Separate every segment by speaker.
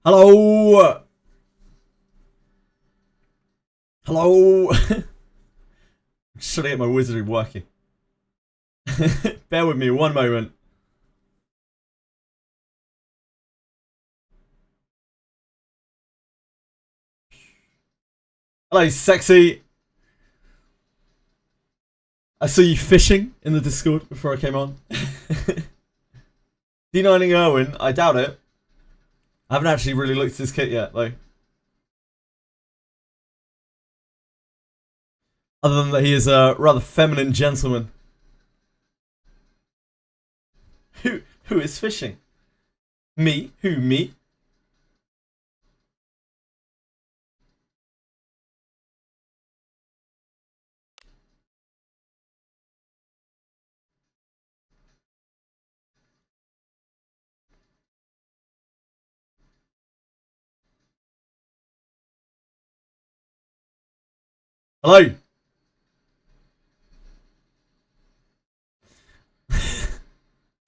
Speaker 1: Hello? Hello? Just trying to get my wizardry working. Bear with me one moment. Hello, sexy. I saw you fishing in the Discord before I came on. D9ing ERWIN, I doubt it. I haven't actually really looked at this kit yet, though. Other than that he is a rather feminine gentleman. Who is fishing? Me? Who, me? Hello?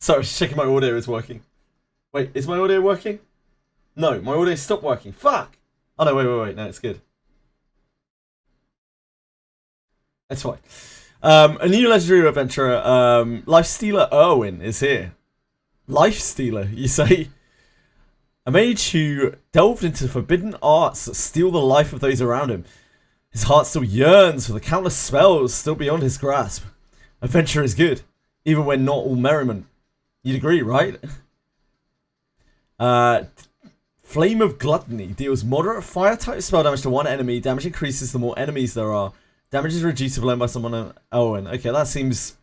Speaker 1: Sorry, just checking my audio is working. Wait, is my audio working? No, my audio stopped working. Fuck! Oh no, wait. No, it's good. It's fine. A new legendary adventurer, Lifestealer ERWIN, is here. Lifestealer, you say? A mage who delved into forbidden arts that steal the life of those around him. His heart still yearns for the countless spells still beyond his grasp. Adventure is good, even when not all merriment. You'd agree, right? Flame of Gluttony deals moderate fire type spell damage to one enemy. Damage increases the more enemies there are. Damage is reduced if alone by someone on ERWIN. Okay, that seems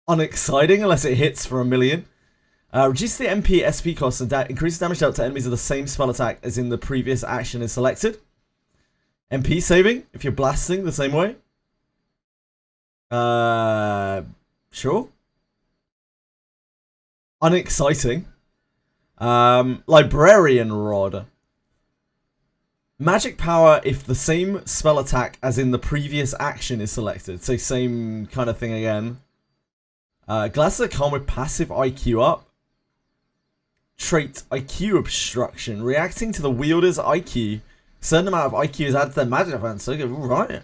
Speaker 1: unexciting unless it hits for 1,000,000. Reduce the MP SP cost and increase damage dealt to enemies of the same spell attack as in the previous action is selected. MP saving if you're blasting the same way. Sure. Unexciting. Librarian Rod. Magic power if the same spell attack as in the previous action is selected. So same kind of thing again. Glasses that come with passive IQ up. Trait IQ obstruction. Reacting to the wielder's IQ. Certain amount of IQ is added to their magic defense. Okay, alright.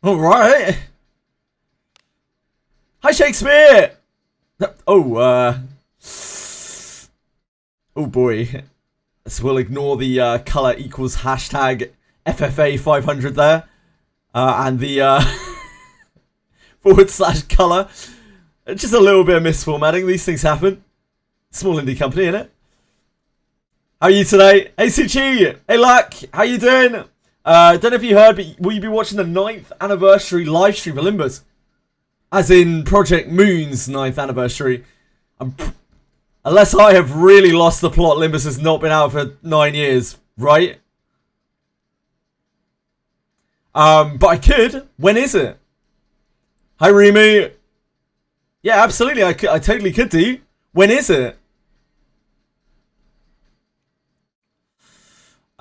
Speaker 1: Alright. Hi Shakespeare! Oh boy. So we'll ignore the color equals hashtag FFA 500 there. And the / color. Just a little bit of misformatting. These things happen. Small indie company, innit? How are you today? Hey Suchi! Hey Luck! How you doing? Don't know if you heard, but will you be watching the 9th anniversary live stream for Limbus? As in Project Moon's 9th anniversary. Unless I have really lost the plot, Limbus has not been out for 9 years, right? But I could. When is it? Hi Remy. Yeah, absolutely. I totally could do. When is it?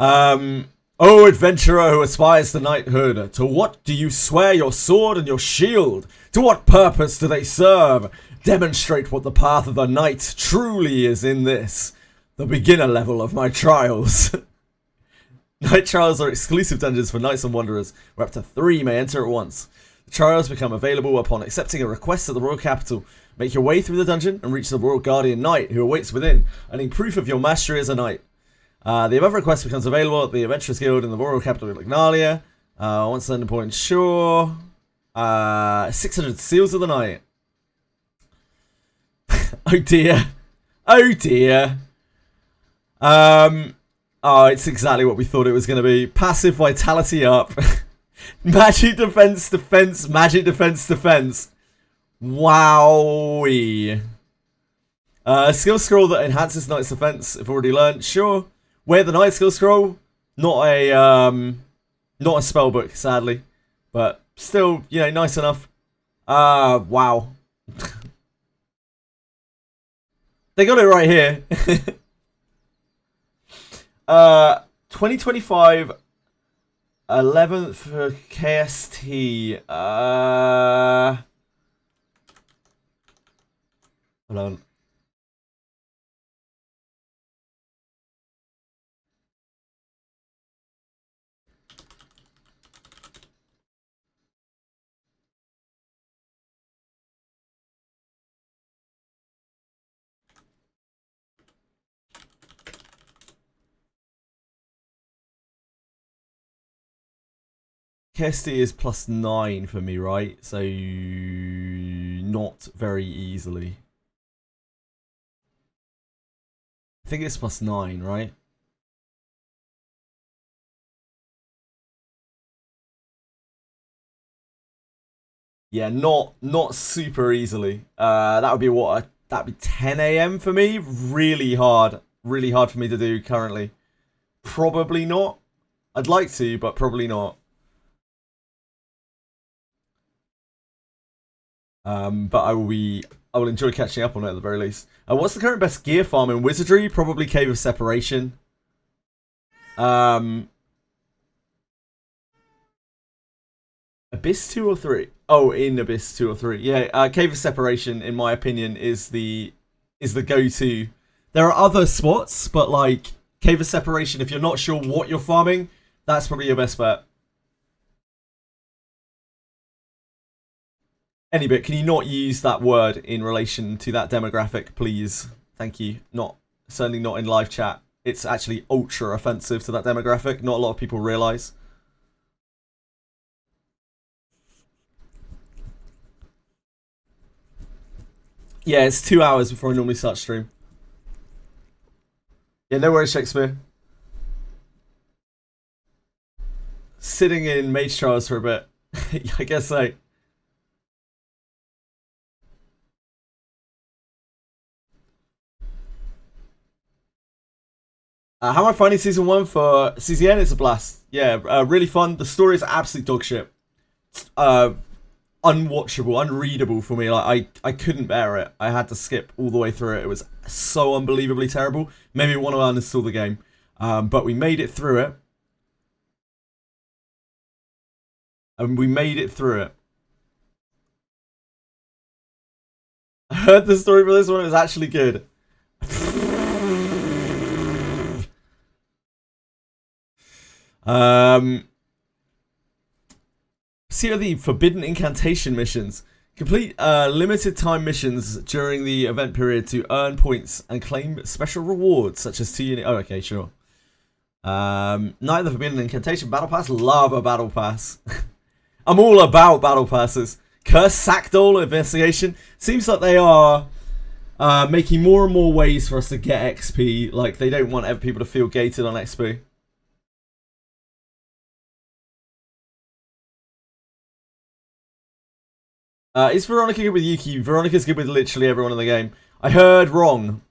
Speaker 1: Oh, adventurer who aspires to knighthood, to what do you swear your sword and your shield? To what purpose do they serve? Demonstrate what the path of the knight truly is in this, the beginner level of my trials. Night trials are exclusive dungeons for knights and wanderers, where up to 3 may enter at once. The trials become available upon accepting a request at the royal capital. Make your way through the dungeon and reach the royal guardian knight who awaits within, earning proof of your mastery as a knight. The above request becomes available at the Adventurers Guild in the royal capital of Lignalia. Once the ending point, sure. 600 seals of the night. Oh dear. Oh dear. Oh, it's exactly what we thought it was going to be. Passive vitality up. Magic defense, defense, magic defense, defense. Wowie. Skill scroll that enhances knight's defense, if already learned. Sure. Wear the knight skill scroll. Not a spell book, sadly. But still, you know, nice enough. Wow. They got it right here. 2025 11th for KST. Hold on. KSD is +9 for me, right? So not very easily. I think it's +9, right? Yeah, not super easily. That would be what? That'd be 10 a.m. for me. Really hard for me to do currently. Probably not. I'd like to, but probably not. But I will enjoy catching up on it at the very least. What's the current best gear farm in Wizardry? Probably Cave of Separation. Abyss 2 or 3? Oh, in Abyss 2 or 3. Yeah, Cave of Separation, in my opinion, is the go-to. There are other spots, but like Cave of Separation, if you're not sure what you're farming, that's probably your best bet. Anybit, can you not use that word in relation to that demographic, please? Thank you. Certainly not in live chat. It's actually ultra offensive to that demographic. Not a lot of people realise. Yeah, it's 2 hours before I normally start stream. Yeah, no worries, Shakespeare. Sitting in Mage Trials for a bit. I guess so. How am I finding Season 1 for CZN? It's a blast. Yeah, really fun. The story is absolute dog shit. Unwatchable, unreadable for me. Like I couldn't bear it. I had to skip all the way through it. It was so unbelievably terrible. Maybe want to uninstall the game. But we made it through it. And we made it through it. I heard the story for this one. It was actually good. See the forbidden incantation missions. Complete limited time missions during the event period to earn points and claim special rewards such as 2 unit. Oh, okay, sure. Night of the Forbidden Incantation Battle Pass. Love a Battle Pass. I'm all about Battle Passes. Curse Sackdoll Investigation. Seems like they are making more and more ways for us to get XP. Like, they don't want people to feel gated on XP. Is Veronica good with Yuki? Veronica's good with literally everyone in the game. I heard wrong.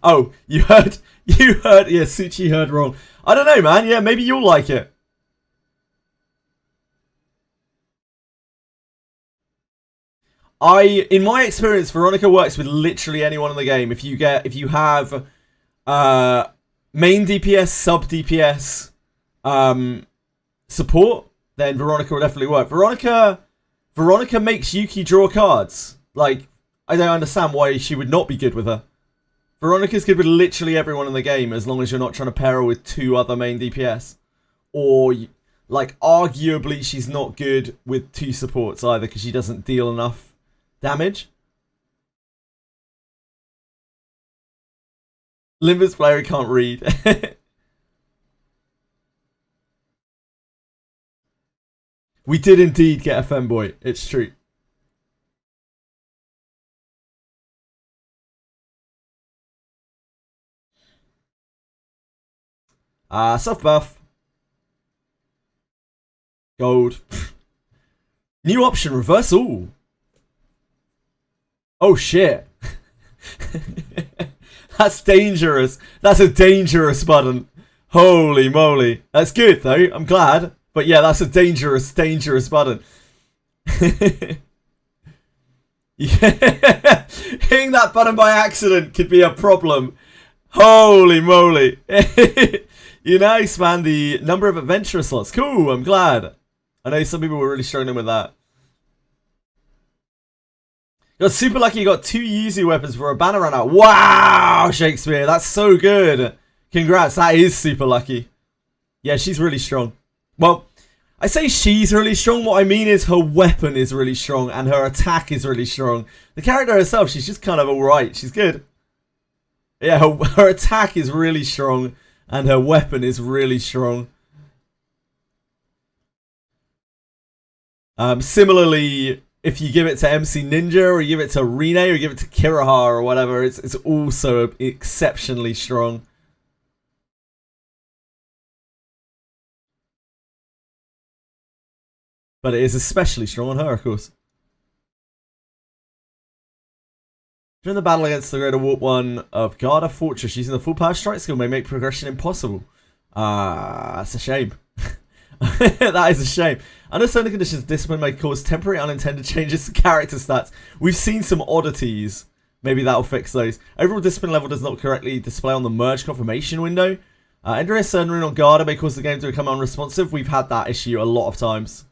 Speaker 1: Oh, you heard, yeah, Suchi heard wrong. I don't know, man. Yeah, maybe you'll like it. In my experience, Veronica works with literally anyone in the game. If you have main DPS, sub DPS, support, then Veronica will definitely work. Veronica makes Yuki draw cards. Like, I don't understand why she would not be good with her. Veronica's good with literally everyone in the game as long as you're not trying to pair her with 2 other main DPS. Or, like, arguably she's not good with 2 supports either because she doesn't deal enough damage. Limbus player can't read. We did indeed get a femboy. It's true. Soft buff. Gold. New option, reverse all. Oh shit. That's dangerous. That's a dangerous button. Holy moly. That's good though. I'm glad. But yeah, that's a dangerous, dangerous button. Yeah. Hitting that button by accident could be a problem. Holy moly. You now expand the number of adventurer slots. Cool, I'm glad. I know some people were really struggling with that. Got super lucky you got 2 Yuzu weapons for a banner run out. Wow, Shakespeare, that's so good. Congrats, that is super lucky. Yeah, she's really strong. Well, I say she's really strong. What I mean is her weapon is really strong and her attack is really strong. The character herself, she's just kind of alright. She's good. Yeah, her attack is really strong And her weapon is really strong. Similarly, if you give it to MC Ninja, or you give it to Rine, or you give it to Kiraha, or whatever, it's also exceptionally strong. But it is especially strong on her, of course. During the battle against the Greater Warp 1 of Garda Fortress, using the full power strike skill may make progression impossible. That's a shame. That is a shame. Under certain conditions, discipline may cause temporary unintended changes to character stats. We've seen some oddities. Maybe that'll fix those. Overall discipline level does not correctly display on the merge confirmation window. Entering a certain rune on Garda may cause the game to become unresponsive. We've had that issue a lot of times.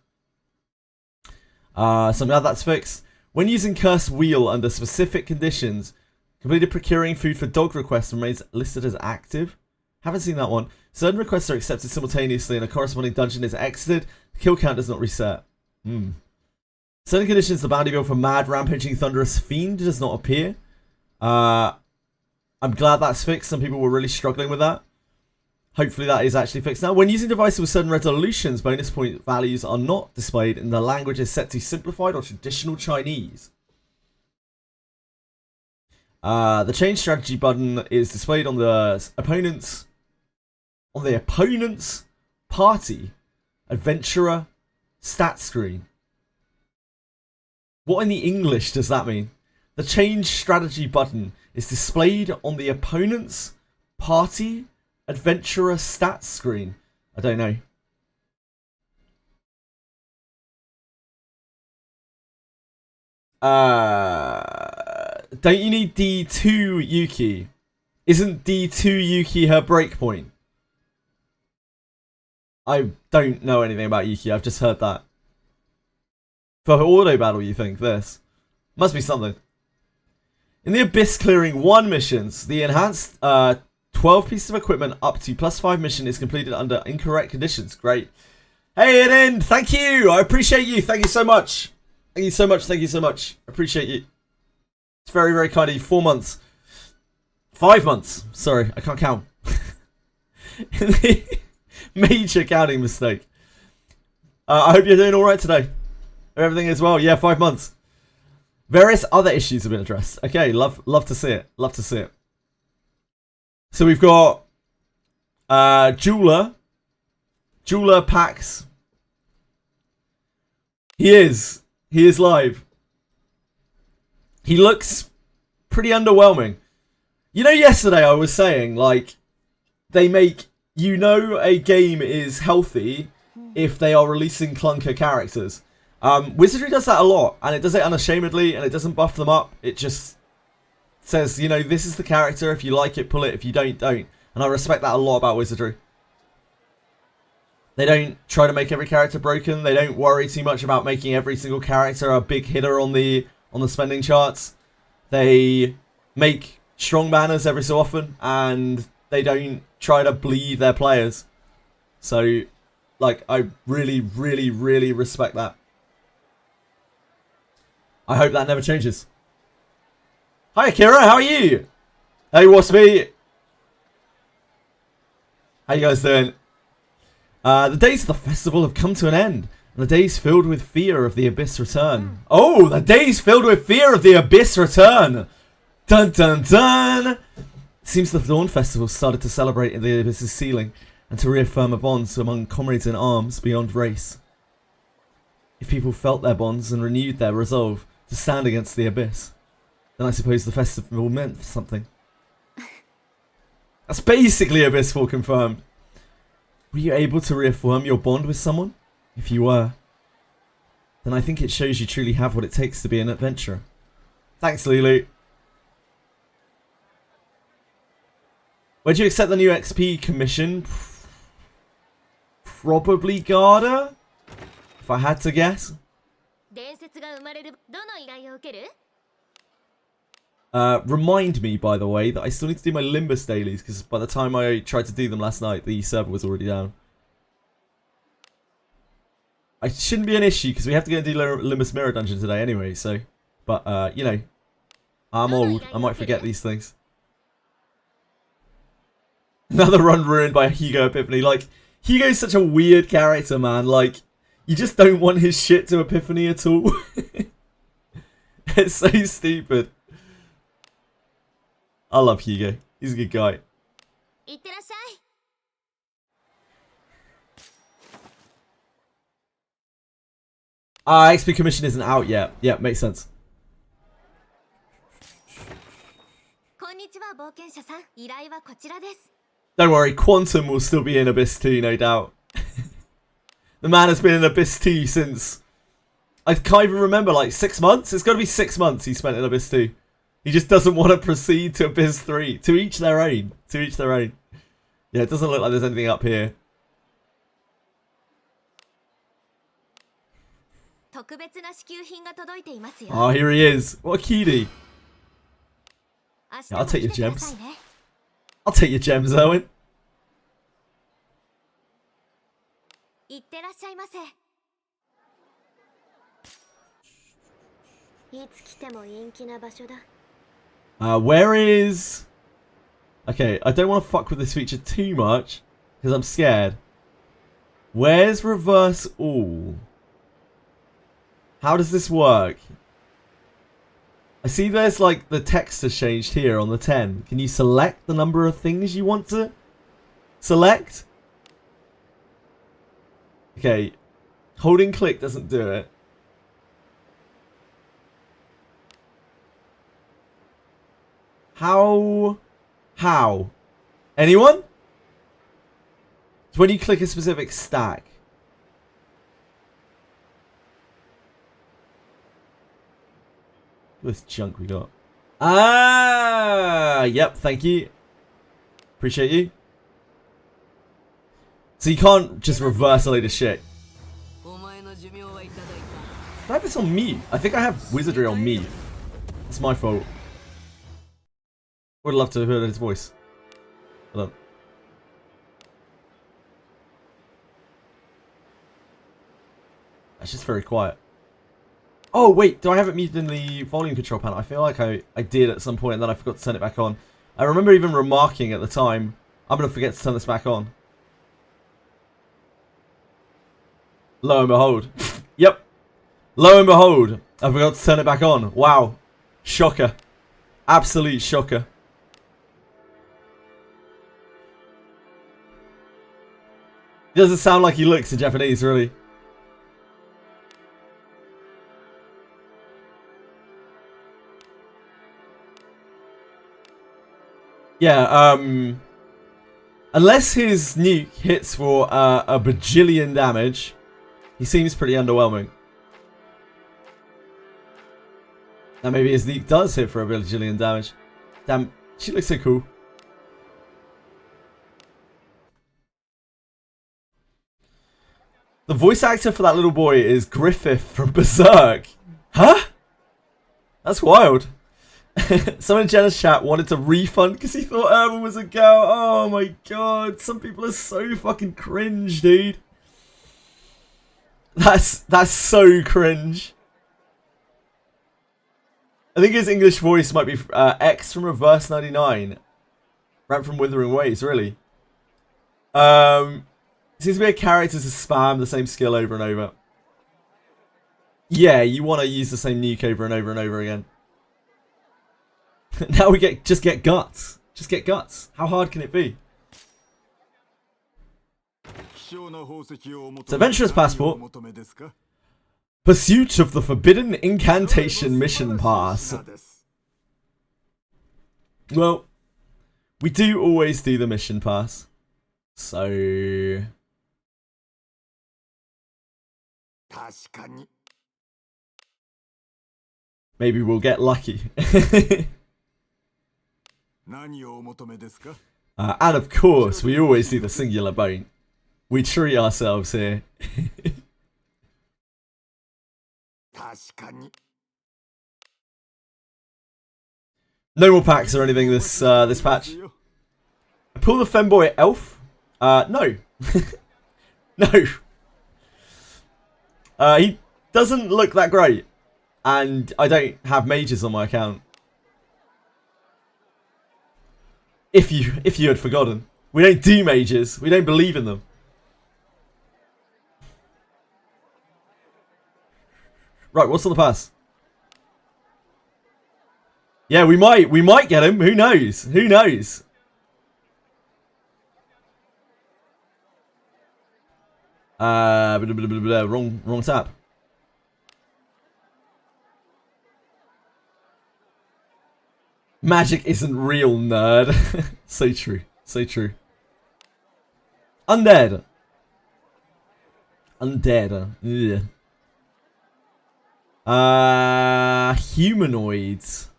Speaker 1: So I'm glad that's fixed. When using Cursed Wheel under specific conditions, completed procuring food for dog requests remains listed as active. Haven't seen that one. Certain requests are accepted simultaneously and a corresponding dungeon is exited. The kill count does not reset. Certain conditions, the bounty bill for Mad Rampaging Thunderous Fiend does not appear. I'm glad that's fixed. Some people were really struggling with that. Hopefully that is actually fixed now. When using devices with certain resolutions, bonus point values are not displayed and the language is set to simplified or traditional Chinese. The change strategy button is displayed on the opponent's party adventurer stat screen. What in the English does that mean? The change strategy button is displayed on the opponent's party adventurer stats screen. I don't know. Don't you need D2 Yuki? Isn't D2 Yuki her breakpoint? I don't know anything about Yuki. I've just heard that. For auto battle, you think this? Must be something. In the Abyss Clearing 1 missions, the enhanced 12 pieces of equipment up to +5 mission is completed under incorrect conditions. Great. Hey, Eden, thank you. I appreciate you. Thank you so much. Thank you so much. Thank you so much. Appreciate you. It's very, very kind of you. 4 months. 5 months. Sorry, I can't count. Major counting mistake. I hope you're doing alright today. Everything is well. Yeah, 5 months. Various other issues have been addressed. Okay, love to see it. Love to see it. So we've got Jeweler Pax. He is live. He looks pretty underwhelming. You know, yesterday I was saying, like, they make, you know, a game is healthy if they are releasing clunker characters. Wizardry does that a lot, and it does it unashamedly, and it doesn't buff them up. It just says, you know, this is the character. If you like it, pull it. If you don't, don't. And I respect that a lot about Wizardry. They don't try to make every character broken. They don't worry too much about making every single character a big hitter on the spending charts. They make strong banners every so often, and they don't try to bleed their players. So, like, I really, really, really respect that. I hope that never changes. Hi, Akira. How are you? Hey, Waspy. How you guys doing? The days of the festival have come to an end, and the days filled with fear of the Abyss return. Oh, the days filled with fear of the Abyss return. Dun dun dun. It seems the Dawn Festival started to celebrate in the Abyss's ceiling and to reaffirm a bond among comrades in arms beyond race. If people felt their bonds and renewed their resolve to stand against the Abyss, then I suppose the festival meant something. That's basically Abyssful confirmed. Were you able to reaffirm your bond with someone? If you were, then I think it shows you truly have what it takes to be an adventurer. Thanks, Lulu. Would you accept the new XP commission? Probably Garda, if I had to guess. Remind me, by the way, that I still need to do my Limbus dailies, because by the time I tried to do them last night, the server was already down. It shouldn't be an issue, because we have to go and do Limbus Mirror Dungeon today anyway, so... But, you know, I'm old. I might forget these things. Another run ruined by Hugo Epiphany. Like, Hugo's such a weird character, man. Like, you just don't want his shit to Epiphany at all. It's so stupid. I love Hugo. He's a good guy. XP commission isn't out yet. Yeah, makes sense. Don't worry, Quantum will still be in Abyss 2, no doubt. The man has been in Abyss 2 since... I can't even remember, like 6 months? It's got to be 6 months he spent in Abyss 2. He just doesn't want to proceed to Abyss 3. To each their own. To each their own. Yeah, it doesn't look like there's anything up here. Oh, here he is. What a cutie. Yeah, I'll take your gems. I'll take your gems, Erwin. Where is... Okay, I don't want to fuck with this feature too much, because I'm scared. Where's reverse all? How does this work? I see there's like the text has changed here on the 10. Can you select the number of things you want to select? Okay. Holding click doesn't do it. How? Anyone? It's when you click a specific stack. This junk we got. Yep, thank you. Appreciate you. So you can't just reverse a load of shit. I have this on mute. I think I have Wizardry on mute. It's my fault. Would love to have heard his voice. Hold on. That's just very quiet. Oh, wait, do I have it muted in the volume control panel? I feel like I did at some point and then I forgot to turn it back on. I remember even remarking at the time, I'm going to forget to turn this back on. Lo and behold. Yep. Lo and behold, I forgot to turn it back on. Wow. Shocker. Absolute shocker. He doesn't sound like he looks in Japanese, really. Yeah, unless his nuke hits for a bajillion damage, he seems pretty underwhelming. Now maybe his nuke does hit for a bajillion damage. Damn, she looks so cool. The voice actor for that little boy is Griffith from Berserk. Huh? That's wild. Someone in Jenna's chat wanted to refund because he thought Erwin was a girl. Oh my god. Some people are so fucking cringe, dude. That's so cringe. I think his English voice might be X from Reverse 99. Ramp from Withering Waves, really. Seems to be a character to spam the same skill over and over. Yeah, you want to use the same nuke over and over and over again. Now we just get guts. Just get guts. How hard can it be? It's Adventurer's Passport. Pursuit of the Forbidden Incantation Mission Pass. Well, we do always do the mission pass. So... maybe we'll get lucky. And of course, we always do the singular bone. We treat ourselves here. No more packs or anything this this patch. Pull the femboy elf? No. No. He doesn't look that great. And I don't have mages on my account. If you had forgotten. We don't do mages. We don't believe in them. Right, what's on the pass? Yeah, we might get him. Who knows? Who knows? Wrong tab. Magic isn't real, nerd. So true. So true. Undead. Undead. Yeah. Humanoids.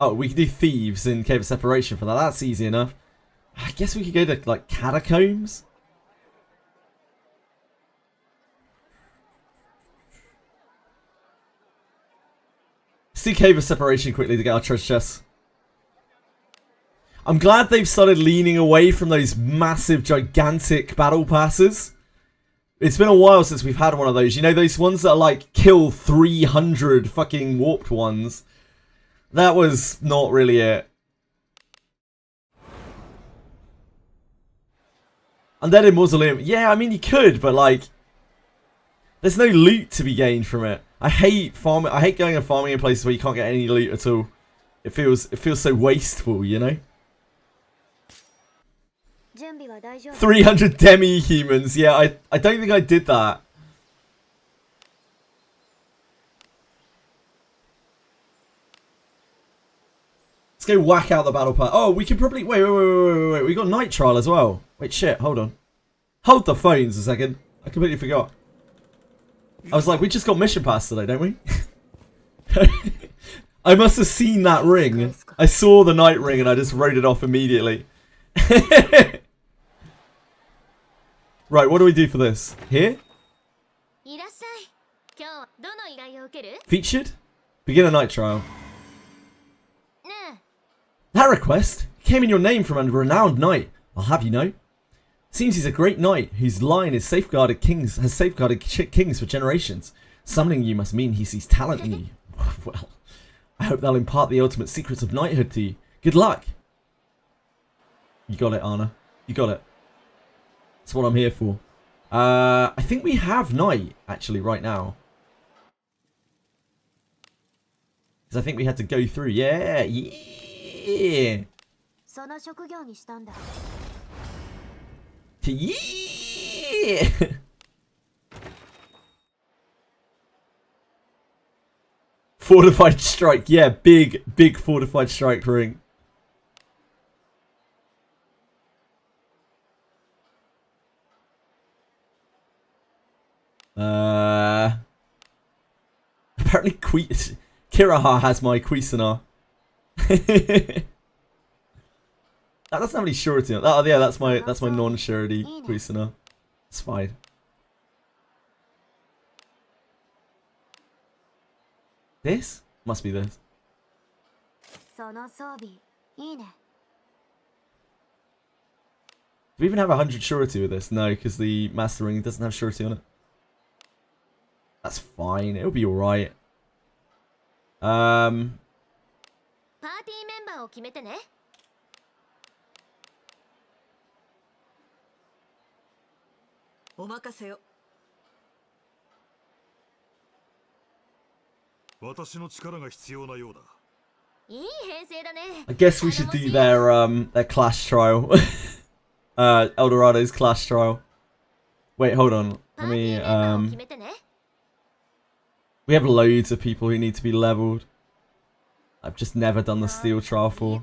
Speaker 1: Oh, we can do thieves in Cave of Separation for that. That's easy enough. I guess we could go to, like, catacombs. Let's do Cave of Separation quickly to get our treasure chests. I'm glad they've started leaning away from those massive, gigantic battle passes. It's been a while since we've had one of those. You know, those ones that are like, kill 300 fucking warped ones. That was not really it. Undead in Mausoleum. Yeah, I mean, you could, but like, there's no loot to be gained from it. I hate farming. I hate going and farming in places where you can't get any loot at all. It feels so wasteful, you know? 300 demi-humans. Yeah, I don't think I did that. Let's go whack out the battle pass. Oh, we can probably... Wait. We got night trial as well. Wait, shit. Hold on. Hold the phones a second. I completely forgot. I was like, we just got mission pass today, don't we? I must have seen that ring. I saw the night ring and I just wrote it off immediately. Right, what do we do for this? Here? Featured? Begin a night trial. That request came in your name from a renowned knight. I'll have you know. Seems he's a great knight whose line is safeguarded kings, has safeguarded kings for generations. Summoning you must mean he sees talent in you. Well, I hope they'll impart the ultimate secrets of knighthood to you. Good luck. You got it, Anna. You got it. That's what I'm here for. I think we have night, actually, right now. Because I think we had to go through. Yeah. Yeah. Yeah. Fortified strike. Yeah, big fortified strike ring. Apparently Kiraha has my Cuisinart. That doesn't have any surety on it. Oh yeah, that's my non-surety Cuisinart. It's fine. This? Must be this. Do we even have 100 surety with this? No, because the Master Ring doesn't have surety on it. That's fine. It'll be alright. I guess we should do their clash trial. Eldorado's clash trial. Wait, hold on. Let me we have loads of people who need to be leveled. I've just never done the steel trial for.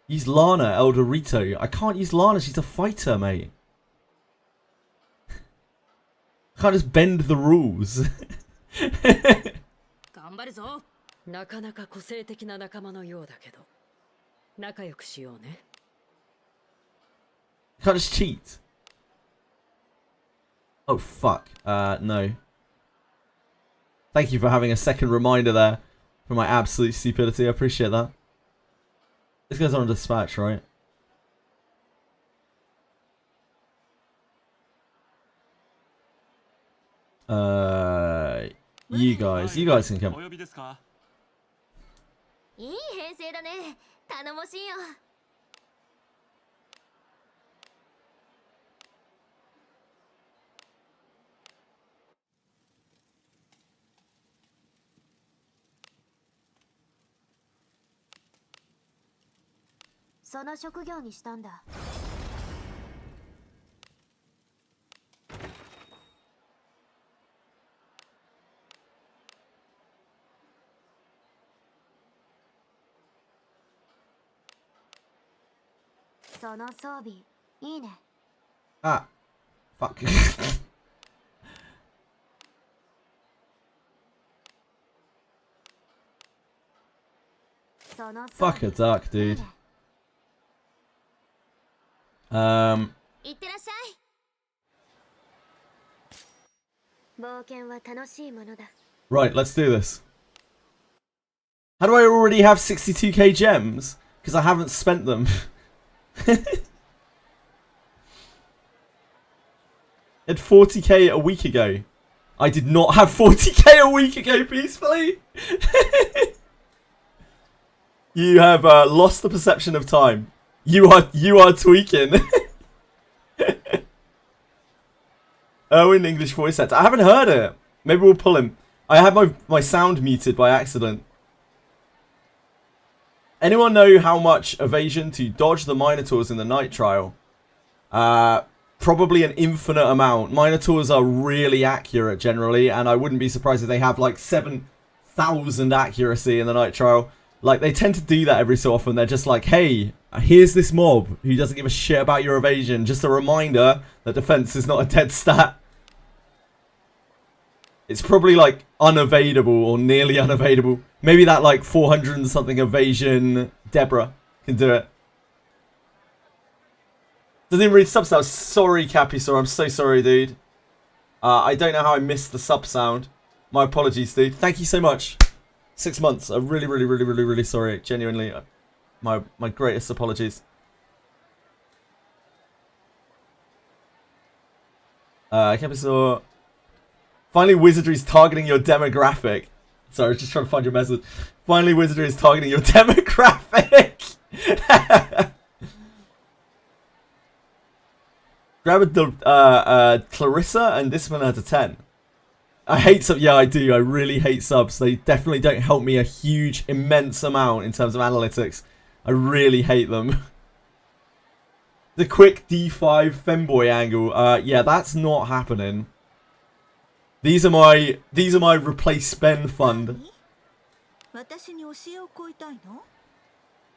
Speaker 1: Use Lana, Eldorito. I can't use Lana, she's a fighter, mate. I can't just bend the rules. I can't just cheat. Oh, fuck. No. Thank you for having a second reminder there for my absolute stupidity. I appreciate that. This goes on dispatch, right? You guys can come.
Speaker 2: お呼びですか。
Speaker 3: いい編成だね。頼もしいよ。その職業にしたんだ。その装備いいね。
Speaker 1: Ah, fuck. Fuck a duck, dude.
Speaker 3: いってらっしゃい。冒険は楽しいものだ。
Speaker 1: Right, let's do this. How do I already have 62k gems? Because I haven't spent them. Had 40k a week ago. I did not have 40k a week ago, peacefully. You have lost the perception of time. You are tweaking. Erwin English voice actor. I haven't heard it. Maybe we'll pull him. I had my sound muted by accident. Anyone know how much evasion to dodge the Minotaurs in the night trial? Probably an infinite amount. Minotaurs are really accurate generally, and I wouldn't be surprised if they have like 7,000 accuracy in the night trial. Like, they tend to do that every so often. They're just like, hey, here's this mob who doesn't give a shit about your evasion. Just a reminder that defense is not a dead stat. It's probably like unevadable or nearly unevadable. Maybe that like 400 and something evasion Deborah can do it. Doesn't even read sub sound. Sorry, Capisor. I'm so sorry, dude. I don't know how I missed the sub sound. My apologies, dude. Thank you so much. 6 months. I'm really sorry. Genuinely. My greatest apologies. Capisor. Finally, Wizardry is targeting your demographic. Sorry, I was just trying to find your message. Finally, Wizardry is targeting your demographic. Grab a Clarissa and this one out of 10. I hate subs. Yeah, I do. I really hate subs. They definitely don't help me a huge, immense amount in terms of analytics. I really hate them. The quick D5 femboy angle. Yeah, that's not happening. These are my replace spend fund. I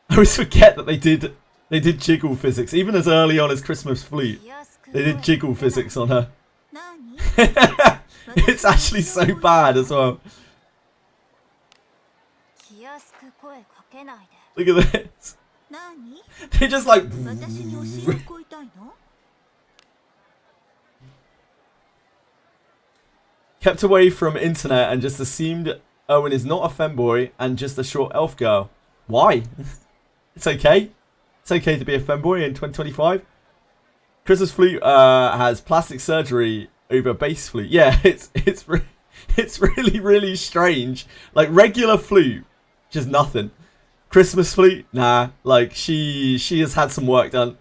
Speaker 1: always forget that they did jiggle physics even as early on as Christmas Fleet. They did jiggle physics on her. It's actually so bad as well. Look at this. They just like kept away from internet and just assumed Owen is not a femboy and just a short elf girl. Why? It's okay. It's okay to be a femboy in 2025. Christmas Flute has plastic surgery over base flute. Yeah, it's really strange. Like regular flute, just nothing. Christmas Flute, nah. Like she has had some work done.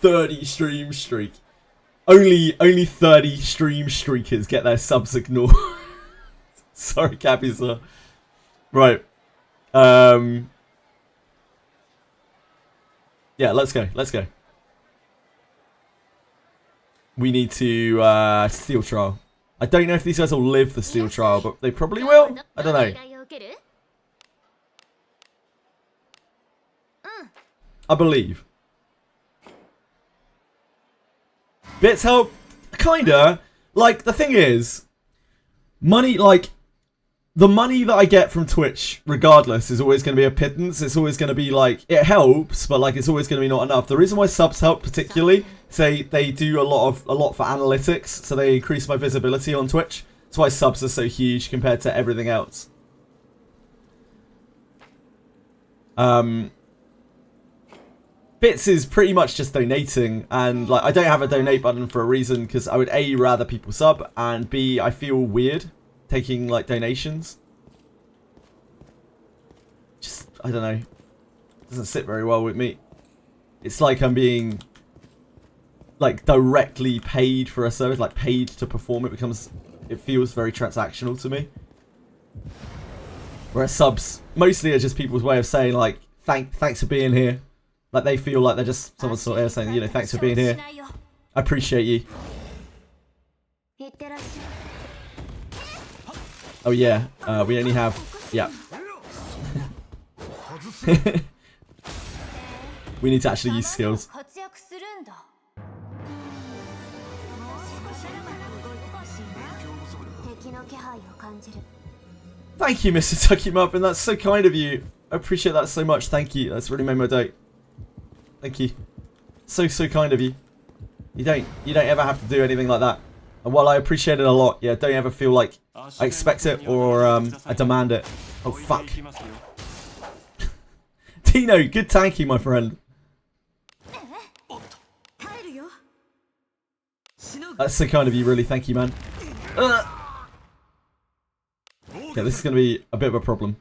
Speaker 1: $30 stream streak. Only 30 stream streakers get their subs ignored. Sorry, Cappy, sir. Right. Yeah, let's go. Let's go. We need to steel trial. I don't know if these guys will live the steel trial, but they probably will. I don't know. I believe. Bits help, kinda. Like, the thing is, money, like, the money that I get from Twitch, regardless, is always going to be a pittance. It's always going to be, like, it helps, but, like, it's always going to be not enough. The reason why subs help particularly, say, they do a lot for analytics, so they increase my visibility on Twitch. That's why subs are so huge compared to everything else. Bits is pretty much just donating, and like I don't have a donate button for a reason, because I would A, rather people sub, and B, I feel weird taking like donations. Just, I don't know, it doesn't sit very well with me. It's like I'm being like directly paid for a service, like paid to perform. It feels very transactional to me. Whereas subs mostly are just people's way of saying like, thanks for being here. Like they feel like they're just someone sort of saying, you know, thanks for being here. I appreciate you. Oh yeah, we only have, yeah. We need to actually use skills. Thank you, Mr. Tucky Muffin. That's so kind of you. I appreciate that so much. Thank you. That's really made my day. Thank you. So kind of you. You don't ever have to do anything like that. And while I appreciate it a lot, yeah, don't ever feel like I expect it or I demand it. Oh fuck. Tino, good thank you, my friend. That's so kind of you, really. Thank you, man. Okay, this is going to be a bit of a problem.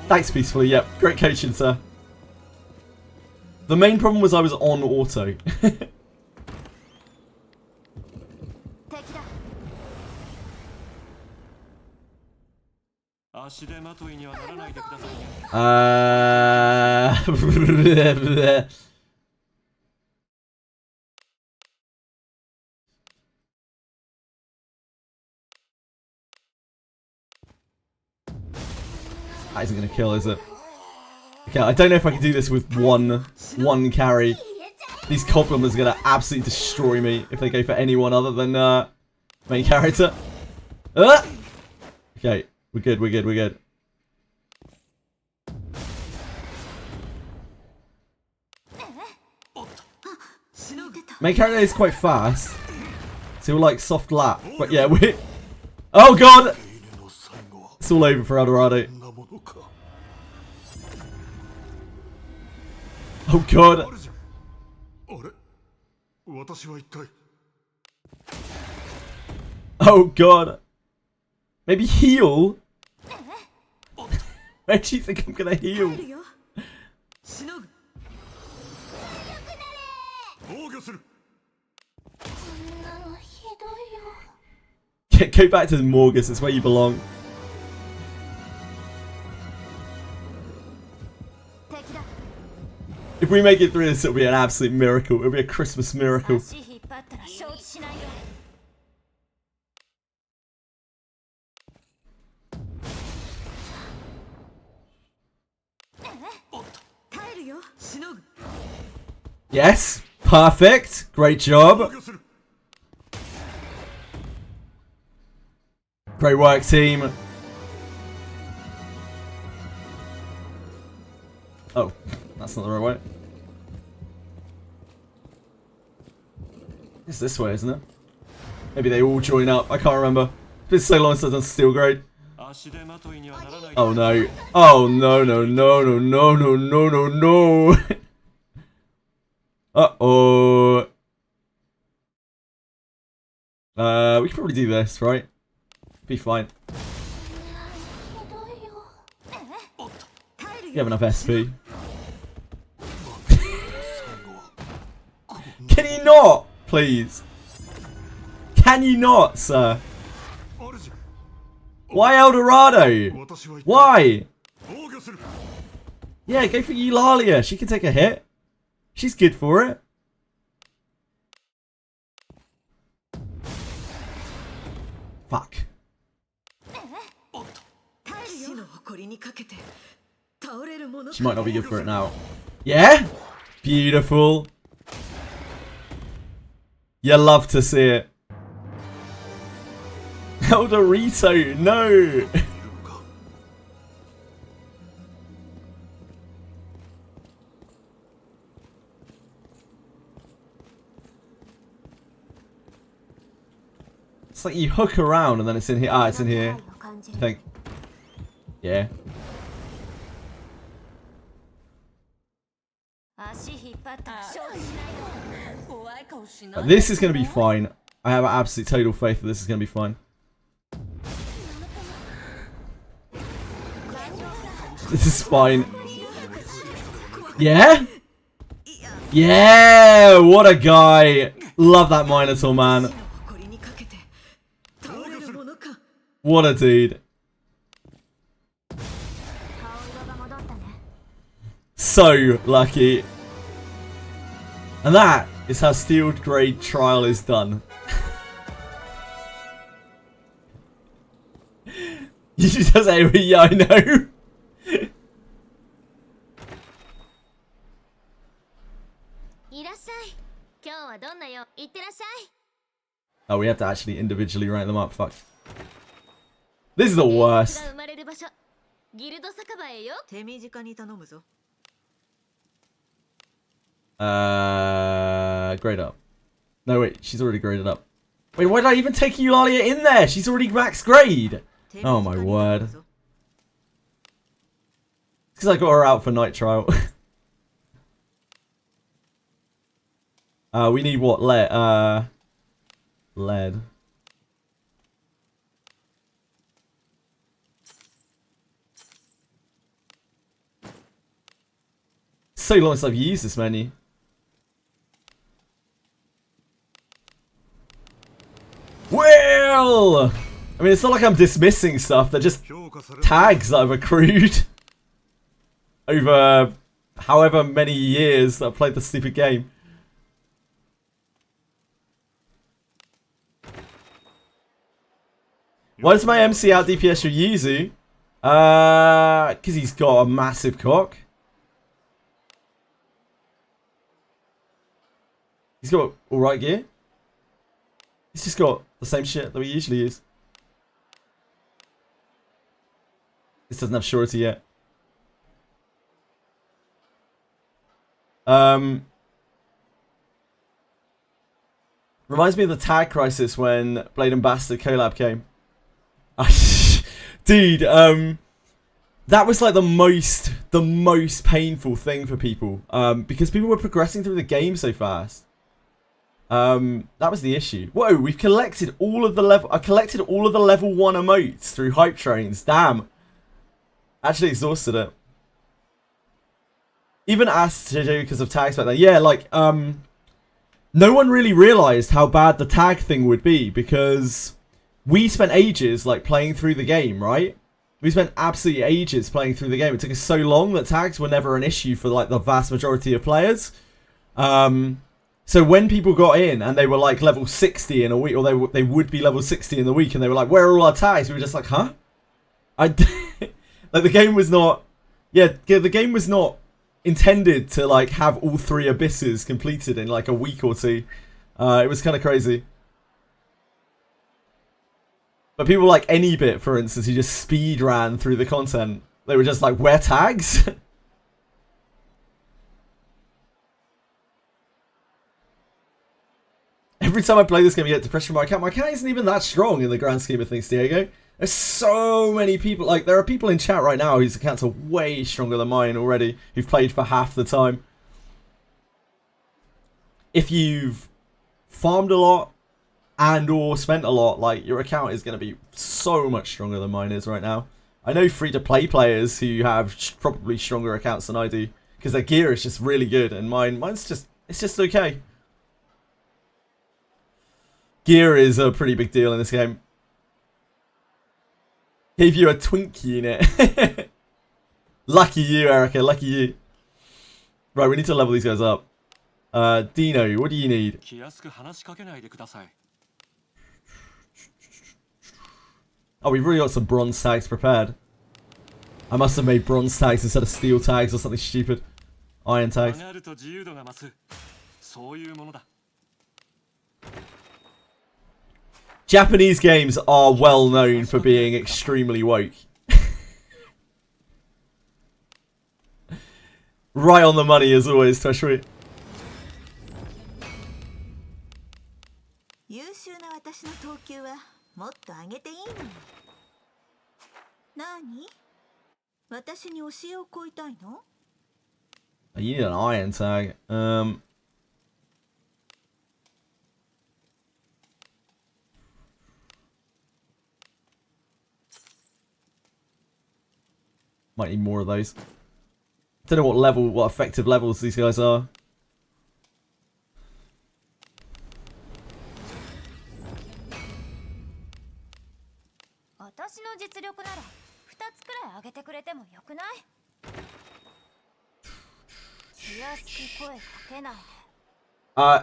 Speaker 1: Thanks, Peacefully. Yep, great coaching, sir. The main problem was I was on auto. That isn't going to kill, is it? Okay, I don't know if I can do this with one carry. These Goblins are going to absolutely destroy me if they go for anyone other than main character. Okay, we're good, we're good, we're good. Main character is quite fast, so we're like soft lap. But yeah, we. Oh god! It's all over for Eldorado. Oh god! Oh god! Maybe heal? Where do you think I'm gonna heal? Go back to Morgus, it's where you belong. If we make it through this, it'll be an absolute miracle. It'll be a Christmas miracle. Yes, perfect. Great job. Great work, team. Oh, that's not the right way. It's this way, isn't it? Maybe they all join up. I can't remember. It's been so long since I've done Steel Grade. Oh no. Oh no, no, no, no, no, no, no, no, no. Uh-oh. We can probably do this, right? Be fine. You have enough SP. Can you not? Please. Can you not, sir? Why Eldorado? Why? Yeah, go for Eulalia. She can take a hit. She's good for it. Fuck. She might not be good for it now. Yeah? Beautiful. You love to see it. Eldorito, no! It's like you hook around and then it's in here. Ah, it's in here. I think. Yeah. This is going to be fine. I have absolute total faith that this is going to be fine. This is fine. Yeah? Yeah! What a guy! Love that Minotaur, man. What a dude. So lucky. And that is how Steel Grade Trial is done. You just say, yeah, I know. Oh, we have to actually individually rank them up. Fuck. This is the worst. Grade up. No, wait, she's already graded up. Wait, why did I even take Eulalia in there? She's already max grade. Oh my word. It's because I got her out for night trial. We need what? Lead. So long since I've used this menu. Well, I mean, it's not like I'm dismissing stuff. They're just tags that I've accrued over however many years that I've played the stupid game. Why does my MC out DPS your Yuzu? Because he's got a massive cock. He's got alright gear. He's just got the same shit that we usually use. This doesn't have surety yet. Reminds me of the tag crisis when Blade and Bastard collab came. Dude, that was like the most painful thing for people. Because people were progressing through the game so fast. That was the issue. Whoa, we've collected all of the level. I collected all of the level 1 emotes through hype trains. Damn. Actually exhausted it. Even asked JJ because of tags back then. Yeah, like, no one really realized how bad the tag thing would be because we spent ages, like, playing through the game, right? We spent absolutely ages playing through the game. It took us so long that tags were never an issue for, like, the vast majority of players. So when people got in and they were like level 60 in a week, or they would be level 60 in the week, and they were like, "Where are all our tags?" We were just like, "Huh?" Like the game was not, yeah, the game was not intended to like have all 3 abysses completed in like a week or 2. It was kind of crazy. But people like Anybit, for instance, who just speed ran through the content, they were just like, "Where tags?" Every time I play this game, I get depression from my account. My account isn't even that strong in the grand scheme of things, Diego. There's so many people. Like, there are people in chat right now whose accounts are way stronger than mine already, who've played for half the time. If you've farmed a lot and or spent a lot, like, your account is going to be so much stronger than mine is right now. I know free-to-play players who have probably stronger accounts than I do, because their gear is just really good, and mine's just, it's just okay. Gear is a pretty big deal in this game. Gave you a twink unit. Lucky you, Erica. Lucky you. Right, we need to level these guys up. Dino, what do you need? Oh, we've really got some bronze tags prepared. I must have made bronze tags instead of steel tags or something stupid. Iron tags. Japanese games are well known for being extremely woke. Right on the money as always, Toshri.
Speaker 2: な私の等級はもっと上げていいのに。何？私に教えを請いたいの？
Speaker 1: You need an iron tag. Might need more of those. Don't know what effective levels these guys are.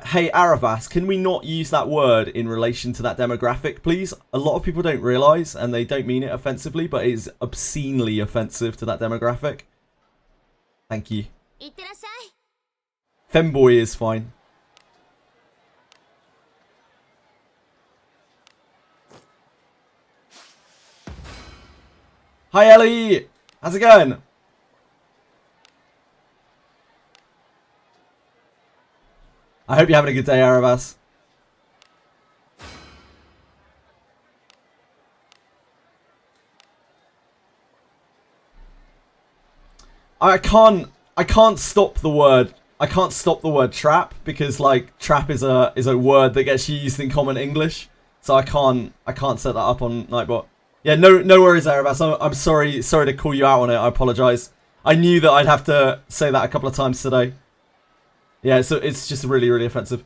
Speaker 1: Hey Aravas, can we not use that word in relation to that demographic, please? A lot of people don't realise, and they don't mean it offensively, but it is obscenely offensive to that demographic. Thank you. Femboy is fine. Hi Ellie! How's it going? I hope you're having a good day, Aravas. I can't stop the word. I can't stop the word trap because like trap is a word that gets used in common English. So I can't set that up on Nightbot. Yeah, no worries, Aravas. I'm sorry to call you out on it. I apologize. I knew that I'd have to say that a couple of times today. Yeah, so it's just really, really offensive.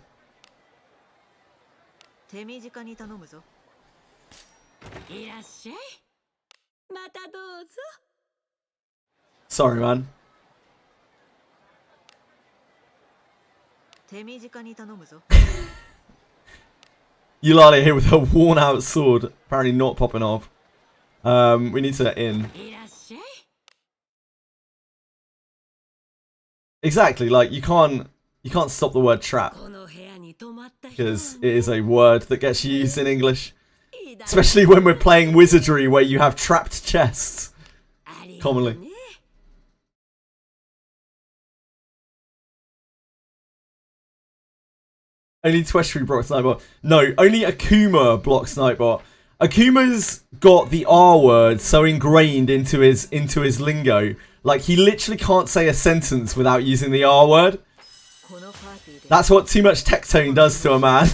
Speaker 1: Sorry, man. Eulalia here with her worn out sword. Apparently not popping off. We need to in. Exactly, like you can't stop the word trap. Because it is a word that gets used in English. Especially when we're playing Wizardry where you have trapped chests. Commonly. Only Twestry blocks Nightbot. No, only Akuma blocks Nightbot. Akuma's got the R word so ingrained into his lingo. Like he literally can't say a sentence without using the R word. That's what too much tectone does to a man.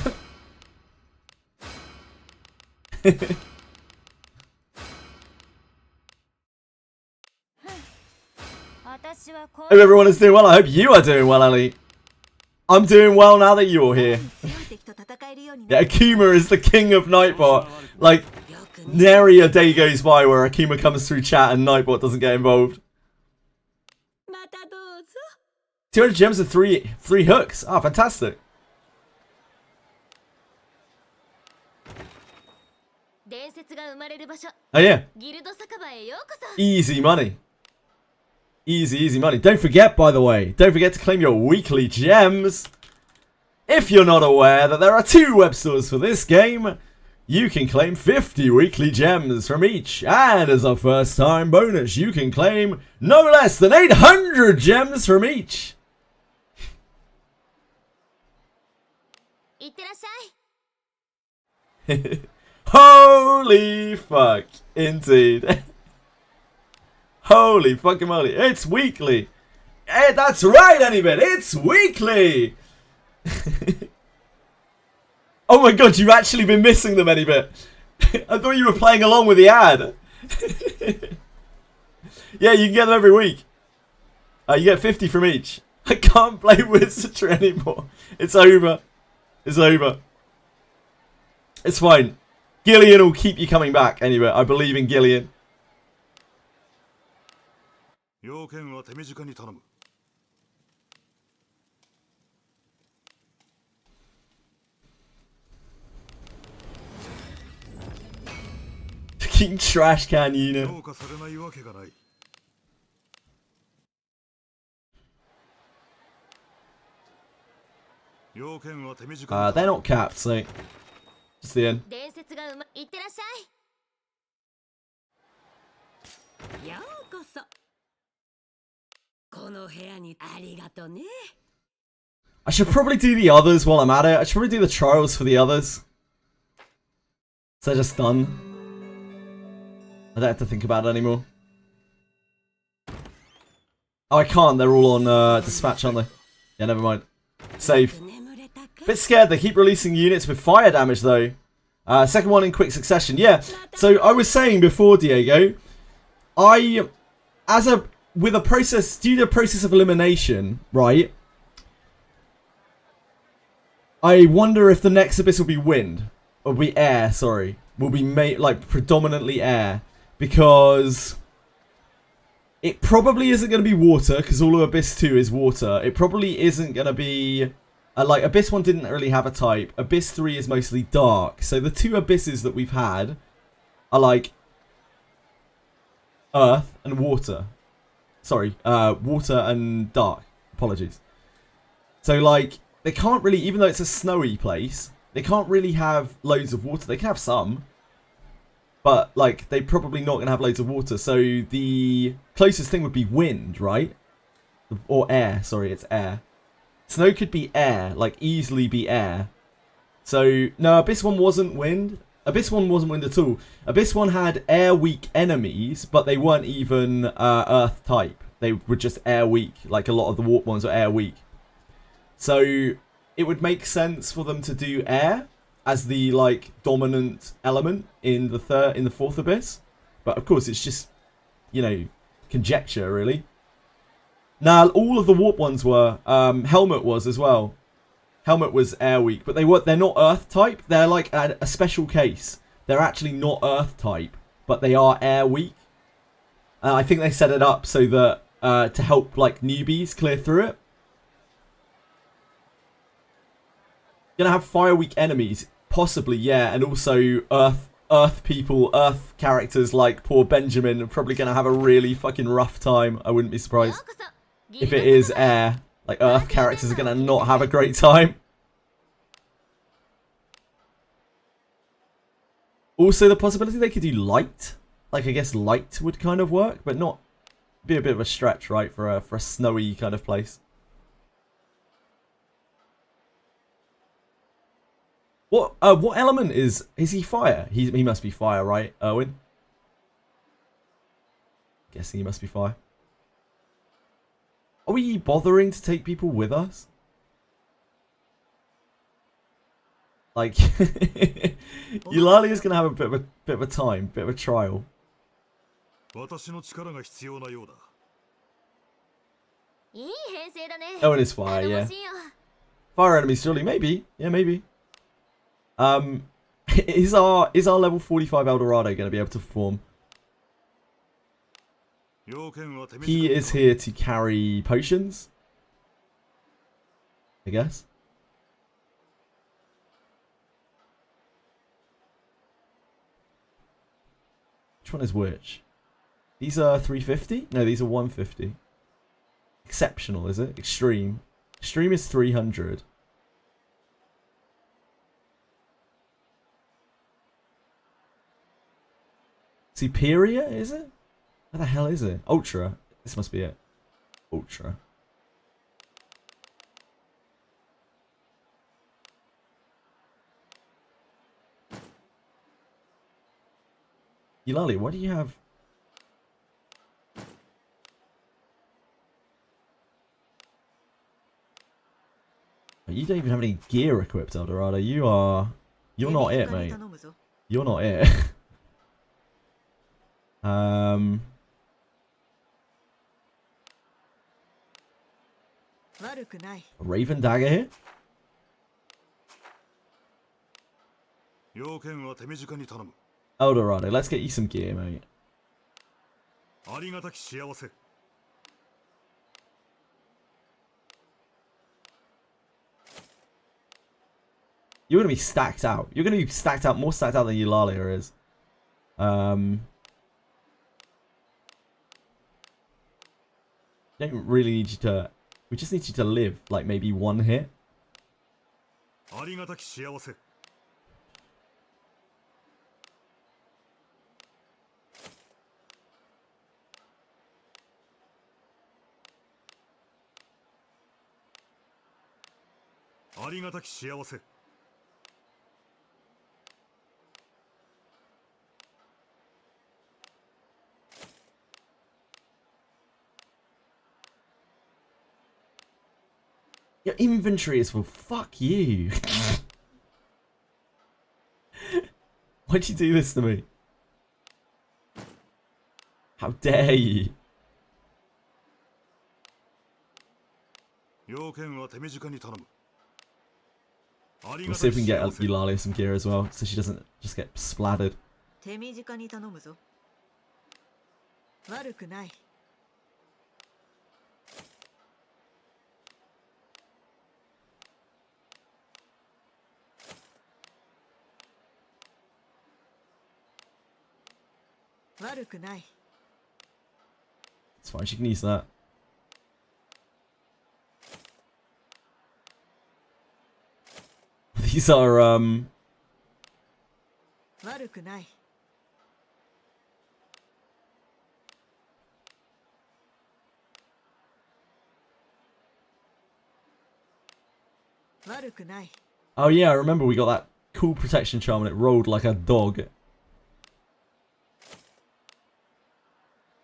Speaker 1: Hope everyone is doing well. I hope you are doing well, Ellie. I'm doing well now that you're here. Yeah, Akuma is the king of Nightbot. Like, nary a day goes by where Akuma comes through chat and Nightbot doesn't get involved. 200 gems and three hooks. Ah, fantastic. Oh yeah. Easy money. Easy money. Don't forget, by the way, don't forget to claim your weekly gems. If you're not aware that there are 2 web stores for this game, you can claim 50 weekly gems from each. And as a first time bonus, you can claim no less than 800 gems from each. Holy fuck. Indeed. Holy fucking moly. It's weekly. Hey, that's right, Anybit. It's weekly. Oh my god, you've actually been missing them, Anybit. I thought you were playing along with the ad. Yeah, you can get them every week. You get 50 from each. I can't play Wizardry anymore. It's over. It's over. It's fine. Gillian will keep you coming back anyway. I believe in Gillian. Fucking trash can unit. They're not capped, so just the end. I should probably do the others while I'm at it. I should probably do the trials for the others. So they're just done. I don't have to think about it anymore. Oh, I can't. They're all on dispatch, aren't they? Yeah, never mind. Save. Bit scared. They keep releasing units with fire damage, though. Second one in quick succession. Yeah. So I was saying before, Diego, with a process, due to a process of elimination, right? I wonder if the next abyss will be wind. Or be air, sorry. Will be made, like, predominantly air. Because it probably isn't going to be water, because all of Abyss 2 is water. It probably isn't going to be... like, Abyss 1 didn't really have a type. Abyss 3 is mostly dark. So the two abysses that we've had are, like, earth and water. Sorry, water and dark. Apologies. So, like, they can't really, even though it's a snowy place, they can't really have loads of water. They can have some. But, like, they're probably not going to have loads of water. So, the closest thing would be wind, right? Or air. Sorry, it's air. Snow could be air. Like, easily be air. So, no, Abyss 1 wasn't wind. Abyss 1 wasn't wind at all. Abyss 1 had air-weak enemies, but they weren't even earth type. They were just air-weak. Like, a lot of the warp ones were air-weak. So, it would make sense for them to do air as the, like, dominant element in the fourth Abyss. But, of course, it's just, you know, conjecture, really. Now, all of the warp ones were. Helmet was as well. Helmet was air weak, but they're not earth type. They're like a special case. They're actually not earth type, but they are air weak. I think they set it up so that to help like newbies clear through it. Gonna have fire weak enemies, possibly, yeah, and also earth people, earth characters like poor Benjamin are probably gonna have a really fucking rough time. I wouldn't be surprised if it is air. Like, earth characters are going to not have a great time. Also, the possibility they could do light. Like, I guess light would kind of work, but not be a bit of a stretch, right, for a snowy kind of place. What element is he fire? He must be fire, right, Erwin? Guessing he must be fire. Are we bothering to take people with us? Like, Eulalia is going to have a bit of a time, bit of a trial. Oh, it is fire, yeah. Fire enemies, surely, maybe, yeah, maybe. Is our level 45 Eldorado going to be able to perform? He is here to carry potions, I guess. Which one is which? These are 350? No, these are 150. Exceptional, is it? Extreme. Extreme is 300. Superior, is it? What the hell is it? Ultra. This must be it. Ultra. Eulalia, why do you have... Oh, you don't even have any gear equipped, Eldorado. You're not it, mate. You're not it. A Raven Dagger here? Eldorado, let's get you some gear, mate. You're going to be stacked out. You're going to be stacked out, more stacked out than Eulalia is. Don't really need you to... We just need you to live, like, maybe one hit. Your inventory is full. Fuck you. Why'd you do this to me? How dare you? We'll see if we can get Eulalia some gear as well, so she doesn't just get splattered.
Speaker 2: 手短に頼むぞ。悪くない。悪くない。
Speaker 1: It's fine, she can use that. These are,
Speaker 2: 悪くない。悪くない。
Speaker 1: Oh yeah, I remember we got that cool protection charm and it rolled like a dog.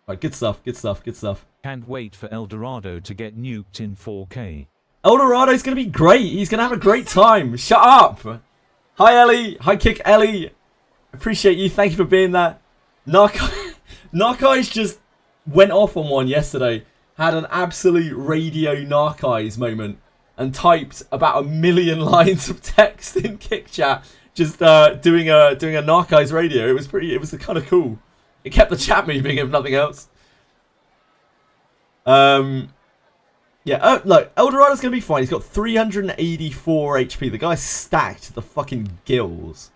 Speaker 1: Right, good stuff, good stuff, good stuff.
Speaker 4: Can't wait for El Dorado to get nuked in 4K.
Speaker 1: El Dorado's gonna be great. He's gonna have a great time. Shut up. Hi Ellie. Hi Kick Ellie. Appreciate you. Thank you for being there. Narceyes just went off on one yesterday. Had an absolute radio Narceyes moment and typed about 1 million lines of text in Kick chat. Just doing a Narceyes radio. It was kind of cool. It kept the chat moving, if nothing else. Yeah, look, El Dorado's going to be fine. He's got 384 HP. The guy's stacked to the fucking gills.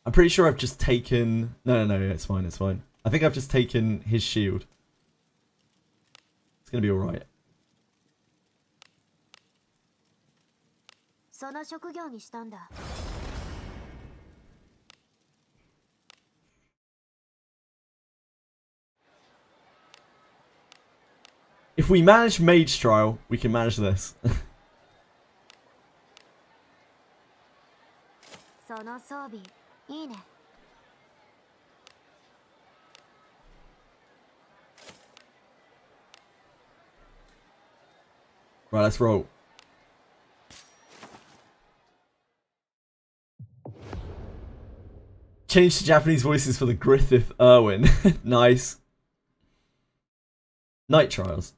Speaker 1: I'm pretty sure I've just taken... No, it's fine, it's fine. I think I've just taken his shield. It's going to be alright.
Speaker 3: その職業にしたんだ。
Speaker 1: If we manage Mage Trial, we can manage this.
Speaker 3: その装備いいね。
Speaker 1: Right, let's roll. Change to Japanese voices for the Griffith ERWIN. Nice. Night Trials.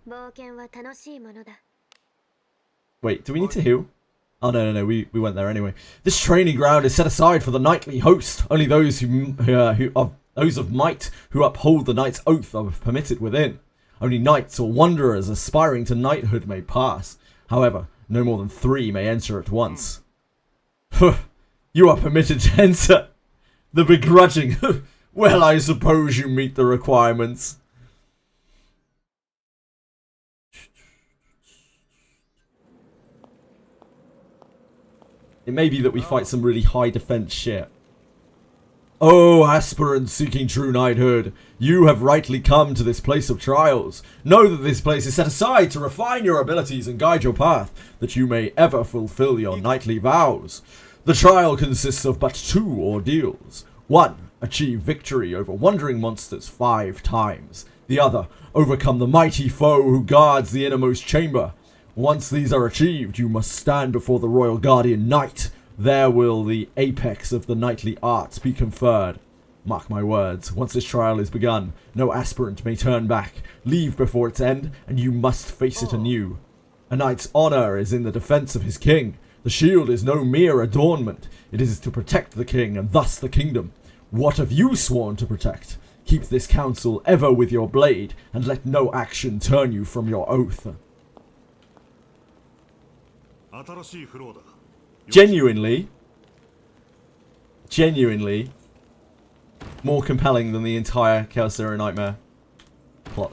Speaker 3: 冒険は楽しいものだ。
Speaker 1: Wait, do we need to heal? Oh, no, we went there anyway. This training ground is set aside for the knightly host. Only those those of might who uphold the knight's oath are permitted within. Only knights or wanderers aspiring to knighthood may pass. However, no more than 3 may enter at once. You are permitted to enter. The begrudging. Well, I suppose you meet the requirements. It may be that we fight some really high defense shit. Oh, aspirants seeking true knighthood, you have rightly come to this place of trials. Know that this place is set aside to refine your abilities and guide your path, that you may ever fulfill your knightly vows. The trial consists of but 2 ordeals. 1, achieve victory over wandering monsters 5 times. The other, overcome the mighty foe who guards the innermost chamber. Once these are achieved, you must stand before the Royal Guardian Knight. There will the apex of the knightly arts be conferred. Mark my words, once this trial is begun, no aspirant may turn back. Leave before its end, and you must face it anew. A knight's honor is in the defense of his king. The shield is no mere adornment. It is to protect the king, and thus the kingdom. What have you sworn to protect? Keep this counsel ever with your blade, and let no action turn you from your oath. Genuinely more compelling than the entire Chaos Zero Nightmare plot.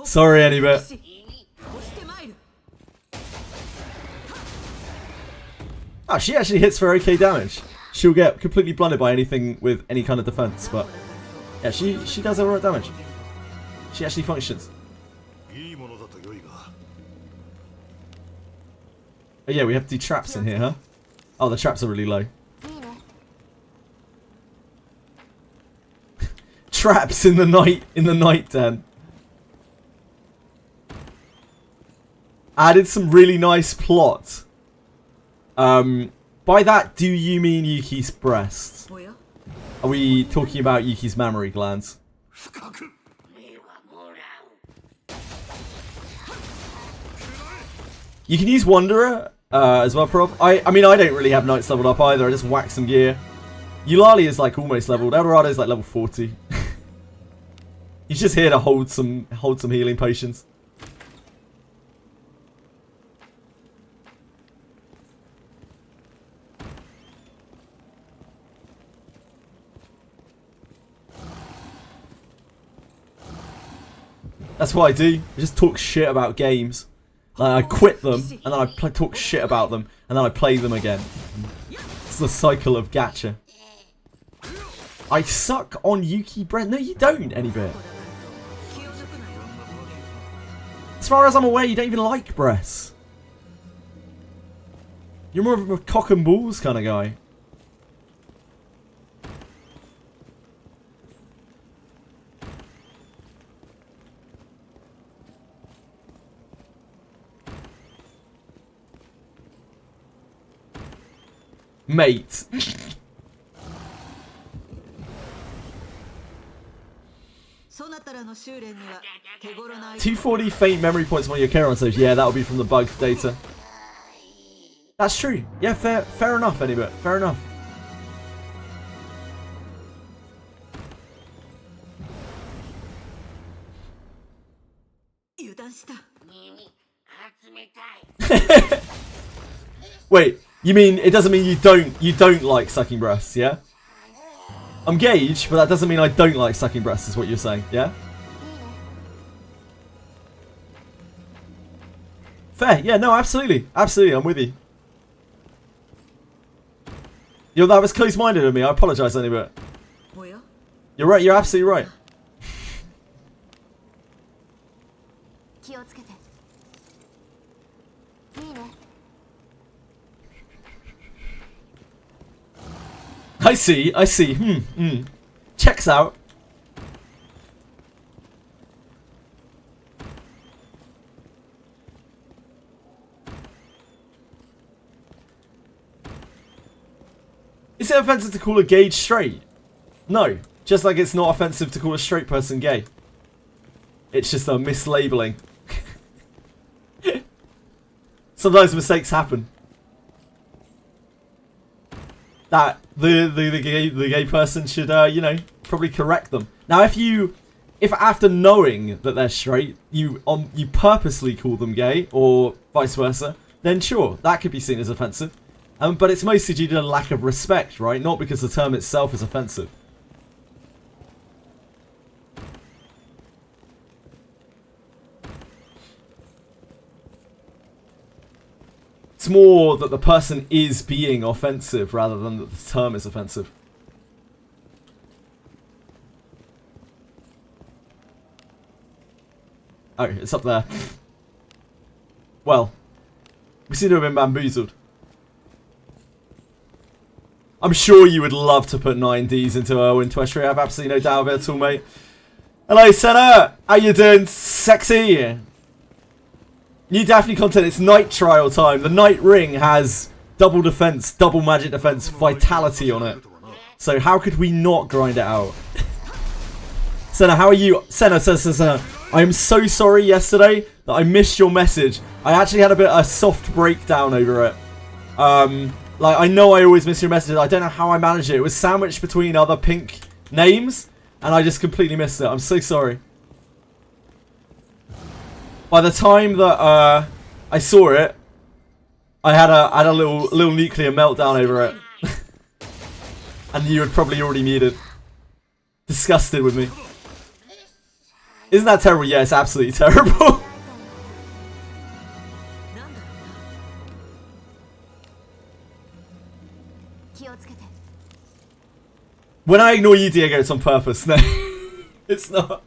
Speaker 1: Sorry, Anibet. Oh, she actually hits for OK damage. She'll get completely blunted by anything with any kind of defense, but yeah, she does alright damage. She actually functions. Oh yeah, we have to do traps in here, huh? Oh, the traps are really low. Traps in the night den. Added some really nice plot. By that, do you mean Yuki's breasts? Are we talking about Yuki's mammary glands? You can use Wanderer as well, Prof. I mean, I don't really have Knights leveled up either. I just whack some gear. Eulalie is like almost leveled. Eldorado is like level 40. He's just here to hold some healing potions. That's what I do. I just talk shit about games. Like, I quit them, and then I talk shit about them, and then I play them again. It's the cycle of gacha. I suck on Yuki bread. No, you don't, any bit. As far as I'm aware, you don't even like breasts. You're more of a cock and balls kind of guy. Mate. 240 faint memory points on your Charon saves. Yeah, that'll be from the bug data. That's true. Yeah, fair enough, Anybit. Fair enough. Wait, you mean it doesn't mean you don't like sucking breasts, yeah? I'm Gage, but that doesn't mean I don't like sucking breasts, is what you're saying, yeah? Fair, yeah, no, absolutely. Absolutely, I'm with you. Yo, that was close-minded of me, I apologise anyway. You're right, you're absolutely right. I see. Checks out. Is it offensive to call a Gage straight? No. Just like it's not offensive to call a straight person gay. It's just a mislabeling. Sometimes mistakes happen. That the gay person should you know, probably correct them. Now if after knowing that they're straight you purposely call them gay or vice versa, then sure, that could be seen as offensive. But it's mostly due to a lack of respect, right? Not because the term itself is offensive. It's more that the person is being offensive rather than that the term is offensive. Oh, it's up there. Well, we seem to have been bamboozled. I'm sure you would love to put 9Ds into ERWIN Twestry. I have absolutely no doubt of it at all, mate. Hello, Senna. How you doing, sexy? New Daphne content, it's night trial time. The night ring has double defense, double magic defense, vitality on it. So how could we not grind it out? Senna, how are you? Senna, I am so sorry yesterday that I missed your message. I actually had a soft breakdown over it. Like, I know I always miss your messages. I don't know how I managed it. It was sandwiched between other pink names, and I just completely missed it. I'm so sorry. By the time that I saw it, I had a little nuclear meltdown over it, and you had probably already muted. Disgusted with me. Isn't that terrible? Yeah, it's absolutely terrible. When I ignore you, Diego, it's on purpose. No, it's not.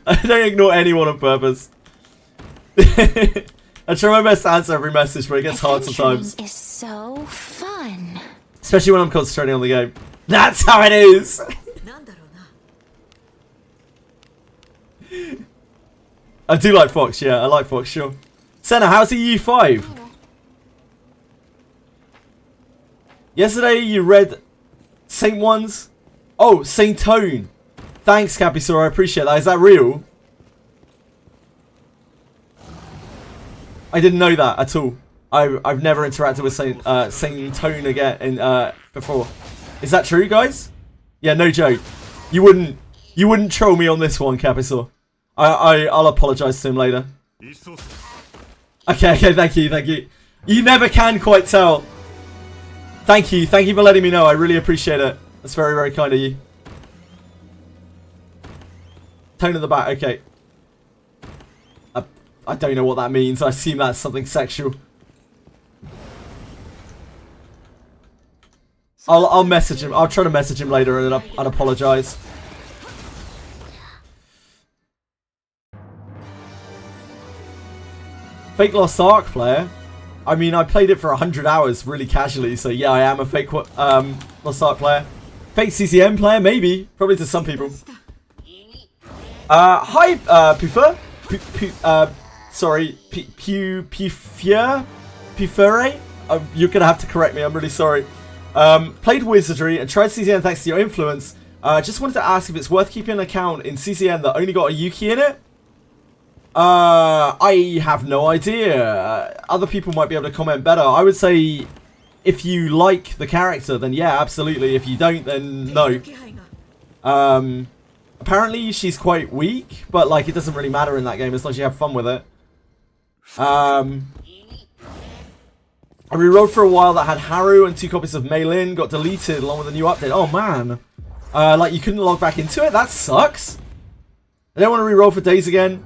Speaker 1: I don't ignore anyone on purpose. I try my best to answer every message, but it gets hard sometimes.
Speaker 3: Is so fun.
Speaker 1: Especially when I'm concentrating on the game. That's how it is!
Speaker 2: なんだろうな。
Speaker 1: I do like Fox, yeah, I like Fox, sure. Senna, how's the U5? Yesterday you read Saint Ones? Oh, Saint Tone. Thanks, Capisor, I appreciate that. Is that real? I didn't know that at all. I've never interacted with Saint Tone again before. Is that true, guys? Yeah, no joke. You wouldn't troll me on this one, Capisor. I'll apologise to him later. Okay, thank you. You never can quite tell. Thank you for letting me know. I really appreciate it. That's very, very kind of you. Tone at the back, okay. I don't know what that means. I assume that's something sexual. I'll message him. I'll try to message him later and apologise. Fake Lost Ark player? I mean, I played it for 100 hours really casually, so yeah, I am a fake Lost Ark player. Fake CZN player? Maybe. Probably to some people. Hi, Puffer. Sorry, Pufure? You're gonna have to correct me, I'm really sorry. Played Wizardry and tried CZN thanks to your influence. Just wanted to ask if it's worth keeping an account in CZN that only got a Yuki in it? I have no idea. Other people might be able to comment better. I would say if you like the character, then yeah, absolutely. If you don't, then no. Apparently she's quite weak, but like it doesn't really matter in that game as long as you have fun with it. I rerolled for a while that had Haru and 2 copies of Mailin, got deleted along with a new update. Oh man. Like you couldn't log back into it? That sucks. I don't want to reroll for days again.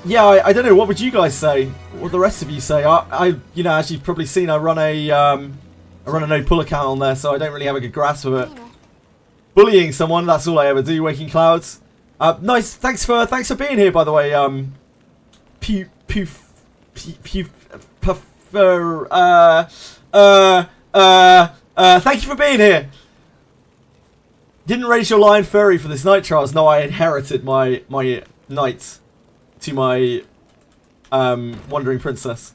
Speaker 1: Yeah, I don't know. What would you guys say? What would the rest of you say? You know, as you've probably seen, I run a no pull account on there, so I don't really have a good grasp of it. Bullying someone, that's all I ever do. Waking Clouds. Nice. Thanks for being here, by the way. Thank you for being here. Didn't raise your lion furry for this night trials. No, I inherited my knight to my wandering princess.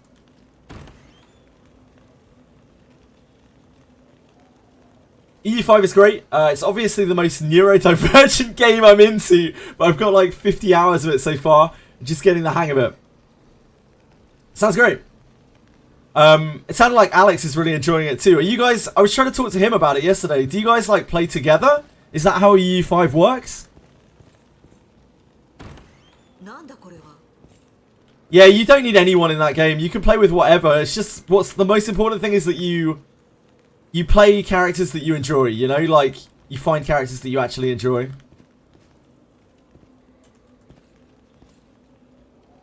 Speaker 1: EU5 is great. It's obviously the most neurodivergent game I'm into, but I've got like 50 hours of it so far. Just getting the hang of it. Sounds great. It sounded like Alex is really enjoying it too. Are you guys... I was trying to talk to him about it yesterday. Do you guys like play together? Is that how EU5 works? Yeah, you don't need anyone in that game. You can play with whatever. It's just... What's the most important thing is that you play characters that you enjoy, you know? Like, you find characters that you actually enjoy.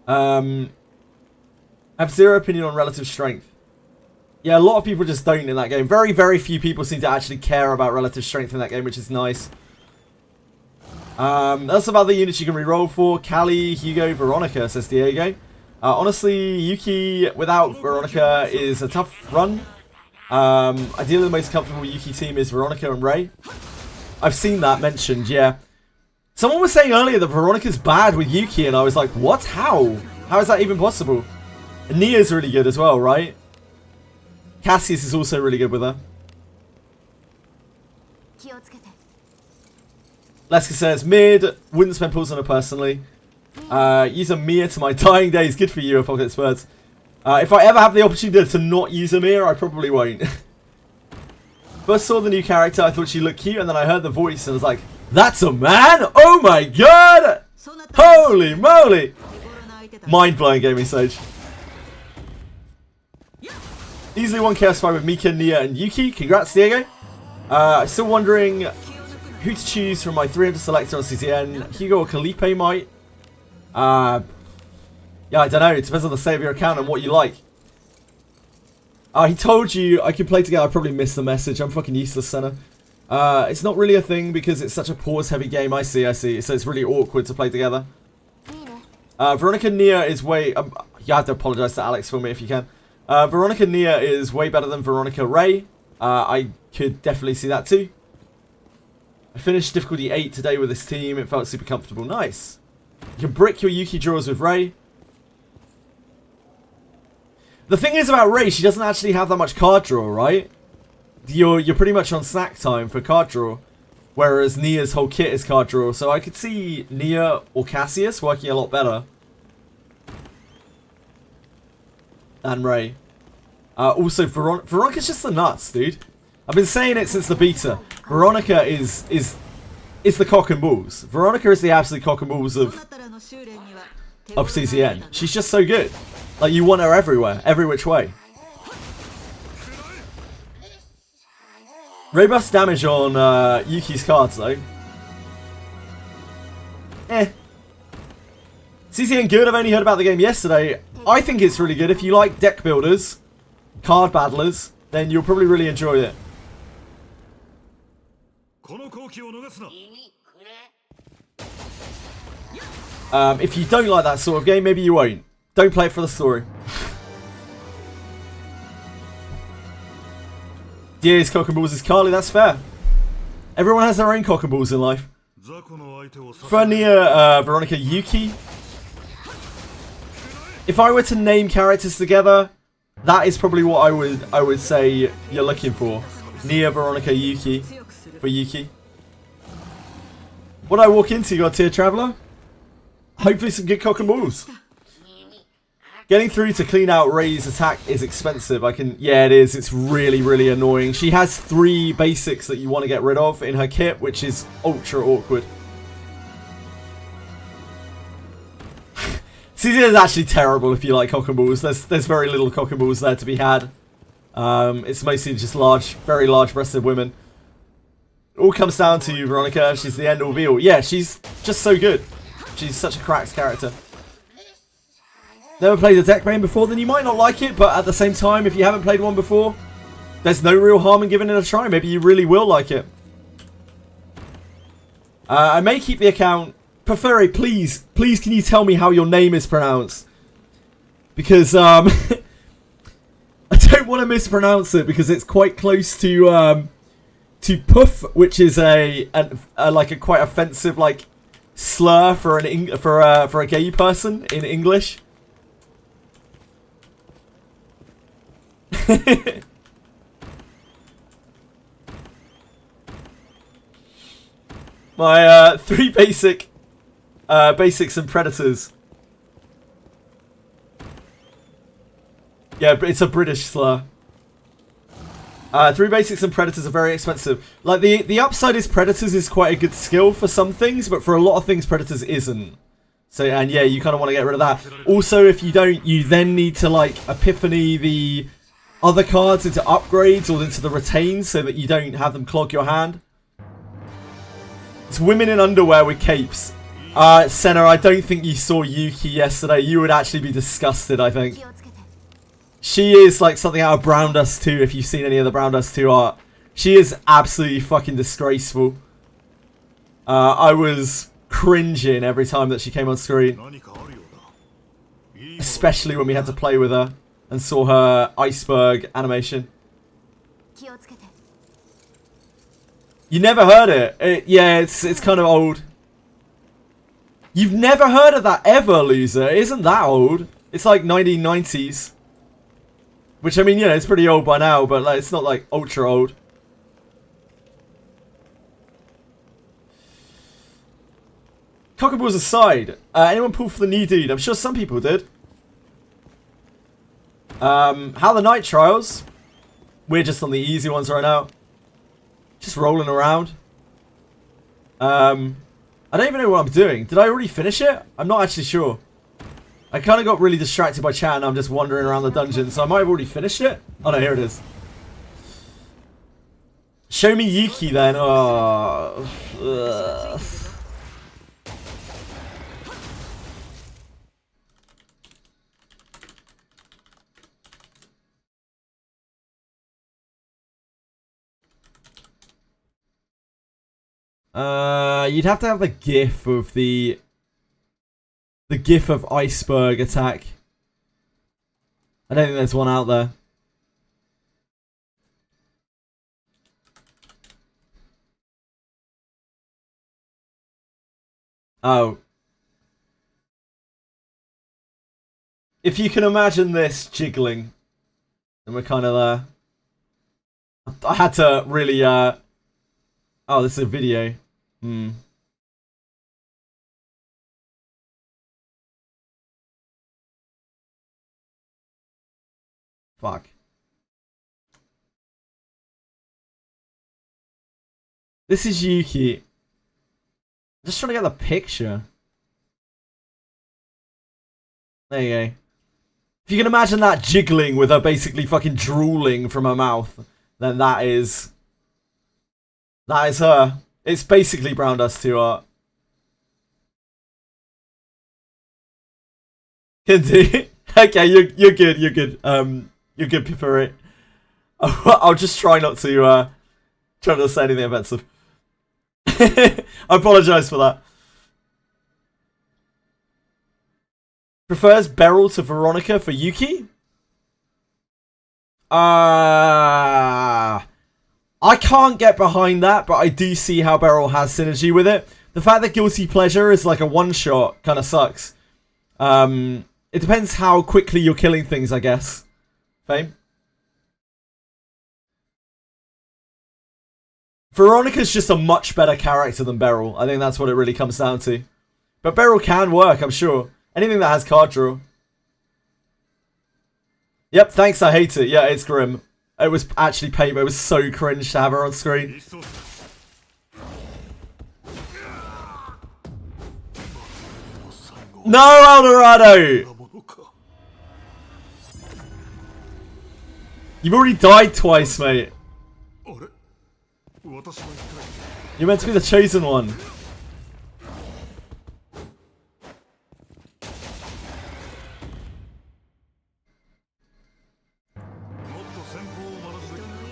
Speaker 1: I have zero opinion on relative strength. Yeah, a lot of people just don't in that game. Very, very few people seem to actually care about relative strength in that game, which is nice. That's about the units you can reroll for. Callie, Hugo, Veronica, says Diego. Honestly, Yuki without Veronica is a tough run. Ideally, the most comfortable Yuki team is Veronica and Ray. I've seen that mentioned, yeah. Someone was saying earlier that Veronica's bad with Yuki, and I was like, what? How? How is that even possible? And Nia's really good as well, right? Cassius is also really good with her. Leska says, mid, wouldn't spend pulls on her personally. Use a Mia to my dying days. Good for you, Apocalypse Birds. If I ever have the opportunity to not use a Mia, I probably won't. First saw the new character, I thought she looked cute, and then I heard the voice and was like, that's a man? Oh my god! Holy moly! Mind-blowing gaming stage. Easily one chaos fight with Mika, Nia, and Yuki. Congrats, Diego. I'm still wondering who to choose from my 300 selector on CZN. Hugo or Kalipe might. Yeah, I don't know. It depends on the state of your account and what you like. He told you I could play together. I probably missed the message. I'm fucking useless, Senna. It's not really a thing because it's such a pause-heavy game. I see. So it's really awkward to play together. Veronica Nia is way... you have to apologize to Alex for me if you can. Veronica Nia is way better than Veronica Ray. I could definitely see that too. I finished difficulty 8 today with this team. It felt super comfortable. Nice. You can brick your Yuki draws with Ray. The thing is about Ray, she doesn't actually have that much card draw, right? You're pretty much on snack time for card draw. Whereas Nia's whole kit is card draw. So I could see Nia or Cassius working a lot better than Ray. Also, Veronica's just the nuts, dude. I've been saying it since the beta. Veronica is the cock and balls. Veronica is the absolute cock and balls of CZN. She's just so good. Like, you want her everywhere, every which way. Robust damage on Yuki's cards, though. CZN good, I've only heard about the game yesterday. I think it's really good. If you like deck builders, card battlers, then you'll probably really enjoy it. If you don't like that sort of game, maybe you won't. Don't play it for the story. DA's cock and balls is Carly, that's fair. Everyone has their own cock and balls in life. For Nia, Veronica, Yuki. If I were to name characters together, that is probably what I would say you're looking for. Nia, Veronica, Yuki. For Yuki. What did I walk into, God Tier Traveller? Hopefully some good cock and balls. Getting through to clean out Ray's attack is expensive. Yeah, it is. It's really, really annoying. She has 3 basics that you want to get rid of in her kit, which is ultra awkward. CZ is actually terrible if you like cock and balls. There's very little cock and balls there to be had. It's mostly just very large-breasted women. It all comes down to you, Veronica. She's the end-all be-all. Yeah, she's just so good. She's such a cracked character. Never played a deck main before, then you might not like it, but at the same time, if you haven't played one before, there's no real harm in giving it a try. Maybe you really will like it. I may keep the account. Perferi, please can you tell me how your name is pronounced? Because, I don't want to mispronounce it, because it's quite close to Puff, which is a quite offensive, like, slur for a gay person in English. My 3 basics and predators. Yeah, it's a British slur. 3 basics and predators are very expensive. Like the upside is predators is quite a good skill for some things, but for a lot of things predators isn't. So, and yeah, you kind of want to get rid of that. Also, if you don't, you then need to like epiphany the other cards into upgrades or into the retains so that you don't have them clog your hand. It's women in underwear with capes. Senna, I don't think you saw Yuki yesterday. You would actually be disgusted, I think. She is like something out of Brown Dust 2, if you've seen any of the Brown Dust 2 art. She is absolutely fucking disgraceful. I was cringing every time that she came on screen. Especially when we had to play with her and saw her iceberg animation. You never heard it? Yeah, it's kind of old. You've never heard of that ever, loser? It isn't that old. It's like 1990s. Which, I mean, you know, it's pretty old by now, but like, it's not like ultra old. Cockaballs aside, anyone pull for the new dude? I'm sure some people did. How are the night trials? We're just on the easy ones right now. Just rolling around. I don't even know what I'm doing. Did I already finish it? I'm not actually sure. I kind of got really distracted by chat and I'm just wandering around the dungeon, so I might have already finished it. Oh no, here it is. Show me Yuki then. Oh. Ugh. You'd have to have the GIF of the GIF of iceberg attack. I don't think there's one out there. Oh. If you can imagine this jiggling, and we're kind of there. I had to really, oh, this is a video. Fuck. This is Yuki. Just trying to get the picture. There you go. If you can imagine that jiggling with her basically fucking drooling from her mouth, then that is her. It's basically brown dust 2 art. Can do. Okay, you're good. You're good. You're good for it. I'll just try not to say anything offensive. I apologise for that. Prefers Beryl to Veronica for Yuki? I can't get behind that, but I do see how Beryl has synergy with it. The fact that Guilty Pleasure is like a one-shot kind of sucks. It depends how quickly you're killing things, I guess. Fame? Veronica's just a much better character than Beryl. I think that's what it really comes down to. But Beryl can work, I'm sure. Anything that has card draw. Yep, thanks, I hate it. Yeah, it's grim. It was actually painful. It was so cringe to have her on screen. No, Eldorado! You've already died twice, mate. You're meant to be the chosen one.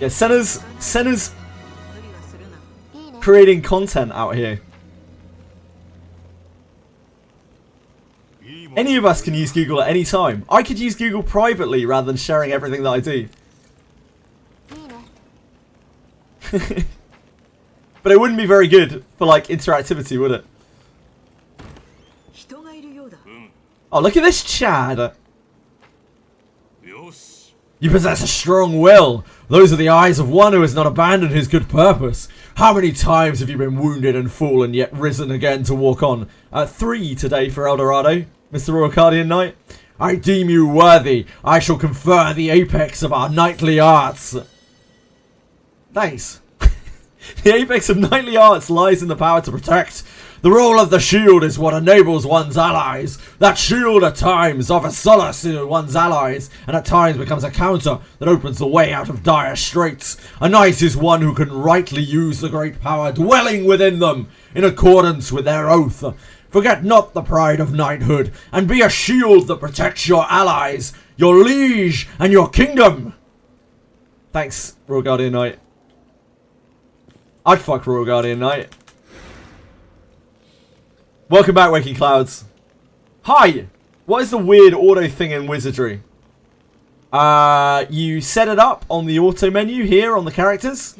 Speaker 1: Yeah, Senna's creating content out here. Any of us can use Google at any time. I could use Google privately rather than sharing everything that I do. But it wouldn't be very good for, like, interactivity, would it? Oh, look at this Chad. You possess a strong will. Those are the eyes of one who has not abandoned his good purpose. How many times have you been wounded and fallen, yet risen again to walk on? 3 today for Eldorado, Mr. Royal Guardian Knight. I deem you worthy. I shall confer the apex of our knightly arts. Thanks. The apex of knightly arts lies in the power to protect. The role of the shield is what enables one's allies. That shield at times offers solace to one's allies, and at times becomes a counter that opens the way out of dire straits. A knight is one who can rightly use the great power dwelling within them, in accordance with their oath. Forget not the pride of knighthood, and be a shield that protects your allies, your liege, and your kingdom. Thanks, Royal Guardian Knight. I'd fuck Royal Guardian Knight. Welcome back, Waking Clouds. Hi! What is the weird auto thing in Wizardry? You set it up on the auto menu here on the characters.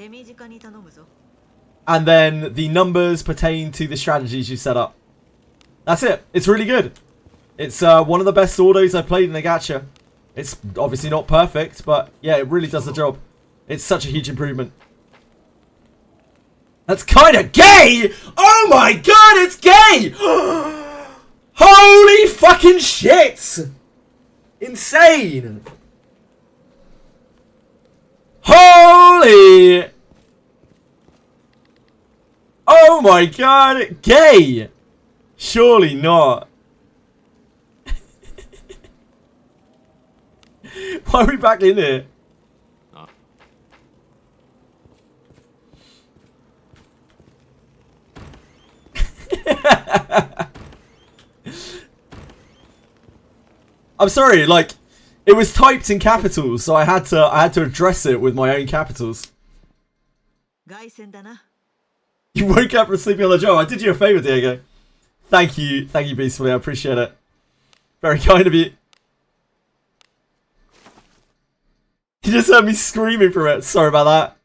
Speaker 1: And then the numbers pertain to the strategies you set up. That's it. It's really good. It's one of the best autos I've played in a gacha. It's obviously not perfect, but yeah, it really does the job. It's such a huge improvement. That's kind of gay! Oh my god, it's gay! Holy fucking shit! Insane! Holy! Oh my god, gay! Surely not. Why are we back in here? I'm sorry, like, it was typed in capitals, so I had to address it with my own capitals. You woke up from sleeping on the job. I did you a favour, Diego. Thank you, Beastfully. I appreciate it. Very kind of you. You just heard me screaming for it. Sorry about that.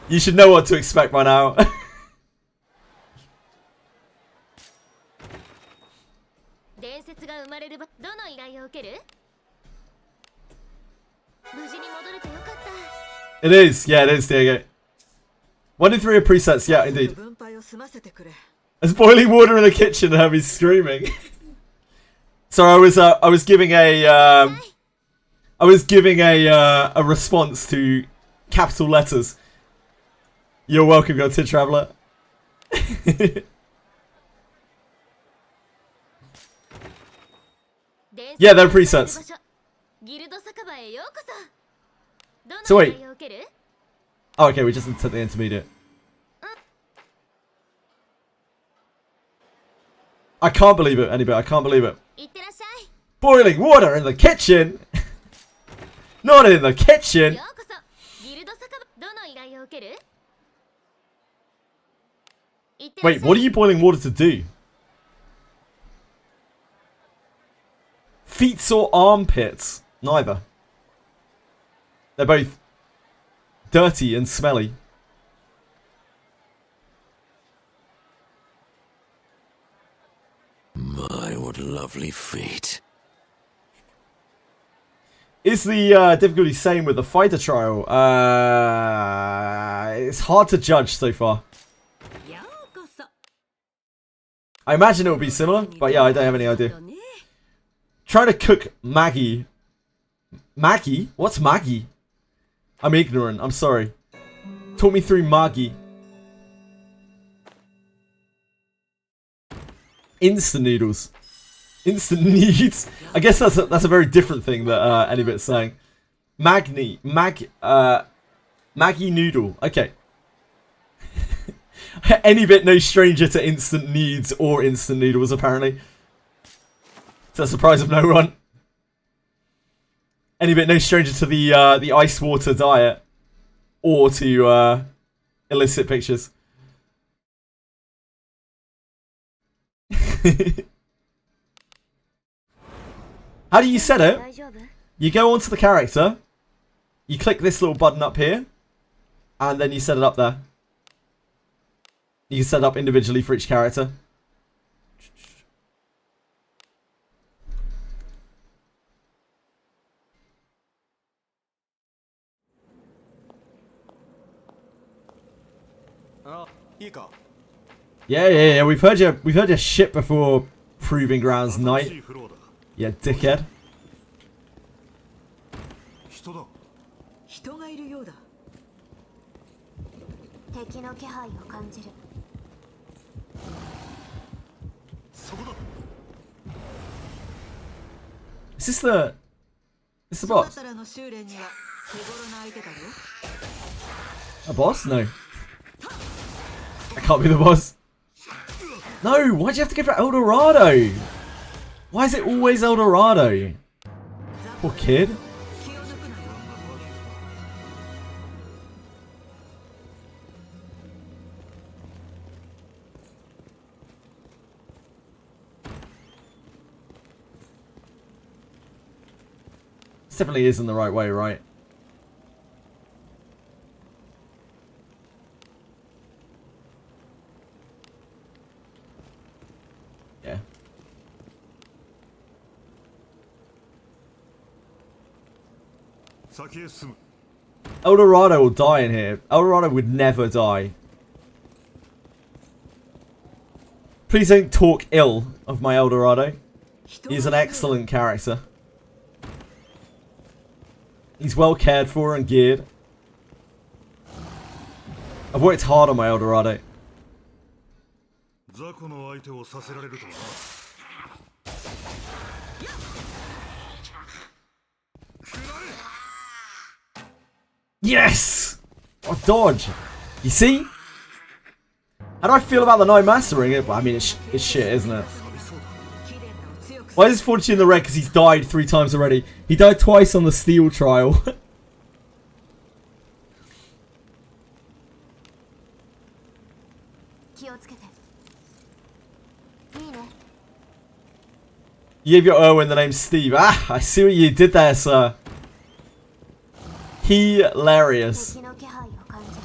Speaker 1: You should know what to expect by now. It is. Yeah, it is, Diego. 1 in 3 are presets. Yeah, indeed. There's boiling water in the kitchen and Herbie's screaming. Sorry, I was giving a a response to capital letters. You're welcome, God Tid Traveller. Yeah, they're presets. So wait. Oh, okay, we just took the intermediate. I can't believe it, anybody. I can't believe it. Boiling water in the kitchen. Not in the kitchen. Wait, what are you boiling water to do? Feet or armpits? Neither. They're both dirty and smelly.
Speaker 5: My, what lovely feet.
Speaker 1: Is the difficulty same with the fighter trial? It's hard to judge so far. I imagine it will be similar, but yeah, I don't have any idea. Trying to cook Maggie. Maggie? What's Maggie? I'm ignorant, I'm sorry. Talk me through Maggie. Instant noodles. Instant needs. I guess that's a very different thing that Anybit's saying. Maggie noodle. Okay. Anybit no stranger to instant needs or instant noodles apparently. To the surprise of no one. Anybit no stranger to the ice water diet or to illicit pictures. How do you set it? You go onto the character, you click this little button up here, and then you set it up there. You can set it up individually for each character. Yeah. We've heard your shit before, Proving Grounds Knight. Yeah, dickhead. Is this the boss? A boss? No. I can't be the boss. No, why'd you have to go for El Dorado? Why is it always El Dorado? Poor kid. This definitely isn't the right way, right? Yeah. El Dorado will die in here. El Dorado would never die. Please don't talk ill of my El Dorado. He's an excellent character. He's well cared for and geared. I've worked hard on my El Dorado. Yes! Oh, dodge. You see? How do I feel about the Night Mastering it? Well, I mean, it's shit, isn't it? Why is Fortitude in the red? Because he's died 3 times already. He died twice on the Steel trial. You gave your Erwin the name Steve. Ah, I see what you did there, sir. Hilarious.
Speaker 3: 敵の気配を感じる。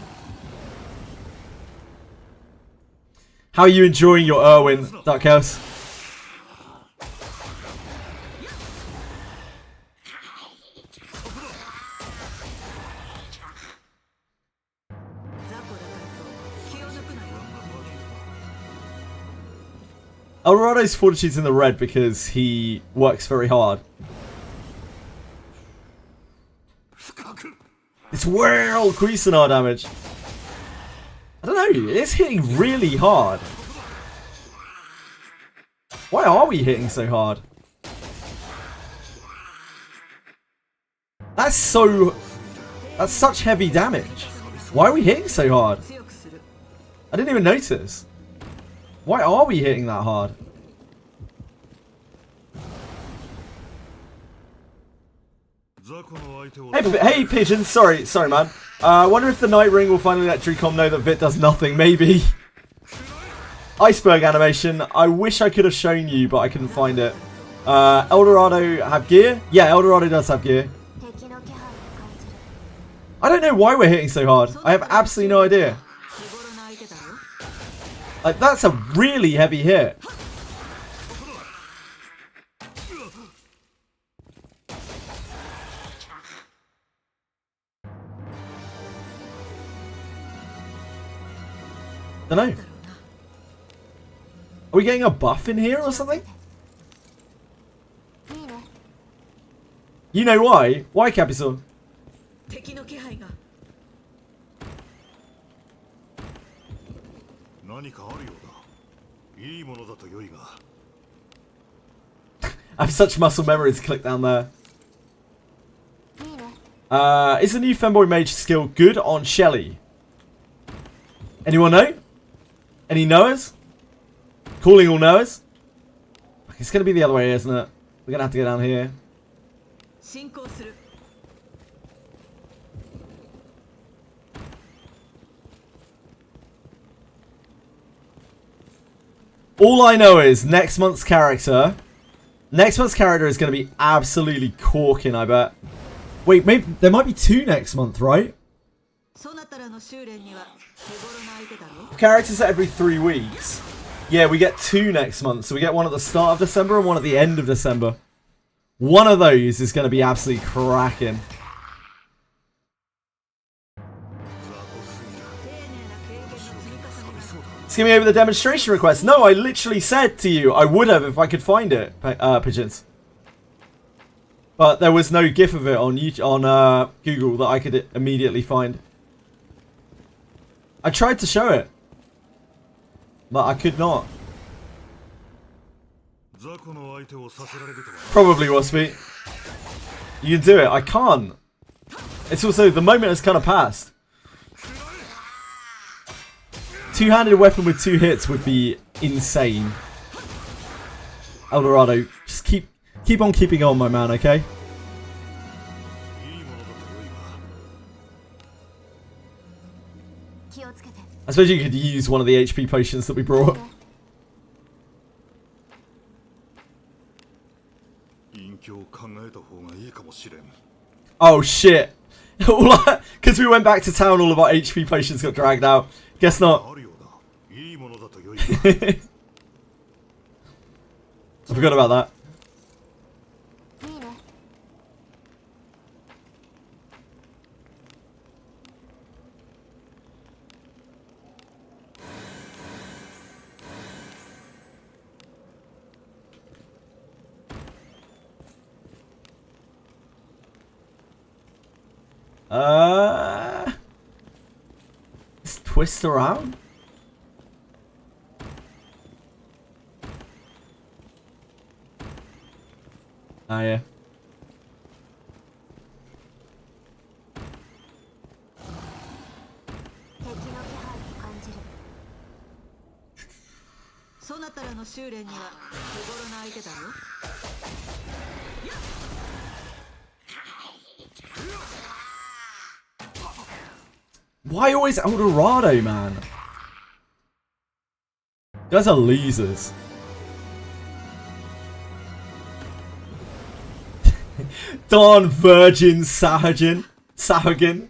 Speaker 1: How are you enjoying your Erwin, Dark House? Eldorado's fortitude's in the red because he works very hard. It's world Cuisinart damage. I don't know, it's hitting really hard. Why are we hitting so hard? That's such heavy damage. Why are we hitting so hard? I didn't even notice. Why are we hitting that hard? Hey Pigeon, sorry man. I wonder if the Night Ring will finally let Dracom know that Vit does nothing, maybe. Iceberg animation, I wish I could have shown you, but I couldn't find it. Eldorado have gear? Yeah, Eldorado does have gear.
Speaker 3: 敵の気配を感じる。
Speaker 1: I don't know why we're hitting so hard. I have absolutely no idea. Like, that's a really heavy hit. Dunno. Are we getting a buff in here or something?
Speaker 3: いいね。
Speaker 1: You know why? Why, Capital?
Speaker 2: 敵の気配が
Speaker 6: 何かあるようだ。いいものだと良いが。
Speaker 1: I have such muscle memory to click down there.
Speaker 3: いいね。
Speaker 1: Is the new Femboy Mage skill good on Shelly? Anyone know? Any knowers? Calling all knowers? It's gonna be the other way, isn't it? We're gonna have to go down here.
Speaker 2: 進行する
Speaker 1: All I know is next month's character is going to be absolutely corking, I bet. Wait, maybe there might be 2 next month, right?
Speaker 2: そなたらの修練には手頃な相手だろ
Speaker 1: Characters are every 3 weeks. Yeah, we get 2 next month. So we get one at the start of December and one at the end of December. One of those is going to be absolutely cracking. Skip me over the demonstration request. No, I literally said to you I would have if I could find it, Pigeons. But there was no GIF of it on YouTube, on Google that I could immediately find. I tried to show it, but I could not. Probably Waspy. You can do it. I can't. It's also, the moment has kind of passed. 2-handed weapon with 2 hits would be insane. Eldorado, just keep on keeping on, my man, okay? I suppose you could use one of the HP potions that we brought. Oh shit. Because we went back to town, all of our HP potions got dragged out. Guess not. I forgot about that. Let's twist around. Ah, yeah. Why always Eldorado, man? You guys are losers. Darn virgin Sahagin. Sahagin.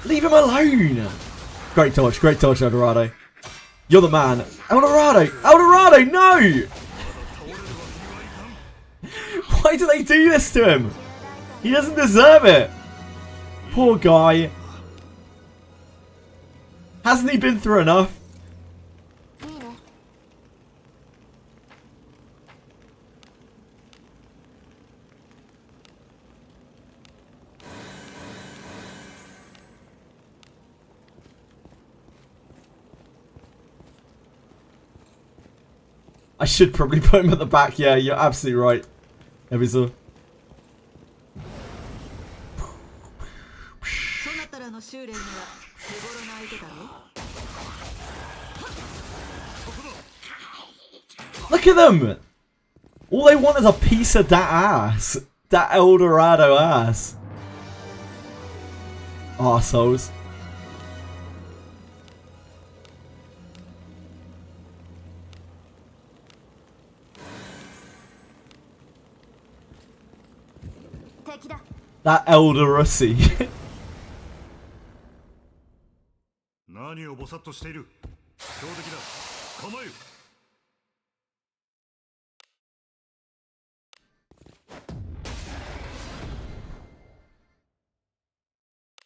Speaker 1: Leave him alone! Great touch, Eldorado. You're the man. Eldorado! Eldorado, no! Why do they do this to him? He doesn't deserve it. Poor guy. Hasn't he been through enough? I should probably put him at the back. Yeah, you're absolutely right. Ebizu. Look at them! All they want is a piece of that ass. That Eldorado ass. Arseholes. That Eldorussi.
Speaker 6: 何をぼさっとしている。強敵だ。構えよ。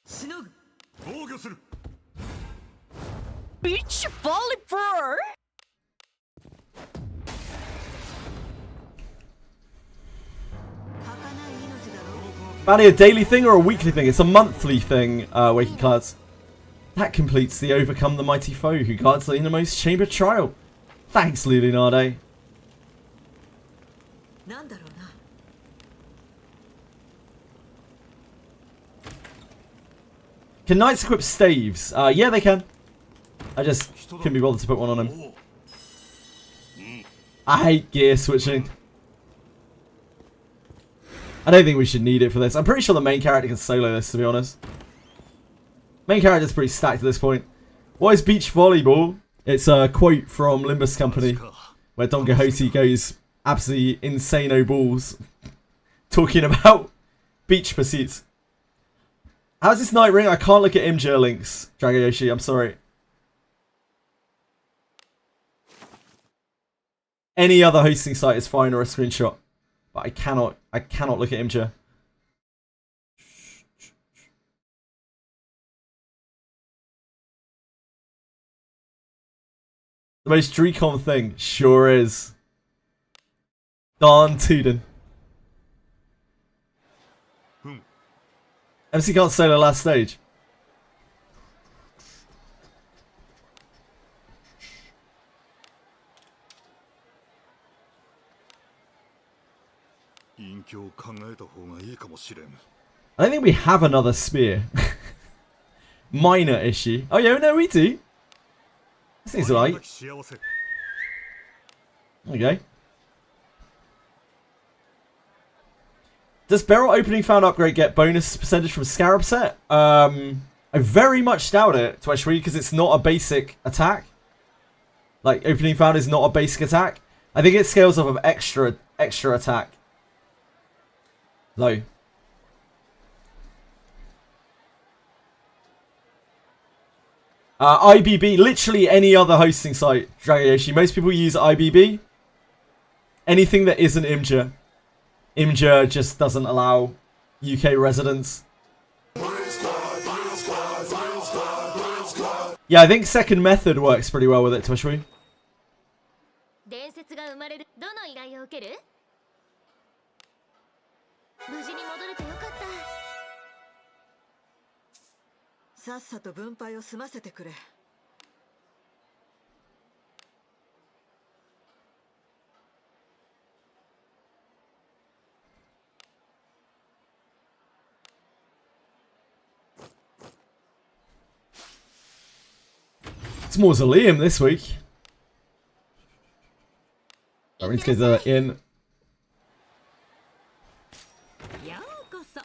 Speaker 6: しのぐ。防御する。
Speaker 7: Beach volleyball.
Speaker 1: Bounty a daily thing or a weekly thing? It's a monthly thing, Waking Cards. That completes the Overcome the Mighty Foe who guards the innermost chamber trial. Thanks, Leonardo. Can knights equip staves? Yeah, they can. I just couldn't be bothered to put one on him. I hate gear switching. I don't think we should need it for this. I'm pretty sure the main character can solo this, to be honest. Main character's pretty stacked at this point. What is beach volleyball? It's a quote from Limbus Company, where Don Quixote goes absolutely insane-o balls, talking about beach pursuits. How's this night ring? I can't look at Imgur links, Dragoyoshi, I'm sorry. Any other hosting site is fine or a screenshot. But I cannot look at Imgur. The most Dreecom thing sure is. Darn Tootin. MC can't solo last stage. I don't think we have another spear. Minor issue. Oh yeah, no, we do. This thing's alright. Okay. Does barrel opening found upgrade get bonus percentage from Scarab set? I very much doubt it, Tweshry, because it's not a basic attack. Like, opening found is not a basic attack. I think it scales off of extra attack. Low. IBB, literally any other hosting site, Dragoyoshi. Most people use IBB. Anything that isn't Imgur. Imgur just doesn't allow UK residents. Yeah, I think second method works pretty well with it, Twishwi.
Speaker 3: 伝説が生まれる。どの依頼を受ける？無事に戻れてよかった。
Speaker 2: さっさと分配を済ませてくれ。
Speaker 1: It's Mausoleum this week. I need to get that in.
Speaker 7: ようこそ。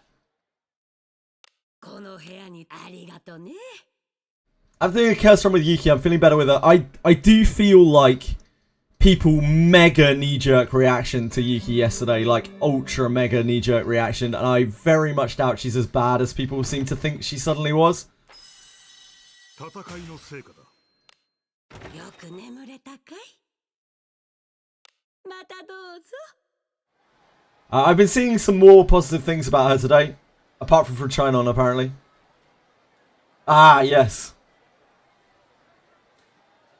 Speaker 7: この部屋にありがとね。
Speaker 1: I'm doing a chaos run with Yuki. I'm feeling better with her. I do feel like people mega knee-jerk reaction to Yuki yesterday. Like, ultra mega knee-jerk reaction. And I very much doubt she's as bad as people seem to think she suddenly was.
Speaker 6: 戦いの成果だ。
Speaker 7: よく眠れたかい？またどうぞ。
Speaker 1: I've been seeing some more positive things about her today. Apart from Chinon, apparently. Ah, yes.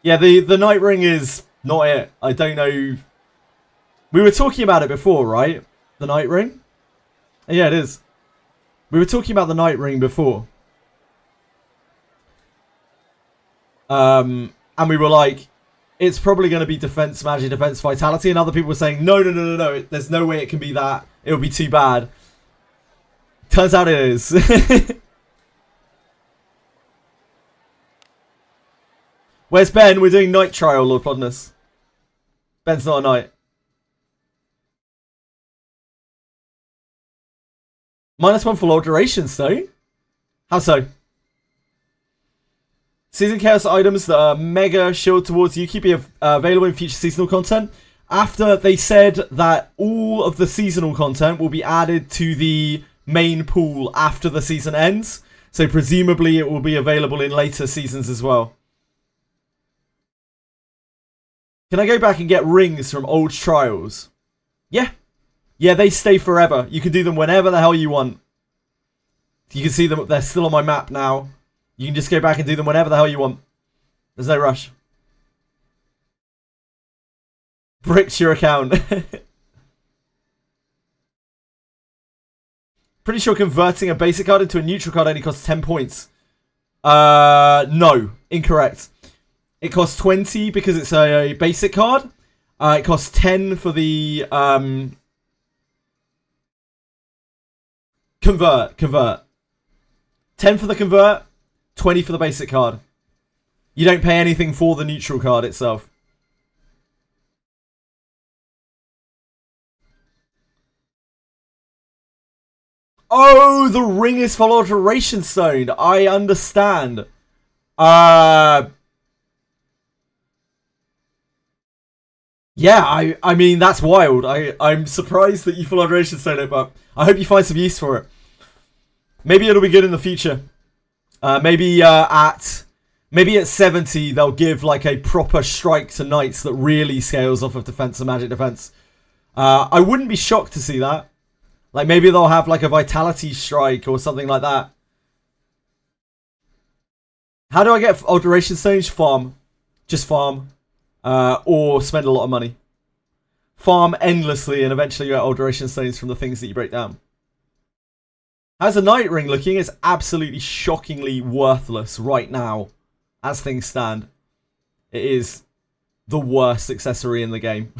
Speaker 1: Yeah, the Night Ring is not it. I don't know. We were talking about it before, right? The Night Ring? Yeah, it is. We were talking about the Night Ring before. And we were like, it's probably going to be defense, magic, defense, vitality. And other people were saying, no. There's no way it can be that. It would be too bad. Turns out it is. Where's Ben? We're doing Night Trial, Lord Plodnus. Ben's not a knight. -1 for Lord Duration, so? How so? Season Chaos items that are mega shield towards Yuki be available in future seasonal content. After they said that all of the seasonal content will be added to the main pool after the season ends. So presumably it will be available in later seasons as well. Can I go back and get rings from old trials? Yeah. Yeah, they stay forever. You can do them whenever the hell you want. You can see them. They're still on my map now. You can just go back and do them whenever the hell you want. There's no rush. Bricked your account. Pretty sure converting a basic card into a neutral card only costs 10 points. No. Incorrect. It costs 20 because it's a basic card. It costs 10 for the convert. 10 for the convert, 20 for the basic card. You don't pay anything for the neutral card itself. Oh, the ring is for Alteration Stone. I understand. Yeah, I mean, that's wild. I'm surprised that you full Alteration Stone it, but I hope you find some use for it. Maybe it'll be good in the future. Maybe at 70 they'll give like a proper strike to knights that really scales off of defense and magic defense. I wouldn't be shocked to see that. Like maybe they'll have like a vitality strike or something like that. How do I get Alteration Stones? Farm. Just farm. Or spend a lot of money. Farm endlessly and eventually you get Alteration Stones from the things that you break down. How's the Night Ring looking? It's absolutely shockingly worthless right now. As things stand. It is the worst accessory in the game.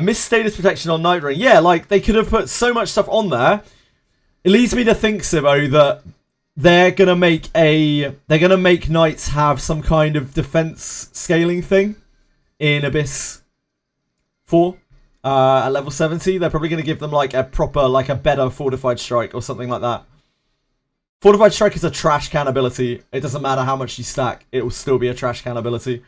Speaker 1: Missed status protection on Night Ring. Yeah, like they could have put so much stuff on there. It leads me to think, Sibo, that they're gonna make knights have some kind of defense scaling thing in Abyss 4 at level 70. They're probably gonna give them like a proper, like a better fortified strike or something like that. Fortified strike is a trash can ability. It doesn't matter how much you stack, it will still be a trash can ability.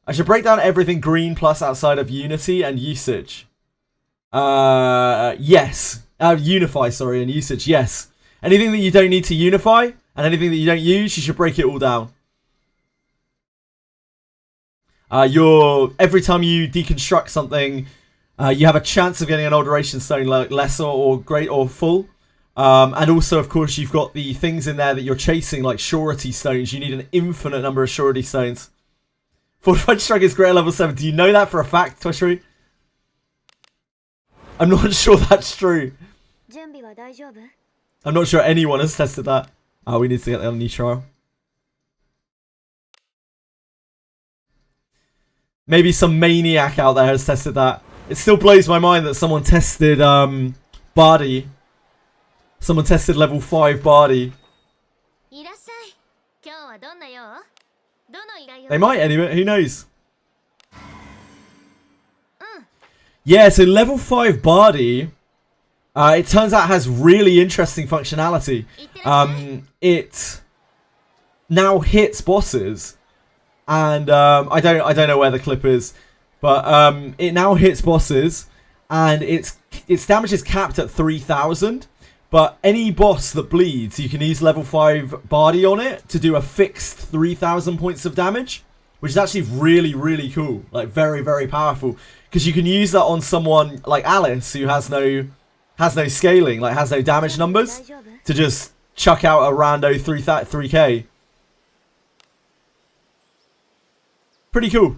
Speaker 1: I should break down everything green plus outside of Unity and usage. Yes. Unify, sorry, and usage, yes. Anything that you don't need to unify, and anything that you don't use, you should break it all down. Every time you deconstruct something, you have a chance of getting an Alteration Stone like lesser or great or full. And also, of course, you've got the things in there that you're chasing, like Surety Stones. You need an infinite number of Surety Stones. Fortified Strike is great at level 7. Do you know that for a fact, Toshiri? I'm not sure that's true. I'm not sure anyone has tested that. Oh, we need to get that on new trial. Maybe some maniac out there has tested that. It still blows my mind that someone tested Bardi. Someone tested level 5 Bardi.
Speaker 3: いらっしゃい。今日はどんな用？どの依頼を？
Speaker 1: They might anyway, who knows? Yeah, so level 5 Bardi, it turns out has really interesting functionality. It now hits bosses, and I don't know where the clip is, but it now hits bosses, and its damage is capped at 3,000. But any boss that bleeds, you can use level 5 Bardi on it to do a fixed 3,000 points of damage, which is actually really, really cool. Like, very, very powerful. Because you can use that on someone like Alice, who has no scaling, like has no damage numbers, to just chuck out a rando 3k. Pretty cool.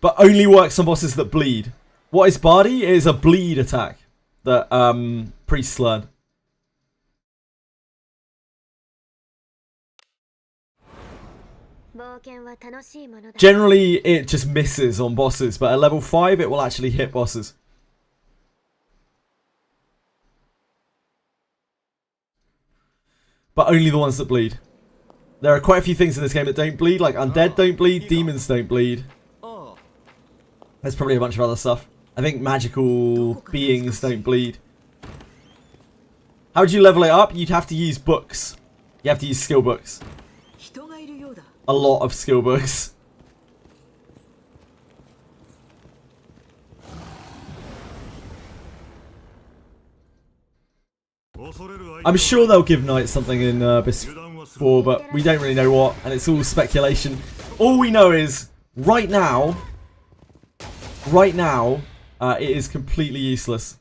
Speaker 1: But only works on bosses that bleed. What is Bardi? It is a bleed attack that priests learn. Generally, it just misses on bosses, but at level 5, it will actually hit bosses. But only the ones that bleed. There are quite a few things in this game that don't bleed, like undead don't bleed, demons don't bleed. There's probably a bunch of other stuff. I think magical beings don't bleed. How would you level it up? You'd have to use books. You have to use skill books. A lot of skill books. I'm sure they'll give Knight something in Abyss 4, but we don't really know what, and it's all speculation. All we know is, right now, it is completely useless.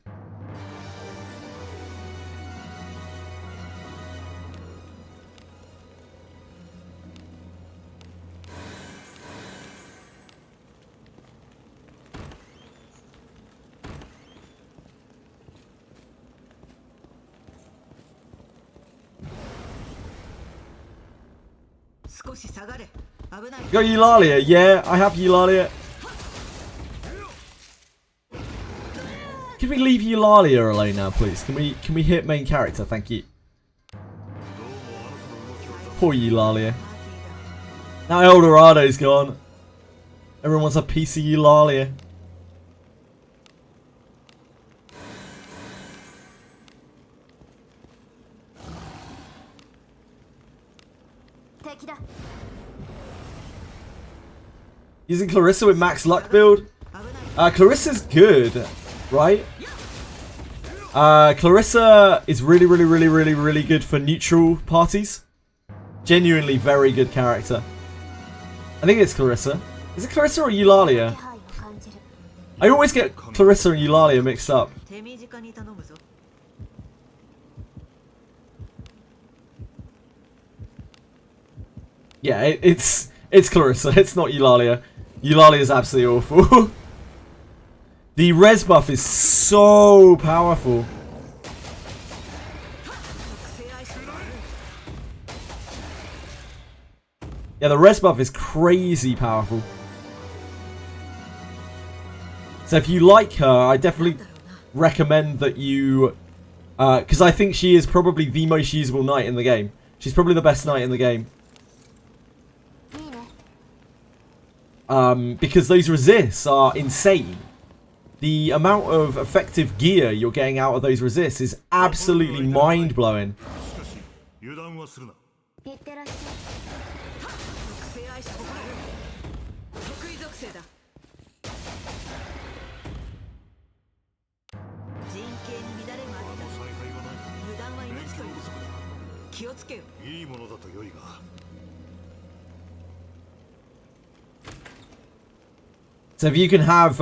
Speaker 1: Got Eulalia, yeah, I have Eulalia. Can we leave Eulalia alone now, please? Can we hit main character? Thank you. Poor Eulalia. Now Eldorado's gone. Everyone wants a piece of Eulalia. Using Clarissa with max luck build? Clarissa's good, right? Clarissa is really good for neutral parties. Genuinely very good character. I think it's Clarissa. Is it Clarissa or Eulalia? I always get Clarissa and Eulalia mixed up. Yeah, it's Clarissa. It's not Eulalia. Eulalia is absolutely awful. The res buff is so powerful. Yeah, the res buff is crazy powerful. So if you like her, I definitely recommend that you... because I think she is probably the most usable knight in the game. She's probably the best knight in the game. Because those resists are insane. The amount of effective gear you're getting out of those resists is absolutely mind-blowing. So if you can have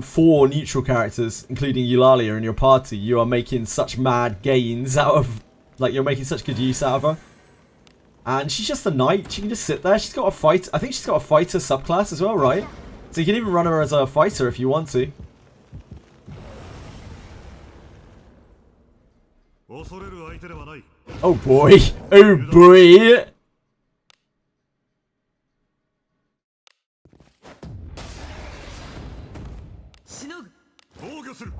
Speaker 1: 4 neutral characters, including Eulalia, in your party, you are making such mad gains out of... Like, you're making such good use out of her. And she's just a knight. She can just sit there. She's got a fight. I think she's got a fighter subclass as well, right? So you can even run her as a fighter if you want to. Oh boy. Oh boy.
Speaker 7: しのぐ。
Speaker 6: 防御する。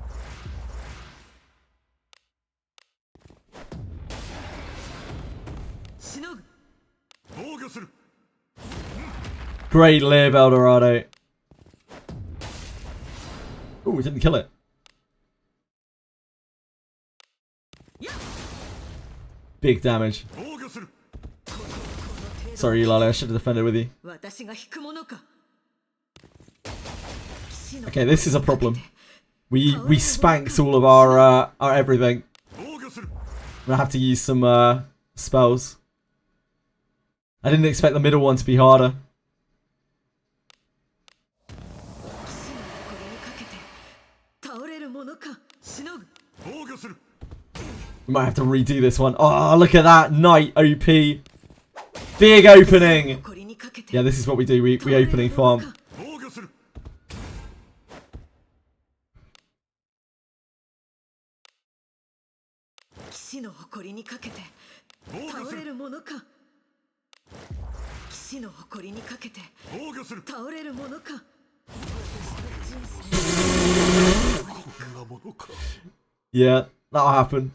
Speaker 7: しのぐ。
Speaker 6: 防御する。
Speaker 1: Great live, Eldorado. Oh, we didn't kill it. Big damage.
Speaker 6: 防御する。
Speaker 1: Sorry, Eulalia, I should have defended with you.
Speaker 7: 私が引くものか。
Speaker 1: Okay, this is a problem. We spanked all of our everything.
Speaker 6: 防御する。
Speaker 1: I'm gonna have to use some spells. I didn't expect the middle one to be harder.
Speaker 7: 倒れるものか。しのぐ。
Speaker 6: 防御する。
Speaker 1: We might have to redo this one. Oh, look at that. Knight OP. Big opening.
Speaker 7: こりにかけて。
Speaker 1: Yeah, this is what we do. We opening farm.
Speaker 6: 防御する。
Speaker 7: 騎士の誇りにかけて。
Speaker 6: 防御する。
Speaker 7: 倒れるものか。騎士の誇りにかけて。
Speaker 6: 防御する。
Speaker 7: 倒れるものか。
Speaker 1: Yeah, that'll happen.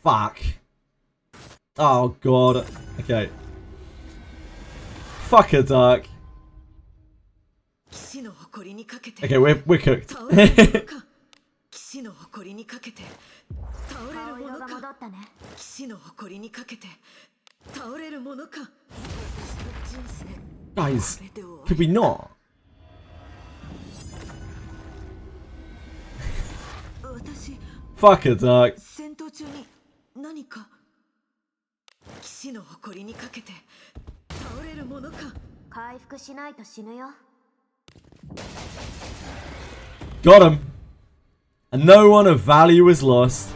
Speaker 1: Fuck. Oh god. Okay. Fuck a duck.
Speaker 7: 騎士の誇りにかけて。
Speaker 1: Okay, we're cooked.
Speaker 7: 倒れるものか。騎士の誇りにかけて。倒れるものか。騎士の誇りにかけて。倒れるものか。
Speaker 1: Guys, could we not?
Speaker 7: 私
Speaker 1: Fuck a duck.
Speaker 7: 戦闘中に何か。騎士の誇りにかけて。倒れるものか。
Speaker 3: 回復しないと死ぬよ。
Speaker 1: Got him. And no one of value is lost.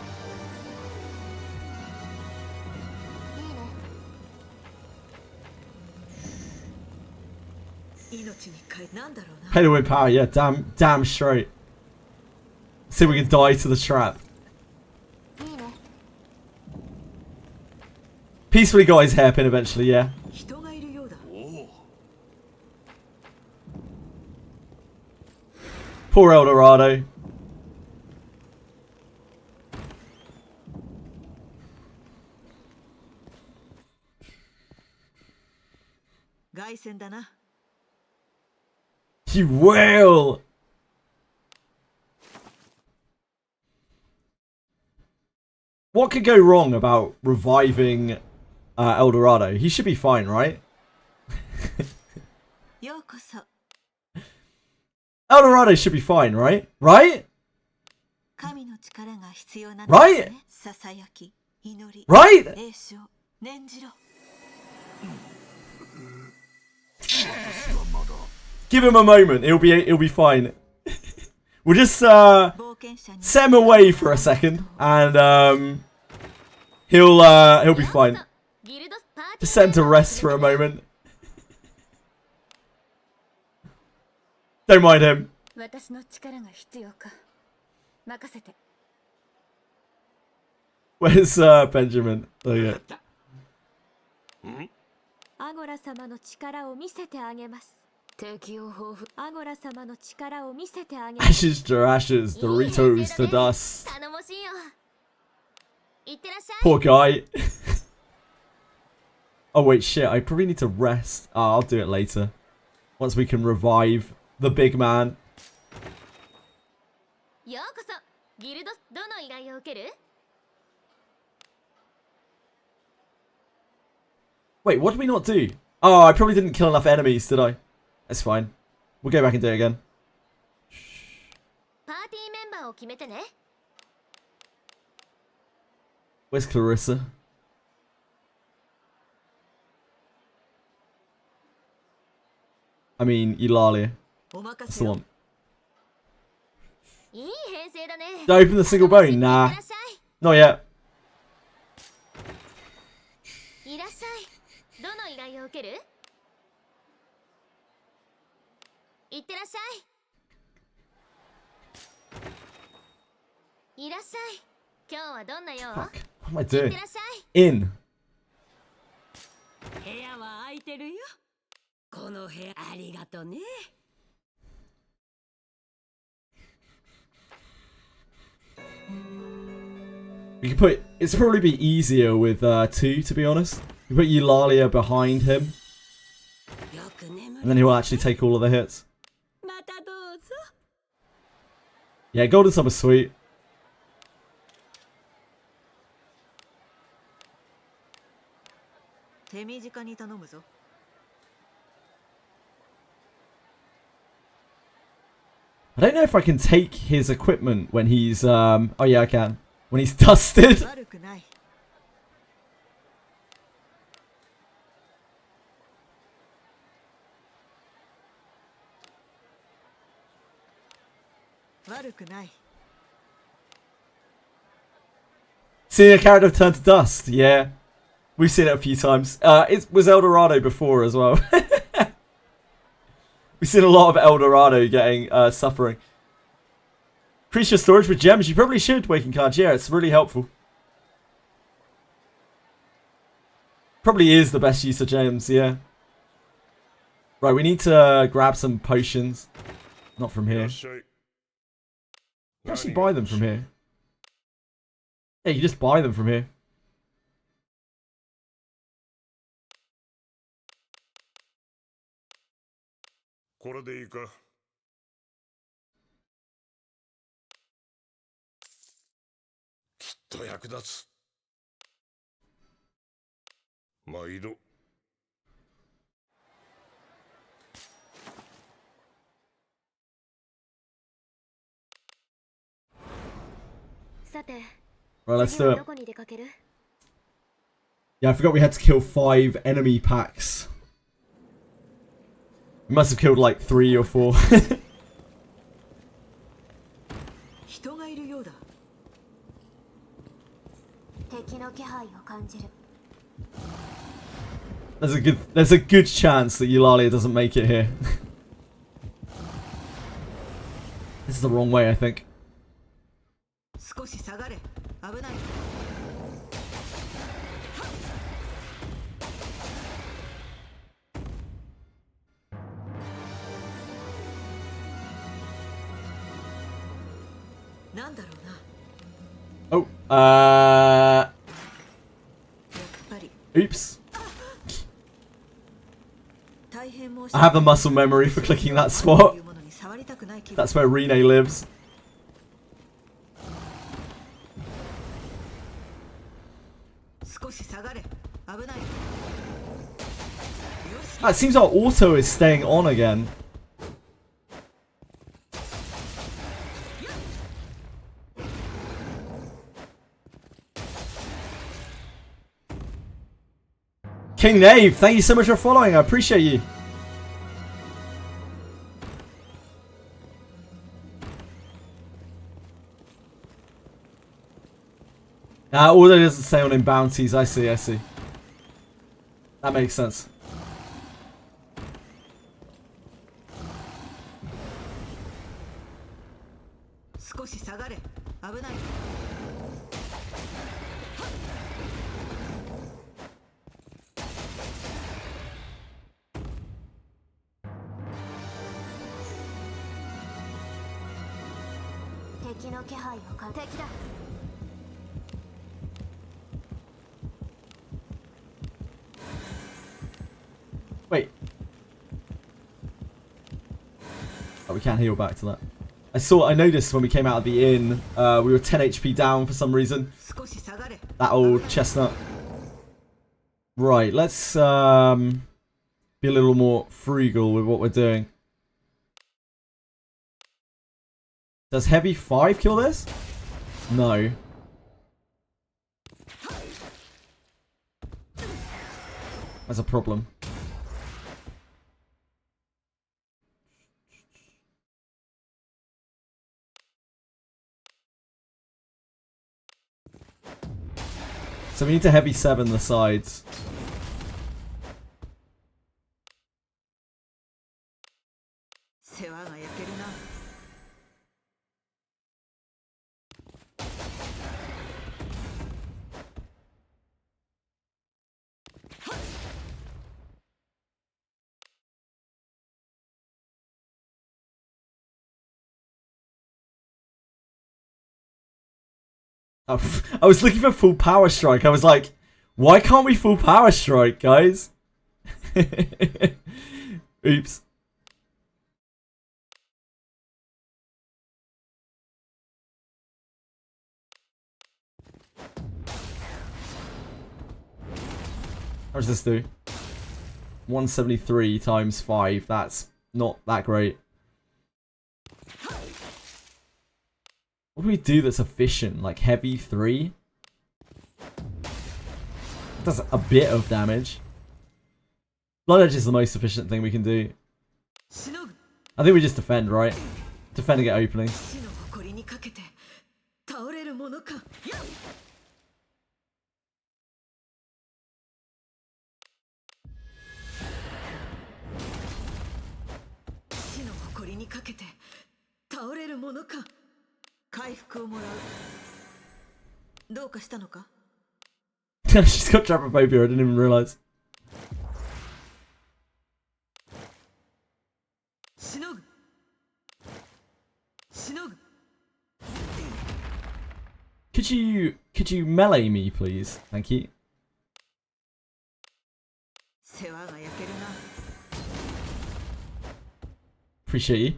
Speaker 7: 命に変えなんだろうな。
Speaker 1: Pay to win power, yeah, damn straight. See if we can die to the trap.
Speaker 3: いいね。
Speaker 1: Peacefully got his hairpin eventually, yeah.
Speaker 7: 人がいるようだ。
Speaker 1: Poor Eldorado.
Speaker 7: 凱旋だな。
Speaker 1: You will! What could go wrong about reviving Eldorado? He should be fine, right?
Speaker 2: ようこそ。
Speaker 1: Eldorado should be fine, right? Right?
Speaker 2: 神の力が必要なのですね。ささやき、祈り、
Speaker 1: Right?
Speaker 2: 栄唱、念じろ。
Speaker 1: Give him a moment. He'll be fine. We'll just
Speaker 2: 冒険者に
Speaker 1: set him away for a second, and he'll be fine.
Speaker 3: ギルドパーティー
Speaker 1: Just set him to rest for a moment. Don't mind him.
Speaker 3: 私の力が必要か。任せて。
Speaker 1: Where's Benjamin? There you go.
Speaker 3: アゴラ様の力を見せてあげます。敵を抱負。アゴラ様の力を見せてあげます。
Speaker 1: Ashes to ashes, Doritos to dust.
Speaker 3: 頼もしいよ。いってらっしゃい。
Speaker 1: Poor guy. Oh wait, shit. I probably need to rest. Oh, I'll do it later. Once we can revive the big man.
Speaker 3: ようこそ。ギルドどの依頼を受ける？
Speaker 1: Wait, what did we not do? Oh, I probably didn't kill enough enemies, did I? That's fine. We'll go back and do it again.
Speaker 3: パーティーメンバーを決めてね。
Speaker 1: Where's Clarissa? I mean, Eulalia.
Speaker 7: お任
Speaker 1: That's
Speaker 7: せ
Speaker 1: the
Speaker 7: よ。
Speaker 1: one.
Speaker 3: いい編成だね。
Speaker 1: Did I open the single bone?
Speaker 3: いって
Speaker 1: Nah.
Speaker 3: らっしゃ
Speaker 1: Not yet.
Speaker 3: い。いらっしゃい。どの依頼を受ける？いってらっしゃい。いらっしゃい。今日はどんな用？
Speaker 1: Fuck. What am I
Speaker 3: いって
Speaker 1: doing?
Speaker 3: らっしゃい。
Speaker 1: In.
Speaker 7: 部屋は空いてるよ。この部屋ありがとね。
Speaker 1: We could put. It's probably be easier with 2, to be honest. You put Eulalia behind him,
Speaker 7: よく眠
Speaker 1: and then he'll actually take all of the hits.
Speaker 7: またどうぞ。
Speaker 1: Yeah, Golden Summer's sweet.
Speaker 2: 手短に頼むぞ。
Speaker 1: I don't know if I can take his equipment when he's oh yeah, I can. When he's dusted.
Speaker 2: 悪くない。悪くない。
Speaker 1: Seeing a character turn to dust, yeah. We've seen it a few times. It was El Dorado before as well. We've seen a lot of El Dorado getting suffering. Increase your storage with gems. You probably should, Waking Cards. Yeah, it's really helpful. Probably is the best use of gems, yeah. Right, we need to grab some potions. Not from here. You can actually buy them from here. Yeah, you just buy them from here. Right, let's do it. Yeah, I forgot we had to kill 5 enemy packs. We must have killed like 3 or 4.
Speaker 7: 人がいるようだ。
Speaker 1: There's a good chance that Eulalia doesn't make it here. This is the wrong way, I think.
Speaker 2: 少し下がれ。危ない。 なんだろうな。
Speaker 1: Oh,
Speaker 2: やっぱり
Speaker 1: oops.
Speaker 2: 大変申し
Speaker 1: I have the muscle memory for clicking that spot.
Speaker 2: ものに触りたくない気分。
Speaker 1: That's where Rene lives.
Speaker 2: 少し下がれ。危ない。
Speaker 1: Ah, it seems our auto is staying on again. King Knave, thank you so much for following. I appreciate you. Auto doesn't stay on in bounties. I see, I see. That makes sense. Wait. Oh, we can't heal back to that. I noticed when we came out of the inn, we were 10 HP down for some reason. That old chestnut. Right, let's be a little more frugal with what we're doing. Does heavy 5 kill this? No. That's a problem. So we need to heavy 7 the sides. Oh, I was looking for full power strike. I was like, why can't we full power strike, guys? Oops. How does this do? 173 times 5. That's not that great. What do we do that's efficient? Like heavy 3? Does a bit of damage. Blood Edge is the most efficient thing we can do. I think we just defend, right? Defend and get opening. She's got Drapophobia, I didn't even realise. Could you melee me, please? Thank you. Appreciate you.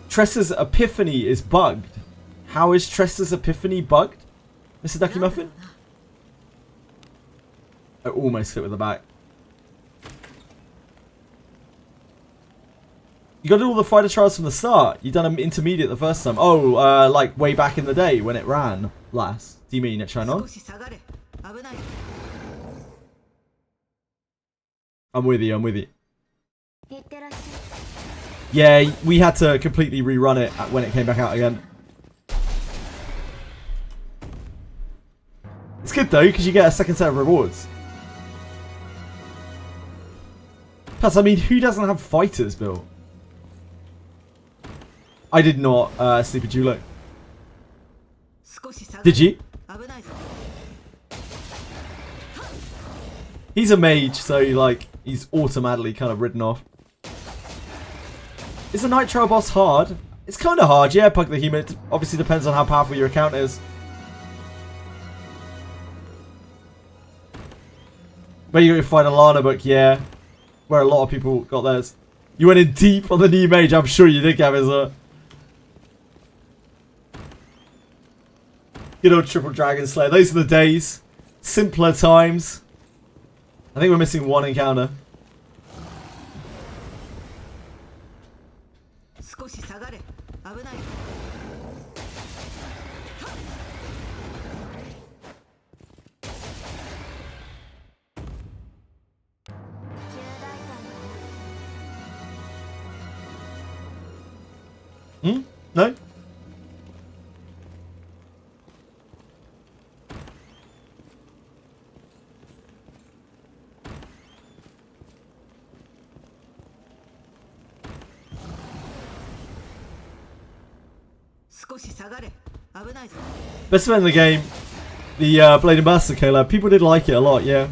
Speaker 1: Tressa's Epiphany is bugged. How is Tressa's Epiphany bugged, Mr. Ducky Muffin? I almost hit with the back. You got to do all the fighter trials from the start. You done them intermediate the first time. Oh, like way back in the day when it ran last. Do you mean at China? I'm with you, I'm with you. Yeah, we had to completely rerun it when it came back out again. It's good though, because you get a second set of rewards. Plus, I mean, who doesn't have fighters built? I did not, Sleepy Julo. Did you? He's a mage, so like, he's automatically kind of ridden off. Is the Nitro boss hard? It's kind of hard, yeah, Pug the Human. It obviously depends on how powerful your account is. Where you got your fight a Lana book, yeah. Where a lot of people got theirs. You went in deep on the new mage, I'm sure you did, Gavizza. Good old Triple Dragon Slayer. Those are the days. Simpler times. I think we're missing one encounter. Hmm? No? Best event in the game, the Blade and Master collab. People did like it a lot, yeah.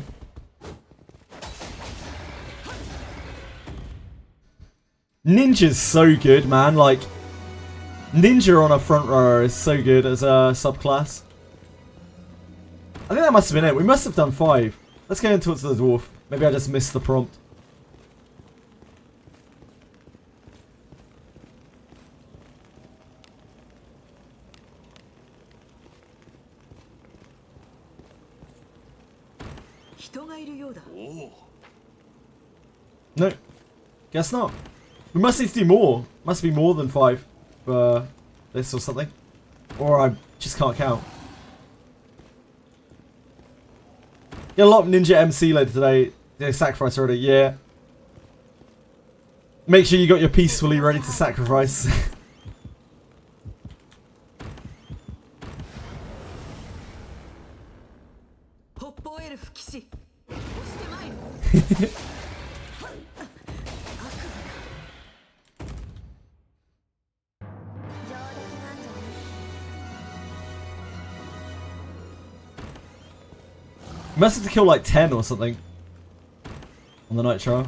Speaker 1: Ninja's so good, man. Like, Ninja on a front rower is so good as a subclass. I think that must have been it. We must have done 5. Let's get into it to the dwarf. Maybe I just missed the prompt. No. Guess not. We must need to do more. Must be more than 5 for this or something. Or I just can't count. Get a lot of Ninja MC later today. Yeah, sacrifice already, yeah. Make sure you got your peacefully ready to sacrifice. Must have to kill like 10 or something. On the night trial.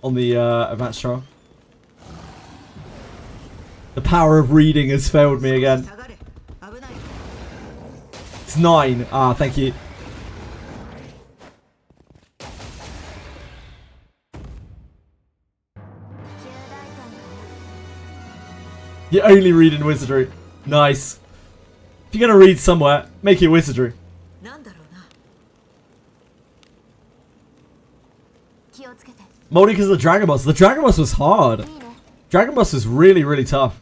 Speaker 1: On the advanced trial. The power of reading has failed me again. It's 9. Ah, thank you. You only read in Wizardry. Nice. If you're gonna read somewhere, make it Wizardry. Moldy because of the Dragon Boss. The Dragon Boss was hard. Dragon Boss was really, really tough.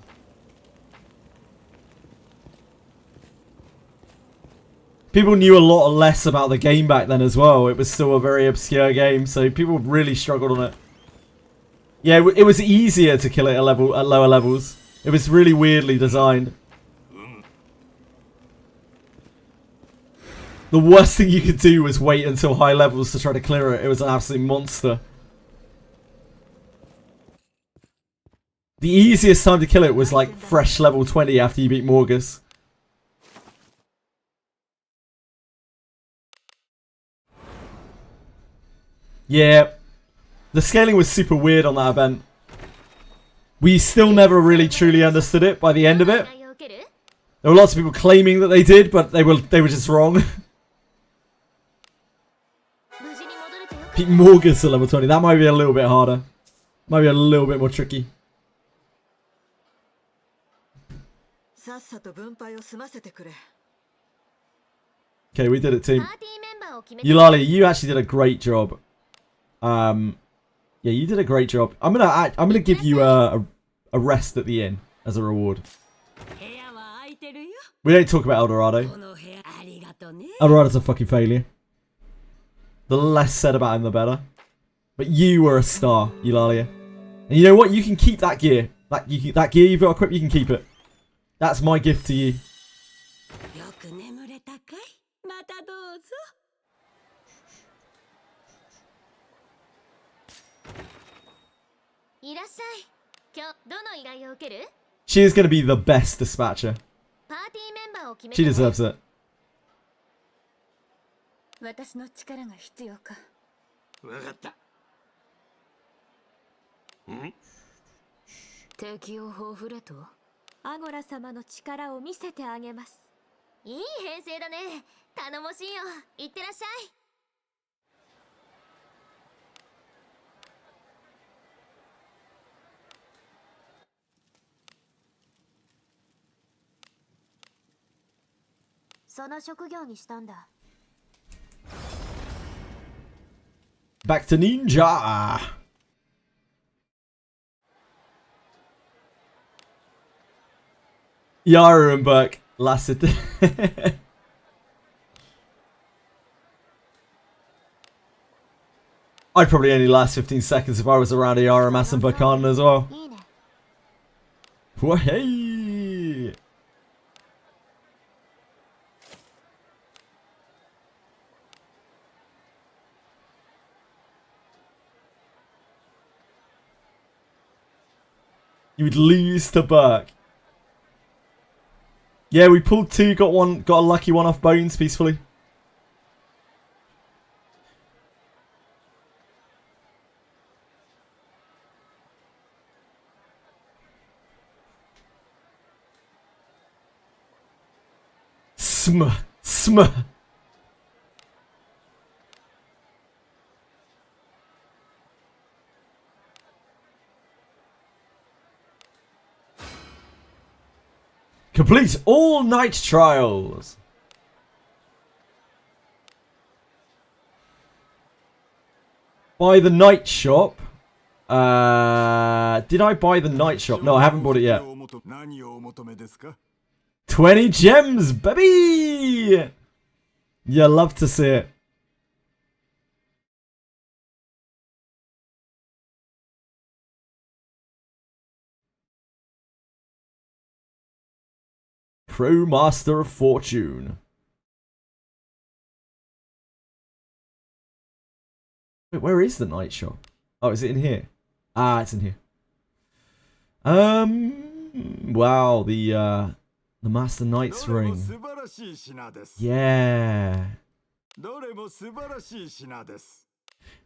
Speaker 1: People knew a lot less about the game back then as well. It was still a very obscure game, so people really struggled on it. Yeah, it was easier to kill it at lower levels. It was really weirdly designed. The worst thing you could do was wait until high levels to try to clear it. It was an absolute monster. The easiest time to kill it was like fresh level 20 after you beat Morgus. Yeah. The scaling was super weird on that event. We still never really truly understood it by the end of it. There were lots of people claiming that they did, but they were just wrong. Beat Morgus at level 20. That might be a little bit harder. Might be a little bit more tricky. Okay, we did it, team. Eulalia, you actually did a great job. Yeah, you did a great job. I'm gonna give you a rest at the inn as a reward. We don't talk about Eldorado. Eldorado's a fucking failure. The less said about him, the better. But you were a star, Eulalia. And you know what? You can keep that gear. That gear you've got equipped, you can keep it. That's my gift to you. She is going to be the best dispatcher. She deserves it. Back to Ninja. Yara and Burke lasted. I'd probably only last 15 seconds if I was around Yara, Mass and Burkan as well. Hey. You would lose to Burke. Yeah, we pulled 2, got a lucky one off Bones peacefully. Sm. Complete all night trials. Buy the night shop. Did I buy the night shop? No, I haven't bought it yet. 20 gems, baby! You love to see it. Pro Master of Fortune. Wait, where is the night shop? Oh, is it in here? Ah, it's in here. Wow, the Master Knight's ring. Yeah.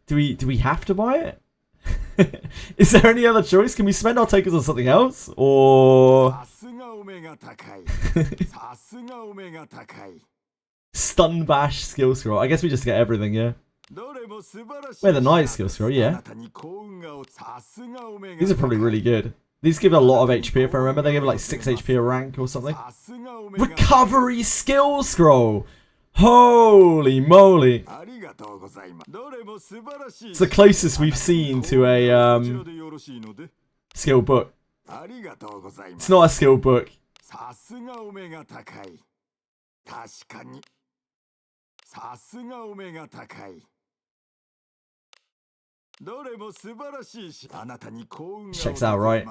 Speaker 1: Do we have to buy it? Is there any other choice? Can we spend our tokens on something else? Or... Stun Bash skill scroll. I guess we just get everything, yeah? Where the Knight skill scroll, yeah. These are probably really good. These give a lot of HP if I remember. They give like 6 HP a rank or something. Recovery skill scroll! Holy moly! It's the closest we've seen to a skill book. It's not a skill book. Checks out, right?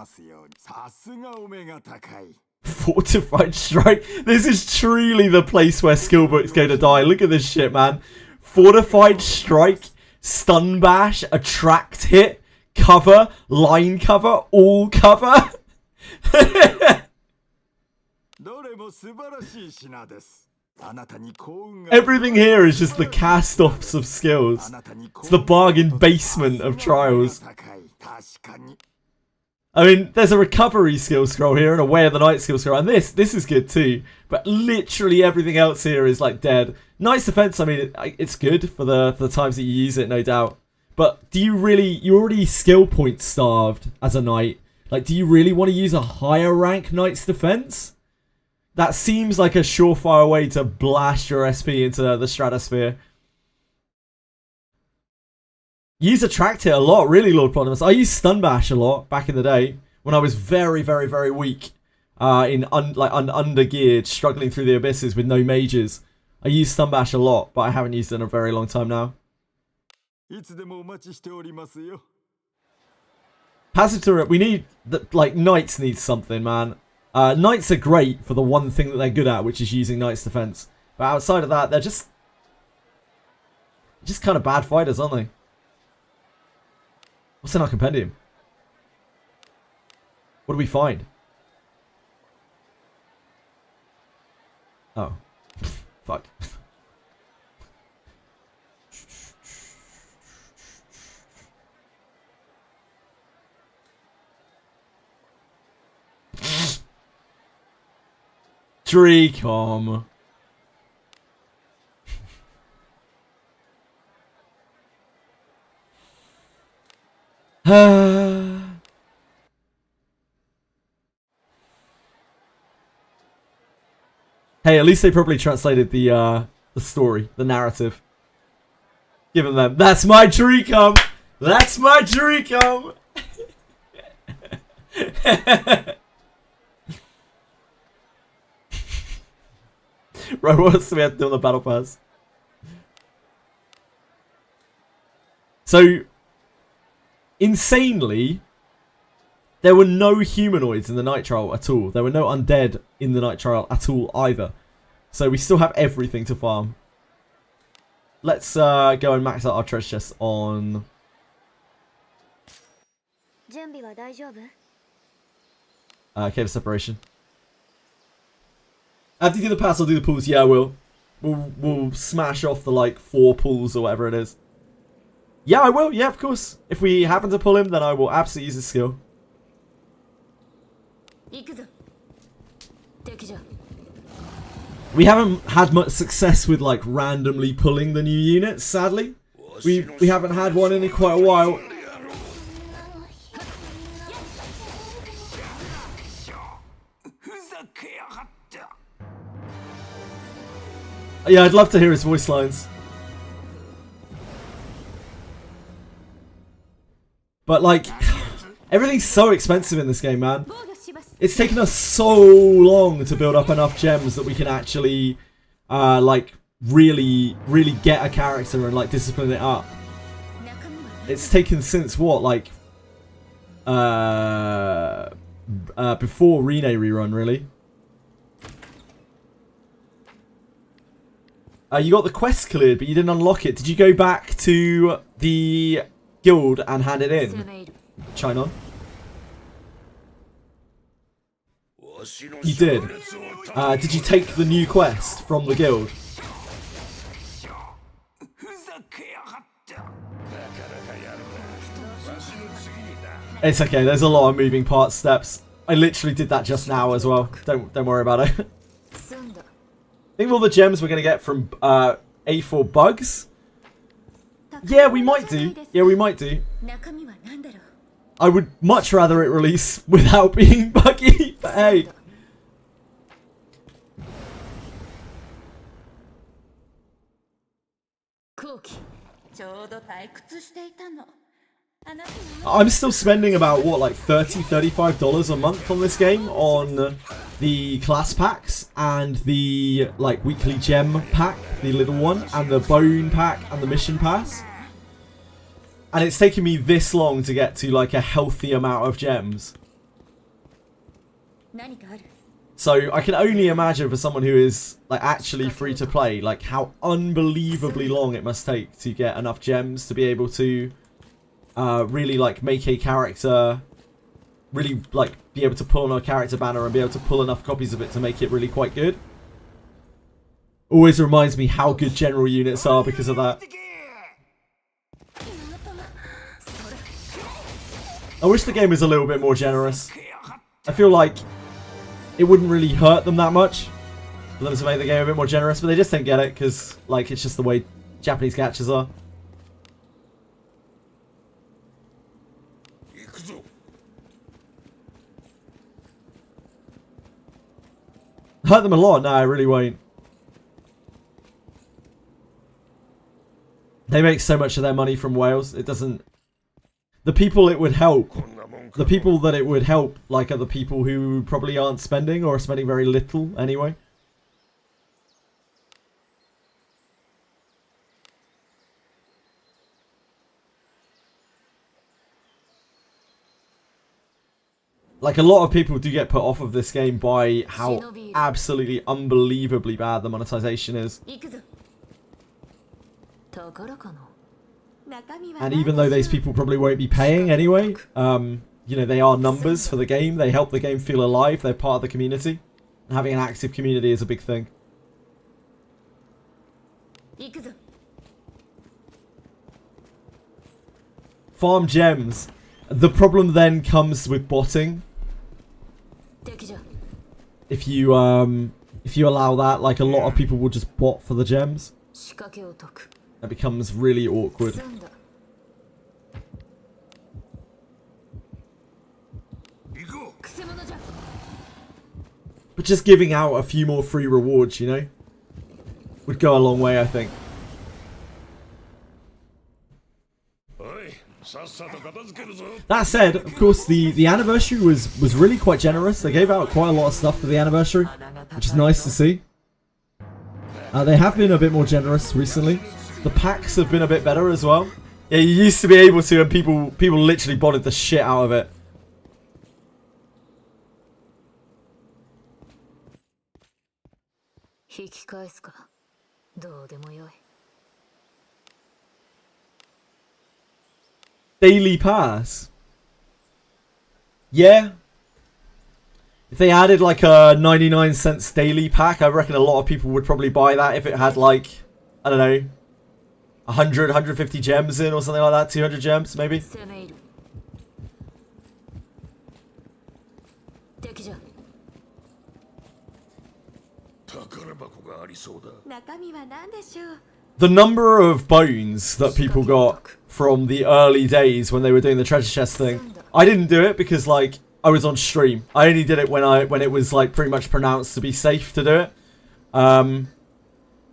Speaker 1: Fortified Strike. This is truly the place where skill books go to die. Look at this shit, man. Fortified Strike, Stun Bash, Attract Hit, Cover, Line Cover, All Cover. Everything here is just the cast-offs of skills. It's the bargain basement of trials. I mean, there's a recovery skill scroll here and a Way of the Night skill scroll, and this is good too. But literally everything else here is like dead. Knight's Defense, I mean, it's good for the times that you use it, no doubt. But do you really, you're already skill point starved as a knight. Like, do you really want to use a higher rank Knight's Defense? That seems like a surefire way to blast your SP into the stratosphere. Use Attract Hit a lot, really, Lord Plonimus. I used Stun Bash a lot back in the day when I was very, very, very weak, undergeared, struggling through the abysses with no mages. I used Stun Bash a lot, but I haven't used it in a very long time now. Passive turret, we need, Knights need something, man. Knights are great for the one thing that they're good at, which is using Knight's Defense. But outside of that, they're just kind of bad fighters, aren't they? What's in our compendium? What do we find? Oh. Fuck. Dreecom. Hey, at least they probably translated the story, the narrative. Giving them, that's my Dreecom! That's my Dreecom! Right, what else do we have to do on the battle pass? So, insanely, there were no humanoids in the night trial at all. There were no undead in the night trial at all either. So we still have everything to farm. Let's go and max out our treasure chests on... Cave of Separation. After you do the pass, I'll do the pools. Yeah, I will. We'll smash off the, 4 pools or whatever it is. Yeah, I will. Yeah, of course. If we happen to pull him, then I will absolutely use his skill. We haven't had much success with, randomly pulling the new units, sadly. We haven't had one in quite a while. Yeah, I'd love to hear his voice lines. But, everything's so expensive in this game, man. It's taken us so long to build up enough gems that we can actually, really get a character and, discipline it up. It's taken since, what, before Rene rerun, really. You got the quest cleared, but you didn't unlock it. Did you go back to the guild and hand it in? China? You did. Did you take the new quest from the guild? It's okay, there's a lot of moving parts steps. I literally did that just now as well. Don't worry about it. Think of all the gems we're going to get from A4 bugs. Yeah, we might do. Yeah, we might do. I would much rather it release without being buggy, but hey. I'm still spending about, what, like $30, $35 a month on this game on the class packs and the, like, weekly gem pack, the little one, and the bone pack and the mission pass. And it's taken me this long to get to, like, a healthy amount of gems. So I can only imagine for someone who is, like, actually free to play, like, how unbelievably long it must take to get enough gems to be able to really, like, make a character, really, like, be able to pull on a character banner and be able to pull enough copies of it to make it really quite good. Always reminds me how good general units are because of that. I wish the game was a little bit more generous. I feel like it wouldn't really hurt them that much for them to make the game a bit more generous, but they just don't get it because, like, it's just the way Japanese gachas are. Hurt them a lot? No, I really won't. They make so much of their money from whales. It doesn't... The people it would help, the people that it would help, like, are the people who probably aren't spending or are spending very little anyway. Like, a lot of people do get put off of this game by how absolutely unbelievably bad the monetization is. And even though those people probably won't be paying anyway, you know, they are numbers for the game. They help the game feel alive. They're part of the community. And having an active community is a big thing. Farm gems. The problem then comes with botting. If you allow that, like, a lot of people will just bot for the gems. That becomes really awkward. But just giving out a few more free rewards, you know, would go a long way, I think. That said, of course, the anniversary was really quite generous. They gave out quite a lot of stuff for the anniversary, which is nice to see. They have been a bit more generous recently. The packs have been a bit better as well. Yeah, you used to be able to, and people literally botted the shit out of it. Daily pass. Yeah. If they added like a 99-cent daily pack, I reckon a lot of people would probably buy that if it had, like, I don't know, 100, 150 gems in or something like that. 200 gems, maybe. The number of bones that people got from the early days when they were doing the treasure chest thing. I didn't do it because, like, I was on stream. I only did it when it was, like, pretty much pronounced to be safe to do it.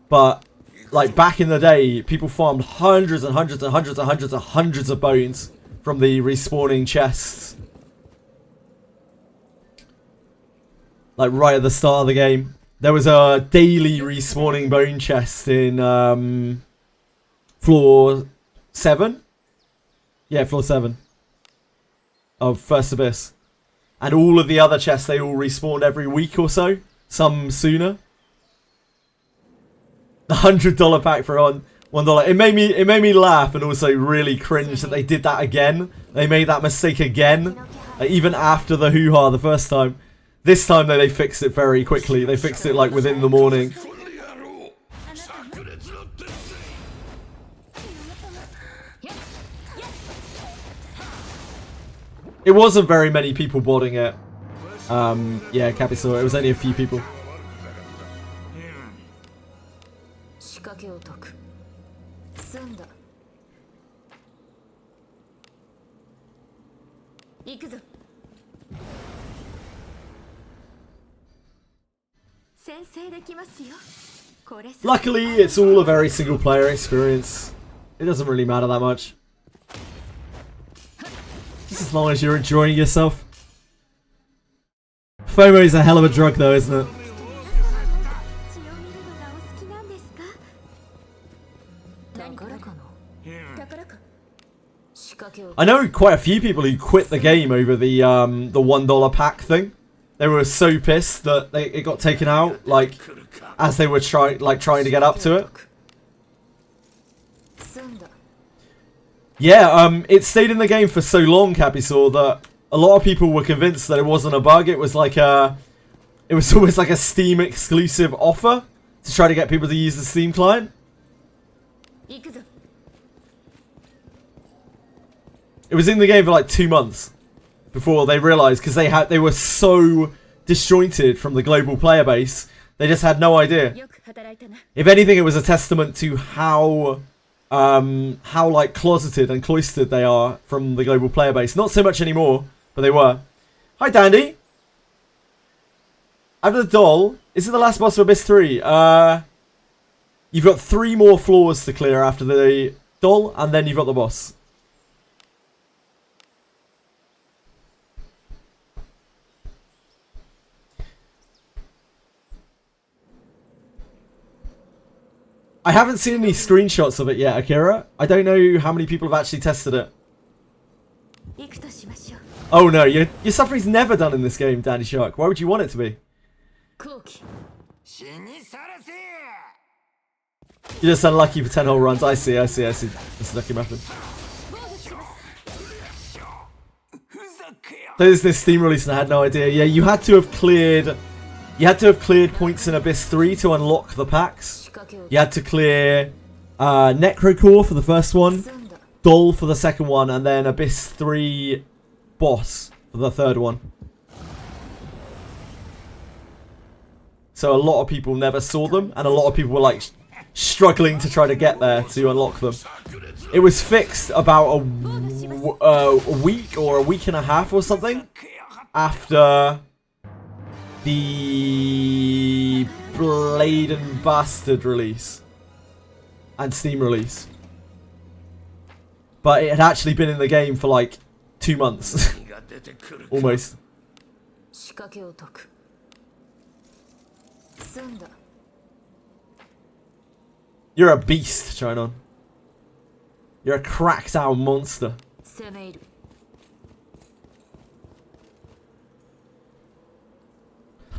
Speaker 1: But, like, back in the day, people farmed hundreds and hundreds and hundreds and hundreds and hundreds of bones from the respawning chests. Like, right at the start of the game. There was a daily respawning bone chest in floor 7. Yeah, floor 7 of First Abyss. And all of the other chests, they all respawned every week or so. Some sooner. The $100 pack for $1. It made me laugh and also really cringe that they did that again. They made that mistake again. Even after the hoo-ha the first time. This time, though, they fixed it very quickly. They fixed it, like, within the morning. It wasn't very many people boarding it. Yeah, Capital. It was only a few people.
Speaker 3: 仕掛けを解く。済んだ。行くぞ。先制できますよ。これ。
Speaker 1: Luckily, it's all a very single player experience. It doesn't really matter that much. Just as long as you're enjoying yourself. FOMO is a hell of a drug though, isn't it? I know quite a few people who quit the game over the $1 pack thing. They were so pissed that it got taken out, like, as they were trying to get up to it. Yeah, it stayed in the game for so long, Capisaur, that a lot of people were convinced that it wasn't a bug. It was like it was almost like a Steam exclusive offer to try to get people to use the Steam client. It was in the game for like 2 months before they realized, because they were so disjointed from the global player base, they just had no idea. If anything, it was a testament to how like closeted and cloistered they are from the global player base. Not so much anymore, but they were. Hi, Dandy. After the doll, is it the last boss of Abyss 3? You've got 3 more floors to clear after the doll, and then you've got the boss. I haven't seen any screenshots of it yet, Akira. I don't know how many people have actually tested it. Oh no, your suffering's never done in this game, Dandy Shark. Why would you want it to be? You're just unlucky for 10 whole runs. I see. This is lucky method. There's this Steam release and I had no idea. Yeah, you had to have cleared points in Abyss 3 to unlock the packs. You had to clear Necrocore for the first one, Doll for the second one, and then Abyss 3 boss for the third one. So a lot of people never saw them, and a lot of people were like struggling to try to get there to unlock them. It was fixed about a week or a week and a half or something after the Blade and Bastard release and Steam release. But it had actually been in the game for like 2 months. Almost. You're a beast, Chinon. You're a cracked out monster.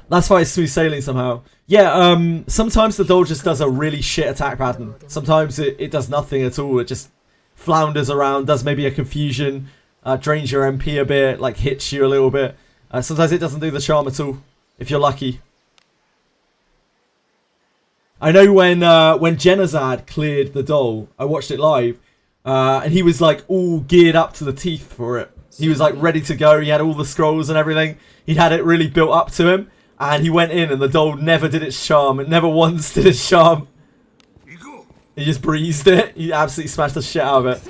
Speaker 1: That's why it's smooth sailing somehow. Yeah, sometimes the doll just does a really shit attack pattern. Sometimes it does nothing at all. It just flounders around, does maybe a confusion, drains your MP a bit, like hits you a little bit. Sometimes it doesn't do the charm at all, if you're lucky. I know when Genazad cleared the doll, I watched it live, and he was like all geared up to the teeth for it. He was like ready to go, he had all the scrolls and everything. He had it really built up to him. And he went in and the doll never did its charm. It never once did its charm. He just breezed it. He absolutely smashed the shit out of it.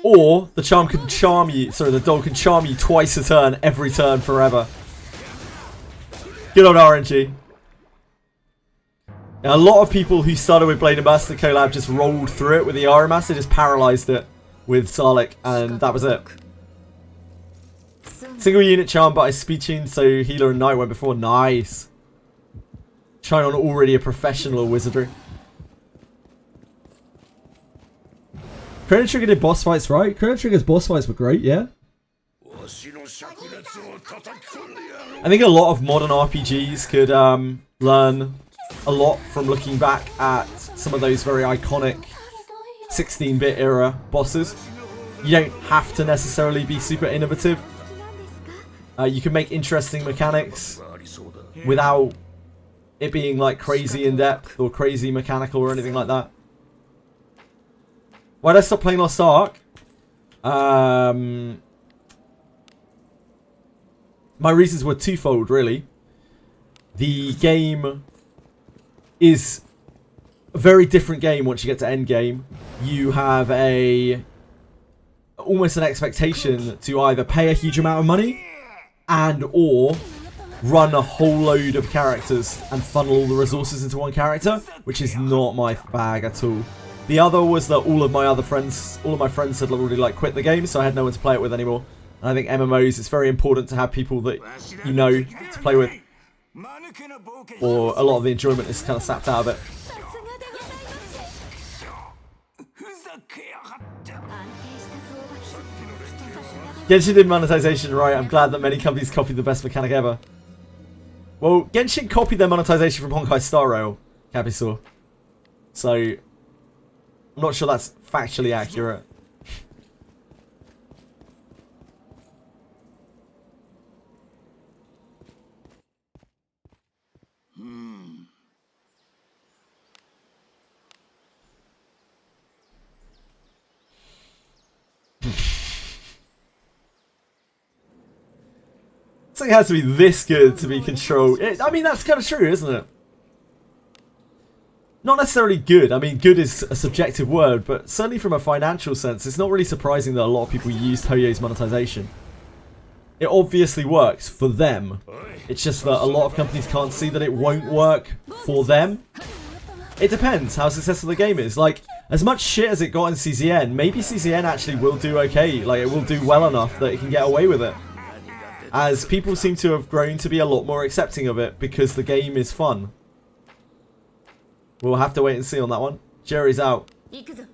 Speaker 1: Or the charm can charm you. Sorry, the doll can charm you twice a turn, every turn, forever. Good old RNG. Now, a lot of people who started with Blade and Bastard collab just rolled through it with the Aura Master, just paralyzed it with Sarlacc, and that was it. Single unit charm, but I speed tuned, so healer and knight went before. Nice. Chinon already a professional at Wizardry. Chrono Trigger did boss fights, right? Chrono Trigger's boss fights were great, yeah? I think a lot of modern RPGs could learn a lot from looking back at some of those very iconic 16-bit era bosses. You don't have to necessarily be super innovative. You can make interesting mechanics without it being like crazy in depth or crazy mechanical or anything like that. Why did I stop playing Lost Ark? My reasons were twofold, really. The game is a very different game once you get to endgame. You have almost an expectation to either pay a huge amount of money and or run a whole load of characters and funnel all the resources into one character, which is not my bag at all. The other was that all of my friends had already like quit the game, so I had no one to play it with anymore. And I think MMOs, it's very important to have people that you know to play with, or a lot of the enjoyment is kind of sapped out of it. Genshin did monetization right. I'm glad that many companies copied the best mechanic ever. Well, Genshin copied their monetization from Honkai Star Rail, Capisaur. So, I'm not sure that's factually accurate. It has to be this good to be controlled. I mean, that's kind of true, isn't it? Not necessarily good. I mean, good is a subjective word, but certainly from a financial sense, it's not really surprising that a lot of people use Toyo's monetization. It obviously works for them. It's just that a lot of companies can't see that it won't work for them. It depends how successful the game is. Like, as much shit as it got in CZN, maybe CZN actually will do okay. Like, it will do well enough that it can get away with it. As people seem to have grown to be a lot more accepting of it because the game is fun. We'll have to wait and see on that one. Jerry's out. Waiting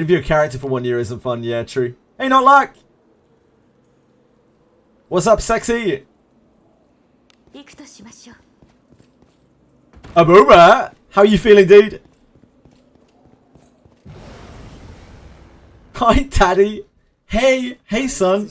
Speaker 1: for your character for 1 year isn't fun. Yeah, true. Hey, not luck! What's up, sexy? Amura, how you feeling, dude? Hi, Daddy. Hey, son.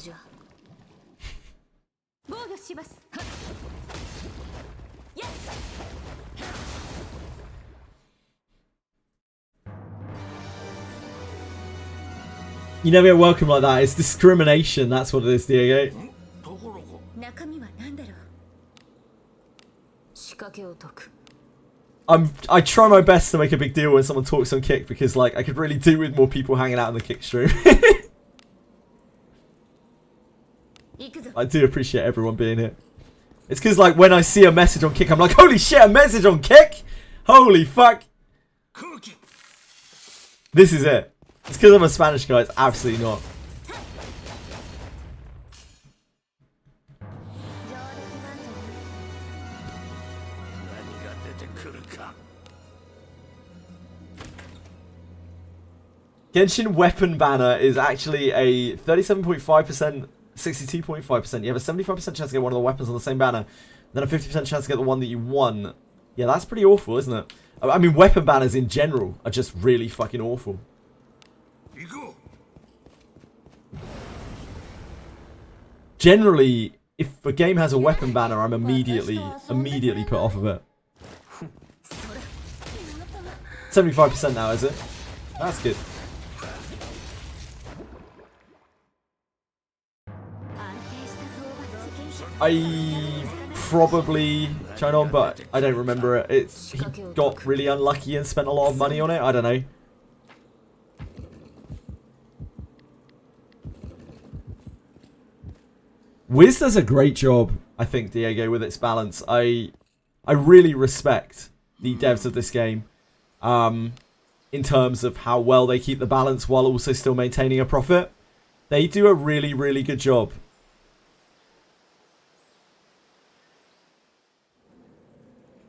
Speaker 1: You never get welcome like that. It's discrimination. That's what it is, Diego. I try my best to make a big deal when someone talks on Kick because, like, I could really do with more people hanging out in the Kick stream. I do appreciate everyone being here. It's because, like, when I see a message on Kick, I'm like, holy shit, a message on Kick? Holy fuck. This is it. It's because I'm a Spanish guy. It's absolutely not. Genshin weapon banner is actually a 37.5%, 62.5%. You have a 75% chance to get one of the weapons on the same banner, then a 50% chance to get the one that you won. Yeah, that's pretty awful, isn't it? I mean, weapon banners in general are just really fucking awful. Generally, if a game has a weapon banner, I'm immediately put off of it. 75% now, is it? That's good. I probably tried on, but I don't remember it. He got really unlucky and spent a lot of money on it. I don't know. Wiz does a great job, I think, Diego, with its balance. I really respect the devs of this game in terms of how well they keep the balance while also still maintaining a profit. They do a really, really good job.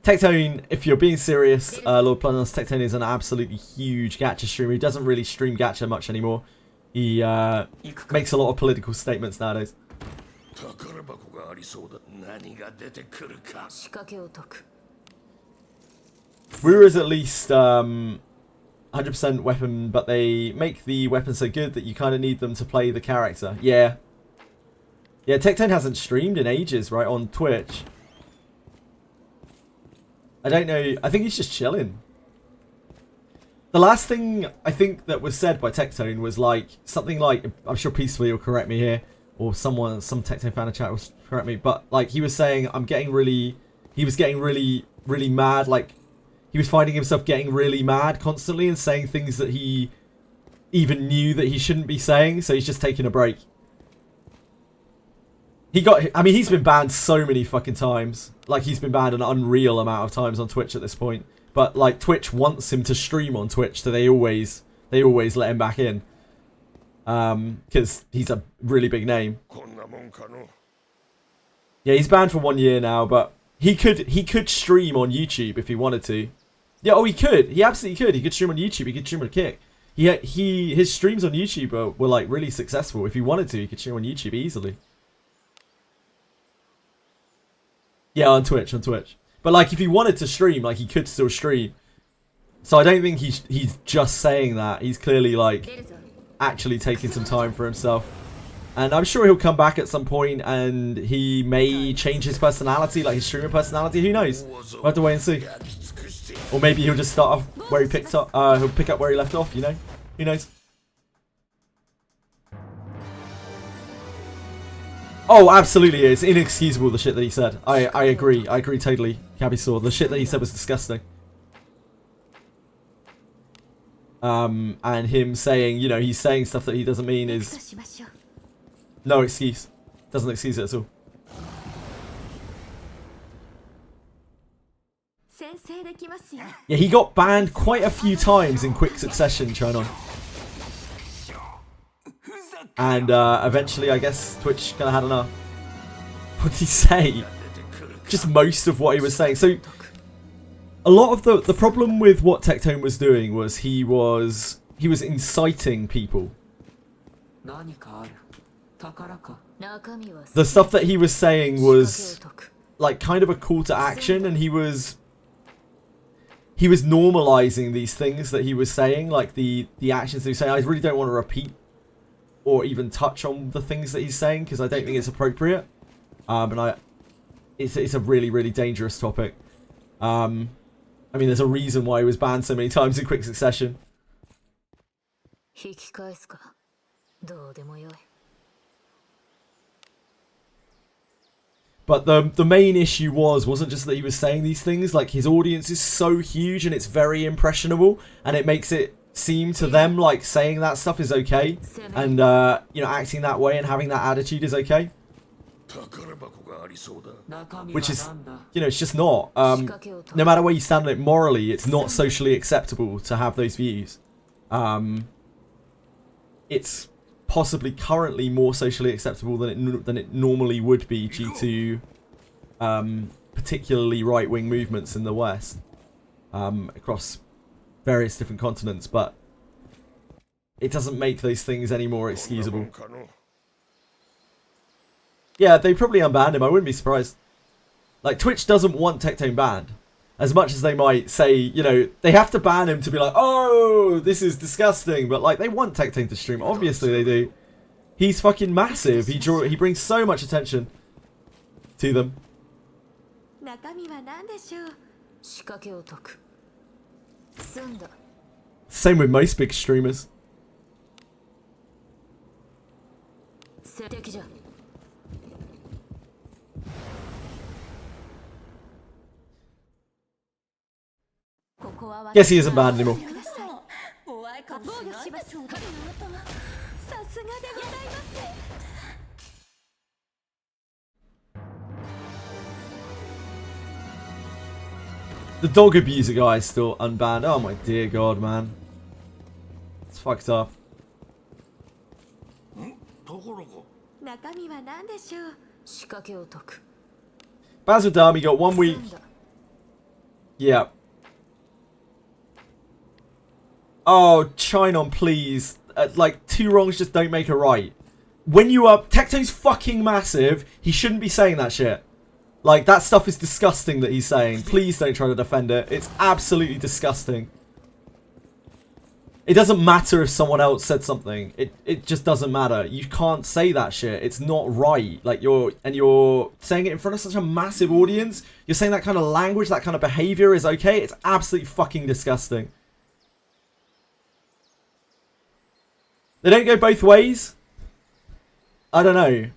Speaker 1: Tectone, if you're being serious, Lord Planos, Tectone is an absolutely huge gacha streamer. He doesn't really stream gacha much anymore. He makes a lot of political statements nowadays. Rura is at least 100 100% weapon, but they make the weapon so good that you kind of need them to play the character. Yeah. Yeah, Tectone hasn't streamed in ages, right, on Twitch. I don't know. I think he's just chilling. The last thing I think that was said by Tectone was like something like, I'm sure Peacefully will correct me here, or some Tectone fan in chat will correct me, but like he was saying, he was getting really mad, like he was finding himself getting really mad constantly and saying things that he even knew that he shouldn't be saying, so he's just taking a break. I mean, he's been banned so many fucking times. Like, he's been banned an unreal amount of times on Twitch at this point. But, like, Twitch wants him to stream on Twitch, so they always let him back in. Because he's a really big name. Yeah, he's banned for 1 year now, but he could stream on YouTube if he wanted to. Yeah, oh, he could. He absolutely could. He could stream on YouTube. He could stream on Kick. His streams on YouTube were like really successful. If he wanted to, he could stream on YouTube easily. Yeah, on Twitch. But like, if he wanted to stream, like, he could still stream. So I don't think he's just saying that. He's clearly like actually taking some time for himself. And I'm sure he'll come back at some point and he may change his personality, like his streamer personality. Who knows? We'll have to wait and see. Or maybe he'll just start off where he picked up. He'll pick up where he left off, you know? Who knows? Oh, absolutely. It's inexcusable, the shit that he said. I agree. I agree totally, Cabby Sword. The shit that he said was disgusting. And him saying, you know, he's saying stuff that he doesn't mean is no excuse. Doesn't excuse it at all. Yeah, he got banned quite a few times in quick succession, Chonon. And eventually, I guess, Twitch kind of had enough. What did he say? Just most of what he was saying. So, a lot of the problem with what Tectone was doing was he was inciting people. The stuff that he was saying was like kind of a call to action, and he was normalizing these things that he was saying, like the actions that he was saying. I really don't want to repeat or even touch on the things that he's saying because I don't think it's appropriate. It's a really, really dangerous topic. I mean, there's a reason why he was banned so many times in quick succession. But the main issue wasn't just that he was saying these things. Like, his audience is so huge and it's very impressionable, and it makes it seem to them like saying that stuff is okay, and you know, acting that way and having that attitude is okay, which is, you know, it's just not. No matter where you stand on it morally, it's not socially acceptable to have those views. It's possibly currently more socially acceptable than it normally would be due to particularly right-wing movements in the West, across various different continents, but it doesn't make those things any more excusable. Yeah, they probably unbanned him. I wouldn't be surprised. Like, Twitch doesn't want Tectone banned. As much as they might say, you know, they have to ban him to be like, oh, this is disgusting. But, like, they want Tectone to stream. Obviously they do. He's fucking massive. He brings so much attention to them. Same with most big streamers. Guess he isn't banned anymore. The dog abuser guy is still unbanned. Oh my dear god, man. It's fucked up. Basil Dami got 1 week. Yeah. Oh, Chinon, please. Like, 2 wrongs just don't make a right. When you are... Tectone's fucking massive. He shouldn't be saying that shit. Like, that stuff is disgusting that he's saying. Please don't try to defend it. It's absolutely disgusting. It doesn't matter if someone else said something. It just doesn't matter. You can't say that shit. It's not right. Like, you're saying it in front of such a massive audience. You're saying that kind of language, that kind of behavior is okay. It's absolutely fucking disgusting. They don't go both ways. I don't know.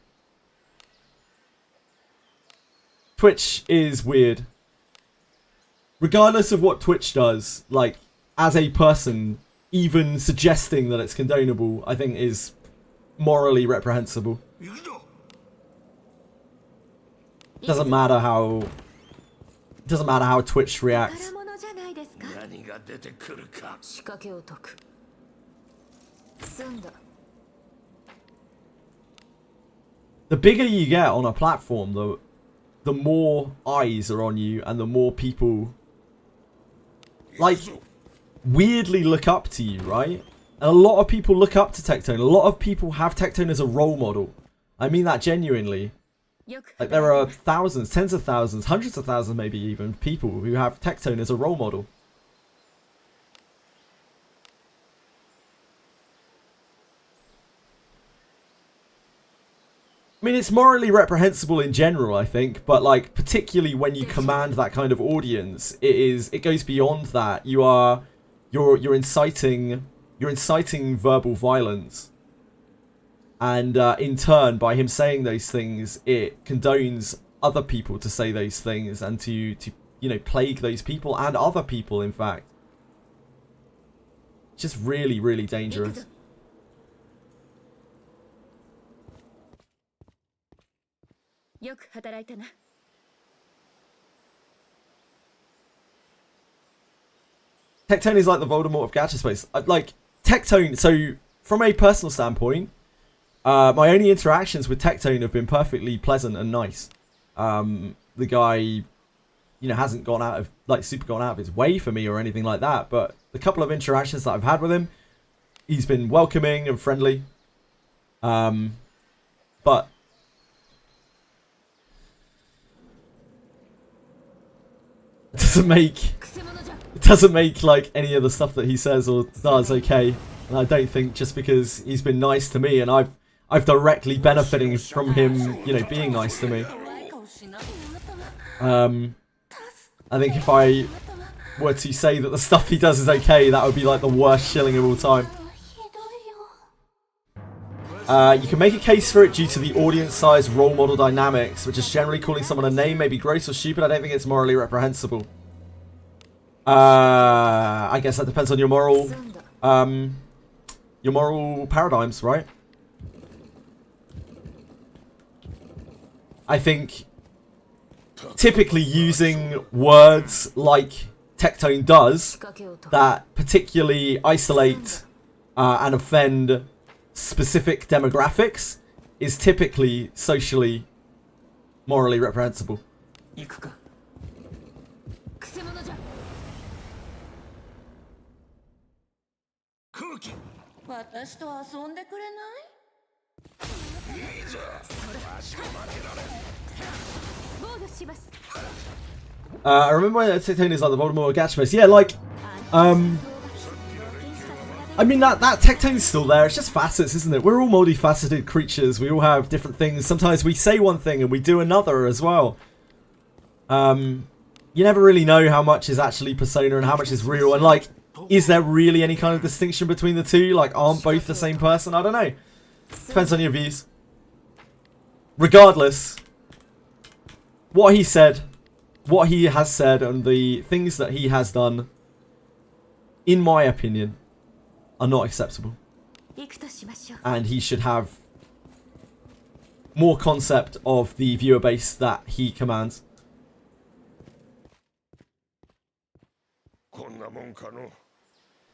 Speaker 1: Twitch is weird. Regardless of what Twitch does, like, as a person, even suggesting that it's condonable, I think is morally reprehensible. Doesn't matter how Twitch reacts. The bigger you get on a platform, the more eyes are on you and the more people, like, weirdly look up to you, right? And a lot of people look up to Tectone. A lot of people have Tectone as a role model. I mean that genuinely. Like, there are thousands, tens of thousands, hundreds of thousands maybe even, people who have Tectone as a role model. I mean, it's morally reprehensible in general, I think, but, like, particularly when you command that kind of audience, it goes beyond that. You're inciting verbal violence, and in turn, by him saying those things, it condones other people to say those things and to you know, plague those people and other people, in fact. Just really, really dangerous. Tectone is like the Voldemort of gacha space. Like, Tectone, so from a personal standpoint, my only interactions with Tectone have been perfectly pleasant and nice. The guy, you know, hasn't gone out of, like, super gone out of his way for me or anything like that, but the couple of interactions that I've had with him, he's been welcoming and friendly. But it doesn't make like any of the stuff that he says or does okay. And I don't think just because he's been nice to me and I've directly benefiting from him, you know, being nice to me. I think if I were to say that the stuff he does is okay, that would be like the worst shilling of all time. You can make a case for it due to the audience size role model dynamics, which is generally calling someone a name may be gross or stupid. I don't think it's morally reprehensible. I guess that depends on your moral paradigms, right? I think typically using words like Tectone does that particularly isolate and offend specific demographics is typically socially morally reprehensible. I remember when Tectone is like the Voldemort of gacha space. Yeah, like, I mean, that Tectone's still there. It's just facets, isn't it? We're all multifaceted creatures. We all have different things. Sometimes we say one thing and we do another as well. You never really know how much is actually persona and how much is real. And, like, is there really any kind of distinction between the two? Like, aren't both the same person? I don't know. Depends on your views. Regardless, what he said, what he has said, and the things that he has done, in my opinion, are not acceptable. And he should have more concept of the viewer base that he commands.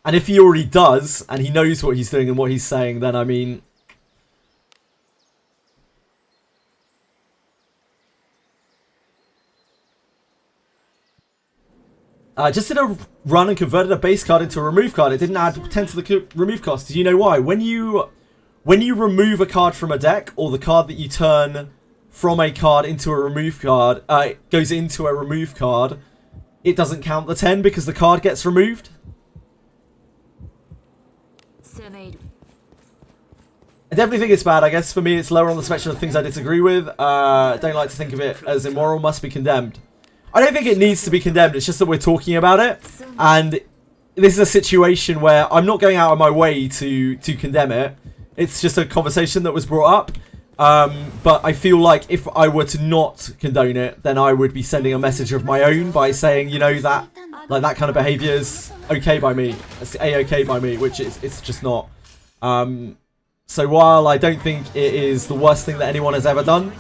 Speaker 1: And if he already does, and he knows what he's doing and what he's saying, then I mean... just did a run and converted a base card into a remove card. It didn't add 10 to the remove cost. Do you know why? When you remove a card from a deck, or the card that you turn from a card into a remove card, it goes into a remove card, it doesn't count the 10 because the card gets removed. I definitely think it's bad. I guess for me it's lower on the spectrum of things I disagree with. Don't like to think of it as immoral, must be condemned. I don't think it needs to be condemned, it's just that we're talking about it. And this is a situation where I'm not going out of my way to condemn it. It's just a conversation that was brought up. But I feel like if I were to not condone it, then I would be sending a message of my own by saying, you know, that like that kind of behaviour is okay by me. It's a-okay by me, which it's just not. So while I don't think it is the worst thing that anyone has ever done,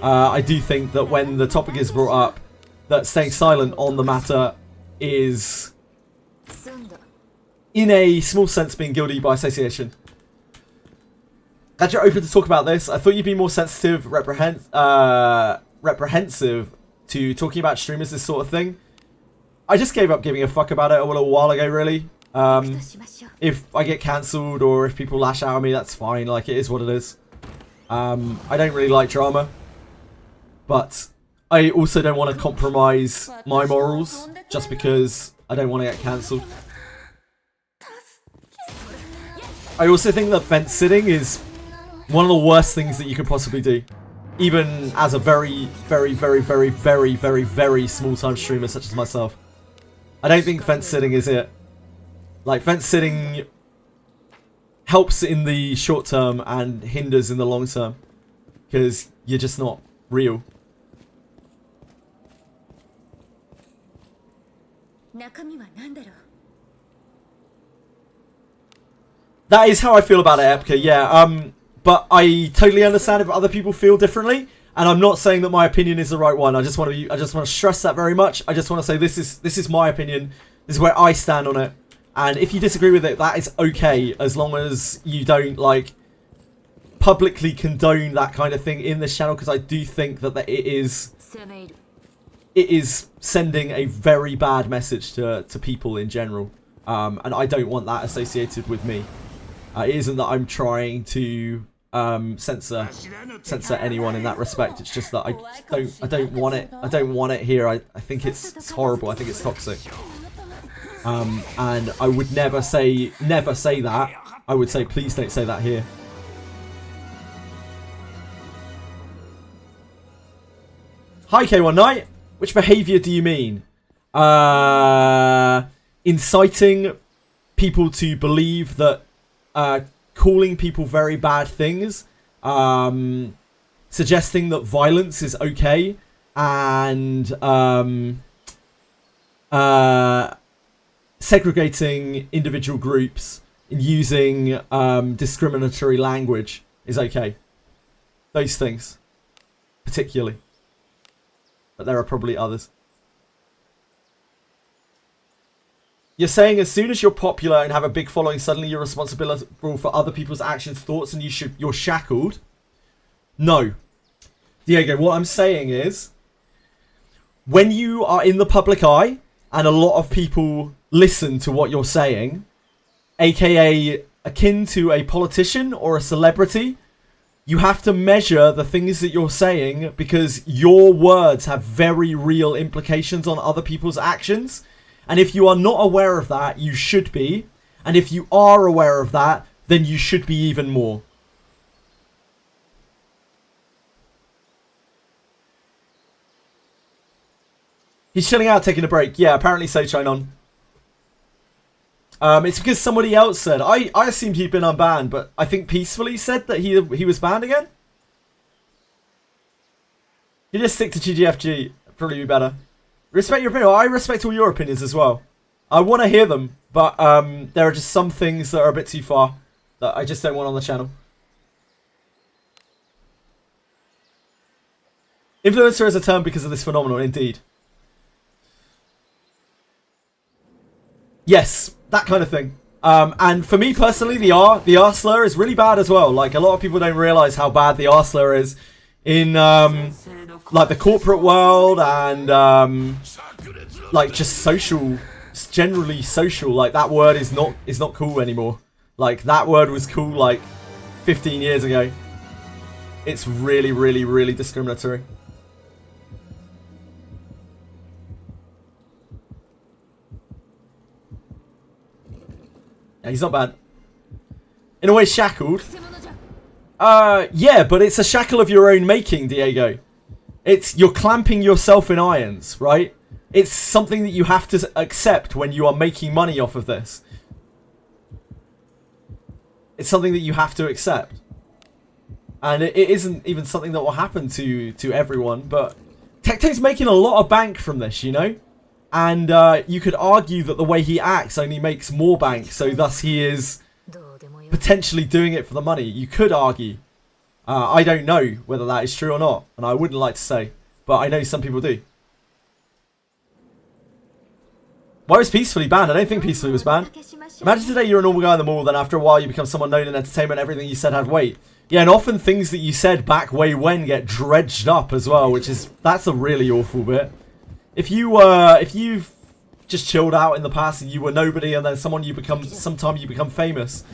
Speaker 1: I do think that when the topic is brought up, that staying silent on the matter is, in a small sense, being guilty by association. Glad you're open to talk about this. I thought you'd be more sensitive, reprehensive to talking about streamers, this sort of thing. I just gave up giving a fuck about it a little while ago, really. If I get cancelled or if people lash out at me, that's fine. Like, it is what it is. I don't really like drama. But I also don't want to compromise my morals just because I don't want to get cancelled. I also think that fence sitting is one of the worst things that you could possibly do. Even as a very, very, very, very, very, very, very small-time streamer such as myself. I don't think fence sitting is it. Like, fence sitting helps in the short term and hinders in the long term. Because you're just not real. That is how I feel about it, Epka, yeah. But I totally understand if other people feel differently. And I'm not saying that my opinion is the right one. I just want to stress that very much. I just want to say this is my opinion. This is where I stand on it. And if you disagree with it, that is okay, as long as you don't, like, publicly condone that kind of thing in this channel, because I do think that it is sending a very bad message to people in general. And I don't want that associated with me. It isn't that I'm trying to censor anyone in that respect. It's just that I don't want it. I don't want it here. I think it's horrible. I think it's toxic. And I would never say that. I would say please don't say that here. Hi K1 Knight. Which behaviour do you mean? Inciting people to believe that calling people very bad things, suggesting that violence is okay, and segregating individual groups and using discriminatory language is okay. Those things, particularly. But there are probably others. You're saying as soon as you're popular and have a big following, suddenly you're responsible for other people's actions, thoughts, and you're shackled? No. Diego, what I'm saying is, when you are in the public eye and a lot of people listen to what you're saying, aka akin to a politician or a celebrity, you have to measure the things that you're saying because your words have very real implications on other people's actions. And if you are not aware of that, you should be. And if you are aware of that, then you should be even more. He's chilling out, taking a break. Yeah, apparently so, Chinon. It's because somebody else said. I assumed he'd been unbanned, but I think Peacefully said that he was banned again. You just stick to GGFG. Probably be better. Respect your opinion. I respect all your opinions as well. I want to hear them, but there are just some things that are a bit too far that I just don't want on the channel. Influencer is a term because of this phenomenon, indeed. Yes, that kind of thing. And for me personally, the R slur is really bad as well. Like, a lot of people don't realise how bad the R slur is in like the corporate world and like just social, generally social. Like, that word is not cool anymore. Like, that word was cool like 15 years ago. It's really, really, really discriminatory. Yeah, he's not bad. In a way, shackled. Yeah, but it's a shackle of your own making, Diego. You're clamping yourself in irons, right? It's something that you have to accept when you are making money off of this. It's something that you have to accept. And it isn't even something that will happen to everyone, but Tectone's making a lot of bank from this, you know? And you could argue that the way he acts only makes more bank, so thus he is potentially doing it for the money. You could argue. I don't know whether that is true or not, and I wouldn't like to say, but I know some people do. Why was Peacefully banned? I don't think Peacefully was banned. Imagine today you're a normal guy in the mall, then after a while you become someone known in entertainment, everything you said had weight. Yeah, and often things that you said back way when get dredged up as well, that's a really awful bit. If you've just chilled out in the past and you were nobody, and then sometime you become famous,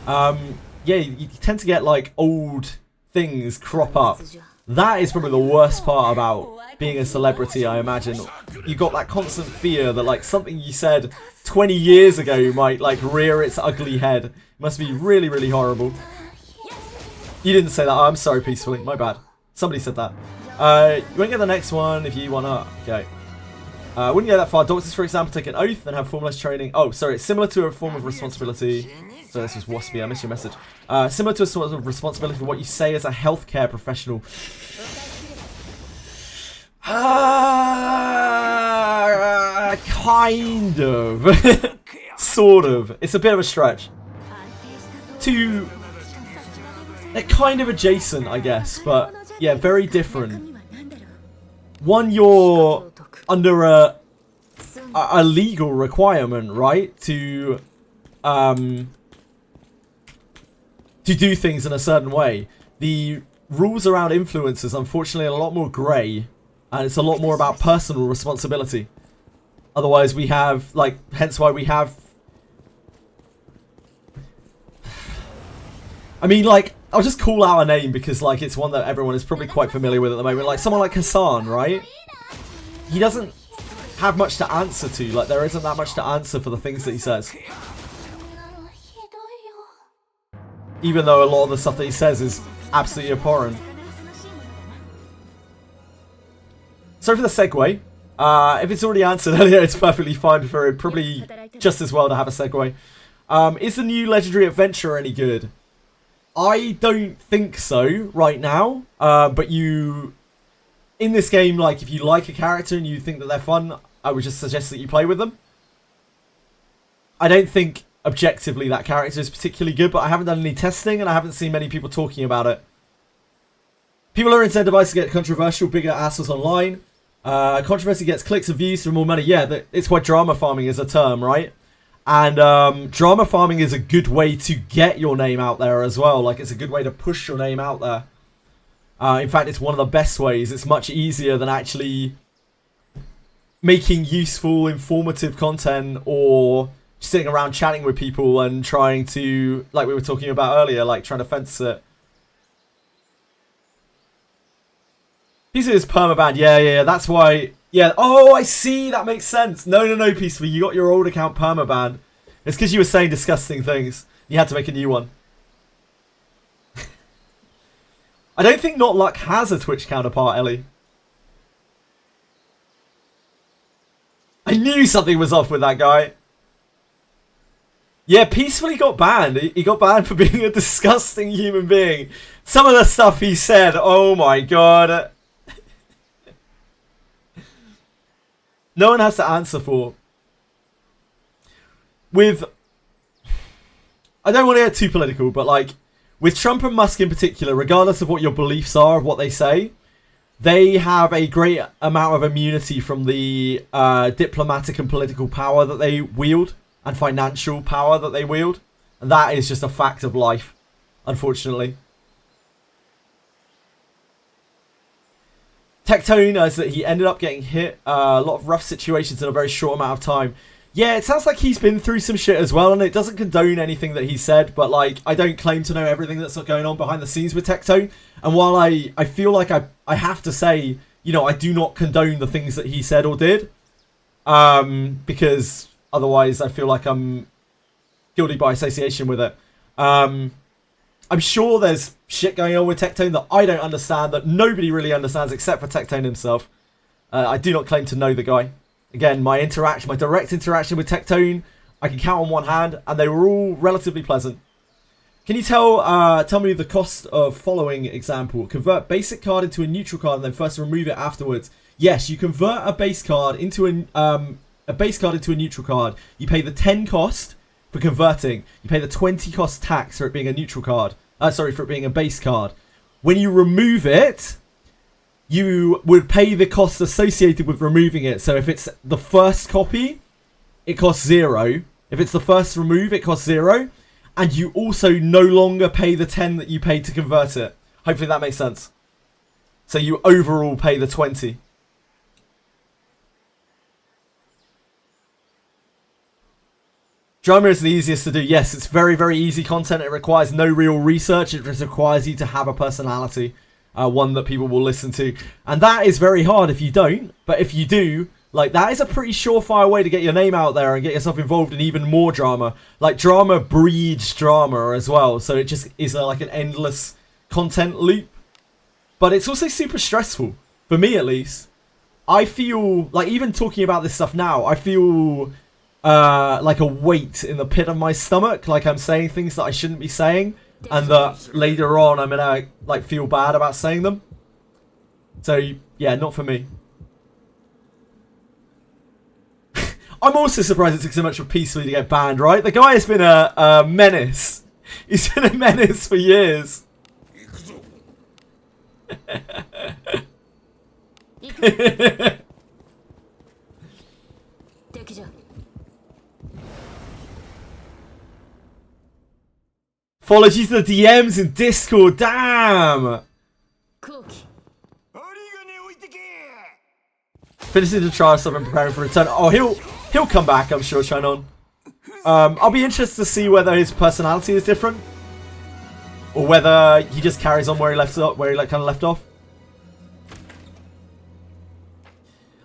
Speaker 1: yeah, you tend to get like old things crop up. That is probably the worst part about being a celebrity, I imagine. You got that constant fear that like something you said 20 years ago might like rear its ugly head. It must be really, really horrible. You didn't say that. Oh, I'm sorry, Peacefully. My bad. Somebody said that. You won't get the next one if you wanna. Okay. Wouldn't go that far. Doctors, for example, take an oath and have formalized training. Oh, sorry. It's similar to a form of responsibility. So this was waspy. I missed your message. Similar to a sort of responsibility for what you say as a healthcare professional. Kind of. Sort of. It's a bit of a stretch. They're kind of adjacent, I guess, but yeah, very different. One, you're under a legal requirement, right, to do things in a certain way. The rules around influencers, unfortunately, are a lot more grey, and it's a lot more about personal responsibility. Otherwise, we have, like, hence why we have... I mean, like, I'll just call out a name because, like, it's one that everyone is probably quite familiar with at the moment. Like, someone like Hassan, right? He doesn't have much to answer to. Like, there isn't that much to answer for the things that he says. Even though a lot of the stuff that he says is absolutely abhorrent. Sorry for the segue. If it's already answered earlier, it's perfectly fine for it. Probably just as well to have a segue. Is the new Legendary Adventure any good? I don't think so right now. But in this game, like, if you like a character and you think that they're fun, I would just suggest that you play with them. I don't think objectively that character is particularly good, but I haven't done any testing and I haven't seen many people talking about it. People are incentivized to get controversial, bigger assholes online. Controversy gets clicks and views for more money. Yeah, it's why drama farming is a term, right? And drama farming is a good way to get your name out there as well. Like, it's a good way to push your name out there. In fact, it's one of the best ways. It's much easier than actually making useful, informative content or sitting around chatting with people and trying to, like we were talking about earlier, like trying to fence it. Peacefully is permabanned. Yeah, that's why. Yeah, oh, I see. That makes sense. No, Peacefully. You got your old account permabanned. It's because you were saying disgusting things. You had to make a new one. I don't think Not Luck has a Twitch counterpart, Ellie. I knew something was off with that guy. Yeah, Peacefully got banned. He got banned for being a disgusting human being. Some of the stuff he said, oh my god. No one has to answer for. I don't want to get too political, but like, with Trump and Musk in particular, regardless of what your beliefs are, of what they say, they have a great amount of immunity from the diplomatic and political power that they wield, and financial power that they wield. And that is just a fact of life, unfortunately. Tectone is that he ended up getting hit a lot of rough situations in a very short amount of time. Yeah, it sounds like he's been through some shit as well, and it doesn't condone anything that he said, but like, I don't claim to know everything that's going on behind the scenes with Tectone. And while I feel like I have to say, you know, I do not condone the things that he said or did, because otherwise I feel like I'm guilty by association with it. I I'm sure there's shit going on with Tectone that I don't understand, that nobody really understands except for Tectone himself. I do not claim to know the guy. Again, my direct interaction with Tectone, I can count on one hand, and they were all relatively pleasant. Can you tell me the cost of following example? Convert basic card into a neutral card and then first remove it afterwards. Yes, you convert a base card into a base card into a neutral card. You pay the 10 cost for converting. You pay the 20 cost tax for it being a neutral card. Sorry, for it being a base card. When you remove it, you would pay the cost associated with removing it. So if it's the first copy, it costs 0. If it's the first remove, it costs 0. And you also no longer pay the 10 that you paid to convert it. Hopefully that makes sense. So you overall pay the 20. Drama is the easiest to do. Yes, it's very, very easy content. It requires no real research. It just requires you to have a personality. One that people will listen to. And that is very hard if you don't. But if you do, like, that is a pretty surefire way to get your name out there and get yourself involved in even more drama. Like, drama breeds drama as well. So it just is like an endless content loop. But it's also super stressful. For me, at least. I feel, like, even talking about this stuff now, I feel like a weight in the pit of my stomach. Like I'm saying things that I shouldn't be saying. And that later on I'm gonna, like, feel bad about saying them. So, yeah, not for me. I'm also surprised it took so much for Peacefully to get banned, right? The guy has been a menace. He's been a menace for years. Followed you to the DMs in Discord, damn! Finishing the trial stuff and preparing for return. Oh, he'll come back, I'm sure, Shine On. I'll be interested to see whether his personality is different. Or whether he just carries on where he left off, kind of left off.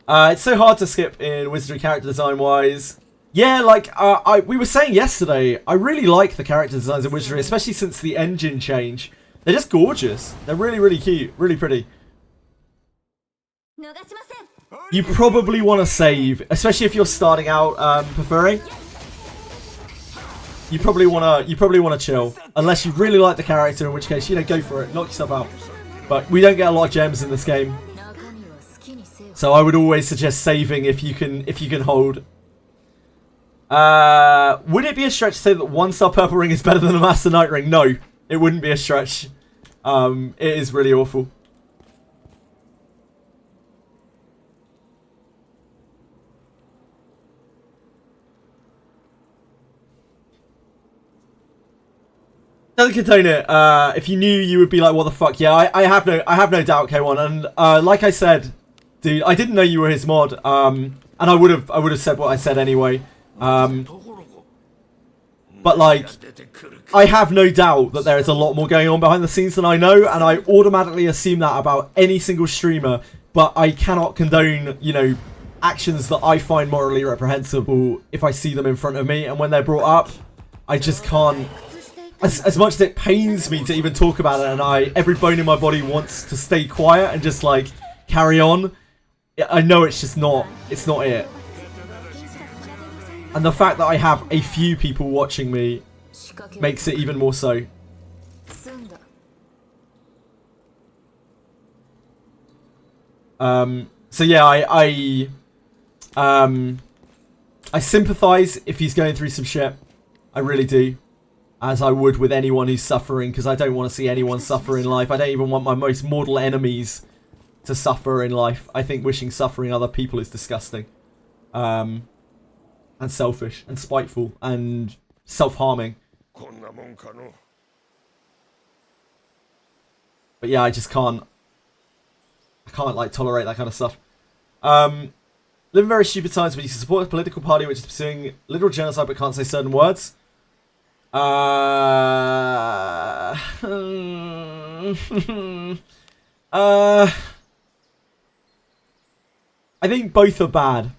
Speaker 1: It's so hard to skip in Wizardry character design wise. Yeah, like we were saying yesterday, I really like the character designs in Wizardry, especially since the engine change. They're just gorgeous. They're really, really cute, really pretty. You probably want to save, especially if you're starting out Pafuri. You probably want to chill, unless you really like the character, in which case, you know, go for it, knock yourself out. But we don't get a lot of gems in this game, so I would always suggest saving if you can hold. Would it be a stretch to say that 1-star purple ring is better than a master night ring? No, it wouldn't be a stretch. It is really awful. Doesn't condone it. If you knew, you would be like, "What the fuck?" Yeah, I have no doubt, K1. And like I said, dude, I didn't know you were his mod. And I would have said what I said anyway. But like, I have no doubt that there is a lot more going on behind the scenes than I know, and I automatically assume that about any single streamer. But I cannot condone, you know, actions that I find morally reprehensible if I see them in front of me, and when they're brought up, I just can't. As much as it pains me to even talk about it, and every bone in my body wants to stay quiet and just like carry on, I know it's just not. It's not it. And the fact that I have a few people watching me makes it even more so. So yeah, I sympathise if he's going through some shit. I really do. As I would with anyone who's suffering, because I don't want to see anyone suffer in life. I don't even want my most mortal enemies to suffer in life. I think wishing suffering other people is disgusting. And selfish, and spiteful, and self-harming. But yeah, I just can't. I can't, like, tolerate that kind of stuff. Live in very stupid times when you support a political party which is pursuing literal genocide but can't say certain words. I think both are bad.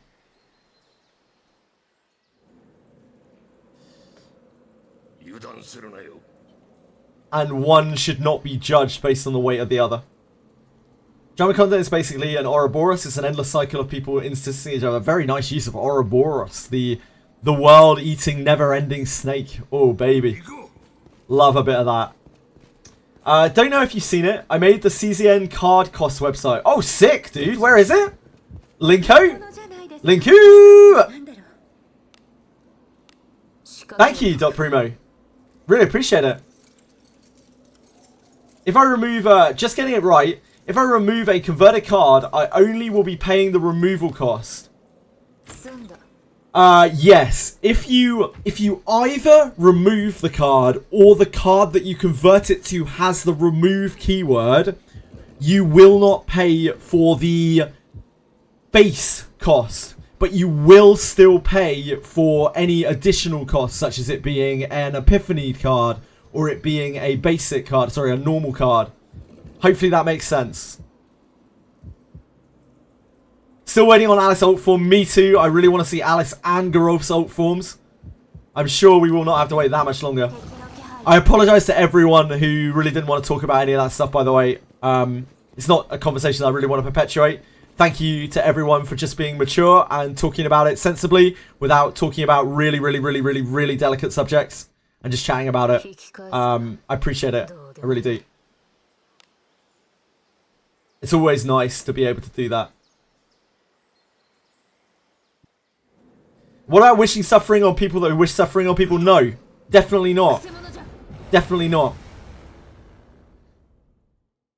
Speaker 1: and one should not be judged based on the weight of the other. Drama content is basically an Ouroboros. It's an endless cycle of people instancing each other. Very nice use of Ouroboros. The world-eating, never-ending snake. Oh, baby. Love a bit of that. Don't know if you've seen it. I made the CZN card cost website. Oh, sick, dude. Where is it? Linko? Linku! Thank you, Dot Primo. Really appreciate it. If I remove, just getting it right, if I remove a converted card, I only will be paying the removal cost. Yes. If you either remove the card or the card that you convert it to has the remove keyword, you will not pay for the base cost, but you will still pay for any additional costs, such as it being an epiphany card or it being a basic card, sorry, a normal card. Hopefully that makes sense. Still waiting on Alice ult form. Me too. I really want to see Alice and Garof's ult forms. I'm sure we will not have to wait that much longer. I apologize to everyone who really didn't want to talk about any of that stuff, by the way. It's not a conversation I really want to perpetuate. Thank you to everyone for just being mature and talking about it sensibly without talking about really delicate subjects and just chatting about it. I appreciate it. I really do. It's always nice to be able to do that. What about wishing suffering on people that wish suffering on people? No. Definitely not. Definitely not.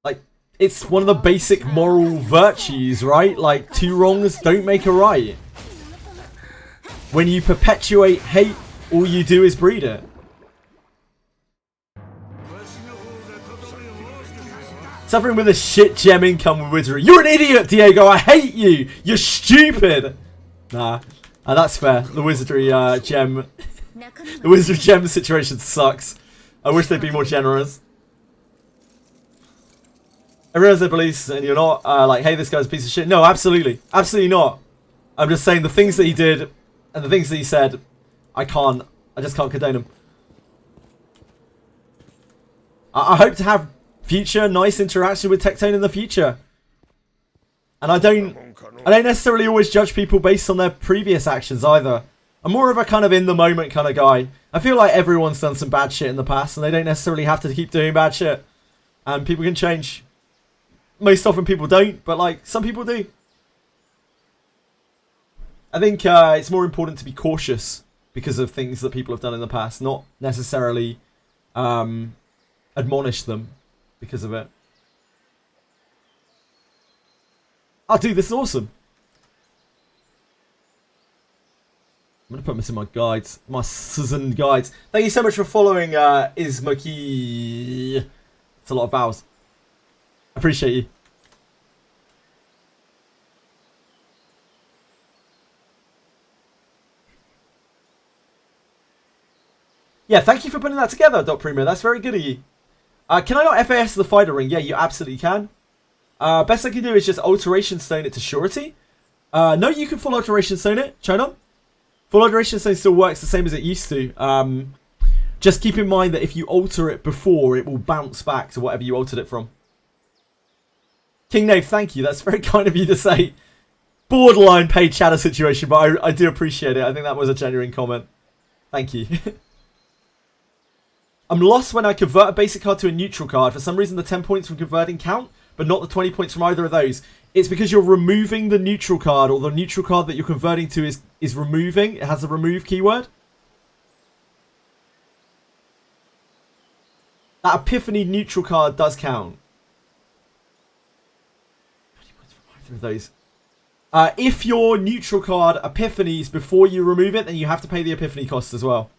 Speaker 1: Like, it's one of the basic moral virtues, right? Like, two wrongs don't make a right. When you perpetuate hate, all you do is breed it. Suffering with a shit gem income with Wizardry. You're an idiot, Diego. I hate you. You're stupid. Nah. That's fair. The Wizardry gem. The Wizardry gem situation sucks. I wish they'd be more generous. Everyone has their beliefs and you're not like, hey, this guy's a piece of shit. No, absolutely. Absolutely not. I'm just saying the things that he did and the things that he said, I just can't condone them. I hope to have future nice interaction with Tectone in the future. And I don't necessarily always judge people based on their previous actions either. I'm more of a kind of in the moment kind of guy. I feel like everyone's done some bad shit in the past and they don't necessarily have to keep doing bad shit. And people can change. Most often people don't, but like some people do. I think it's more important to be cautious because of things that people have done in the past, not necessarily admonish them because of it. Oh, dude, this is awesome. I'm going to put this in my guides. My CZN guides. Thank you so much for following Ismoki. It's a lot of vowels. Appreciate you. Yeah, thank you for putting that together, Dot Primo. That's very good of you. Can I not FAS the fighter ring? Yeah, you absolutely can. Best I can do is just alteration stone it to surety. No, you can full alteration stone it, Chonon. Full alteration stone still works the same as it used to. Just keep in mind that if you alter it before, it will bounce back to whatever you altered it from. King Knave, thank you. That's very kind of you to say. Borderline paid chatter situation, but I do appreciate it. I think that was a genuine comment. Thank you. I'm lost when I convert a basic card to a neutral card. For some reason, the 10 points from converting count, but not the 20 points from either of those. It's because you're removing the neutral card, or the neutral card that you're converting to is removing. It has a remove keyword. That Epiphany neutral card does count. 20 points from either of those. If your neutral card epiphanies before you remove it, then you have to pay the epiphany cost as well.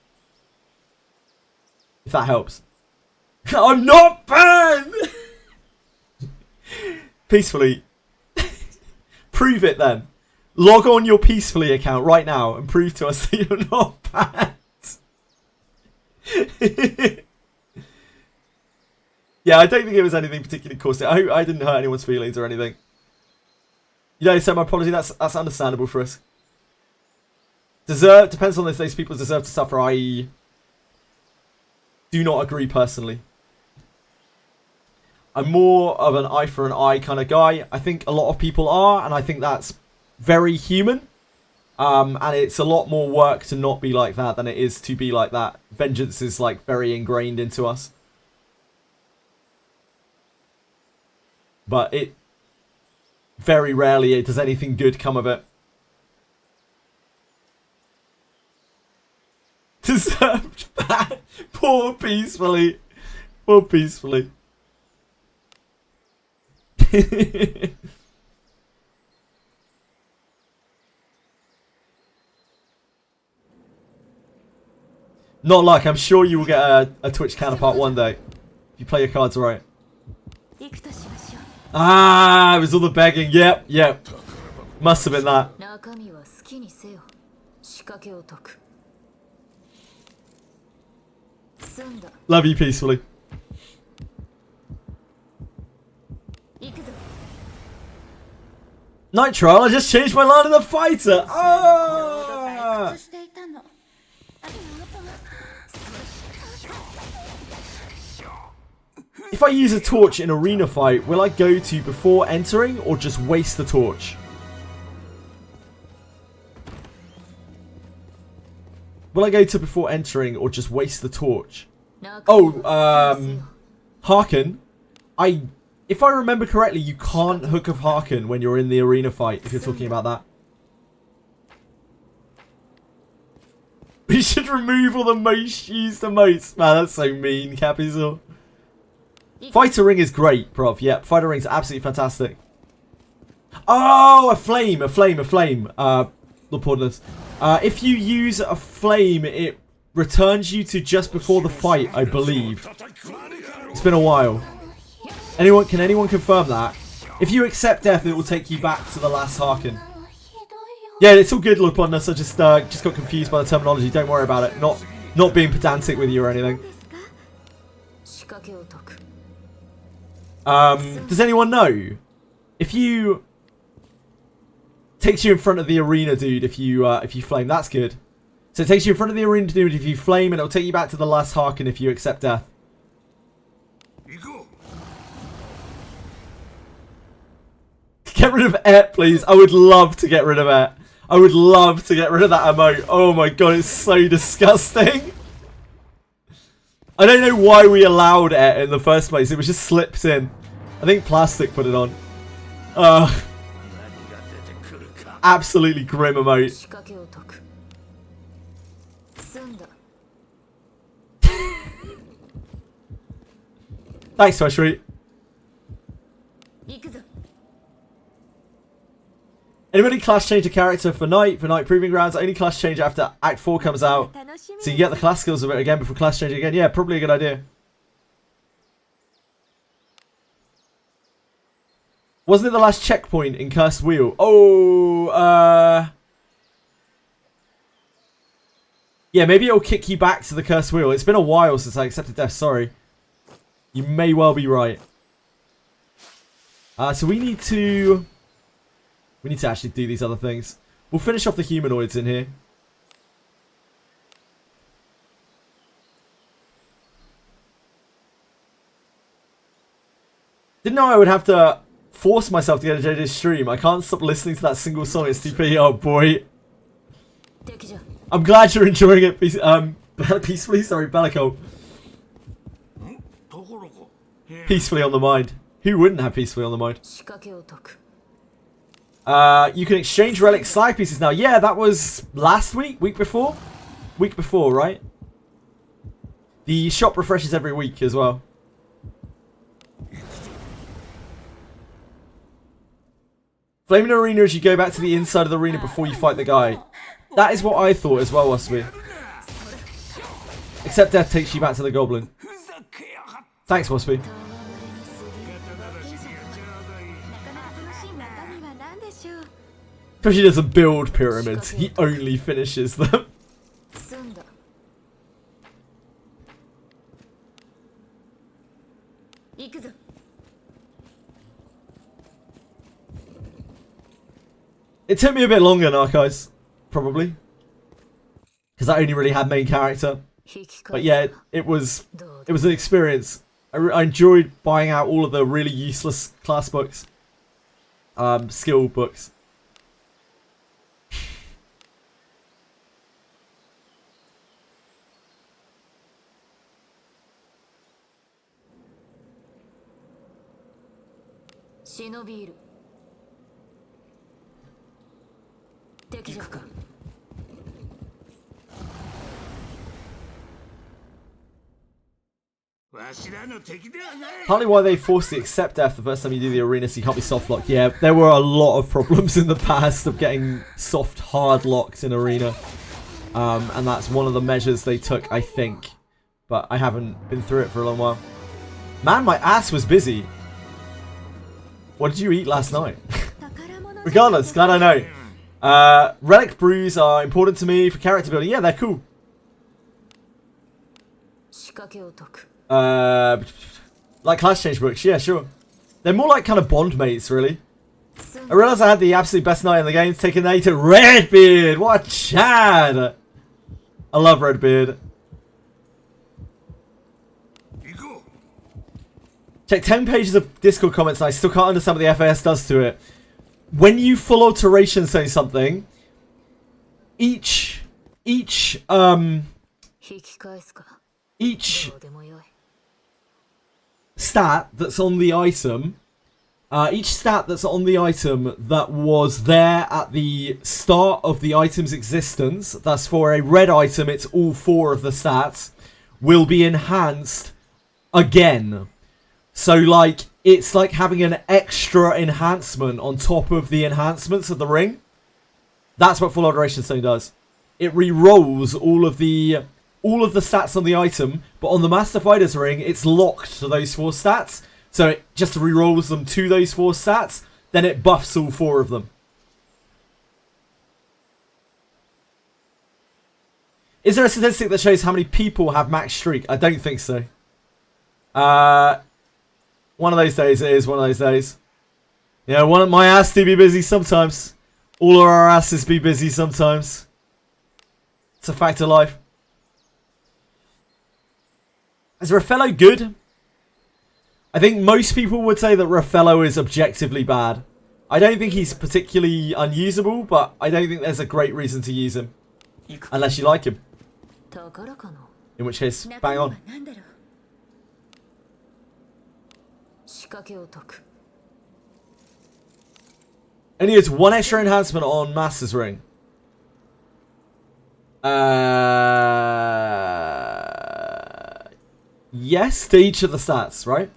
Speaker 1: If that helps. I'm not banned! Peacefully. Prove it then. Log on your Peacefully account right now and prove to us that you're not banned. Yeah, I don't think it was anything particularly caustic. I didn't hurt anyone's feelings or anything. You don't accept my apology, that's understandable for us. Depends on if those people deserve to suffer, I do not agree personally. I'm more of an eye for an eye kind of guy. I think a lot of people are, and I think that's very human. And it's a lot more work to not be like that than it is to be like that. Vengeance is like very ingrained into us. But it very rarely does anything good come of it. Deserved that. Poor Peacefully. Poor Peacefully. Not like, I'm sure you will get a Twitch counterpart one day. If you play your cards right. Ah, it was all the begging. Yep, yep. Must have been that. Love you, Peacefully. Night Trial, I just changed my line of the fighter. Ah! If I use a torch in arena fight, will I go to before entering or just waste the torch? Will I go to before entering or just waste the torch? Oh, Hearken. If I remember correctly, you can't hook of Hearken when you're in the arena fight, if you're talking about that. We should remove all the most used emotes. Man, that's so mean, Capizor. Fighter Ring is great, Prof. Yep, Fighter Ring's absolutely fantastic. Oh, a flame. Lord, if you use a flame, it returns you to just before the fight, I believe. It's been a while. Can anyone confirm that? If you accept death, it will take you back to the last Hearken. Yeah, it's all good, Lord Plundus. I just got confused by the terminology. Don't worry about it. Not being pedantic with you or anything. Does anyone know? If you... Takes you in front of the arena dude if you flame. That's good. So it takes you in front of the arena dude if you flame, and it'll take you back to the last Hearken if you accept death. Get rid of Et, please. I would love to get rid of Et. I would love to get rid of that emote. Oh my god, it's so disgusting. I don't know why we allowed Et in the first place. It was just slipped in. I think Plastic put it on. Absolutely grim emote. Thanks, Toshri. Anybody class change a character for Night Proving Grounds? Only class change after Act 4 comes out. So you get the class skills of it again before class change again. Yeah, probably a good idea. Wasn't it the last checkpoint in Cursed Wheel? Oh, yeah, maybe it'll kick you back to the Cursed Wheel. It's been a while since I accepted death, sorry. You may well be right. So we need to actually do these other things. We'll finish off the humanoids in here. Didn't know I would have to force myself to get a JJ stream. I can't stop listening to that single song at STP. Oh boy. I'm glad you're enjoying it. Peacefully, sorry, Bellico. Peacefully on the mind. Who wouldn't have peacefully on the mind? You can exchange relic side pieces now. Yeah, that was last week? Week before? Week before, right? The shop refreshes every week as well. Flaming arena as you go back to the inside of the arena before you fight the guy. That is what I thought as well, Wasabi. Except death takes you back to the goblin. Thanks, Wasabi. Because he doesn't build pyramids, he only finishes them. It took me a bit longer, Narcos. Probably. Because I only really had main character. But yeah, it was an experience. I enjoyed buying out all of the really useless class books. Skill books. Partly why they forced the accept death the first time you do the arena so you can't be soft locked. Yeah, there were a lot of problems in the past of getting soft hard locked in arena. And that's one of the measures they took, I think. But I haven't been through it for a long while. Man, my ass was busy. What did you eat last night? Regardless, glad I know. Relic brews are important to me for character building. Yeah, they're cool. Like class change books, yeah, sure. They're more like kind of bond mates, really. I realised I had the absolute best night in the game, taking A to Redbeard. What a Chad! I love Redbeard. Check 10 pages of Discord comments and I still can't understand what the FAS does to it. When you full alteration say something, each stat that's on the item, that was there at the start of the item's existence, that's for a red item, it's all 4 of the stats, will be enhanced again. So, like, it's like having an extra enhancement on top of the enhancements of the ring. That's what Full Alteration Stone does. It re-rolls all of the stats on the item, but on the Master Fighter's ring, it's locked to those 4 stats. So it just re-rolls them to those 4 stats, then it buffs all 4 of them. Is there a statistic that shows how many people have max streak? I don't think so. One of those days it is one of those days. Yeah, one of my ass do be busy sometimes. All of our asses be busy sometimes. It's a fact of life. Is Raffello good? I think most people would say that Raffello is objectively bad. I don't think he's particularly unusable, but I don't think there's a great reason to use him. Unless you like him. In which case, bang on. Only gets 1 extra enhancement on Master's Ring. Yes, to each of the stats, right?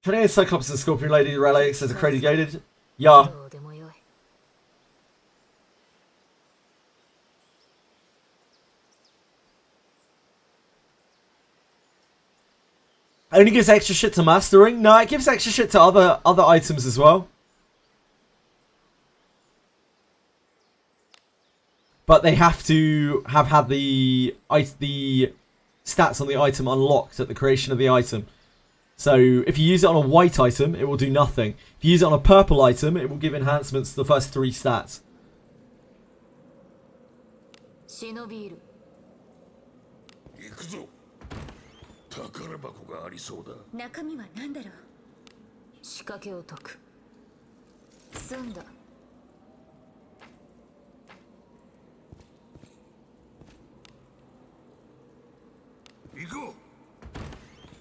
Speaker 1: Can I get Cyclops and Scorpion Lady relics as a crazy gated? Yeah. Only gives extra shit to mastering? No, it gives extra shit to other items as well. But they have to have had the stats on the item unlocked at the creation of the item. So if you use it on a white item, it will do nothing. If you use it on a purple item, it will give enhancements to the first 3 stats.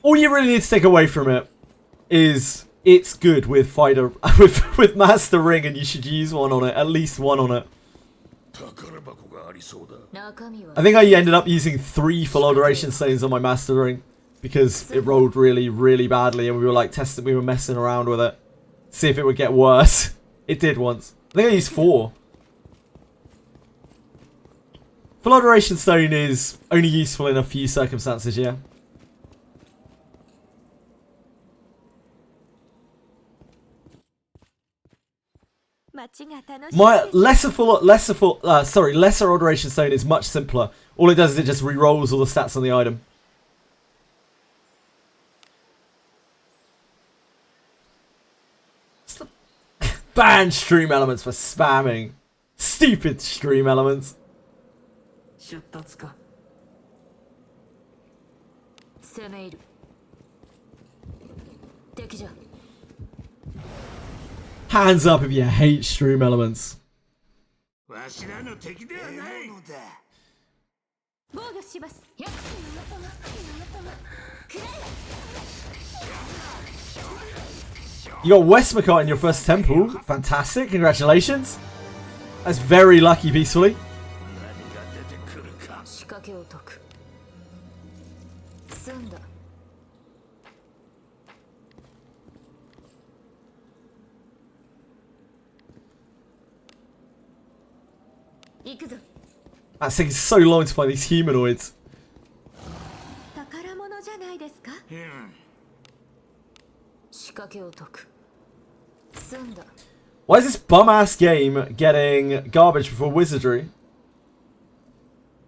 Speaker 1: All you really need to take away from it is it's good with fighter with Master Ring, and you should use one on it, at least one on it. I think I ended up using 3 full alteration stones on my Master Ring because it rolled really, really badly, and we were like we were messing around with it, see if it would get worse. It did once. I think I used 4. Full alteration stone is only useful in a few circumstances, yeah. My lesser alteration stone is much simpler. All it does is it just re-rolls all the stats on the item. Ban stream elements for spamming. Stupid stream elements.
Speaker 7: 出立か。
Speaker 3: 攻め入る。敵じゃ。
Speaker 1: Hands up if you hate stream elements.
Speaker 6: わしらの敵ではないのだ。
Speaker 3: 防御します。やっ。
Speaker 1: You got Westmacott in your first temple. Fantastic. Congratulations. That's very lucky, peacefully.
Speaker 3: 仕掛けを解く。済んだ。行くぞ。
Speaker 1: That's taking so long to find these humanoids.
Speaker 3: 宝物じゃないですか。仕掛けを解く。済んだ。
Speaker 1: Why is this bum-ass game getting garbage before Wizardry?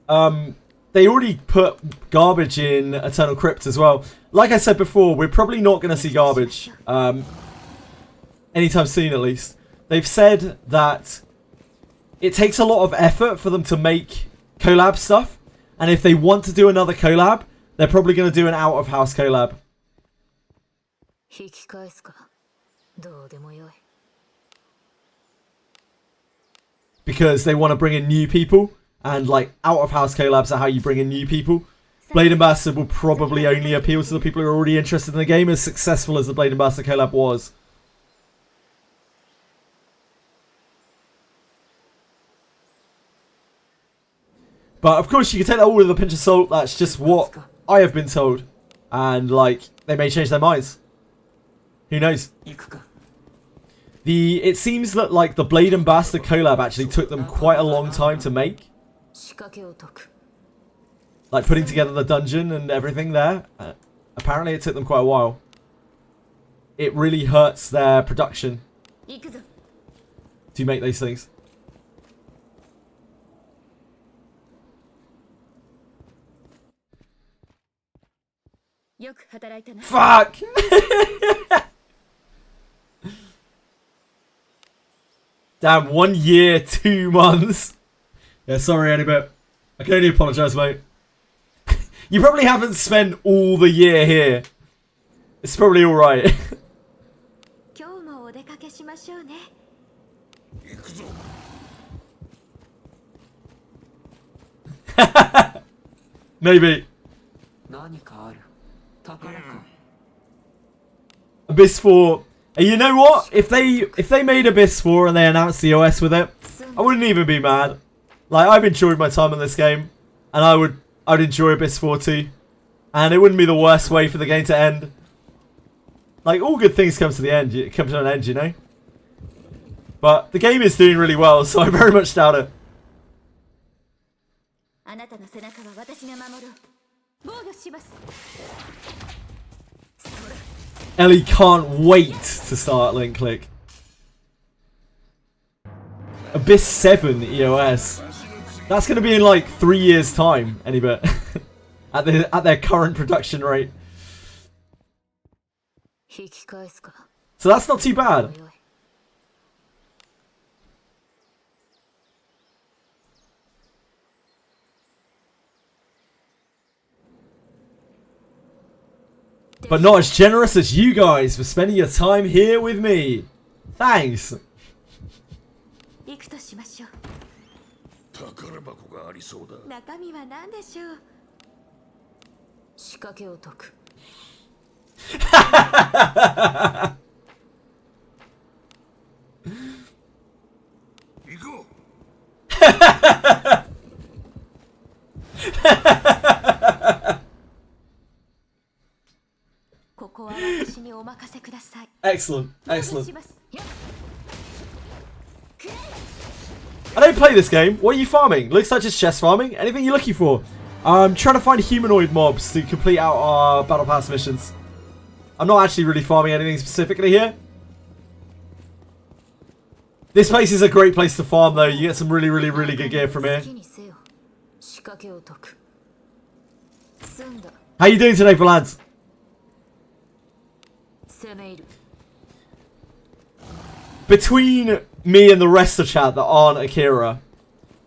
Speaker 1: They already put garbage in Eternal Crypt as well. Like I said before, we're probably not going to see garbage. Anytime soon, at least. They've said that it takes a lot of effort for them to make collab stuff. And if they want to do another collab, they're probably going to do an out-of-house collab.
Speaker 3: 引き返すか。どうでもよい。
Speaker 1: Because they want to bring in new people. And like out-of-house collabs are how you bring in new people. Blade Ambassador will probably only appeal to the people who are already interested in the game, as successful as the Blade Ambassador collab was. But of course you can take that all with a pinch of salt. That's just what I have been told. And like, they may change their minds. Who knows? It seems that like the Blade Ambassador collab actually took them quite a long time to make. Like putting together the dungeon and everything there. Apparently it took them quite a while. It really hurts their production to make these things. Fuck! Damn, 1 year, 2 months. Yeah, sorry, Annibet. I can only apologise, mate. You probably haven't spent all the year here. It's probably alright. Maybe. Abyss 4. You know what? If they made Abyss 4 and they announced the OS with it, I wouldn't even be mad. Like, I've enjoyed my time on this game, and I'd enjoy Abyss 4 too. And it wouldn't be the worst way for the game to end. Like, all good things come to the end. It comes to an end, you know? But the game is doing really well, so I very much doubt it. Ellie can't wait to start Link Click. Abyss 7 EOS. That's going to be in like 3 years' time, Annibet. at their current production rate. So that's not too bad. But not as generous as you guys for spending your time here with me. Thanks. Excellent, excellent. I don't play this game. What are you farming? Looks like just chest farming. Anything you're looking for? I'm trying to find humanoid mobs to complete out our battle pass missions. I'm not actually really farming anything specifically here. This place is a great place to farm though. You get some really good gear from here. How you doing today, between me and the rest of chat that aren't Akira,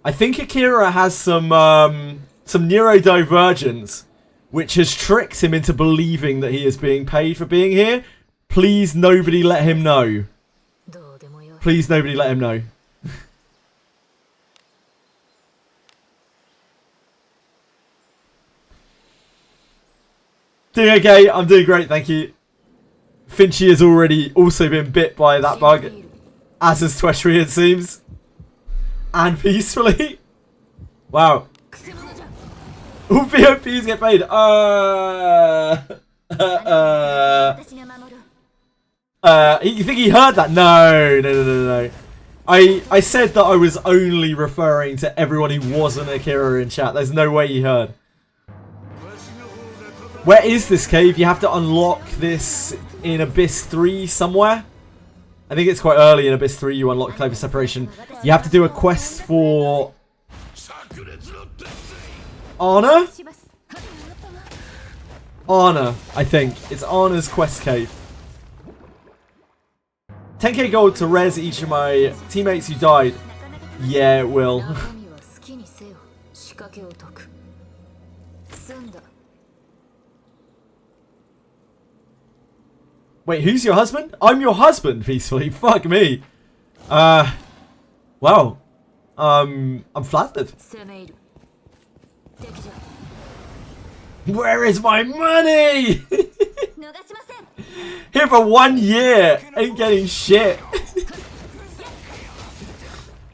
Speaker 1: I think Akira has some neurodivergence, which has tricked him into believing that he is being paid for being here. Please, nobody let him know. Please, nobody let him know. Doing okay, I'm doing great, thank you. Finchy has already also been bit by that bug, as has Tweshry, it seems. And peacefully. Wow. All VOPs get paid. You think he heard that? No. I said that I was only referring to everyone who wasn't Akira in chat. There's no way he heard. Where is this cave? You have to unlock this in Abyss 3 somewhere. I think it's quite early in Abyss 3 you unlock Clover Separation. You have to do a quest for Anna? Anna, I think. It's Anna's quest cave. 10k gold to res each of my teammates who died. Yeah, it will. Wait, who's your husband? I'm your husband, peacefully. Fuck me. Wow. I'm flattered. Where is my money? Here for 1 year. Ain't getting shit.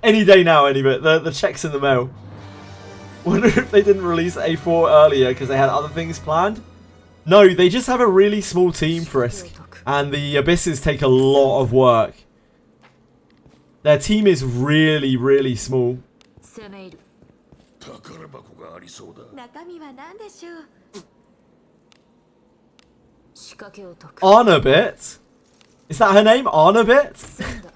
Speaker 1: Any day now, anyway. The check's in the mail. Wonder if they didn't release A4 earlier because they had other things planned. No, they just have a really small team, Frisk. And the Abysses take a lot of work. Their team is really, really small. Arnabit? Is that her name? Arnabit?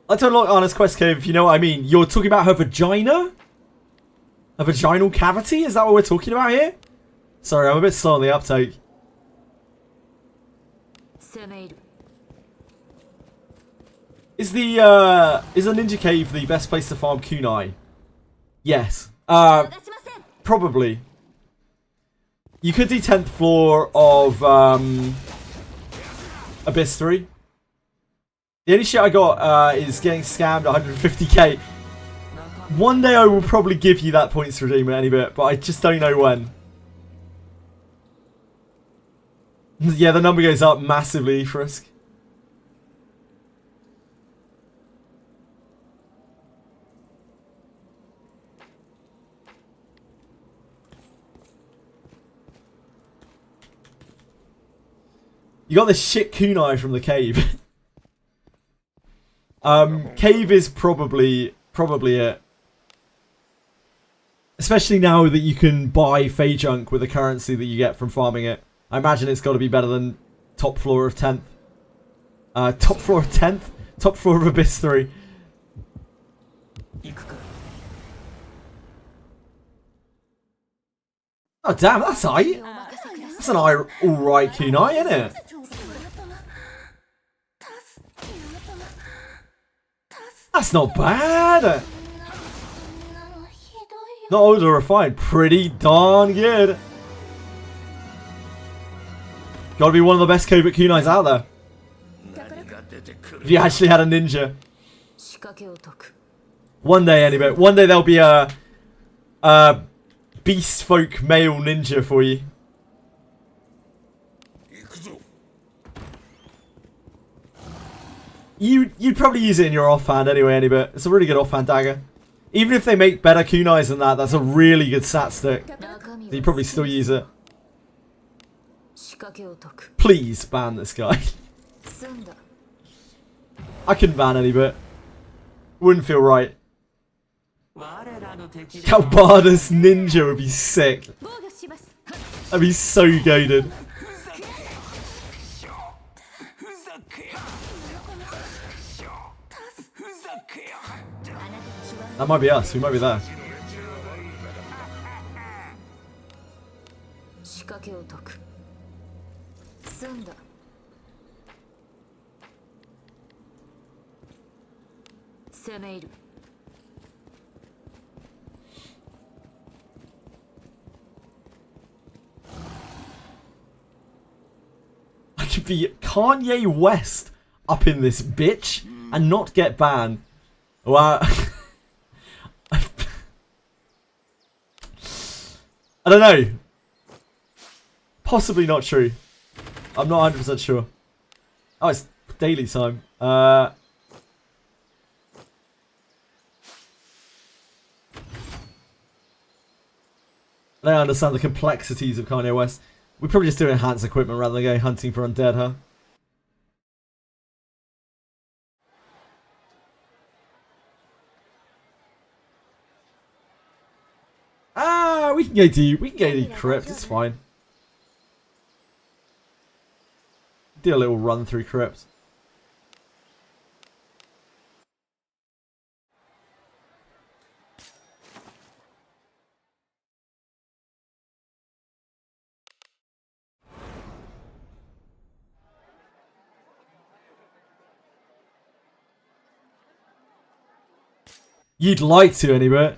Speaker 1: Let's unlock Anna's quest cave if you know what I mean. You're talking about her vagina? A vaginal cavity? Is that what we're talking about here? Sorry, I'm a bit slow on the uptake. Is the Ninja Cave the best place to farm kunai? Yes. Probably. You could do 10th floor of Abyss 3. The only shit I got is getting scammed 150k. One day I will probably give you that points redeemer any bit, but I just don't know when. Yeah, the number goes up massively, Frisk. You got this shit kunai from the cave. Cave is probably it. Especially now that you can buy Fey Junk with the currency that you get from farming it. I imagine it's got to be better than top floor of 10th. Top floor of 10th? Top floor of Abyss 3. Oh damn, that's aight. That's an alright kunai, isn't it? That's not bad. Not old or refined. Pretty darn good. Gotta be one of the best covert kunais out there. If you actually had a ninja. One day, anyway. One day there'll be a beast folk male ninja for you. You'd probably use it in your offhand anyway, any bit. It's a really good offhand dagger. Even if they make better kunais than that, that's a really good stat stick. So you probably still use it. Please ban this guy. I couldn't ban any bit. Wouldn't feel right. Kalbarda's ninja would be sick. That'd be so goated. That might be us. We might be there. I could be Kanye West up in this bitch and not get banned. Wow. I don't know. Possibly not true. I'm not 100% sure. Oh, it's daily time. I don't understand the complexities of Kanye West. We probably just do enhanced equipment rather than going hunting for undead, huh? Ah, we can go to crypt. It's fine. Do a little run through crypt. You'd like to, anyway.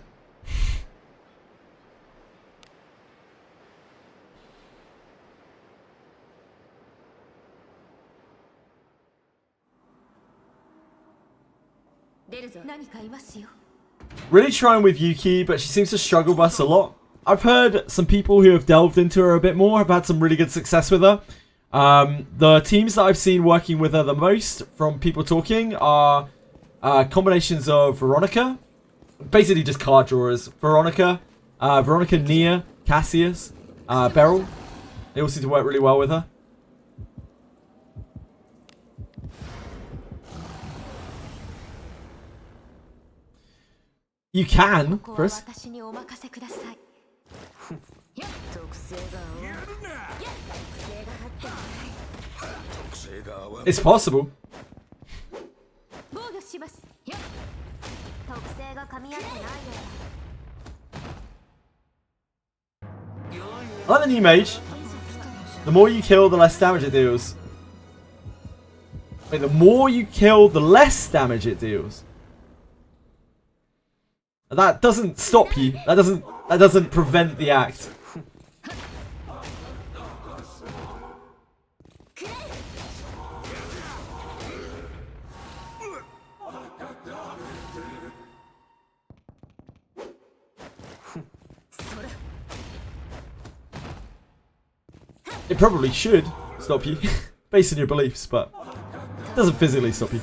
Speaker 1: Really trying with Yuki, but she seems to struggle with us a lot. I've heard some people who have delved into her a bit more have had some really good success with her. The teams that I've seen working with her the most, from people talking, are combinations of Veronica, basically just card drawers. Veronica, Nia, Cassius, Beryl. They all seem to work really well with her. You can, Chris. It's possible. I like the new mage. The more you kill, the less damage it deals. Wait, the more you kill, the less damage it deals. That doesn't stop you. That doesn't prevent the act. It probably should stop you, based on your beliefs, but it doesn't physically stop you.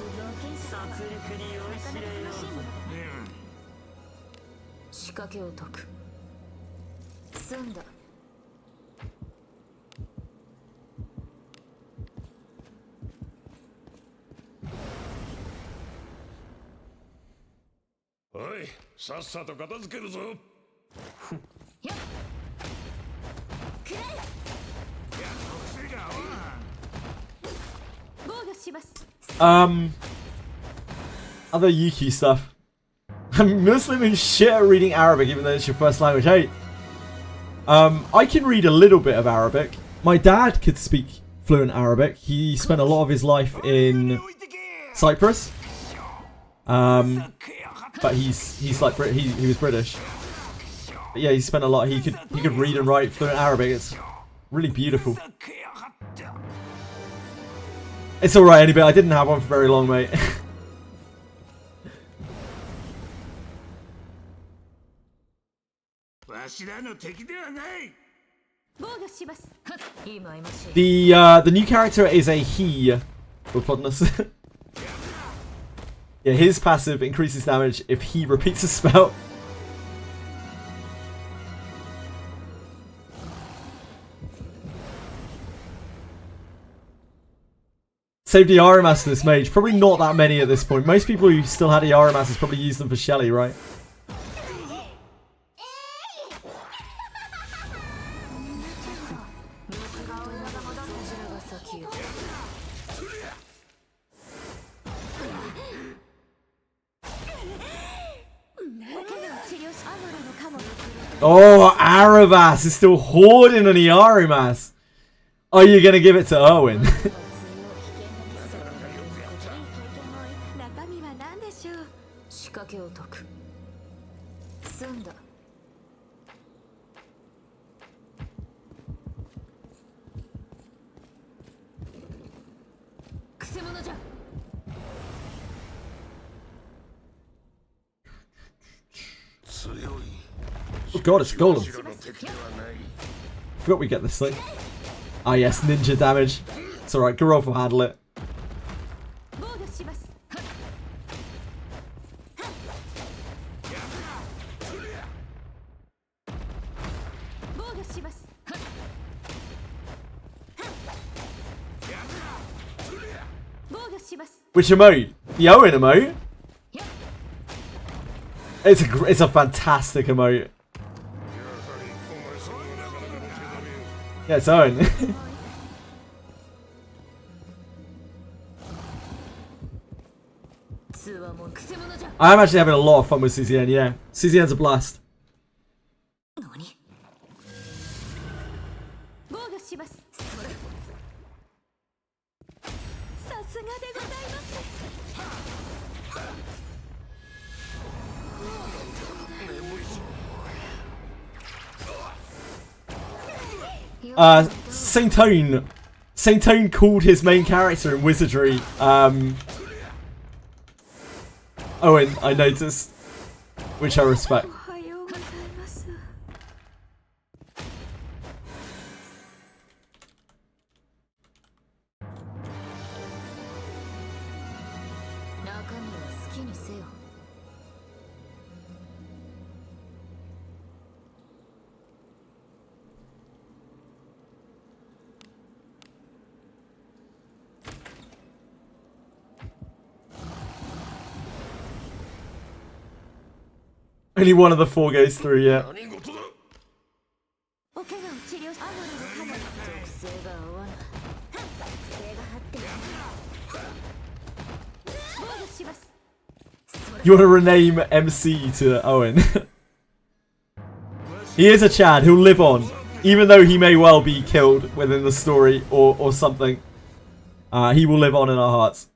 Speaker 1: Other Yuki stuff. I'm Muslim and shit at reading Arabic, even though it's your first language. Hey, I can read a little bit of Arabic. My dad could speak fluent Arabic. He spent a lot of his life in Cyprus. But he's like he was British. But yeah, he spent a lot. He could read and write fluent Arabic. It's really beautiful. It's alright, anyway. I didn't have one for very long, mate. The new character is a he. For plotness. Yeah, his passive increases damage if he repeats a spell. Saved the Yara to this mage. Probably not that many at this point. Most people who still had a Yara Masters probably used them for Shelly, right? Oh, Aravas is still hoarding an Iarimas. Are you going to give it to ERWIN?
Speaker 3: 仕掛けを解く。済んだ。くせ者じゃ。
Speaker 1: Oh god, it's a golem. Forgot we get this thing. Ah yes, ninja damage. It's alright, Garov will handle it. Which emote? The Owen emote? It's a fantastic emote. Yeah, it's Owen. I'm actually having a lot of fun with CZN, yeah. CZN's a blast. Saint Tone called his main character in Wizardry, Owen, I noticed, which I respect. Only one of the four goes through, yeah. You want to rename MC to Owen? He is a Chad, he'll live on. Even though he may well be killed within the story or something. He will live on in our hearts.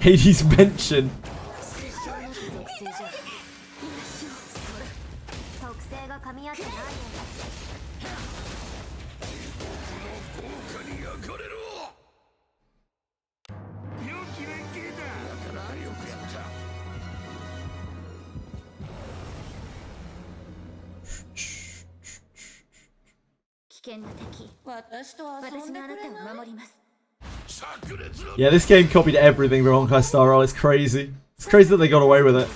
Speaker 1: Hades mention. Yeah, this game copied everything from Honkai Star Rail. It's crazy. It's crazy that they got away with it.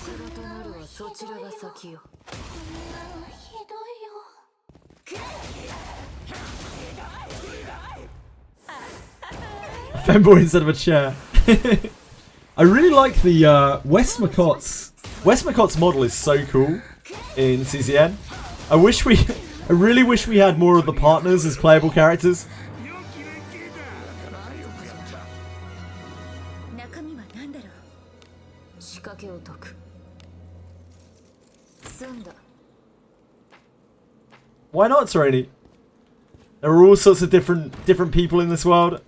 Speaker 1: A femboy instead of a chair. I really like the West Macott's model is so cool in CZN. I really wish we had more of the partners as playable characters. Why not, Sereni? There are all sorts of different people in this world.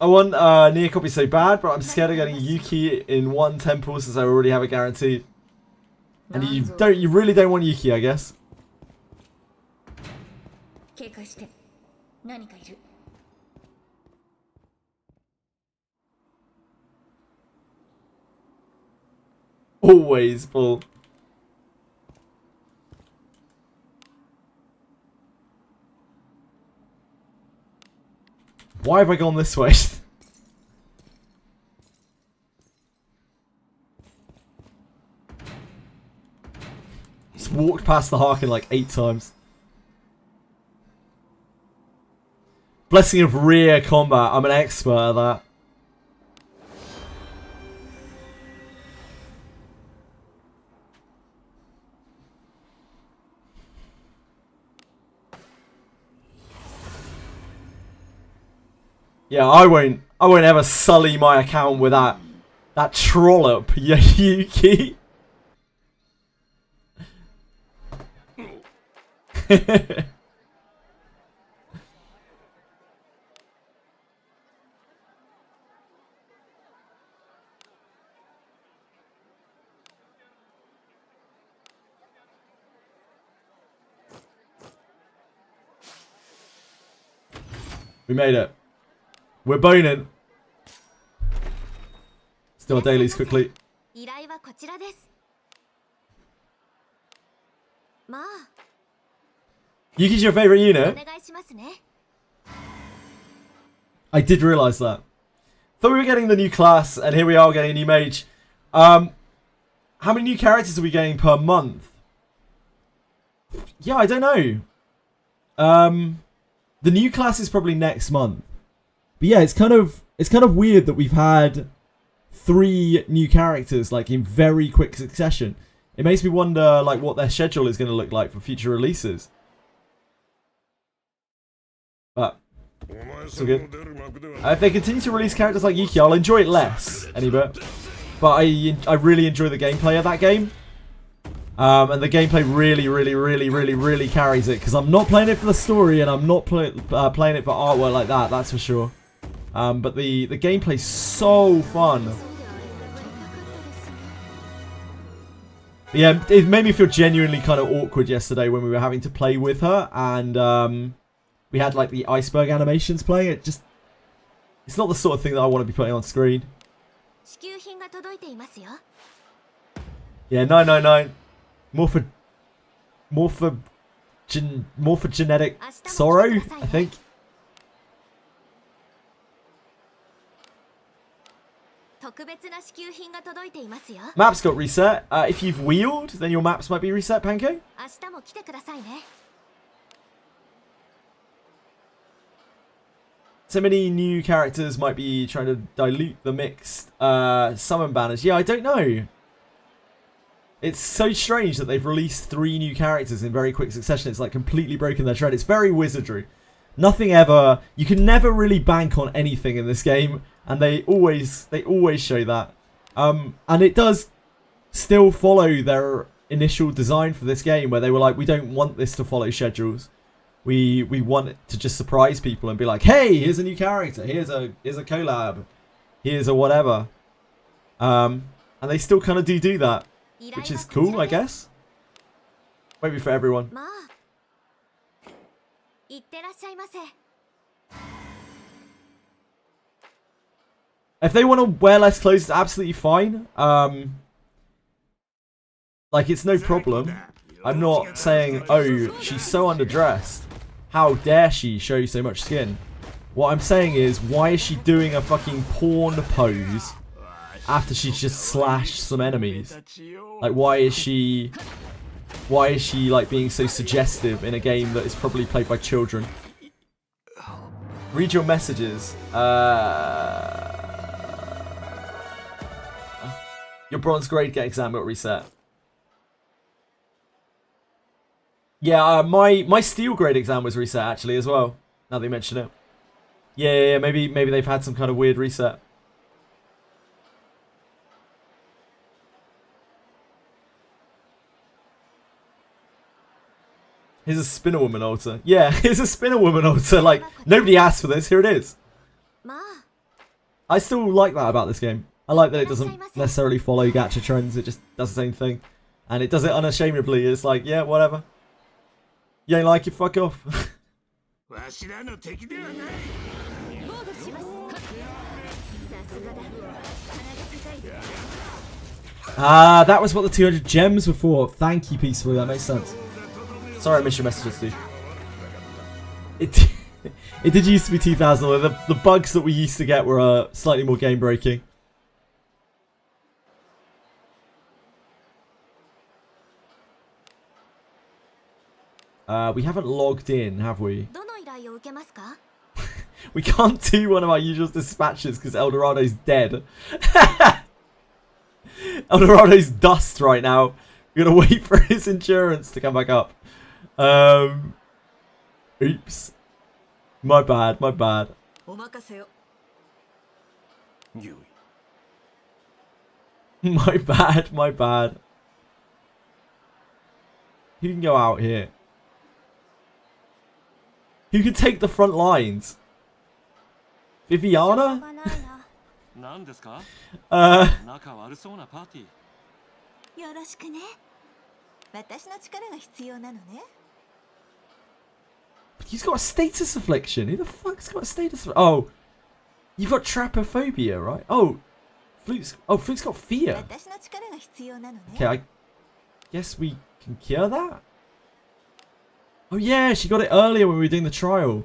Speaker 1: I want near copy so bad, but I'm scared of getting Yuki in one temple since I already have a guaranteed. And you really don't want Yuki, I guess. Always full. Why have I gone this way? Just walked past the Harkin like 8 times. Blessing of rear combat. I'm an expert at that. Yeah, I I won't ever sully my account with that trollop, Yuki. We made it. We're boning. Still dailies quickly. Yuki's your favorite unit? I did realise that. Thought we were getting the new class, and here we are getting a new mage. How many new characters are we getting per month? Yeah, I don't know. The new class is probably next month. But yeah, it's kind of weird that we've had 3 new characters like in very quick succession. It makes me wonder like what their schedule is going to look like for future releases. But it's all good. If they continue to release characters like Yuki, I'll enjoy it less any bit. But I really enjoy the gameplay of that game. And the gameplay really carries it, because I'm not playing it for the story, and I'm not playing it for artwork like that, that's for sure. But the gameplay's so fun. Yeah, it made me feel genuinely kind of awkward yesterday when we were having to play with her, and we had like the iceberg animations playing. It's not the sort of thing that I want to be putting on screen. Yeah, 999. More for genetic sorrow, I think. Maps got reset. If you've wheeled, then your maps might be reset, Panko. So many new characters might be trying to dilute the mixed summon banners. Yeah, I don't know. It's so strange that they've released 3 new characters in very quick succession. It's like completely broken their trend. It's very Wizardry. Nothing ever... You can never really bank on anything in this game. And they always show that. And it does still follow their initial design for this game, where they were like, we don't want this to follow schedules. We want it to just surprise people and be like, hey, here's a new character. Here's a collab. Here's a whatever. And they still kind of do that. Which is cool, I guess. Maybe for everyone. If they want to wear less clothes, it's absolutely fine. Like, it's no problem. I'm not saying, oh, she's so underdressed. How dare she show so much skin? What I'm saying is, why is she doing a fucking porn pose after she's just slashed some enemies? Like, why is she like being so suggestive in a game that is probably played by children? Read your messages. Your bronze grade get exam got reset. Yeah, my steel grade exam was reset actually as well. Now they mention it. Yeah, maybe they've had some kind of weird reset. Here's a Spinner Woman altar. Yeah, here's a Spinner Woman altar. Like, nobody asked for this. Here it is. I still like that about this game. I like that it doesn't necessarily follow gacha trends. It just does the same thing. And it does it unashamedly. It's like, yeah, whatever. You ain't like it, fuck off. That was what the 200 gems were for. Thank you, Peacefully. That makes sense. Sorry I missed your messages, dude. It did used to be 2000. The bugs that we used to get were slightly more game breaking. We haven't logged in, have we? We can't do one of our usual dispatches because Eldorado's dead. Eldorado's dust right now. We're gonna wait for his insurance to come back up. Oops. My bad. My bad, my bad. Who can go out here? Who can take the front lines? Viviana?
Speaker 8: 何ですか 仲悪そうなパーティー。
Speaker 2: よろしくね。私の力が必要なのね。
Speaker 1: He's got a status affliction. Who the fuck's got a status? Oh, you've got trypophobia, right? Oh, Flute's got fear.
Speaker 2: 私の力が必要なのね。
Speaker 1: Okay, I guess we can cure that. Oh yeah, she got it earlier when we were doing the trial.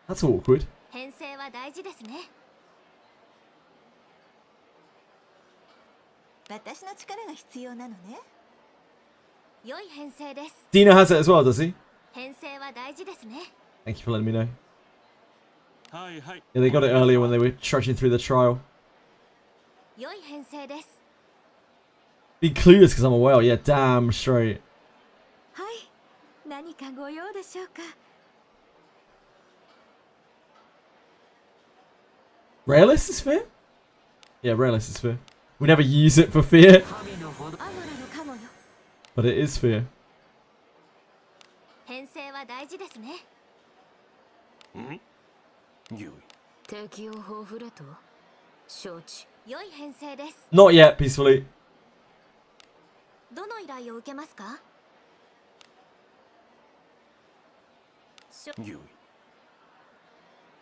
Speaker 1: That's awkward.
Speaker 3: 編成は大事ですね。
Speaker 2: 私の力が必要なのね。
Speaker 3: 良い編成です。
Speaker 1: Dino has it as well, does he?
Speaker 3: 編成は大事ですね。
Speaker 1: Thank you for letting me know.
Speaker 8: はいはい。
Speaker 1: Yeah, they got it earlier when they were trudging through the trial.
Speaker 3: 良い編成です。
Speaker 1: Be clueless because I'm a whale. Yeah, damn straight.
Speaker 3: はい。何かご用でしょうか。
Speaker 1: Rayless is fear? Yeah, Rayless is fear. We never use it for fear,
Speaker 3: アゴラのカモよ。
Speaker 1: but it is fear.
Speaker 3: 編成は大事ですね。敵をほふれと承知。良い編成です。
Speaker 1: Not yet, peacefully.
Speaker 3: どの依頼を受けますか。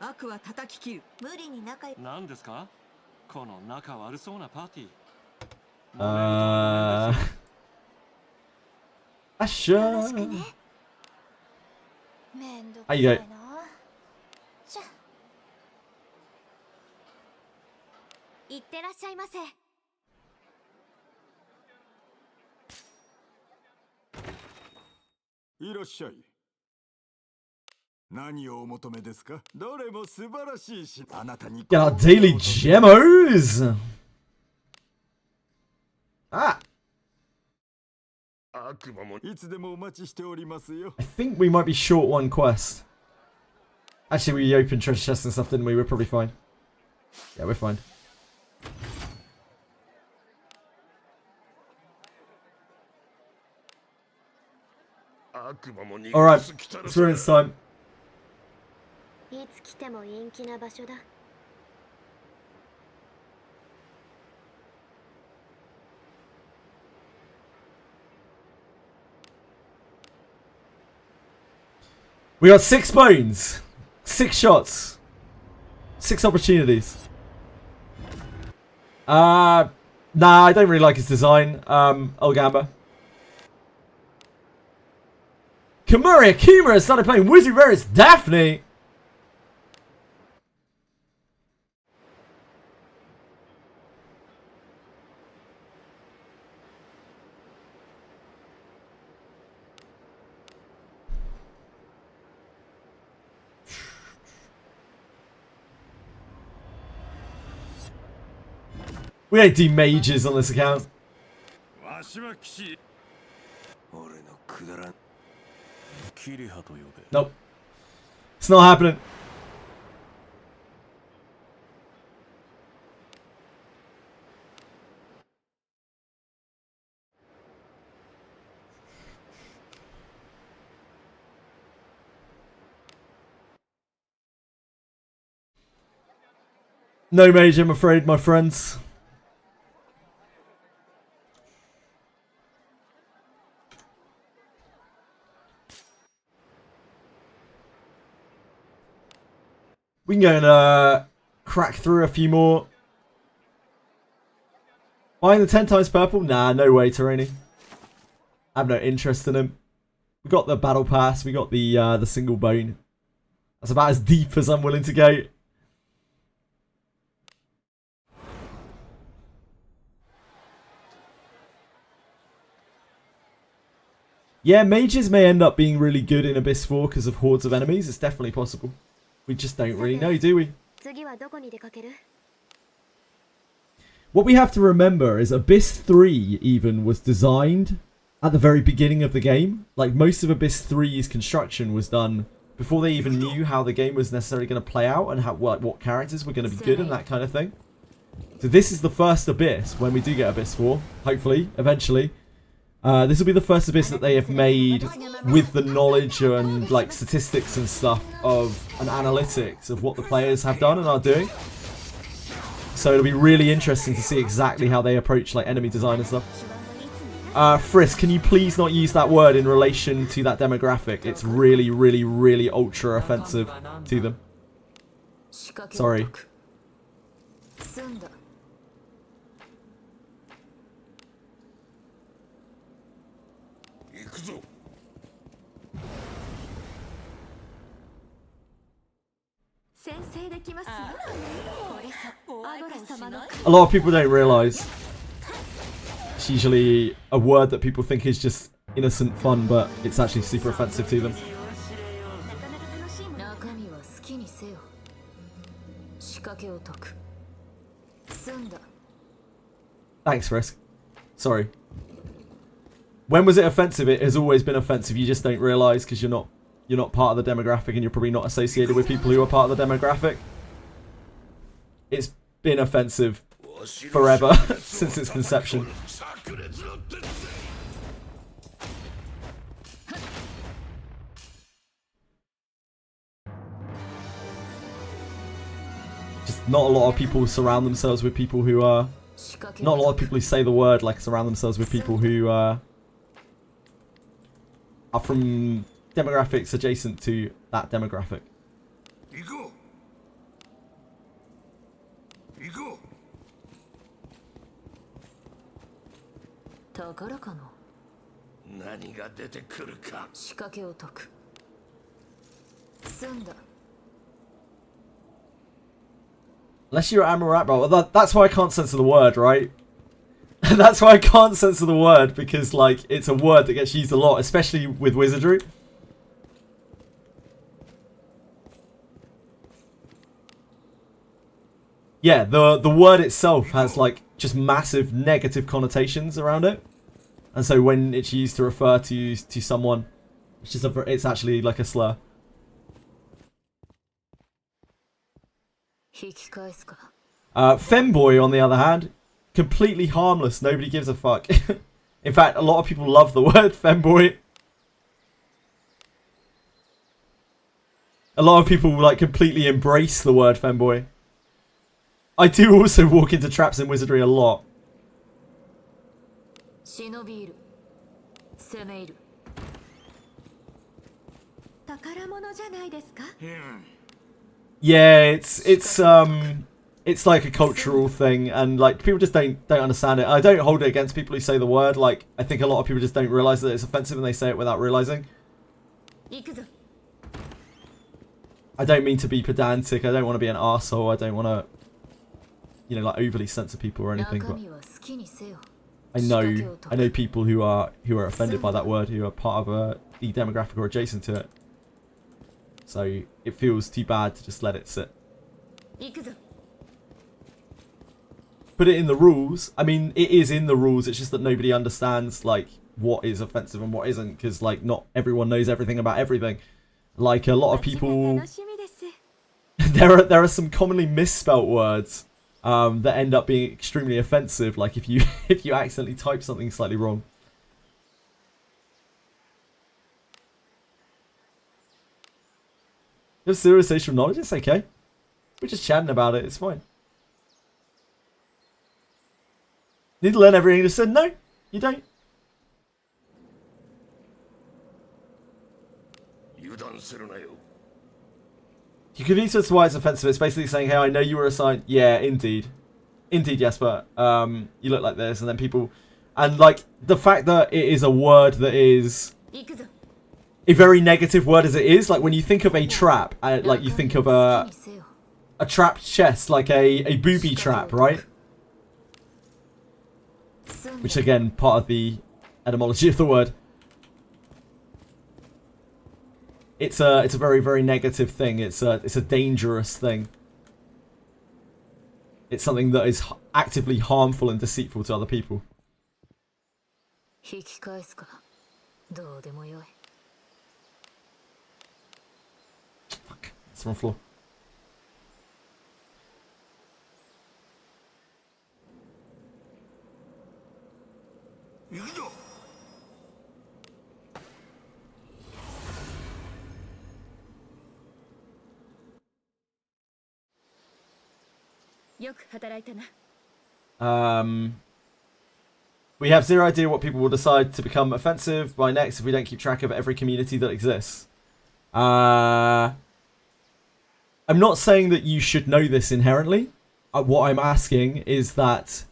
Speaker 7: 悪は叩き切る。
Speaker 2: 無理に仲良く。
Speaker 8: 何ですかこの仲悪そうなパーティー。
Speaker 1: Asha.
Speaker 2: よろしくね。
Speaker 3: めんどく
Speaker 1: How
Speaker 3: さ
Speaker 1: you
Speaker 3: い
Speaker 1: go?
Speaker 3: な。じゃ。いってらっしゃいませ。
Speaker 6: いらっしゃい。何をお求めですか。どれも素晴らしいし、あなたに。
Speaker 1: Get our daily gemos. Ah,
Speaker 6: 悪魔もいつでもお待ちしておりますよ。
Speaker 1: I think we might be short one quest. Actually, we opened treasure chests and stuff, didn't we? We're probably fine. Yeah, we're fine. Alright, it's ruins time.
Speaker 3: いつ来ても陰気な場所だ。
Speaker 1: We got 6 bones, 6 shots, 6 opportunities. Nah, I don't really like his design. Olgamba. Kamuri Akuma started playing Wizardry as Daphne. We don't do mages on this account.
Speaker 6: わしは騎士。俺のくだらん。キリハと呼べ。
Speaker 1: Nope. It's not happening. No mage, I'm afraid, my friends. We can go and crack through a few more. Buying the 10 times purple? Nah, no way, Terraini. I have no interest in him. We got the battle pass. We got the single bone. That's about as deep as I'm willing to go. Yeah, mages may end up being really good in Abyss 4 because of hordes of enemies. It's definitely possible. We just don't really know, do we?
Speaker 3: 次はどこに出かける？
Speaker 1: What we have to remember is Abyss 3 even was designed at the very beginning of the game. Like most of Abyss 3's construction was done before they even knew how the game was necessarily going to play out and how what characters were going to be good and that kind of thing. So this is the first Abyss when we do get Abyss 4, hopefully, eventually. This will be the first Abyss that they have made with the knowledge and like statistics and stuff of and analytics of what the players have done and are doing. So it'll be really interesting to see exactly how they approach like enemy design and stuff. Frisk, can you please not use that word in relation to that demographic? It's really, really, really ultra offensive to them. Sorry. A lot of people don't realise it's usually a word that people think is just innocent fun, but it's actually super offensive to them. Thanks, Frisk. Sorry. When was it offensive? It has always been offensive. You just don't realise because you're not part of the demographic and you're probably not associated with people who are part of the demographic. It's been offensive forever since its conception. Just not a lot of people surround themselves with people who are... Not a lot of people who say the word like surround themselves with people who are from demographics adjacent to that demographic. Unless you're Amarat, bro. That's why I can't censor the word, right? That's why I can't censor the word, because like it's a word that gets used a lot, especially with Wizardry. Yeah, the word itself has like just massive negative connotations around it, and so when it's used to refer to someone, it's actually like a slur. Femboy, on the other hand, completely harmless. Nobody gives a fuck. In fact, a lot of people love the word femboy. A lot of people like completely embrace the word femboy. I do also walk into traps in Wizardry a lot. Yeah, it's like a cultural thing, and like people just don't understand it. I don't hold it against people who say the word. Like I think a lot of people just don't realize that it's offensive and they say it without realizing. I don't mean to be pedantic. I don't want to be an arsehole. I don't want to, you know, like overly censor people or anything. But I know people who are offended by that word, who are part of the demographic or adjacent to it. So it feels too bad to just let it sit. Put it in the rules. I mean, it is in the rules. It's just that nobody understands like what is offensive and what isn't, because like not everyone knows everything about everything. Like a lot of people, there are some commonly misspelt words that end up being extremely offensive. Like if you accidentally type something slightly wrong. You have zero social knowledge. It's okay. We're just chatting about it. It's fine. Need to learn everything. Just said no. You don't. You could use it why it's offensive. It's basically saying, hey, I know you were assigned. Yeah, indeed. Indeed, Jesper. You look like this. And then people... And, like, the fact that it is a word that is a very negative word as it is. Like, when you think of a trap, like, you think of a trapped chest. Like a booby trap, right? Which, again, part of the etymology of the word. It's a very, very negative thing. It's a dangerous thing. It's something that is actively harmful and deceitful to other people. It's the wrong floor. We have zero idea what people will decide to become offensive by next if we don't keep track of every community that exists. I'm not saying that you should know this inherently. What I'm asking is that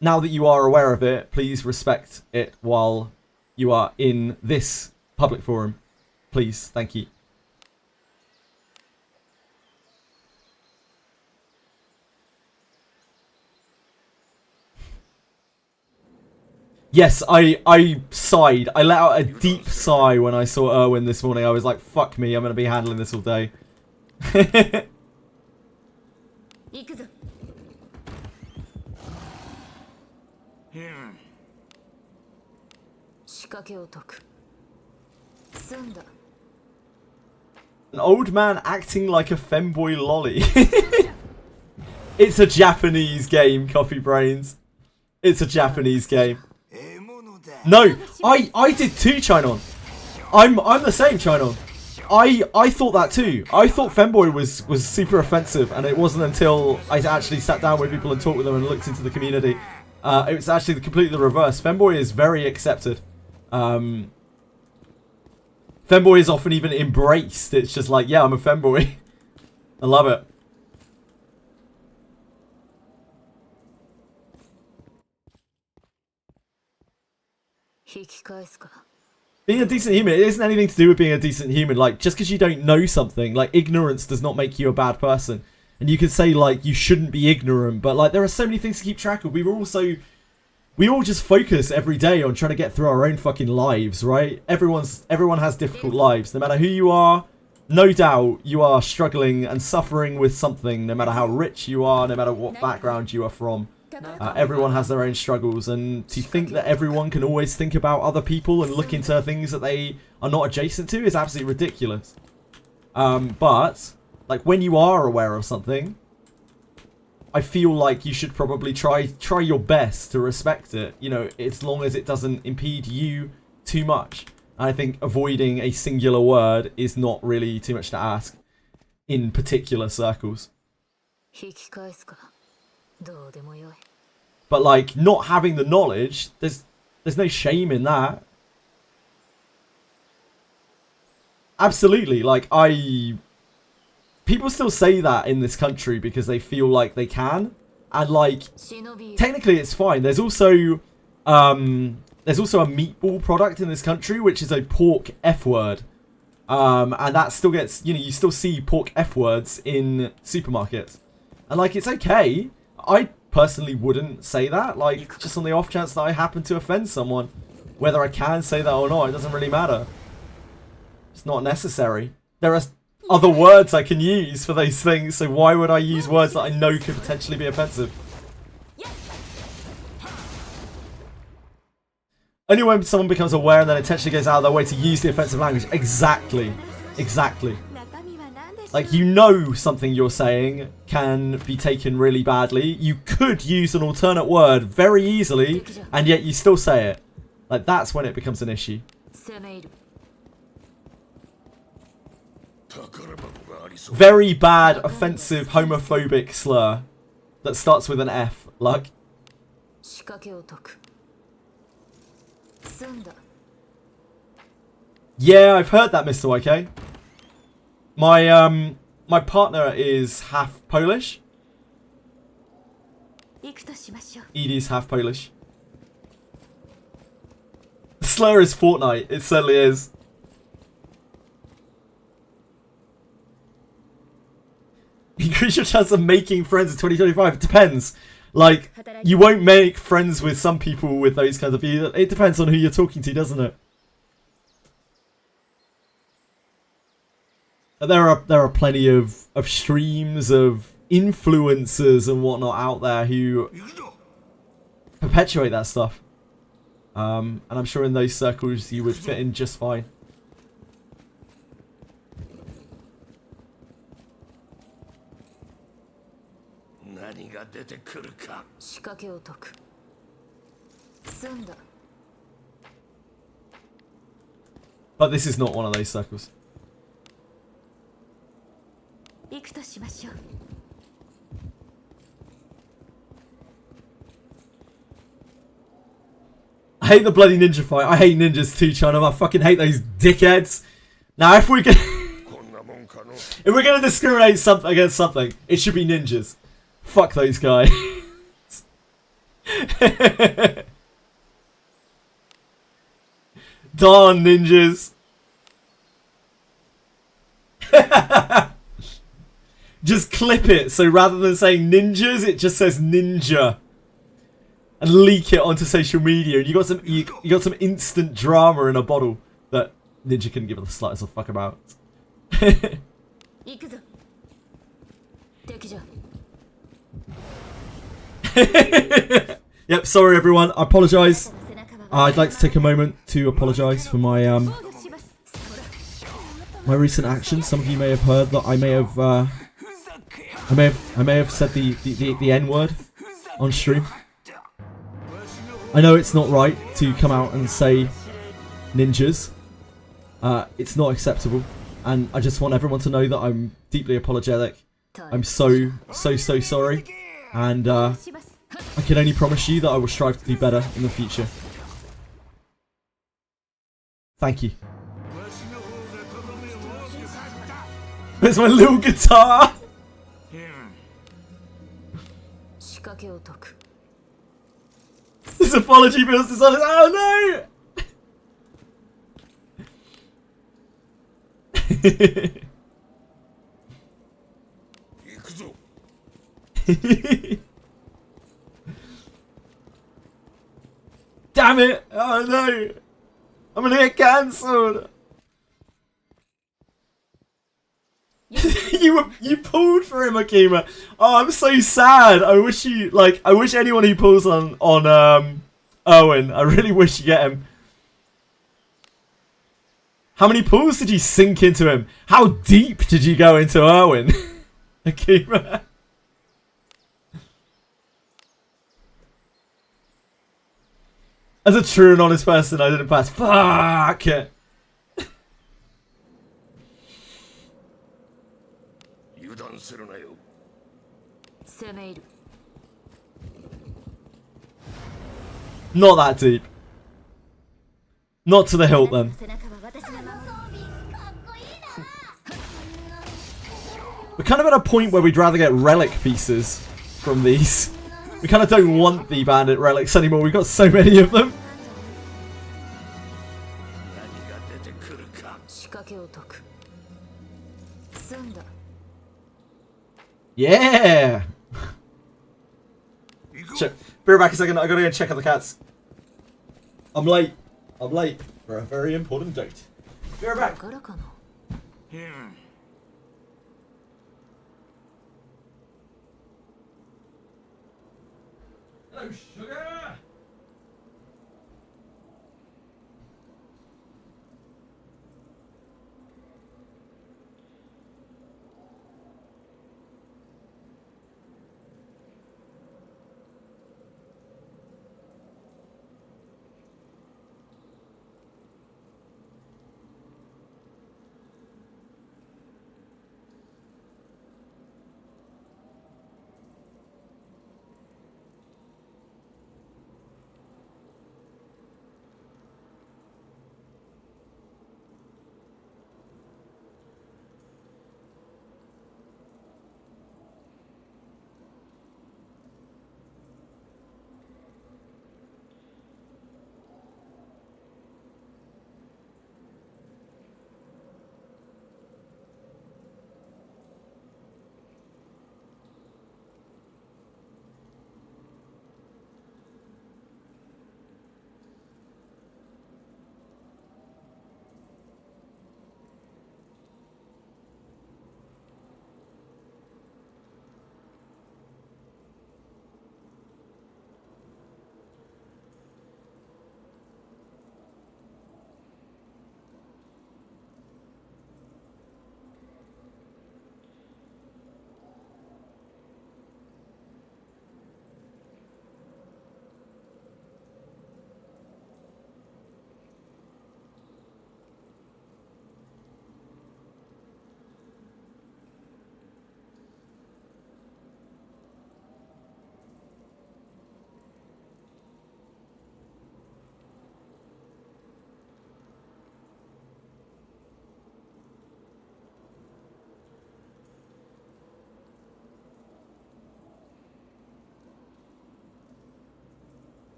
Speaker 1: now that you are aware of it, please respect it while you are in this public forum. Please, thank you. Yes, I sighed. I let out a deep sigh when I saw ERWIN this morning. I was like, fuck me, I'm going to be handling this all day. An old man acting like a femboy lolly. It's a Japanese game, Coffee Brains. It's a Japanese game. No, I did too, Chinon. I'm the same, Chinon. I thought that too. I thought femboy was super offensive, and it wasn't until I actually sat down with people and talked with them and looked into the community. It was actually completely the reverse. Femboy is very accepted. Femboy is often even embraced. It's just like, yeah, I'm a femboy. I love it. Being a decent human, it isn't anything to do with being a decent human. Like, just because you don't know something, like, ignorance does not make you a bad person. And you can say, like, you shouldn't be ignorant, but, like, there are so many things to keep track of. We all just focus every day on trying to get through our own fucking lives, right? Everyone has difficult lives. No matter who you are, no doubt you are struggling and suffering with something, no matter how rich you are, no matter what background you are from. Everyone has their own struggles, and to think that everyone can always think about other people and look into things that they are not adjacent to is absolutely ridiculous. But, like, when you are aware of something, I feel like you should probably try your best to respect it, you know, as long as it doesn't impede you too much. And I think avoiding a singular word is not really too much to ask in particular circles. But, like, not having the knowledge, there's no shame in that. Absolutely, like, people still say that in this country because they feel like they can. And, like, technically it's fine. There's also a meatball product in this country, which is a pork F word. And that still gets, you know, you still see pork F words in supermarkets. And, like, it's okay. I personally wouldn't say that, like, just on the off chance that I happen to offend someone. Whether I can say that or not, it doesn't really matter. It's not necessary. There are other words I can use for those things, so why would I use words that I know could potentially be offensive? Only when someone becomes aware and then intentionally goes out of their way to use the offensive language. Exactly. Exactly. Like, you know something you're saying can be taken really badly. You could use an alternate word very easily, and yet you still say it. Like, that's when it becomes an issue. Very bad, offensive, homophobic slur that starts with an F. Like. Yeah, I've heard that, Mr. YK. My partner is half Polish. Edie's half Polish. The slur is Fortnite. It certainly is. Increase your chance of making friends in 2025. It depends. Like, you won't make friends with some people with those kinds of views. It depends on who you're talking to, doesn't it? There are plenty of streams of influencers and whatnot out there who perpetuate that stuff. And I'm sure in those circles you would fit in just fine.
Speaker 6: 何が出てくるか。
Speaker 7: 仕掛けを解く。済んだ。
Speaker 1: But this is not one of those circles.
Speaker 3: 行くとしましょう。
Speaker 1: I hate the bloody ninja fight. I hate ninjas too, China. I fucking hate those dickheads. Now, if we're gonna if we're gonna discriminate something against something, it should be ninjas. Fuck those guys. Darn ninjas. Just clip it, so rather than saying ninjas, it just says ninja. And leak it onto social media, and you got some instant drama in a bottle that Ninja couldn't give the slightest of fuck about. Yep, sorry everyone, I apologise. I'd like to take a moment to apologise for my my recent actions. Some of you may have heard that I may have said the N word on stream. I know it's not right to come out and say ninjas. It's not acceptable, and I just want everyone to know that I'm deeply apologetic. I'm so sorry, and I can only promise you that I will strive to do better in the future. Thank you. Where's my little guitar? This apology feels dishonest. Oh no! Damn it! Oh no! I'm gonna get cancelled. You pulled for him, Akima. Oh, I'm so sad. I wish anyone who pulls on ERWIN, I really wish you get him. How many pulls did you sink into him? How deep did you go into ERWIN, Akima? As a true and honest person, I didn't pass. Fuck it. Not that deep. Not to the hilt then. We're kind of at a point where we'd rather get relic pieces from these. We kind of don't want the bandit relics anymore. We've got so many of them. Yeah! Be right back a second. I gotta go check out the cats. I'm late. I'm late for a very important date. Be right back. Hello, sugar!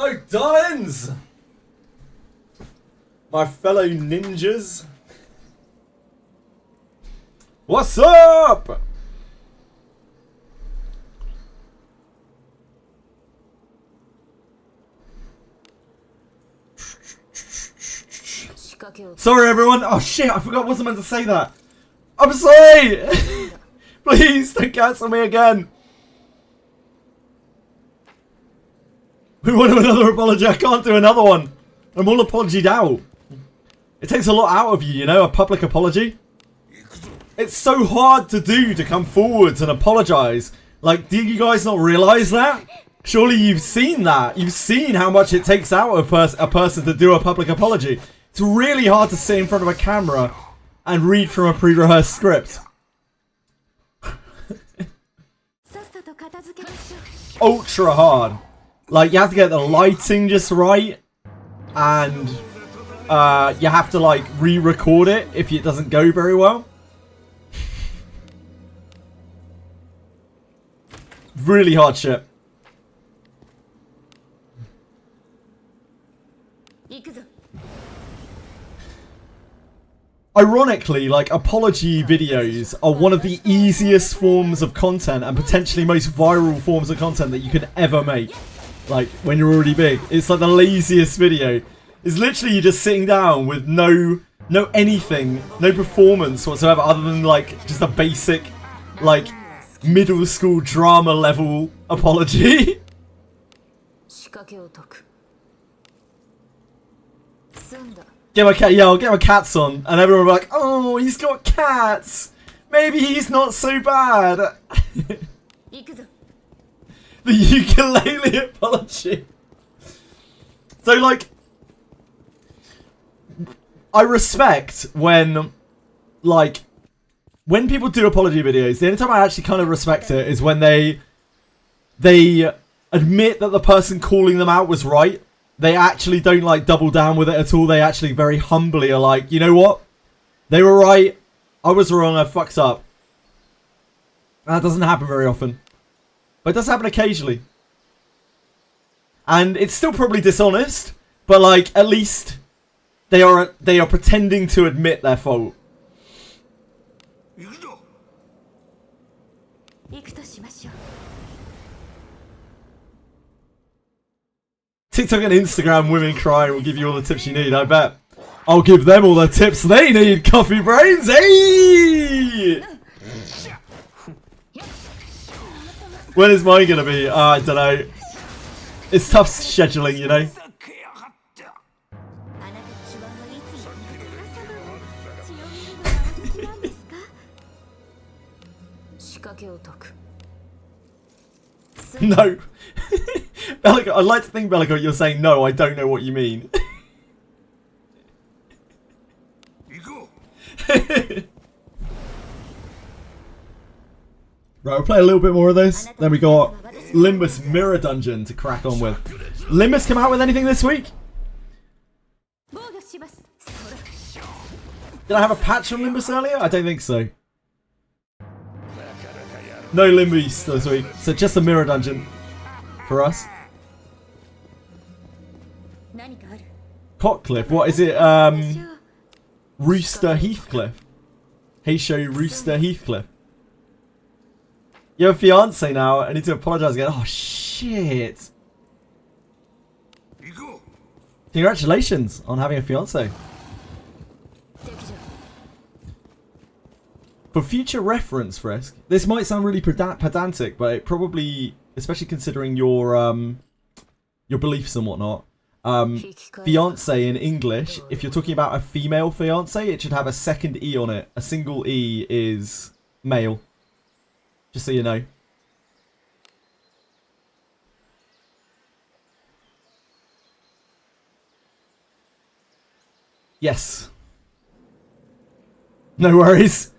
Speaker 1: Hello, darlings! My fellow ninjas. What's up? Sorry, everyone. Oh, shit. I forgot. I wasn't meant to say that. I'm sorry. Please don't cancel me again. We want another apology. I can't do another one. I'm all apologied out. It takes a lot out of you, you know, a public apology. It's so hard to do, to come forwards and apologize. Like, do you guys not realize that? Surely you've seen that. You've seen how much it takes out of a person to do a public apology. It's really hard to sit in front of a camera and read from a pre-rehearsed script. Ultra hard. Like, you have to get the lighting just right. And you have to, like, re-record it if it doesn't go very well. Really hard shit. Ironically, like, apology videos are one of the easiest forms of content and potentially most viral forms of content that you can ever make. Like, when you're already big. It's like the laziest video. It's literally you just sitting down with no anything, no performance whatsoever other than, like, just a basic, like, middle school drama level apology. Get my cat, yeah, I'll get my cats on, and everyone will be like, oh, he's got cats. Maybe he's not so bad. The ukulele apology. So, like, I respect when, like, when people do apology videos, the only time I actually kind of respect it is when they admit that the person calling them out was right. They actually don't, like, double down with it at all. They actually very humbly are like, you know what? They were right. I was wrong. I fucked up. And that doesn't happen very often. But it does happen occasionally. And it's still probably dishonest. But, like, at least they are pretending to admit their fault. TikTok and Instagram women crying will give you all the tips you need, I bet. I'll give them all the tips they need, coffee brains, hey! When is mine gonna be? I don't know. It's tough scheduling, you know? No. Bellico, I'd like to think, Bellico, you're saying no, I don't know what you mean. Right, we'll play a little bit more of this. Then we got Limbus Mirror Dungeon to crack on with. Limbus come out with anything this week? Did I have a patch on Limbus earlier? I don't think so. No Limbus this week, so just a Mirror Dungeon for us. Cockcliff, what is it? Rooster Heathcliff. Hey show Rooster Heathcliff. You have a fiance now. I need to apologize again. Oh shit! Congratulations on having a fiance. For future reference, Frisk, this might sound really pedantic, but it probably, especially considering your beliefs and whatnot, fiance in English, if you're talking about a female fiance, it should have a second E on it. A single E is male. Just so you know. Yes. No worries.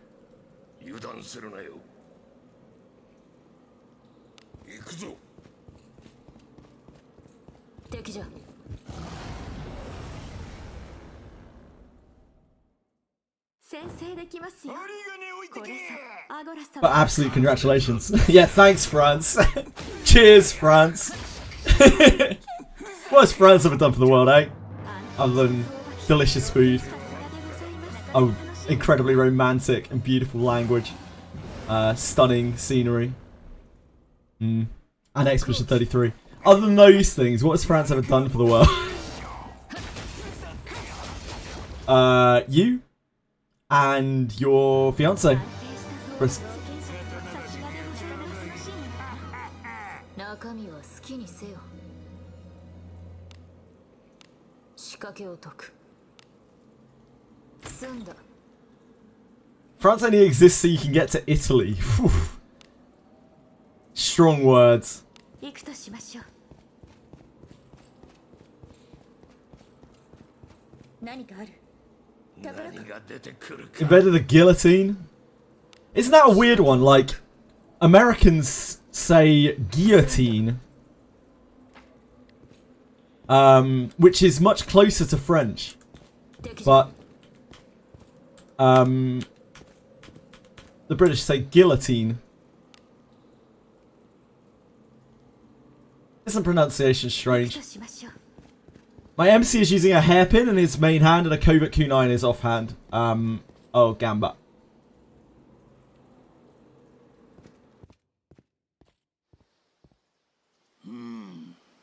Speaker 1: But absolute congratulations. Yeah, thanks, France. Cheers, France. What has France ever done for the world, eh? Other than delicious food. Oh, incredibly romantic and beautiful language. Stunning scenery. And Expedition 33. Other than those things, what has France ever done for the world? You and your fiance. Chris.
Speaker 3: 中身は好きにせよ。仕掛けを解く。済んだ。
Speaker 1: France only exists so you can get to Italy. Strong words.
Speaker 3: 行くとしましょう。何かある。
Speaker 1: Invented the guillotine. Isn't that a weird one? Like, Americans say guillotine, which is much closer to French, but the British say guillotine. Isn't pronunciation strange? My MC is using a hairpin in his main hand and a covert kunai in his offhand. Oh, Gamba.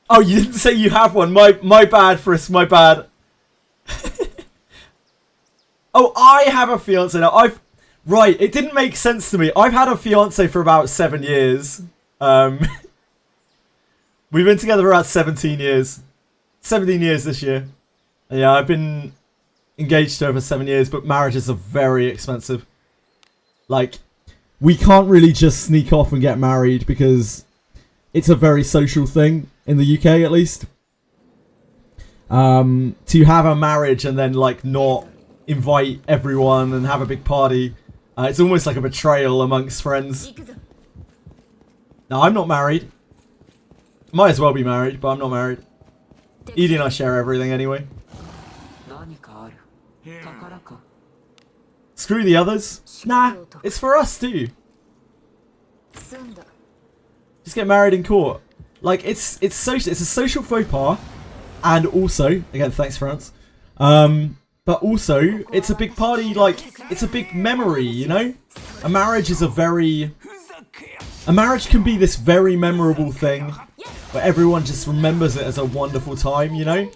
Speaker 1: Oh, you didn't say you have one. My bad, Frisk. My bad. Oh, I have a fiance now. Right, it didn't make sense to me. I've had a fiance for about 7 years. We've been together for about 17 years. 17 years this year. Yeah, I've been engaged to her for 7 years, but marriages are very expensive. Like, we can't really just sneak off and get married because it's a very social thing, in the UK at least. To have a marriage and then, like, not invite everyone and have a big party, it's almost like a betrayal amongst friends. Now, I'm not married. Might as well be married, but I'm not married. Edie and I share everything anyway. Screw the others. Nah, it's for us too. Just get married in court. Like, it's a social faux pas, and also, again, thanks France. But also, it's a big party. Like, it's a big memory. You know, a marriage can be this very memorable thing where everyone just remembers it as a wonderful time, you know?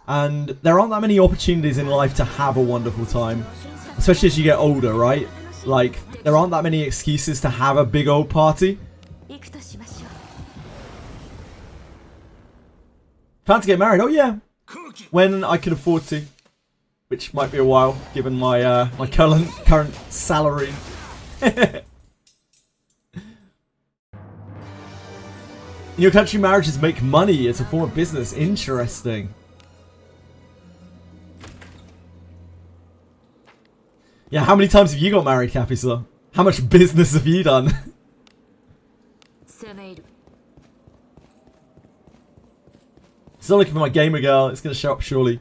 Speaker 1: And there aren't that many opportunities in life to have a wonderful time. Especially as you get older, right? Like, there aren't that many excuses to have a big old party. Plan to get married? Oh yeah. When I can afford to. Which might be a while, given my my current salary. In your country, marriages make money. It's a form of business. Interesting. Yeah, how many times have you got married, Capisla? How much business have you done? Still looking for my gamer girl. It's gonna show up surely.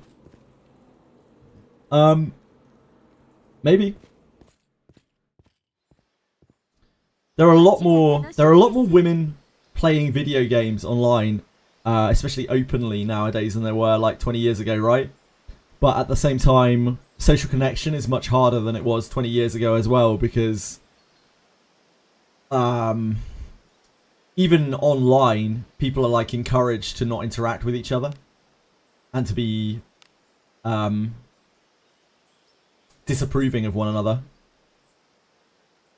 Speaker 1: Maybe. There are a lot more women playing video games online, especially openly nowadays than there were like 20 years ago, right? But at the same time, social connection is much harder than it was 20 years ago as well, because even online, people are like encouraged to not interact with each other and to be disapproving of one another.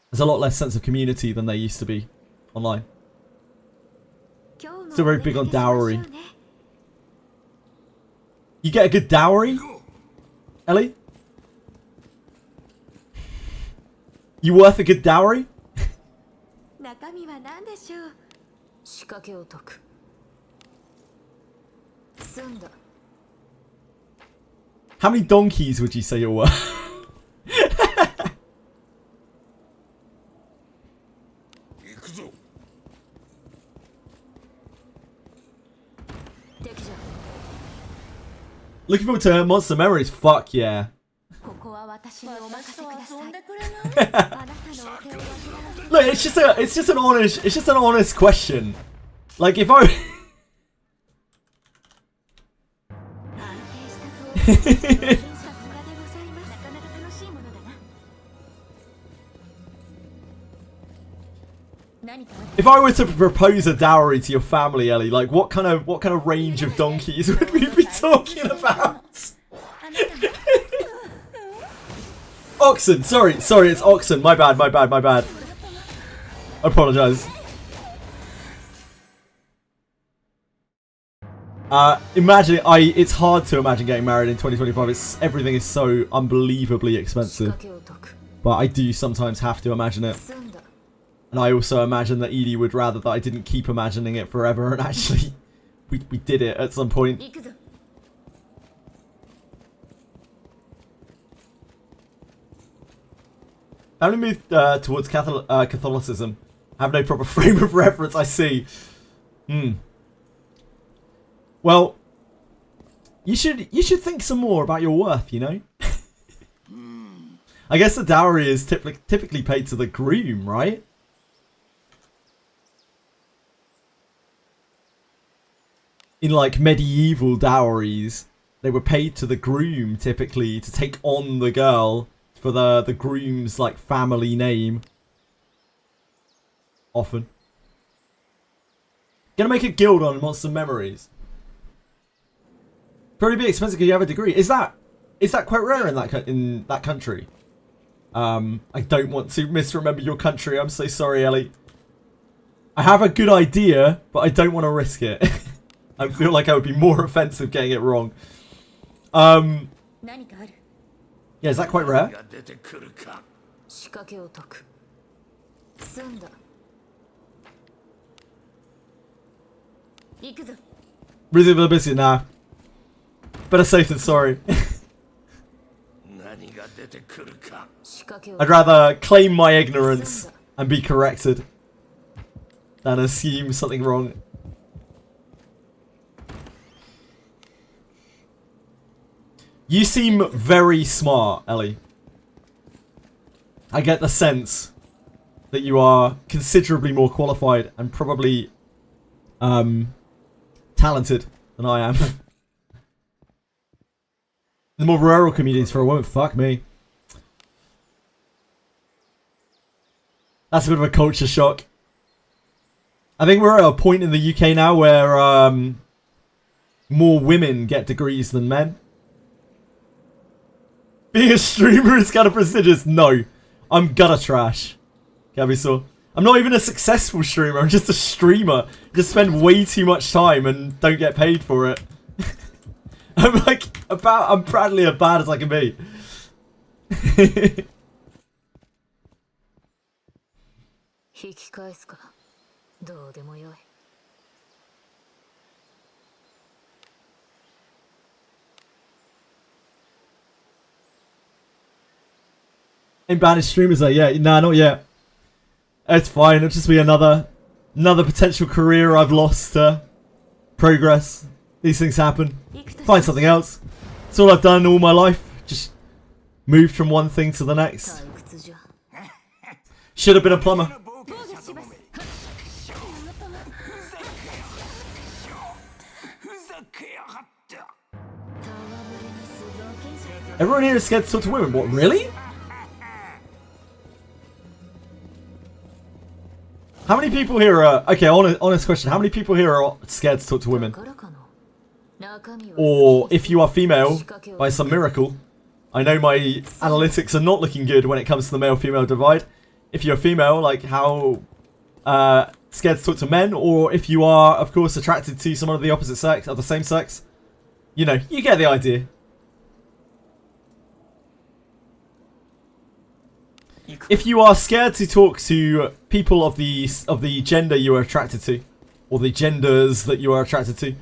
Speaker 1: There's a lot less sense of community than there used to be online. Still very big on dowry. You get a good dowry, Ellie? You worth a good dowry? How many donkeys would you say you're worth? Looking forward to Monster Memories. Fuck yeah. Look, it's just an honest question. Like, if I If I were to propose a dowry to your family, Ellie, like what kind of range of donkeys would we be talking about? Oxen, sorry, it's oxen. My bad. I apologize. It's hard to imagine getting married in 2025. Everything is so unbelievably expensive. But I do sometimes have to imagine it. And I also imagine that Edie would rather that I didn't keep imagining it forever, and actually we did it at some point. Family moved towards Catholicism. Have no proper frame of reference, I see. Well, you should think some more about your worth, you know? I guess the dowry is typically paid to the groom, right? In like medieval dowries, they were paid to the groom typically to take on the girl for the groom's like family name. Often. Gonna make a guild on Monster Memories. Probably be expensive because you have a degree. Is that quite rare in that country? I don't want to misremember your country. I'm so sorry, Ellie. I have a good idea, but I don't want to risk it. I feel like I would be more offensive getting it wrong. Yeah, is that quite rare? Wizard of the Biscuit, nah. Better safe than sorry. I'd rather claim my ignorance and be corrected than assume something wrong. You seem very smart, Ellie. I get the sense that you are considerably more qualified and probably talented than I am. The more rural communities for a woman, fuck me. That's a bit of a culture shock. I think we're at a point in the UK now where more women get degrees than men. Being a streamer is kind of prestigious. No, I'm gutter trash. Gabby saw. I'm not even a successful streamer. I'm just a streamer. Just spend way too much time and don't get paid for it. I'm proudly as bad as I can be. Ain't bad as streamers though, yeah. Nah, not yet. It's fine. It'll just be another potential career I've lost to progress. These things happen. Find something else. That's all I've done all my life. Just moved from one thing to the next. Should have been a plumber. Everyone here is scared to talk to women. What, really? How many people here are... Okay, honest question. How many people here are scared to talk to women? Or if you are female, by some miracle, I know my analytics are not looking good when it comes to the male-female divide. If you're female, like how scared to talk to men, or if you are, of course, attracted to someone of the opposite sex, of the same sex, you know, you get the idea. If you are scared to talk to people of the gender you are attracted to, or the genders that you are attracted to,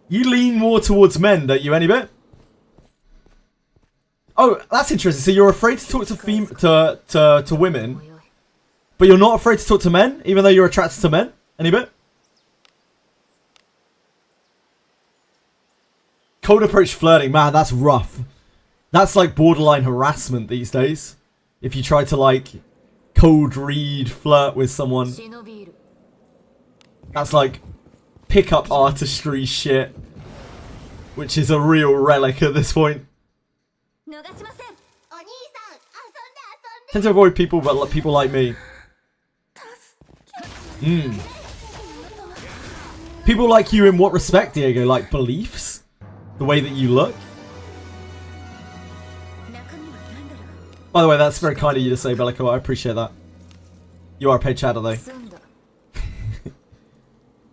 Speaker 1: you lean more towards men, don't you, any bit? Oh, that's interesting. So you're afraid to talk to women, but you're not afraid to talk to men, even though you're attracted to men, any bit? Cold approach flirting, man, that's rough. That's like borderline harassment these days. If you try to like cold read flirt with someone. That's like pickup artistry shit. which is a real relic at this point.
Speaker 3: 逃しません。
Speaker 1: Tend to avoid people, but people like me. People like you in what respect, Diego? Like beliefs? The way that you look? By the way, that's very kind of you to say, Bellico. I appreciate that. You are a paid chatter, though.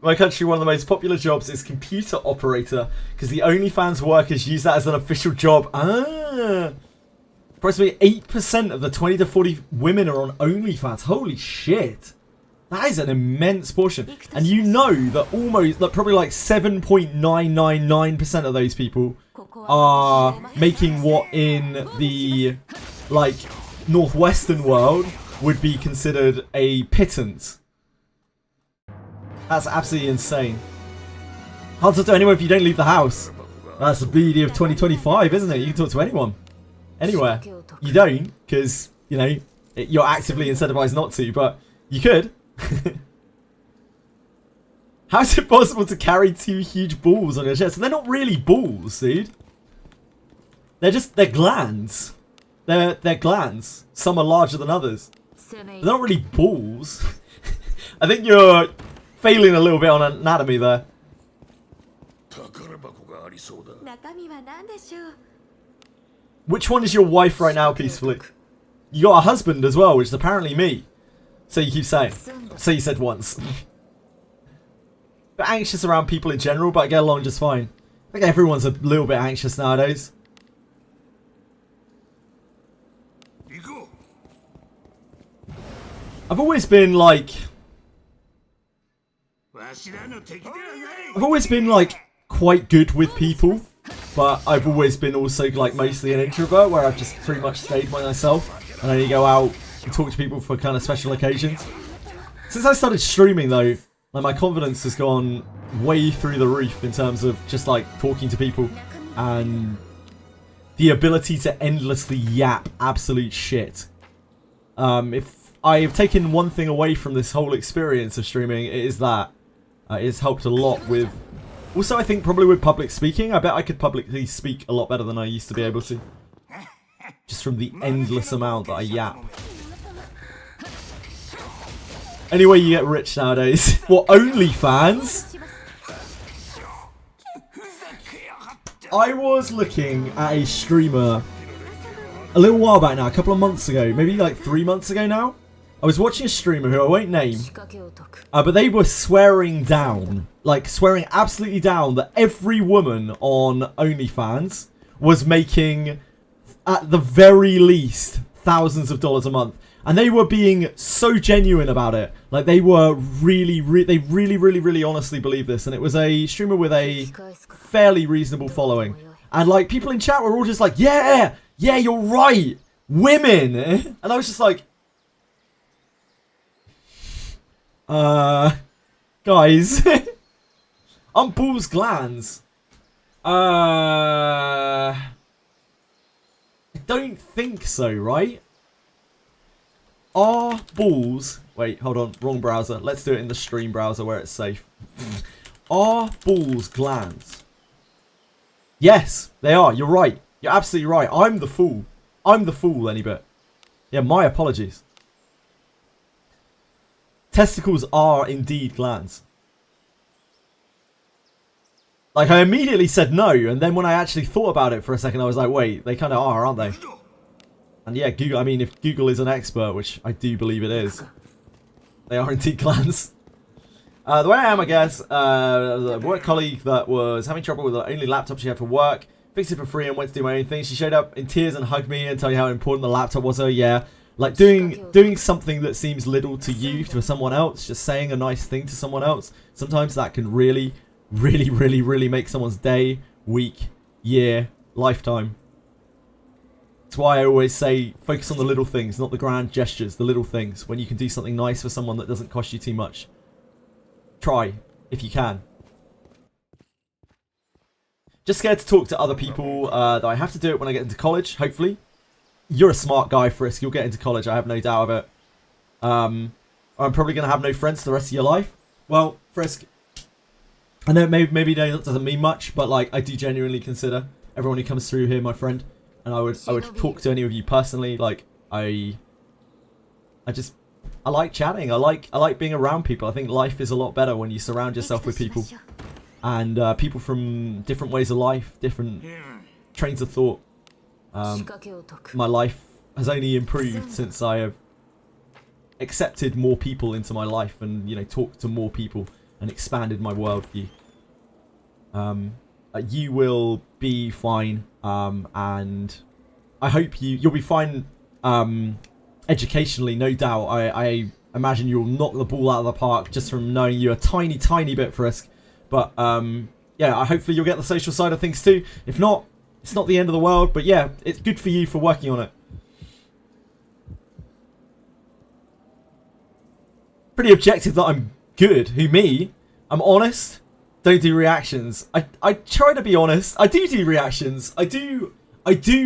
Speaker 1: My country, one of the most popular jobs is computer operator, because the OnlyFans workers use that as an official job. Ah! Approximately 8% of the 20 to 40 women are on OnlyFans. Holy shit. That is an immense portion. And you know that probably like 7.999% of those people are making what in the, like, northwestern world would be considered a pittance. That's absolutely insane. Hard to talk to anyone if you don't leave the house. That's the beauty of 2025, isn't it? You can talk to anyone. Anywhere. You don't, because, you know, you're actively incentivized not to, but you could. How is it possible to carry 2 huge balls on your chest? They're not really balls, dude. They're glands. They're glands. Some are larger than others. They're not really balls. I think you're failing a little bit on anatomy there.
Speaker 6: 宝箱がありそうだ。
Speaker 3: 中身は何でしょう。
Speaker 1: Which one is your wife right now, peacefully? You got a husband as well, which is apparently me. So you keep saying. So you said once. But anxious around people in general, but I get along just fine. I think everyone's a little bit anxious nowadays. I've always been like... I've always been like quite good with people. But I've always been also like mostly an introvert where I've just pretty much stayed by myself and only go out and talk to people for kind of special occasions. Since I started streaming though, like my confidence has gone way through the roof in terms of just like talking to people and the ability to endlessly yap absolute shit. If I've taken one thing away from this whole experience of streaming, it is that it's helped a lot with... Also, I think probably with public speaking, I bet I could publicly speak a lot better than I used to be able to. Just from the endless amount that I yap. Anyway, you get rich nowadays. What, OnlyFans? I was looking at a streamer a little while back now, a couple of months ago, maybe like 3 months ago now. I was watching a streamer who I won't name, but they were swearing down, like swearing absolutely down that every woman on OnlyFans was making, at the very least, thousands of dollars a month. And they were being so genuine about it. Like they were really honestly believed this. And it was a streamer with a fairly reasonable following. And like people in chat were all just like, yeah, you're right, women. And I was just like, guys, I'm balls glands. I don't think so, right? Are balls... Wait, hold on, wrong browser. Let's do it in the stream browser where it's safe. Are balls glands? Yes, they are. You're right. You're absolutely right. I'm the fool. I'm the fool, Anybit. Yeah, my apologies. Testicles are indeed glands. Like, I immediately said no, and then when I actually thought about it for a second, I was like, wait, they kind of are, aren't they? And yeah, Google, I mean, if Google is an expert, which I do believe it is, they are indeed glands. The way I am, I guess, the work colleague that was having trouble with the only laptop she had for work, fixed it for free and went to do my own thing. She showed up in tears and hugged me and told me how important the laptop was to her. Yeah, like doing something that seems little to you to someone else, just saying a nice thing to someone else, sometimes that can really make someone's day, week, year, lifetime. That's why I always say focus on the little things, not the grand gestures, the little things. When you can do something nice for someone that doesn't cost you too much. Try, if you can. Just scared to talk to other people, that I have to do it when I get into college, hopefully. You're a smart guy, Frisk. You'll get into college, I have no doubt of it. I'm probably going to have no friends for the rest of your life. Well, Frisk, I know maybe that doesn't mean much, but like I do genuinely consider everyone who comes through here my friend, and I would talk to any of you personally. Like I like chatting. I like being around people. I think life is a lot better when you surround yourself with people, and people from different ways of life, different trains of thought. My life has only improved since I have accepted more people into my life, and talked to more people and expanded my worldview. You will be fine, and I hope you'll be fine educationally, no doubt. I imagine you'll knock the ball out of the park just from knowing you a tiny bit, Frisk. But yeah, hopefully you'll get the social side of things too. If not, it's not the end of the world, but yeah, it's good for you for working on it. Pretty objective that I'm good. Who, me? I'm honest. Don't do reactions. I try to be honest. I do reactions. I do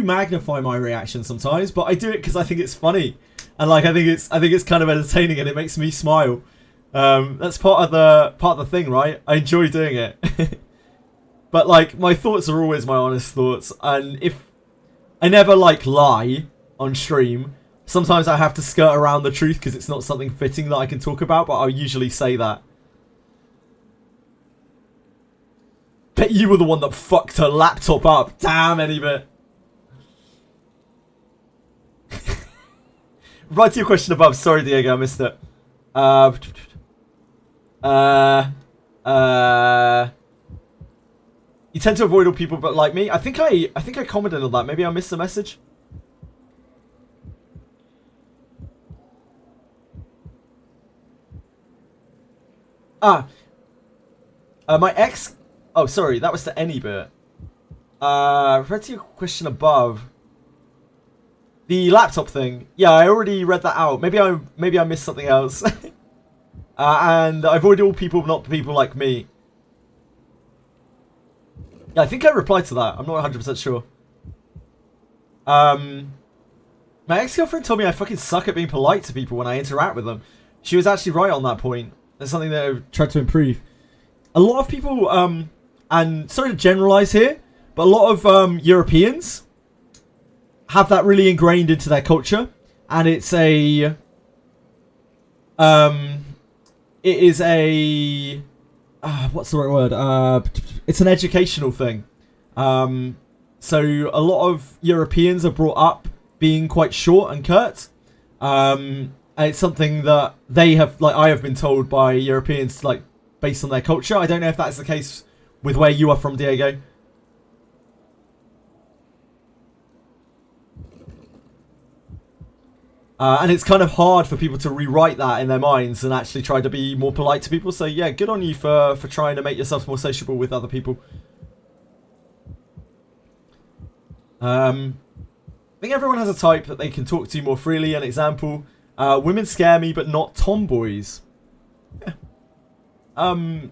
Speaker 1: magnify my reactions sometimes, but I do it because I think it's funny, and like I think it's kind of entertaining, and it makes me smile. That's part of the thing, right? I enjoy doing it. But like my thoughts are always my honest thoughts, and if I never like lie on stream, sometimes I have to skirt around the truth because it's not something fitting that I can talk about, but I'll usually say that. Bet you were the one that fucked her laptop up. Damn, any bit. Right to your question above. Sorry, Diego, I missed it. You tend to avoid all people but like me. I think I commented on that. Maybe I missed the message. My ex. Oh, sorry, that was to any bit. Read to your question above. The laptop thing. Yeah, I already read that out. Maybe I missed something else. And I avoid all people, not people like me. Yeah, I think I replied to that. I'm not 100% sure. My ex-girlfriend told me I fucking suck at being polite to people when I interact with them. She was actually right on that point. That's something that I've tried to improve. A lot of people, and sorry to generalize here, but a lot of Europeans have that really ingrained into their culture, and it's a what's the right word? It's an educational thing. So a lot of Europeans are brought up being quite short and curt, and it's something that they have, like I have been told by Europeans, like based on their culture. I don't know if that's the case with where you are from, Diego. And it's kind of hard for people to rewrite that in their minds and actually try to be more polite to people. So yeah, good on you for trying to make yourself more sociable with other people. I think everyone has a type that they can talk to more freely. An example, women scare me, but not tomboys. Yeah.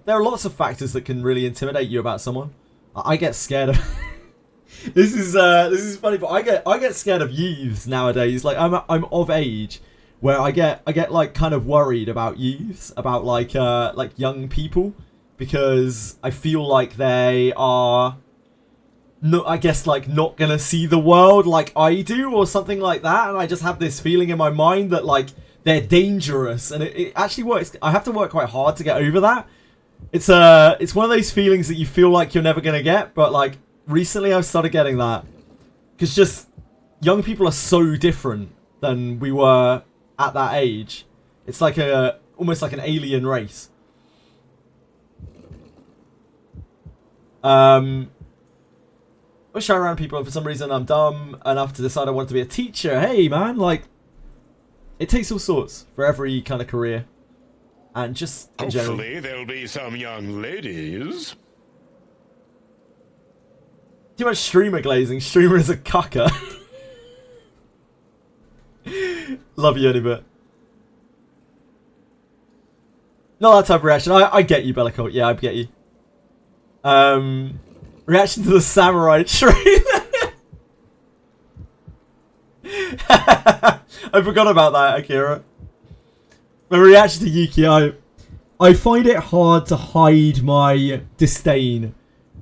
Speaker 1: There are lots of factors that can really intimidate you about someone. I get scared of... This is funny, but I get scared of youths nowadays. Like I'm of age where I get like kind of worried about youths, about like young people, because I feel like they are not, I guess, like not gonna see the world like I do or something like that, and I just have this feeling in my mind that like they're dangerous, and it actually works. I have to work quite hard to get over that. It's one of those feelings that you feel like you're never gonna get, but like recently I've started getting that, because just young people are so different than we were at that age. It's like almost like an alien race. Wish I around people, and for some reason I'm dumb enough to decide I want to be a teacher. Hey man, like it takes all sorts for every kind of career, and just in general.
Speaker 6: Hopefully there'll be some young ladies.
Speaker 1: Too much streamer glazing. Streamer is a cucker. Love you, Anibit. Not that type of reaction. I get you, Bellicult. Yeah, I get you. Reaction to the samurai tree. I forgot about that, Akira. My reaction to Yuki. I I find it hard to hide my disdain.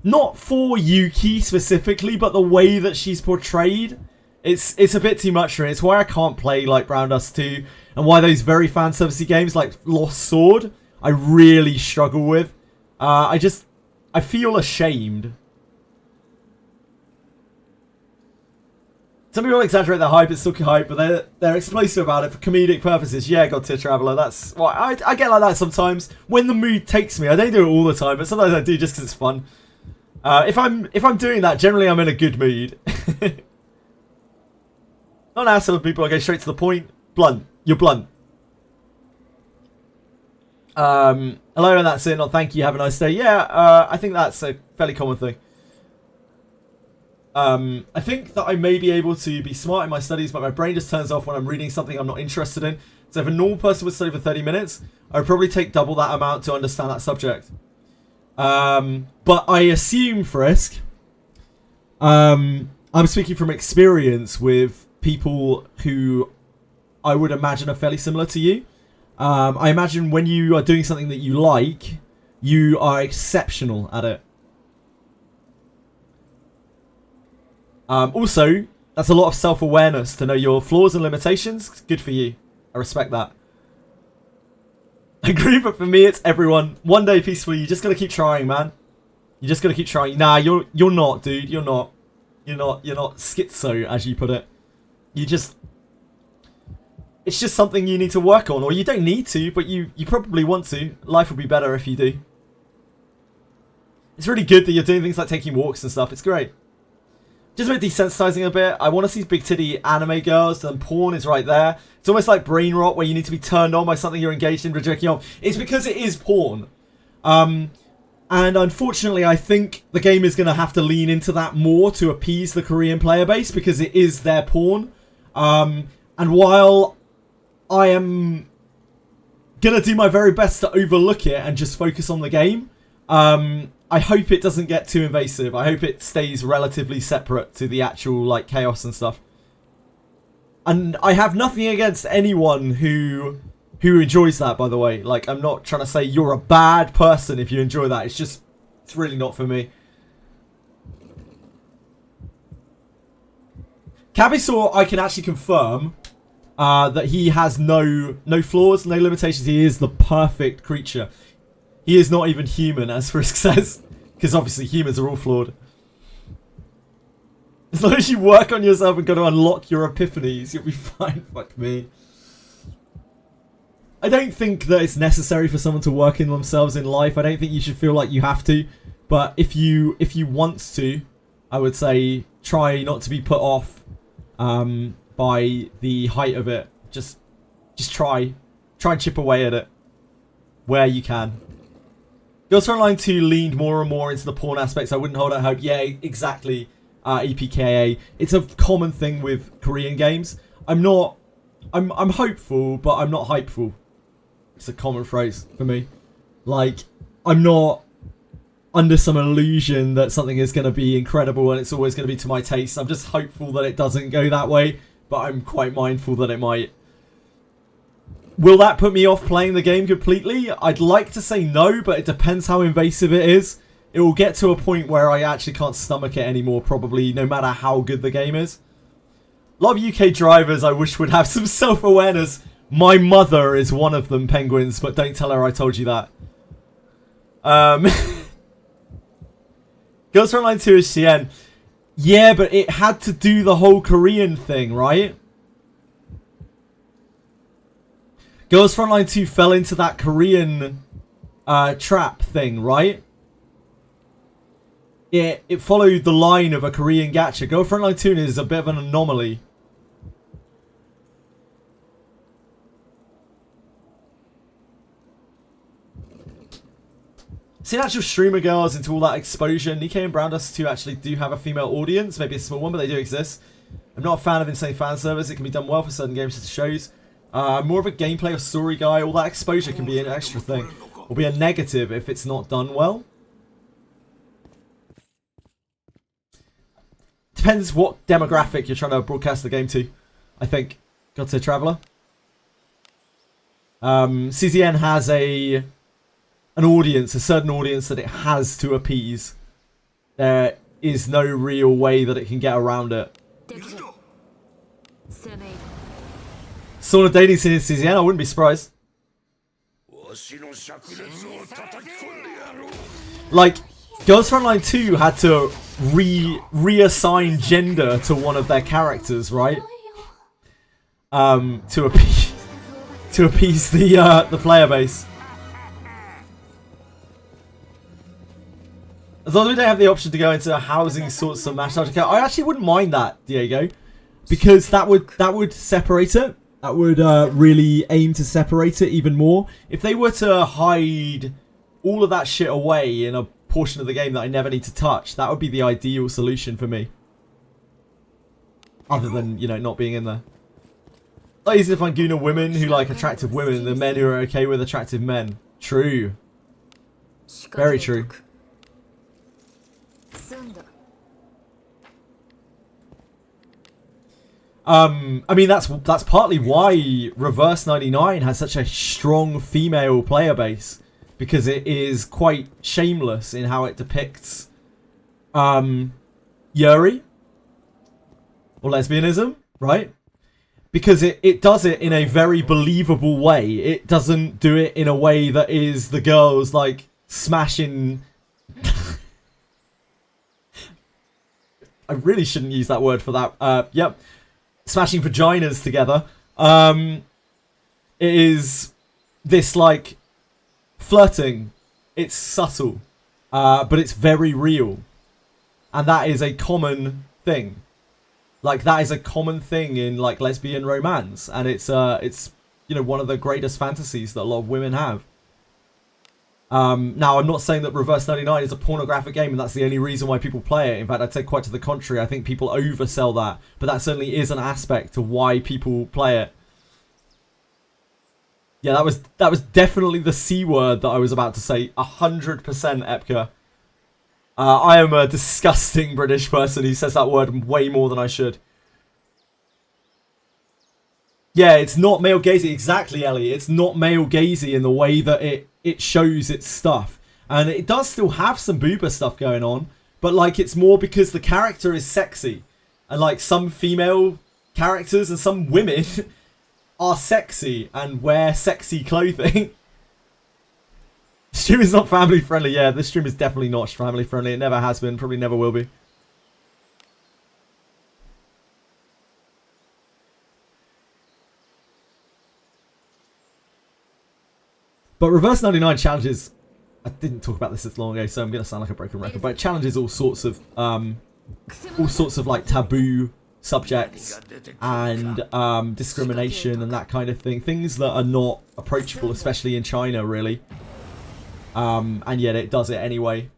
Speaker 1: Not for Yuki specifically, but the way that she's portrayed. It's a bit too much for me. It's why I can't play like Brown Dust 2, and why those very fan servicey games like Lost Sword I really struggle with. I feel ashamed. Some people exaggerate their hype, it's still hype, but they're explosive about it for comedic purposes. Yeah, God Tier Traveller, that's well, I get like that sometimes when the mood takes me. I don't do it all the time, but sometimes I do just because it's fun. If I'm doing that, generally I'm in a good mood. Not an asshole of people, I go straight to the point. Blunt. You're blunt. Hello, and that's it. Not thank you. Have a nice day. Yeah, I think that's a fairly common thing. I think that I may be able to be smart in my studies, but my brain just turns off when I'm reading something I'm not interested in. So if a normal person would study for 30 minutes, I would probably take double that amount to understand that subject. But I assume, Frisk, I'm speaking from experience with people who I would imagine are fairly similar to you. I imagine when you are doing something that you like, you are exceptional at it. Also, that's a lot of self-awareness to know your flaws and limitations. Good for you. I respect that. I agree, but for me, it's everyone. One day peacefully, you just gotta keep trying, man. You just gotta keep trying. Nah, you're not, dude. You're not schizo, as you put it. You just... It's just something you need to work on, or you don't need to, but you probably want to. Life would be better if you do. It's really good that you're doing things like taking walks and stuff. It's great. Just a bit desensitizing a bit. I want to see big titty anime girls, and porn is right there. It's almost like brain rot where you need to be turned on by something you're engaged in, rejecting on. It's because it is porn. And unfortunately, I think the game is going to have to lean into that more to appease the Korean player base, because it is their porn. And while I am going to do my very best to overlook it and just focus on the game, I hope it doesn't get too invasive. I hope it stays relatively separate to the actual like chaos and stuff. And I have nothing against anyone who enjoys that, by the way. Like, I'm not trying to say you're a bad person if you enjoy that. It's just, it's really not for me. Cabisaur, I can actually confirm that he has no flaws, no limitations. He is the perfect creature. He is not even human, as Frisk says. Because obviously humans are all flawed. As long as you work on yourself and got to unlock your epiphanies, you'll be fine. Fuck me. I don't think that it's necessary for someone to work in themselves in life. I don't think you should feel like you have to. But if you want to, I would say try not to be put off by the height of it. Just try and chip away at it where you can. Girls Frontline 2 leaned more and more into the porn aspects. I wouldn't hold out hope. Yeah, exactly. EPKA. It's a common thing with Korean games. I'm hopeful, but I'm not hypeful. It's a common phrase for me. Like, I'm not under some illusion that something is going to be incredible and it's always going to be to my taste. I'm just hopeful that it doesn't go that way, but I'm quite mindful that it might. Will that put me off playing the game completely? I'd like to say no, but it depends how invasive it is. It will get to a point where I actually can't stomach it anymore, probably, no matter how good the game is. A lot of UK drivers I wish would have some self-awareness. My mother is one of them, Penguins, but don't tell her I told you that. Girls Frontline 2 is CN. Yeah, but it had to do the whole Korean thing, right? Girls Frontline 2 fell into that Korean trap thing, right? It followed the line of a Korean gacha. Girls Frontline 2 is a bit of an anomaly. See, actual streamer girls into all that exposure. Nikkei and Brown Dust 2 actually do have a female audience. Maybe a small one, but they do exist. I'm not a fan of insane fan service. It can be done well for certain games and shows. More of a gameplay or story guy. All that exposure can be an extra thing. Or be a negative if it's not done well. Depends what demographic you're trying to broadcast the game to, I think. Got to Traveller. CZN has a an audience, a certain audience that it has to appease, there is no real way that it can get around it. Saw a dating scene in CZN, I wouldn't be surprised. Like, Girls Frontline 2 had to reassign gender to one of their characters, right? To appease the player base. As long as we don't have the option to go into housing sorts of match, I actually wouldn't mind that, Diego, because that would separate it. That would really aim to separate it even more. If they were to hide all of that shit away in a portion of the game that I never need to touch, that would be the ideal solution for me. Other than, you know, not being in there. It's not easy to find Guna women who like attractive women, the men who are okay with attractive men. True. Very true. I mean, that's partly why Reverse 99 has such a strong female player base, because it is quite shameless in how it depicts Yuri or lesbianism, right? Because it does it in a very believable way. It doesn't do it in a way that is the girls like smashing. I really shouldn't use that word for that. Yep. Smashing vaginas together. It is this like flirting. It's subtle, but it's very real, and that is a common thing. Like, that is a common thing in like lesbian romance, and it's you know, one of the greatest fantasies that a lot of women have. Now, I'm not saying that Reverse 99 is a pornographic game and that's the only reason why people play it. In fact, I'd say quite to the contrary. I think people oversell that. But that certainly is an aspect to why people play it. Yeah, that was definitely the C word that I was about to say. 100% Epka. I am a disgusting British person who says that word way more than I should. Yeah, it's not male gazy. Exactly, Ellie. It's not male gazy in the way that it shows its stuff. And it does still have some booba stuff going on, but like, it's more because the character is sexy. And like, some female characters and some women are sexy and wear sexy clothing. Stream is not family friendly. Yeah, this stream is definitely not family friendly. It never has been, probably never will be. But Reverse 99 challenges, I didn't talk about this as long ago, so I'm going to sound like a broken record, but it challenges all sorts of like taboo subjects and discrimination and that kind of thing. Things that are not approachable, especially in China, really. And yet it does it anyway.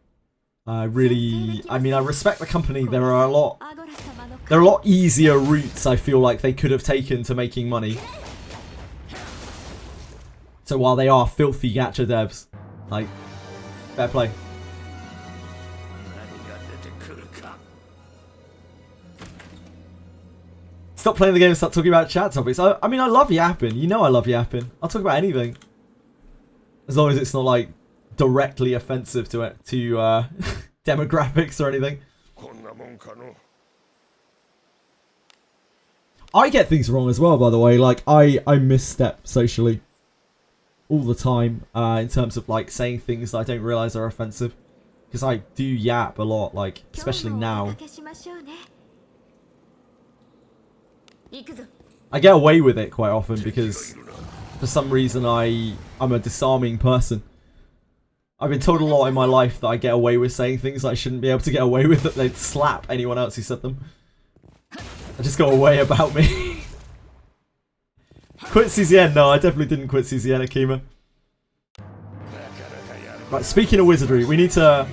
Speaker 1: Really, I mean, I respect the company. There are a lot easier routes I feel like they could have taken to making money. So while they are filthy gacha devs, like, fair play. Stop playing the game and start talking about chat topics. I mean, I love yapping. You know I love yapping. I'll talk about anything. As long as it's not, like, directly offensive to demographics or anything. I get things wrong as well, by the way. Like, I misstep socially all the time in terms of like saying things that I don't realize are offensive, because I do yap a lot, like especially now. I get away with it quite often because for some reason I'm a disarming person. I've been told a lot in my life that I get away with saying things that I shouldn't be able to get away with, that they'd slap anyone else who said them. I just got away about me. Quit CZN? No, I definitely didn't quit CZN, Akima. Right, speaking of Wizardry, we need to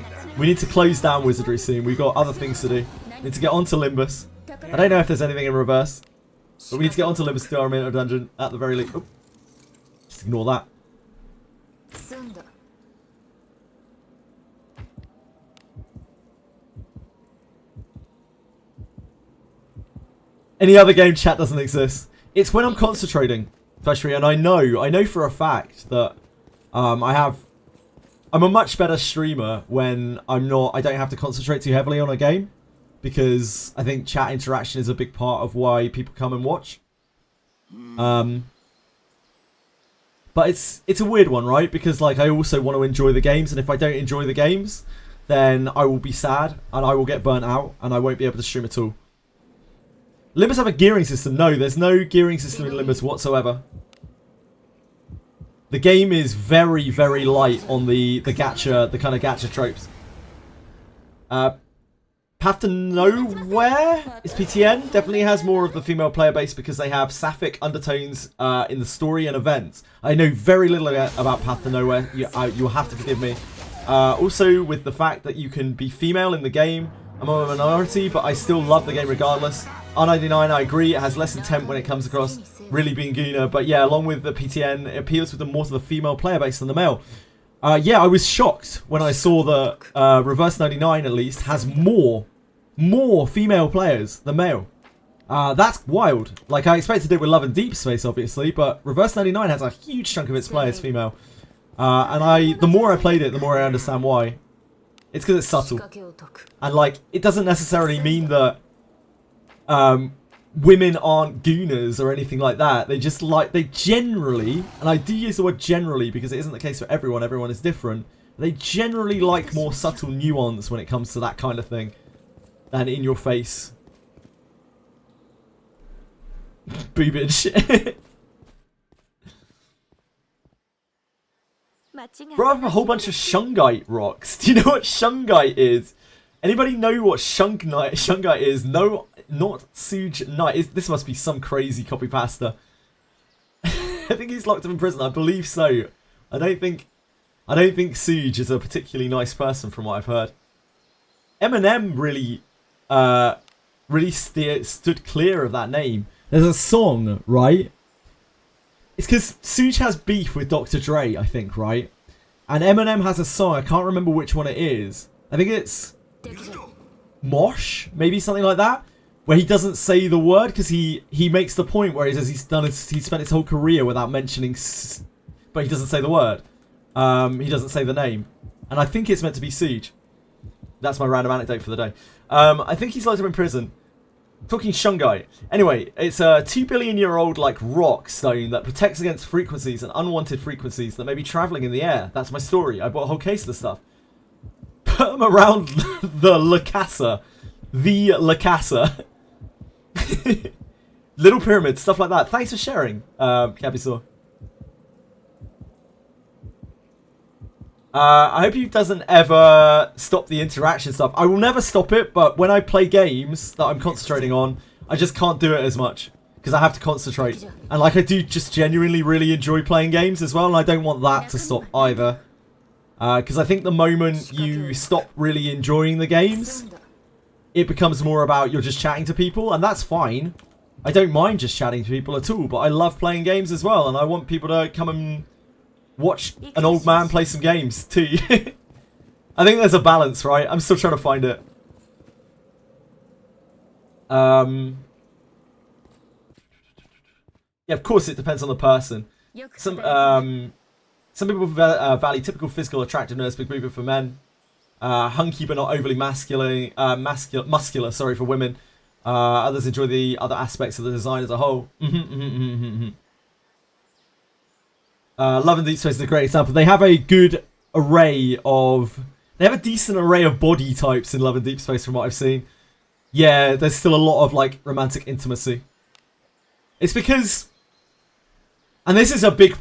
Speaker 1: close down Wizardry soon. We've got other things to do. We need to get onto Limbus. I don't know if there's anything in reverse, but we need to get onto Limbus to do our Minto dungeon at the very least. Oh, just ignore that. Any other game chat doesn't exist. It's when I'm concentrating, especially, and I know for a fact that I have I'm a much better streamer when I don't have to concentrate too heavily on a game, because I think chat interaction is a big part of why people come and watch. But it's a weird one, right? Because like I also want to enjoy the games, and if I don't enjoy the games, then I will be sad and I will get burnt out and I won't be able to stream at all. Limbus have a gearing system? No, there's no gearing system in Limbus whatsoever. The game is very, very light on the gacha, the kind of gacha tropes. Path to Nowhere is PTN. Definitely has more of the female player base because they have sapphic undertones in the story and events. I know very little about Path to Nowhere. You'll have to forgive me. Also, with the fact that you can be female in the game, I'm a minority, but I still love the game regardless. R99, I agree, it has less intent when it comes across really being Gooner, but yeah, along with the PTN, it appeals with more to the female player base than the male. Yeah, I was shocked when I saw that Reverse 99 at least has more female players than male. That's wild. Like, I expected it with Love and Deep Space, obviously, but Reverse 99 has a huge chunk of its players female. And the more I played it, the more I understand why. It's because it's subtle. And, like, it doesn't necessarily mean that women aren't gooners or anything like that. They just like, they generally, and I do use the word generally because it isn't the case for everyone, everyone is different. They generally like more subtle nuance when it comes to that kind of thing than in your face. Boobage. Bro, I have a whole bunch of Shungite rocks. Do you know what Shungite is? Anybody know what Shungite is? No, not Suge Knight. This must be some crazy copy pasta. I think he's locked up in prison. I believe so. I don't think Suge is a particularly nice person from what I've heard. Eminem really stood clear of that name. There's a song, right? It's because Suge has beef with Dr. Dre, I think, right? And Eminem has a song. I can't remember which one it is. I think it's Mosh, maybe something like that, where he doesn't say the word because he makes the point where he says he's spent his whole career without mentioning, but he doesn't say the word. He doesn't say the name, and I think it's meant to be Siege. That's my random anecdote for the day. I think he's locked up in prison. Talking Shungite. Anyway, it's a 2 billion year old like rock stone that protects against frequencies and unwanted frequencies that may be traveling in the air. That's my story. I bought a whole case of the stuff. Put them around the Lacasa. The Lacasa. Little Pyramid, stuff like that. Thanks for sharing, Cabisaur. I hope he doesn't ever stop the interaction stuff. I will never stop it, but when I play games that I'm concentrating on, I just can't do it as much. Because I have to concentrate. And like I do just genuinely really enjoy playing games as well, and I don't want that to stop either. Because I think the moment you stop really enjoying the games, it becomes more about you're just chatting to people, and that's fine. I don't mind just chatting to people at all, but I love playing games as well, and I want people to come and watch an old man play some games too. I think there's a balance, right? I'm still trying to find it. Yeah, of course it depends on the person. Some people value typical physical attractiveness, big movement for men. Hunky but not overly muscular, sorry, for women. Others enjoy the other aspects of the design as a whole. Love and Deep Space is a great example. They have a good array of... They have a decent array of body types in Love and Deep Space from what I've seen. Yeah, there's still a lot of, like, romantic intimacy. It's because... And this is a big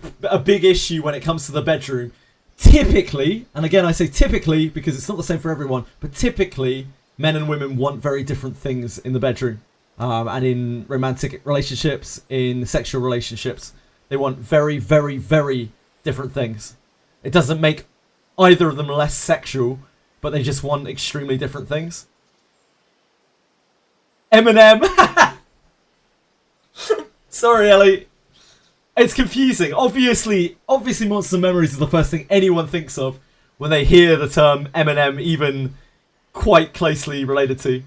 Speaker 1: issue when it comes to the bedroom. Typically, and again I say typically because it's not the same for everyone, but typically men and women want very different things in the bedroom. And in romantic relationships, in sexual relationships. They want very, very, very different things. It doesn't make either of them less sexual, but they just want extremely different things. Eminem! Sorry, Ellie. It's confusing. Obviously Monster Memories is the first thing anyone thinks of when they hear the term Eminem, even quite closely related to.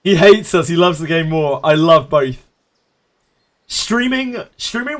Speaker 1: He hates us. He loves the game more. I love both. Streaming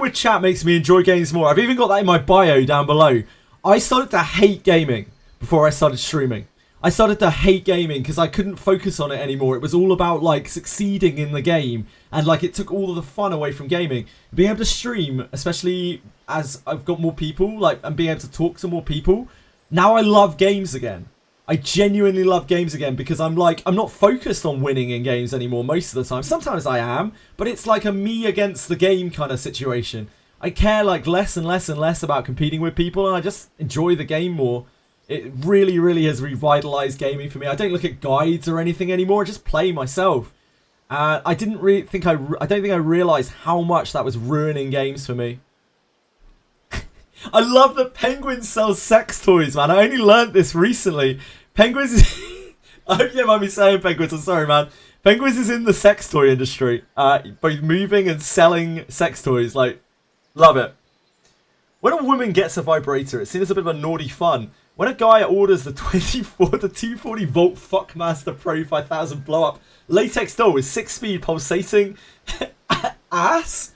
Speaker 1: with chat makes me enjoy games more. I've even got that in my bio down below. I started to hate gaming before I started streaming. I started to hate gaming because I couldn't focus on it anymore. It was all about like succeeding in the game, and like it took all of the fun away from gaming. Being able to stream, especially as I've got more people, like, and being able to talk to more people, now I love games again. I genuinely love games again because I'm not focused on winning in games anymore most of the time. Sometimes I am, but it's like a me against the game kind of situation. I care like less and less and less about competing with people, and I just enjoy the game more. It really, really has revitalized gaming for me. I don't look at guides or anything anymore. I just play myself. I didn't really think I don't think I realized how much that was ruining games for me. I love that Penguins sell sex toys, man. I only learned this recently. Penguins is... I hope you don't mind me saying Penguins. I'm sorry, man. Penguins is in the sex toy industry. Both moving and selling sex toys. Like, love it. When a woman gets a vibrator, it's seen as a bit of a naughty fun. When a guy orders the 240 volt Fuckmaster Pro 5000 blow-up latex doll with 6-speed pulsating ass,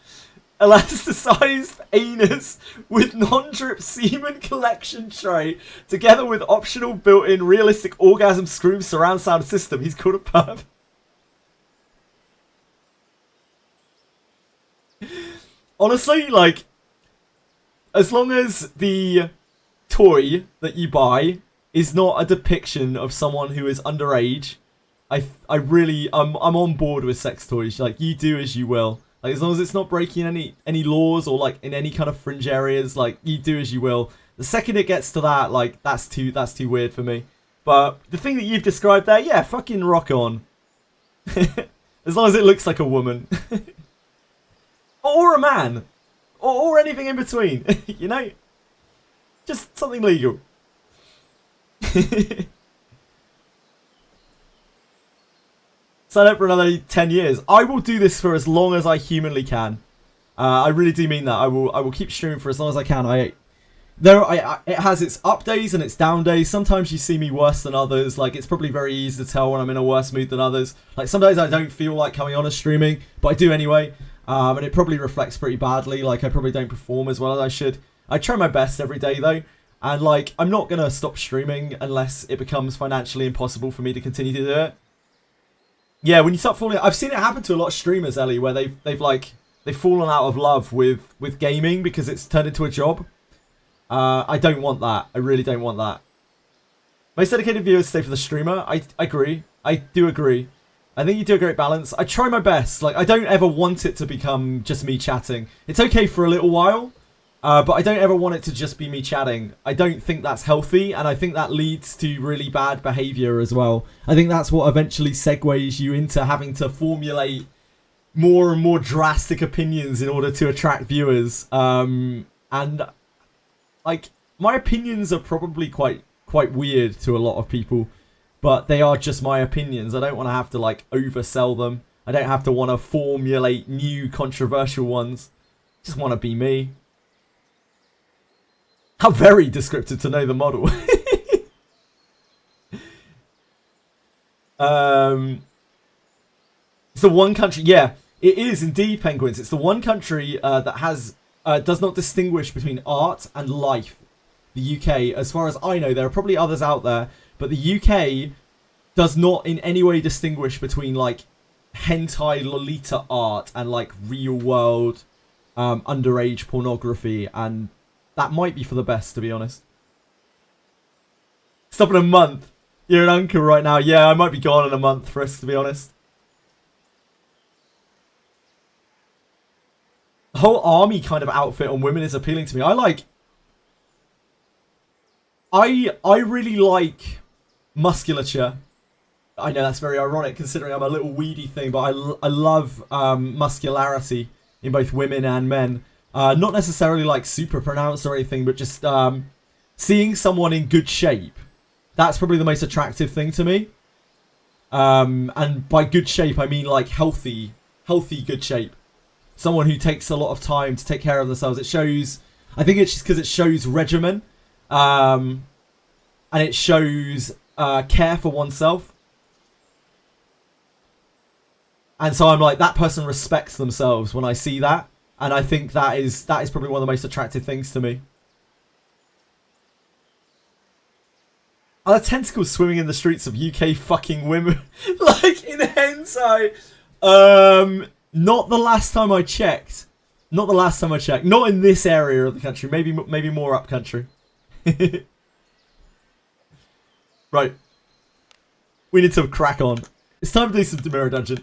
Speaker 1: elasticized anus with non-drip semen collection tray, together with optional built-in realistic orgasm scream surround sound system, he's called a perv. Honestly, like, as long as the toy that you buy is not a depiction of someone who is underage, I'm on board with sex toys. Like, you do as you will. Like, as long as it's not breaking any laws or like in any kind of fringe areas, like, you do as you will. The second it gets to that, like, that's too weird for me. But the thing that you've described there, yeah, fucking rock on. As long as it looks like a woman. Or a man. Or anything in between. You know? Just something legal. Sign up for another 10 years. I will do this for as long as I humanly can. I really do mean that. I will keep streaming for as long as I can. It has its up days and its down days. Sometimes you see me worse than others. Like, it's probably very easy to tell when I'm in a worse mood than others. Like, some days I don't feel like coming on and streaming, but I do anyway. And it probably reflects pretty badly. Like, I probably don't perform as well as I should. I try my best every day, though. And, like, I'm not going to stop streaming unless it becomes financially impossible for me to continue to do it. Yeah, when you start falling... I've seen it happen to a lot of streamers, Ellie, where they've fallen out of love with gaming because it's turned into a job. I don't want that. I really don't want that. Most dedicated viewers stay for the streamer. I agree. I do agree. I think you do a great balance. I try my best. Like, I don't ever want it to become just me chatting. It's okay for a little while, but I don't ever want it to just be me chatting. I don't think that's healthy, and I think that leads to really bad behavior as well. I think that's what eventually segues you into having to formulate more and more drastic opinions in order to attract viewers. And, like, my opinions are probably quite weird to a lot of people. But they are just my opinions. I don't want to have to, like, oversell them. I don't have to want to formulate new controversial ones. I just want to be me. How very descriptive to know the model. It's the one country... Yeah, it is indeed, Penguins. It's the one country that has does not distinguish between art and life. The UK. As far as I know, there are probably others out there. But the UK does not in any way distinguish between, like, hentai Lolita art and, like, real-world underage pornography. And that might be for the best, to be honest. Stop in a month. You're an uncle right now. Yeah, I might be gone in a month, for us, to be honest. The whole army kind of outfit on women is appealing to me. I really like musculature. I know that's very ironic considering I'm a little weedy thing, but I love muscularity in both women and men. Not necessarily like super pronounced or anything, but just seeing someone in good shape. That's probably the most attractive thing to me. And by good shape, I mean like healthy good shape. Someone who takes a lot of time to take care of themselves. It shows, I think it's just because it shows regimen. And it shows care for oneself. And so I'm like, that person respects themselves when I see that. And I think that is probably one of the most attractive things to me. Are there tentacles swimming in the streets of UK fucking women? Like in hentai? Not the last time I checked. Not the last time I checked. Not in this area of the country. Maybe more up country. Right. We need to crack on. It's time to do some Demira Dungeon.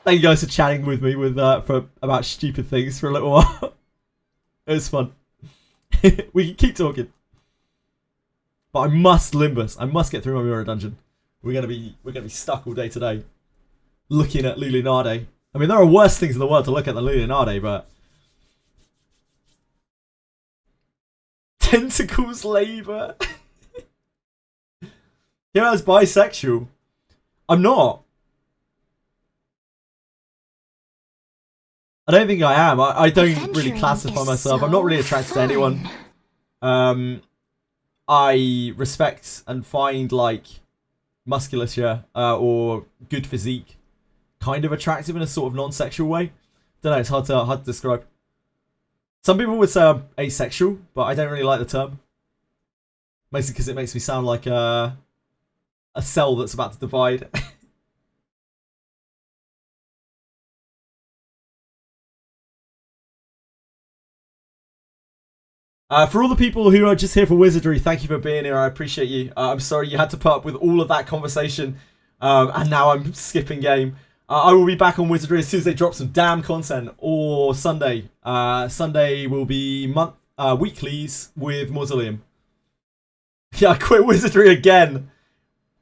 Speaker 1: Thank you guys for chatting with me about stupid things for a little while. It was fun. We can keep talking. But I must Limbus. I must get through my Mirror Dungeon. We're gonna be stuck all day today, looking at Lulinade. I mean, there are worse things in the world to look at than Lulinade, but tentacles labour. Yeah, I was bisexual. I'm not. I don't think I am. I don't really classify myself. I'm not really attracted to anyone. I respect and find like musculature or good physique kind of attractive in a sort of non-sexual way. Don't know. It's hard to describe. Some people would say I'm asexual, but I don't really like the term. Mostly because it makes me sound like a cell that's about to divide. For all the people who are just here for Wizardry, thank you for being here. I appreciate you. I'm sorry you had to put up with all of that conversation, and now I'm skipping game. I will be back on Wizardry as soon as they drop some damn content, or Sunday. Sunday will be weeklies with Mausoleum. Yeah, I quit Wizardry again.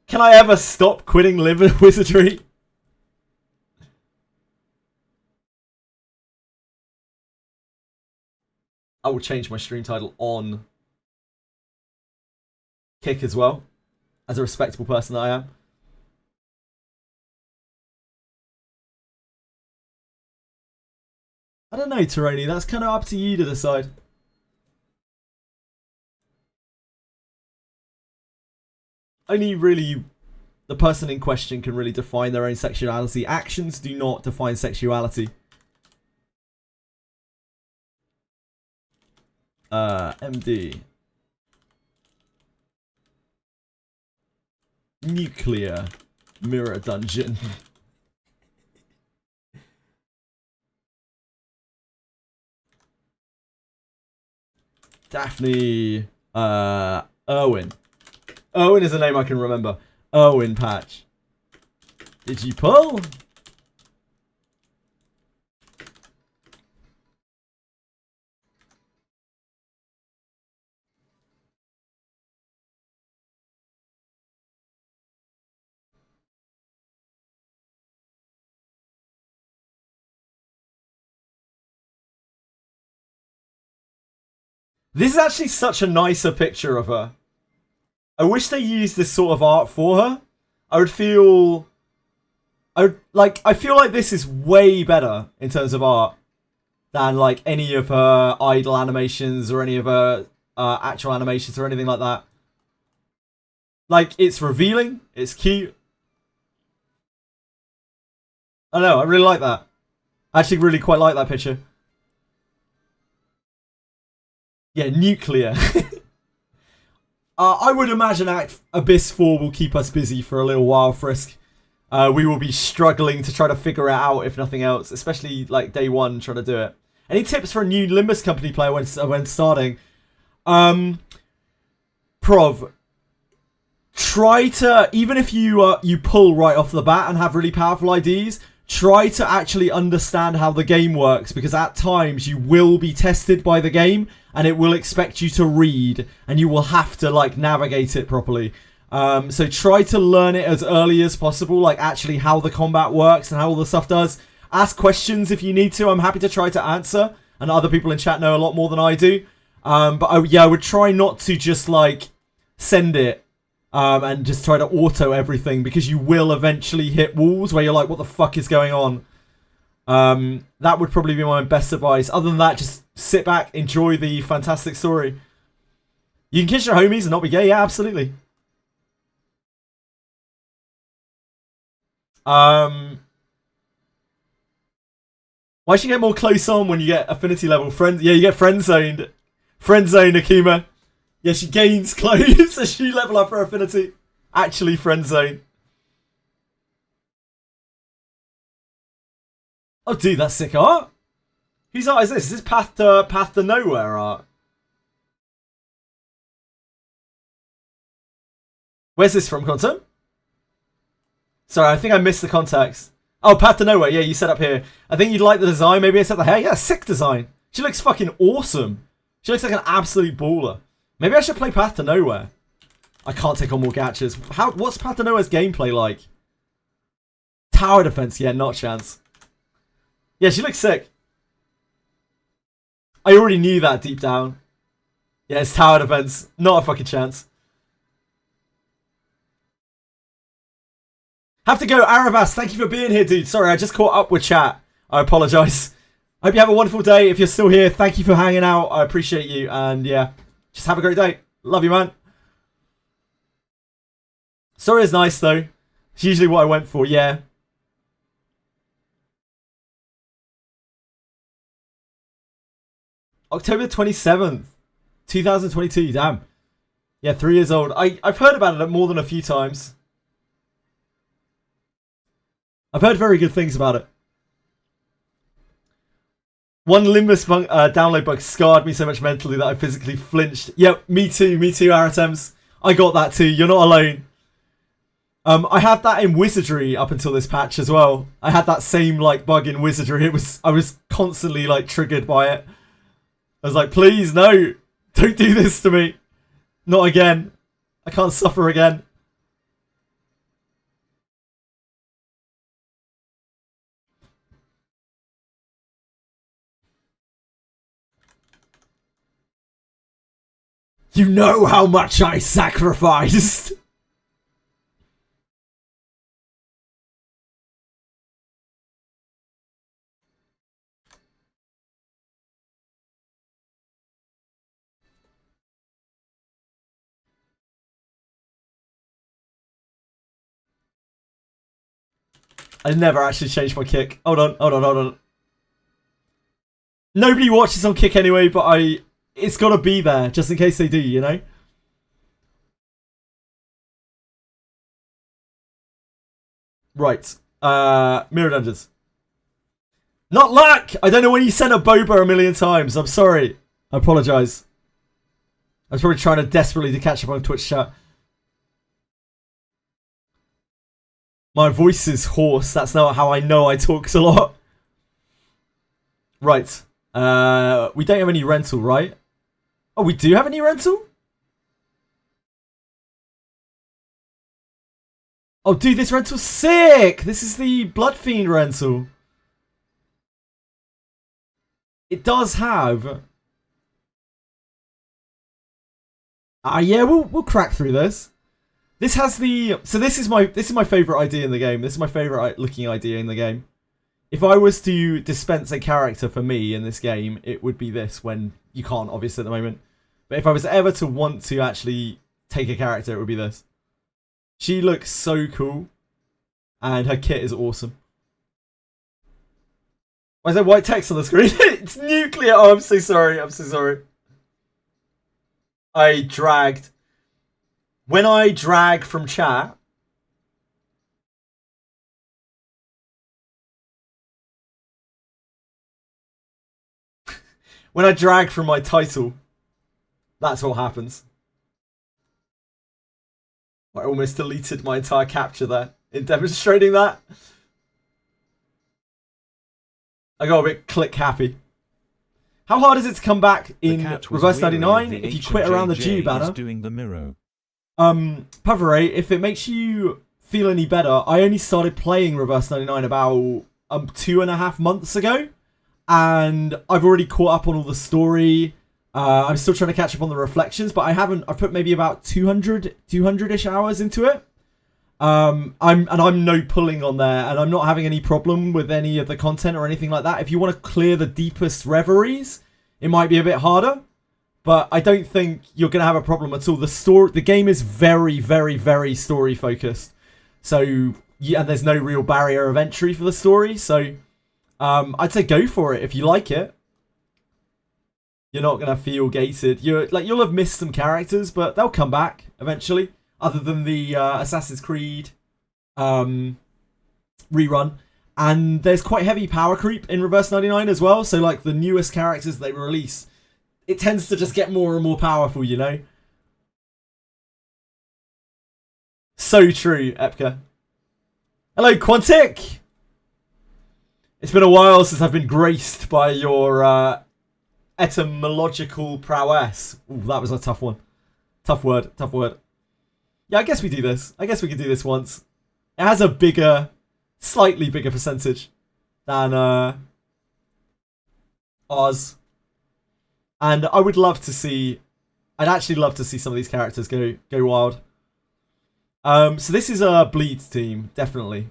Speaker 1: Can I ever stop quitting Wizardry? I will change my stream title on Kick as well, as a respectable person that I am. I don't know, Teroni, that's kind of up to you to decide. Only really the person in question can really define their own sexuality. Actions do not define sexuality. MD. Nuclear Mirror Dungeon. Daphne. ERWIN. ERWIN is a name I can remember. ERWIN patch. Did you pull? This is actually such a nicer picture of her. I wish they used this sort of art for her. I feel like this is way better in terms of art than like any of her idle animations or any of her actual animations or anything like that. Like, it's revealing, it's cute. I don't know, I really like that. I actually really quite like that picture. Yeah, nuclear. I would imagine Abyss 4 will keep us busy for a little while, Frisk. We will be struggling to try to figure it out, if nothing else. Especially, like, day one, trying to do it. Any tips for a new Limbus Company player when starting? Prov, try to, even if you pull right off the bat and have really powerful IDs, try to actually understand how the game works, because at times you will be tested by the game and it will expect you to read and you will have to like navigate it properly. So try to learn it as early as possible, like actually how the combat works and how all the stuff does. Ask questions if you need to. I'm happy to try to answer, and other people in chat know a lot more than I do. But I would try not to just like send it and just try to auto everything, because you will eventually hit walls where you're like, what the fuck is going on? That would probably be my best advice. Other than that, just sit back, enjoy the fantastic story. You can kiss your homies and not be gay, yeah, absolutely. Why should you get more close on when you get affinity level? Yeah, you get friend zoned. Friend zone Akuma. Yeah, she gains close as she level up her affinity. Actually, friend zone. Oh, dude, that's sick art. Whose art is this? Is this Path to Nowhere art? Where's this from, Quantum? Sorry, I think I missed the context. Oh, Path to Nowhere. Yeah, you set up here. I think you'd like the design. Maybe I set the hair. Yeah, sick design. She looks fucking awesome. She looks like an absolute baller. Maybe I should play Path to Nowhere. I can't take on more gachas. What's Path to Nowhere's gameplay like? Tower defense. Yeah, not a chance. Yeah, she looks sick. I already knew that deep down. Yeah, it's tower defense. Not a fucking chance. Have to go, Aravas. Thank you for being here, dude. Sorry, I just caught up with chat. I apologise. Hope you have a wonderful day. If you're still here, thank you for hanging out. I appreciate you. And yeah, just have a great day. Love you, man. Sorry is nice, though. It's usually what I went for, yeah. October 27th, 2022. Damn. Yeah, 3 years old. I've heard about it more than a few times. I've heard very good things about it. One Limbus download bug scarred me so much mentally that I physically flinched. Yep, me too, Aratems. I got that too, you're not alone. I had that in Wizardry up until this patch as well. I had that same like bug in Wizardry. I was constantly like triggered by it. I was like, please, no, don't do this to me. Not again. I can't suffer again. You know how much I sacrificed. I never actually changed my kick. Hold on. Nobody watches on kick anyway, but it's got to be there just in case they do, you know? Right. Mirror Dungeons. Not luck! I don't know when you sent a boba a million times. I'm sorry. I apologise. I was probably trying to desperately to catch up on Twitch chat. My voice is hoarse. That's not how I know I talk a lot. Right. We don't have any rental, right? Oh, we do have any rental? Oh, dude, this rental's sick! This is the Blood Fiend rental. It does have... yeah, we'll crack through this. This has the... So this is my favourite idea in the game. This is my favourite looking idea in the game. If I was to dispense a character for me in this game, it would be this, when you can't, obviously, at the moment. But if I was ever to want to actually take a character, it would be this. She looks so cool. And her kit is awesome. Why is there white text on the screen? It's nuclear! Oh, I'm so sorry. I'm so sorry. I dragged. When I drag from chat... When I drag from my title, that's what happens. I almost deleted my entire capture there in demonstrating that. I got a bit click happy. How hard is it to come back in Reverse 99 if you quit around the G banner?
Speaker 4: Doing the mirror.
Speaker 1: Pavare, if it makes you feel any better, I only started playing Reverse 99 about 2.5 months ago. And I've already caught up on all the story. I'm still trying to catch up on the reflections, but I've put maybe about 200-ish hours into it. I'm no pulling on there, and I'm not having any problem with any of the content or anything like that. If you want to clear the deepest reveries, it might be a bit harder, but I don't think you're going to have a problem at all. The game is very, very, very story focused. So and there's no real barrier of entry for the story. So I'd say go for it if you like it. You're not gonna feel gated. You'll have missed some characters, but they'll come back eventually. Other than the Assassin's Creed rerun, and there's quite heavy power creep in Reverse 99 as well. So like the newest characters they release, it tends to just get more and more powerful, you know. So true, Epka. Hello, Quantic. It's been a while since I've been graced by your etymological prowess. Ooh, that was a tough one. Tough word. Tough word. Yeah, I guess we do this. I guess we could do this once. It has a bigger, slightly bigger percentage than ours. And I would love to see... I'd actually love to see some of these characters go wild. So this is a bleed team, definitely.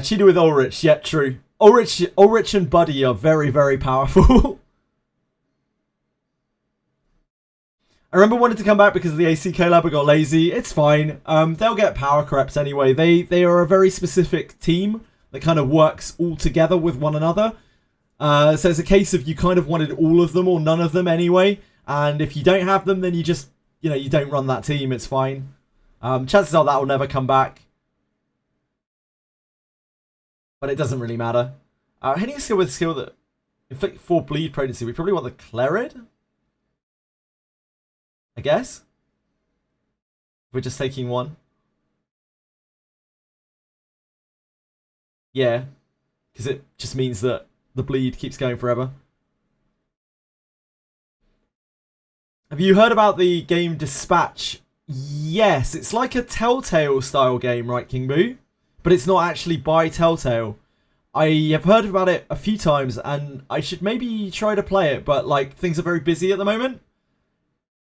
Speaker 1: Cheated with Ulrich, yeah, true. Ulrich and Buddy are very, very powerful. I remember wanting to come back because of the AC collab, but got lazy. It's fine. They'll get power crept anyway. They are a very specific team that kind of works all together with one another. So it's a case of you kind of wanted all of them or none of them anyway. And if you don't have them, then you just, you know, you don't run that team. It's fine. Chances are that will never come back. But it doesn't really matter. Hitting a skill with a skill that inflict 4 bleed potency. We probably want the Clerid, I guess. We're just taking one. Yeah. Because it just means that the bleed keeps going forever. Have you heard about the game Dispatch? Yes, it's like a Telltale style game, right, King Boo? But it's not actually by Telltale. I have heard about it a few times, and I should maybe try to play it, but like things are very busy at the moment.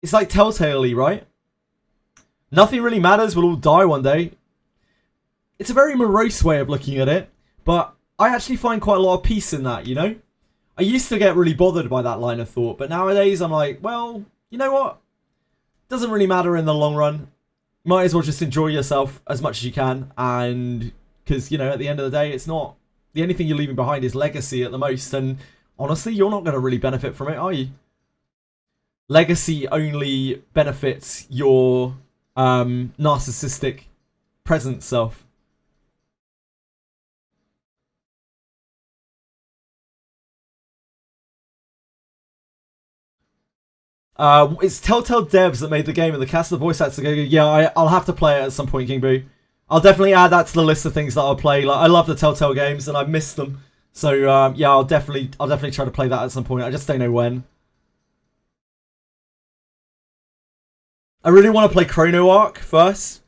Speaker 1: It's like Telltale-y, right? Nothing really matters, we'll all die one day. It's a very morose way of looking at it, but I actually find quite a lot of peace in that, you know? I used to get really bothered by that line of thought, but nowadays I'm like, well, you know what? Doesn't really matter in the long run. Might as well just enjoy yourself as much as you can, and because, you know, at the end of the day, it's not, the only thing you're leaving behind is legacy at the most, and honestly, you're not going to really benefit from it, are you? Legacy only benefits your narcissistic present self. It's Telltale devs that made the game, and the cast of the voice actors go, yeah, I'll have to play it at some point, King Boo. I'll definitely add that to the list of things that I'll play. Like, I love the Telltale games, and I've missed them. So yeah, I'll definitely try to play that at some point. I just don't know when. I really want to play Chrono Arc first,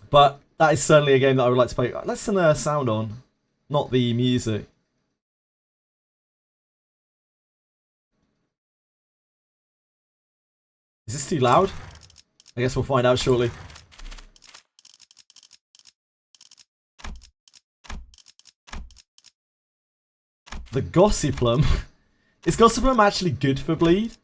Speaker 1: but that is certainly a game that I would like to play. Let's turn the sound on, not the music. Is this too loud? I guess we'll find out shortly. The Gossiplam. Is Gossiplam actually good for bleed?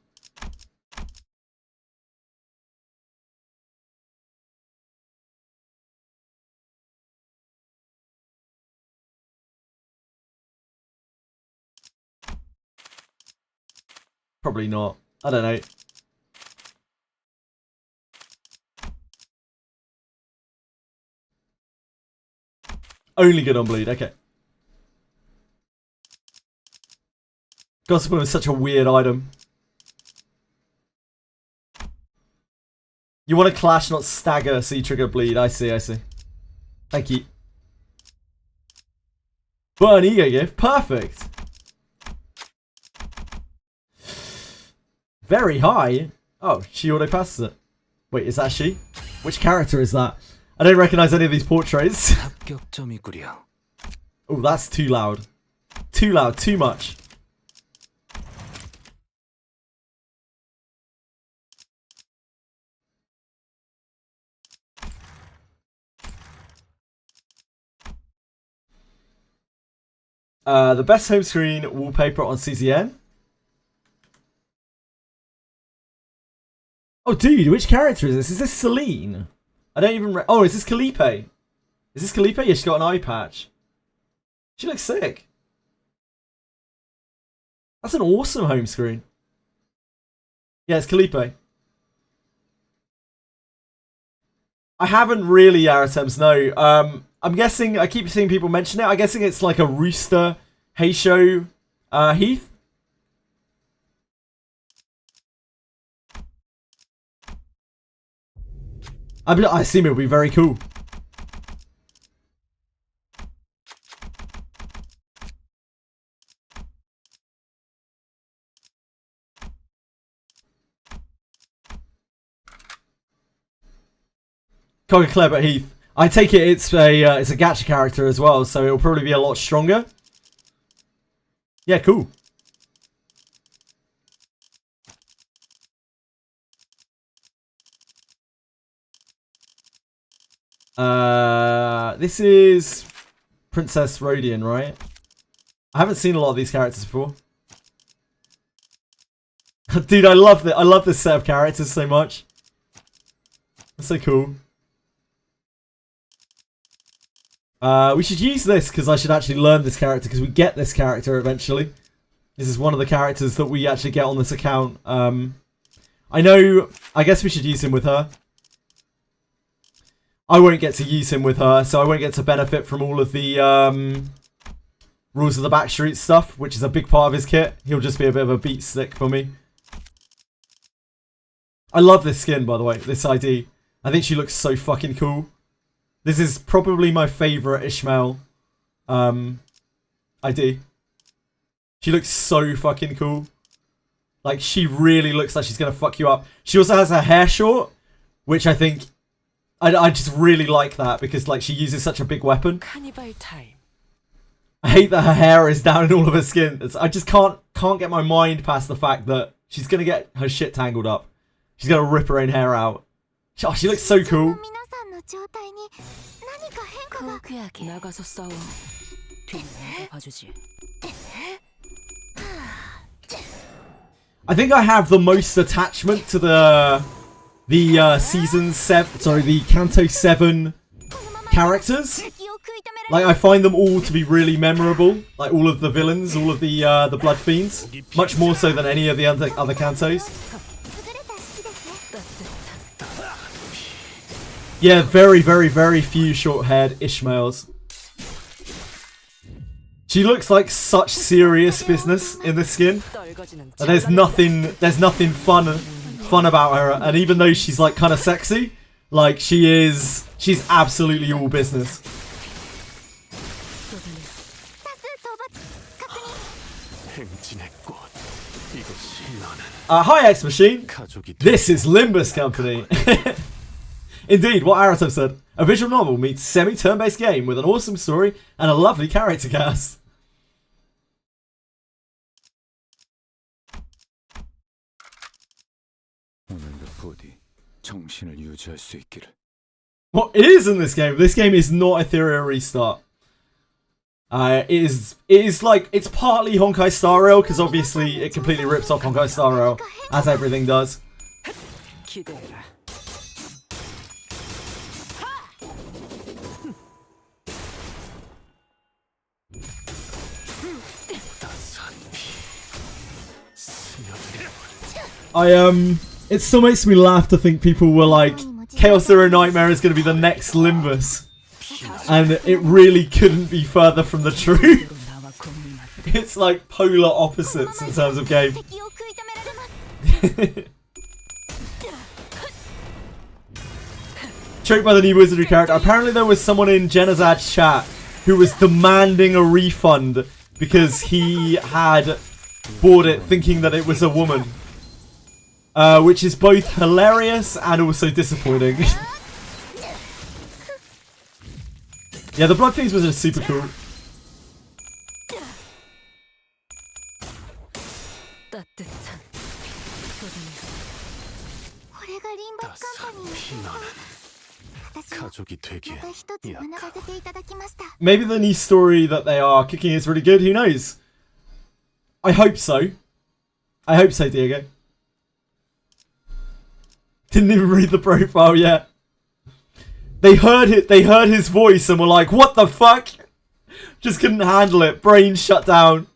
Speaker 1: Probably not. I don't know. Only good on bleed, okay. Gossiplam is such a weird item. You want to clash, not stagger, so you trigger bleed. I see, I see. Thank you. Burn ego gift, perfect. Very high. Oh, she auto passes it. Wait, is that she? Which character is that? I don't recognize any of these portraits. Oh, that's too loud. Too loud, too much. The best home screen wallpaper on CZN. Oh, dude, which character is this? Is this Celine? I don't even... Oh, is this Calipe? Is this Calipe? Yeah, she's got an eye patch. She looks sick. That's an awesome home screen. Yeah, it's Calipe. I haven't really, Aratems, no. I'm guessing, I keep seeing people mention it. I'm guessing it's like a Rooster Heisho Heath. I assume it'll be very cool. Coca Clever Heath. I take it it's a gacha character as well, so it'll probably be a lot stronger. Yeah, cool. This is Princess Rodian, right? I haven't seen a lot of these characters before. Dude, I love this set of characters so much. That's so cool. We should use this because I should actually learn this character because we get this character eventually. This is one of the characters that we actually get on this account. I guess we should use him with her. I won't get to use him with her, so I won't get to benefit from all of the Rules of the Backstreet stuff, which is a big part of his kit. He'll just be a bit of a beat stick for me. I love this skin, by the way, this ID. I think she looks so fucking cool. This is probably my favourite Ishmael ID. She looks so fucking cool. Like, she really looks like she's going to fuck you up. She also has her hair short, which I think... I just really like that because, like, she uses such a big weapon.
Speaker 7: Cannibal time.
Speaker 1: I hate that her hair is down in all of her skin. I just can't get my mind past the fact that she's going to get her shit tangled up. She's going to rip her own hair out. Oh, she looks so cool. I think I have the most attachment to the season 7, sorry, the Kanto 7 characters. Like, I find them all to be really memorable. Like, all of the villains, all of the Blood Fiends. Much more so than any of the other Kantos. Yeah, very, very, very few short-haired Ishmaels. She looks like such serious business in this skin. And there's nothing fun about her, and even though she's like kind of sexy, like she's absolutely all business. Hi X Machine, this is Limbus Company. Indeed, what Arato said. A visual novel meets semi-turn-based game with an awesome story and a lovely character cast. What is in this game? This game is not Ethereal Restart. It is like, it's partly Honkai Star Rail, because obviously it completely rips off Honkai Star Rail, as everything does. It still makes me laugh to think people were like, Chaos Zero Nightmare is going to be the next Limbus. And it really couldn't be further from the truth. It's like polar opposites in terms of game. Choked by the new Wizardry character. Apparently there was someone in Genazad's chat who was demanding a refund because he had bought it thinking that it was a woman. Which is both hilarious and also disappointing. Yeah, the Blood Fiends was super cool.
Speaker 7: 따뜻한 쏟아내.
Speaker 3: これがリンバスカンパニーの戦艦。私もまた一つ学ばせていただきました。
Speaker 1: Maybe the new story that they are kicking is really good. Who knows? I hope so. I hope so, Diego. Didn't even read the profile yet. They heard it. They heard his voice and were like, "What the fuck?" Just couldn't handle it. Brain shut down.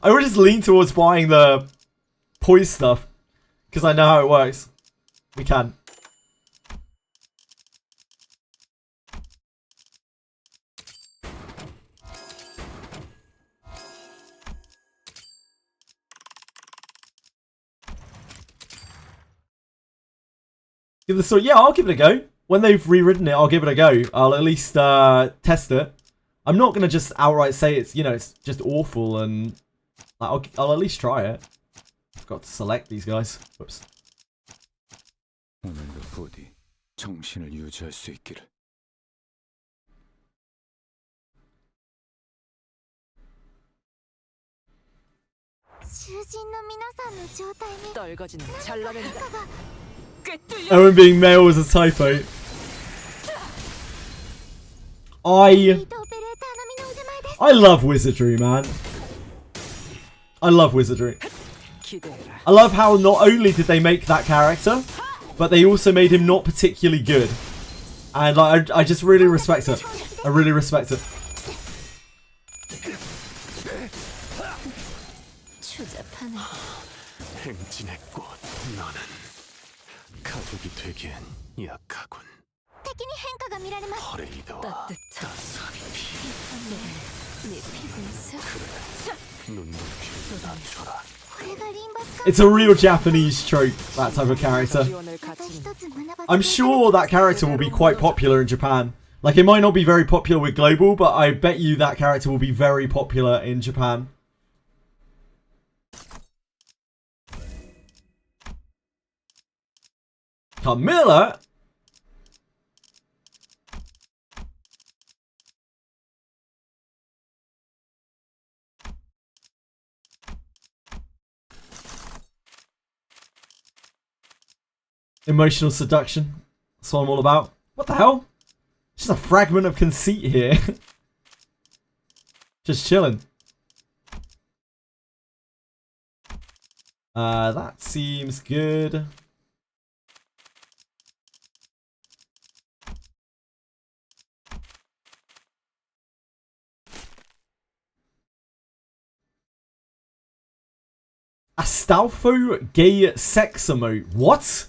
Speaker 1: I would just lean towards buying the poise stuff because I know how it works. We can. Give the story. Yeah, I'll give it a go. When they've rewritten it, I'll give it a go. I'll at least test it. I'm not gonna just outright say it's, you know, it's just awful, and I'll at least try it. I've got to select these guys. Whoops.
Speaker 6: 오늘도 부디 정신을 유지할 수 있기를.
Speaker 7: 떨거지는 잘라낸다.
Speaker 1: Owen being male was a typo. I love Wizardry, man. I love Wizardry. I love how not only did they make that character, but they also made him not particularly good. And like, I just really respect it. I really respect it.
Speaker 6: 행진의 꽃, 너는 가족이 되기엔 약하군. 허레이드와 따스한 피. 눈높이를 낮춰라.
Speaker 1: It's a real Japanese trope, that type of character. I'm sure that character will be quite popular in Japan. Like, it might not be very popular with Global, but I bet you that character will be very popular in Japan. Camilla? Emotional seduction. That's what I'm all about. What the hell? Just a fragment of conceit here. Just chilling. That seems good. Astolfo gay sex emote. What?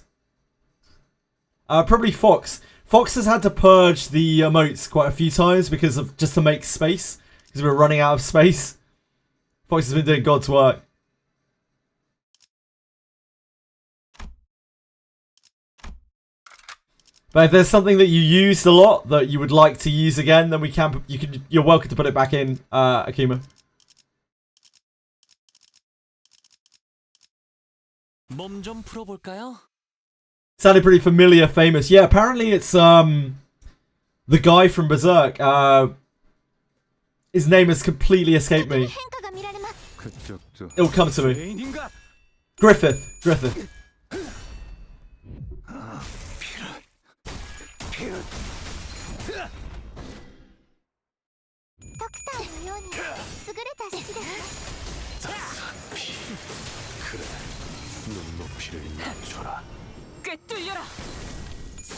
Speaker 1: Probably Fox. Fox has had to purge the emotes quite a few times because of just to make space. Because we're running out of space. Fox has been doing God's work. But if there's something that you used a lot that you would like to use again, then you're welcome to put it back in, Akima.
Speaker 5: 몸 좀 풀어볼까요?
Speaker 1: Sounded pretty familiar, famous. Yeah, apparently it's the guy from Berserk. His name has completely escaped me. It'll come to me. Griffith.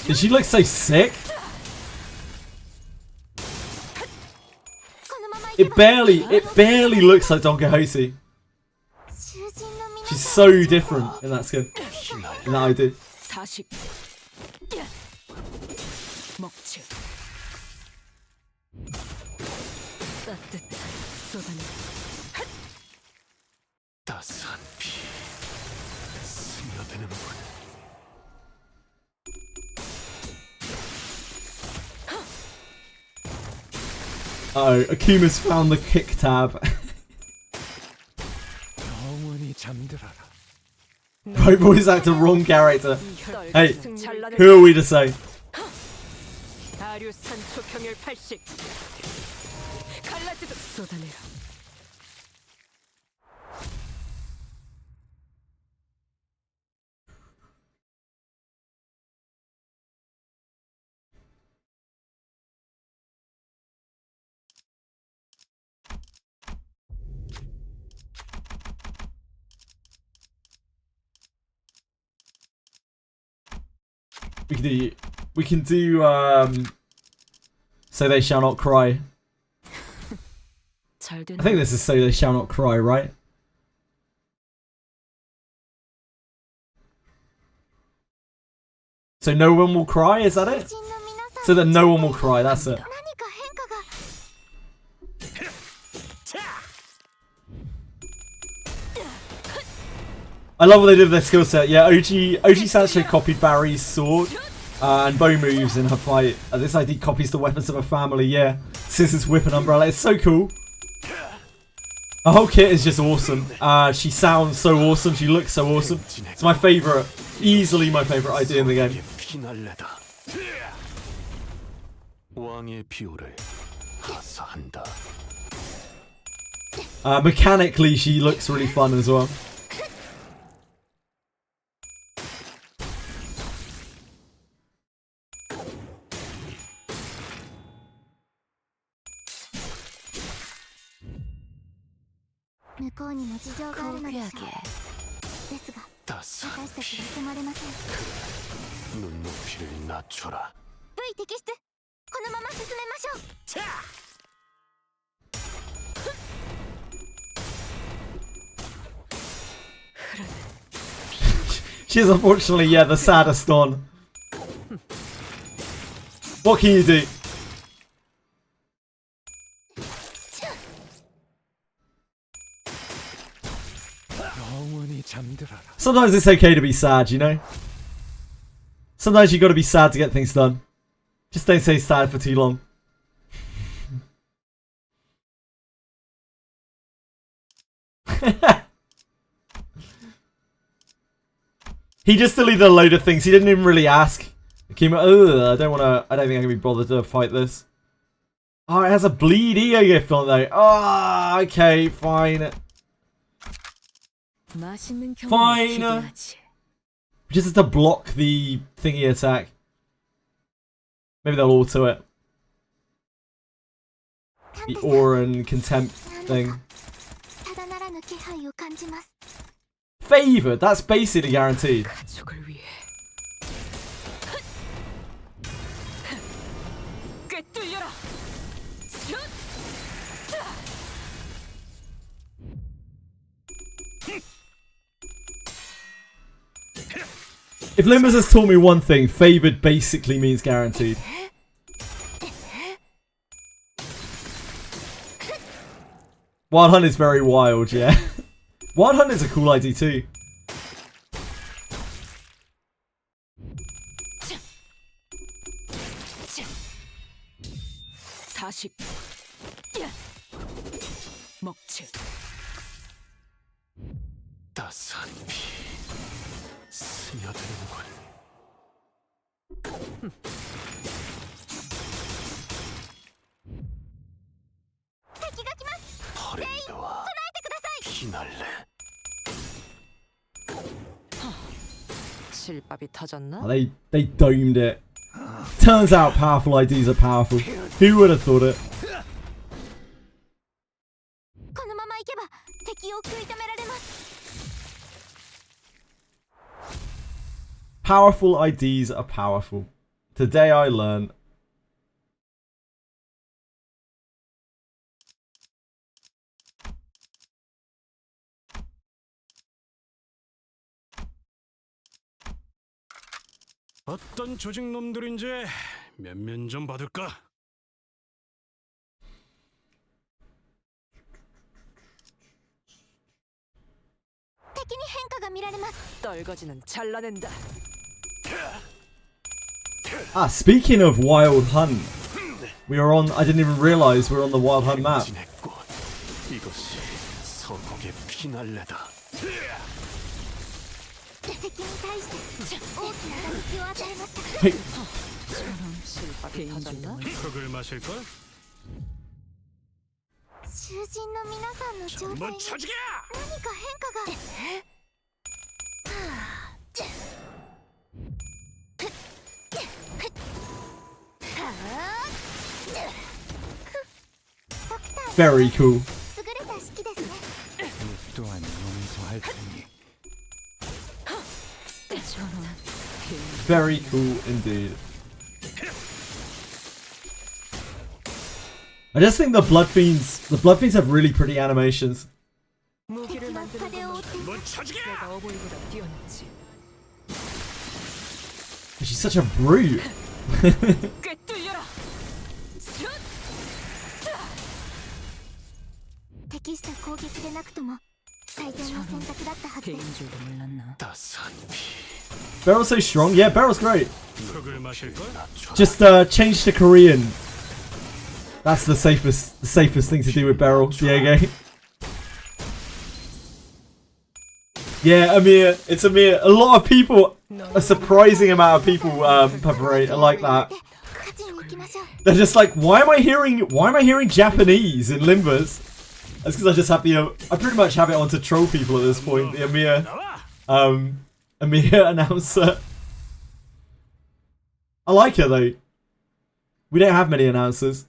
Speaker 1: Did she look so sick? It barely looks like Donkahosi. She's so different in that skin. In that ID.
Speaker 6: 따스한 피 스며드는군.
Speaker 1: Oh, Akuma's found the kick tab.
Speaker 6: 영원히 잠들어라.
Speaker 1: Right voice actor, wrong character. Hey, who are we to say?
Speaker 7: 정열 80 갈라지듯 쏟아내라.
Speaker 1: We can do So They Shall Not Cry. I think this is So They Shall Not Cry, right? So no one will cry, is that it? So that no one will cry, that's it. I love what they did with their skill set. Yeah, OG Sancho copied Barry's sword and bow moves in her fight. This ID copies the weapons of her family, yeah. Scissors, whip and umbrella. It's so cool. Her whole kit is just awesome. She sounds so awesome. She looks so awesome. It's my favourite. Easily my favourite idea in the game. Mechanically, she looks really fun as well. She's unfortunately, yeah, the saddest one. What can you do? Sometimes it's okay to be sad, you know? Sometimes you gotta be sad to get things done. Just don't stay sad for too long. He just deleted a load of things. He didn't even really ask. I don't think I can be bothered to fight this. Oh, it has a bleed ego gift on it though. Oh, okay, fine. Fine. We just have to block the thingy attack. Maybe they'll auto it. The aura and contempt thing. Favoured, that's basically guaranteed. If Limbus has taught me one thing, favoured basically means guaranteed. Wild Hunt is very wild, yeah. Wild Hunt is a cool ID too. Oh, they domed it. Turns out powerful IDs are powerful. Who would have thought it? Powerful IDs are powerful. Today I learned.
Speaker 6: 어떤 조직 놈들인지 면면 좀 받을까?
Speaker 7: 떨거지는 잘라낸다.
Speaker 1: Ah, speaking of Wild Hunt, we are on. I didn't even realize we're on the Wild Hunt map.
Speaker 6: 이것이 서곡의 피날레다.
Speaker 1: Hey.
Speaker 6: 흙을 마실걸?
Speaker 3: 囚人の皆さんの状態に何か変化が
Speaker 1: Very cool.
Speaker 3: 優れた式ですね
Speaker 5: 또한 용서할 테니.
Speaker 1: Very cool indeed. I just think the Blood Fiends have really pretty animations.
Speaker 3: 敵の壁を追って
Speaker 1: She's such a brute.
Speaker 3: 適した攻撃でなくとも最善の選択だったはずです
Speaker 1: Beryl's so strong. Yeah, Beryl's great.
Speaker 6: 흙을 마실걸?
Speaker 1: Just change to Korean. That's the safest thing to do with Beryl, Diego. Yeah, Amir, it's Amir. A lot of people, a surprising amount of people perforate like that.
Speaker 3: 勝ちに行きましょう
Speaker 1: They're just like, why am I hearing Japanese in Limbus? That's because I just have I pretty much have it on to troll people at this point. The Amir announcer. I like her though. We don't have many announcers.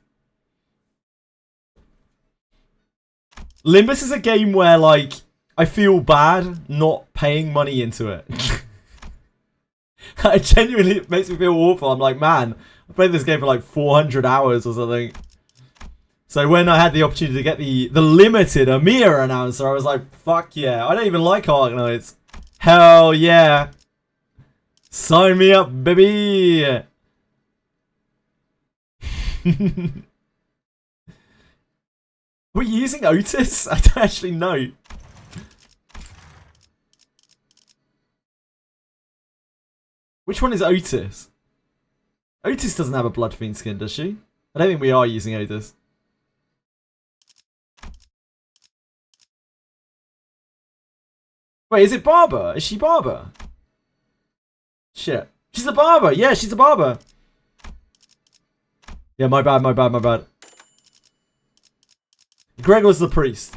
Speaker 1: Limbus is a game where like I feel bad not paying money into it. It genuinely makes me feel awful. I'm like, man, I played this game for like 400 hours or something. So when I had the opportunity to get the limited Amir announcer, I was like, fuck yeah. I don't even like Arknights. Hell yeah. Sign me up, baby. Are we using Otis? I don't actually know. Which one is Otis? Otis doesn't have a Blood Fiend skin, does she? I don't think we are using Otis. Wait, is it Barber? Is she Barber? Shit. She's a Barber! Yeah, she's a Barber! Yeah, my bad. Gregor's the priest.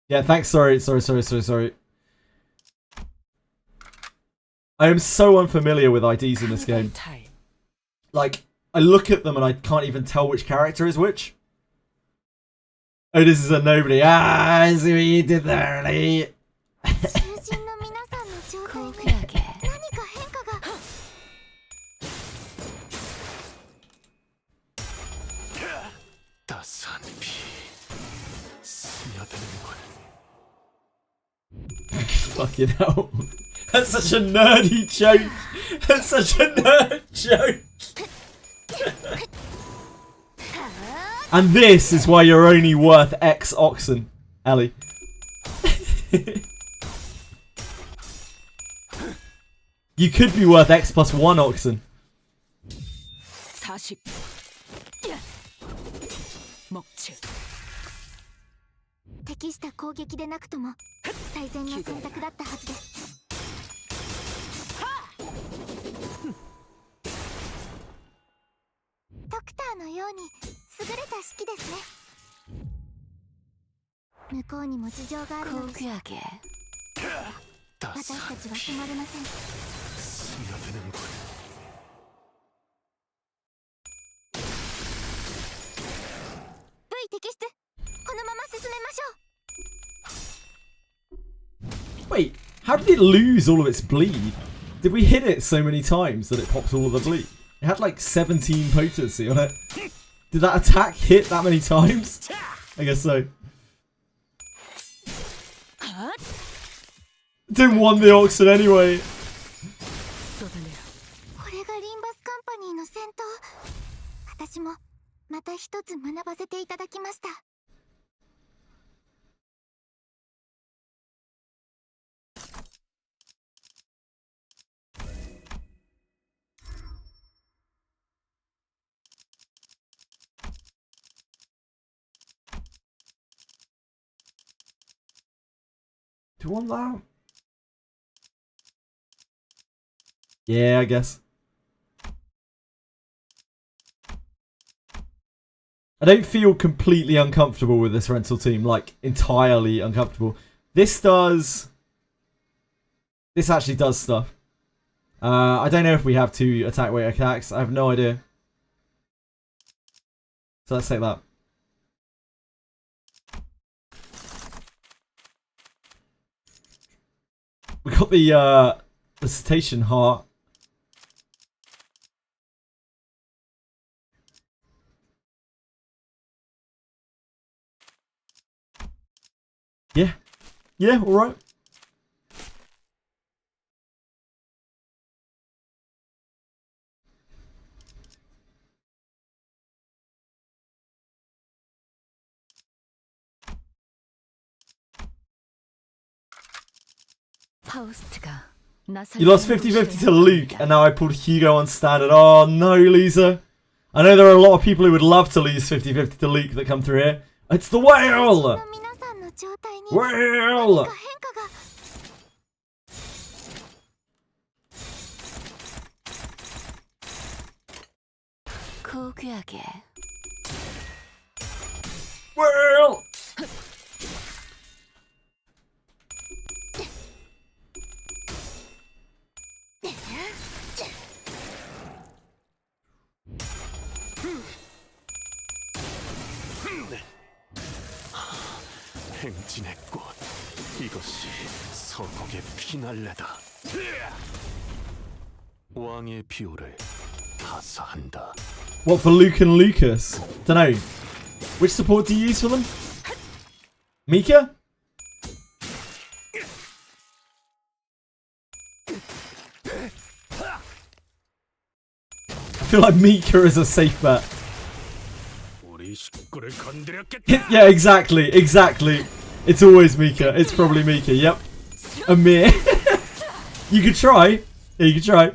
Speaker 1: Yeah, thanks. Sorry. I am so unfamiliar with IDs in this game. Like, I look at them and I can't even tell which character is which. Oh, this is a nobody. Ah, I see what you did there, Lee.
Speaker 3: 囚人の皆さんの状態に何か変化が
Speaker 1: Fucking hell. That's such a nerdy joke. That's such a nerd joke. And this is why you're only worth X oxen, Ellie. You could be worth X plus 1 oxen.
Speaker 3: 適した攻撃でなくとも最善の選択だったはずですドクターのように優れた式ですね向こうにも事情があるのです私たちは止まれません V 摘出このまま進めましょう
Speaker 1: Wait, how did it lose all of its bleed? Did we hit it so many times that it popped all of the bleed? It had like 17 potency on it. Did that attack hit that many times? I guess so. Didn't want the oxen anyway.
Speaker 3: これがリンバスカンパニーの戦闘私もまた一つ学ばせていただきました
Speaker 1: Do you want that? Yeah, I guess. I don't feel completely uncomfortable with this rental team, like entirely uncomfortable. This actually does stuff. I don't know if we have 2 attack weight attacks. I have no idea. So let's take that. We got the cetacean heart. Yeah. Yeah, alright. You lost 50-50 to Luke, and now I pulled Hugo on standard. Oh no, Lisa. I know there are a lot of people who would love to lose 50-50 to Luke that come through here. It's the whale! Whale! Whale!
Speaker 6: 행진의 꽃, 이것이 서곡의 피날레다. 왕의 비호를 하사한다.
Speaker 1: What for Luke and Lucas? Dunno. Which support do you use for them? Mika? I feel like Mika is a safe bet. Yeah, exactly. It's always Mika. It's probably Mika. Yep. Amir. You could try. Yeah, you could try.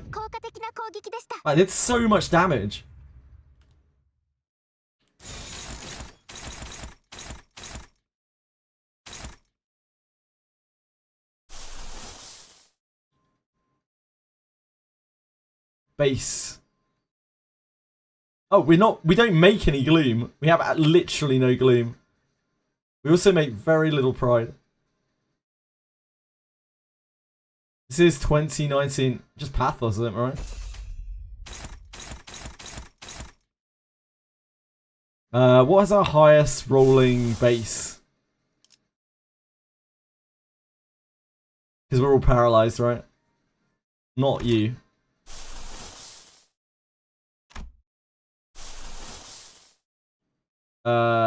Speaker 1: I did so much damage. Base. Oh, we don't make any gloom. We have literally no gloom. We also make very little pride. This is 2019. Just pathos, isn't it, right? What is our highest rolling base? Because we're all paralyzed, right? Not you.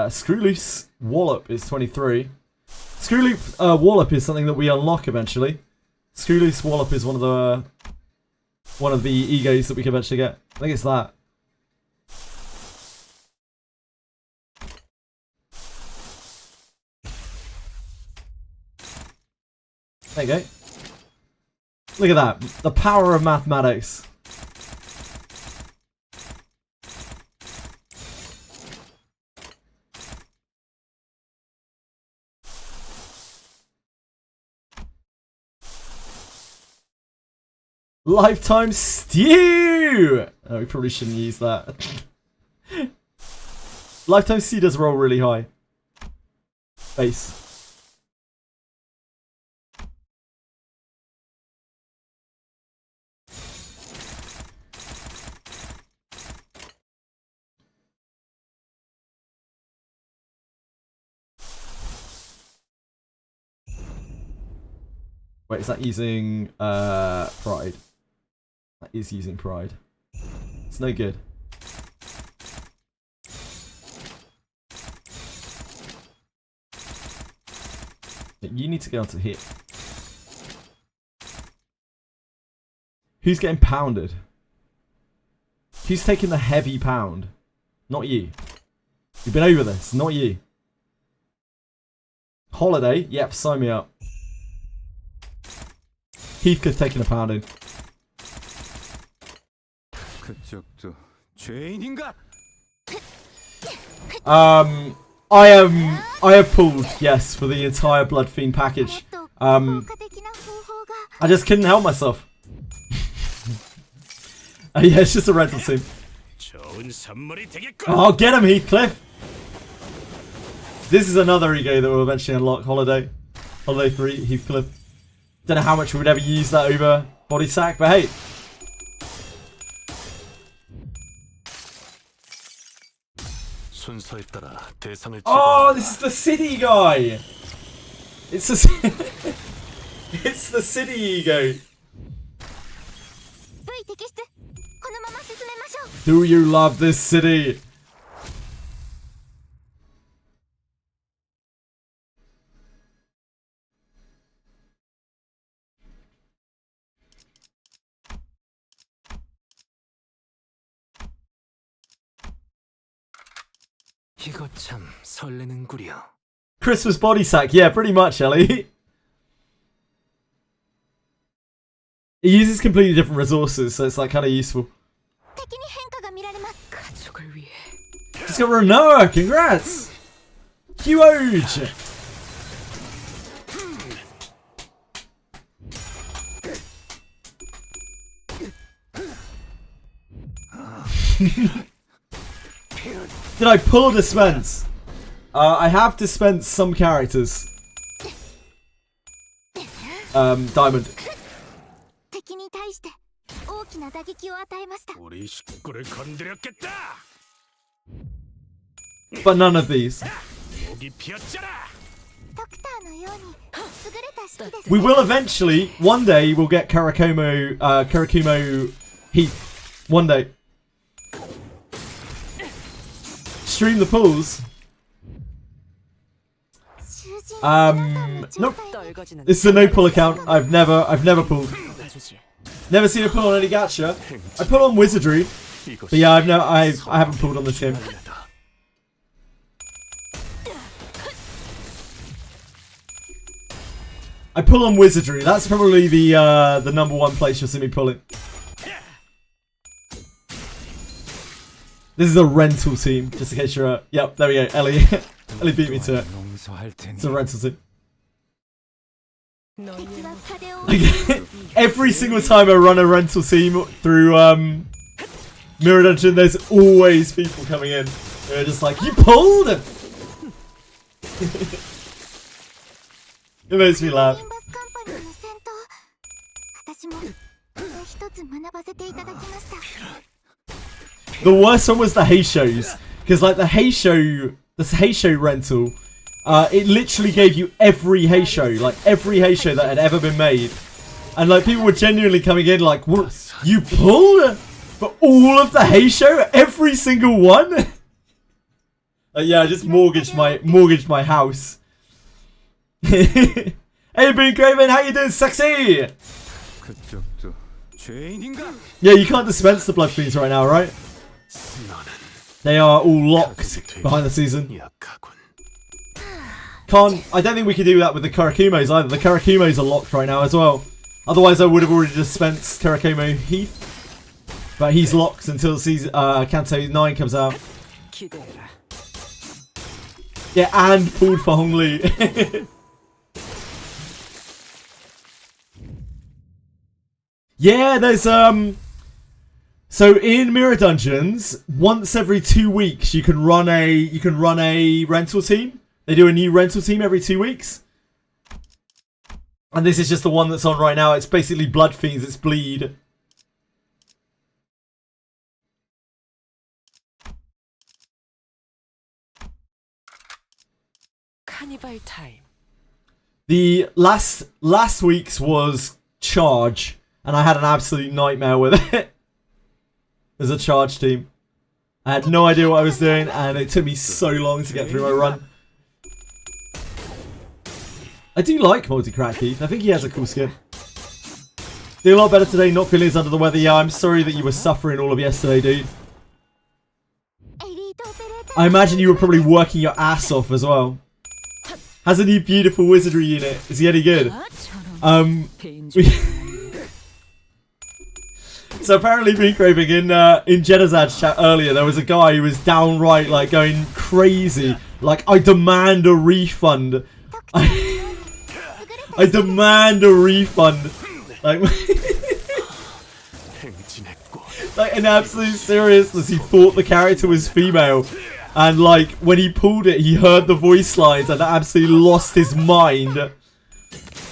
Speaker 1: Screw Loose Wallop is 23. Screw Loose Wallop is something that we unlock eventually. Screw Loose Wallop is one of the egos that we can eventually get. I think it's that. There you go. Look at that. The power of mathematics. Lifetime Stew! Oh, we probably shouldn't use that. Lifetime Stew does roll really high. Base. Wait, is that using pride? That is using pride. It's no good. You need to go on to hit. Who's getting pounded? Who's taking the heavy pound? Not you. You've been over this, not you. Holiday? Yep, sign me up. Heathcliff taking a pounding.
Speaker 5: 그쪽도 죄인인가?
Speaker 1: I have pulled, yes, for the entire Blood Fiend package. I just couldn't help myself. Yeah, it's just a rental team. Oh, get him, Heathcliff! This is another ego that will eventually unlock. Holiday 3, Heathcliff. Don't know how much we would ever use that over body sack, but hey. Oh, this is the city guy! It's the it's the city ego. Do you love this city?
Speaker 6: 이거 참 설레는구려.
Speaker 1: Christmas body sack, yeah, pretty much, Ellie. It uses completely different resources, so it's like kind of useful. Just got Renoa, congrats! Huge! Did I pull or dispense? I have dispensed some characters. Diamond. But none of these. We will eventually, one day, we'll get Karakumo Heath. One day. Stream the pulls. Nope. This is a no pull account. I've never pulled. Never seen a pull on any gacha. I pull on Wizardry, but yeah, I haven't pulled on this game. I pull on Wizardry. That's probably the #1 place you'll see me pulling. This is a rental team, just in case you're yep, there we go, Ellie. Ellie beat me to it. It's a rental team. Every single time I run a rental team through Mirror Dungeon, there's always people coming in. They're just like, you pulled it! It makes me laugh. The worst one was the Heisho's, because like the Heisho rental, it literally gave you every Heisho, like every Heisho that had ever been made, and like people were genuinely coming in like, what, you pulled for all of the Heisho, every single one? Yeah, I just mortgaged my house. Hey, Bean Craven, how you doing, sexy? Yeah, you can't dispense the Blood Fiends right now, right? They are all locked behind the season. I don't think we can do that with the Karakumos either. The Karakumos are locked right now as well. Otherwise I would have already dispensed Karakumo Heath. But he's locked until season Kanto 9 comes out. Yeah, and pulled for Hong Li. Yeah, there's so in Mirror Dungeons, once every 2 weeks you can run a rental team. They do a new rental team every 2 weeks. And this is just the one that's on right now. It's basically Blood Fiends, it's Bleed.
Speaker 9: Carnival time.
Speaker 1: The last week's was Charge, and I had an absolute nightmare with it. As a charge team. I had no idea what I was doing, and it took me so long to get through my run. I do like Multi-Crack Heath. I think he has a cool skin. Doing a lot better today, not feeling as under the weather. Yeah, I'm sorry that you were suffering all of yesterday, dude. I imagine you were probably working your ass off as well. Has a new beautiful Wizardry unit. Is he any good? So apparently, Bean Craving in Jedazad's chat earlier, there was a guy who was downright like going crazy, like I demand a refund. I demand a refund. Like, like in absolute seriousness, he thought the character was female. And like, when he pulled it, he heard the voice lines and absolutely lost his mind.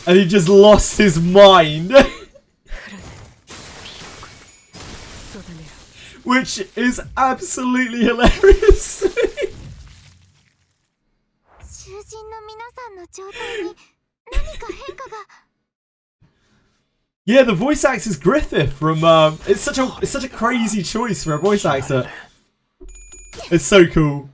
Speaker 1: And he just lost his mind. Which is absolutely hilarious. Yeah, the voice actor is Griffith from it's such a crazy choice for a voice actor. It's so cool.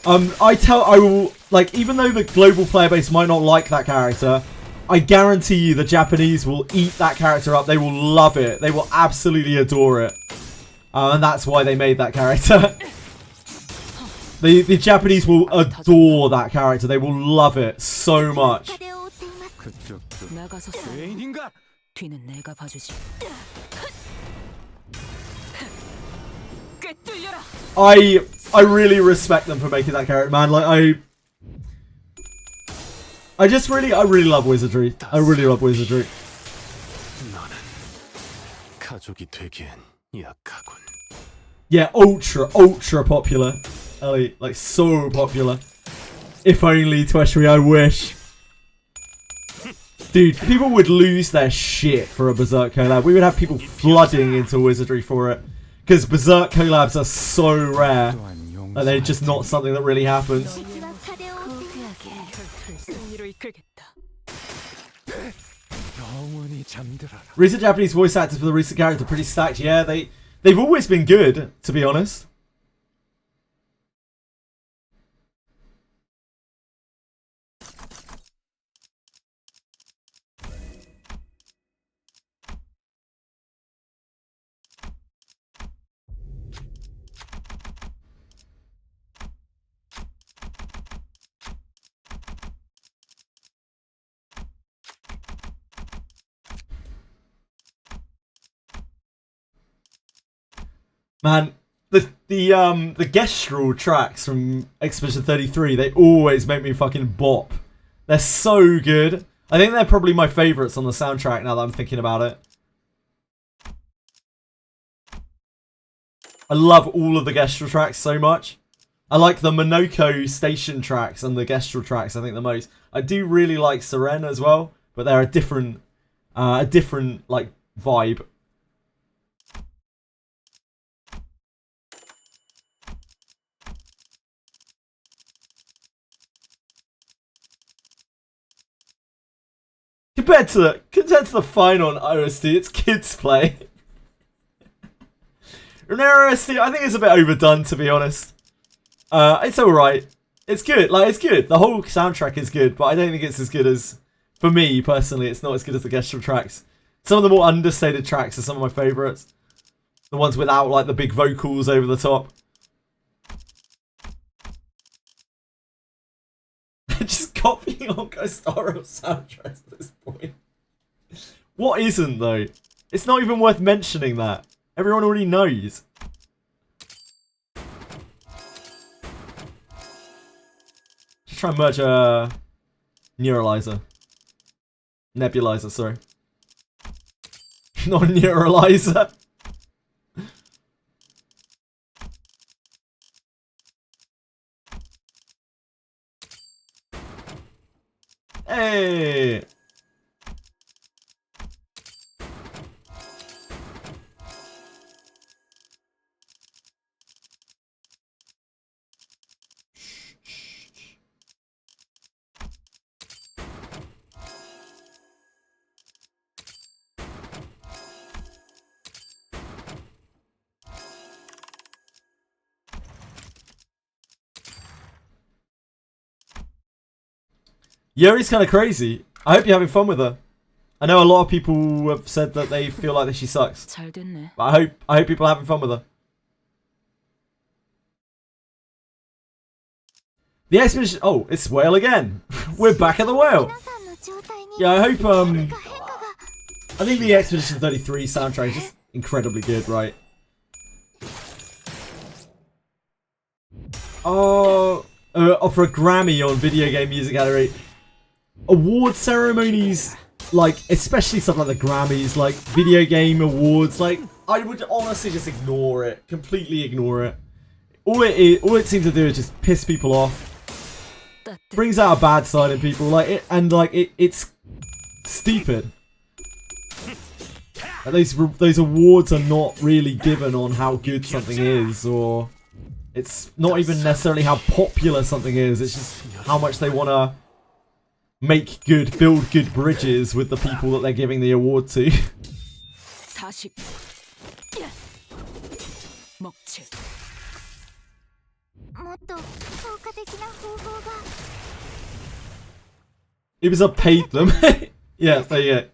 Speaker 1: I will, like, even though the global player base might not like that character, I guarantee you the Japanese will eat that character up. They will love it. They will absolutely adore it. And that's why they made that character. The Japanese will adore that character. They will love it so much. I really respect them for making that character, man. Like I really love Wizardry. I really love Wizardry. Yeah, ultra popular. Ellie, like so popular. If only Twitchery, I wish. Dude, people would lose their shit for a Berserk collab. We would have people flooding into Wizardry for it. Because Berserk collabs are so rare. And they're just not something that really happens. Recent Japanese voice actors for the recent characters are pretty stacked. Yeah, they've always been good, to be honest. Man, the Gestural tracks from Expedition 33, they always make me fucking bop. They're so good. I think they're probably my favourites on the soundtrack now that I'm thinking about it. I love all of the Gestural tracks so much. I like the Monoko station tracks and the Gestural tracks, I think, the most. I do really like CZN as well, but they're a different like vibe. Compared to the final on OST, it's kids play. OST, I think it's a bit overdone, to be honest. It's alright. It's good. Like, it's good. The whole soundtrack is good, but I don't think it's as good as, for me personally, it's not as good as the Gestural tracks. Some of the more understated tracks are some of my favourites. The ones without like the big vocals over the top. Just copying on Ghostaro soundtracks at this point. What isn't, though? It's not even worth mentioning that. Everyone already knows. Just try and merge a Neuralizer. Nebulizer, sorry. Not Neuralizer. Hey! Yuri's kind of crazy. I hope you're having fun with her. I know a lot of people have said that they feel like that she sucks. But I hope people are having fun with her. The expedition. Oh, it's whale again. We're back at the whale. Yeah, I hope. I think the Expedition 33 soundtrack is just incredibly good, right? Oh, offer a Grammy on Video Game Music Gallery. award ceremonies, like especially stuff like the Grammys, like video game awards, like I would honestly just ignore it, completely ignore it. All it seems to do is just piss people off. Brings out a bad side in people, like it, and like it's stupid. Those awards are not really given on how good something is, or it's not even necessarily how popular something is. It's just how much they want to build good bridges with the people that they're giving the award to. Ubisoft paid them. Yeah, there you go.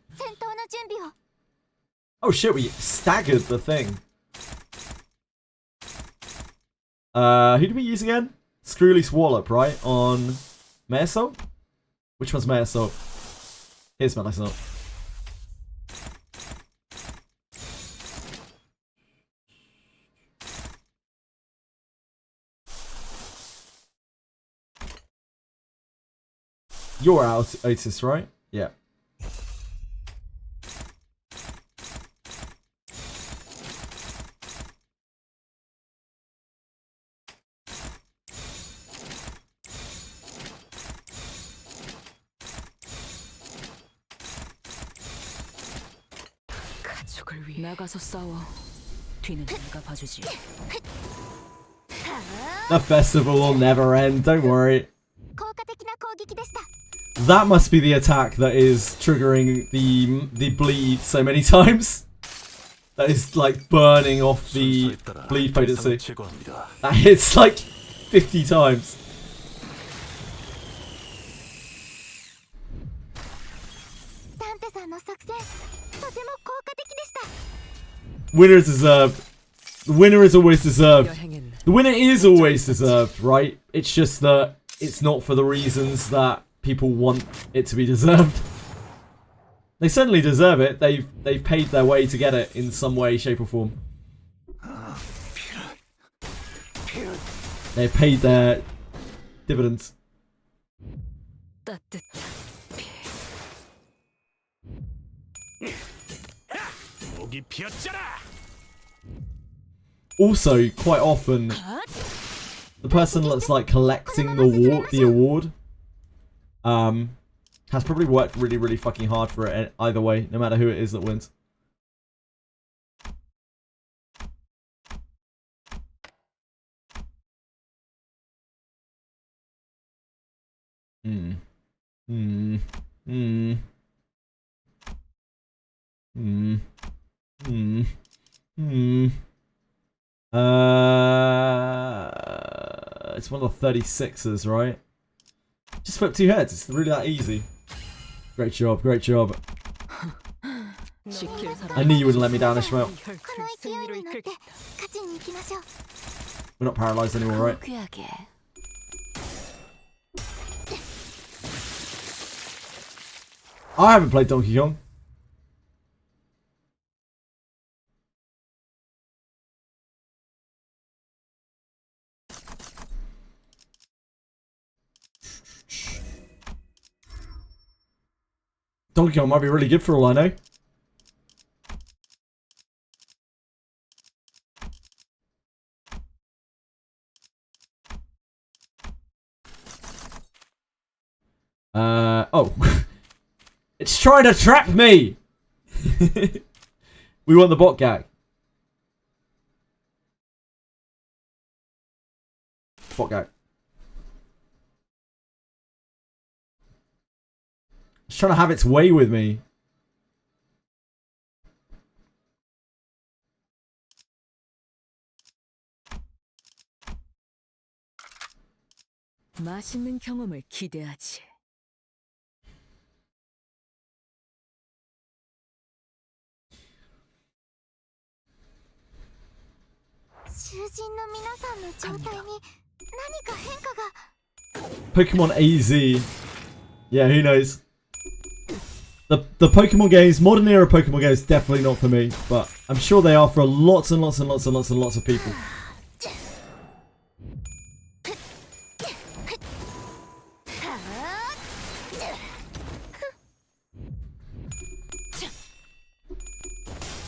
Speaker 1: Oh shit, we staggered the thing. Who did we use again? Screwly Swallop, right? On Mesoul? Which one's Mesoul? Here's Mesoul. You're out, Otis, right? Yeah. The festival will never end, don't worry. That must be the attack that is triggering the bleed so many times. That is like burning off the bleed potency. That hits like 50 times. Winner is deserved. The winner is always deserved. The winner is always deserved, right? It's just that it's not for the reasons that people want it to be deserved. They certainly deserve it. They've paid their way to get it in some way, shape or form. They've paid their dividends. Also, quite often, the person that's like collecting the award has probably worked really, really fucking hard for it either way, no matter who it is that wins. It's one of the 36ers, right? Just flip 2 heads. It's really that easy. Great job, great job. I knew you wouldn't let me down, Ishmael. We're not paralyzed anymore, right? I haven't played Donkey Kong. Donkey Kong might be really good for all I know. Oh. It's trying to trap me! We want the bot gag. Bot gag. It's trying to have its way with me.
Speaker 7: 맛있는 경험을 기대하지.
Speaker 1: Pokemon AZ. Yeah, who knows? The Pokemon games, modern era Pokemon games, definitely not for me, but I'm sure they are for lots and lots and lots and lots and lots of people.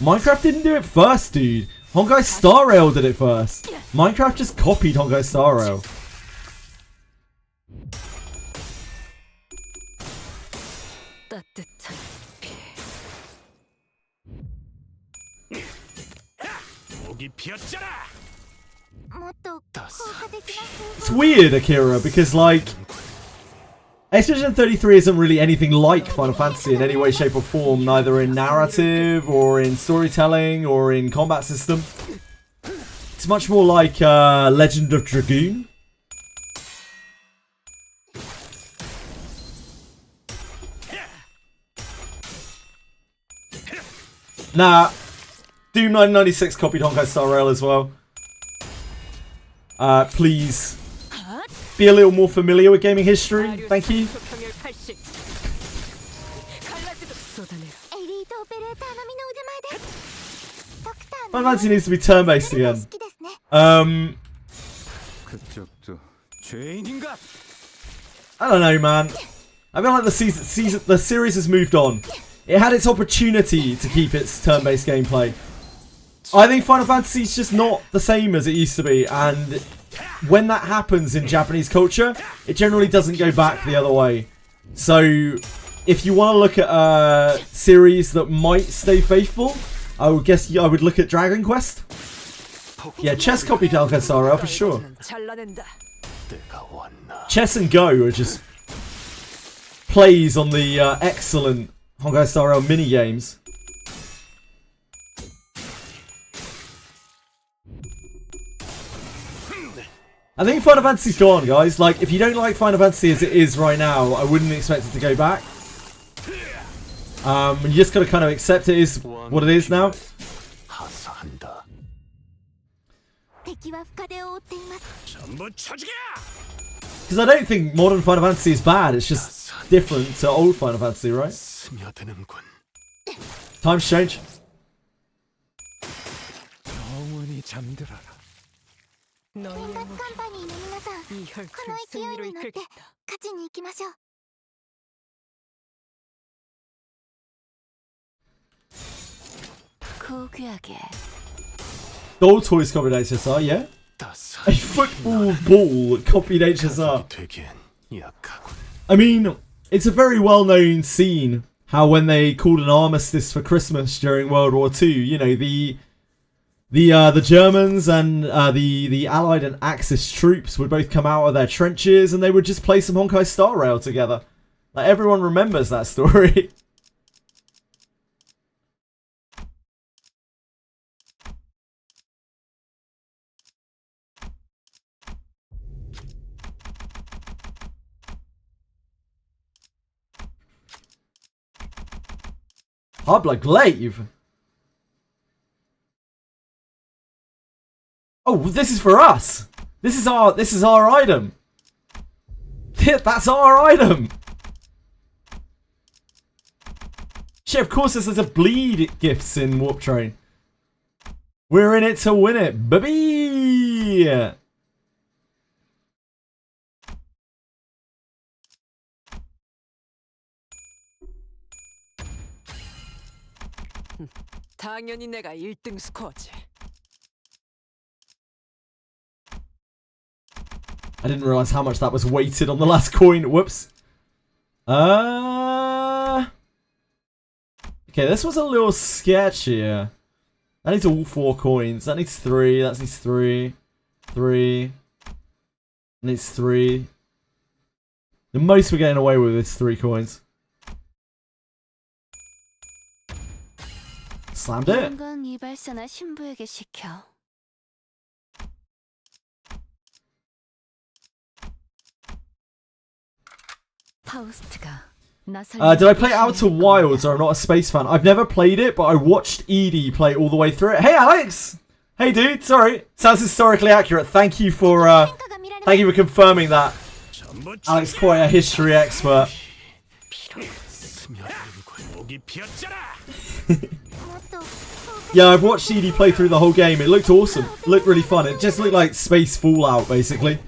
Speaker 1: Minecraft didn't do it first, dude. Honkai Star Rail did it first. Minecraft just copied Honkai Star Rail. It's weird, Akira, because like Expedition 33 isn't really anything like Final Fantasy in any way, shape or form, neither in narrative or in storytelling or in combat system. It's much more like Legend of Dragoon. Nah, Doom 996 copied Honkai Star Rail as well. Please be a little more familiar with gaming history. Thank you. Final Fantasy needs to be turn-based again. I don't know, man. I feel like the series has moved on. It had its opportunity to keep its turn-based gameplay. I think Final Fantasy is just not the same as it used to be, and when that happens in Japanese culture, it generally doesn't go back the other way. So, if you want to look at a series that might stay faithful, I would guess I would look at Dragon Quest. Yeah, Chess copied Honkai Star Rail for sure. Chess and Go are just plays on the excellent Honkai Star Rail mini games. I think Final Fantasy's gone, guys. Like, if you don't like Final Fantasy as it is right now, I wouldn't expect it to go back. You just gotta kind of accept it is what it is now. Because I don't think modern Final Fantasy is bad, it's just different to old Final Fantasy, right? Times change. Doll Toys copied HSR, yeah? A football ball copied HSR. I mean, it's a very well-known scene how when they called an armistice for Christmas during World War II, you know, the Germans and the Allied and Axis troops would both come out of their trenches and they would just play some Honkai Star Rail together. Like, everyone remembers that story. Hardblood Glaive. Oh, this is for us. This is our item. That's our item. Shit, of course there's a bleed gifts in Warp Train. We're in it to win it, baby.
Speaker 7: 당연히 내가 1등 스코어지.
Speaker 1: I didn't realize how much that was weighted on the last coin. Whoops. Okay, this was a little sketchier. That needs all 4 coins. That needs 3. That needs 3. 3. Needs 3. The most we're getting away with is 3 coins. Slammed it. Did I play Outer Wilds, or I'm not a space fan? I've never played it, but I watched Edie play all the way through it. Hey, Alex! Hey, dude. Sorry. Sounds historically accurate. Thank you for confirming that. Alex, quite a history expert. Yeah, I've watched Edie play through the whole game. It looked awesome. It looked really fun. It just looked like Space Fallout, basically.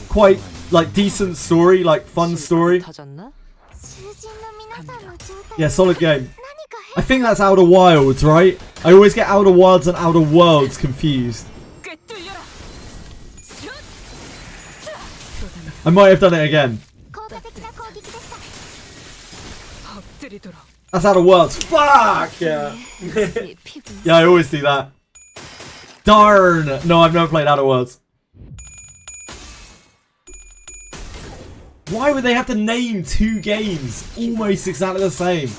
Speaker 1: Quite, like, decent story, like, fun story. Yeah, solid game. I think that's Outer Wilds, right? I always get Outer Wilds and Outer Worlds confused. I might have done it again. That's Outer Worlds. Fuck! Yeah. Yeah, I always do that. Darn! No, I've never played Outer Worlds. Why would they have to name 2 games almost exactly the same?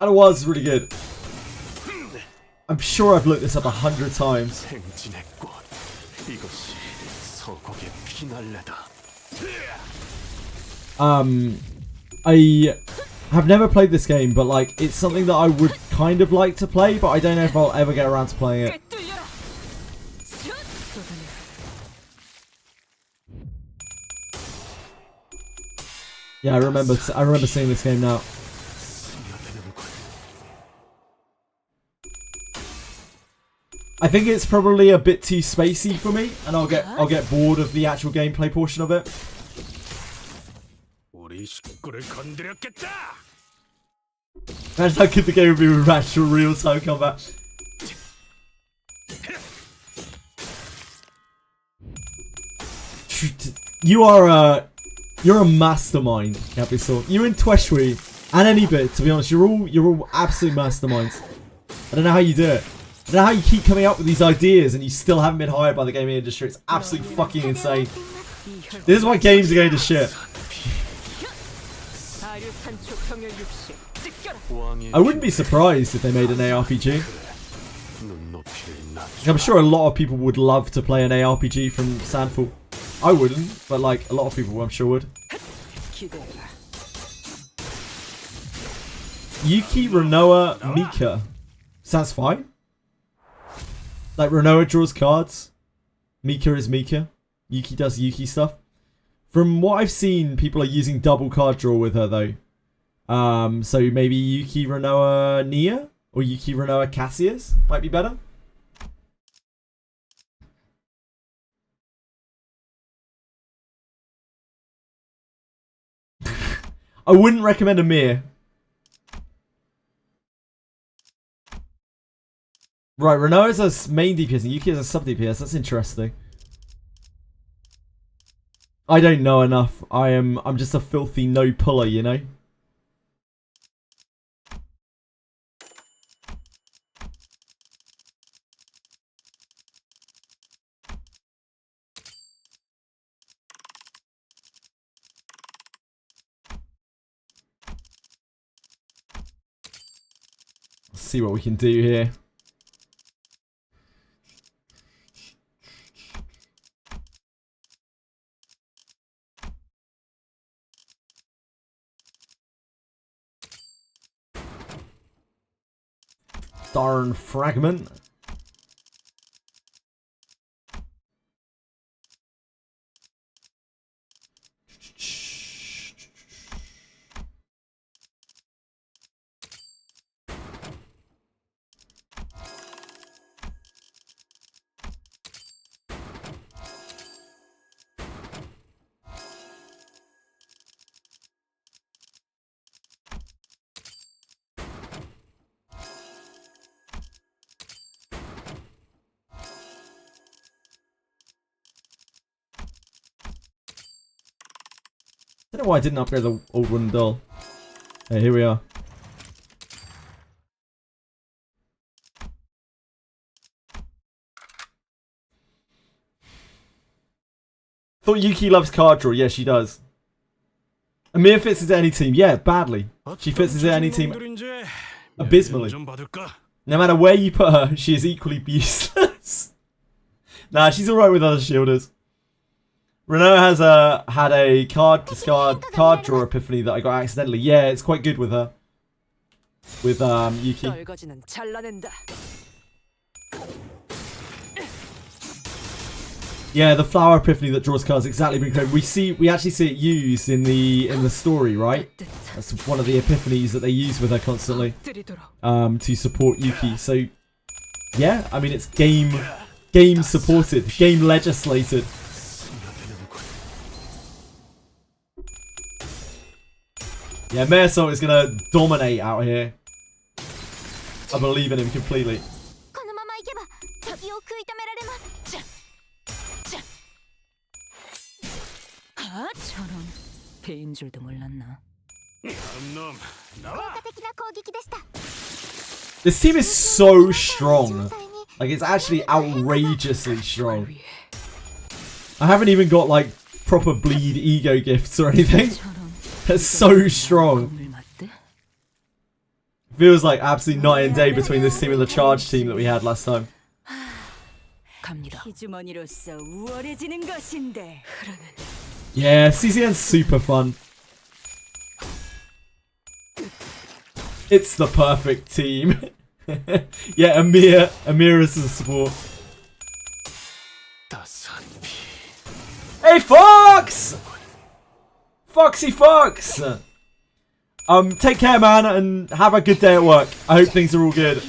Speaker 1: Outer Worlds is really good. I'm sure I've looked this up 100 times. I have never played this game, but like it's something that I would kind of like to play, but I don't know if I'll ever get around to playing it. Yeah, I remember seeing this game now. I think it's probably a bit too spacey for me, and I'll get bored of the actual gameplay portion of it. Imagine how good the game would be with actual real-time combat. You're a mastermind, Capisol. You and Tweshwi and Anybit, to be honest, you're all absolute masterminds. I don't know how you do it. I don't know how you keep coming up with these ideas and you still haven't been hired by the gaming industry. It's absolutely fucking insane. This is why games are going to shit. I wouldn't be surprised if they made an ARPG. I'm sure a lot of people would love to play an ARPG from Sandfall. I wouldn't, but like a lot of people I'm sure would. Yuki, Renoa, Mika. Sounds fine. Like Renoa draws cards. Mika is Mika. Yuki does Yuki stuff. From what I've seen, people are using double card draw with her though. So maybe Yuki, Renoa, Nia? Or Yuki, Renoa, Cassius? Might be better. I wouldn't recommend Amir. Right, Renault is a main DPS and Yuki is a sub DPS. That's interesting. I don't know enough. I'm just a filthy no puller, you know. Let's see what we can do here. Darn fragment. I don't know why I didn't upgrade the old wooden doll. Hey, here we are. Thought Yuki loves card draw. Yeah, she does. Amir fits into any team. Yeah, badly. She fits into any team abysmally. No matter where you put her, she is equally useless. Nah, she's alright with other shielders. Renault has had a card discard card draw epiphany that I got accidentally. Yeah, it's quite good with her. With Yuki. Yeah, the flower epiphany that draws cards, exactly. We actually see it used in the story, right? That's one of the epiphanies that they use with her constantly, to support Yuki. So, yeah, I mean it's game supported, game legislated. Yeah, Mersol is gonna dominate out here. I believe in him completely. This team is so strong. Like, it's actually outrageously strong. I haven't even got, like, proper bleed ego gifts or anything. It's so strong. Feels like absolutely night and day between this team and the charge team that we had last time. Yeah, CZN's super fun. It's the perfect team. Yeah, Amir is the support. Hey, Fox! Foxy Fox! Take care, man, and have a good day at work. I hope things are all good.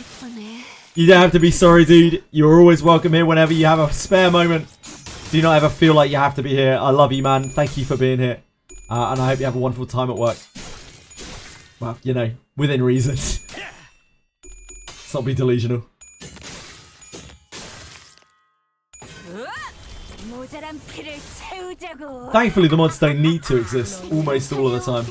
Speaker 1: You don't have to be sorry, dude. You're always welcome here whenever you have a spare moment. Do not ever feel like you have to be here. I love you, man. Thank you for being here. And I hope you have a wonderful time at work. Well, you know, within reason. Let's not be delusional. Thankfully, the mods don't need to exist almost all of the time.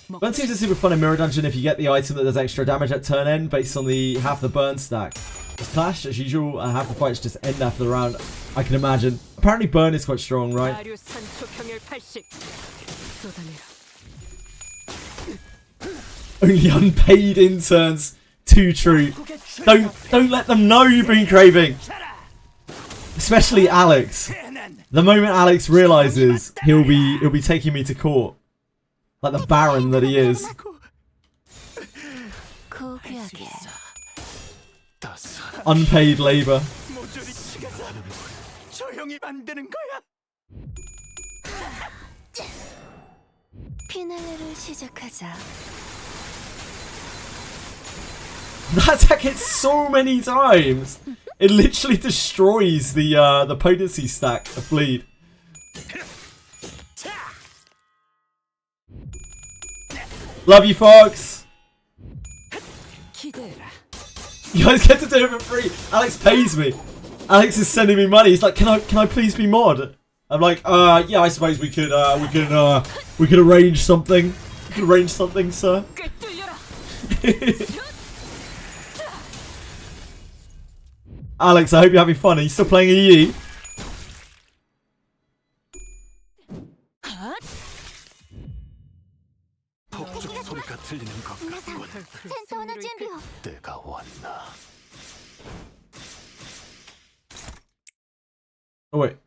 Speaker 1: Burn seems a super fun in Mirror Dungeon if you get the item that does extra damage at turn end based on the half the burn stack. With Clash, as usual, half the fights just end after the round, I can imagine. Apparently burn is quite strong, right? Only unpaid interns. Too true. Don't let them know you've been craving. Especially Alex. The moment Alex realizes he'll be taking me to court. Like the Baron that he is. Unpaid labor. That attack hits so many times. It literally destroys the potency stack of bleed. Love you, Fox. You guys get to do it for free. Alex pays me. Alex is sending me money. He's like, can I please be mod? I'm like, yeah, I suppose we could arrange something. We could arrange something, sir. Alex, I hope you're having fun. Are you still playing EE? Oh wait.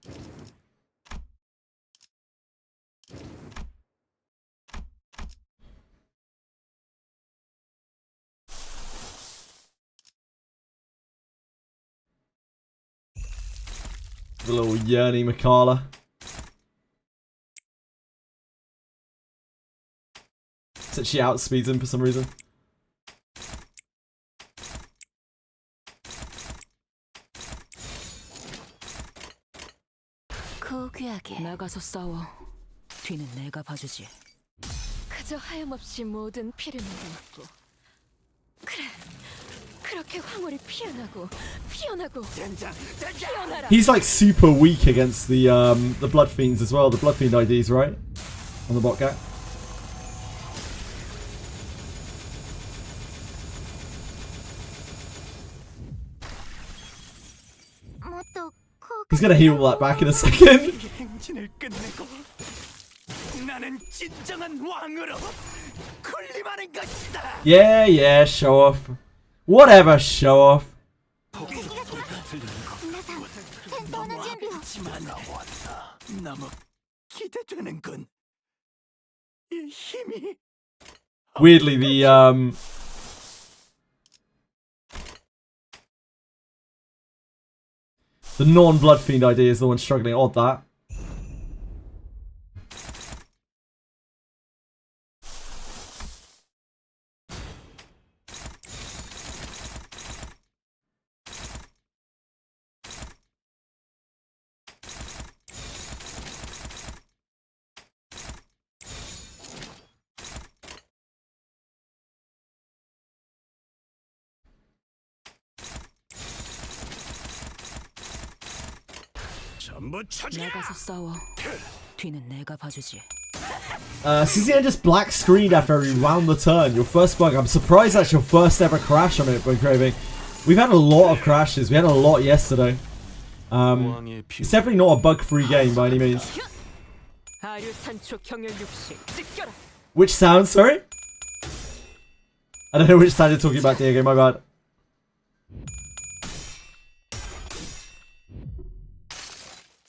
Speaker 1: The little yearny Makala. Since she outspeeds him for some reason.
Speaker 9: 나가서 싸워. 뒤는 내가 봐주지. 그저 하염없이 모든 피를 먹고. 그래. 그렇게 황홀히 피어나고 피어나고 피어나라.
Speaker 1: He's like super weak against the Blood Fiends as well. The Blood Fiend IDs, right? On the bot guy. He's gonna heal that back in a second. Yeah, show off. Whatever, show off. Weirdly, the non-blood fiend idea is the one struggling. Odd that.
Speaker 9: 나가서 싸워. 뒤는 내가 봐주지.
Speaker 1: CZN just black screened after every round the turn. Your first bug. I'm surprised that's your first ever crash on it, Bone Craving. We've had a lot of crashes. We had a lot yesterday. It's definitely not a bug-free game by any means. Which sound, sorry? I don't know which sound you're talking about, Diego, my bad.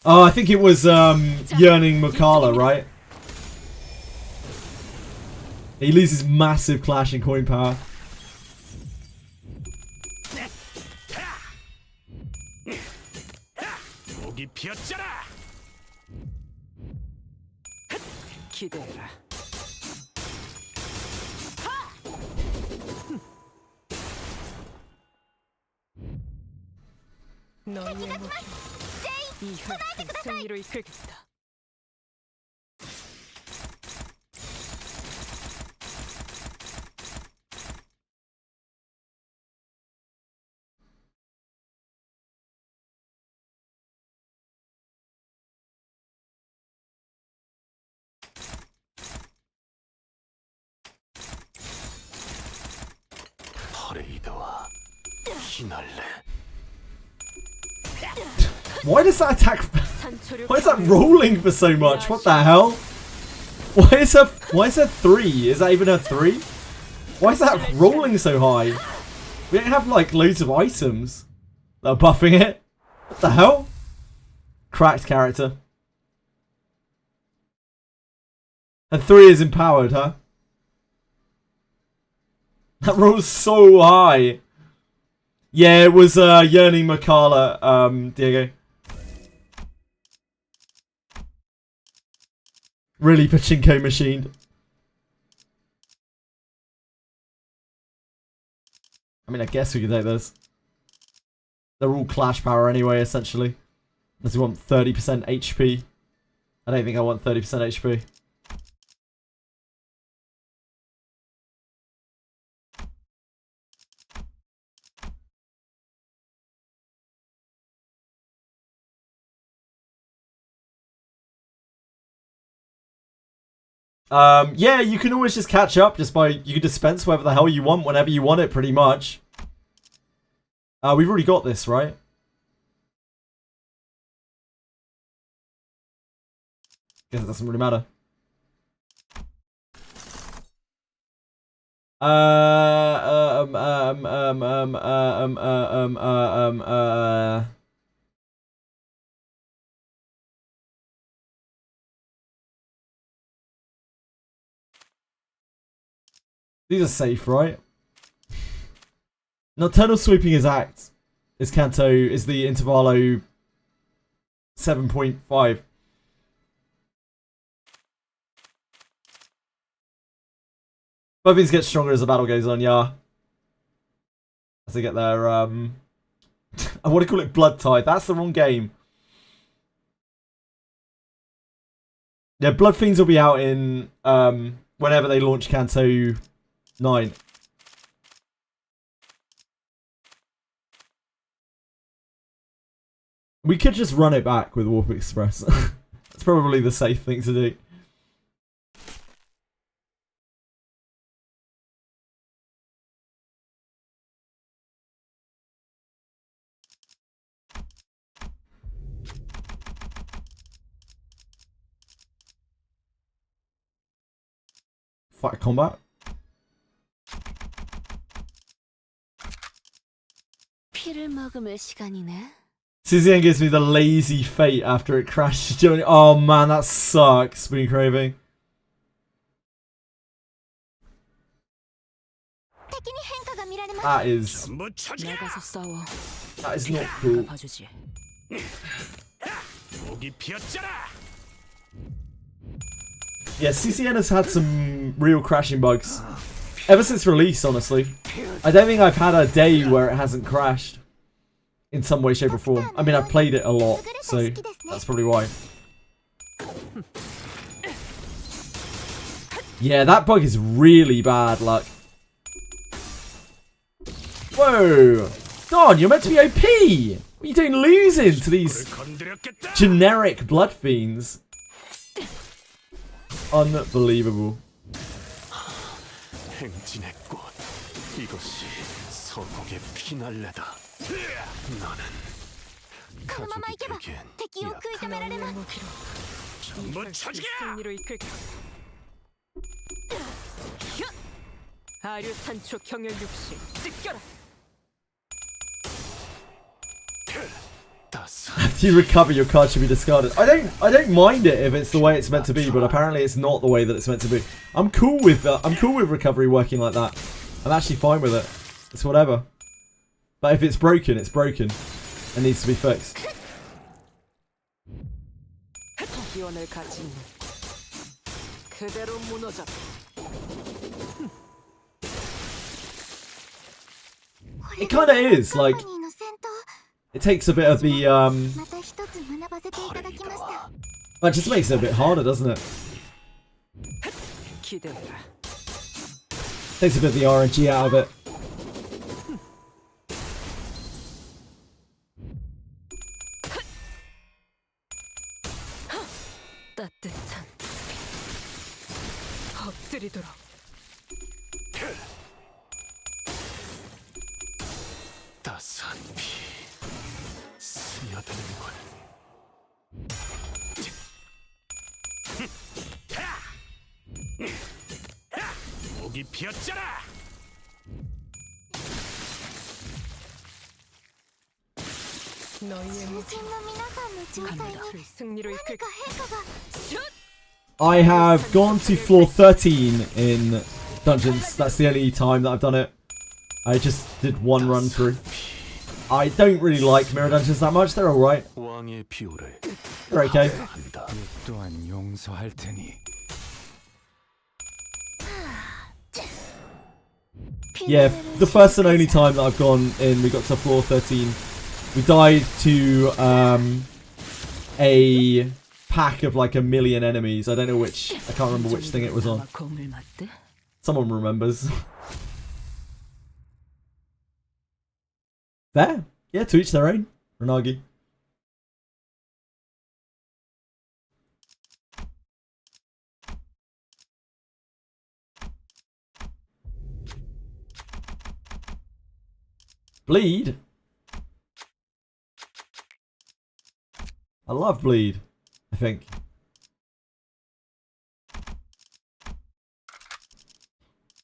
Speaker 1: Oh, I think it was Yearning Makala, right? He loses massive clash in coin power.
Speaker 9: 기대해라. 너의 목표 이 혈투 승리로 이끌겠다.
Speaker 1: Why does that attack? Why is that rolling for so much? What the hell? Why is her 3? Is that even a 3? Why is that rolling so high? We don't have like loads of items that are buffing it. What the hell? Cracked character. And 3 is empowered, huh? That rolls so high. Yeah, it was Yearning Makala, Diego. Really pachinko machined. I mean, I guess we could take those. They're all clash power anyway, essentially. Unless we want 30% HP. I don't think I want 30% HP. Yeah, you can always just catch up just by, you can dispense whatever the hell you want whenever you want it, pretty much. We've already got this, right? Guess it doesn't really matter. These are safe, right? Nocturnal Sweeping is Act. Is Canto, is the Intervallo 7.5. Both these get stronger as the battle goes on, yeah. As they get their, I want to call it Blood Tide. That's the wrong game. Yeah, Blood Fiends will be out in, whenever they launch Canto 9. We could just run it back with Warp Express. That's probably the safe thing to do. Fight combat.
Speaker 9: 피를 머금을 시간이네.
Speaker 1: CZN gives me the lazy fate after it crashes. Oh man, that sucks. Spoon Craving. That is
Speaker 9: 나가서 싸워.
Speaker 1: not cool.
Speaker 9: 봐주지.
Speaker 6: 목이 피었잖아.
Speaker 1: Yeah, CZN has had some real crashing bugs. Ever since release, honestly. I don't think I've had a day where it hasn't crashed. In some way, shape or form. I mean, I've played it a lot, so that's probably why. Yeah, that bug is really bad luck. Whoa! Don, you're meant to be OP! What are you doing losing to these generic blood fiends? Unbelievable.
Speaker 6: 행진의 꽃. 이것이 서곡의 피날레다. 너는 가족이 되기엔
Speaker 9: 하나의 무기로
Speaker 6: 전부 쳐지게!
Speaker 9: 승리로 이끌겠다. 아류 산초 경혈 육신 찢겨라.
Speaker 1: After you recover, your card should be discarded. I don't mind it if it's the way it's meant to be, but apparently it's not the way that it's meant to be. I'm cool with recovery working like that. I'm actually fine with it. It's whatever. But if it's broken, it's broken. It needs to be fixed.
Speaker 9: 기원을 가진 그대로 무너져.
Speaker 1: It kind of is like it takes a bit of the that just makes it a bit harder, doesn't it?
Speaker 9: 기대해라.
Speaker 1: Takes a bit of the RNG out of it.
Speaker 9: 따뜻한 엎드리도록.
Speaker 6: 따스한 피 스며드는군. 목이 피었잖아.
Speaker 9: 너희의 무기로 간다. 승리로 이끌.
Speaker 1: I have gone to floor 13 in dungeons. That's the only time that I've done it. I just did one run through. I don't really like mirror dungeons that much. They're alright.
Speaker 6: 왕의 비호를
Speaker 1: They're okay.
Speaker 6: 한다.
Speaker 5: 또한 용서할 테니.
Speaker 1: Yeah, the first and only time that I've gone in, we got to floor 13. We died to a pack of like 1 million enemies. I don't know which. I can't remember which thing it was on. Someone remembers. There. Yeah, to each their own. Renagi. Bleed? I love bleed, I think.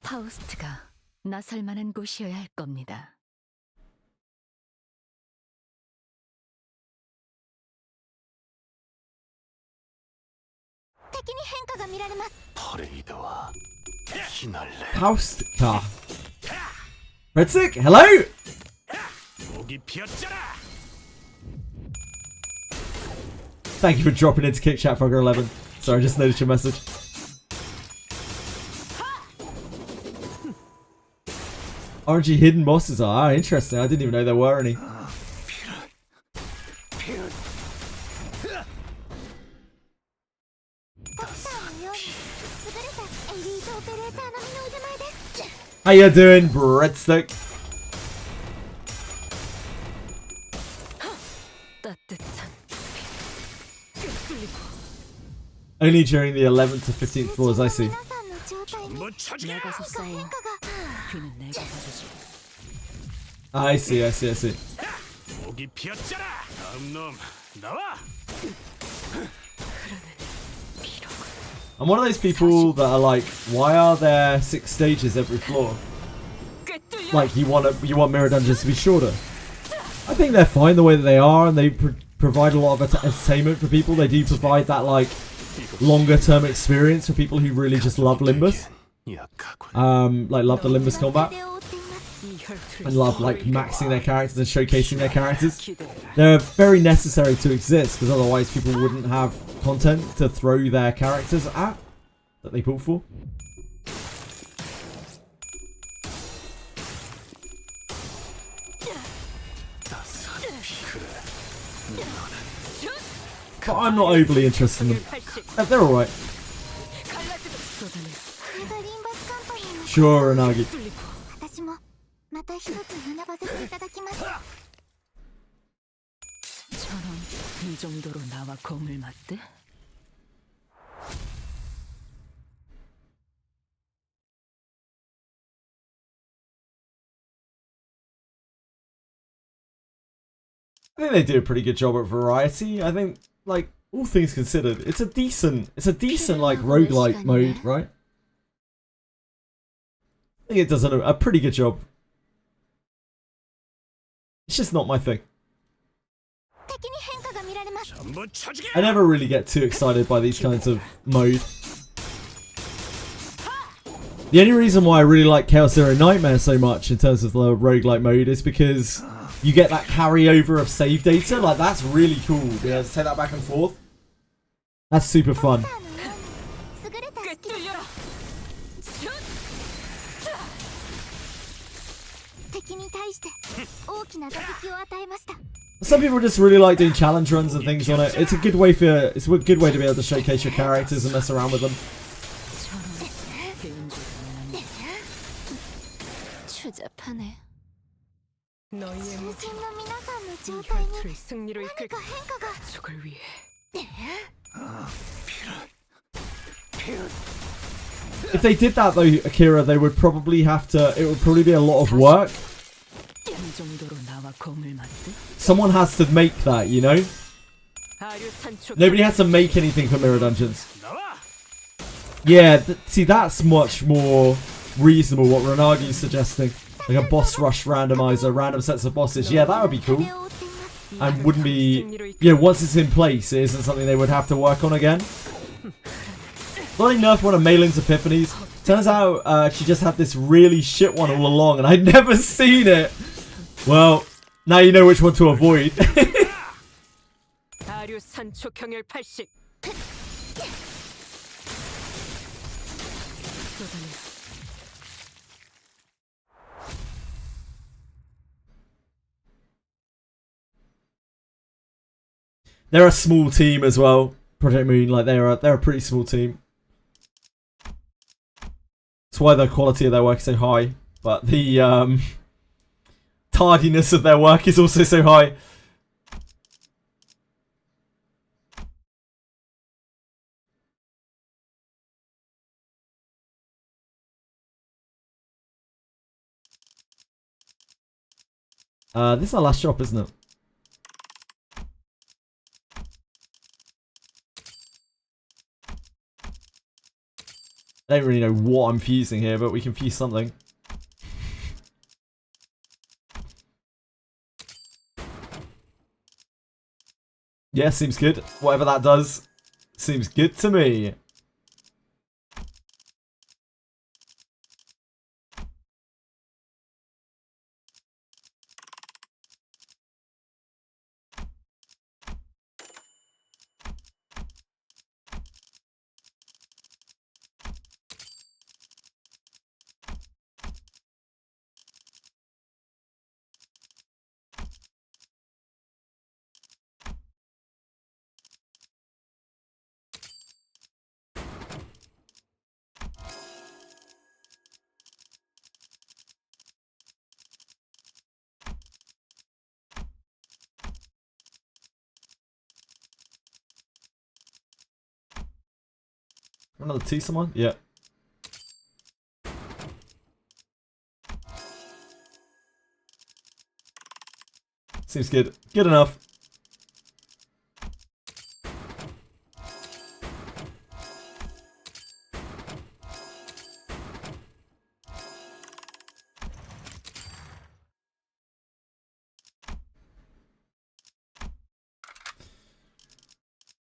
Speaker 9: 파우스트가 나설 만한 곳이어야 할 겁니다.
Speaker 6: 퍼레이드와 피날레.
Speaker 1: Paustka. Redsick, hello?
Speaker 6: 목이 피었잖아.
Speaker 1: Thank you for dropping into Kick Chat Frogger 11. Sorry, I just noticed your message. RNG hidden bosses are interesting. I didn't even know there were any. How you doing, breadstick? Only during the 11th to 15th floors, I see.
Speaker 9: 나가서 싸워. 뒤는 내가 봐주지.
Speaker 1: I see, I see, I see.
Speaker 6: 목이 피었잖아. 다음 놈 나와.
Speaker 1: I'm one of those people that are like, why are there 6 stages every floor? Like, you want mirror dungeons to be shorter. I think they're fine the way that they are, and they provide a lot of entertainment for people. They do provide that, like, longer term experience for people who really just love Limbus. Like, love the Limbus combat. I love like maxing their characters and showcasing their characters. They're very necessary to exist because otherwise people wouldn't have content to throw their characters at that they pull for. But I'm not overly interested in them. They're alright. Sure, Anagi.
Speaker 3: 私もまた一つ学ばせていただきます
Speaker 9: 저런 이 정도로 나와 공을 맞대?
Speaker 1: I think they do a pretty good job at variety. I think, like, all things considered, it's a decent like roguelike mode, right? I think it does a pretty good job. It's just not my thing. I never really get too excited by these kinds of mode. The only reason why I really like Chaos Zero Nightmare so much in terms of the roguelike mode is because you get that carryover of save data. Like, that's really cool. Yeah, to take that back and forth. That's super fun. Some people just really like doing challenge runs and things on it. It's a good way to be able to showcase your characters and mess around with them. If they did that though, Akira, they would probably have to. It would probably be a lot of work. Someone has to make that, you know? Nobody has to make anything for Mirror Dungeons. Yeah, see, that's much more reasonable what Renagi's suggesting. Like a boss rush randomizer, random sets of bosses. Yeah, that would be cool. And wouldn't be... Yeah, once it's in place, it isn't something they would have to work on again. Bloody nerf one of Maylin's epiphanies. Turns out she just had this really shit one all along and I'd never seen it. Well, now you know which one to avoid. They're a small team as well. Project Moon, like they're a pretty small team. That's why the quality of their work is so high, but the tardiness of their work is also so high. This is our last shop, isn't it? I don't really know what I'm fusing here, but we can fuse something. Yeah, seems good. Whatever that does, seems good to me. Another T someone? Yeah. Seems good. Good enough.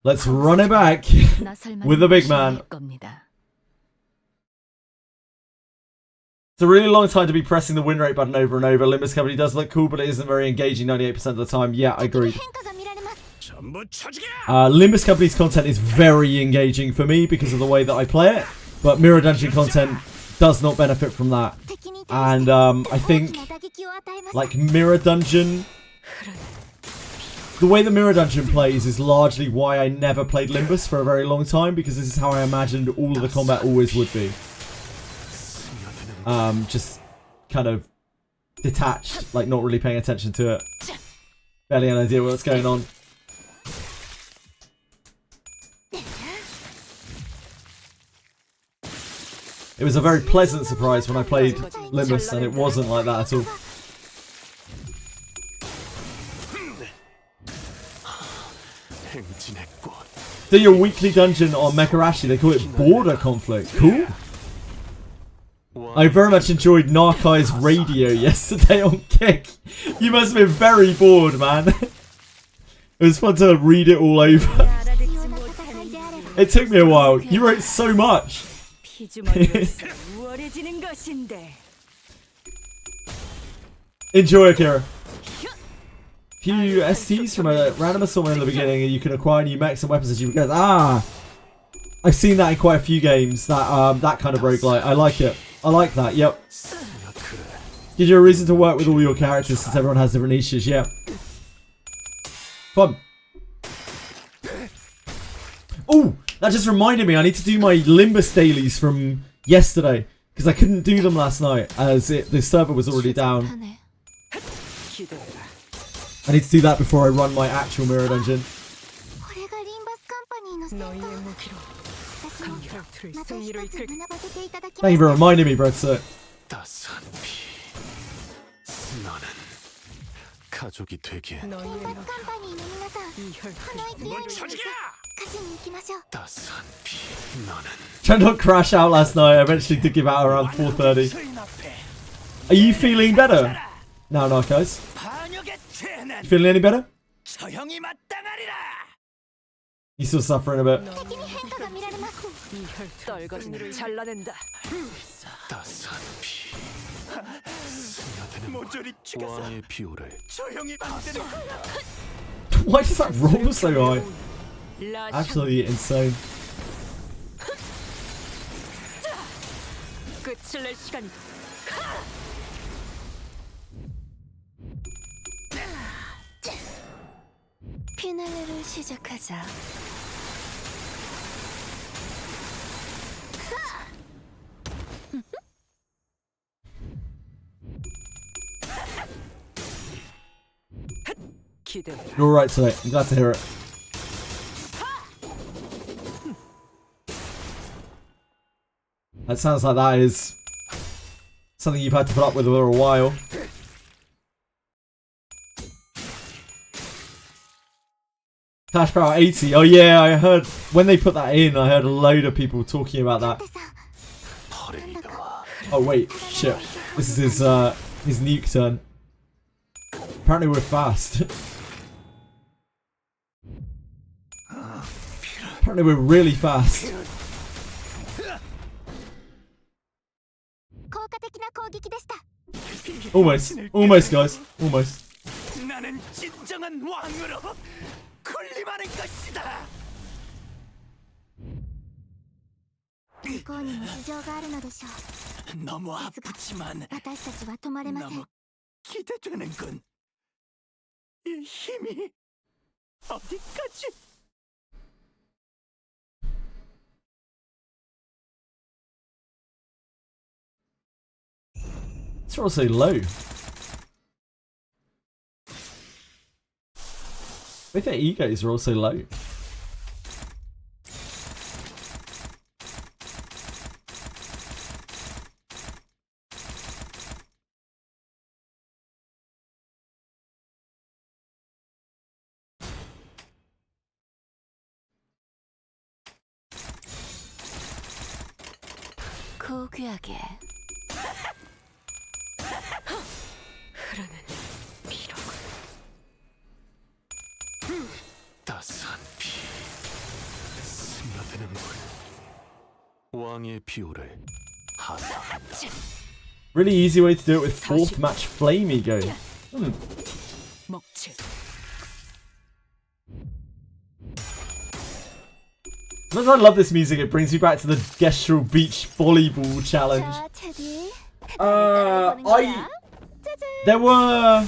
Speaker 1: Let's run it back with the big man. It's a really long time to be pressing the win rate button over and over. Limbus Company does look cool, but it isn't very engaging 98% of the time. Yeah, I agree. Limbus Company's content is very engaging for me because of the way that I play it, but Mirror Dungeon content does not benefit from that. And I think, like, Mirror Dungeon, the way the Mirror Dungeon plays is largely why I never played Limbus for a very long time, because this is how I imagined all of the combat always would be. Just kind of detached, like not really paying attention to it. Barely an idea what's going on. It was a very pleasant surprise when I played Limbus, and it wasn't like that at all. Do your weekly dungeon on Mekarashi. They call it Border Conflict. Cool. I very much enjoyed Narkai's radio yesterday on Kick. You must have been very bored, man. It was fun to read it all over. It took me a while. You wrote so much. Enjoy, Akira. Few STs from a random assortment in the beginning, and you can acquire new mechs and weapons as you progress. Ah, I've seen that in quite a few games. That kind of roguelite. I like it. I like that. Yep. Gives you a reason to work with all your characters since everyone has different niches. Yeah. Fun. Oh, that just reminded me. I need to do my Limbus dailies from yesterday because I couldn't do them last night as the server was already down. I need to do that before I run my actual Mirror Dungeon. Thank you for reminding me, Breadstick. Tried not crash out last night. I eventually did give out around 4:30. Are you feeling better now, Narcos? You feeling any better? You still suffering a bit. Why does that roll so high? Absolutely insane.
Speaker 3: 피날레를 시작하자.
Speaker 1: You're alright today. I'm glad to hear it. That sounds like that is something you've had to put up with for a while. Clash Power 80. Oh yeah, I heard when they put that in, I heard a load of people talking about that. Oh wait, shit. This is his nuke turn. Apparently we're fast. Apparently we're really fast. Almost. Almost, guys. Almost.
Speaker 6: 너무 아프지만 너무 기대되는군. 이 힘이 어디까지?
Speaker 1: It's also low. Both their egos are also low.
Speaker 3: 고귀하게
Speaker 9: 흐르는 피로군.
Speaker 6: 따스한 피 스며드는군. 왕의 피오를 하사한다.
Speaker 1: Really easy way to do it with 4th match Flame Ego. As I love this music, it brings me back to the Gestural Beach Volleyball Challenge. There were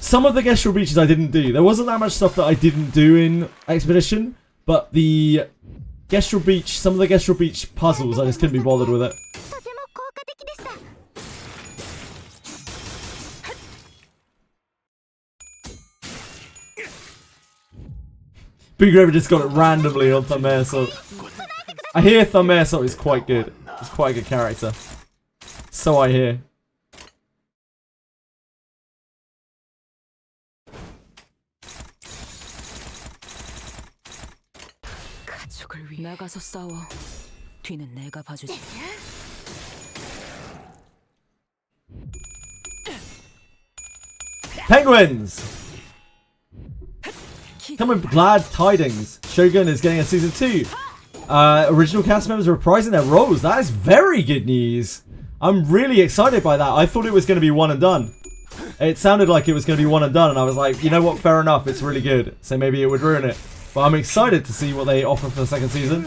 Speaker 1: some of the Gestural Beaches I didn't do. There wasn't that much stuff that I didn't do in Expedition, but the Gestural Beach, some of the Gestural Beach puzzles, I just couldn't be bothered with it. Big River just got it randomly on Thumbnail Salt. I hear Thumbnail Salt is quite good. It's quite a good character. So I hear. Penguins! Come with glad tidings. Shogun is getting a season 2. Original cast members are reprising their roles. That is very good news. I'm really excited by that. I thought it was going to be one and done. It sounded like it was going to be one and done, and I was like, you know what, fair enough, it's really good. So maybe it would ruin it. But I'm excited to see what they offer for the second season.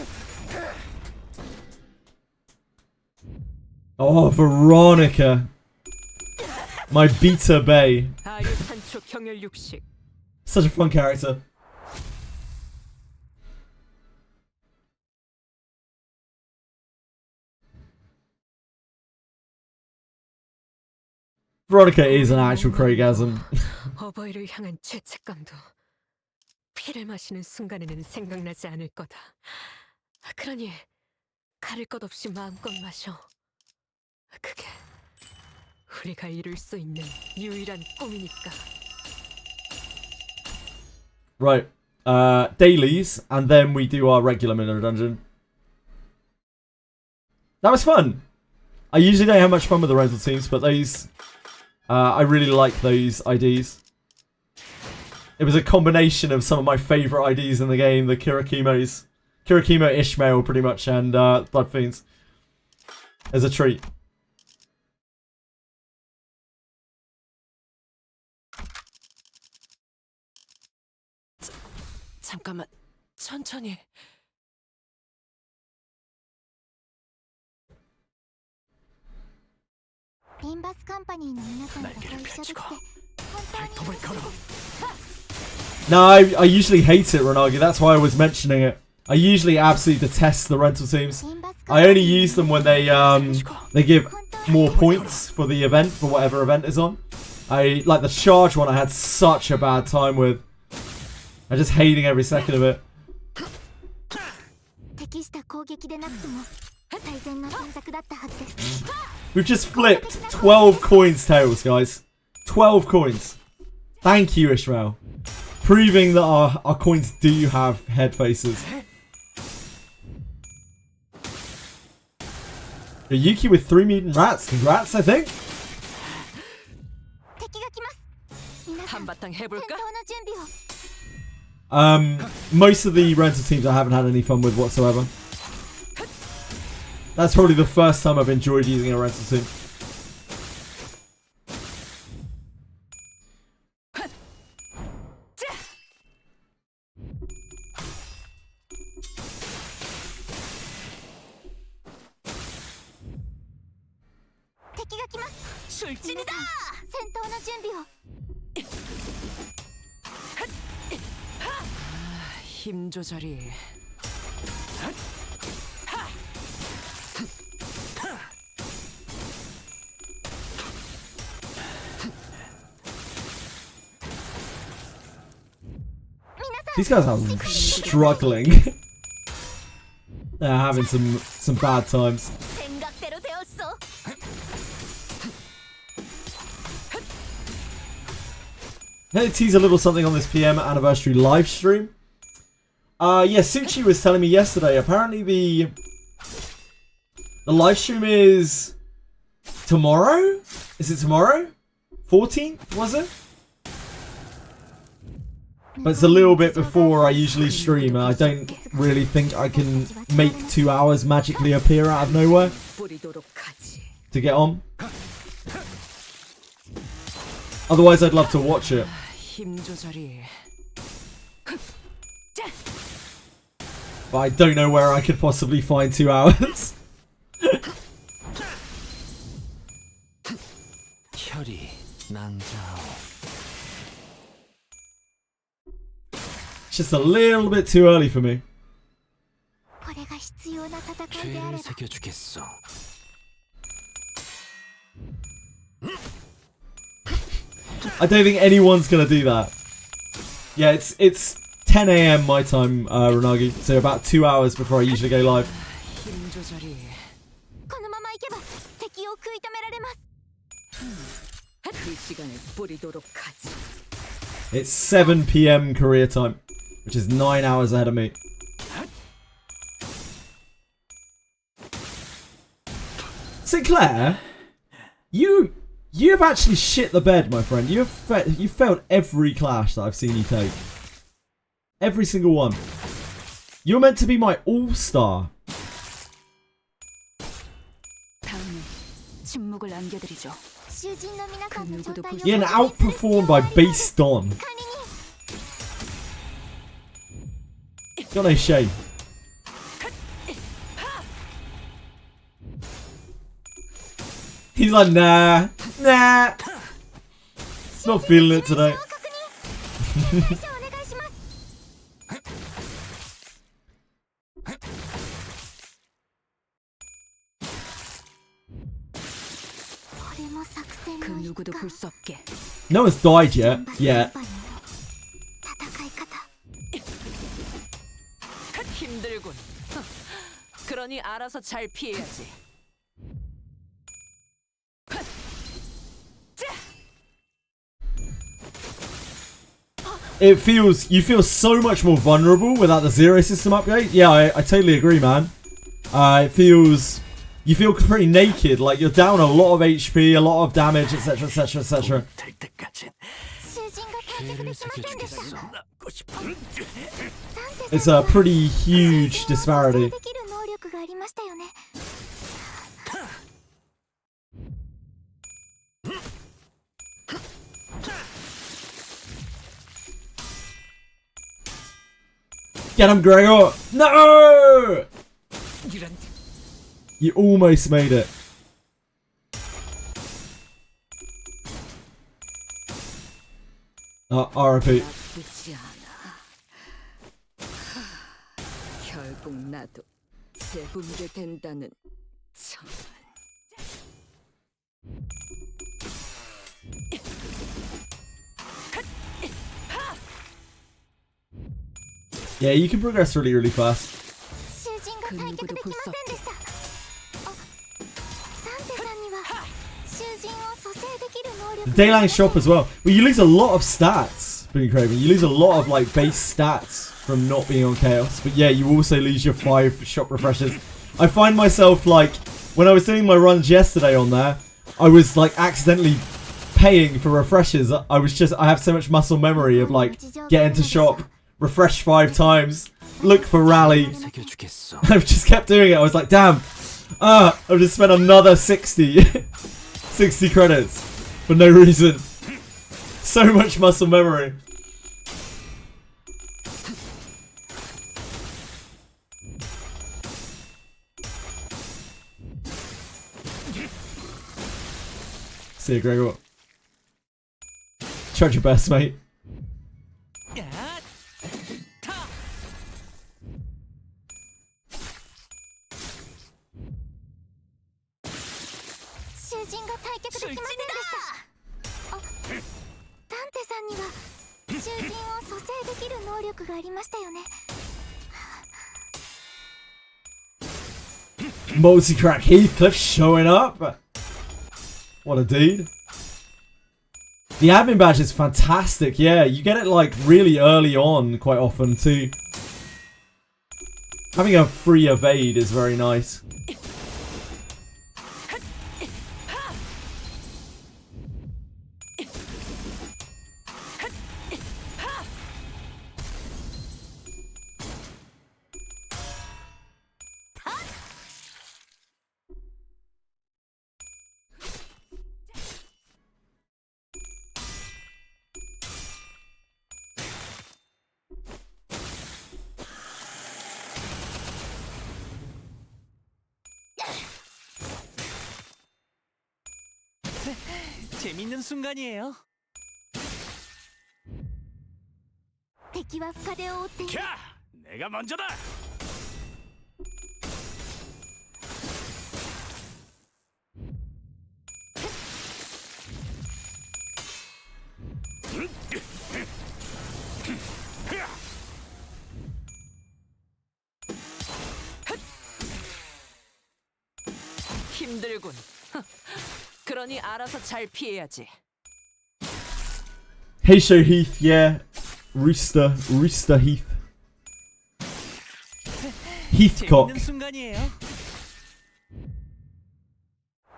Speaker 1: Oh, Veronica. My beta bae. Such a fun character. Veronica is an actual Craigasm.
Speaker 9: 어버이를 향한 죄책감도 피를 마시는 순간에는 생각나지 않을 거다. 그러니 가릴 것 없이 마음껏 마셔. 그게 우리가 이룰 수 있는 유일한 꿈이니까.
Speaker 1: Right. Dailies, and then we do our regular Minnow Dungeon. That was fun. I usually don't have much fun with the rental teams, but those... I really like those IDs. It was a combination of some of my favourite IDs in the game, the Kirakimos. Kirakimo, Ishmael, pretty much, and Blood Fiends. As a treat.
Speaker 9: 잠깐만, 천천히.
Speaker 3: 림버스 컴퍼니の皆さんとご一緒できて本当に
Speaker 1: No, I usually hate it, Ronagi. That's why I was mentioning it. I usually absolutely detest the rental teams. I only use them when they give more points for the event, for whatever event is on. I like the charge one. I had such a bad time with. I'm just hating every second of it. We've just flipped 12 coins tails, guys. 12 coins. Thank you, Ishmael. Proving that our coins do have head faces. Yuki with 3 mutant rats. Congrats, I think.
Speaker 9: 한바탕 해볼까?
Speaker 1: Most of the rental teams I haven't had any fun with whatsoever. That's probably the first time I've enjoyed using a rental team.
Speaker 9: 힘 조절이.
Speaker 1: These guys are struggling. They're having some bad times. Let me tease a little something on this PM anniversary live stream. Yeah, Suchi was telling me yesterday. Apparently the live stream is tomorrow. Is it tomorrow? 14th, was it? But it's a little bit before I usually stream. I don't really think I can make 2 hours magically appear out of nowhere. to get on. Otherwise, I'd love to watch it. But I don't know where I could possibly find 2 hours. It's just a little bit too early for me. I don't think anyone's gonna do that. Yeah, it's 10 AM my time, Ranagi, so about 2 hours before I usually go live. It's 7 PM Korea time, which is 9 hours ahead of me. Sinclair, you've actually shit the bed, my friend. You've failed every clash that I've seen you take. Every single one. You're meant to be my all-star. Yeah, and outperformed by base Don. Got no shame. He's like, nah. Not feeling it today. No one's died yet. Yeah. You feel so much more vulnerable without the zero system update. Yeah, I totally agree, man. You feel pretty naked, like you're down a lot of HP, a lot of damage, etc, etc, etc. It's a pretty huge disparity. Get him, Gregor! No! You almost made it. RIP. Yeah, you can progress really, really fast. The Dayline shop as well. Well, you lose a lot of stats, being Craven. You lose a lot of like base stats from not being on Chaos. But yeah, you also lose your 5 shop refreshes. I find myself like, when I was doing my runs yesterday on there, I was like accidentally paying for refreshes. I have so much muscle memory of like, get into shop, refresh 5 times, look for rally. I've just kept doing it. I was like, damn, I've just spent another 60 credits for no reason. So much muscle memory. See you, Gregor. Tried your best, mate. Multi-crack Heathcliff showing up. What a dude. The admin badge is fantastic. Yeah, you get it like really early on quite often too. Having a free evade is very nice.
Speaker 10: 재밌는 순간이에요.
Speaker 3: 敵は深手を追っている
Speaker 6: 내가 먼저다.
Speaker 9: 힘들군. 그러니 알아서 잘 피해야지.
Speaker 1: Hey, show Heath, yeah. Rooster Heath. Heathcock.
Speaker 10: 재밌는 순간이에요.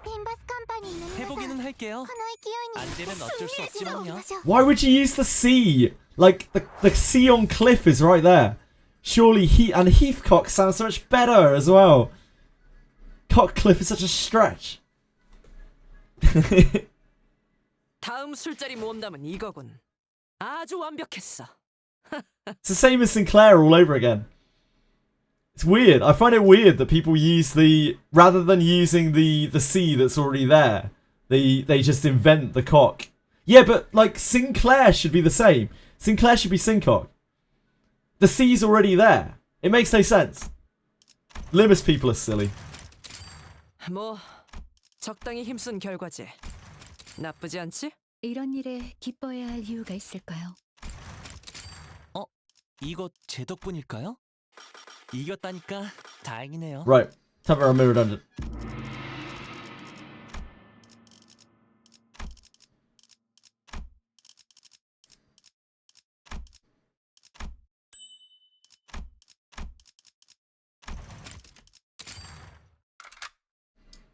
Speaker 3: リンバスカンパニーの皆さん
Speaker 10: 해보기는 할게요.
Speaker 3: この勢いに
Speaker 10: 안 되면 어쩔 수
Speaker 3: みん
Speaker 10: 없지만요.
Speaker 3: なしょう
Speaker 1: Why would you use the sea? Like, the sea on cliff is right there. Surely and Heathcock sounds so much better as well. Cockcliff is such a stretch.
Speaker 9: 다음 술자리 모험담은 이거군. 아주 완벽했어.
Speaker 1: It's the same as Sinclair all over again. It's weird. I find it weird that people use rather than using the sea that's already there, they just invent the cock. Yeah, but like Sinclair should be the same. Sinclair should be Sincock. The sea's already there. It makes no sense. Limbus people are silly.
Speaker 9: 뭐 적당히 힘쓴 결과지. 나쁘지 않지?
Speaker 11: 이런 일에 기뻐해야 할 이유가 있을까요?
Speaker 10: 이거 제 덕분일까요? 이겼다니까 다행이네요.
Speaker 1: Right. Time for our mirror dungeon.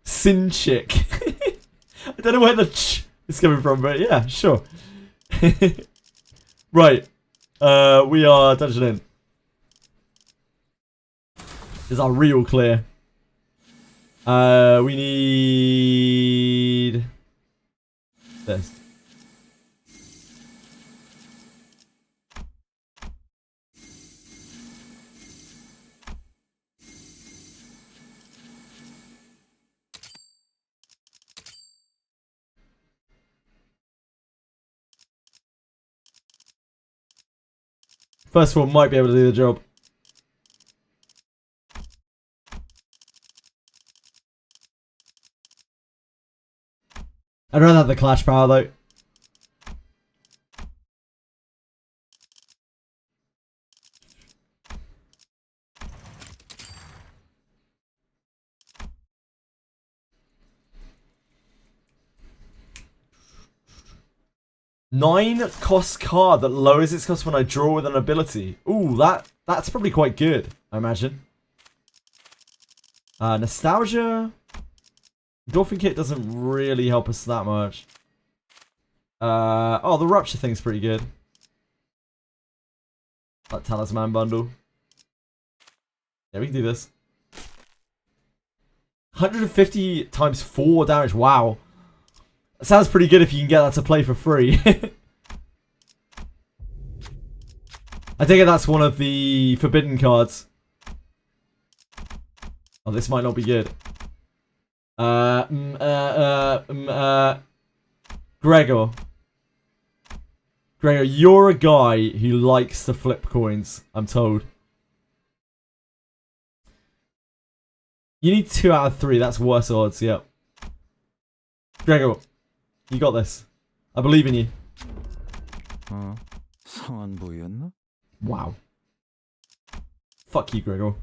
Speaker 1: Sin chick. I don't know where the ch is coming from, but yeah, sure. Right. We are dungeon in. Is our real clear? We need this. First one might be able to do the job. I'd rather have the clash power though. Nine cost card that lowers its cost when I draw with an ability. Ooh, that's probably quite good, I imagine. Nostalgia. Dolphin Kit doesn't really help us that much. Oh, the Rupture thing's pretty good. That Talisman bundle. Yeah, we can do this. 150 times 4 damage. Wow. That sounds pretty good if you can get that to play for free. I take it that's one of the forbidden cards. Oh, this might not be good. Gregor. Gregor, you're a guy who likes to flip coins, I'm told. You need 2 out of 3, that's worse odds, yep. Gregor, you got this. I believe in you.
Speaker 5: 성한 보였나?
Speaker 1: Wow. Fuck you, Gregor.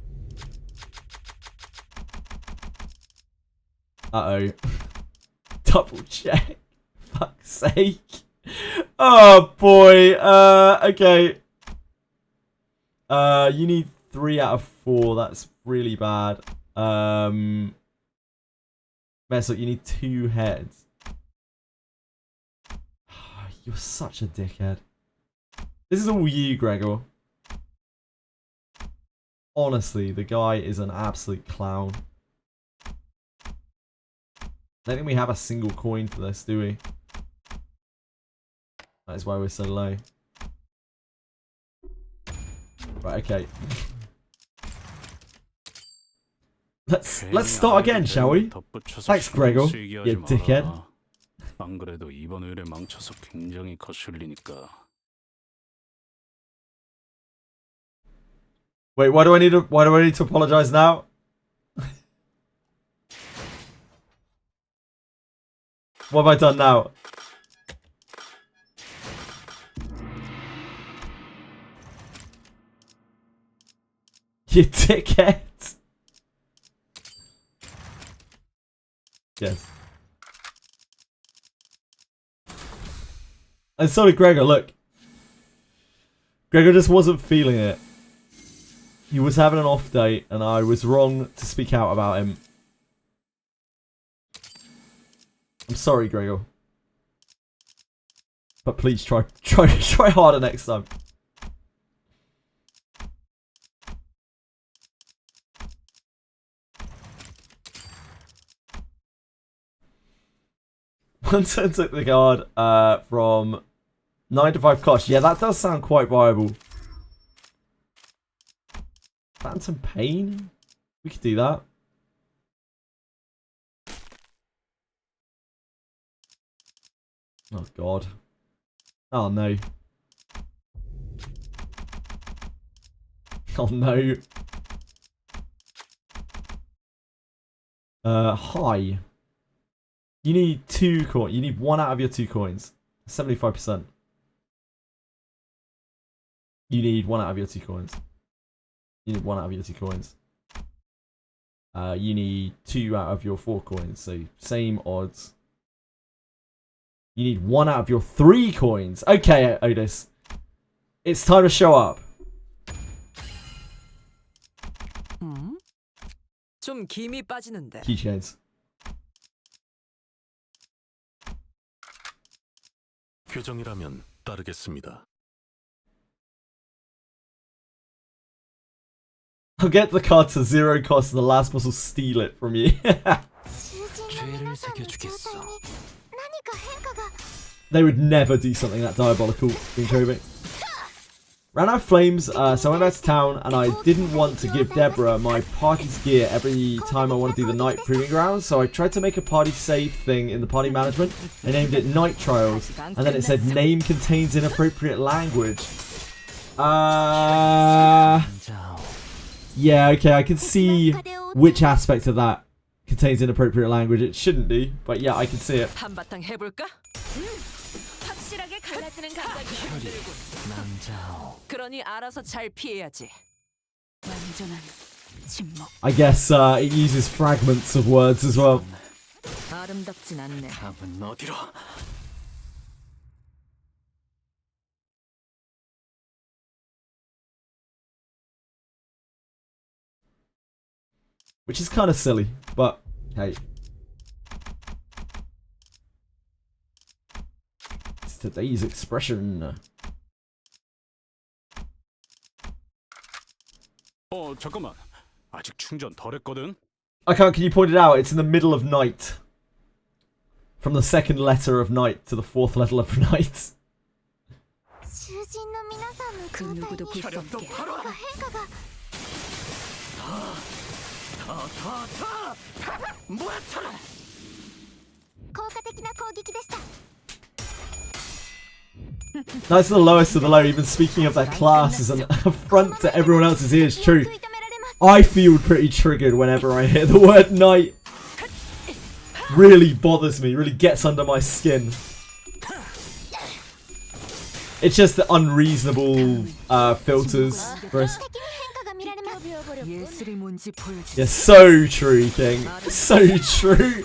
Speaker 1: Uh-oh. Double check. Fuck's sake. Oh, boy. Okay. You need 3 out of 4. That's really bad. Mess up, you need 2 heads. You're such a dickhead. This is all you, Gregor. Honestly, the guy is an absolute clown. I don't think we have a single coin for this, do we? That is why we're so low. Right, okay. Let's start again, shall we? Thanks, Gregor. You dickhead.
Speaker 6: 안 그래도 이번 의뢰 망쳐서 굉장히 거슬리니까.
Speaker 1: Wait, why do I need to apologize now? What have I done now? You dickhead. Yes. And so did Gregor, look. Gregor just wasn't feeling it. He was having an off day, and I was wrong to speak out about him. I'm sorry, Gregor. But please try harder next time. One turn took the guard from 9 to 5 cost. Yeah, that does sound quite viable. Phantom Pain? We could do that. Oh god. Oh no. Oh no. Hi. You need 2 coins. You need 1 out of your 2 coins. 75%. You need 1 out of your 2 coins. You need 1 out of your 2 coins. You need 2 out of your 4 coins. So same odds. You need 1 out of your 3 coins. Okay, Otis. It's time to show up.
Speaker 9: 좀 김이 빠지는데.
Speaker 1: Keychains.
Speaker 6: 규정이라면 따르겠습니다.
Speaker 1: I'll get the card to 0 cost and the last boss will steal it from you.
Speaker 10: 죄를 새겨주겠어.
Speaker 1: They would never do something that diabolical, Kobe. Ran out of flames, so I went back to town and I didn't want to give Deborah my party's gear every time I want to do the night proving grounds, so I tried to make a party save thing in the party management. I named it Night Trials, and then it said name contains inappropriate language. Yeah, okay, I can see which aspect of that contains inappropriate language. It shouldn't do, but yeah, I can see it.
Speaker 9: 한바탕 해볼까? 확실하게 갈라지는 감각이 힘들군. 그러니 알아서 잘 피해야지. 완전한 침묵.
Speaker 1: I guess it uses fragments of words as well.
Speaker 9: 아름답진 않네.
Speaker 10: 답은 어디로?
Speaker 1: Which is kind of silly, but hey. It's today's expression.
Speaker 6: 잠깐만. 아직 충전 덜 했거든.
Speaker 1: I can't, can you point it out? It's in the middle of night. From the 2nd letter of night to the 4th letter of night.
Speaker 11: 그 누구도 볼 수 없게.
Speaker 1: That's the lowest of the low. Even speaking of their class is an affront to everyone else's ears. True. I feel pretty triggered whenever I hear the word night. Really bothers me. Really gets under my skin. It's just the unreasonable filters for us. Yeah, so true, King. So true.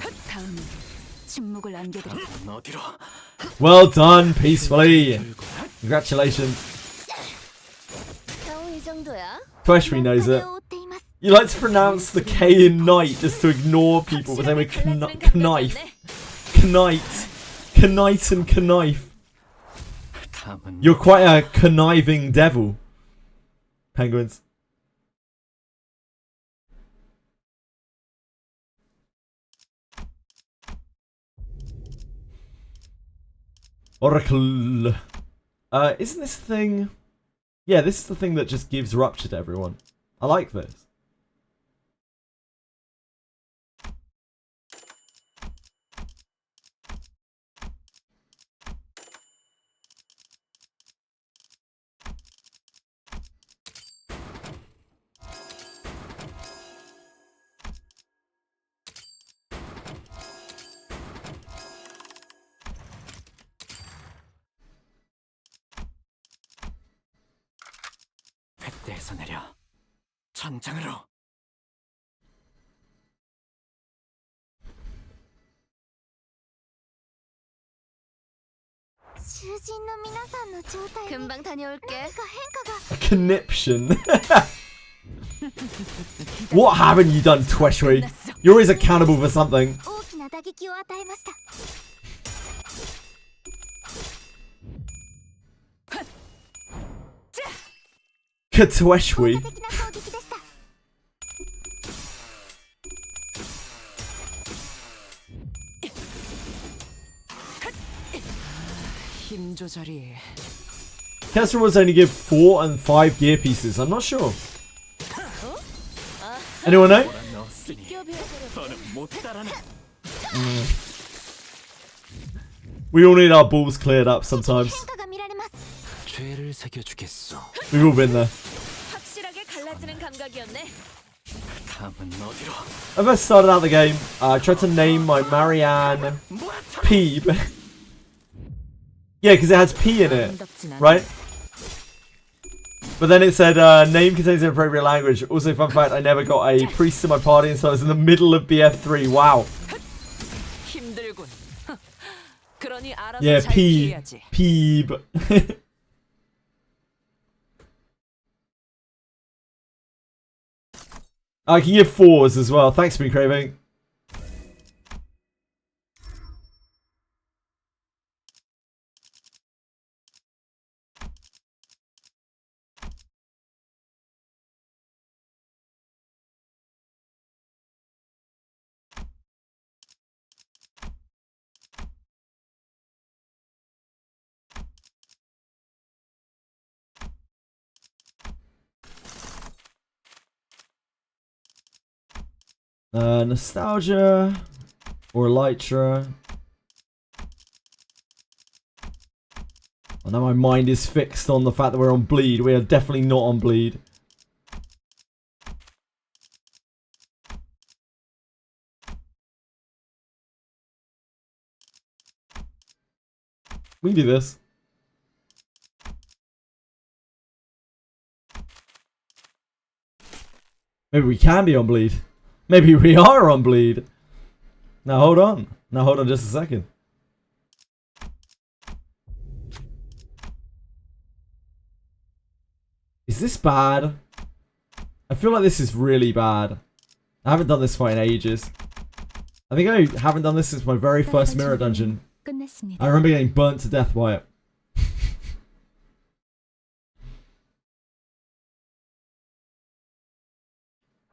Speaker 1: Well done, peacefully. Congratulations. Freshly knows it. You like to pronounce the K in night just to ignore people, but then we knife, knight and knife. You're quite a conniving devil, Penguins. Oracle. Isn't this thing... Yeah, this is the thing that just gives rupture to everyone. I like this.
Speaker 10: 아래에서 내려 전장으로.
Speaker 3: 금방 다녀올게.
Speaker 1: A conniption. What haven't you done, Tweshry? You're always accountable for something. Tweshry.
Speaker 10: 힘 조절이.
Speaker 1: Kesra was only give 4 and 5 gear pieces. I'm not sure. Anyone know? We all need our balls cleared up sometimes.
Speaker 10: 죄를 새겨주겠어.
Speaker 1: We've all been there.
Speaker 9: 확실하게 갈라지는 감각이었네.
Speaker 10: 다음은 어디로?
Speaker 1: I first started out the game, I tried to name my Marianne Peeb. Yeah, because it has P in it, right? But then it said, name contains inappropriate language. Also, fun fact, I never got a priest in my party, and so I was in the middle of BF3. Wow.
Speaker 9: 힘들군. 그러니 알아서
Speaker 1: Yeah,
Speaker 9: 잘
Speaker 1: P.
Speaker 9: 피해야지.
Speaker 1: Peeb. I can give 4s as well. Thanks, me craving. Nostalgia or Elytra. Oh, now my mind is fixed on the fact that we're on bleed. We are definitely not on bleed. We can do this. Maybe we can be on bleed. Maybe we are on bleed. Now hold on. Now hold on just a second. Is this bad? I feel like this is really bad. I haven't done this fight in ages. I think I haven't done this since my very first mirror dungeon. I remember getting burnt to death by it.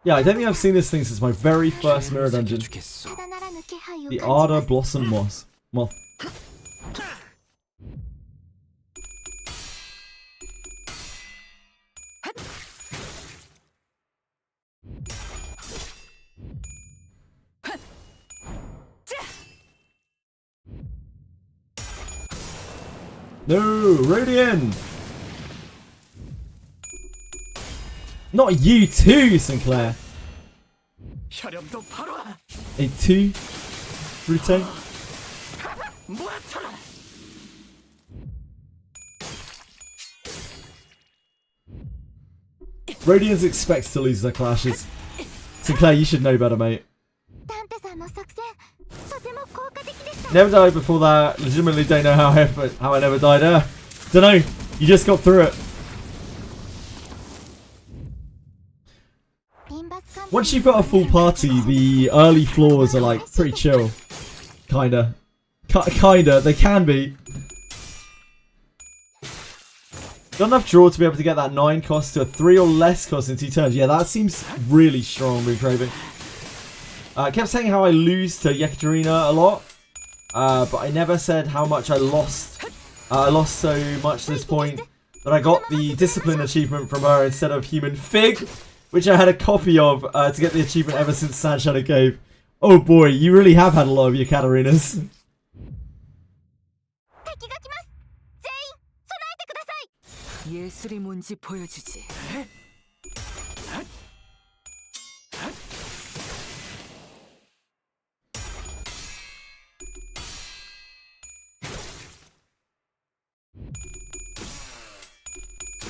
Speaker 1: Yeah, I don't think I've seen this thing since my very first mirror dungeon. The Ardor Blossom Moth. No, Radiant! Not you too, Sinclair. A 2, Brute. Radiance expects to lose their clashes. Sinclair, you should know better, mate. Never died before that. Legitimately don't know how I never died. Don't know. You just got through it. Once you've got a full party, the early floors are like pretty chill. Kinda. Kinda. They can be. Got enough draw to be able to get that 9 cost to a 3 or less cost in 2 turns. Yeah, that seems really strong, Moon Craving. I kept saying how I lose to Yekaterina a lot. But I never said how much I lost. I lost so much to this point that I got the discipline achievement from her instead of Human Fig, which I had a copy of to get the achievement ever since Sand Shadow Cave. Oh boy, you really have had a lot of Yekaterinas.
Speaker 9: 예술이 뭔지 보여주지.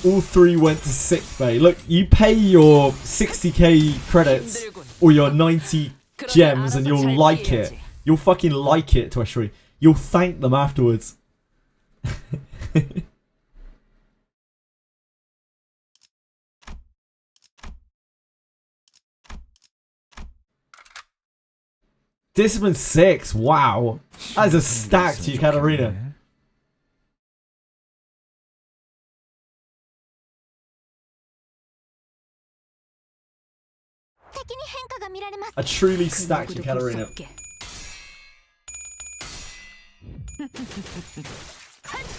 Speaker 1: all 3 went to sickbay. Look, you pay your 60k credits or your 90 gems and you'll like it. You'll fucking like it, Tweshry. You'll thank them afterwards. Discipline 6, wow. That is a stack to you, Katarina. A truly stacked Katarina.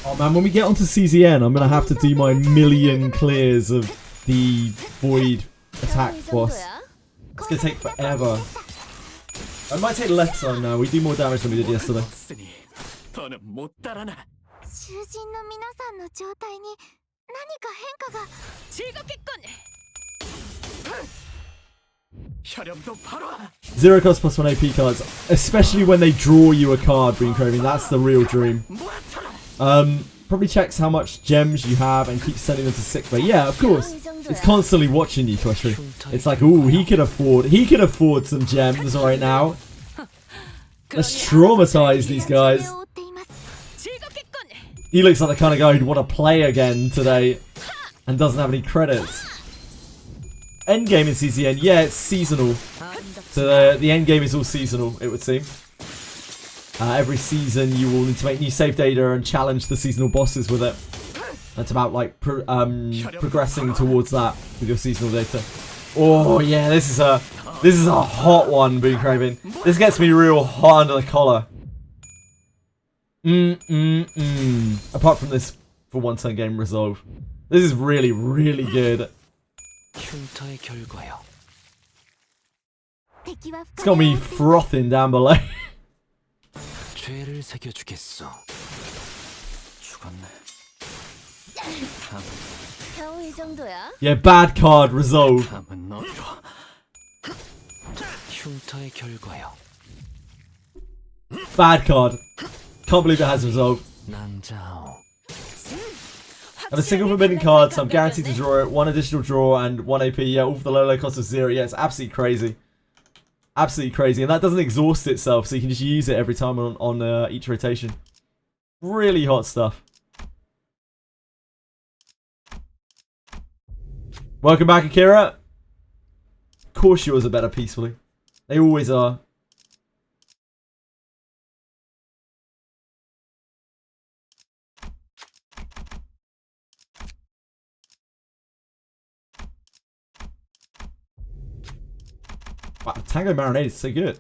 Speaker 1: Oh man, when we get onto CZN, I'm gonna have to do my million clears of the void attack boss. It's gonna take forever. It might take less time now. We do more damage than we did yesterday. Zero cost plus 1 AP cards, especially when they draw you a card, Green Craving. That's the real dream. Probably checks how much gems you have and keeps sending them to sickbay. Yeah, of course. It's constantly watching you, Tweshry. It's like, ooh, he could afford some gems right now. Let's traumatize these guys. He looks like the kind of guy who'd want to play again today and doesn't have any credits. Endgame in CZN, yeah, it's seasonal. So the endgame is all seasonal, it would seem. Every season you will need to make new save data and challenge the seasonal bosses with it. It's about like progressing towards that with your seasonal data. Oh yeah, this is a hot one, Boon Craving. This gets me real hot under the collar. Apart from this for 1-turn game resolve. This is really, really good. It's got me frothing down below. Yeah, bad card, resolve. Bad card. Can't believe it has resolve. I have a single forbidden card, so I'm guaranteed to draw it. 1 additional draw and 1 AP. Yeah, all for the low cost of 0. Yeah, it's absolutely crazy. Absolutely crazy. And that doesn't exhaust itself, so you can just use it every time on each rotation. Really hot stuff. Welcome back, Akira. Of course yours are better peacefully. They always are. Wow, Tango Marinade is so good.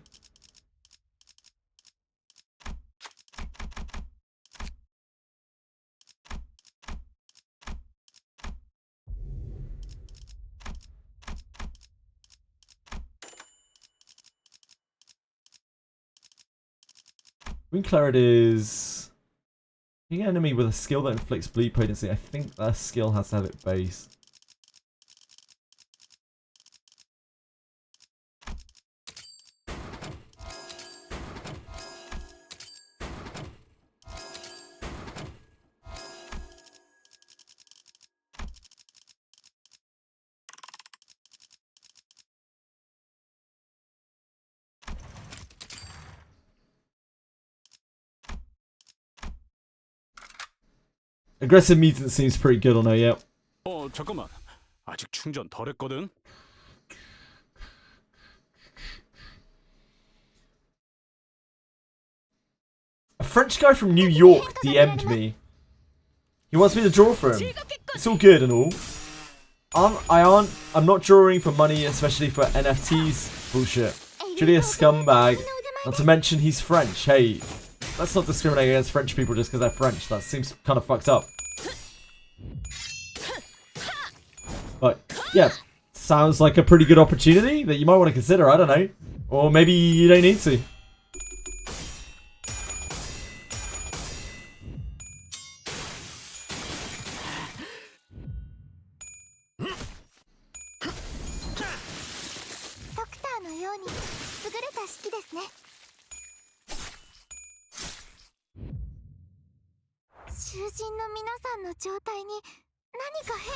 Speaker 1: Green Claret is... Being an enemy with a skill that inflicts bleed potency. I think that skill has to have it base. Aggressive mutant seems pretty good on her, yep.
Speaker 6: 잠깐만. 아직 충전 덜 했거든.
Speaker 1: A French guy from New York DM'd me. He wants me to draw for him. It's all good and all. I'm not drawing for money, especially for NFTs. Bullshit. Truly a scumbag. Not to mention he's French. Hey, let's not discriminate against French people just because they're French. That seems kind of fucked up. But, yeah. Sounds like a pretty good opportunity that you might want to consider. I don't know. Or maybe you don't need to.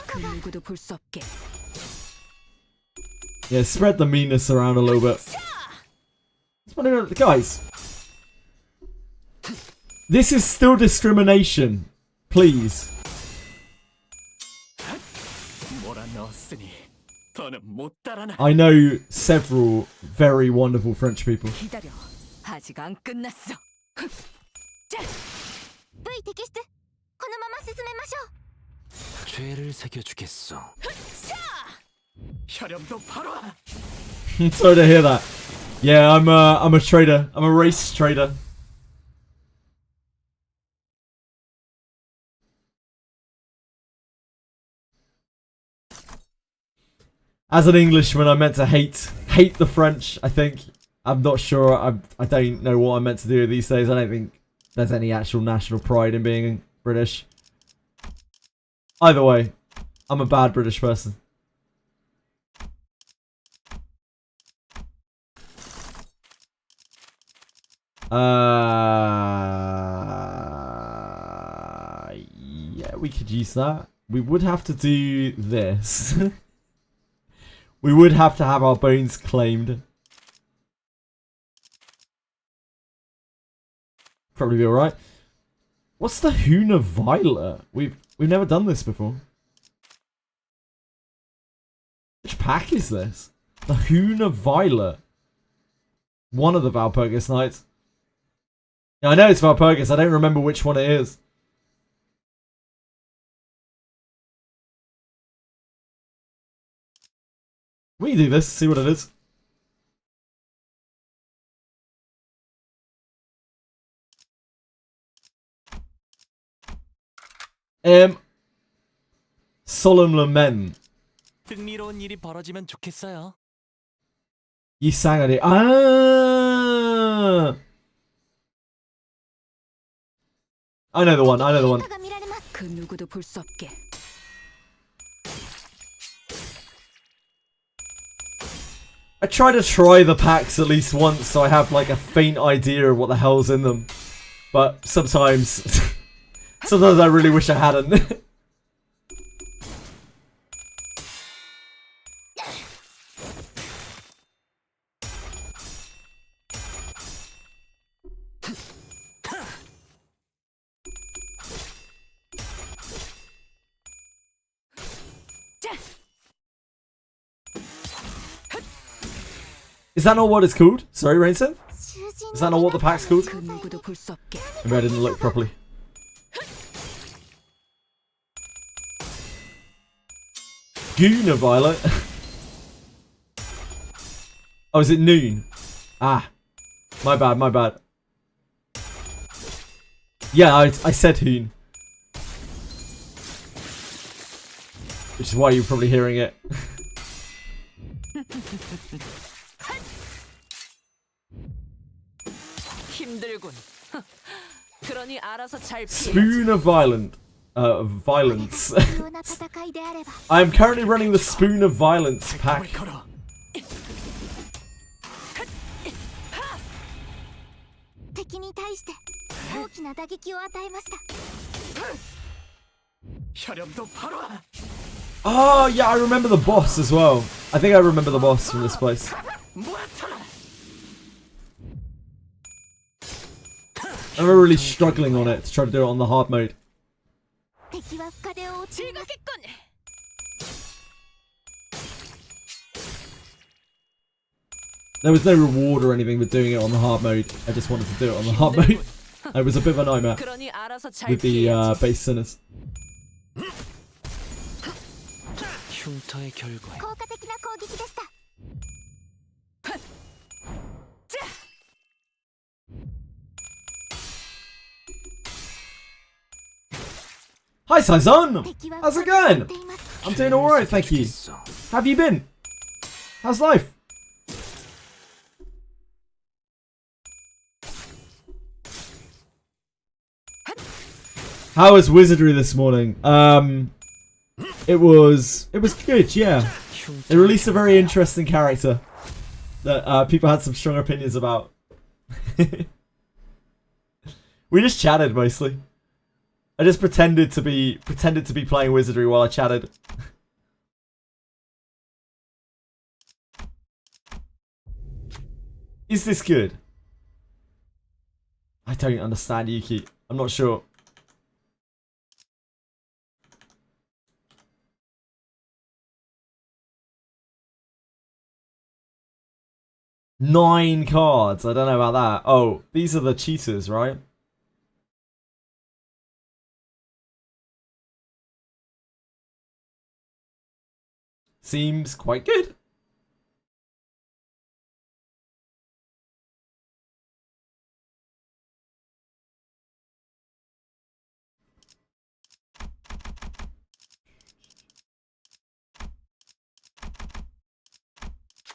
Speaker 11: 그 누구도 볼 수 없게.
Speaker 1: Yeah, spread the meanness around a little bit. Guys, this is still discrimination. Please. I know several very wonderful French people.
Speaker 11: 기다려. 아직 안 끝났어.
Speaker 3: Vテキストこのまま進めましょう
Speaker 10: 죄를 새겨주겠어.
Speaker 6: 혈염도 바로
Speaker 1: Sorry to hear that. Yeah, I'm a trader. I'm a race trader. As an Englishman, I meant to hate the French. I think I'm not sure. I don't know what I'm meant to do these days. I don't think there's any actual national pride in being British. Either way, I'm a bad British person. Yeah, we could use that. We would have to do this. We would have to have our bones claimed. Probably be alright. What's the Huna Violet? We've never done this before. Which pack is this? The Huna Violet. One of the Valpurgis Knights. Yeah, I know it's Valpurgis. I don't remember which one it is. We can do this, see what it is. Solemn Lament.
Speaker 10: 흥미로운 일이 벌어지면 좋겠어요.
Speaker 1: You sang at it. Ah! I know the one. I know the one.
Speaker 11: 그 누구도 볼 수 없게.
Speaker 1: I try to try the packs at least once so I have like a faint idea of what the hell's in them. But sometimes I really wish I hadn't. Is that not what it's called? Sorry, Rainseth? Is that not what the pack's called?
Speaker 11: 그 누구도 볼 수 없게.
Speaker 1: Maybe I didn't look properly. Guna Violet. Oh, is it noon? Ah. My bad, my bad. Yeah, I said Hoon. Which is why you're probably hearing it.
Speaker 11: 힘들군. 그러니 알아서 잘
Speaker 1: Spoon of Violence. I am currently running the Spoon of Violence pack. Oh yeah, I remember the boss as well. I think I remember the boss from this place. I remember really struggling on it to try to do it on the hard mode. There was no reward or anything with doing it on the hard mode. I just wanted to do it on the hard mode. It was a bit of a nightmare with the base sinners. Hi Saizon! How's it going? I'm doing alright, thank you. How have you been? How's life? How was Wizardry this morning? It was good, yeah. They released a very interesting character that people had some strong opinions about. We just chatted mostly. I just pretended to be playing Wizardry while I chatted. Is this good? I don't understand Yuki. I'm not sure. Nine cards. I don't know about that. Oh, these are the cheaters, right? Seems quite good.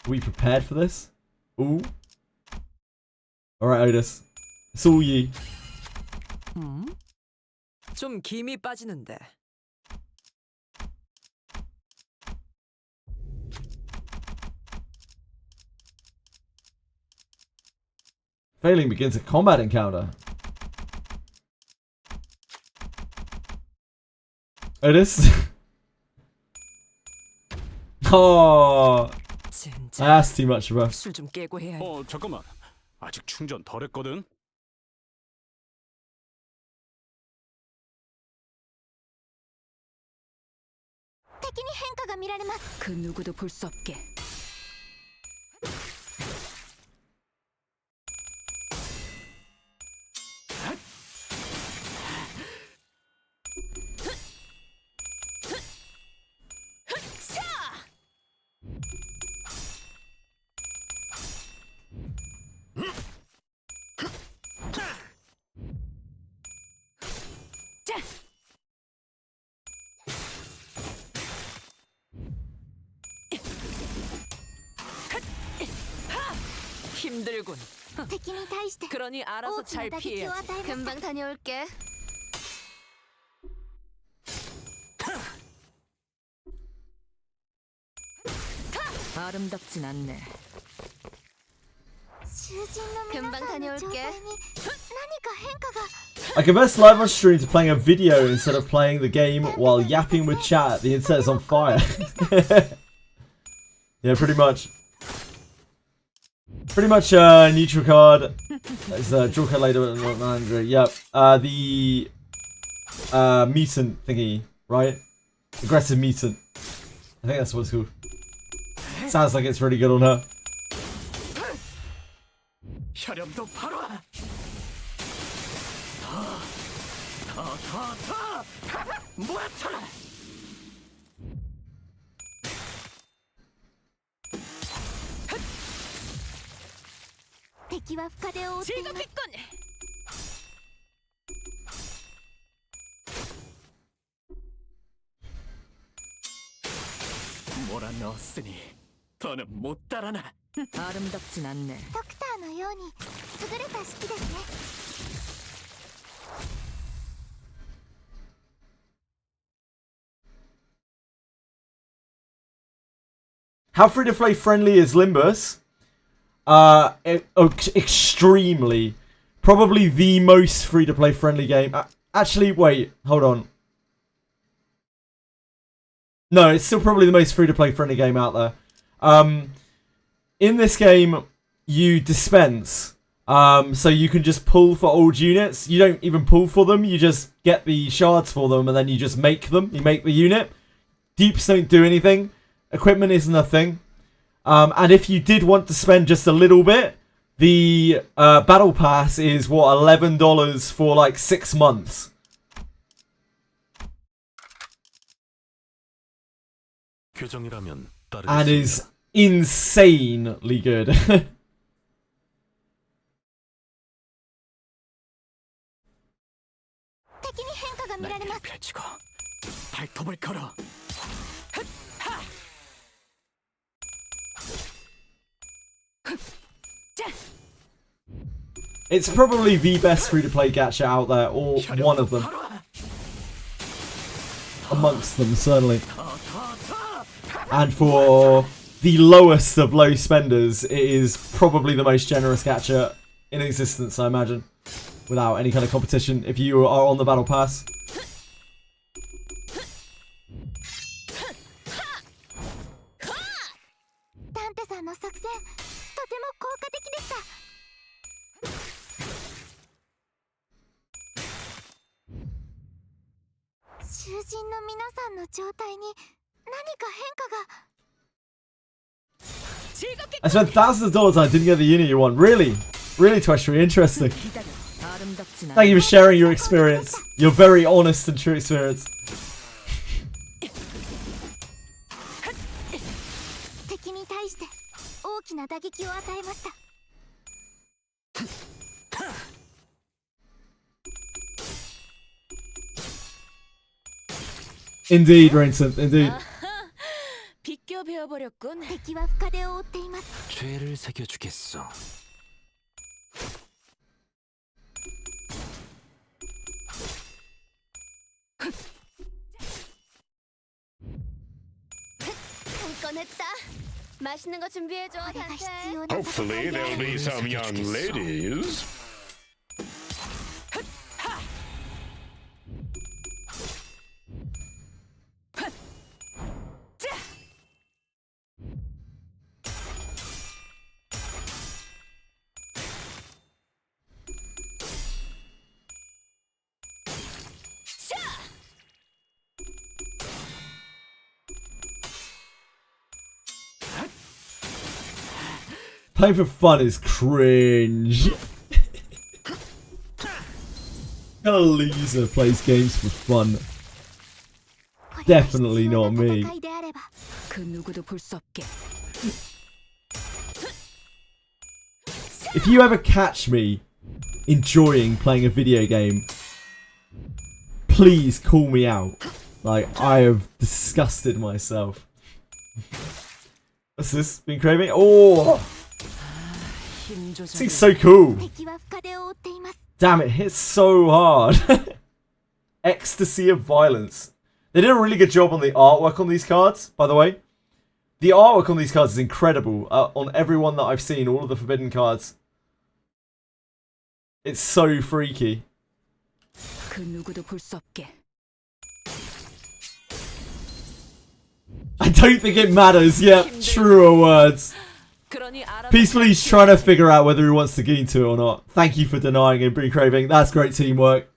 Speaker 1: Are we prepared for this? Ooh. Alright, Otis. It's all you.
Speaker 11: 좀 김이 빠지는데.
Speaker 1: Failing begins a combat encounter. Otis? Oh, that's too much of a.
Speaker 11: 술좀 깨고 해야 해.
Speaker 6: 잠깐만. 아직 충전 덜 했거든.
Speaker 3: 敵に変化が見られます。
Speaker 11: 그 누구도 볼 수 없게. 힘들군.
Speaker 3: 敵に対して
Speaker 11: 그러니 알아서
Speaker 3: 大きな
Speaker 11: 잘
Speaker 3: 打撃
Speaker 11: 피해.
Speaker 3: を与えました。 금방 다녀올게.
Speaker 11: 아름답진 않네.
Speaker 3: 금방 다녀올게.
Speaker 1: I converted live on stream to playing a video instead of playing the game while yapping with chat. The internet is on fire. Yeah, pretty much. Pretty much neutral card. There's a draw card later. Yep. The mutant thingy, right? Aggressive mutant. I think that's what it's called. Sounds like it's really good on her.
Speaker 6: 혈염도 바로 와. 모아쳐라.
Speaker 3: 敵は深手を追っています。
Speaker 6: 몰아넣었으니 더는 못 따라나.
Speaker 11: 아름답진 않네.
Speaker 3: ドクターのように優れた式ですね。
Speaker 1: How free-to-play friendly is Limbus? Extremely. Probably the most free-to-play friendly game. Actually, wait, hold on. No, it's still probably the most free-to-play friendly game out there. In this game, you dispense. So you can just pull for old units. You don't even pull for them. You just get the shards for them, and then you just make them. You make the unit. Deeps don't do anything. Equipment isn't a thing. And if you did want to spend just a little bit, the Battle Pass is, what, $11 for like 6 months. And is insanely good. It's probably the best free-to-play gacha out there, or one of them. Amongst them, certainly. And for the lowest of low spenders, it is probably the most generous gacha in existence, I imagine. Without any kind of competition, if you are on the Battle Pass.
Speaker 3: 囚人の皆さんの状態に何か変化が。
Speaker 1: I spent thousands of dollars and I didn't get the unit you want. Really? Really, Twitchery? Interesting. Thank you for sharing your experience. Your very honest and true experience.
Speaker 3: 敵に対して大きな打撃を与えました。
Speaker 1: Indeed, Rainson. Indeed.
Speaker 11: 敵
Speaker 3: は深手を負っています。
Speaker 10: 죄를 새겨주겠어.
Speaker 3: こねった。맛있는 거 준비해줘.
Speaker 6: Hopefully there'll be some young ladies.
Speaker 1: Playing for fun is cringe. A loser plays games for fun. Definitely not me. If you ever catch me enjoying playing a video game, please call me out. Like, I have disgusted myself. What's this? Been craving? Oh! This thing's so cool. Damn, it hits so hard. Ecstasy of Violence. They did a really good job on the artwork on these cards, by the way. The artwork on these cards is incredible. On every one that I've seen, all of the Forbidden cards. It's so freaky. I don't think it matters. Yep, truer words. Peacefully's trying to figure out whether he wants to get into it or not. Thank you for denying him, Bring Craving. That's great teamwork.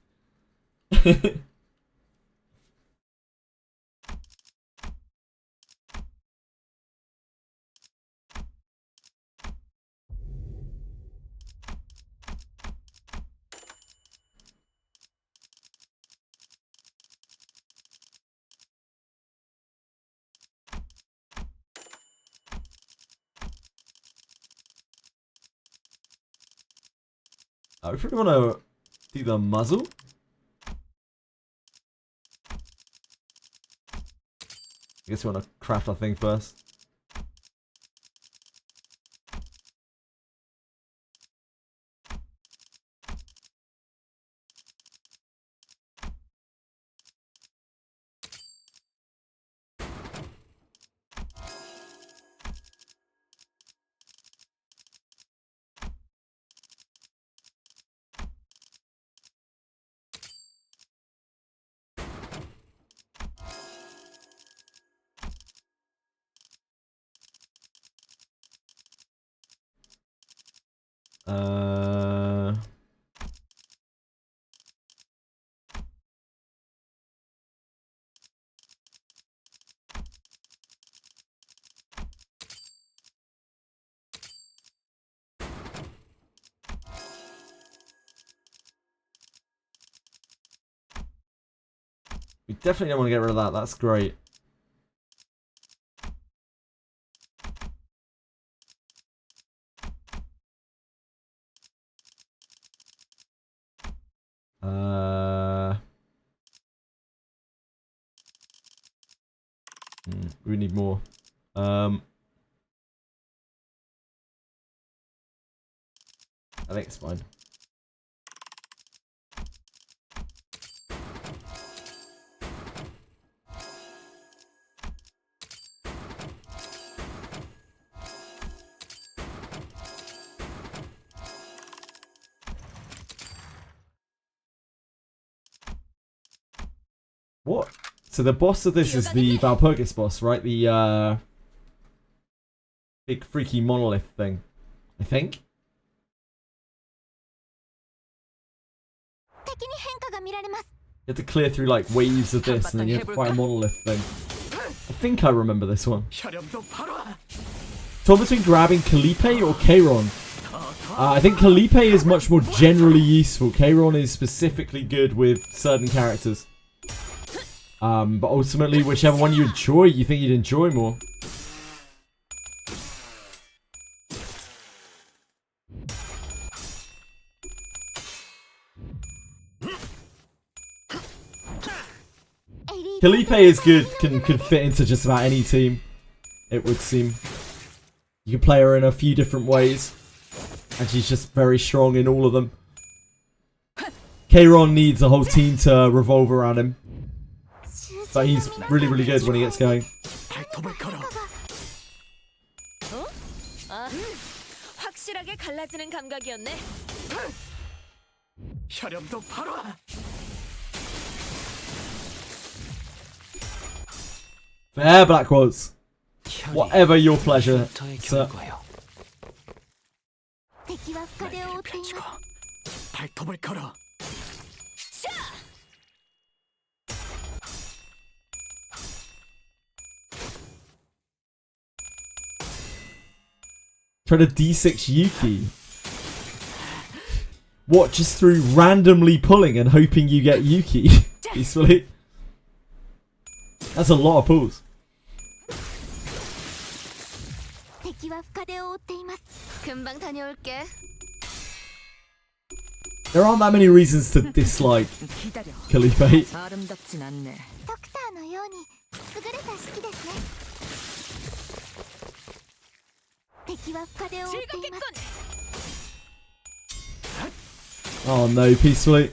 Speaker 1: I really want to do the muzzle. I guess we want to craft our thing first. We definitely don't want to get rid of that. That's great. We need more. I think it's fine. What? So the boss of this is the Valpurgis boss, right? The big freaky monolith thing, I think. You have to clear through like waves of this, and then you have to fight a monolith thing. I think I remember this one. Torn between grabbing Kalipe or Kairon. I think Kalipe is much more generally useful. Kairon is specifically good with certain characters. But ultimately, whichever one you enjoy, you think you'd enjoy more. Kalipe is good, can fit into just about any team, it would seem. You can play her in a few different ways, and she's just very strong in all of them. Kairon needs a whole team to revolve around him, but he's really, really good when he gets going.
Speaker 11: 확실하게 갈라지는 감각이었네.
Speaker 1: Fair Black Quotes. Whatever your pleasure, sir. Try to D6 Yuki. What, just through randomly pulling and hoping you get Yuki? Peacefully. That's a lot of pulls.
Speaker 11: 금방 다녀올게.
Speaker 1: There aren't that many reasons to dislike Kalipe.
Speaker 11: 아름답진 않네.
Speaker 1: Oh no, peacefully.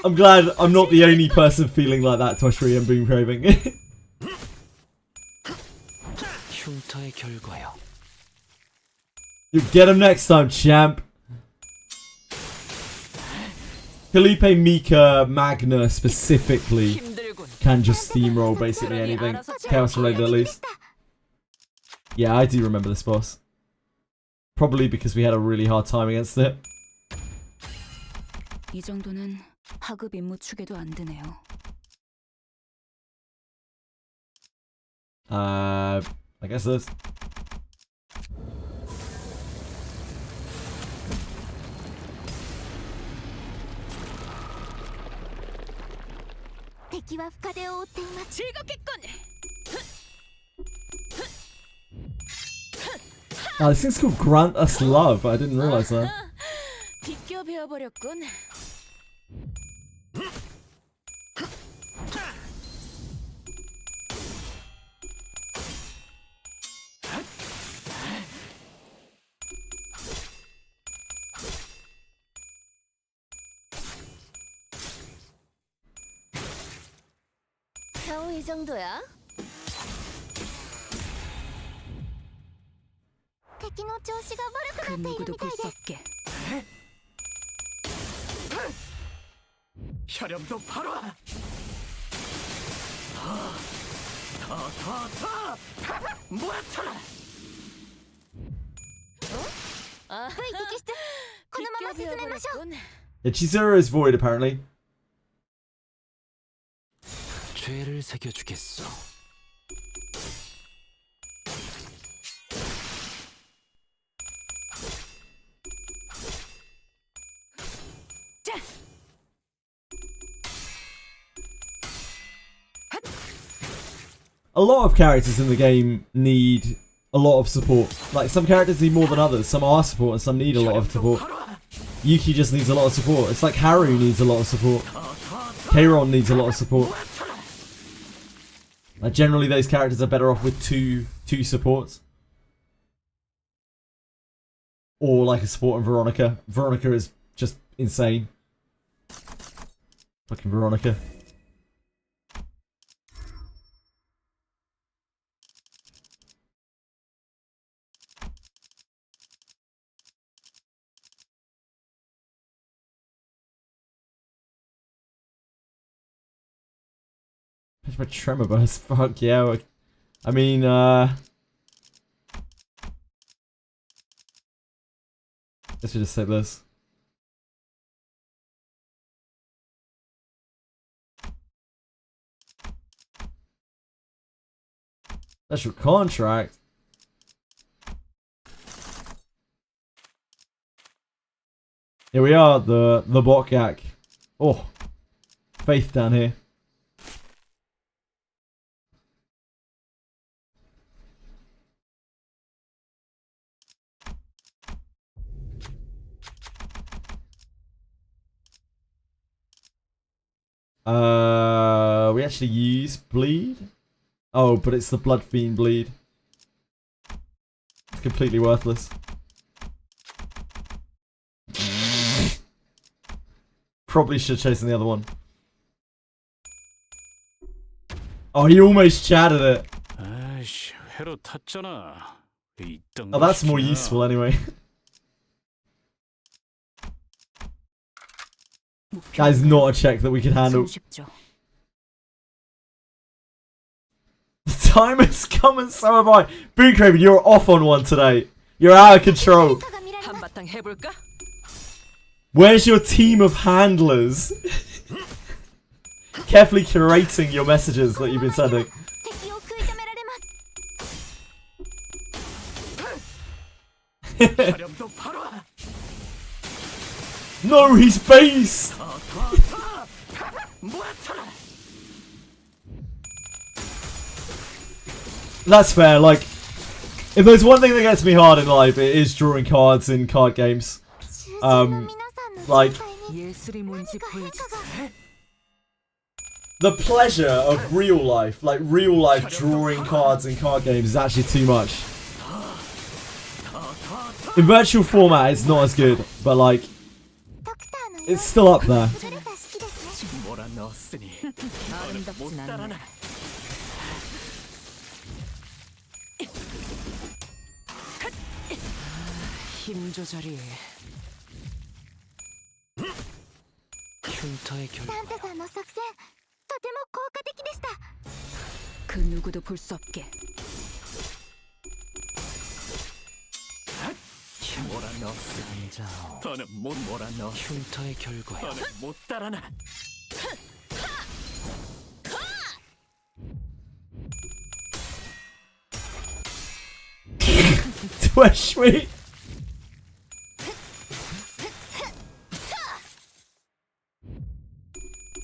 Speaker 1: I'm glad I'm not the only person feeling like that, Toshri and Boom Craving. You get him next time, champ. Kalipe, Mika, Magna specifically can just steamroll basically anything. Chaos related at least. Yeah, I do remember this boss. Probably because we had a really hard time against it.
Speaker 11: 이 정도는 하급 임무 축에도 안 드네요.
Speaker 1: I guess this. Oh, this thing's called Grant Us Love. I didn't realize that.
Speaker 11: 비껴 베어버렸군. 겨우 이 정도야? 그 누구도 볼 수 없게.
Speaker 6: 혈염도 바로 모아쳐라.
Speaker 1: Yeah, Chizuru is void apparently.
Speaker 10: 죄를 새겨주겠어.
Speaker 1: A lot of characters in the game need a lot of support. Like, some characters need more than others. Some are support and some need a lot of support. Yuki just needs a lot of support. It's like Haru needs a lot of support. Kairon needs a lot of support. Like, generally those characters are better off with two supports. Or like a support and Veronica. Veronica is just insane. Fucking Veronica. A tremor burst. Fuck yeah. I mean, let's just say this. Special contract. Here we are, the Botgak. Oh, faith down here. We actually use bleed. Oh, but it's the Blood Fiend bleed. It's completely worthless. Probably should have chosen the other one. Oh, he almost chatted it. Oh, that's more useful anyway. That is not a check that we can handle. The time has come and so have I. Booncraven, you're off on one today. You're out of control. Where's your team of handlers? Carefully curating your messages that you've been sending. No, he's based! That's fair, like, if there's one thing that gets me hard in life, it is drawing cards in card games. Like, the pleasure of real life, like real life drawing cards in card games is actually too much. In virtual format, it's not as good, but like, it's still up there.
Speaker 11: 그 누구도 볼 수 없게.
Speaker 10: 더는 못 몰아넣어. 흉터의 결과야. 더는 못 따라나.
Speaker 1: Twishme.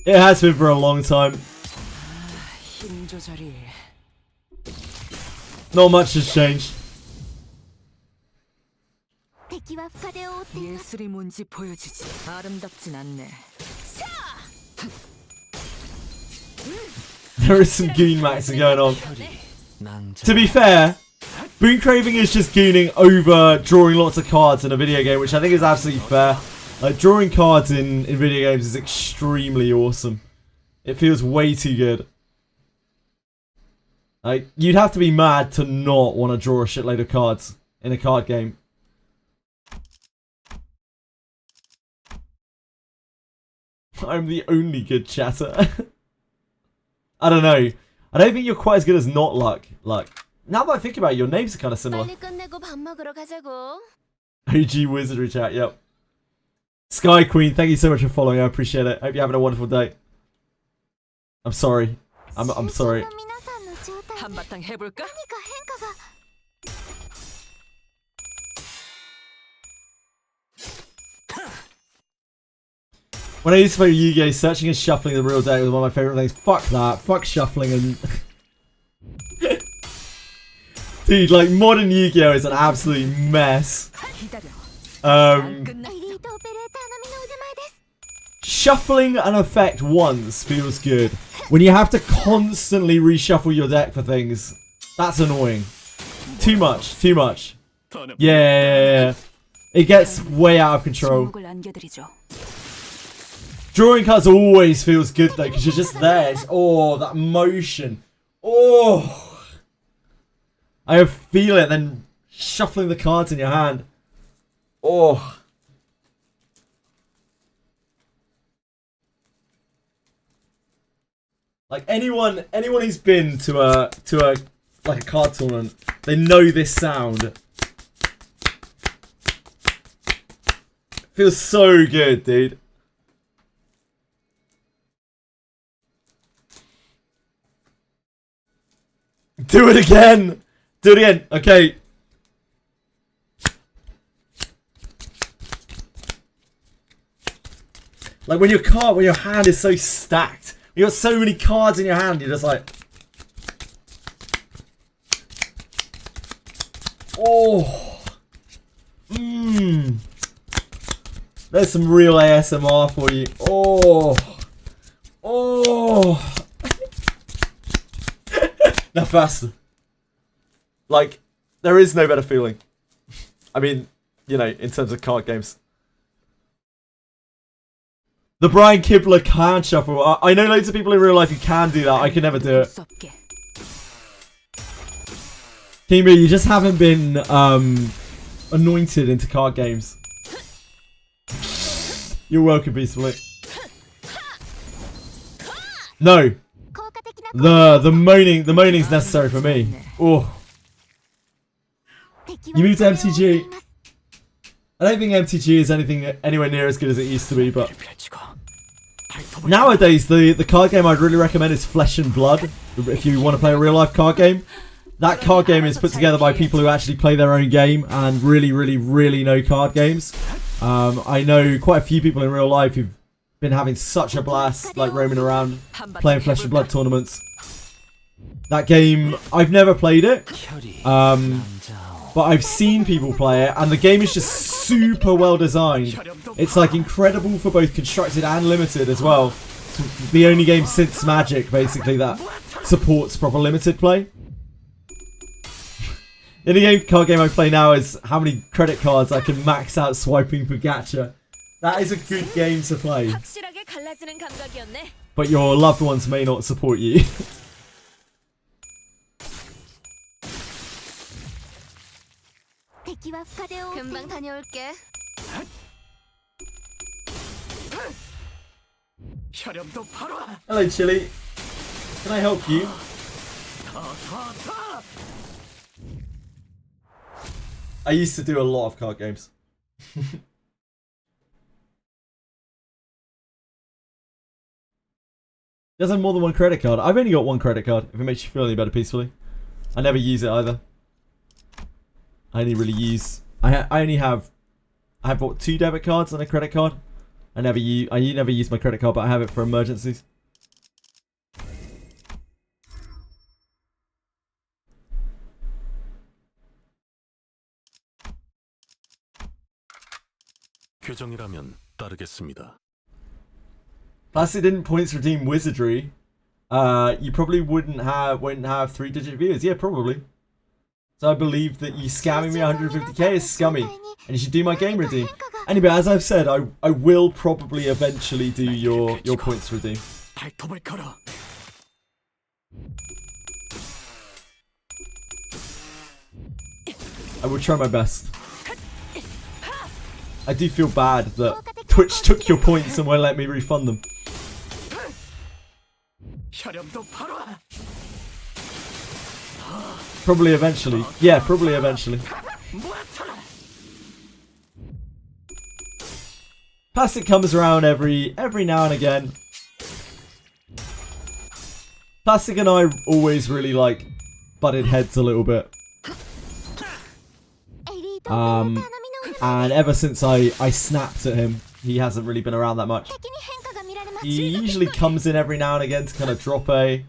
Speaker 1: It has been for a long time. Not much has changed.
Speaker 11: 예술이 뭔지 보여주지. 아름답진 않네.
Speaker 1: There is some goon maxing going on. To be fair, Booncraven is just gooning over drawing lots of cards in a video game, which I think is absolutely fair. Like, drawing cards in video games is extremely awesome. It feels way too good. Like, you'd have to be mad to not want to draw a shitload of cards in a card game. I'm the only good chatter. I don't know. I don't think you're quite as good as Not Luck. Now that I think about it, your names are kind of similar. OG Wizardry chat, yep. Sky Queen, thank you so much for following. I appreciate it. Hope you're having a wonderful day. I'm sorry. I'm sorry.
Speaker 11: 한바탕 해볼까?
Speaker 1: When I used to play Yu-Gi-Oh, searching and shuffling the real deck was one of my favourite things. Fuck that. Fuck shuffling and... Dude, like, modern Yu-Gi-Oh is an absolute mess. Shuffling an effect once feels good. When you have to constantly reshuffle your deck for things, that's annoying. Too much. Too much. Yeah. It gets way out of control. Drawing cards always feels good though, because you're just there. It's, oh, that motion. Oh. I feel it, then shuffling the cards in your hand. Oh. Like anyone who's been to a like a card tournament, they know this sound. Feels so good, dude. Do it again. Do it again. Okay. Like when your hand is so stacked. You got so many cards in your hand, you're just like, oh, there's some real ASMR for you. Oh, now faster. Like, there is no better feeling. I mean, you know, in terms of card games. The Brian Kibler can shuffle. I know loads of people in real life who can do that. I can never do it. Kimmy, you just haven't been anointed into card games. You're welcome, peacefully. No. The moaning's necessary for me. Oh. You moved to MTG. I don't think MTG is anywhere near as good as it used to be, but nowadays the card game I'd really recommend is Flesh and Blood. If you want to play a real life card game, that card game is put together by people who actually play their own game and really know card games. I know quite a few people in real life who've been having such a blast, like roaming around playing Flesh and Blood tournaments. That game, I've never played it. But I've seen people play it, and the game is just super well designed. It's like incredible for both constructed and limited as well. It's the only game since Magic, basically, that supports proper limited play. The only card game I play now is how many credit cards I can max out swiping for gacha. That is a good game to play. But your loved ones may not support you.
Speaker 3: 금방 다녀올게.
Speaker 1: Hello, Chili. Can I help you? I used to do a lot of card games. Does have more than one credit card? I've only got one credit card, if it makes you feel any better, peacefully. I never use it either. I only really use... I have what, 2 debit cards and a credit card? I never use my credit card, but I have it for emergencies.
Speaker 6: 규정이라면 따르겠습니다.
Speaker 1: Plus, it didn't points redeem Wizardry. You probably wouldn't have 3-digit viewers. Yeah, probably. So I believe that you scamming me 150k is scummy, and you should do my game redeem. Anyway, as I've said, I will probably eventually do your points redeem. I will try my best. I do feel bad that Twitch took your points and won't let me refund them. Probably eventually. Yeah, probably eventually. Plastic comes around every now and again. Plastic and I always really like butted heads a little bit. And ever since I snapped at him, he hasn't really been around that much. He usually comes in every now and again to kind of drop a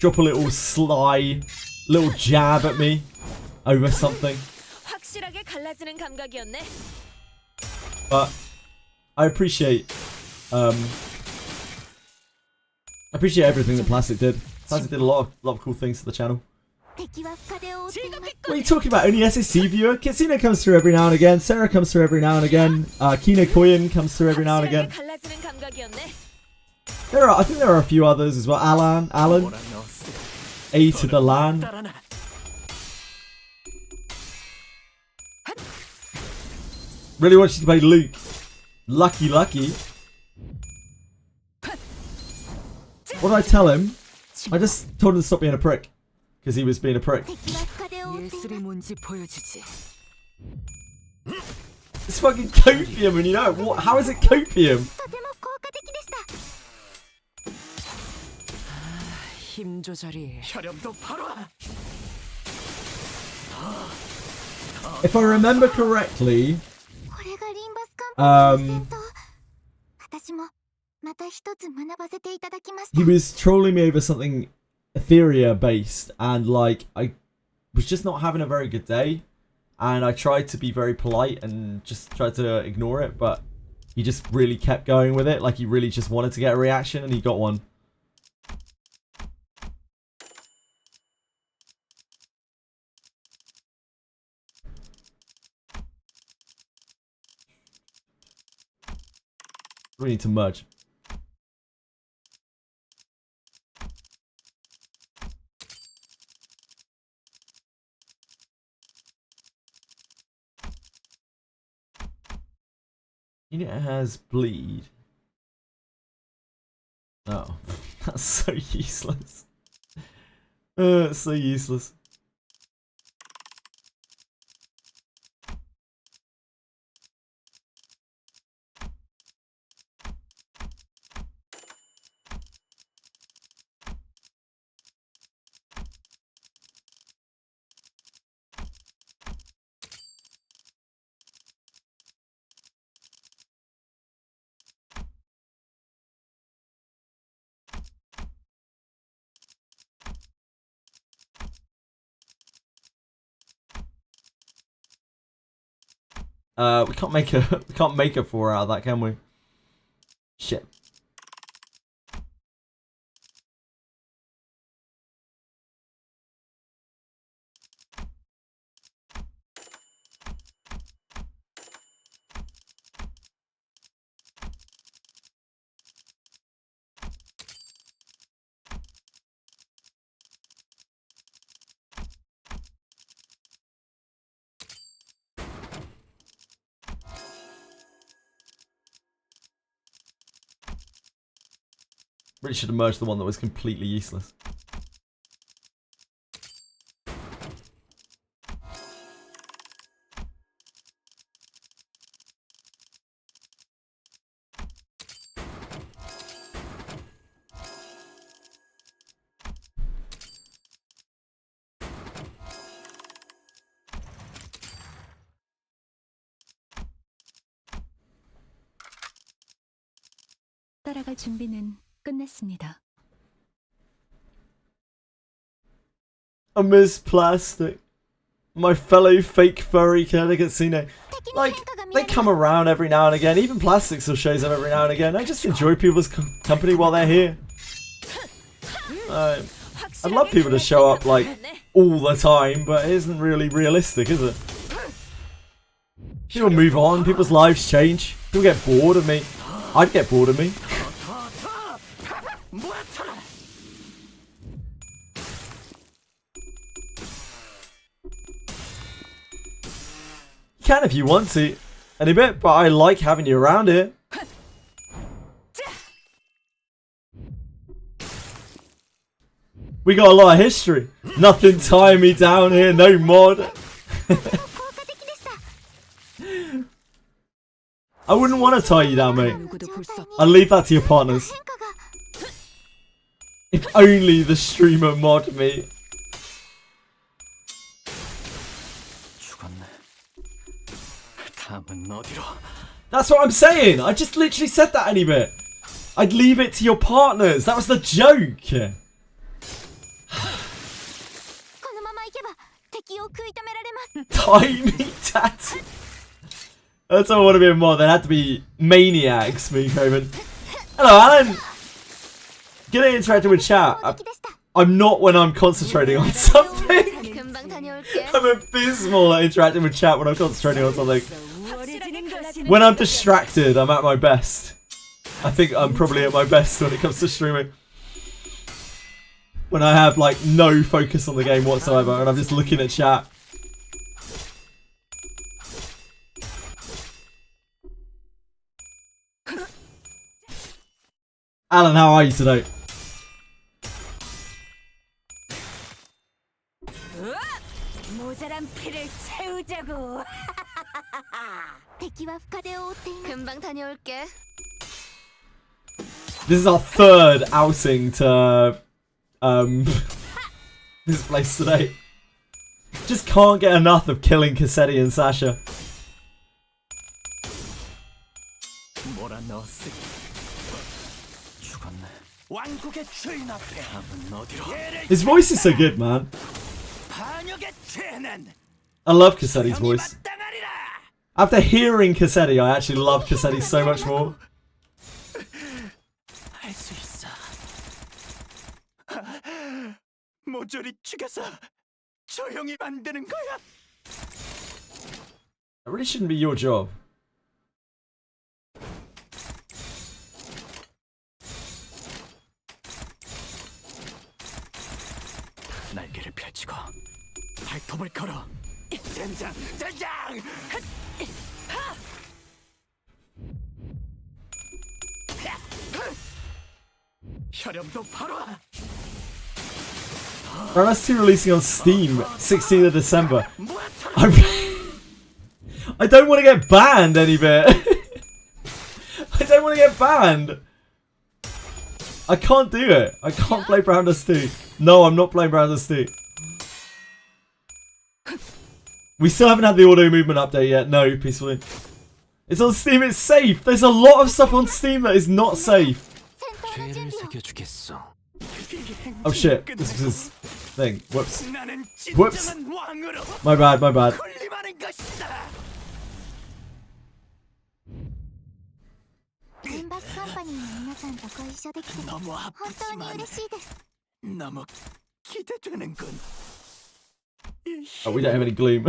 Speaker 1: little sly little jab at me over something. But I appreciate everything that Plastic did. Plastic did a lot of cool things to the channel. What are you talking about? Only SSC viewer? Kitsune comes through every now and again. Sarah comes through every now and again. Kino Koyan comes through every now and again. I think there are a few others as well. Alan, A to the LAN. Really wants you to play Luke. Lucky. What did I tell him? I just told him to stop being a prick. Because he was being a prick. It's fucking copium and you know what? How is it copium? If I remember correctly, he was trolling me over something Etheria based, and like I was just not having a very good day, and I tried to be very polite and just tried to ignore it, but he just really kept going with it. Like he really just wanted to get a reaction, and he got one. We need to merge. Unit has bleed. Oh, that's so useless. It's so useless. We can't make a 4 out of that, can we? Shit. Really should have merged the one that was completely useless.
Speaker 11: 따라갈 준비는 끝냈습니다.
Speaker 1: I miss plastic. My fellow fake furry Casino. Like, they come around every now and again. Even plastic still shows up every now and again. I just enjoy people's company while they're here. I'd love people to show up, like, all the time, but it isn't really realistic, is it? People move on, people's lives change. People get bored of me. I'd get bored of me. You can if you want to, any bit, but I like having you around here. We got a lot of history. Nothing tying me down here, no mod. I wouldn't want to tie you down, mate. I'll leave that to your partners. If only the streamer mod me. That's what I'm saying. I just literally said that any bit. I'd leave it to your partners. That was the joke. Tiny tattoo. That's all I want to be a mod. They had to be maniacs, me, Craven. Hello, Alan. Get it interacting with chat. I'm not when I'm concentrating on something. I'm abysmal at interacting with chat when I'm concentrating on something. When I'm distracted, I'm at my best. I think I'm probably at my best when it comes to streaming. When I have, like, no focus on the game whatsoever and I'm just looking at chat. Alan, how are you today? This is our third outing to this place today. Just can't get enough of killing Cassetti and Sasha. His voice is so good, man. I love Cassetti's voice. After hearing Cassetti, I actually love Cassetti so much more. That really shouldn't be your job.
Speaker 10: 날개를 펼치고 발톱을 걸어. 젠장, 젠장! 혈염도 바로.
Speaker 1: That's 2 releasing on Steam, 16th of December. I don't want to get banned any bit. I don't want to get banned. I can't do it. I can't play Brown Dust 2. No, I'm not playing Brown Dust 2. We still haven't had the auto movement update yet. No, peacefully. It's on Steam, it's safe. There's a lot of stuff on Steam that is not safe. Oh shit, this is his thing. Whoops. Whoops. My bad, my bad. Oh, we don't have any gloom.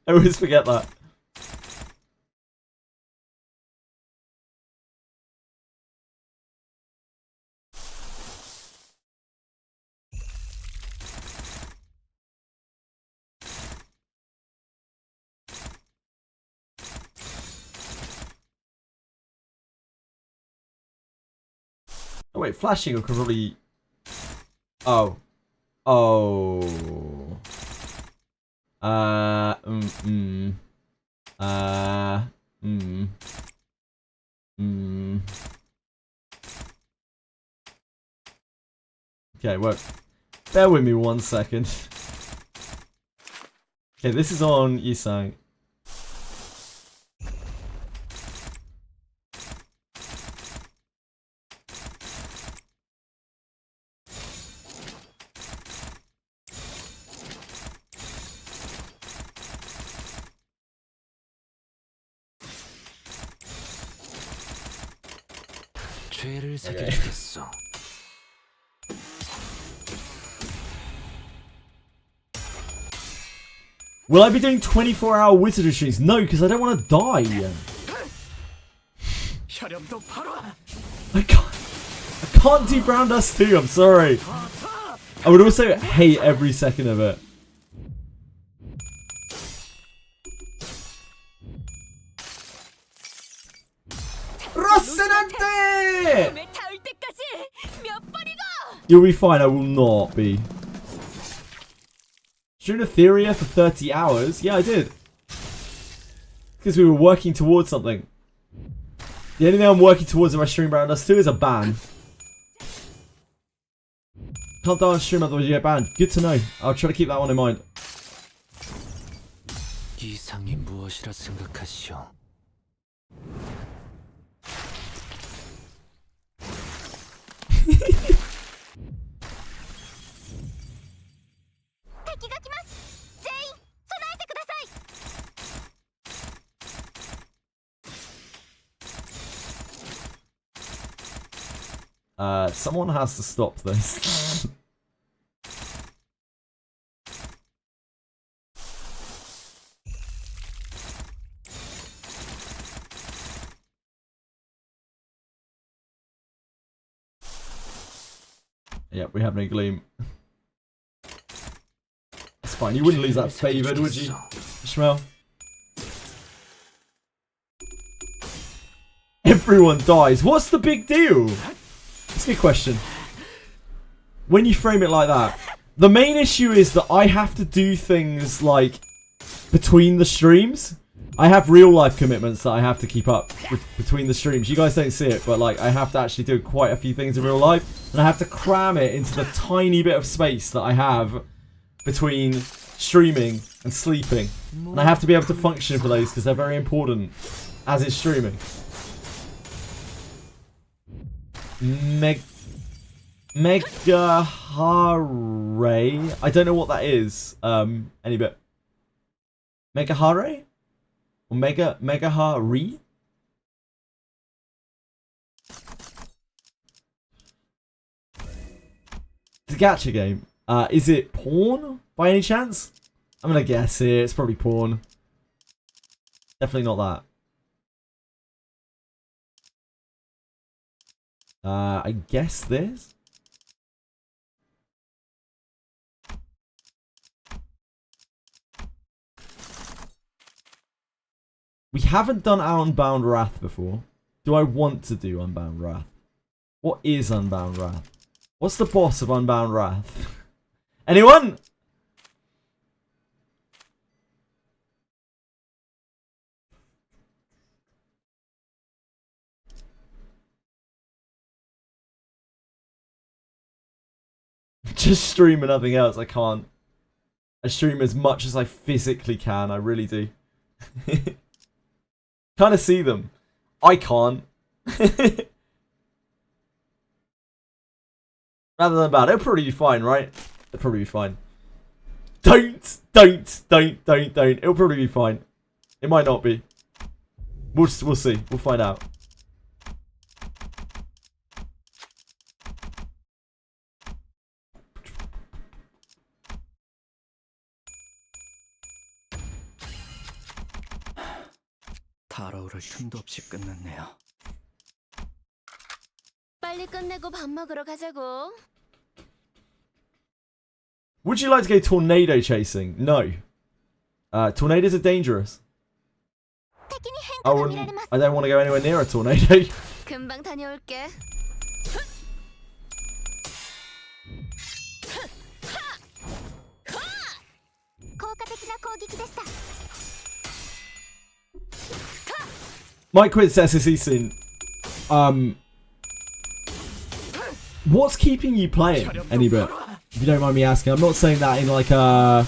Speaker 1: I always forget that. Oh wait, flashing could probably... Oh. Oh. Okay, well, bear with me 1 second. Okay, this is on Yisang. Okay. Will I be doing 24-hour Wizardry streams? No, because I don't want to die. I can't do Brown Dust 2, I'm sorry. I would also hate every second of it. Rocinante! You'll be fine, I will not be. Streamed Etheria for 30 hours? Yeah, I did. Because we were working towards something. The only thing I'm working towards in my stream Brown Dust 2 is a ban. Can't die on stream otherwise you get banned. Good to know. I'll try to keep that one in mind.
Speaker 10: 이상이 무엇이라 생각하시오?
Speaker 1: Someone has to stop this. Yeah, we have no gleam. It's fine, you wouldn't lose that favoured, would you, Shmel? Everyone dies. What's the big deal? That's a good question. When you frame it like that, The main issue is that I have to do things like between the streams. I have real life commitments that I have to keep up with between the streams. You guys don't see it, but like I have to actually do quite a few things in real life, and I have to cram it into the tiny bit of space that I have between streaming and sleeping. And I have to be able to function for those because they're very important as is streaming. Megahare. I don't know what that is. Any bit. Megahare? Or Megahare? It's a gacha game. Is it porn by any chance? I'm gonna guess here. It's probably porn. Definitely not that. I guess this. We haven't done Unbound Wrath before. Do I want to do Unbound Wrath? What is Unbound Wrath? What's the boss of Unbound Wrath? Anyone? Just stream and nothing else. I can't. I stream as much as I physically can. I really do. Kind of see them. I can't. Rather than bad. It'll probably be fine, right? It'll probably be fine. Don't. It'll probably be fine. It might not be. We'll see. We'll find out.
Speaker 10: 달아오를 틈도 없이 끝났네요.
Speaker 11: 빨리 끝내고 밥 먹으러 가자고.
Speaker 1: Would you like to go tornado chasing? No. Tornadoes are dangerous. I don't want to go anywhere near a tornado.
Speaker 11: 금방 다녀올게.
Speaker 1: Might quit SSE soon. What's keeping you playing any bit? If you don't mind me asking. I'm not saying that in like a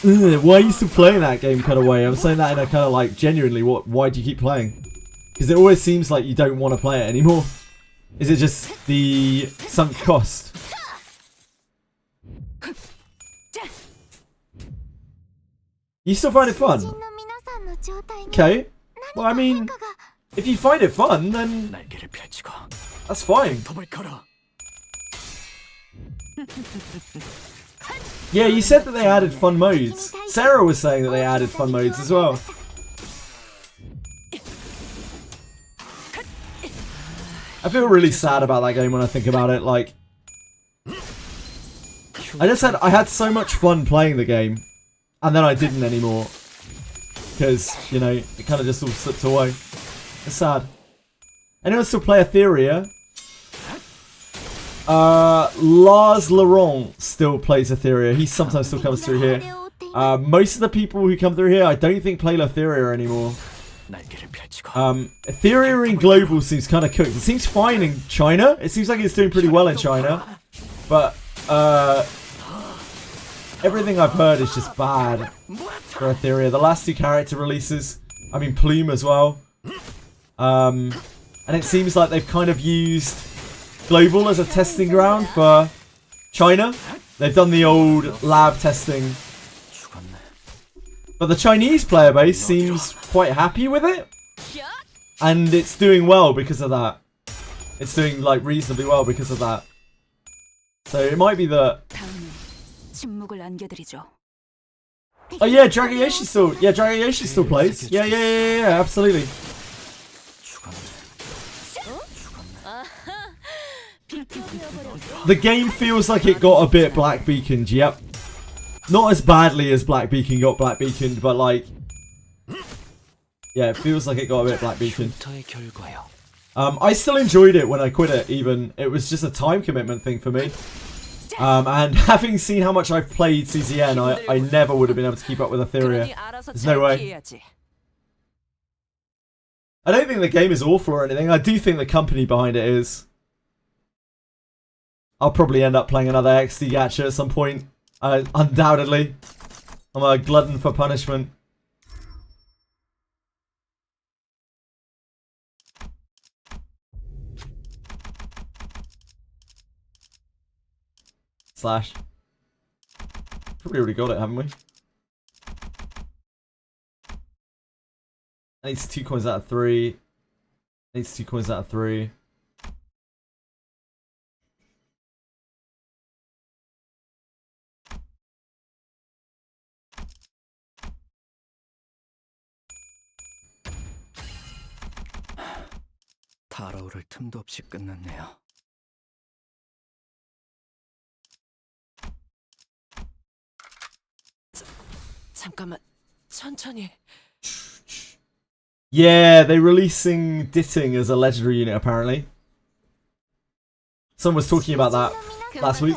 Speaker 1: why are you still playing that game kind of way. I'm saying that in a kind of like genuinely why do you keep playing? Because it always seems like you don't want to play it anymore. Is it just the sunk cost? You still find it fun? Okay. Well, I mean, if you find it fun, then that's fine. Yeah, you said that they added fun modes. Sarah was saying that they added fun modes as well. I feel really sad about that game when I think about it. Like, I had so much fun playing the game, and then I didn't anymore. Because, you know, it kind of just all slipped away. It's sad. Anyone still play Etheria? Lars Laurent still plays Etheria. He sometimes still comes through here. Most of the people who come through here, I don't think play Etheria anymore. Etheria in global seems kind of cooked. It seems fine in China. It seems like it's doing pretty well in China. But, everything I've heard is just bad for Etheria. The last two character releases, I mean Plume as well. And it seems like they've kind of used global as a testing ground for China. They've done the old lab testing. But the Chinese player base seems quite happy with it. And it's doing well because of that. It's doing like reasonably well because of that. So it might be that... Oh yeah, Dragon Yoshi still plays. Yeah, absolutely. The game feels like it got a bit Black Beaconed, yep. Not as badly as Black Beacon got Black Beaconed, but like... Yeah, it feels like it got a bit Black Beaconed. I still enjoyed it when I quit it, even. It was just a time commitment thing for me. And having seen how much I've played CZN, I never would have been able to keep up with Etheria. There's no way. I don't think the game is awful or anything. I do think the company behind it is. I'll probably end up playing another XD gacha at some point. Undoubtedly. I'm a glutton for punishment. Slash. Probably already got it, haven't we? Needs 2 coins out of 3. Needs 2 coins out of 3.
Speaker 10: 달아오를 틈도 없이 끝났네요.
Speaker 9: 잠깐만, 천천히.
Speaker 1: Yeah, they're releasing Ditting as a legendary unit apparently. Someone was talking about that last week.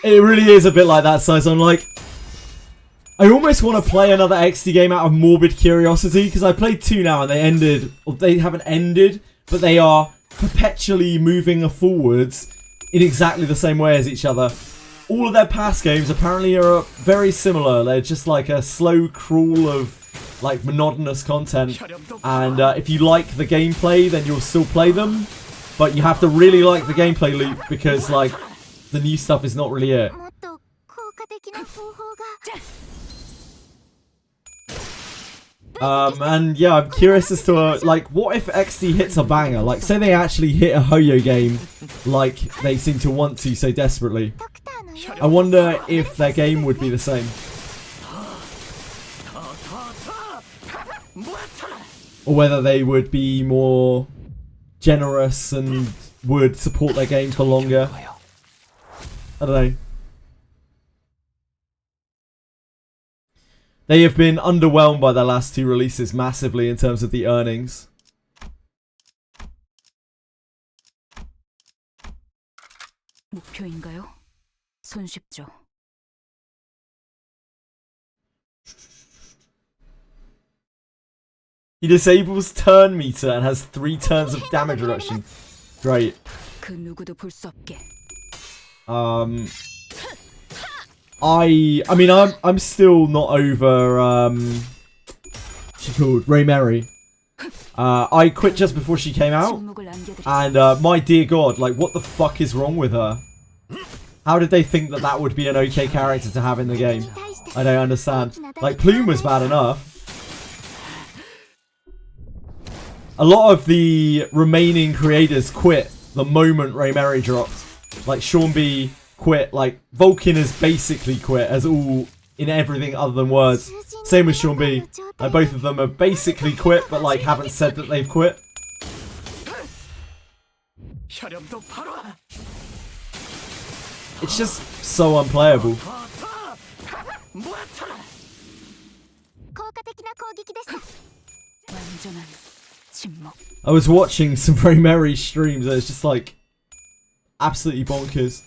Speaker 1: It really is a bit like that, so I'm like, I almost want to play another XD game out of morbid curiosity, because I played 2 now and they ended, or they haven't ended, but they are perpetually moving forwards in exactly the same way as each other. All of their past games apparently are very similar. They're just like a slow crawl of like monotonous content, and if you like the gameplay then you'll still play them, but you have to really like the gameplay loop, because like the new stuff is not really it. And yeah, I'm curious as to like, what if XD hits a banger? Like, say they actually hit a Hoyo game like they seem to want to so desperately. I wonder if their game would be the same. Or whether they would be more generous and would support their game for longer. I don't know. They have been underwhelmed by their last 2 releases massively in terms of the earnings.
Speaker 11: 목표인가요? 손쉽죠.
Speaker 1: He disables turn meter and has 3 turns of damage reduction. Great.
Speaker 11: 그 누구도 볼 수 없게.
Speaker 1: I mean, I'm still not over what's she called? Ray Mary. I quit just before she came out, and my dear God, like, what the fuck is wrong with her? How did they think that that would be an okay character to have in the game? I don't understand. Like, Plume was bad enough. A lot of the remaining creators quit the moment Ray Mary dropped. Like, Sean B quit. Like, Vulcan has basically quit as all in everything other than words. Same with Sean B. Like, both of them have basically quit, but like haven't said that they've quit. It's just so unplayable. I was watching some very merry streams and it's just like absolutely bonkers.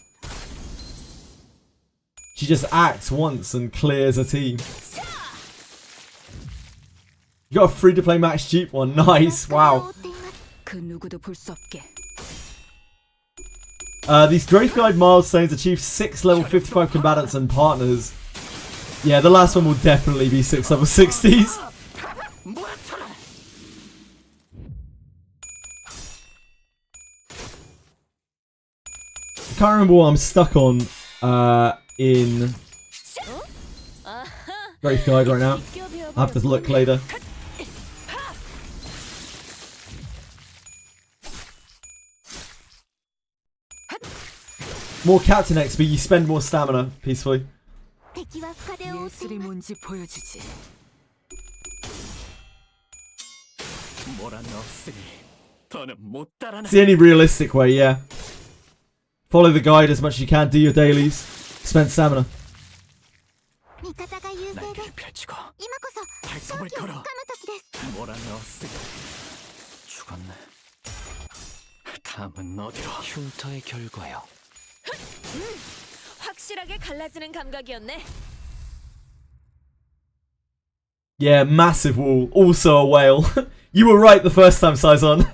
Speaker 1: She just acts once and clears a team. You got a free-to-play match cheap one. Nice. Wow. These Growth Guide milestones achieve 6 level 55 combatants and partners. Yeah, the last one will definitely be 6 level 60s. I can't remember what I'm stuck on in Growth Guide right now. I'll have to look later. More Captain XP, you spend more stamina peacefully.
Speaker 9: 예술이 뭔지 보여주지.
Speaker 1: It's the only realistic way, yeah. Follow the guide as much as you can, do your dailies, spend stamina.
Speaker 10: 다음은 어디로? 흉터의 결과요.
Speaker 9: 확실하게 갈라지는 감각이었네.
Speaker 1: Yeah, massive wall. Also a whale. You were right the first time, Saizon.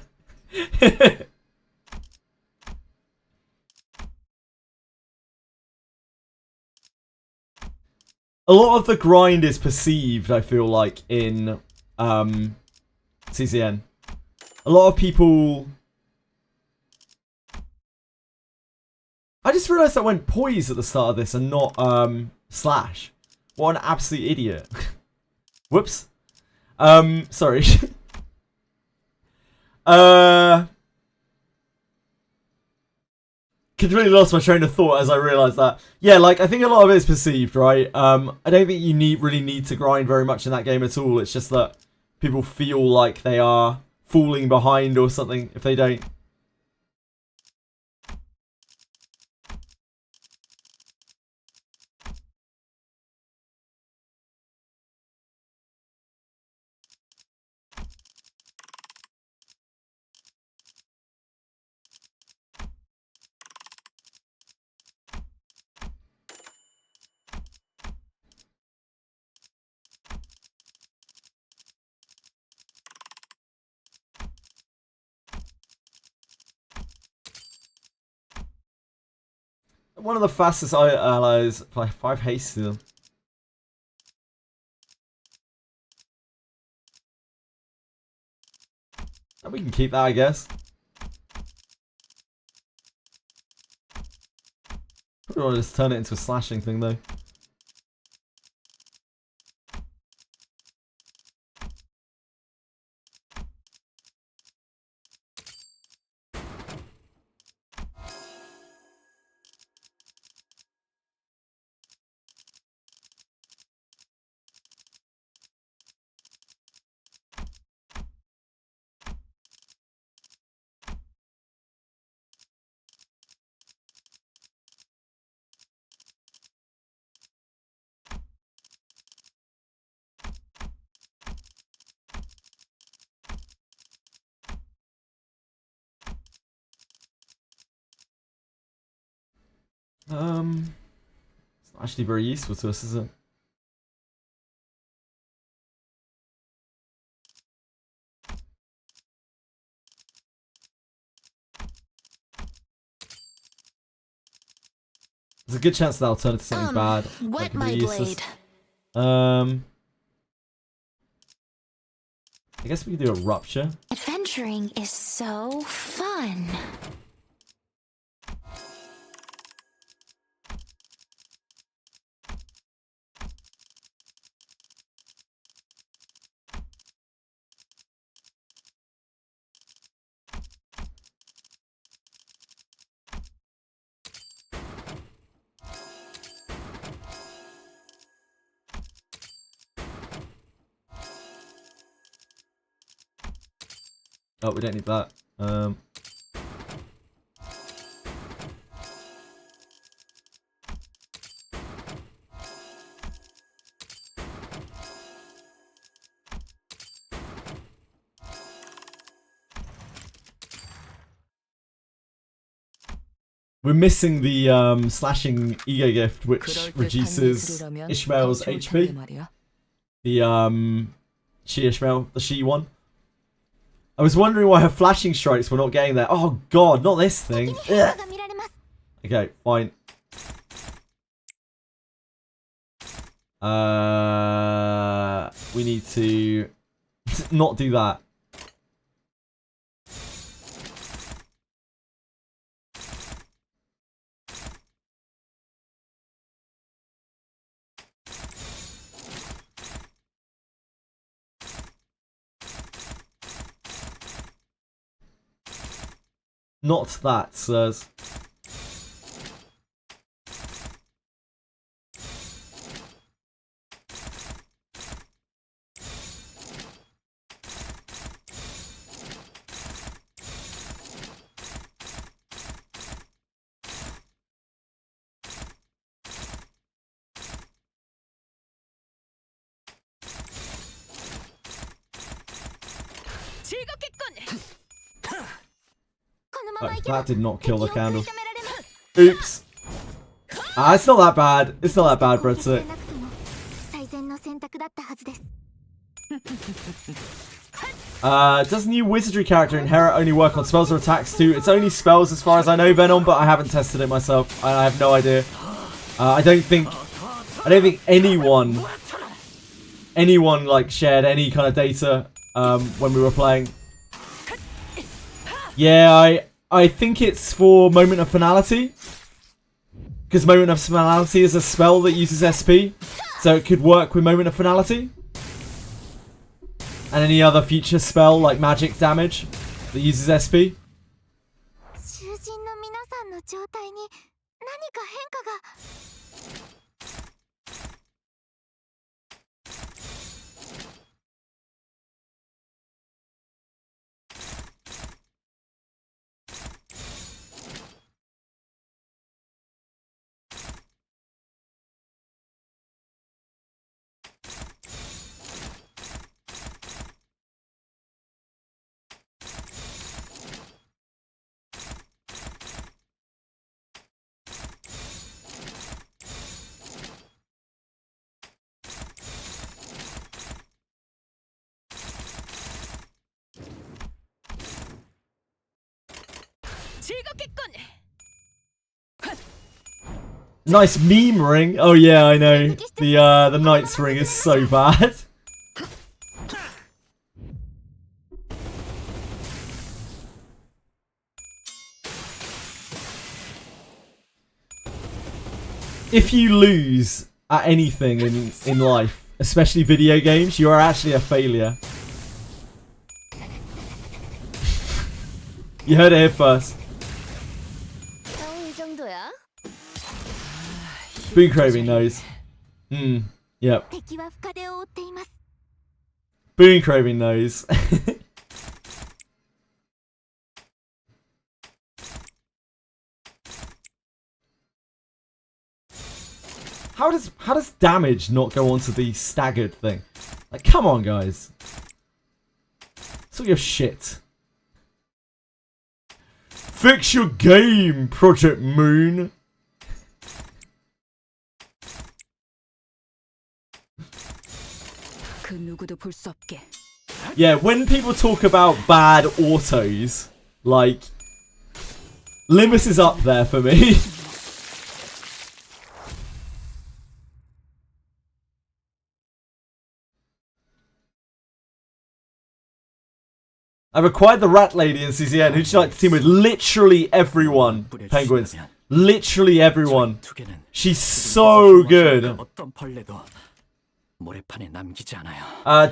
Speaker 1: A lot of the grind is perceived, I feel like, in CZN. A lot of people... I just realised I went poise at the start of this and not slash. What an absolute idiot. Whoops. Sorry. Completely lost my train of thought as I realised that. Yeah, like, I think a lot of it is perceived, right? I don't think you really need to grind very much in that game at all. It's just that people feel like they are falling behind or something if they don't. One of the fastest allies by 5 haste to them. And we can keep that, I guess. Probably want to just turn it into a slashing thing, though. It's not actually very useful to us, is it? There's a good chance that I'll turn it to something bad.
Speaker 3: Wet my blade.
Speaker 1: I guess we can do a rupture.
Speaker 3: Adventuring is so fun.
Speaker 1: Oh, we don't need that. We're missing the slashing ego gift, which reduces Ishmael's HP. The she Ishmael, the she one. I was wondering why her flashing strikes were not getting there. Oh god, not this thing. Ugh. Okay, fine. We need to not do that. Not that, sirs. Oh, that did not kill the candle. Oops. It's not that bad. It's not that bad, Brett. Does new Wizardry character Inherit only work on spells or attacks too? It's only spells as far as I know, Venom, but I haven't tested it myself. I have no idea. I don't think anyone like shared any kind of data when we were playing. Yeah, I think it's for Moment of Finality. Because Moment of Finality is a spell that uses SP. So it could work with Moment of Finality. And any other future spell like magic damage that uses SP. Nice meme ring. Oh yeah, I know. The Knight's ring is so bad. If you lose at anything in life, especially video games, you are actually a failure. You heard it here first. Boon Craving knows. Yep. Boon Craving knows. How does damage not go onto the staggered thing? Like, come on, guys. It's all your shit. Fix your game, Project Moon. Yeah, when people talk about bad autos, like, Limbus is up there for me. I've acquired the Rat Lady in CZN. Who'd you like to team with? Literally everyone, Penguins. Literally everyone. She's so good.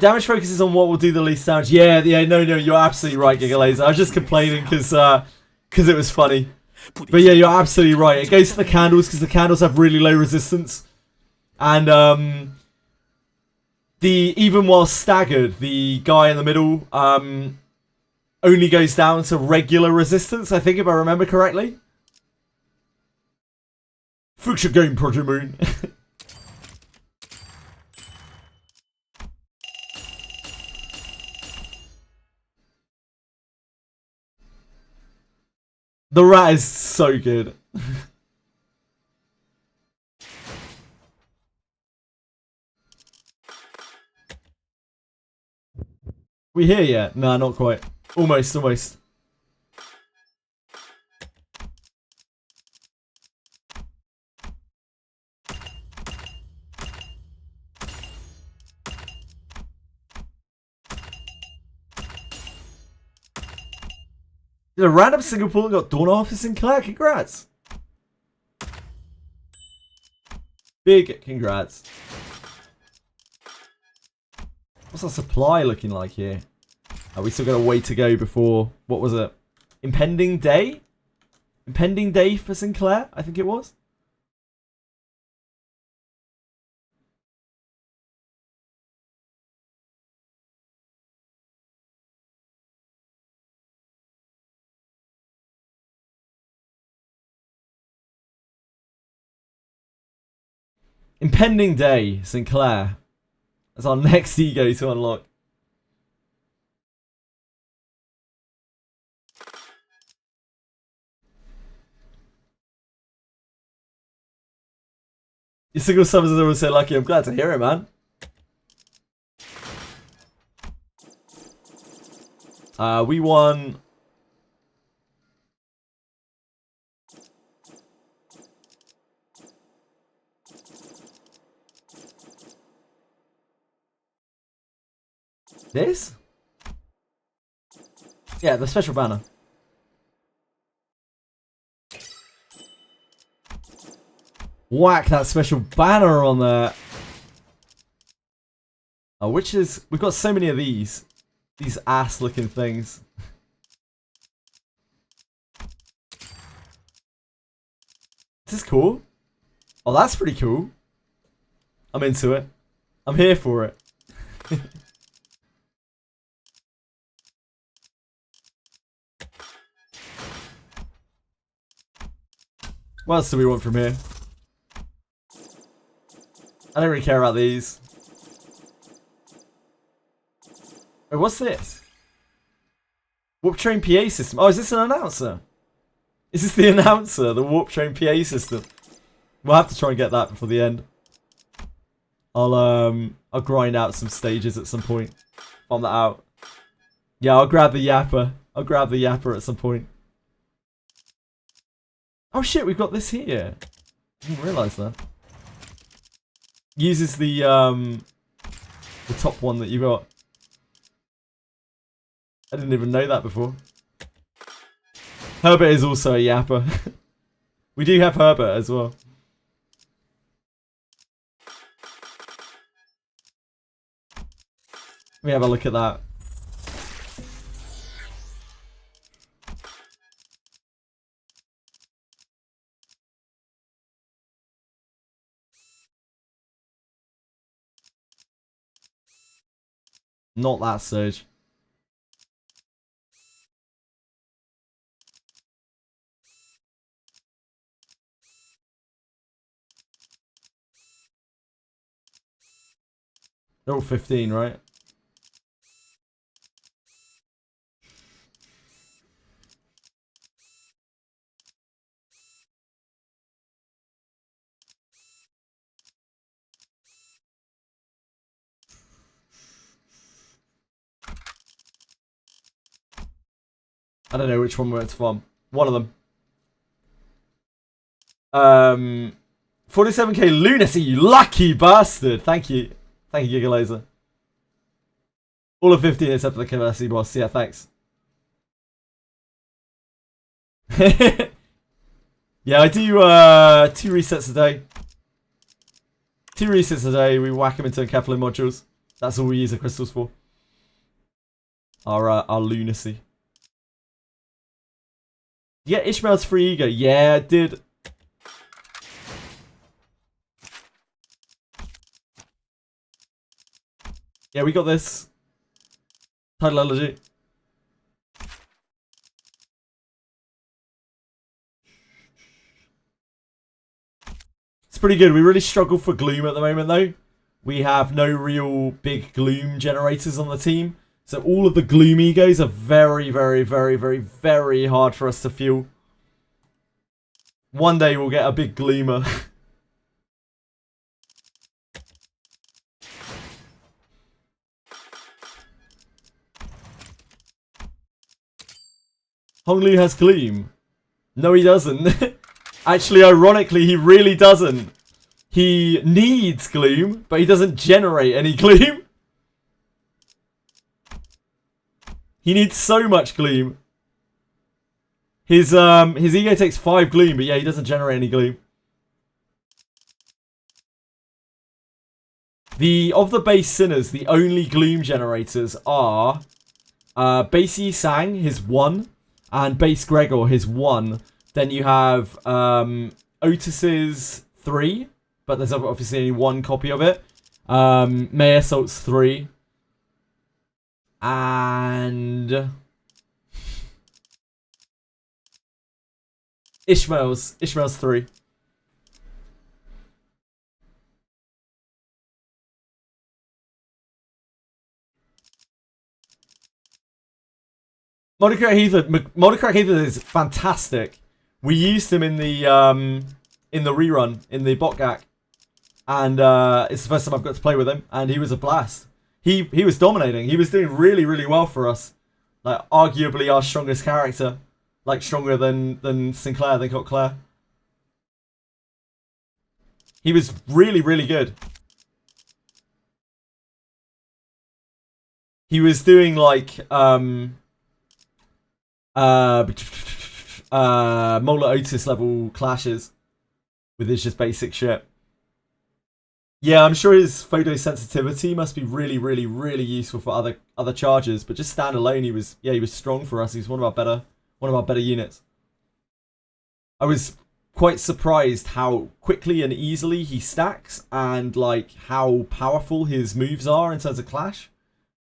Speaker 1: Damage focuses on what will do the least damage. Yeah, no, you're absolutely right, Giga Laser. I was just complaining because it was funny. But yeah, you're absolutely right. It goes to the candles because the candles have really low resistance. And even while staggered, the guy in the middle only goes down to regular resistance, I think, if I remember correctly. Fix your game, Project Moon. The rat is so good. We here yet? Nah, not quite. Almost. Did a random single pull and got Dawn off for Sinclair? Congrats. Big congrats. What's our supply looking like here? Are we still got a way to go before, what was it? Impending Day? Impending Day for Sinclair, I think it was. Impending Day, Sinclair. That's our next ego to unlock. Your single summons are always so lucky. I'm glad to hear it, man. We won. This? Yeah, the special banner. Whack that special banner on there. Oh, which is... We've got so many of these. These ass-looking things. This is cool. Oh, that's pretty cool. I'm into it. I'm here for it. What else do we want from here? I don't really care about these. Wait, what's this? Warp Train PA system. Oh, is this an announcer? Is this the announcer? The Warp Train PA system? We'll have to try and get that before the end. I'll grind out some stages at some point. Farm that out. Yeah, I'll grab the yapper. I'll grab the yapper at some point. Oh shit, we've got this here. I didn't realise that. Uses the top one that you got. I didn't even know that before. Herbert is also a yapper. We do have Herbert as well. Let me have a look at that. Not that surge. They're all 15, right? I don't know which one it's from. One of them. 47k lunacy, you lucky bastard. Thank you. Thank you, Giga Laser. All of 15 except for the Kavasi boss. Yeah, thanks. Yeah, I do 2 resets a day. 2 resets a day. We whack them into encapsulated modules. That's all we use the crystals for. Our lunacy. Yeah, Ishmael's free ego. Yeah, I did. Yeah, we got this. Title elegy. It's pretty good. We really struggle for Gloom at the moment, though. We have no real big Gloom generators on the team. So all of the Gloom egos are very, very, very, very, very hard for us to fuel. One day we'll get a big Gloomer. Honglu has Gloom. No, he doesn't. Actually, ironically, he really doesn't. He needs Gloom, but he doesn't generate any Gloom. He needs so much Gloom. His ego takes 5 Gloom, but yeah, he doesn't generate any Gloom. Of the base Sinners, the only Gloom generators are Base Yi Sang, his 1, and Base Gregor, his 1. Then you have Otis's 3, but there's obviously only 1 copy of it. May Assault's 3. And Ishmael's 3. Mordecai Heather is fantastic. We used him in the rerun in the bot gack. and it's the first time I've got to play with him, and he was a blast. He was dominating. He was doing really, really well for us. Like, arguably our strongest character. Like, stronger than Sinclair, than Claire. He was really, really good. He was doing, like, Mola Otis level clashes with his just basic shit. Yeah, I'm sure his photosensitivity must be really, really, really useful for other charges, but just standalone, he was strong for us. He's one of our better units. I was quite surprised how quickly and easily he stacks, and like how powerful his moves are in terms of clash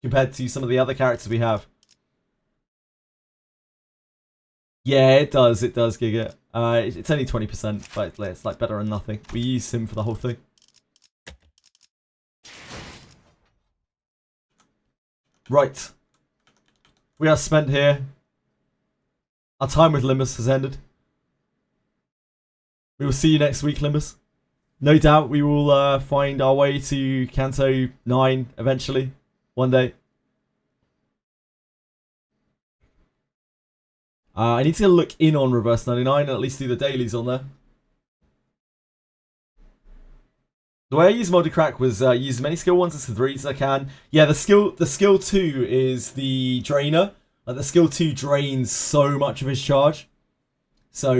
Speaker 1: compared to some of the other characters we have. Yeah, it does, Giga. It's only 20%, but it's like better than nothing. We use him for the whole thing. Right. We are spent here. Our time with Limbus has ended. We will see you next week, Limbus. No doubt we will find our way to Kanto 9 eventually. One day. I need to look in on Reverse 99 and at least do the dailies on there. The way I use multi-crack was use as many skill 1s as 3s as I can. Yeah, the skill 2 is the drainer. Like, the skill 2 drains so much of his charge. So,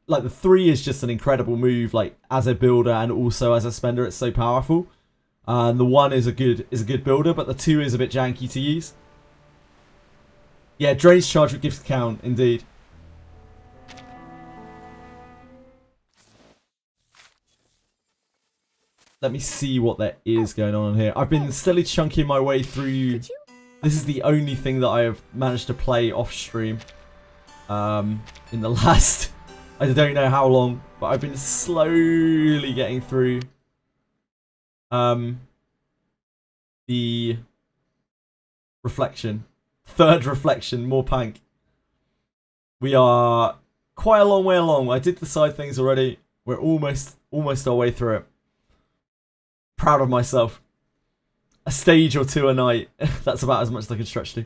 Speaker 1: like, the 3 is just an incredible move, like, as a builder and also as a spender, it's so powerful. And the 1 is a good builder, but the 2 is a bit janky to use. Yeah, drains charge with gift count, indeed. Let me see what there is going on here. I've been steadily chunking my way through. This is the only thing that I have managed to play off stream. In the last, I don't know how long, but I've been slowly getting through. The reflection, third reflection, more pank. We are quite a long way along. I did the side things already. We're almost our way through it. Proud of myself. A stage or 2 a night. That's about as much as I can stretch to.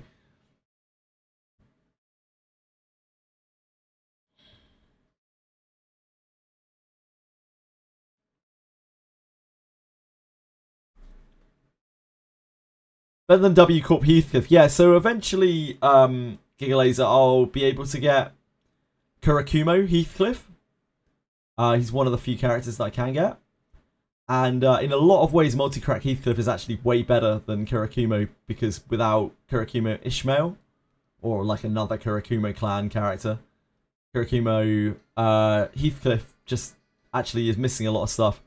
Speaker 1: Better than W Corp Heathcliff. Yeah, so eventually, Gigalaser, I'll be able to get Kurakumo Heathcliff. He's one of the few characters that I can get. And in a lot of ways, multi-crack Heathcliff is actually way better than Kurakumo, because without Kurakumo Ishmael, or like another Kurakumo clan character, Kurakumo Heathcliff just actually is missing a lot of stuff.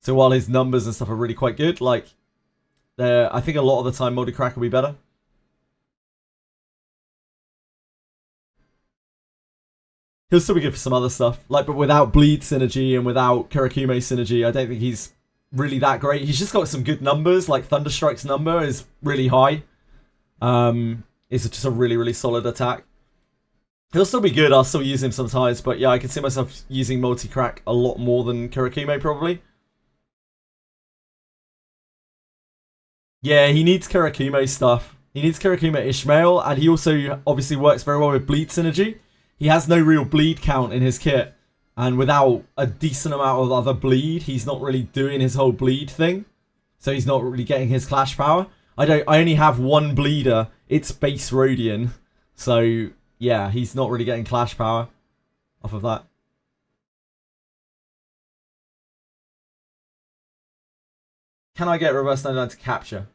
Speaker 1: So while his numbers and stuff are really quite good, like, I think a lot of the time multi-crack will be better. He'll still be good for some other stuff, like, but without bleed synergy and without Kurakumo synergy, I don't think he's really that great. He's just got some good numbers, like Thunderstrike's number is really high. It's just a really, really solid attack. He'll still be good, I'll still use him sometimes, but yeah, I can see myself using multi-crack a lot more than Kurakumo probably. Yeah, he needs Kurakumo stuff. He needs Kurakumo Ishmael, and he also obviously works very well with bleed synergy. He has no real bleed count in his kit, and without a decent amount of other bleed, he's not really doing his whole bleed thing. So he's not really getting his clash power. I only have one bleeder. It's base Rhodian. So yeah, he's not really getting clash power off of that. Can I get reverse 99 to capture?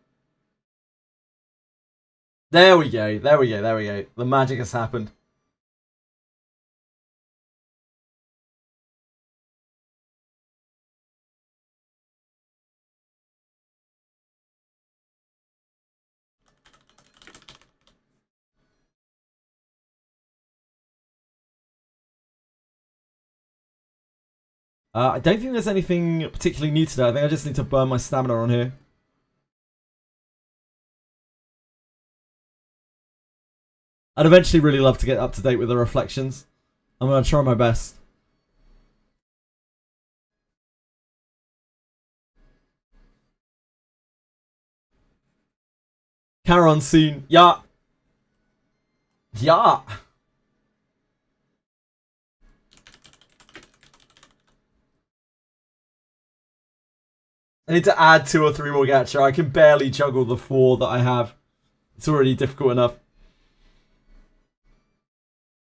Speaker 1: There we go. There we go. There we go. The magic has happened. I don't think there's anything particularly new today. I think I just need to burn my stamina on here. I'd eventually really love to get up to date with the reflections. I'm going to try my best. Caron soon. Yeah. Yeah. I need to add 2 or 3 more gacha. I can barely juggle the 4 that I have. It's already difficult enough.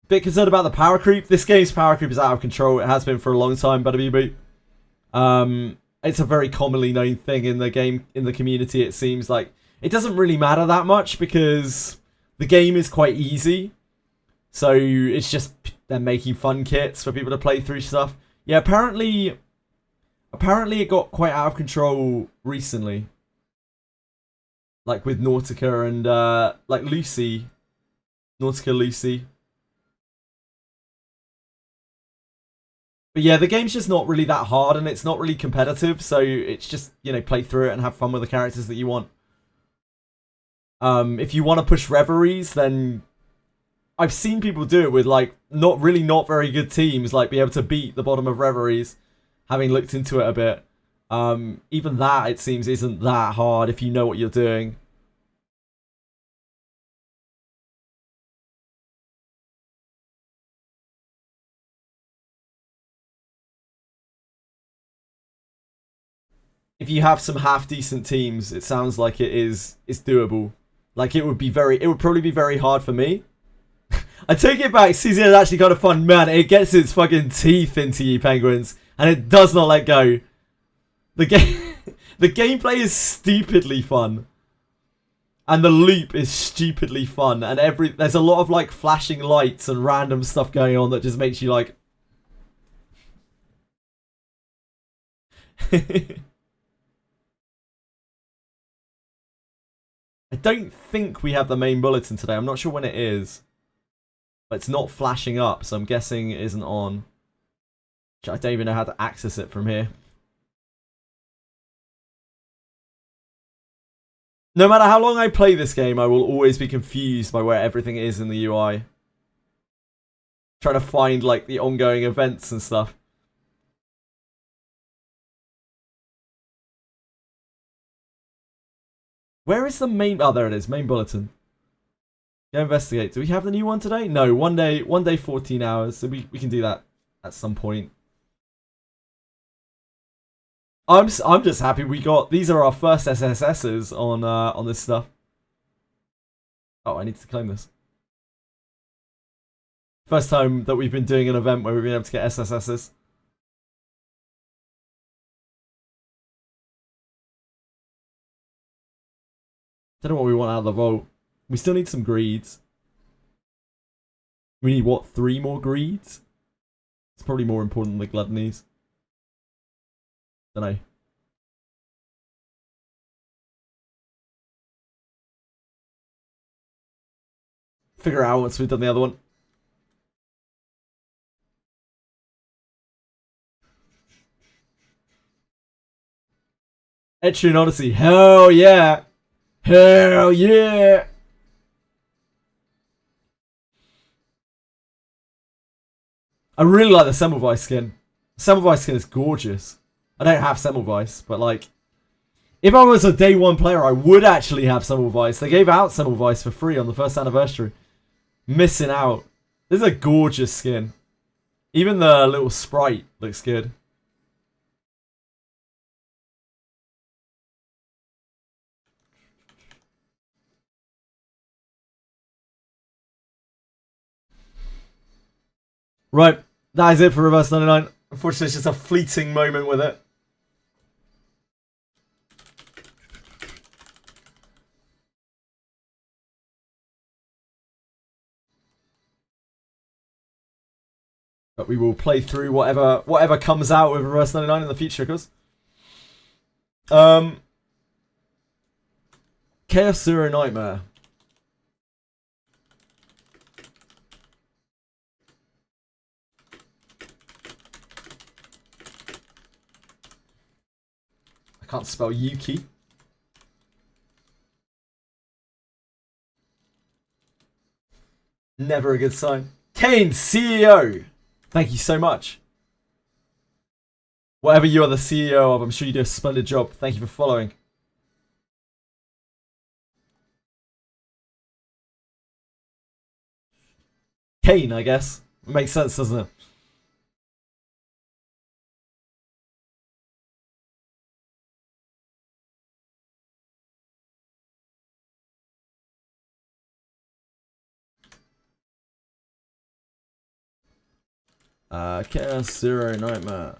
Speaker 1: Bit concerned about the power creep. This game's power creep is out of control. It has been for a long time, Butterbeeboot. It's a very commonly known thing in the game, in the community, it seems like. It doesn't really matter that much because the game is quite easy. So it's just they're making fun kits for people to play through stuff. Yeah, apparently it got quite out of control recently. Like with Nautica and like Lucy. Nautica Lucy. But yeah, the game's just not really that hard and it's not really competitive, so it's just, you know, play through it and have fun with the characters that you want. If you want to push Reveries, then I've seen people do it with like not very good teams, like be able to beat the bottom of Reveries, having looked into it a bit. Even that, it seems, isn't that hard if you know what you're doing. If you have some half-decent teams, it sounds like it's doable. Like it would probably be very hard for me. I take it back, CZN is actually kind of fun. Man, it gets its fucking teeth into you, penguins, and it does not let go. The gameplay is stupidly fun. And the loop is stupidly fun, and there's a lot of like flashing lights and random stuff going on that just makes you like I don't think we have the main bulletin today. I'm not sure when it is. But it's not flashing up, so I'm guessing it isn't on. I don't even know how to access it from here. No matter how long I play this game, I will always be confused by where everything is in the UI. Trying to find like the ongoing events and stuff. Where is the main... Oh, there it is. Main bulletin. Go investigate. Do we have the new one today? No, one day 14 hours. So we can do that at some point. I'm just happy we got... These are our first SSSs on this stuff. Oh, I need to claim this. First time that we've been doing an event where we've been able to get SSSs. Don't know what we want out of the vault. We still need some greeds. We need, what, 3 more greeds? It's probably more important than the gluttonies. Don't know. Figure it out once we've done the other one. Etrian Odyssey. Hell yeah! Hell yeah! I really like the Semmelweis skin. Semmelweis skin is gorgeous. I don't have Semmelweis, but like, if I was a day 1 player, I would actually have Semmelweis. They gave out Semmelweis for free on the first anniversary. Missing out. This is a gorgeous skin. Even the little sprite looks good. Right, that is it for Reverse 99. Unfortunately, it's just a fleeting moment with it. But we will play through whatever comes out with Reverse 99 in the future, because Chaos Zero Nightmare. Can't spell Yuki. Never a good sign. Kane, CEO! Thank you so much. Whatever you are the CEO of, I'm sure you do a splendid job. Thank you for following. Kane, I guess. Makes sense, doesn't it? Chaos Zero Nightmare.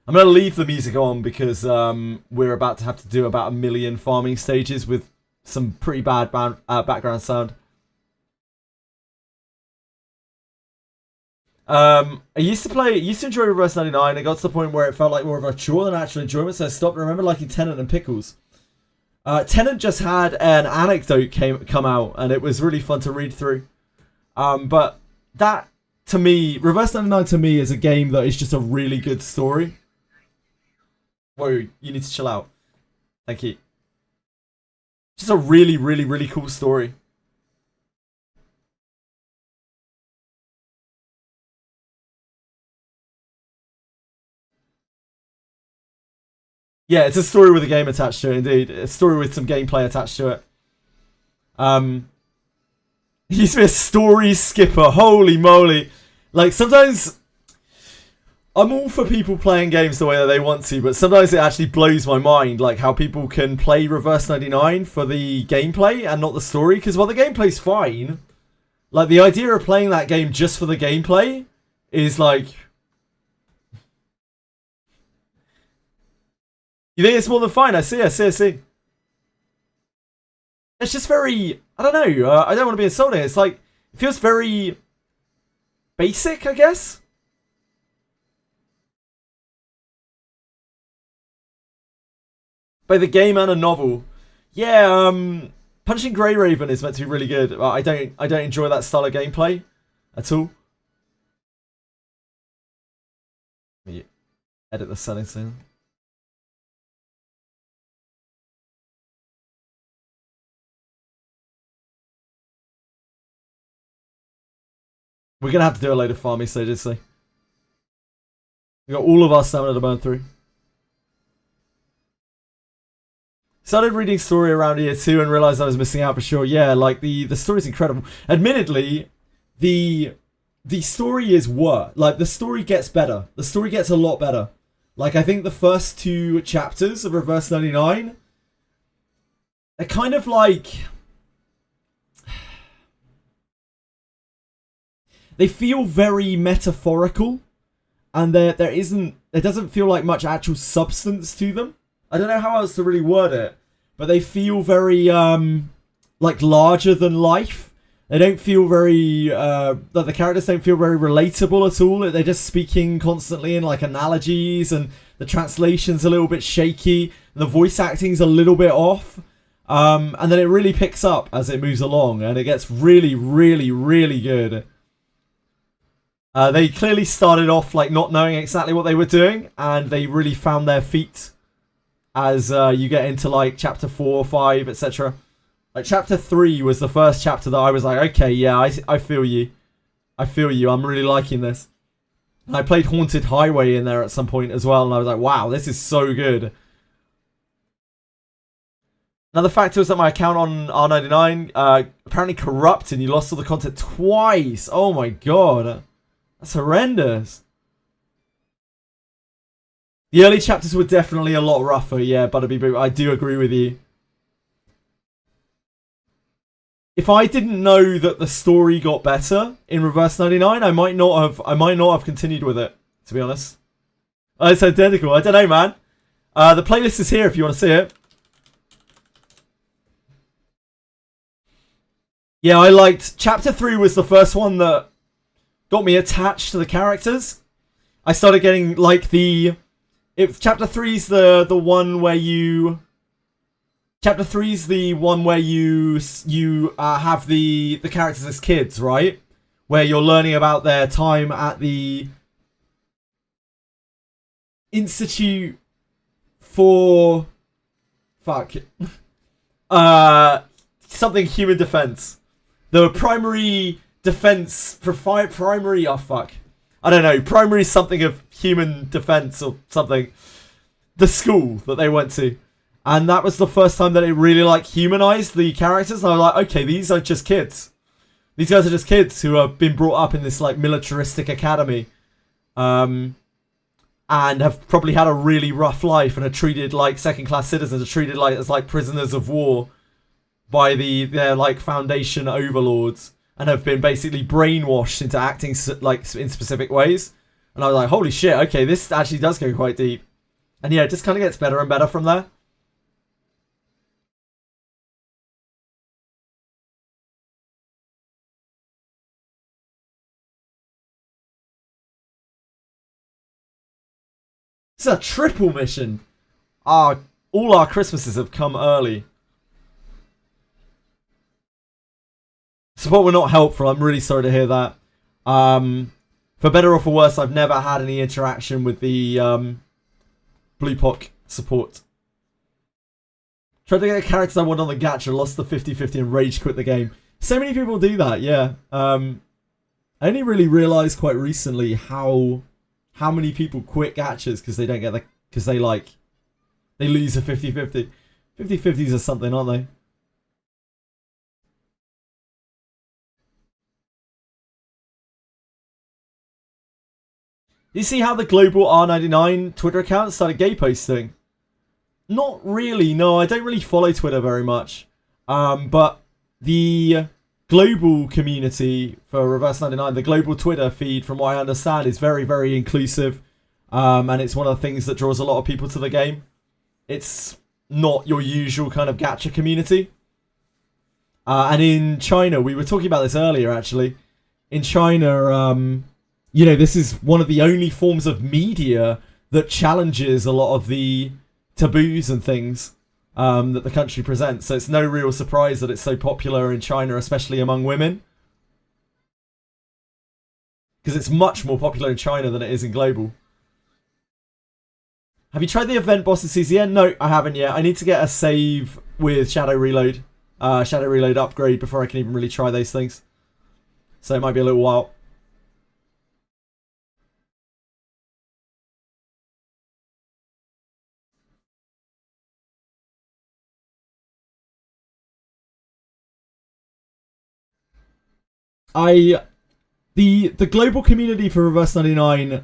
Speaker 1: I'm going to leave the music on because we're about to have to do about 1 million farming stages with some pretty bad background sound. I used to enjoy Reverse 99. It got to the point where it felt like more of a chore than actual enjoyment, so I stopped. I remember liking Tennant and Pickles. Tennant just had an anecdote come out, and it was really fun to read through. But that, to me, Reverse 99 to me is a game that is just a really good story. Whoa, you need to chill out. Thank you. Just a really, really, really cool story. Yeah, it's a story with a game attached to it, indeed. A story with some gameplay attached to it. He used to be a story skipper. Holy moly. Like, sometimes I'm all for people playing games the way that they want to, but sometimes it actually blows my mind, like, how people can play Reverse 99 for the gameplay and not the story. Because while the gameplay's fine, like, the idea of playing that game just for the gameplay is, like... You think it's more than fine? I see. It's just very... I don't know. I don't want to be insulting. It's like... It feels very... basic, I guess? By the game and a novel. Yeah, Punching Grey Raven is meant to be really good. I don't enjoy that style of gameplay at all. Let me edit the settings in. We're going to have to do a load of farming stages, so. We got all of our stamina to burn through. Started reading story around year 2 and realised I was missing out for sure. Yeah, like, the story's incredible. Admittedly, the story is worse. Like, the story gets better. The story gets a lot better. Like, I think the first 2 chapters of Reverse 99 are kind of like... They feel very metaphorical, and there doesn't feel like much actual substance to them. I don't know how else to really word it, but they feel very like larger than life. They don't feel very the characters don't feel very relatable at all. They're just speaking constantly in like analogies, and the translation's a little bit shaky. The voice acting's a little bit off. And then it really picks up as it moves along, and it gets really, really, really good. They clearly started off like not knowing exactly what they were doing, and they really found their feet as you get into like chapter 4, 5, etc. Like chapter 3 was the first chapter that I was like, okay, yeah, I feel you. I feel you. I'm really liking this. And I played Haunted Highway in there at some point as well, and I was like, wow, this is so good. Another factor was that my account on R99 apparently corrupted, and you lost all the content twice. Oh my god. That's horrendous. The early chapters were definitely a lot rougher, yeah, Butterby Boo. I do agree with you. If I didn't know that the story got better in Reverse 99, I might not have continued with it, to be honest. Oh, it's identical. I don't know, man. The playlist is here if you want to see it. Yeah, I liked... Chapter 3 was the first one that got me attached to the characters. I started getting, like, the... Chapter 3's the one where you... Chapter 3's the one where you have the characters as kids, right? Where you're learning about their time at the Institute for... Fuck. Something Human Defense. The primary defense... Primary... Oh, fuck. I don't know. Primary something of human defense or something. the school that they went to. And that was the first time that it really, like, humanized the characters. And I was like, okay, these are just kids. These guys are just kids who have been brought up in this, like, militaristic academy. And have probably had a really rough life and are treated like second-class citizens, are treated like as, like, prisoners of war by their, like, Foundation overlords. And have been basically brainwashed into acting, like, in specific ways. And I was like, holy shit, okay, this actually does go quite deep. And yeah, it just kind of gets better and better from there. It's a triple mission. All our Christmases have come early. Support were not helpful. I'm really sorry to hear that. For better or for worse, I've never had any interaction with the Blue Pock support. Tried to get the characters I want on the gacha, lost the 50-50 and rage quit the game. So many people do that, yeah. I only really realised quite recently how many people quit gachas because they don't get the... because they lose a 50-50. 50-50s are something, aren't they? You see how the global R99 Twitter account started gay posting? Not really, no, I don't really follow Twitter very much. But the global community for Reverse 99, the global Twitter feed, from what I understand, is very, very inclusive. And it's one of the things that draws a lot of people to the game. It's not your usual kind of gacha community. And in China, we were talking about this earlier, actually. In China, you know, this is one of the only forms of media that challenges a lot of the taboos and things that the country presents. So it's no real surprise that it's so popular in China, especially among women. Because it's much more popular in China than it is in global. Have you tried the event boss in CZN? No, I haven't yet. I need to get a save with Shadow Reload. Shadow Reload upgrade before I can even really try those things. So it might be a little while. The global community for Reverse 99,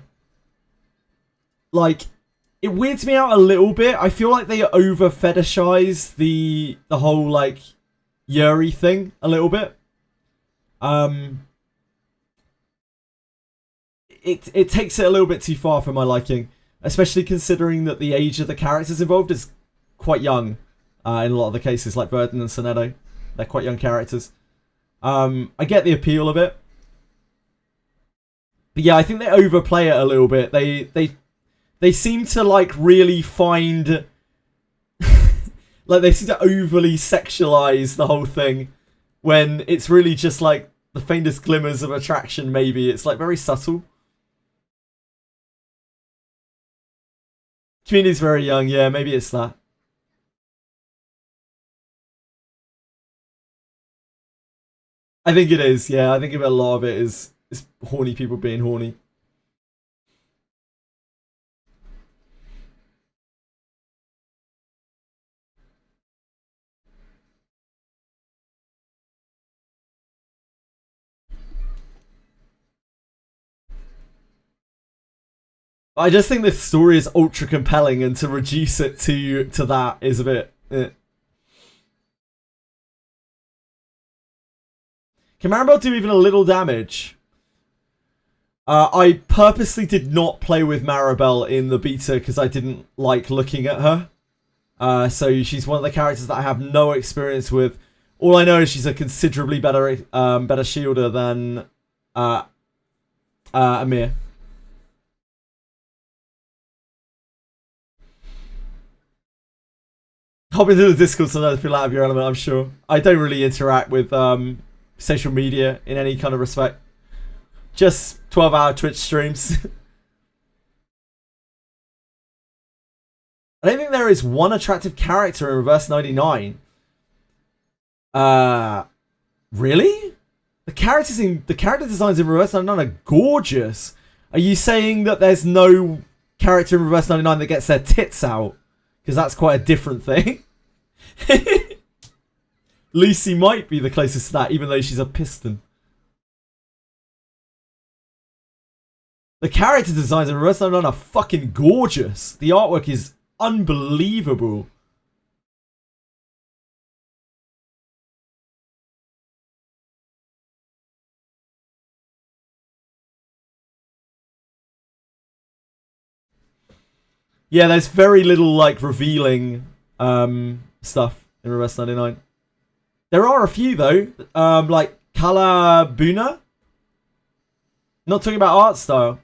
Speaker 1: like, it weirds me out a little bit. I feel like they over fetishize the whole, like, Yuri thing a little bit. It takes it a little bit too far for my liking, especially considering that the age of the characters involved is quite young. In a lot of the cases, like Burden and Sonetto, they're quite young characters. I get the appeal of it. But yeah, I think they overplay it a little bit. They seem to, like, really find... like, they seem to overly sexualize the whole thing when it's really just, like, the faintest glimmers of attraction, maybe. It's, like, very subtle. Community's very young, yeah, maybe it's that. I think it is, yeah. I think a lot of it is horny people being horny. I just think this story is ultra compelling, and to reduce it to that is a bit... Can Maribel do even a little damage? I purposely did not play with Maribel in the beta because I didn't like looking at her. So she's one of the characters that I have no experience with. All I know is she's a considerably better shielder than Amir. Hop into the Discord sometimes, feel out of your element, I'm sure. I don't really interact with social media in any kind of respect. Just 12-hour Twitch streams. I don't think there is one attractive character in Reverse 99. Really? The character designs in Reverse 99 are gorgeous. Are you saying that there's no character in Reverse 99 that gets their tits out, because that's quite a different thing. Lucy might be the closest to that, even though she's a piston. The character designs in Reverse 99 are fucking gorgeous. The artwork is unbelievable. Yeah, there's very little, like, revealing stuff in Reverse 99. There are a few, though. Like, Kalabuna? Not talking about art style.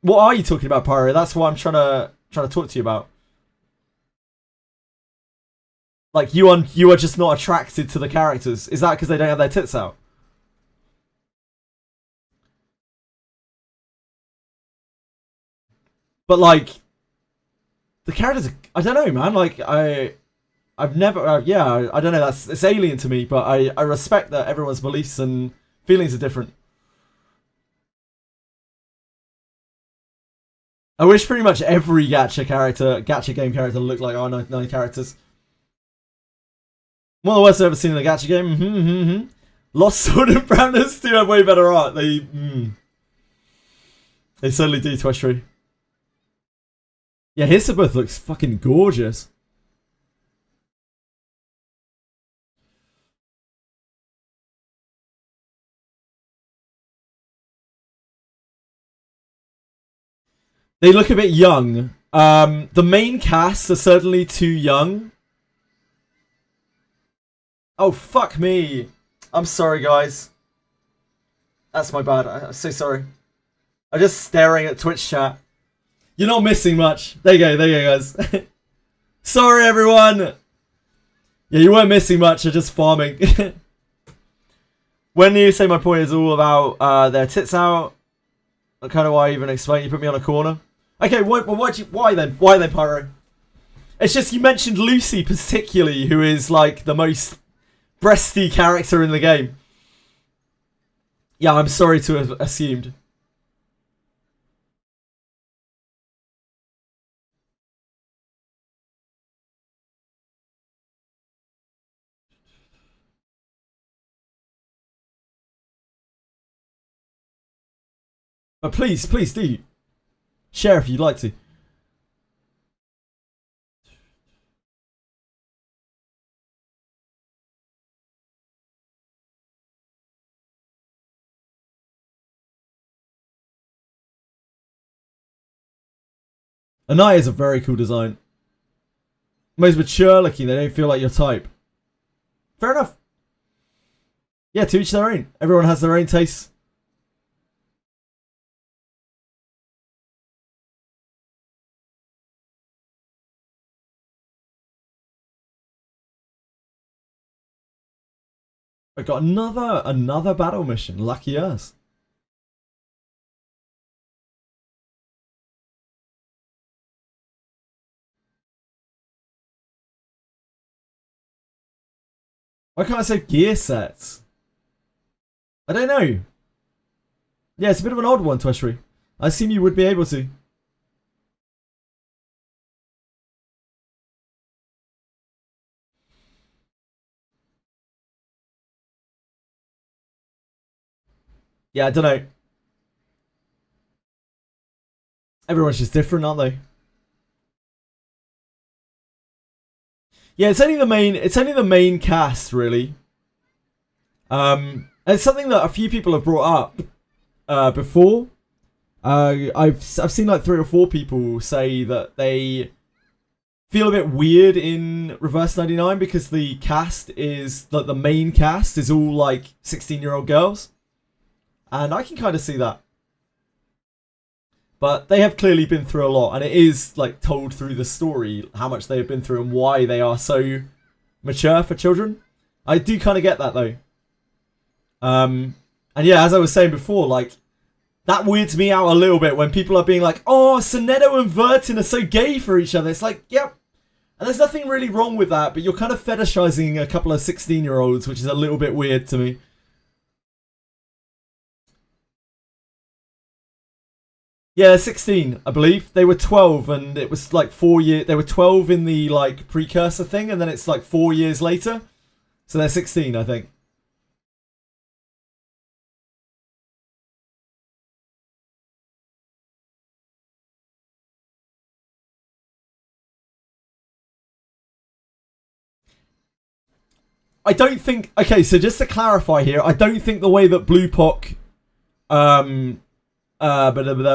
Speaker 1: What are you talking about, Pyro? That's what I'm trying to talk to you about. Like, you are just not attracted to the characters. Is that because they don't have their tits out? But, like, the characters, I don't know, man. Like, I've never, yeah, I don't know. It's alien to me, but I respect that everyone's beliefs and feelings are different. I wish pretty much every gacha game character looked like our 99 characters. One of the worst I've ever seen in a gacha game. Lost Sword and Brownness do have way better art. They certainly do, Twistry. Yeah, Hisabeth looks fucking gorgeous. They look a bit young. The main cast are certainly too young. Oh, fuck me. I'm sorry, guys. That's my bad. I'm so sorry. I'm just staring at Twitch chat. You're not missing much. There you go, guys. Sorry, everyone. Yeah, you weren't missing much. You're just farming. When you say my point is all about their tits out, kind of why I even explain. You put me on a corner. Okay, why then? Why then, Pyro? It's just you mentioned Lucy particularly, who is like the most breasty character in the game. Yeah, I'm sorry to have assumed. But please do. Share if you'd like to. Anaya is a very cool design. Most mature looking, they don't feel like your type. Fair enough. Yeah, to each their own. Everyone has their own tastes. I got another battle mission. Lucky us. Why can't I save gear sets? I don't know. Yeah, it's a bit of an odd one, Twishry. I assume you would be able to. Yeah, I don't know. Everyone's just different, aren't they? Yeah, it's only the main cast, really. And it's something that a few people have brought up before. I've seen like 3 or 4 people say that they feel a bit weird in Reverse 99 because the cast is like the main cast is all like 16-year-old girls. And I can kind of see that. But they have clearly been through a lot, and it is like told through the story how much they have been through and why they are so mature for children. I do kind of get that though. And yeah, as I was saying before, like that weirds me out a little bit when people are being like, "Oh, Soneto and Vertin are so gay for each other." It's like, yep. And there's nothing really wrong with that, but you're kind of fetishizing a couple of 16-year-olds, which is a little bit weird to me. Yeah, 16, I believe. They were 12, and it was like 4 years. They were 12 in the like precursor thing, and then it's like 4 years later. So they're 16, I think. I don't think... Okay, so just to clarify here, I don't think the way that Blue Pock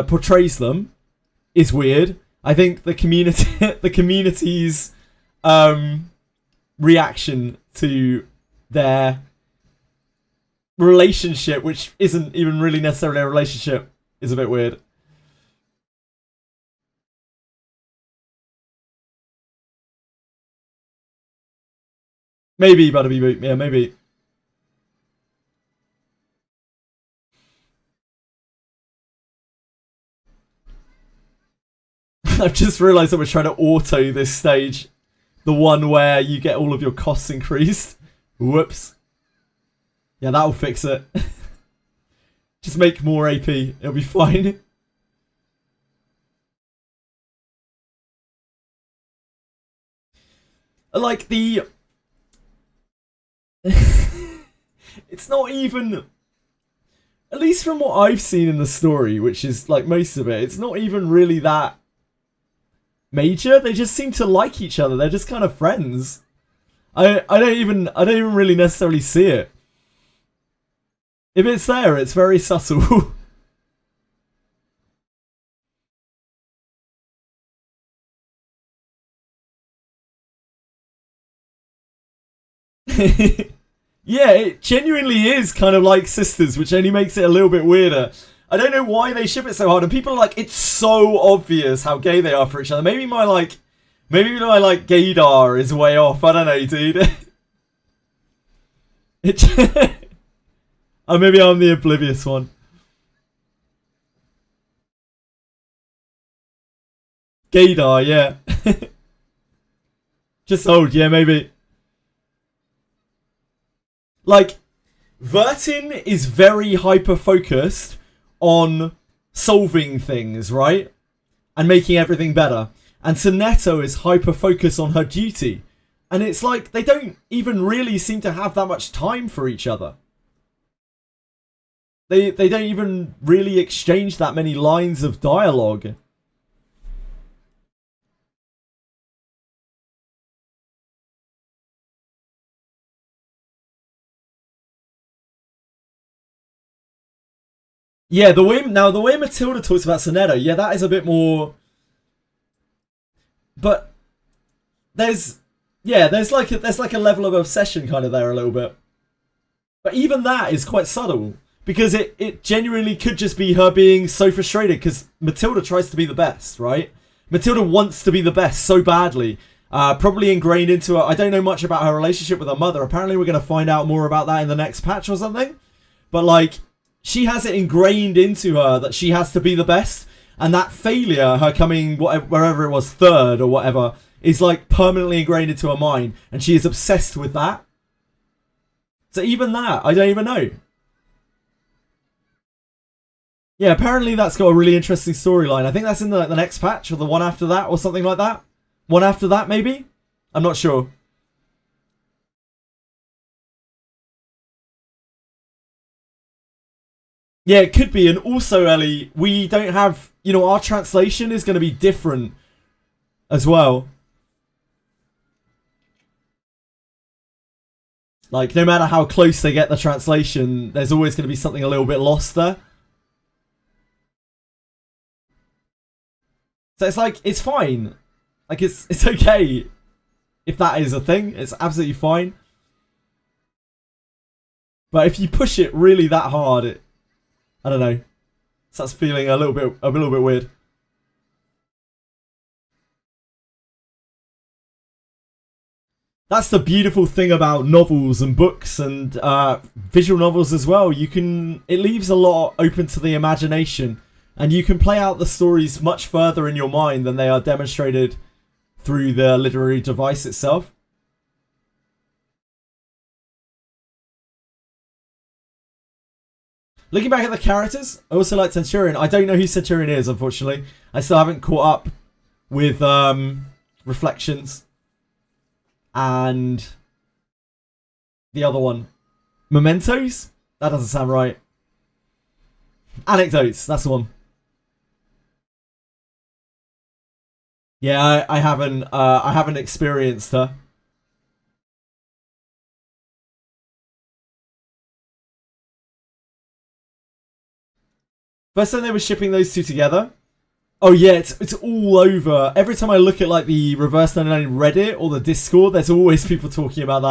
Speaker 1: portrays them is weird. I think the community, the community's reaction to their relationship, which isn't even really necessarily a relationship, is a bit weird. Maybe, Butterby, yeah, maybe. I've just realised that we're trying to auto this stage. The one where you get all of your costs increased. Whoops. Yeah, that'll fix it. Just make more AP. It'll be fine. Like, the... It's not even... At least from what I've seen in the story, which is, like, most of it, it's not even really that major. They just seem to like each other. They're just kind of friends. I don't even really necessarily see it. If it's there, it's very subtle. Yeah, it genuinely is kind of like sisters, which only makes it a little bit weirder. I don't know why they ship it so hard, and people are like, it's so obvious how gay they are for each other. Maybe my gaydar is way off. I don't know, dude. Oh, maybe I'm the oblivious one. Gaydar, yeah. Just old, yeah, maybe. Like, Vertin is very hyper-focused on solving things, right? And making everything better. And Sonetto is hyper-focused on her duty. And it's like, they don't even really seem to have that much time for each other. They don't even really exchange that many lines of dialogue. Yeah, the way Matilda talks about Sonetto, yeah, that is a bit more. But there's like a level of obsession kind of there a little bit. But even that is quite subtle, because it genuinely could just be her being so frustrated because Matilda tries to be the best, right? Matilda wants to be the best so badly. Probably ingrained into her. I don't know much about her relationship with her mother. Apparently we're going to find out more about that in the next patch or something. But like, she has it ingrained into her that she has to be the best, and that failure, her coming wherever it was, third or whatever, is like permanently ingrained into her mind, and she is obsessed with that. So even that, I don't even know. Yeah, apparently that's got a really interesting storyline. I think that's in the next patch, or the one after that, or something like that. One after that, maybe? I'm not sure. Yeah, it could be. And also, Ellie, we don't have... You know, our translation is going to be different as well. Like, no matter how close they get the translation, there's always going to be something a little bit lost there. So it's like, it's fine. Like, it's okay if that is a thing. It's absolutely fine. But if you push it really that hard, I don't know. Starts feeling a little bit weird. That's the beautiful thing about novels and books and visual novels as well. It leaves a lot open to the imagination, and you can play out the stories much further in your mind than they are demonstrated through the literary device itself. Looking back at the characters, I also like Centurion. I don't know who Centurion is, unfortunately. I still haven't caught up with Reflections and the other one. Mementos? That doesn't sound right. Anecdotes, that's the one. Yeah, I haven't experienced her. First time they were shipping those two together. Oh yeah, it's all over. Every time I look at like the Reverse 99 Reddit or the Discord, there's always people talking about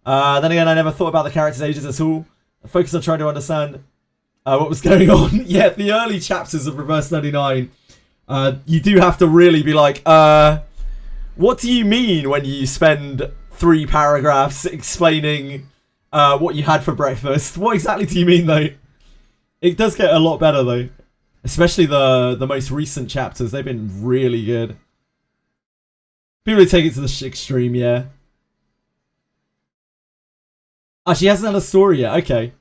Speaker 1: that. Then again, I never thought about the characters' ages at all. I focused on trying to understand what was going on. Yeah, the early chapters of Reverse 99, you do have to really be like, what do you mean when you spend 3 paragraphs explaining what you had for breakfast? What exactly do you mean though? It does get a lot better though. Especially the most recent chapters. They've been really good. People who take it to the extreme, yeah. Ah, she hasn't had a story yet. Okay.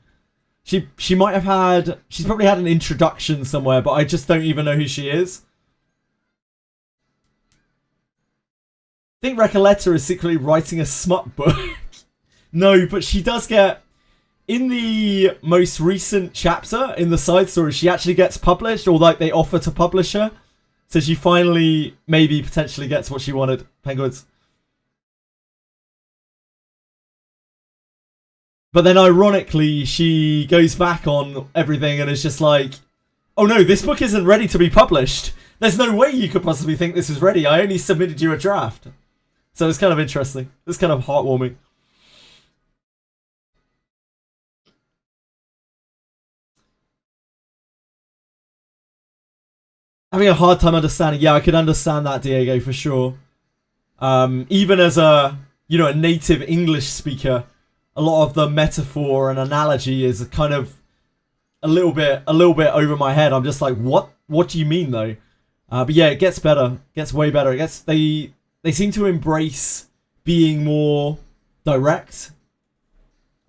Speaker 1: She might have had... She's probably had an introduction somewhere, but I just don't even know who she is. I think Recoleta is secretly writing a smut book. No, but she does get... In the most recent chapter, in the side story, she actually gets published, or like they offer to publish her. So she finally, maybe, potentially gets what she wanted. Penguins. But then ironically, she goes back on everything and is just like, oh no, this book isn't ready to be published. There's no way you could possibly think this is ready. I only submitted you a draft. So it's kind of interesting. It's kind of heartwarming. Having a hard time understanding. Yeah, I could understand that, Diego, for sure. Even as a, a native English speaker, a lot of the metaphor and analogy is kind of a little bit over my head. I'm just like, what do you mean though? But yeah, it gets better. It gets way better. They seem to embrace being more direct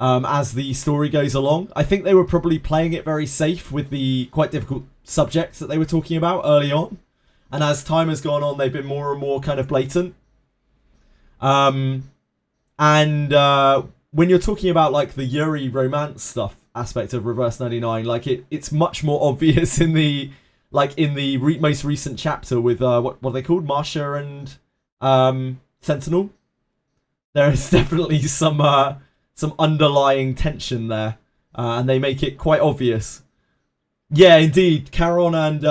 Speaker 1: as the story goes along. I think they were probably playing it very safe with the quite difficult subjects that they were talking about early on, and as time has gone on, they've been more and more kind of blatant. And when you're talking about like the Yuri romance stuff aspect of Reverse 99, like it's much more obvious in the most recent chapter with what are they called, Marsha and Sentinel. There is definitely some underlying tension there, and they make it quite obvious. Yeah, indeed. Charon and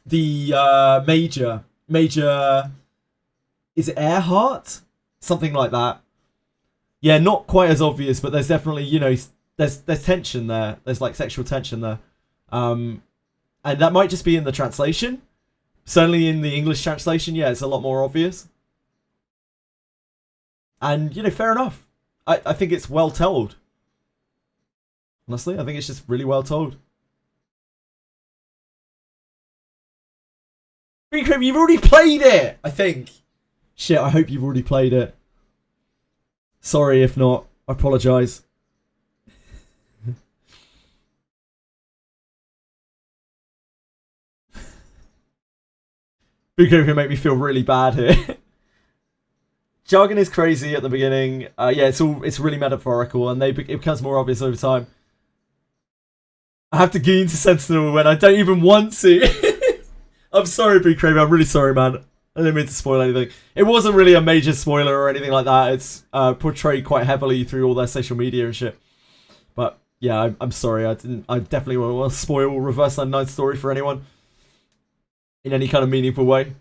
Speaker 1: the Major, is it Earhart? Something like that. Yeah, not quite as obvious, but there's definitely, there's tension there. There's like sexual tension there. And that might just be in the translation. Certainly in the English translation, yeah, it's a lot more obvious. And, fair enough. I think it's well told. Honestly, I think it's just really well told. Cream, you've already played it, I think. Shit, I hope you've already played it. Sorry if not. I apologise. Buko can make me feel really bad here. Jargon is crazy at the beginning. Yeah, it's really metaphorical, and it becomes more obvious over time. I have to get into Sentinel when I don't even want to. I'm sorry, Big Crave. I'm really sorry, man. I didn't mean to spoil anything. It wasn't really a major spoiler or anything like that. It's portrayed quite heavily through all their social media and shit. But yeah, I'm sorry. I definitely won't want to spoil Reverse 99's story for anyone in any kind of meaningful way.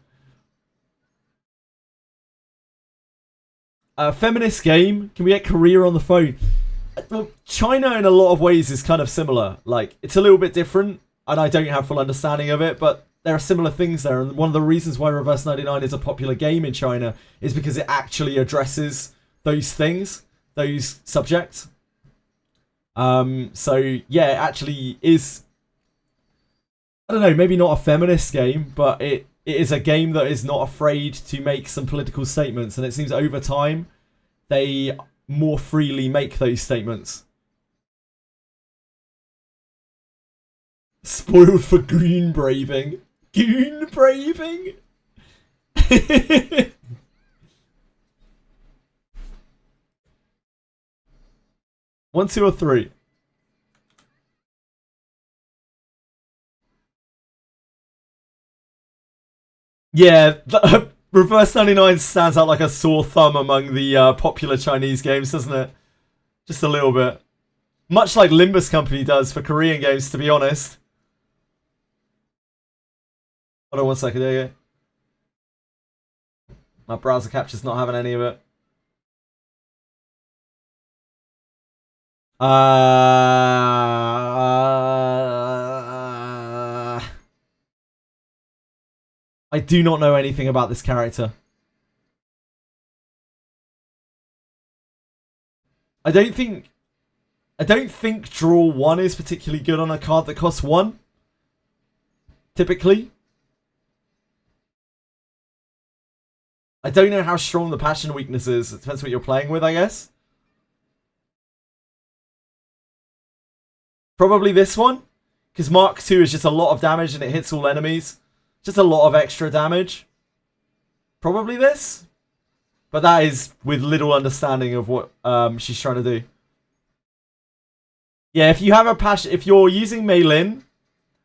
Speaker 1: Feminist game. Can we get Korea on the phone? Well, China in a lot of ways is kind of similar. Like, it's a little bit different, and I don't have full understanding of it, but there are similar things there, and one of the reasons why Reverse 99 is a popular game in China is because it actually addresses those things, those subjects. So yeah, it actually is, I don't know, maybe not a feminist game, but it is a game that is not afraid to make some political statements, and it seems over time they more freely make those statements. Spoiled for goon braving. Goon braving? 1, 2, or 3? Yeah, Reverse 99 stands out like a sore thumb among the popular Chinese games, doesn't it? Just a little bit. Much like Limbus Company does for Korean games, to be honest. Hold on 1 second, there you go. My browser capture's not having any of it. I do not know anything about this character. I don't think draw 1 is particularly good on a card that costs 1. Typically. I don't know how strong the passion weakness is. It depends what you're playing with, I guess. Probably this one. Because Mark II is just a lot of damage and it hits all enemies. Just a lot of extra damage. Probably this. But that is with little understanding of what she's trying to do. Yeah, if you have a passion... If you're using Mei Lin...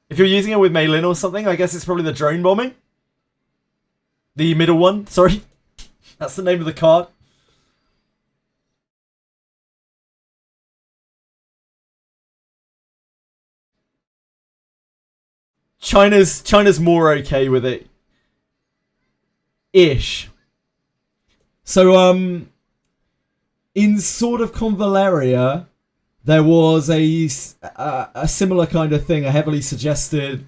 Speaker 1: If you're using it with Mei Lin or something, I guess it's probably the drone bombing. The middle one, sorry. That's the name of the card. China's more okay with it. Ish. So, in Sword of Convaleria, there was a similar kind of thing, a heavily suggested,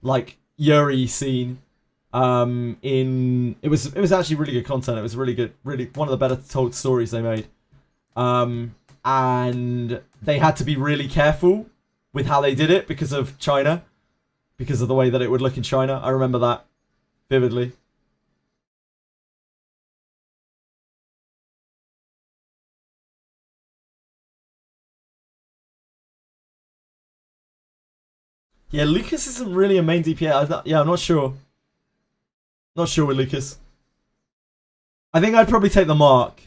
Speaker 1: like, Yuri scene. It was actually really good content. It was really good, really one of the better told stories they made. And they had to be really careful with how they did it because of China, because of the way that it would look in China. I remember that vividly. Yeah, Lucas isn't really a main DPS. Yeah, I'm not sure. Not sure with Lucas. I think I'd probably take the Mark.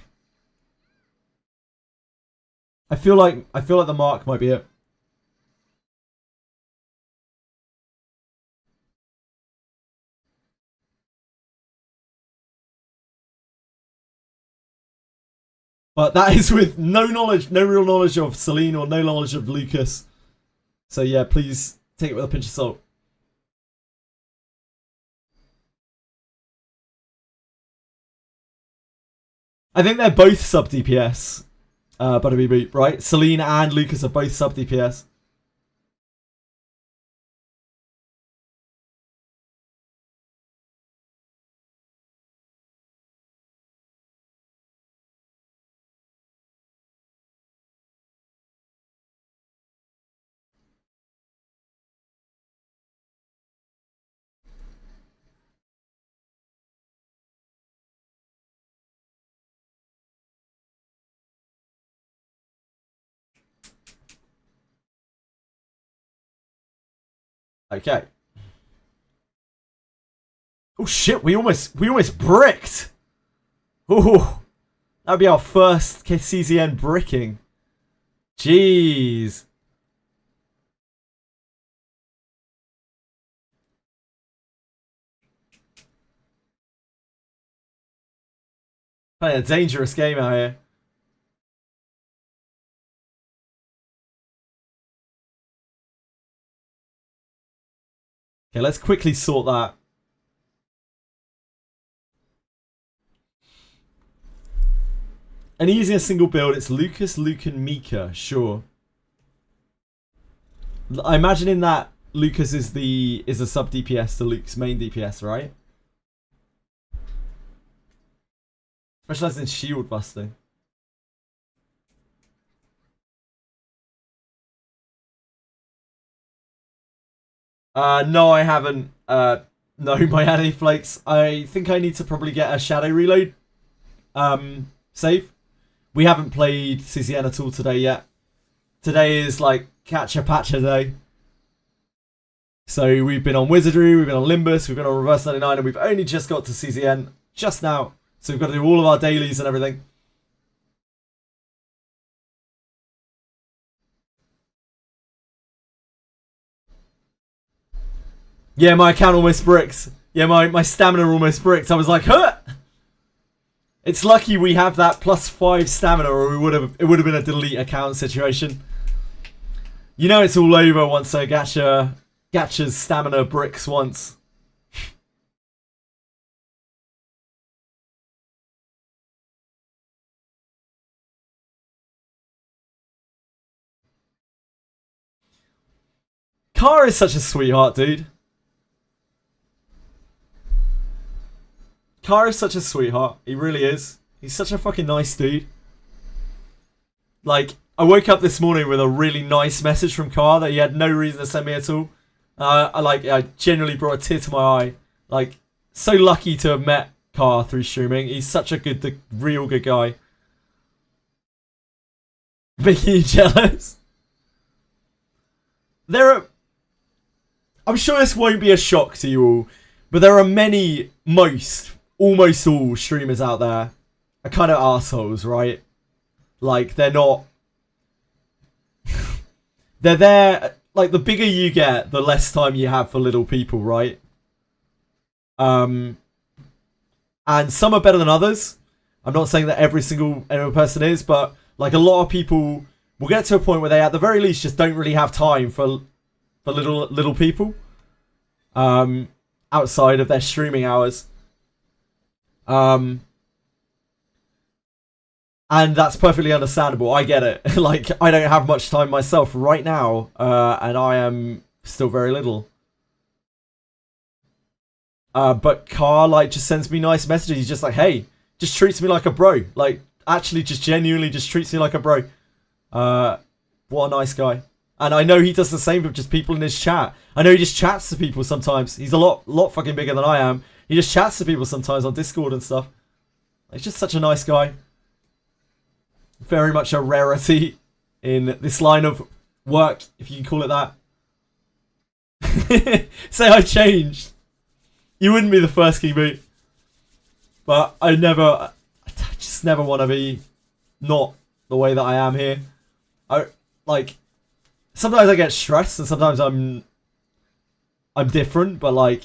Speaker 1: I feel like the Mark might be it. But that is with no real knowledge of Celine or no knowledge of Lucas. So yeah, please take it with a pinch of salt. I think they're both sub DPS. Butterbeep, right? Celine and Lucas are both sub DPS. Okay. Oh shit, we almost bricked. Oh, that would be our first CZN bricking. Jeez. Playing a dangerous game out here. Okay, let's quickly sort that. And using a single build, it's Lucas, Luke, and Mika. Sure. I imagine in that Lucas is a sub DPS to Luke's main DPS, right? Specialized in shield busting. No, I haven't. No, my anime flakes. I think I need to probably get a shadow reload save. We haven't played CZN at all today yet. Today is like catch a patcher day. So we've been on Wizardry, we've been on Limbus, we've been on Reverse 99, and we've only just got to CZN just now. So we've got to do all of our dailies and everything. Yeah, my account almost bricks. Yeah, my stamina almost bricks. I was like, huh! It's lucky we have that +5 stamina, or it would have been a delete account situation. You know it's all over once I Gacha's stamina bricks once. Car is such a sweetheart, dude. Car is such a sweetheart. He really is. He's such a fucking nice dude. Like, I woke up this morning with a really nice message from Car that he had no reason to send me at all. I genuinely brought a tear to my eye. Like, so lucky to have met Car through streaming. He's such a real good guy. Making you jealous? I'm sure this won't be a shock to you all, but there are almost all streamers out there are kind of assholes, right? Like, they're not... they're there... Like, the bigger you get, the less time you have for little people, right? And some are better than others. I'm not saying that every single person is, but, like, a lot of people will get to a point where they, at the very least, just don't really have time for little people. Outside of their streaming hours. And that's perfectly understandable. I get it. Like, I don't have much time myself right now, and I am still very little. But Car, like, just sends me nice messages. He's just like, hey, just treats me like a bro. Like, actually, just genuinely just treats me like a bro. What a nice guy. And I know he does the same with just people in his chat. I know he just chats to people sometimes. He's a lot fucking bigger than I am. He just chats to people sometimes on Discord and stuff. He's just such a nice guy. Very much a rarity in this line of work, if you can call it that. Say I changed. You wouldn't be the first King Boot. But I just never want to be not the way that I am here. Sometimes I get stressed and sometimes I'm different, but like,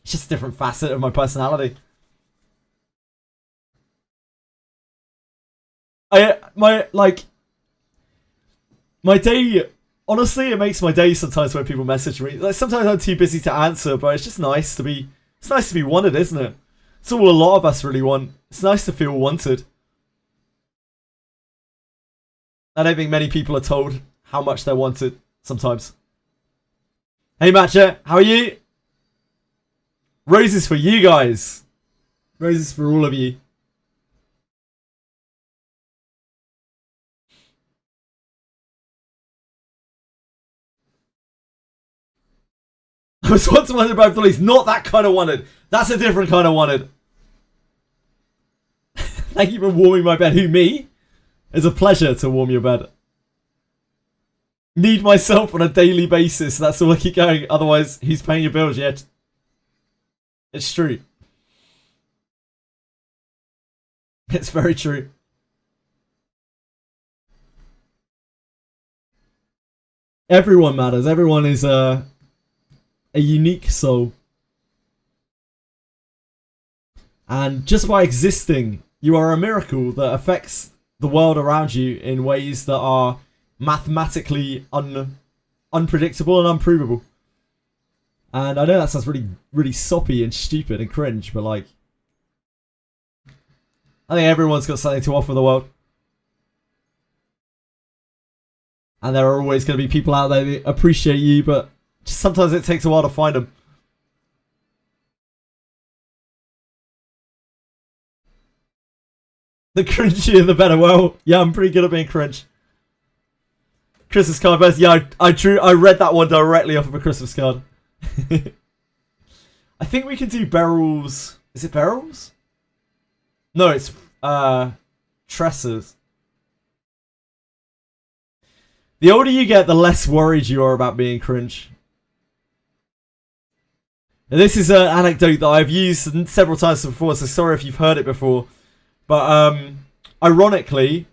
Speaker 1: it's just a different facet of my personality. My day, honestly, it makes my day sometimes when people message me. Like, sometimes I'm too busy to answer, but it's just nice to be wanted, isn't it? It's all a lot of us really want. It's nice to feel wanted. I don't think many people are told how much they're wanted sometimes. Hey Matcha, how are you? Roses for you guys. Roses for all of you. I was once wanted by police. Not that kind of wanted. That's a different kind of wanted. Thank you for warming my bed. Who, me? It's a pleasure to warm your bed. Need myself on a daily basis. That's all I keep going. Otherwise, who's paying your bills? Yeah, it's true. It's very true. Everyone matters. Everyone is a unique soul. And just by existing, you are a miracle that affects the world around you in ways that are mathematically unpredictable and unprovable. And I know that sounds really, really soppy and stupid and cringe, but like, I think everyone's got something to offer the world. And there are always going to be people out there that appreciate you, but just sometimes it takes a while to find them. The cringier the better. Well, yeah, I'm pretty good at being cringe. Christmas card verse. Yeah, I read that one directly off of a Christmas card. I think we can do barrels. Is it barrels? No, it's tresses. The older you get, the less worried you are about being cringe. This is an anecdote that I've used several times before, so sorry if you've heard it before. But ironically,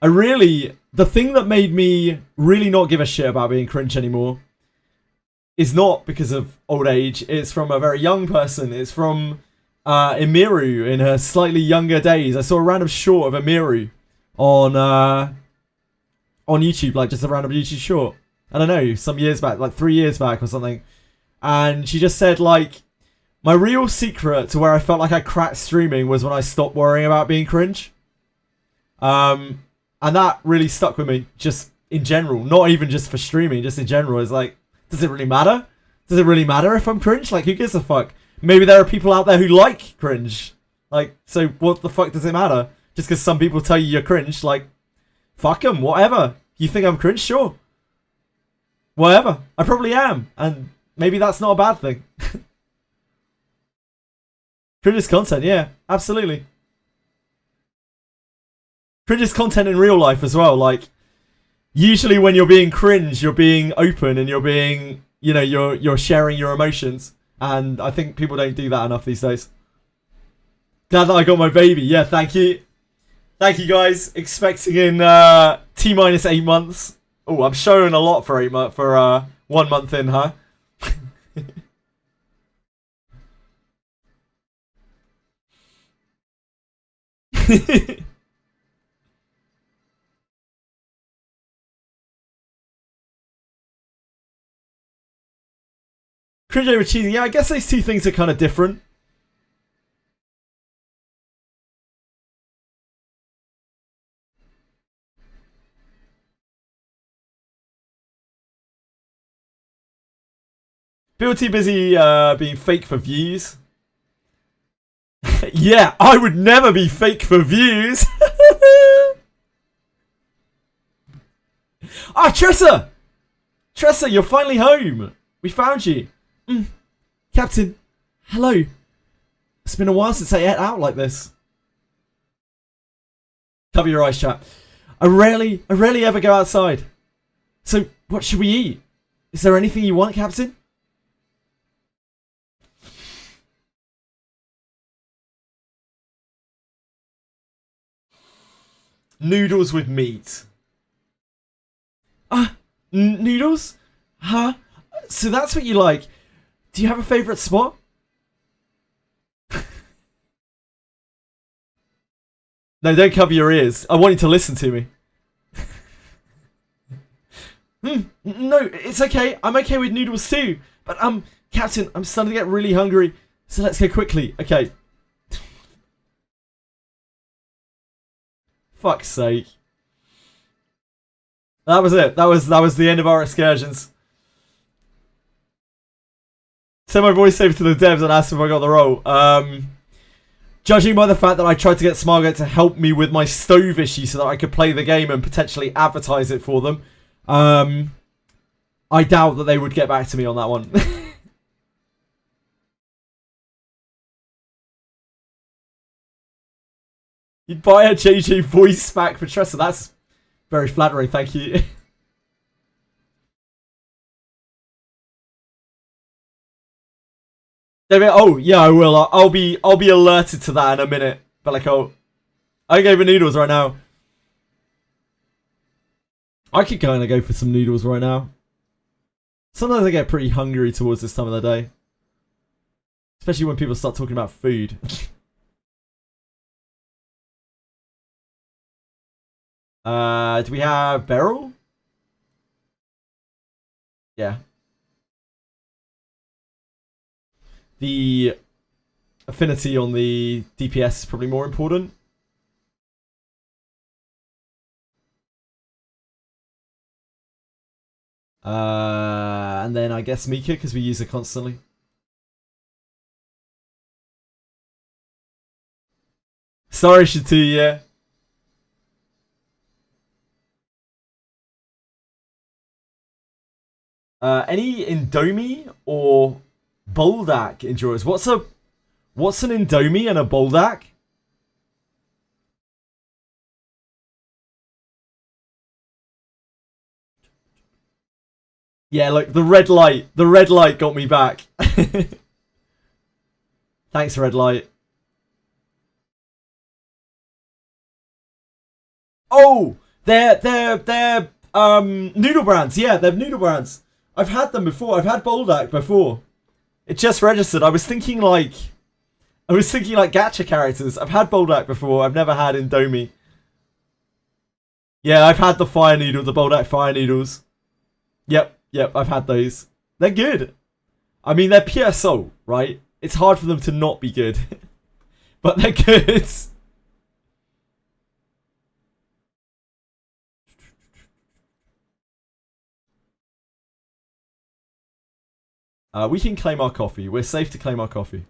Speaker 1: the thing that made me really not give a shit about being cringe anymore is not because of old age. It's from a very young person. It's from Emiru in her slightly younger days. I saw a random short of Emiru on YouTube, like just a random YouTube short. I don't know, some years back, like 3 years back or something. And she just said, like, my real secret to where I felt like I cracked streaming was when I stopped worrying about being cringe. And that really stuck with me, just in general. Not even just for streaming, just in general. It's like, does it really matter? Does it really matter if I'm cringe? Like, who gives a fuck? Maybe there are people out there who like cringe. Like, so what the fuck does it matter? Just because some people tell you you're cringe, like, fuck them, whatever. You think I'm cringe? Sure. Whatever. I probably am. And maybe that's not a bad thing. Cringe is content, yeah, absolutely. Cringe is content in real life as well. Like, usually when you're being cringe, you're being open and you're being, you know, you're sharing your emotions. And I think people don't do that enough these days. Glad that I got my baby. Yeah, thank you. Thank you, guys. Expecting in T-minus 8 months. Oh, I'm showing a lot for 1 month in, huh? Cringe over cheesy. Yeah, I guess those two things are kind of different. People too busy being fake for views. Yeah, I would never be fake for views. Ah, Tressa! Tressa, you're finally home. We found you. Captain, hello. It's been a while since I ate out like this. Cover your eyes, chat. I rarely ever go outside. So, what should we eat? Is there anything you want, Captain? Noodles with meat. Noodles? Huh? So that's what you like. Do you have a favourite spot? No, don't cover your ears. I want you to listen to me. No, it's okay. I'm okay with noodles too. But, Captain, I'm starting to get really hungry. So let's go quickly. Okay. Fuck's sake. That was it. That was the end of our excursions. Send my voiceover to the devs and ask if I got the role. Judging by the fact that I tried to get Smargate to help me with my stove issue so that I could play the game and potentially advertise it for them, I doubt that they would get back to me on that one. You'd buy a JJ voice pack for Tressa. That's very flattering, thank you. David, oh yeah, I will. I'll be alerted to that in a minute. But like, I gave her noodles right now. I could kind of go for some noodles right now. Sometimes I get pretty hungry towards this time of the day, especially when people start talking about food. Do we have Beryl? Yeah. The affinity on the DPS is probably more important. And then I guess Mika, because we use her constantly. Sorry, Shatu, yeah. Any Indomie or Boldak enjoyers? What's an Indomie and a Boldak? Yeah, look, the red light. The red light got me back. Thanks, red light. Oh, they're noodle brands. Yeah, they're noodle brands. I've had them before. I've had Boldak before. It just registered. I was thinking like gacha characters. I've had Boldak before. I've never had Indomie. Yeah, I've had the fire noodle, the Boldak fire noodles. Yep, I've had those. They're good. I mean, they're pure salt, right? It's hard for them to not be good. But they're good. We can claim our coffee. We're safe to claim our coffee.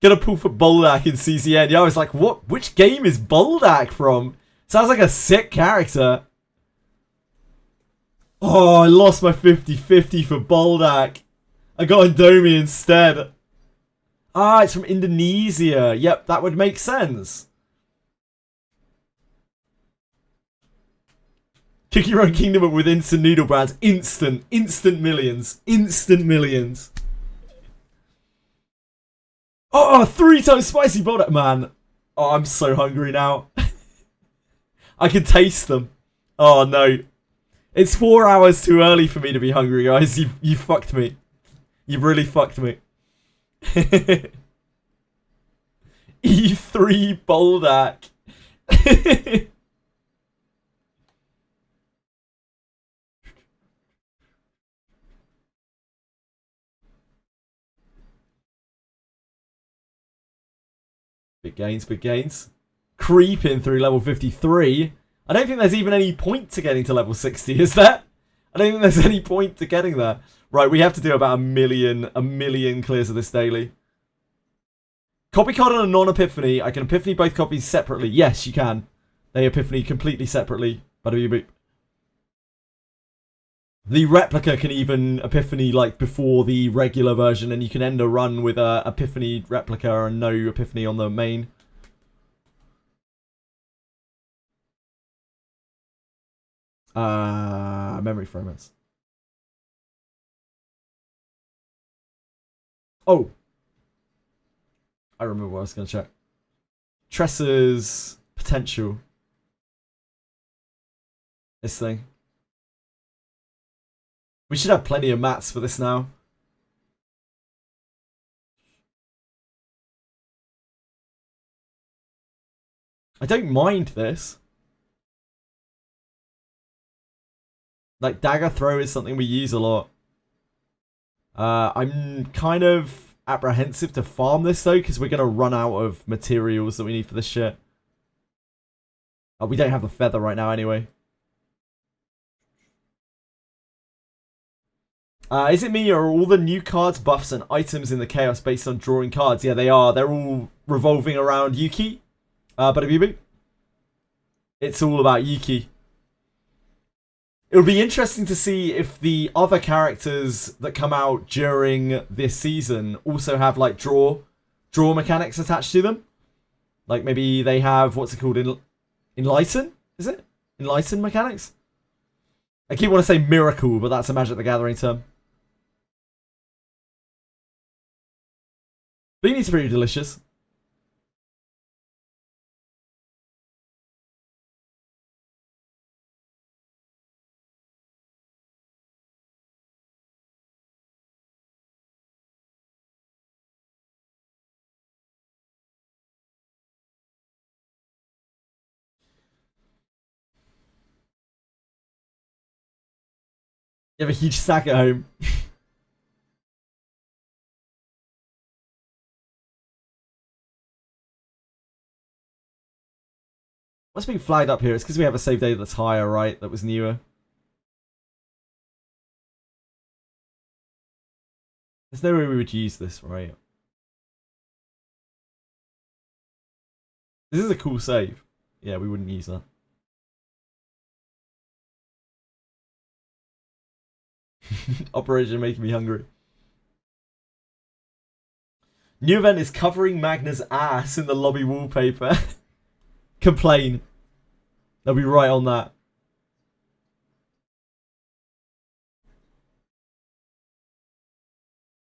Speaker 1: Gonna pull for Boldak in CZN. Yeah, I was like, what? Which game is Boldak from? Sounds like a sick character. Oh, I lost my 50-50 for Boldak. I got Indomie instead. Ah, it's from Indonesia. Yep, that would make sense. Cookie Run Kingdom with instant noodle brands. Instant millions. Instant millions. Oh, 3 times spicy Boldak, man. Oh, I'm so hungry now. I can taste them. Oh, no. It's 4 hours too early for me to be hungry, guys. You fucked me. You've really fucked me. E3 Boldak. Big gains, big gains. Creeping through level 53. I don't think there's even any point to getting to level 60, is there? I don't think there's any point to getting there. Right, we have to do about a million clears of this daily. Copy card on a non-epiphany. I can epiphany both copies separately. Yes, you can. They epiphany completely separately. The replica can even epiphany like before the regular version, and you can end a run with a epiphany replica and no epiphany on the main. Memory fragments. Oh, I remember what I was going to check. Tressa's potential. This thing. We should have plenty of mats for this now. I don't mind this. Like, dagger throw is something we use a lot. I'm kind of apprehensive to farm this, though, because we're going to run out of materials that we need for this shit. We don't have the feather right now, anyway. Is it me, or are all the new cards, buffs, and items in the chaos based on drawing cards? Yeah, they are. They're all revolving around Yuki. But it's all about Yuki. It'll be interesting to see if the other characters that come out during this season also have, like, draw mechanics attached to them. Like, maybe they have, what's it called? Enlighten? Is it? Enlighten mechanics? I keep wanting to say miracle, but that's a Magic the Gathering term. Beanie's pretty delicious. You have a huge stack at home. What's being flagged up here? It's because we have a save data that's higher, right? That was newer. There's no way we would use this, right? This is a cool save. Yeah, we wouldn't use that. Operation making me hungry. New event is covering Magna's ass in the lobby wallpaper. Complain. They'll be right on that.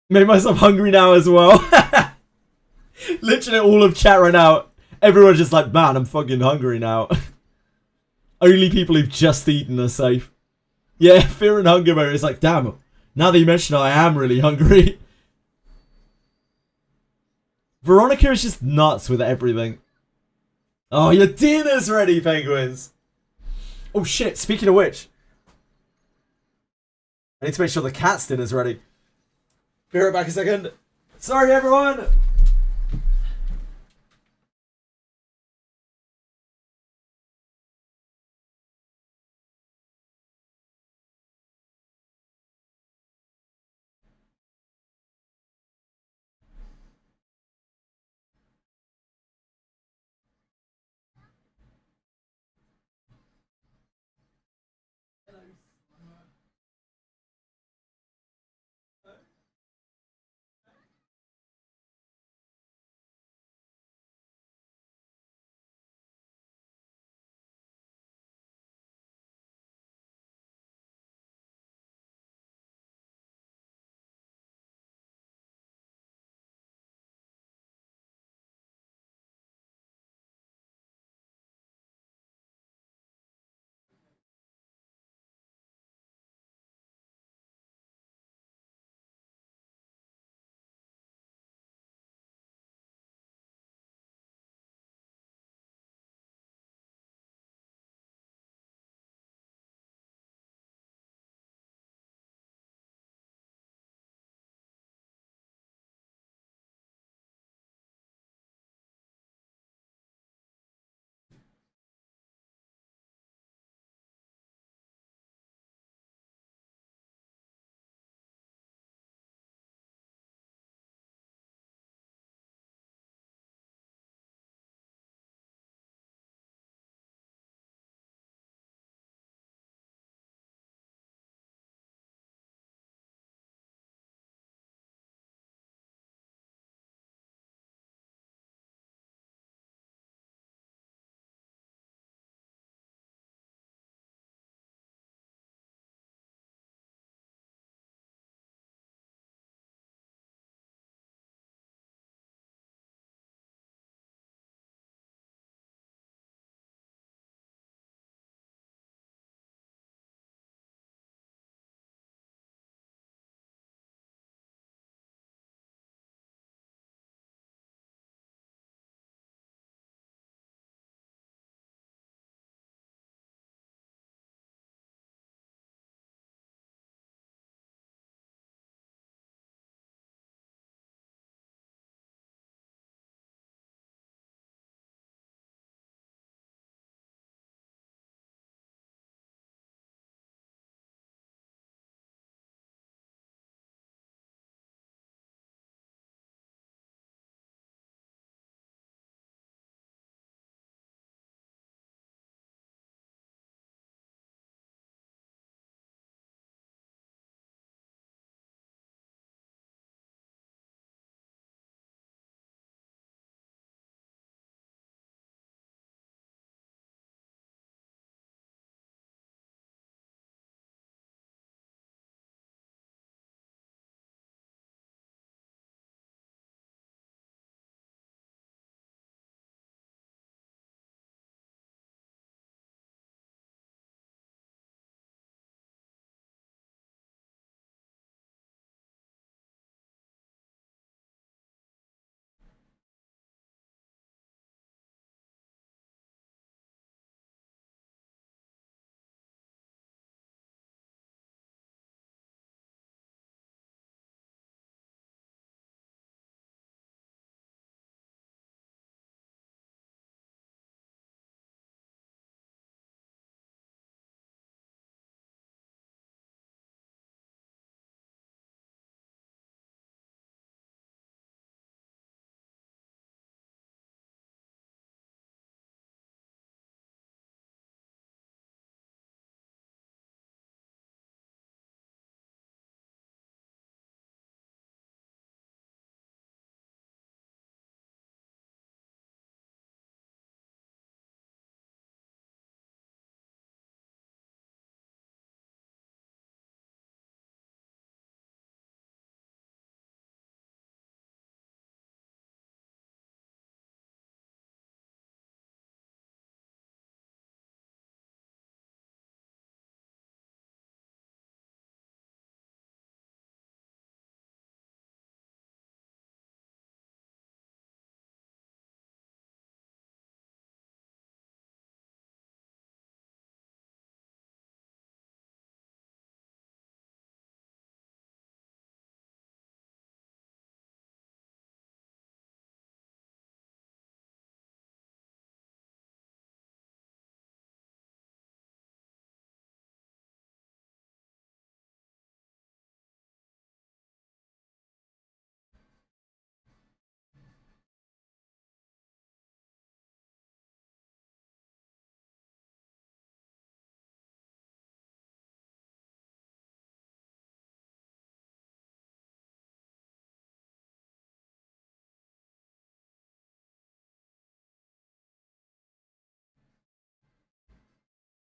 Speaker 1: Made myself hungry now as well. Literally all of chat right now. Everyone's just like, man, I'm fucking hungry now. Only people who've just eaten are safe. Yeah, fear and hunger mode. It's like, damn. Now that you mention it, I am really hungry. Veronica is just nuts with everything. Oh, your dinner's ready, penguins. Oh shit, speaking of which. I need to make sure the cat's dinner's ready. Be right back a second. Sorry, everyone.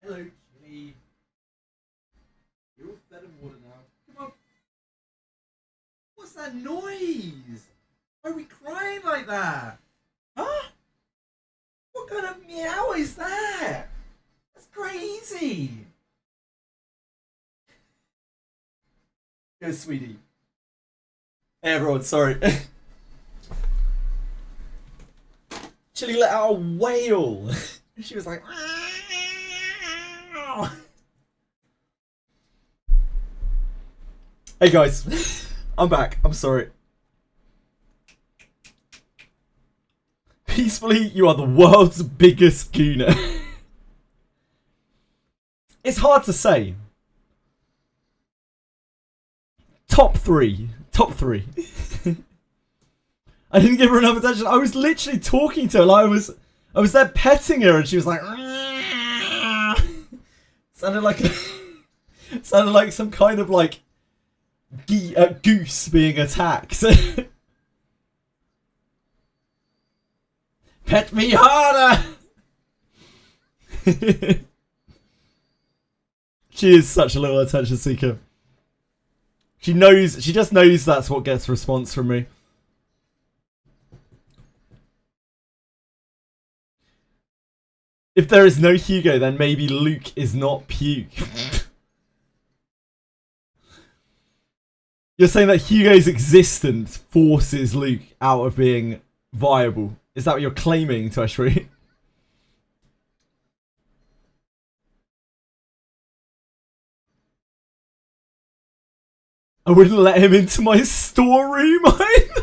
Speaker 1: Hello, Chili. You're all fed and water now. Come on. What's that noise? Why are we crying like that? Huh? What kind of meow is that? That's crazy. Go, sweetie. Hey, everyone, sorry. Chili let out a wail. She was like... Hey guys, I'm back. I'm sorry. Peacefully, you are the world's biggest gooner. It's hard to say. Top three. Top three. I didn't give her enough attention. I was literally talking to her. Like I was there petting her, and she was like, sounded like some kind of like goose being attacked. Pet me harder. She is such a little attention seeker. She just knows that's what gets response from me. If there is no Hugo, then maybe Luke is not puke. You're saying that Hugo's existence forces Luke out of being viable. Is that what you're claiming, Tweshry? I wouldn't let him into my storeroom either.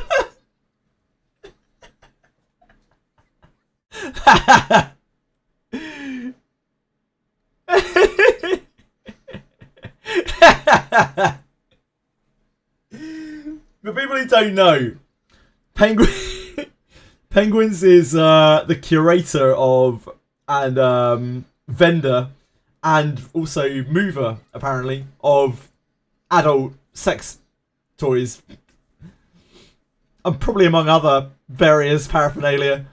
Speaker 1: For people who don't know, Penguins is the curator of and vendor and also mover, apparently, of adult sex toys. And probably among other various paraphernalia.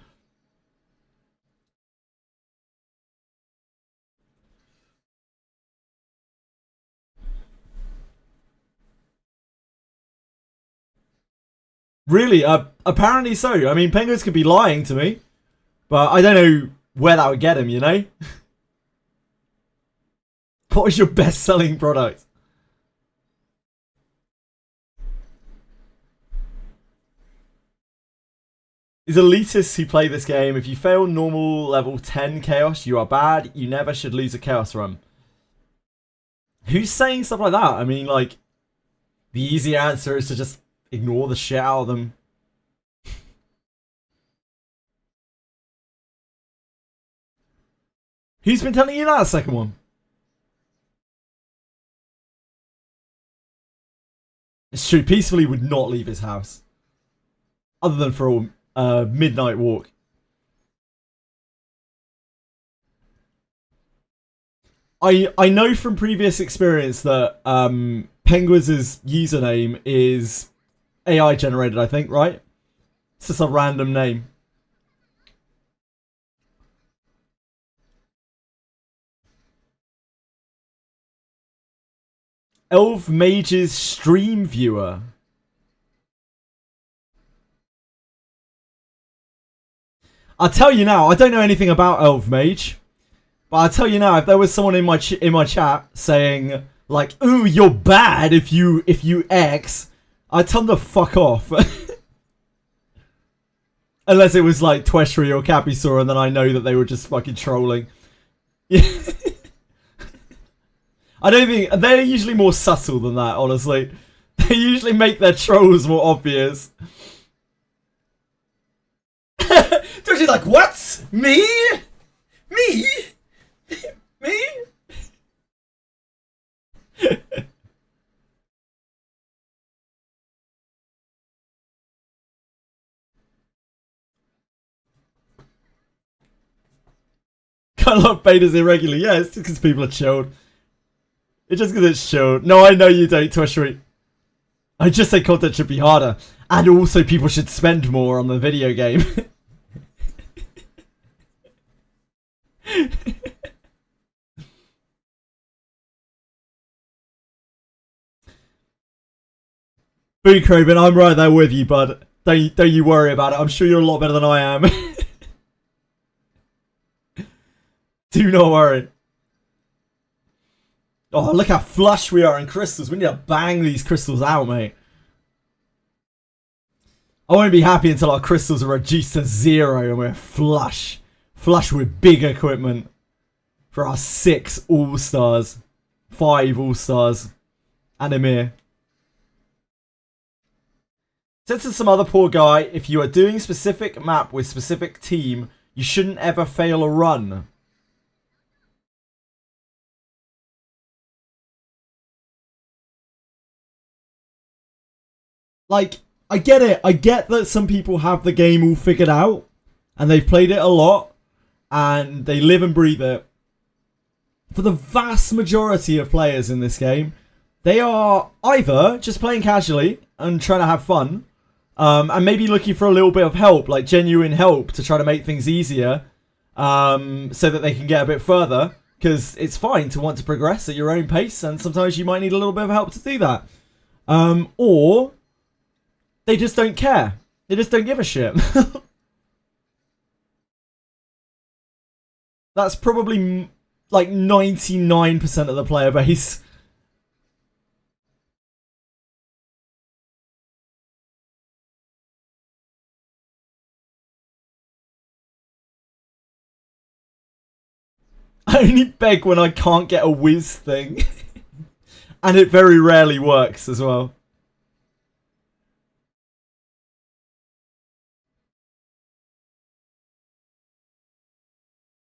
Speaker 1: Really? Apparently so. I mean, Penguins could be lying to me, but I don't know where that would get him, you know? What is your best-selling product? These elitists who play this game, if you fail normal level 10 chaos, you are bad. You never should lose a chaos run. Who's saying stuff like that? I mean, like, the easy answer is to just ignore the shit out of them. Who's been telling you that second one? It's true, Peacefully would not leave his house. Other than for a midnight walk. I know from previous experience that Penguins' username is AI generated, I think, right? It's just a random name. Elf Mage's stream viewer. I'll tell you now, I don't know anything about Elf Mage, but I'll tell you now, if there was someone in my chat saying like, "Ooh, you're bad if you X," I'd tell them to fuck off. Unless it was like Tweshry or Capisaur, and then I know that they were just fucking trolling. I don't think they're usually more subtle than that, honestly. They usually make their trolls more obvious. Twitch is like, what? Me? Me? Me? Kind of like betas irregular. Yeah, it's just because people are chilled. It's just because it's chilled. No, I know you don't, Twishry. I just say content should be harder. And also people should spend more on the video game. Boo Craven, I'm right there with you, bud. Don't you worry about it. I'm sure you're a lot better than I am. Do not worry. Oh, look how flush we are in crystals. We need to bang these crystals out, mate. I won't be happy until our crystals are reduced to 0 and we're flush. Flush with big equipment. For our 6 all-stars. 5 all-stars. And Emir. Said to some other poor guy, if you are doing specific map with specific team, you shouldn't ever fail a run. Like, I get it. I get that some people have the game all figured out. And they've played it a lot. And they live and breathe it. For the vast majority of players in this game, they are either just playing casually and trying to have fun. And maybe looking for a little bit of help, like genuine help to try to make things easier. So that they can get a bit further. Because it's fine to want to progress at your own pace. And sometimes you might need a little bit of help to do that. Or they just don't care. They just don't give a shit. That's probably like 99% of the player base. I only beg when I can't get a whiz thing. And it very rarely works as well.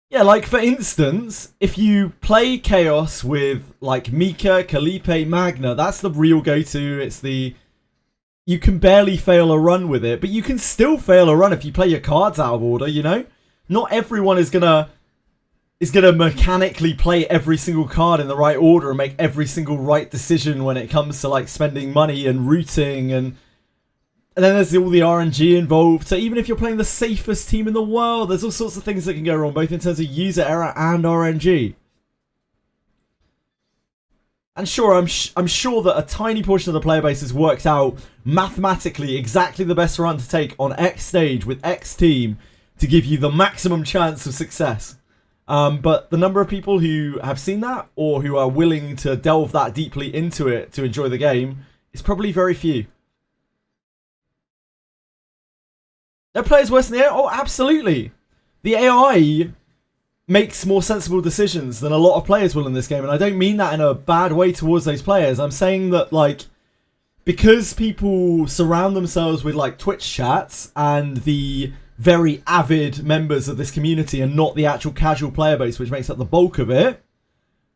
Speaker 1: Yeah, like for instance, if you play Chaos with like Mika, Kalipe, Magna, that's the real go-to. It's the... You can barely fail a run with it, but you can still fail a run if you play your cards out of order, you know? Not everyone is gonna mechanically play every single card in the right order and make every single right decision when it comes to like spending money and routing and then there's all the RNG involved. So even if you're playing the safest team in the world, there's all sorts of things that can go wrong, both in terms of user error and RNG. And sure, I'm sure that a tiny portion of the player base has worked out mathematically exactly the best run to take on X stage with X team to give you the maximum chance of success. But the number of people who have seen that or who are willing to delve that deeply into it to enjoy the game is probably very few. Are players worse than the AI? Oh, absolutely. The AI makes more sensible decisions than a lot of players will in this game. And I don't mean that in a bad way towards those players. I'm saying that, like, because people surround themselves with, like, Twitch chats and the very avid members of this community and not the actual casual player base, which makes up the bulk of it,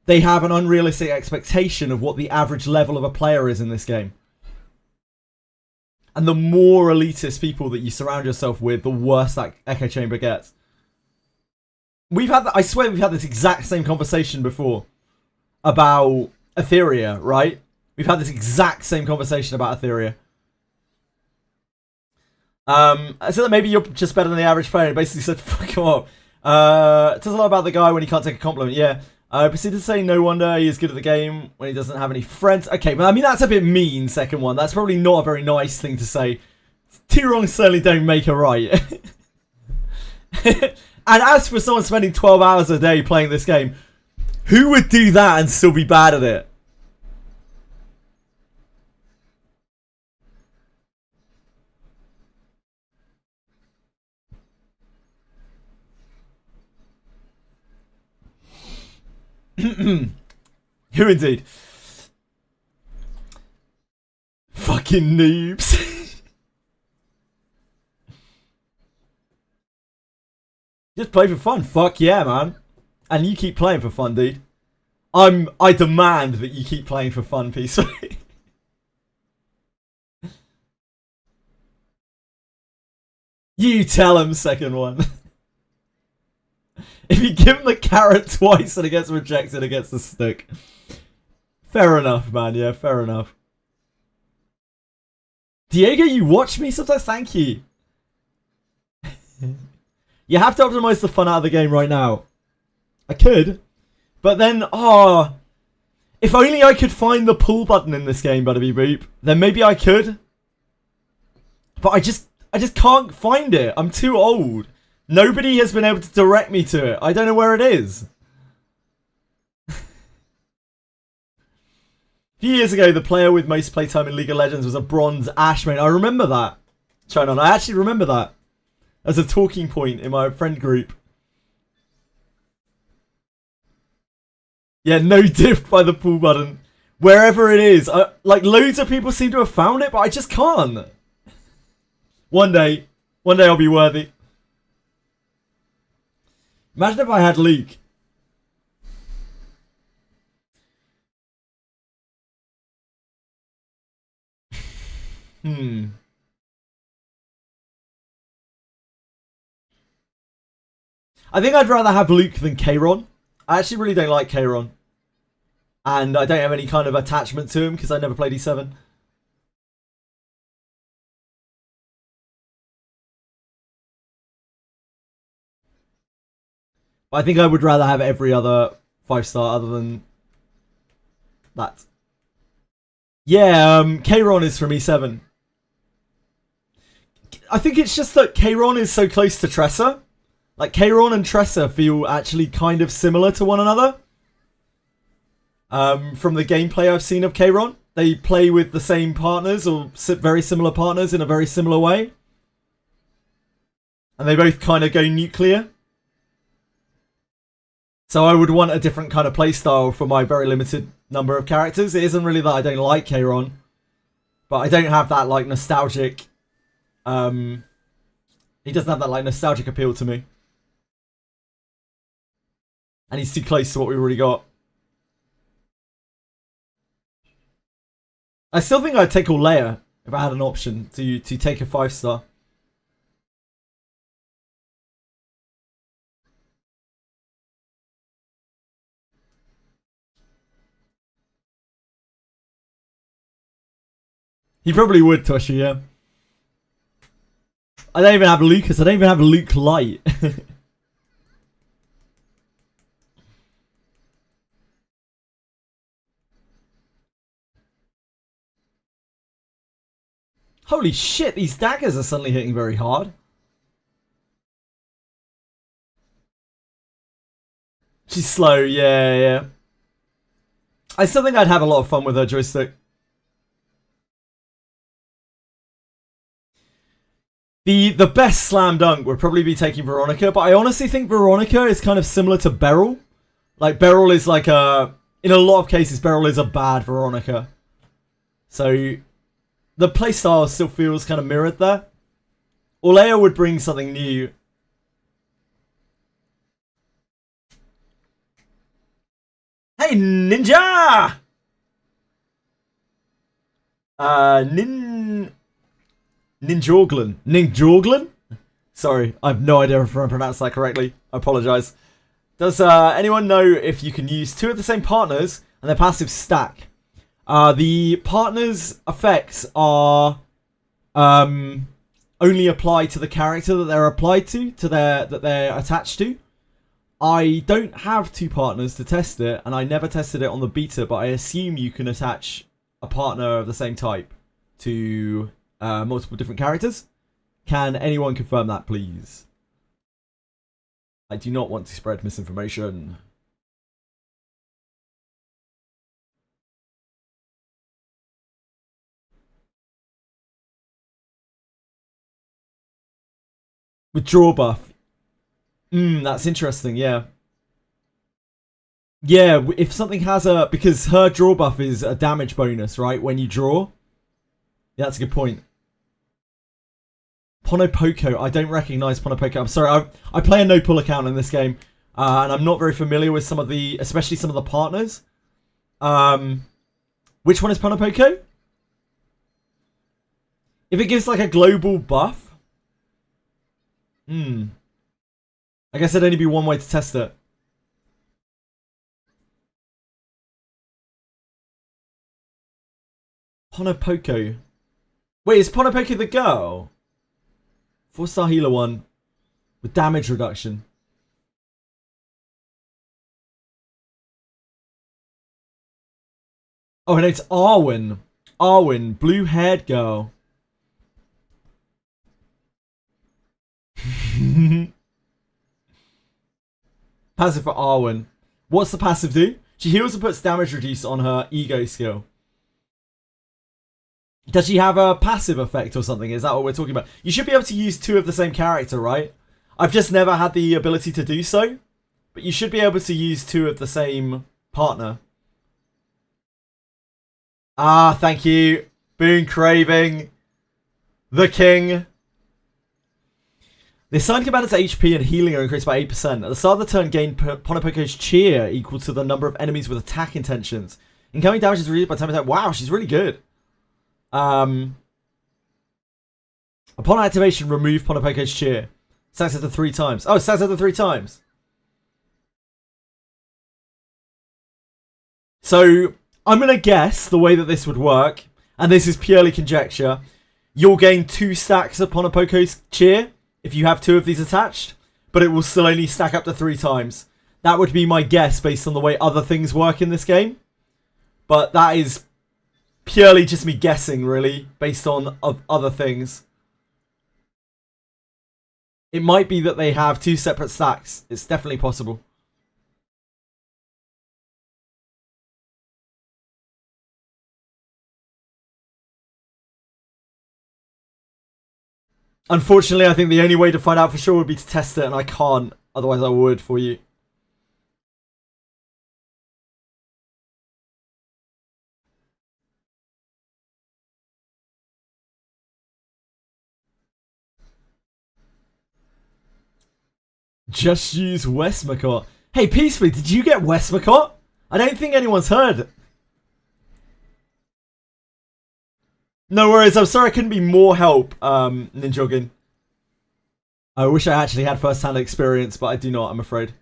Speaker 1: they have an unrealistic expectation of what the average level of a player is in this game. And the more elitist people that you surround yourself with, the worse that echo chamber gets. We've had I swear we've had this exact same conversation before about Etheria, right? We've had this exact same conversation about Etheria. I said that maybe you're just better than the average player. He basically said, fuck him up. It says a lot about the guy when he can't take a compliment. Yeah. Proceeded to say no wonder he is good at the game when he doesn't have any friends. Okay, but I mean, that's a bit mean, second one. That's probably not a very nice thing to say. Two wrongs certainly don't make a right. And as for someone spending 12 hours a day playing this game, who would do that and still be bad at it? Who indeed? Fucking noobs. Just play for fun. Fuck yeah, man. And you keep playing for fun, dude. I demand that you keep playing for fun, peacefully. You tell him, second one. If you give him the carrot twice and it gets rejected, it gets the stick. Fair enough, man. Yeah, fair enough. Diego, you watch me sometimes? Thank you. You have to optimize the fun out of the game right now. I could. But then, if If only I could find the pull button in this game, Butterby Boop. Then maybe I could. But I just can't find it. I'm too old. Nobody has been able to direct me to it. I don't know where it is. A few years ago, the player with most playtime in League of Legends was a bronze Ashe main. I remember that. China, I actually remember that as a talking point in my friend group. Yeah, no diff by the pull button. Wherever it is. Like, loads of people seem to have found it, but I just can't. One day I'll be worthy. Imagine if I had Luke. I think I'd rather have Luke than Kayron. I actually really don't like Kayron. And I don't have any kind of attachment to him because I never played E7. But I think I would rather have every other 5-star other than that. Yeah, Kayron is from E7. I think it's just that Kayron is so close to Tressa. Like, Kayron and Tressa feel actually kind of similar to one another. From the gameplay I've seen of Kayron. They play with the same partners, or very similar partners in a very similar way. And they both kind of go nuclear. So I would want a different kind of playstyle for my very limited number of characters. It isn't really that I don't like Kayron. But I don't have that, like, nostalgic... he doesn't have that, like, nostalgic appeal to me. And he's too close to what we've already got. I still think I'd take Leia if I had an option to take a 5-star. He probably would, Toshi, yeah. I don't even have Lucas. I don't even have Luke Light. Holy shit, these daggers are suddenly hitting very hard. She's slow, yeah. I still think I'd have a lot of fun with her joystick. The best slam dunk would probably be taking Veronica, but I honestly think Veronica is kind of similar to Beryl. Like, Beryl is like a... In a lot of cases, Beryl is a bad Veronica. So... The playstyle still feels kind of mirrored there. Leia would bring something new. Hey, Ninja! Ninjorglen? Sorry, I have no idea if I pronounced that correctly. I apologise. Does anyone know if you can use two of the same partners and their passives stack? The partners' effects are only apply to the character that they're applied to that they're attached to. I don't have two partners to test it, and I never tested it on the beta, but I assume you can attach a partner of the same type to multiple different characters. Can anyone confirm that, please? I do not want to spread misinformation. With draw buff. That's interesting, yeah. Yeah, if something has a... Because her draw buff is a damage bonus, right? When you draw. Yeah, that's a good point. Ponopoko. I don't recognise Ponopoko. I'm sorry. I play a no-pull account in this game. And I'm not very familiar with some of the... Especially some of the partners. Which one is Ponopoko? If it gives like a global buff... I guess there'd only be one way to test it. Ponopoko. Wait, is Ponopoko the girl? 4-star healer one. With damage reduction. Oh, her name's ERWIN. ERWIN, blue-haired girl. Passive for ERWIN. What's the passive do? She heals and puts damage reduce on her ego skill. Does she have a passive effect or something? Is that what we're talking about? You should be able to use 2 of the same character, right? I've just never had the ability to do so. But you should be able to use 2 of the same partner. Ah, thank you. Boon Craving. The King. The assigned commander's HP and healing are increased by 8%. At the start of the turn, gain Ponopoko's cheer equal to the number of enemies with attack intentions. Incoming damage is reduced by 10%. Wow, she's really good. Upon activation, remove Ponopoko's cheer. Stacks it to 3 times. Oh, stacks it to 3 times. So, I'm going to guess the way that this would work, and this is purely conjecture. You'll gain 2 stacks of Ponopoko's cheer if you have 2 of these attached, but it will still only stack up to 3 times. That would be my guess based on the way other things work in this game. But that is purely just me guessing, really, based on other things. It might be that they have 2 separate stacks. It's definitely possible. Unfortunately, I think the only way to find out for sure would be to test it, and I can't. Otherwise, I would for you. Just use Westmacott. Hey, Peacefully, did you get Westmacott? I don't think anyone's heard. No worries, I'm sorry I couldn't be more help, Ninjogin. I wish I actually had first-hand experience, but I do not, I'm afraid.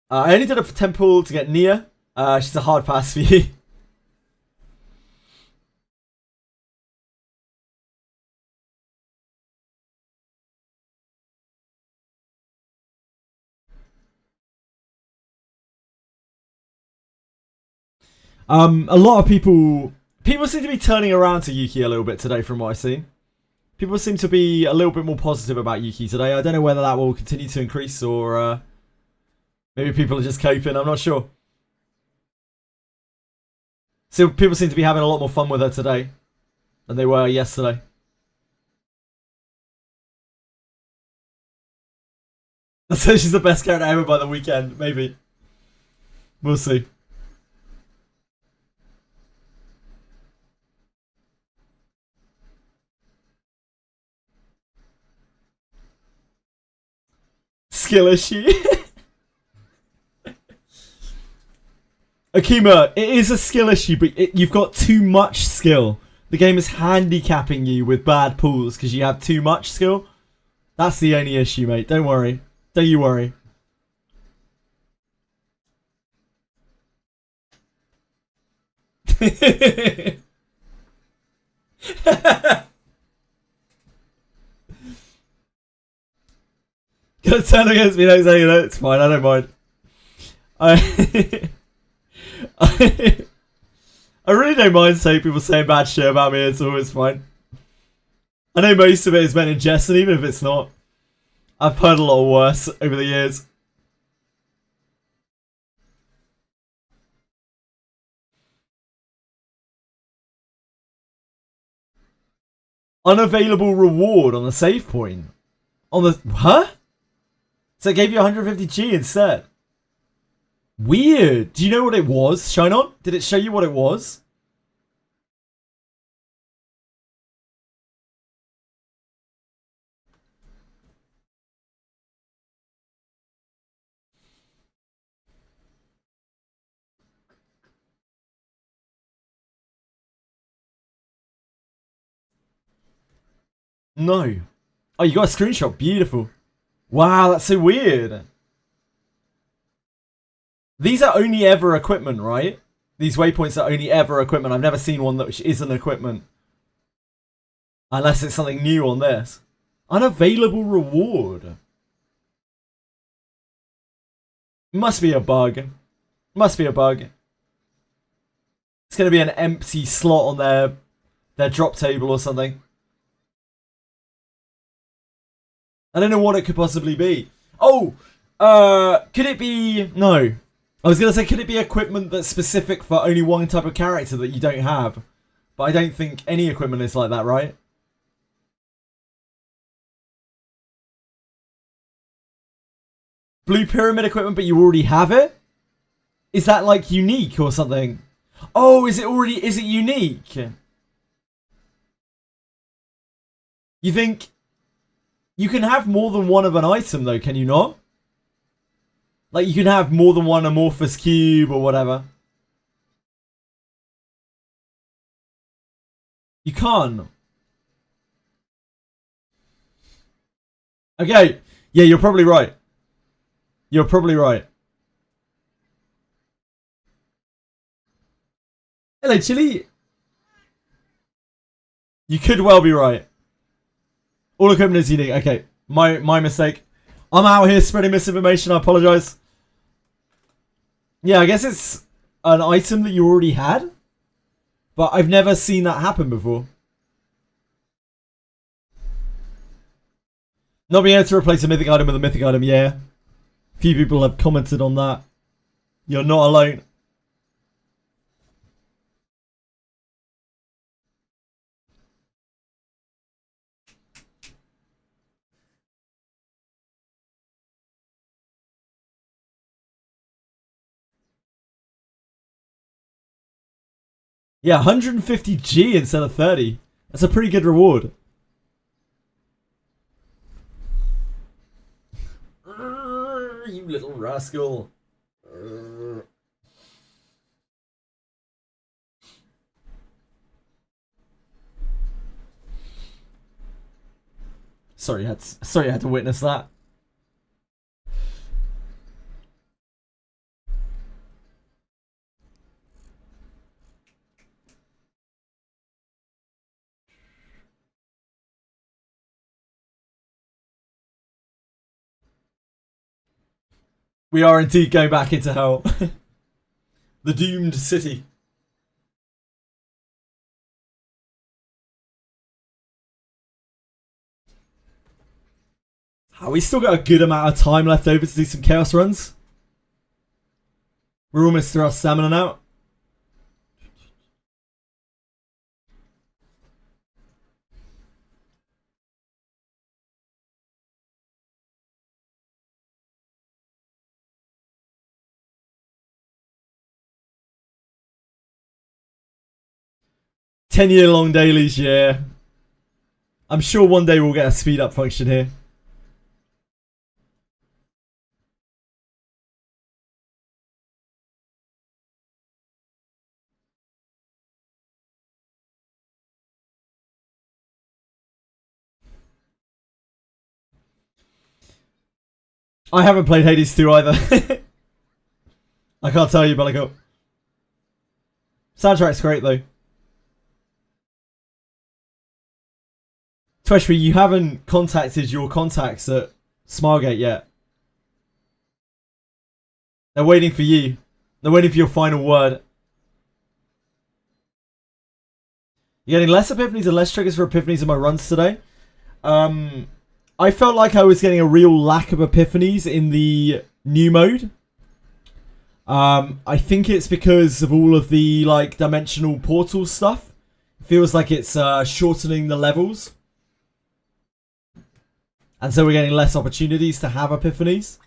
Speaker 1: I only did a temple to get Nia. She's a hard pass for you. A lot of people seem to be turning around to Yuki a little bit today from what I've seen. People seem to be a little bit more positive about Yuki today. I don't know whether that will continue to increase or maybe people are just coping, I'm not sure. So people seem to be having a lot more fun with her today than they were yesterday. I say she's the best character ever by the weekend, maybe. We'll see. Skill issue. Akima, it is a skill issue, but you've got too much skill. The game is handicapping you with bad pools because you have too much skill. That's the only issue, mate. Don't worry. Don't you worry. Gonna turn against me next day, you know, it's fine, I don't mind. I really don't mind saying people saying bad shit about me, it's always fine. I know most of it is meant in jest, and even if it's not, I've heard a lot worse over the years. Unavailable reward on the save point. On the... Huh? So it gave you 150G instead. Weird. Do you know what it was, Shinon? Did it show you what it was? No. Oh, you got a screenshot. Beautiful. Wow, that's so weird. These are only ever equipment, right? These waypoints are only ever equipment. I've never seen one that isn't equipment. Unless it's something new on this. Unavailable reward. Must be a bug. Must be a bug. It's going to be an empty slot on their drop table or something. I don't know what it could possibly be. Oh! Could it be... No. I was going to say, could it be equipment that's specific for only one type of character that you don't have? But I don't think any equipment is like that, right? Blue Pyramid equipment, but you already have it? Is that like unique or something? Oh, is it unique? You think you can have more than one of an item though, can you not? Like you can have more than one amorphous cube or whatever. You can't. Okay. Yeah, you're probably right. You're probably right. Hello, Chili. You could well be right. All equipment is unique. Okay, my mistake. I'm out here spreading misinformation. I apologize. Yeah, I guess it's an item that you already had, but I've never seen that happen before. Not being able to replace a mythic item with a mythic item, yeah. A few people have commented on that. You're not alone. Yeah, 150G instead of 30. That's a pretty good reward. You little rascal. Sorry, I had to witness that. We are indeed going back into hell. The doomed city. We still got a good amount of time left over to do some chaos runs. We're almost through our stamina now. Ten-year-long dailies, yeah. I'm sure one day we'll get a speed up function here. I haven't played Hades 2 either. I can't tell you, but I go. Soundtrack's great though. Tweshby, you haven't contacted your contacts at Smargate yet. They're waiting for you. They're waiting for your final word. You're getting less epiphanies and less triggers for epiphanies in my runs today. I felt like I was getting a real lack of epiphanies in the new mode. I think it's because of all of the like dimensional portal stuff. It feels like it's shortening the levels. And so we're getting less opportunities to have epiphanies.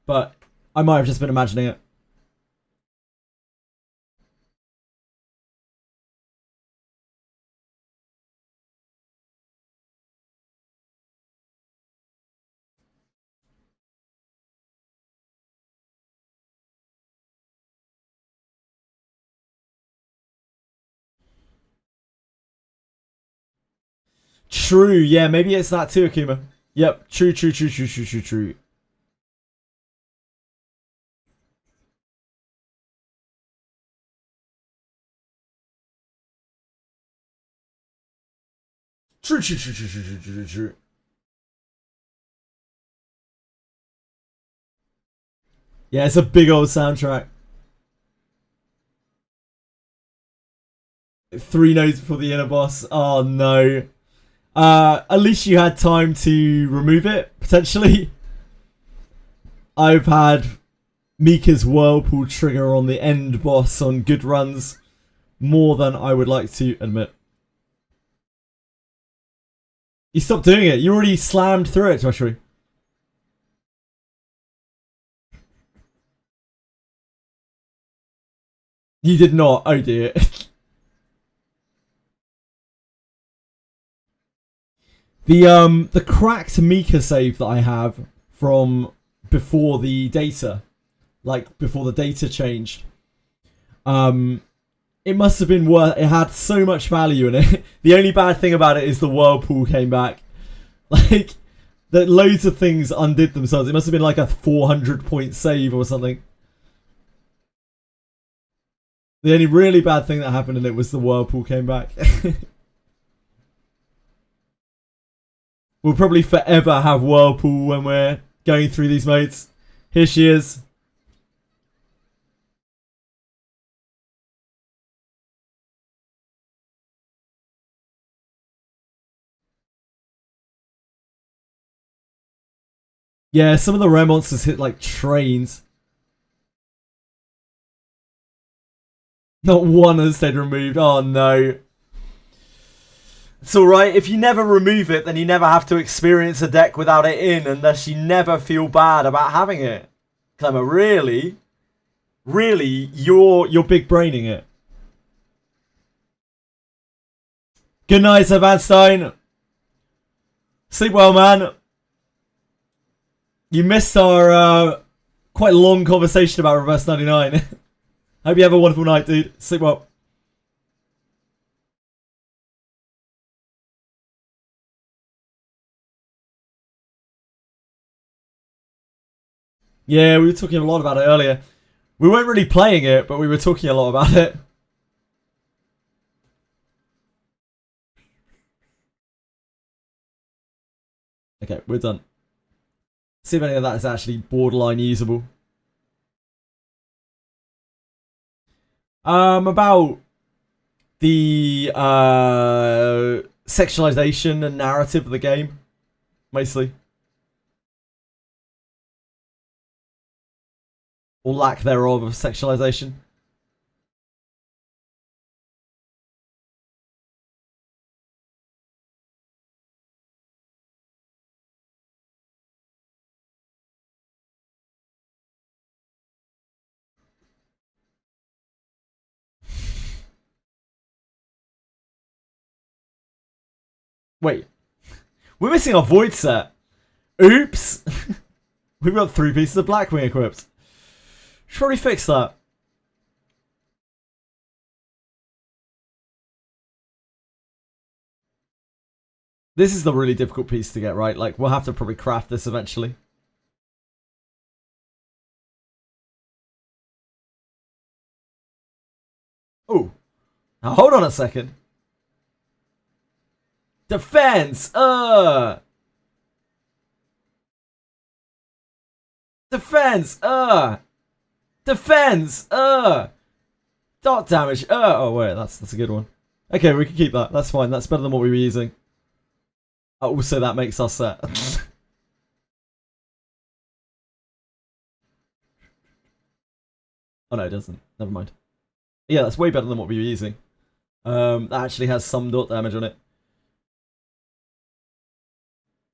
Speaker 1: But I might have just been imagining it. True, yeah, maybe it's that too, Akuma. Yep, true. Yeah, it's a big old soundtrack. 3 notes before the inner boss. Oh no. At least you had time to remove it, potentially. I've had Mika's Whirlpool trigger on the end boss on good runs more than I would like to admit. You stopped doing it. You already slammed through it, Joshua. You did not. Oh dear. The cracked Mika save that I have from before the data, like before the data changed, it must have been worth. It had so much value in it. The only bad thing about it is the whirlpool came back. Like that, loads of things undid themselves. It must have been like a 400-point save or something. The only really bad thing that happened in it was the whirlpool came back. We'll probably forever have whirlpool when we're going through these modes. Here she is. Yeah, some of the rare monsters hit like trains. Not one has stayed removed. Oh no. It's alright. If you never remove it, then you never have to experience a deck without it in, and thus you never feel bad about having it. Clemmer, really? Really? You're big braining it. Good night, Sir Vanstein. Sleep well, man. You missed our quite long conversation about Reverse 99. Hope you have a wonderful night, dude. Sleep well. Yeah, we were talking a lot about it earlier. We weren't really playing it, but we were talking a lot about it. Okay, we're done. See if any of that is actually borderline usable. About the sexualization and narrative of the game, mostly. Or lack thereof of sexualization. Wait. We're missing our void set. Oops. We've got 3 pieces of Blackwing equipped. Should probably fix that. This is the really difficult piece to get right. Like, we'll have to probably craft this eventually. Oh. Now hold on a second. Defense! Defense! Defense! Dot damage! Oh wait, that's a good one. Okay, we can keep that. That's fine. That's better than what we were using. Also, that makes us set. Oh no, it doesn't. Never mind. Yeah, that's way better than what we were using. That actually has some dot damage on it.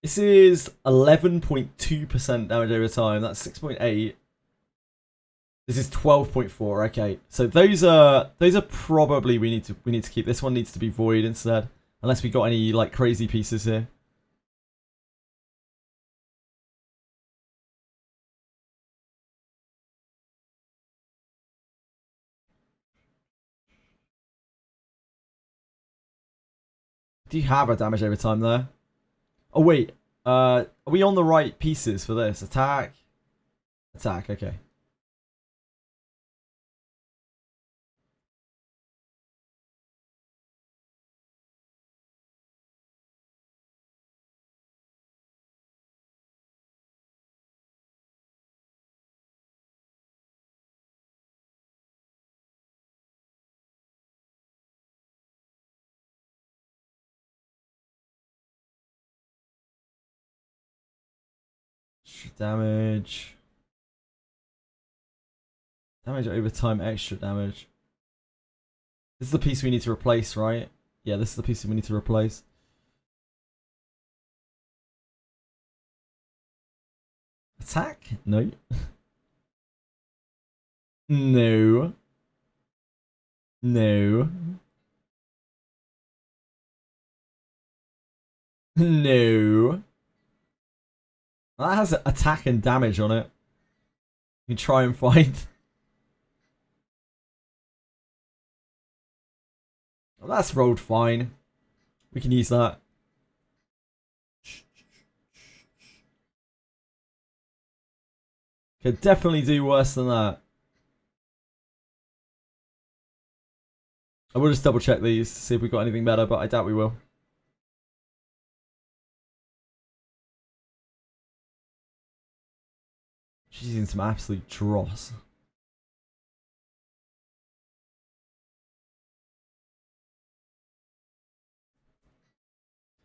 Speaker 1: This is 11.2% damage over time. That's 6.8. This is 12.4. Okay, so those are probably we need to keep. This one needs to be void instead, unless we got any like crazy pieces here. Do you have a damage over time there? Oh wait, are we on the right pieces for this? Attack, attack. Okay. Extra damage. Damage over time, extra damage. This is the piece we need to replace, right? Yeah, this is the piece we need to replace. Attack? No. No. No. No. That has attack and damage on it. You can try and find. Well, that's rolled fine. We can use that. Could definitely do worse than that. I will just double check these to see if we've got anything better, but I doubt we will. She's using some absolute dross.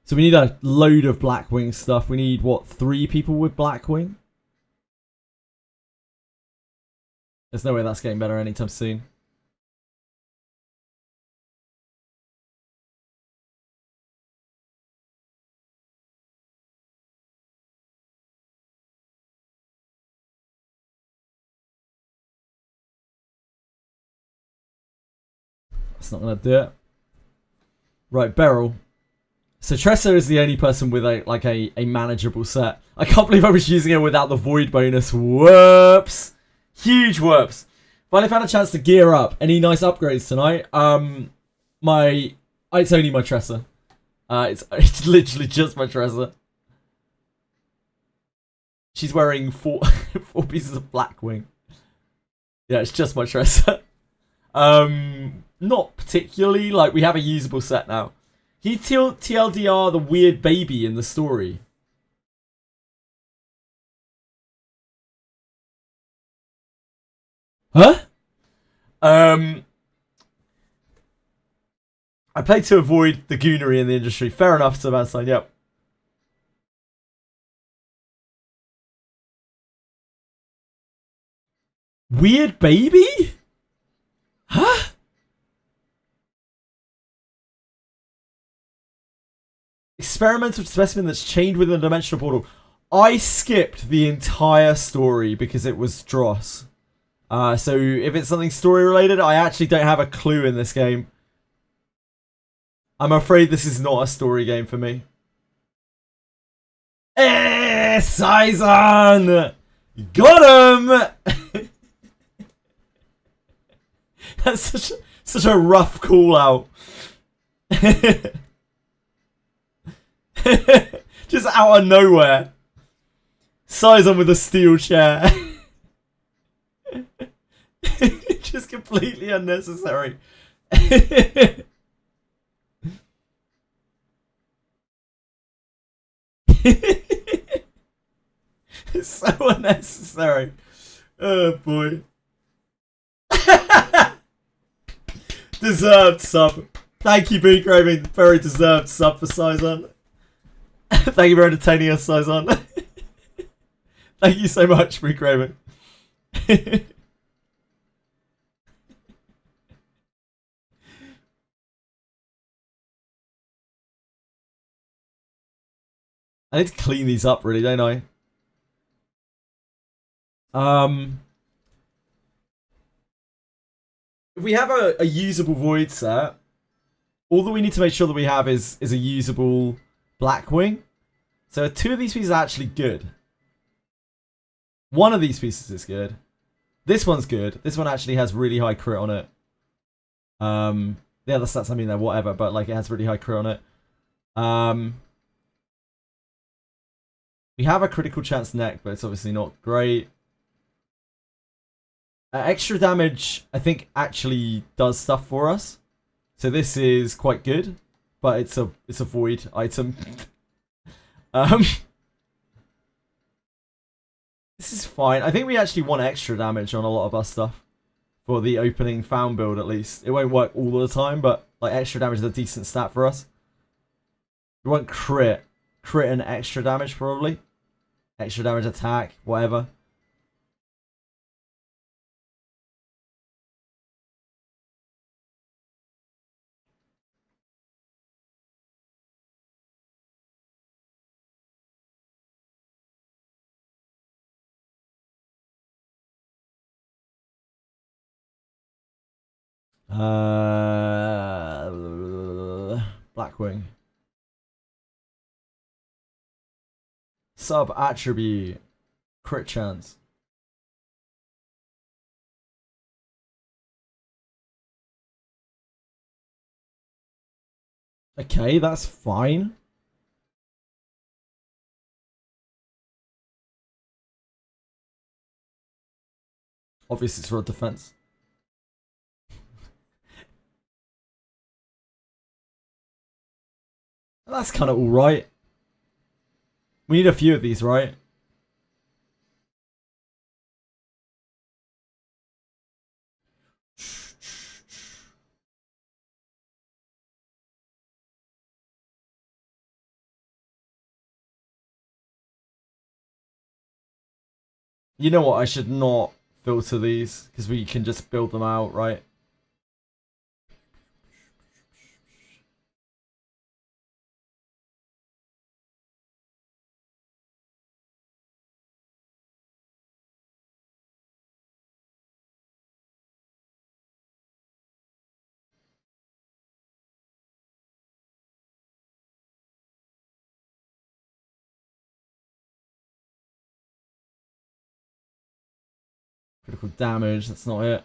Speaker 1: So we need a load of Blackwing stuff. We need, what, 3 people with Blackwing? There's no way that's getting better anytime soon. That's not going to do it. Right, Beryl. So Tressa is the only person with a manageable set. I can't believe I was using it without the void bonus. Whoops. Huge whoops. Finally found a chance to gear up. Any nice upgrades tonight? It's only my Tressa. It's literally just my Tressa. She's wearing 4 pieces of Blackwing. Yeah, it's just my Tressa. Not particularly. Like, we have a usable set now. He TLDR the weird baby in the story. Huh? I played to avoid the goonery in the industry. Fair enough, Sebastian. Yep. Weird baby? Huh? Experimental specimen that's chained within a dimensional portal. I skipped the entire story because it was dross. So if it's something story related, I actually don't have a clue in this game. I'm afraid this is not a story game for me. Saizan! Got him! That's such a rough call out. Just out of nowhere. Saizan with a steel chair. Just completely unnecessary. It's so unnecessary. Oh boy. Deserved sub. Thank you, B Craving. Very deserved sub for Saizan. Thank you for entertaining us, Saizan. Thank you so much, B Craving. I need to clean these up, really, don't I? If we have a usable void set, all that we need to make sure that we have is a usable Blackwing. So 2 of these pieces are actually good. 1 of these pieces is good. This one's good. This one actually has really high crit on it. The other stats, I mean, they're whatever, but like it has really high crit on it. We have a critical chance neck, but it's obviously not great. Extra damage, I think, actually does stuff for us. So this is quite good, but it's a void item. This is fine. I think we actually want extra damage on a lot of our stuff for the opening found build, at least. It won't work all the time, but like extra damage is a decent stat for us. We want crit and extra damage probably. Extra damage attack, whatever. Blackwing. Sub attribute. Crit chance. Okay, that's fine. Obviously, it's for a defense. That's kind of alright. We need a few of these, right? You know what? I should not filter these because we can just build them out, right? Critical damage, that's not it.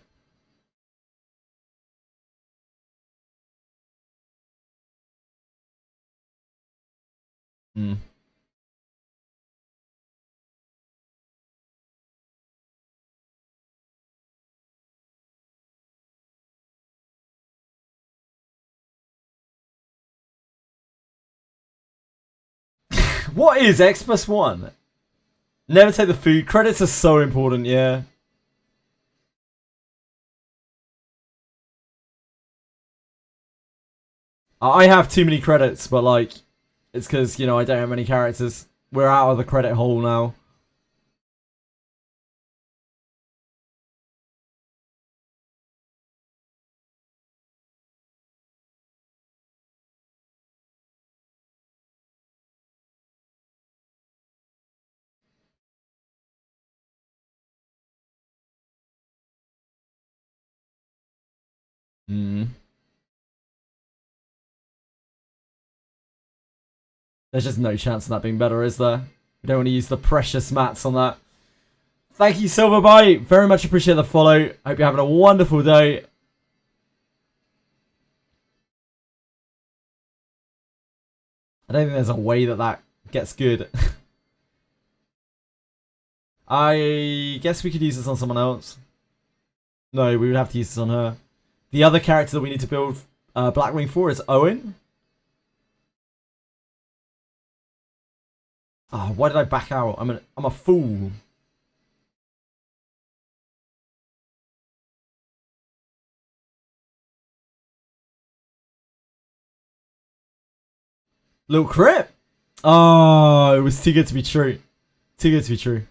Speaker 1: Hmm. What is X plus 1? Never take the food. Credits are so important, yeah. I have too many credits, but like, it's because, you know, I don't have many characters. We're out of the credit hole now. Hmm. There's just no chance of that being better, is there? We don't want to use the precious mats on that. Thank you, Silverbite. Very much appreciate the follow. Hope you're having a wonderful day. I don't think there's a way that that gets good. I guess we could use this on someone else. No, we would have to use this on her. The other character that we need to build Blackwing for is Owen. Oh, why did I back out? I'm a fool. Little crit. Oh, it was too good to be true. Too good to be true.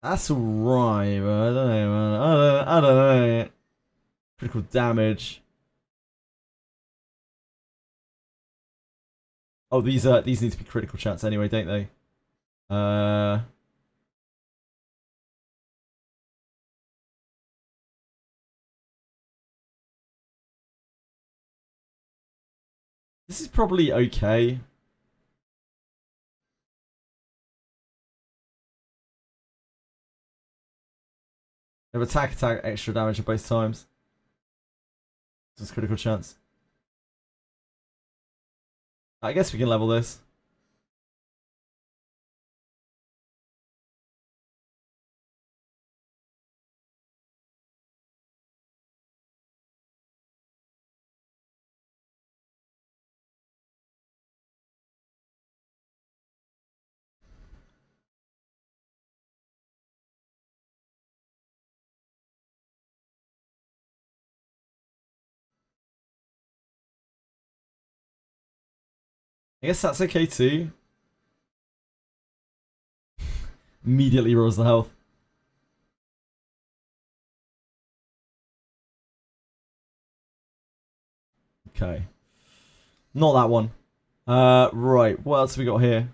Speaker 1: That's right, but I don't know, man. I don't know. Critical damage. Oh, these need to be critical chance anyway, don't they? This is probably okay. They have attack, extra damage at both times. This is critical chance. I guess we can level this. I guess that's okay too. Immediately rolls the health. Okay. Not that one. Right. What else have we got here?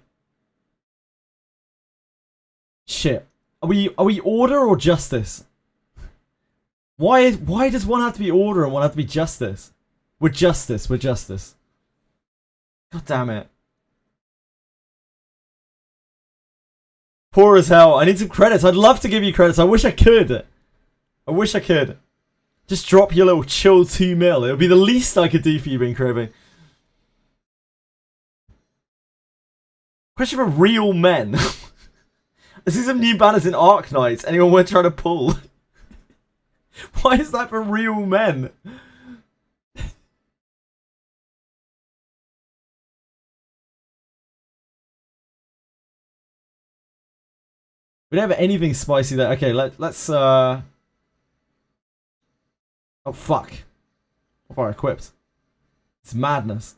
Speaker 1: Shit. Are we order or justice? Why does one have to be order and one have to be justice? We're justice. We're justice. God damn it. Poor as hell. I need some credits. I'd love to give you credits. I wish I could. I wish I could. Just drop your little chill 2 mil. It would be the least I could do for you, being cribbing. Question for real men. I see some new banners in Arc Knights. Anyone worth trying to pull? Why is that for real men? We don't have anything spicy there. Okay, let's oh fuck. What have I equipped? It's madness.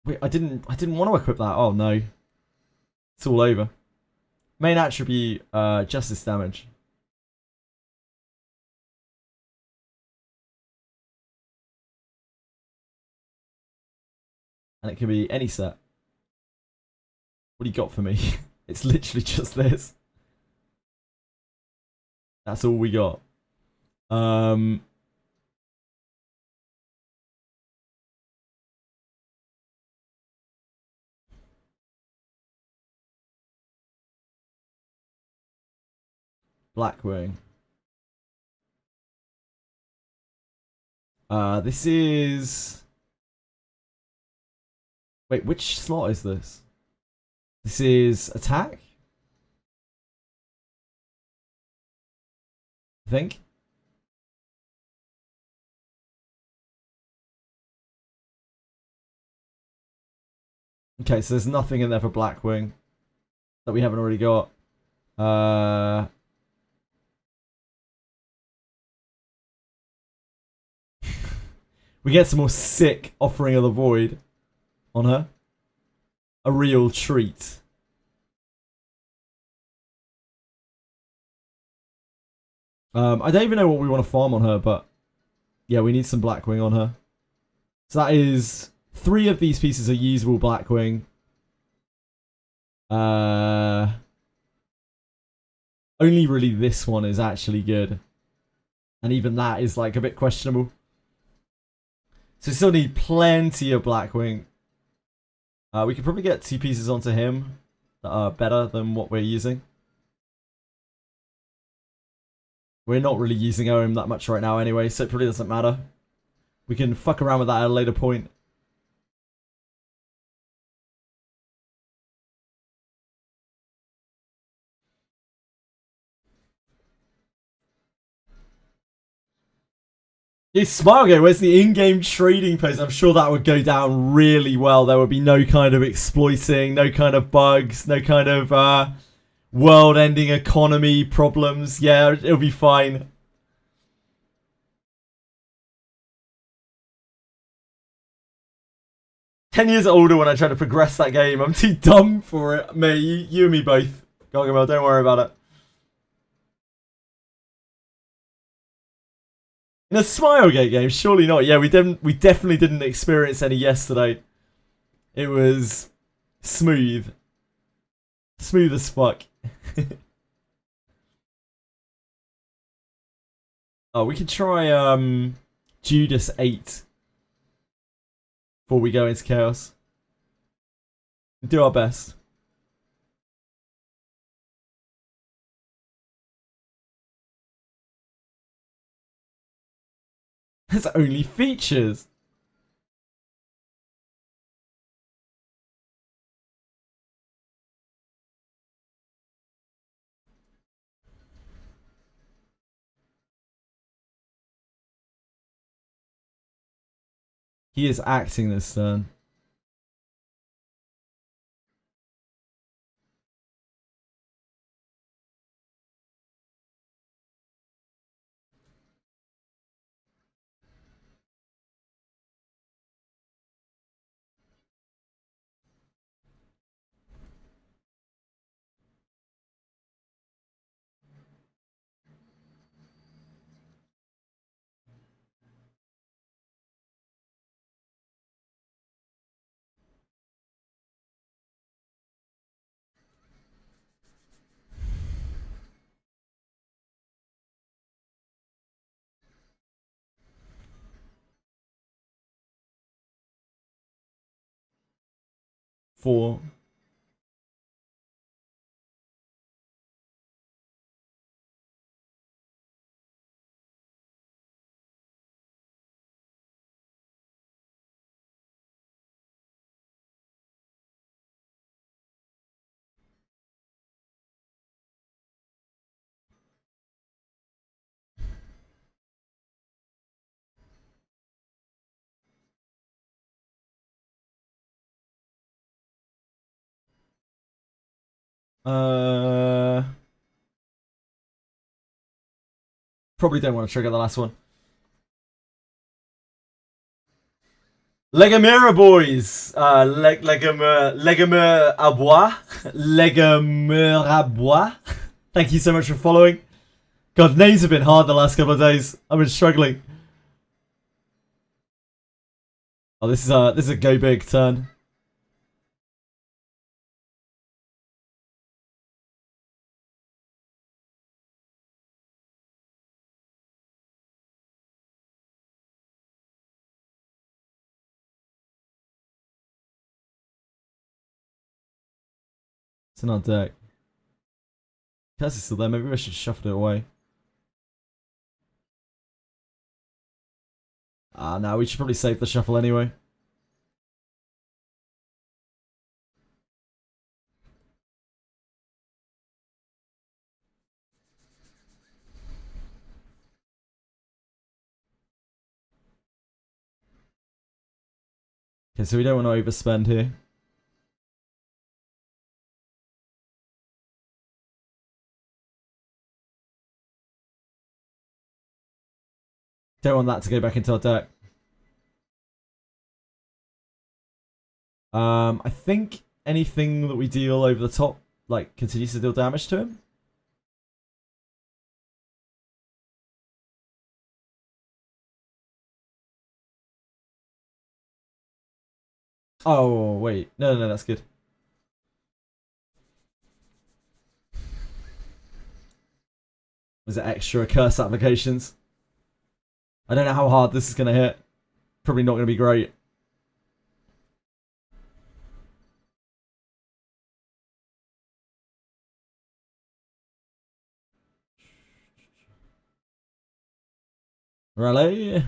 Speaker 1: Wait, I didn't want to equip that. Oh no. It's all over. Main attribute, justice damage. And it can be any set. What do you got for me? It's literally just this. That's all we got. Blackwing. This is... Wait, which slot is this? This is attack? I think. Okay, so there's nothing in there for Blackwing that we haven't already got. We get some more sick Offering of the Void on her. A real treat. I don't even know what we want to farm on her, but yeah, we need some Blackwing on her. So that is 3 of these pieces are usable Blackwing. Only really this one is actually good. And even that is like a bit questionable. So we still need plenty of Blackwing. We could probably get 2 pieces onto him that are better than what we're using. We're not really using OM that much right now anyway, so it probably doesn't matter. We can fuck around with that at a later point. Yeah, Smilegate, where's the in-game trading post? I'm sure that would go down really well. There would be no kind of exploiting, no kind of bugs, no kind of world-ending economy problems. Yeah, it'll be fine. "10 years older when I try to progress that game. I'm too dumb for it." Mate, you and me both. Gargamel, don't worry about it. In a Smilegate game? Surely not. Yeah, we definitely didn't experience any yesterday. It was smooth. Smooth as fuck. Oh, we could try Judas 8 before we go into Chaos. Do our best. There's only features. He is acting this turn. 4. Probably don't want to trigger the last one. Legamera boys. Legamer Abois. Legamer Abois. Thank you so much for following. God, names have been hard the last couple of days. I've been struggling. Oh, this is a go big turn. It's in our deck. Curse is still there. Maybe I should shuffle it away. Ah, no, we should probably save the shuffle anyway. Okay, so we don't want to overspend here. Don't want that to go back into our deck. I think anything that we deal over the top, like, continues to deal damage to him. Oh, wait. No, that's good. Was it extra curse applications? I don't know how hard this is going to hit. Probably not going to be great. Rally.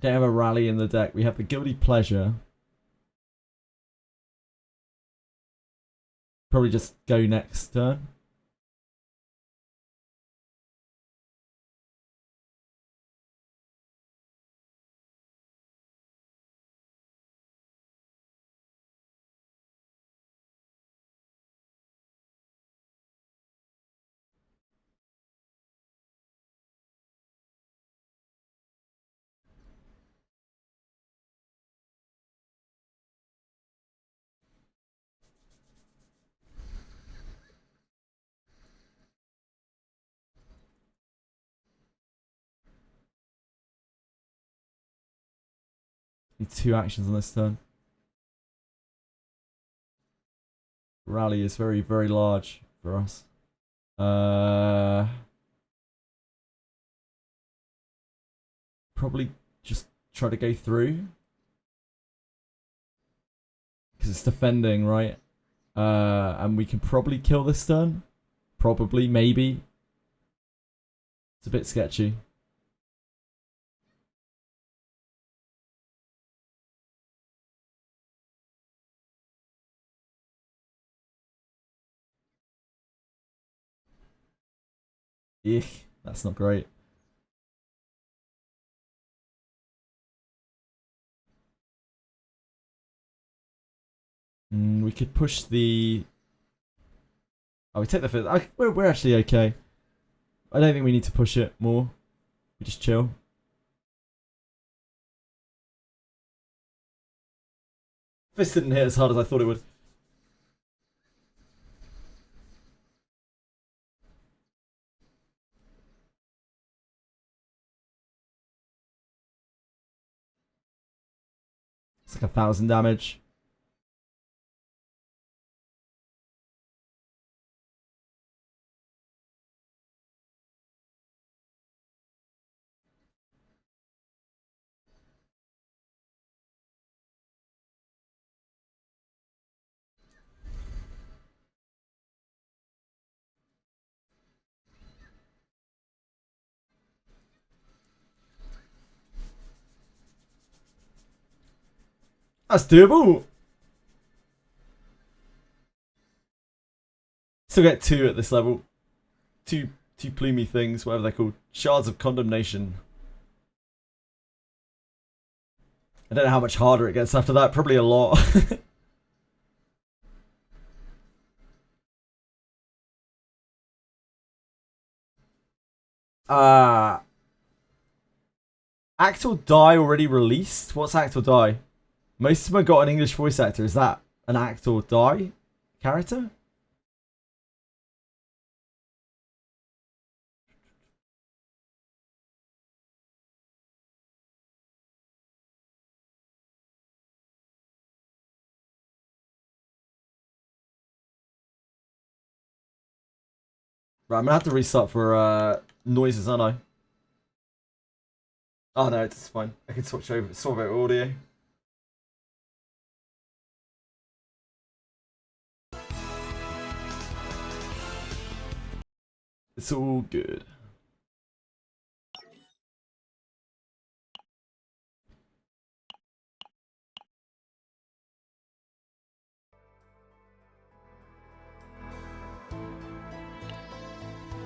Speaker 1: Don't have a rally in the deck. We have the Guilty Pleasure. Probably just go next turn. Need 2 actions on this turn. Rally is very, very large for us. Probably just try to go through. Because it's defending, right? And we can probably kill this turn. Probably, maybe. It's a bit sketchy. Eek, that's not great. We could push the... Oh, we take the 5th. We're actually okay. I don't think we need to push it more. We just chill. This didn't hit as hard as I thought it would. It's like 1,000 damage. That's doable. Still get 2 at this level. Two plumey things, whatever they're called. Shards of Condemnation. I don't know how much harder it gets after that. Probably a lot. Act or Die already released? What's Act or Die? Most of them have got an English voice actor. Is that an Act or Die character? Right, I'm gonna have to restart for noises, aren't I? Oh no, it's fine. I can switch over audio. It's all good.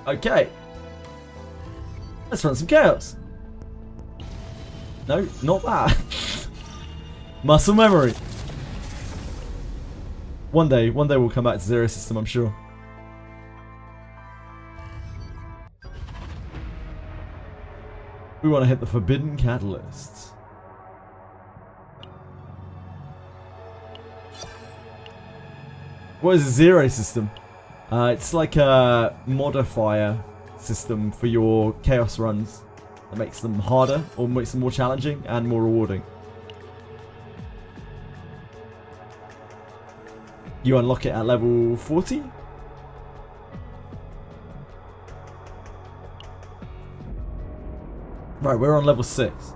Speaker 1: Okay. Let's run some chaos. No, not that. Muscle memory. One day we'll come back to Zero System, I'm sure. We want to hit the Forbidden Catalysts. What is a Zero System? It's like a modifier system for your chaos runs that makes them harder or makes them more challenging and more rewarding. You unlock it at level 40? Right, we're on level 6.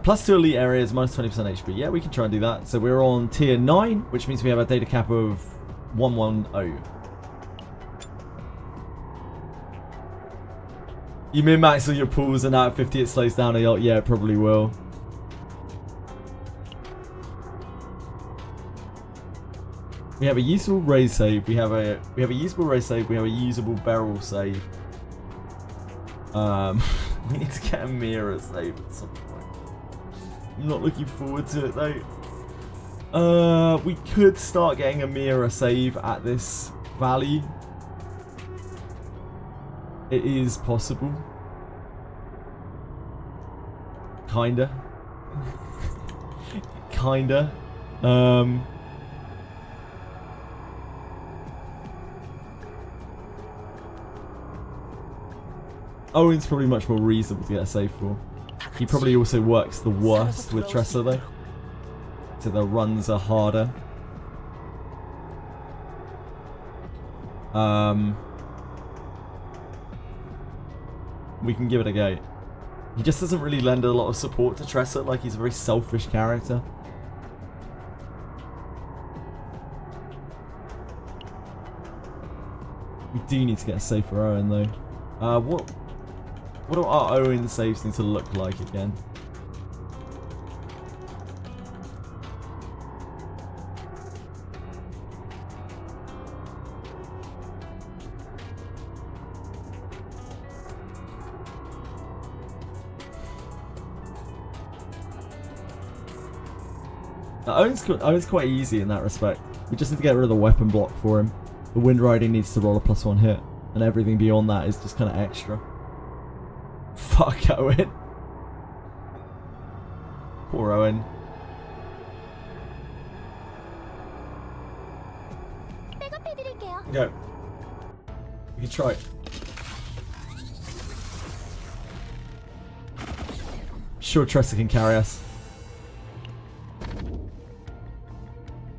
Speaker 1: Plus 2 elite areas, minus 20% HP. Yeah, we can try and do that. So we're on tier 9, which means we have a data cap of 110. You min-max all your pools and now at 50 it slows down a lot. Yeah, it probably will. We have a usable raise save. We have a usable raise save. We have a usable barrel save. We need to get a mirror save at some point. I'm not looking forward to it though. We could start getting a mirror save at this value. It is possible. Kinda. Kinda. Owen's probably much more reasonable to get a save for. He probably also works the worst with Tressa though. So the runs are harder. We can give it a go. He just doesn't really lend a lot of support to Tressa, like he's a very selfish character. We do need to get a save for Owen though. What do our Owen saves need to look like again? Owen's quite easy in that respect. We just need to get rid of the weapon block for him. The wind riding needs to roll a +1 hit, and everything beyond that is just kind of extra. Fuck Owen. Poor Owen. Go. We can try it. Sure, Tressa can carry us.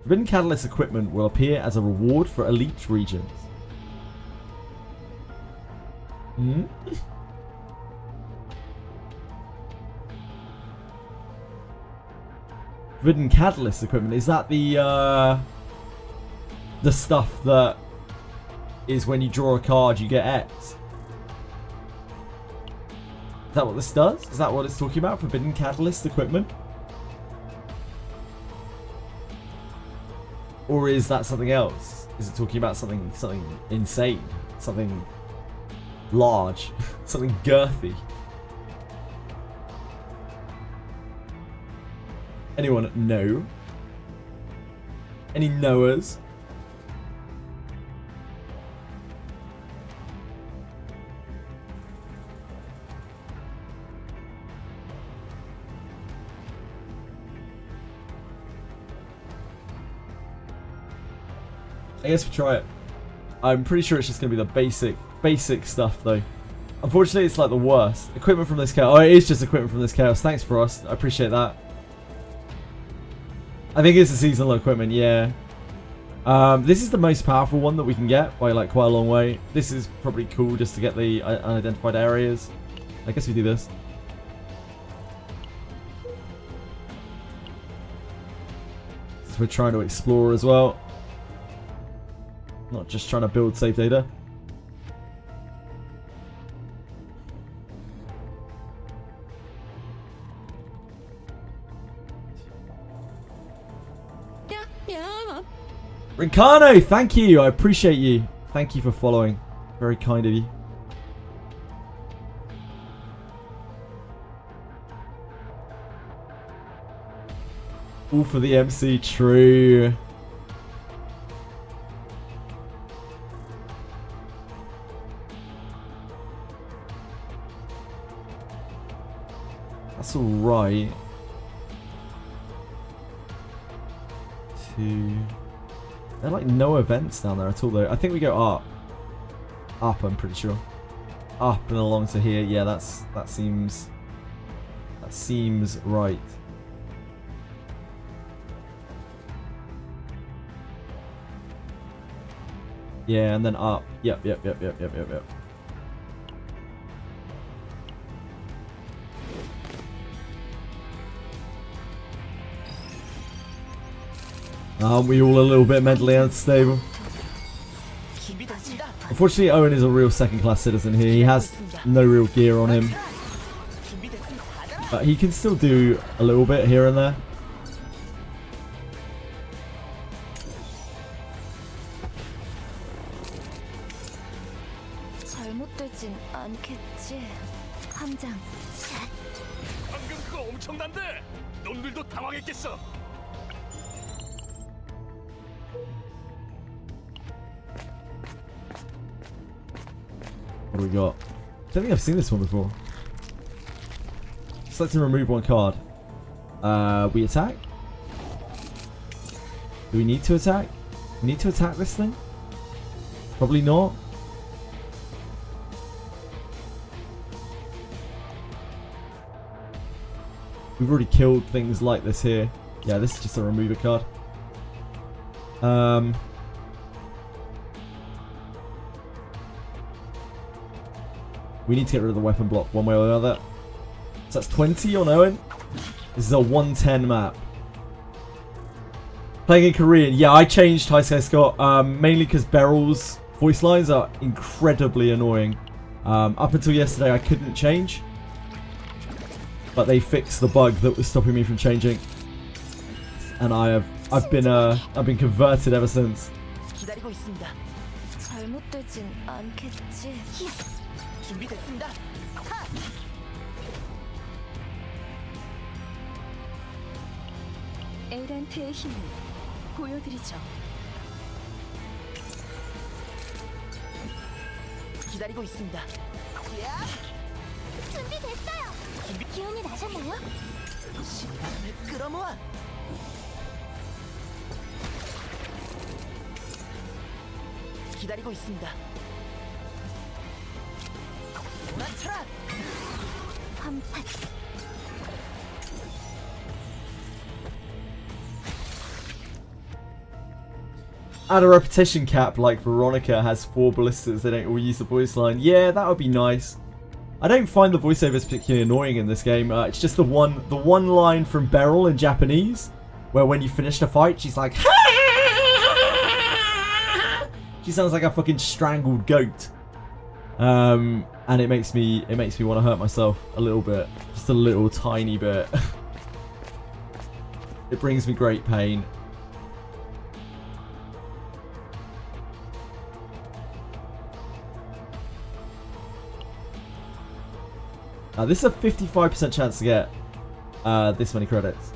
Speaker 1: Forbidden Catalyst equipment will appear as a reward for elite regions. Forbidden Catalyst equipment, is that the stuff that is when you draw a card you get X? Is that what this does? Is that what it's talking about? Forbidden Catalyst equipment? Or is that something else? Is it talking about something insane? Something large? Something girthy? Anyone know? Any knowers? I guess we try it. I'm pretty sure it's just going to be the basic stuff though. Unfortunately, it's like the worst. Equipment from this chaos. Oh, it is just equipment from this chaos. Thanks, Frost. I appreciate that. I think it's a seasonal equipment, yeah. This is the most powerful one that we can get by like quite a long way. This is probably cool just to get the unidentified areas. I guess we do this. So we're trying to explore as well. Not just trying to build save data. Rincano, thank you. I appreciate you. Thank you for following. Very kind of you. All for the MC, true. That's alright. There are like no events down there at all though. I think we go up. Up, I'm pretty sure. Up and along to here. Yeah, that seems right. Yeah, and then up. Yep. Aren't we all a little bit mentally unstable? Unfortunately, Owen is a real second-class citizen here. He has no real gear on him. But he can still do a little bit here and there. What do we got? I don't think I've seen this one before. Select and remove one card. We attack? Do we need to attack? We need to attack this thing? Probably not. We've already killed things like this here. Yeah, this is just a remover card. We need to get rid of the weapon block one way or the other. So that's 20 on Owen. This is a 110 map. Playing in Korean. Yeah, I changed Hi Sky Scott mainly because Beryl's voice lines are incredibly annoying. Up until yesterday I couldn't change. But they fixed the bug that was stopping me from changing. And I've been converted ever since.
Speaker 11: 에란트의 힘을 보여드리죠.
Speaker 10: 기다리고 있습니다.
Speaker 3: 준비됐어요. 기운이 나셨나요?
Speaker 10: 신바람을 끌어모아. 기다리고 있습니다. 맞춰라.
Speaker 3: 한판.
Speaker 1: Add a repetition cap like Veronica has 4 ballistas. They don't all use the voice line. Yeah, that would be nice. I don't find the voiceovers particularly annoying in this game. It's just the one line from Beryl in Japanese, where when you finish the fight, she's like, she sounds like a fucking strangled goat. And it makes me want to hurt myself a little bit, just a little tiny bit. It brings me great pain. This is a 55% chance to get this many credits.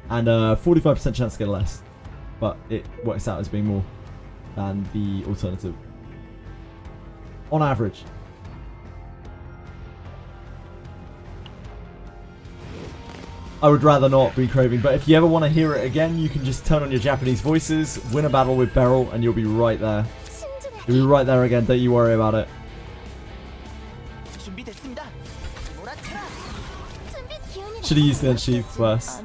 Speaker 1: And 45% chance to get less. But it works out as being more than the alternative. On average. I would rather not be craving, but if you ever want to hear it again, you can just turn on your Japanese voices, win a battle with Beryl, and you'll be right there. You'll be right there again, don't you worry about it. Should have used the unsheath first.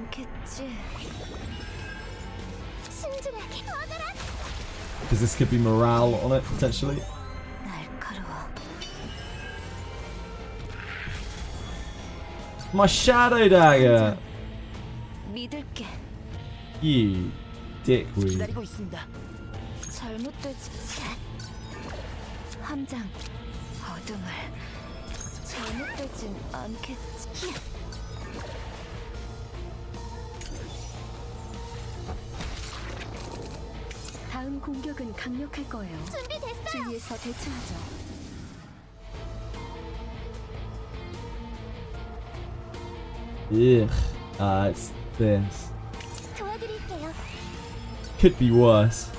Speaker 1: Because this could be morale on it, potentially. My shadow dagger! You dickweed.
Speaker 11: 다음 공격은 강력할 거예요. 주위에서 대처하죠.
Speaker 1: Ugh. It's this. Could be worse.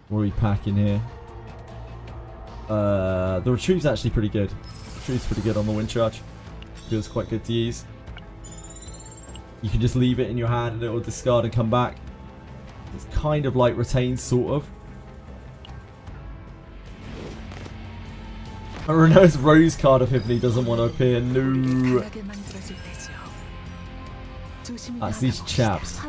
Speaker 1: What are we packing here? The retrieve's actually pretty good. Retrieve's pretty good on the wind charge. Feels quite good to use. You can just leave it in your hand and it will discard and come back. It's kind of like retained, sort of. Renault's Rose card epiphany doesn't want to appear. No. That's these chaps.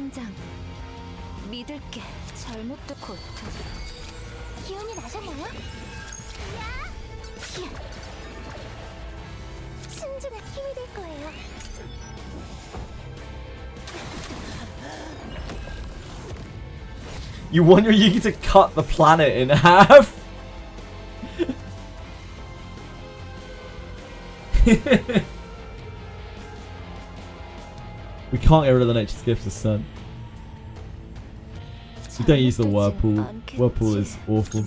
Speaker 1: You want your Yugi to cut the planet in half? We can't get rid of the nature's gift this turn. We don't use the whirlpool. Whirlpool is awful.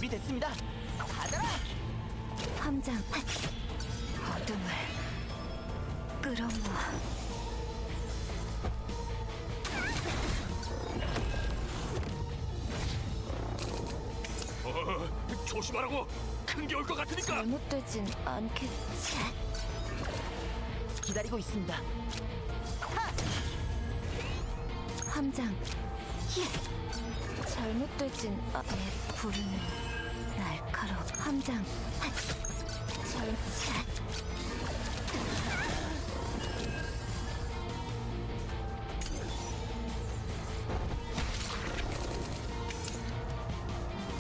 Speaker 6: 조심하라고. 큰 게 올 것 같으니까.
Speaker 11: 잘못되진 않겠지. 기다리고 있습니다. 함장. 잘못되진 내 부르는 날카로운 함장.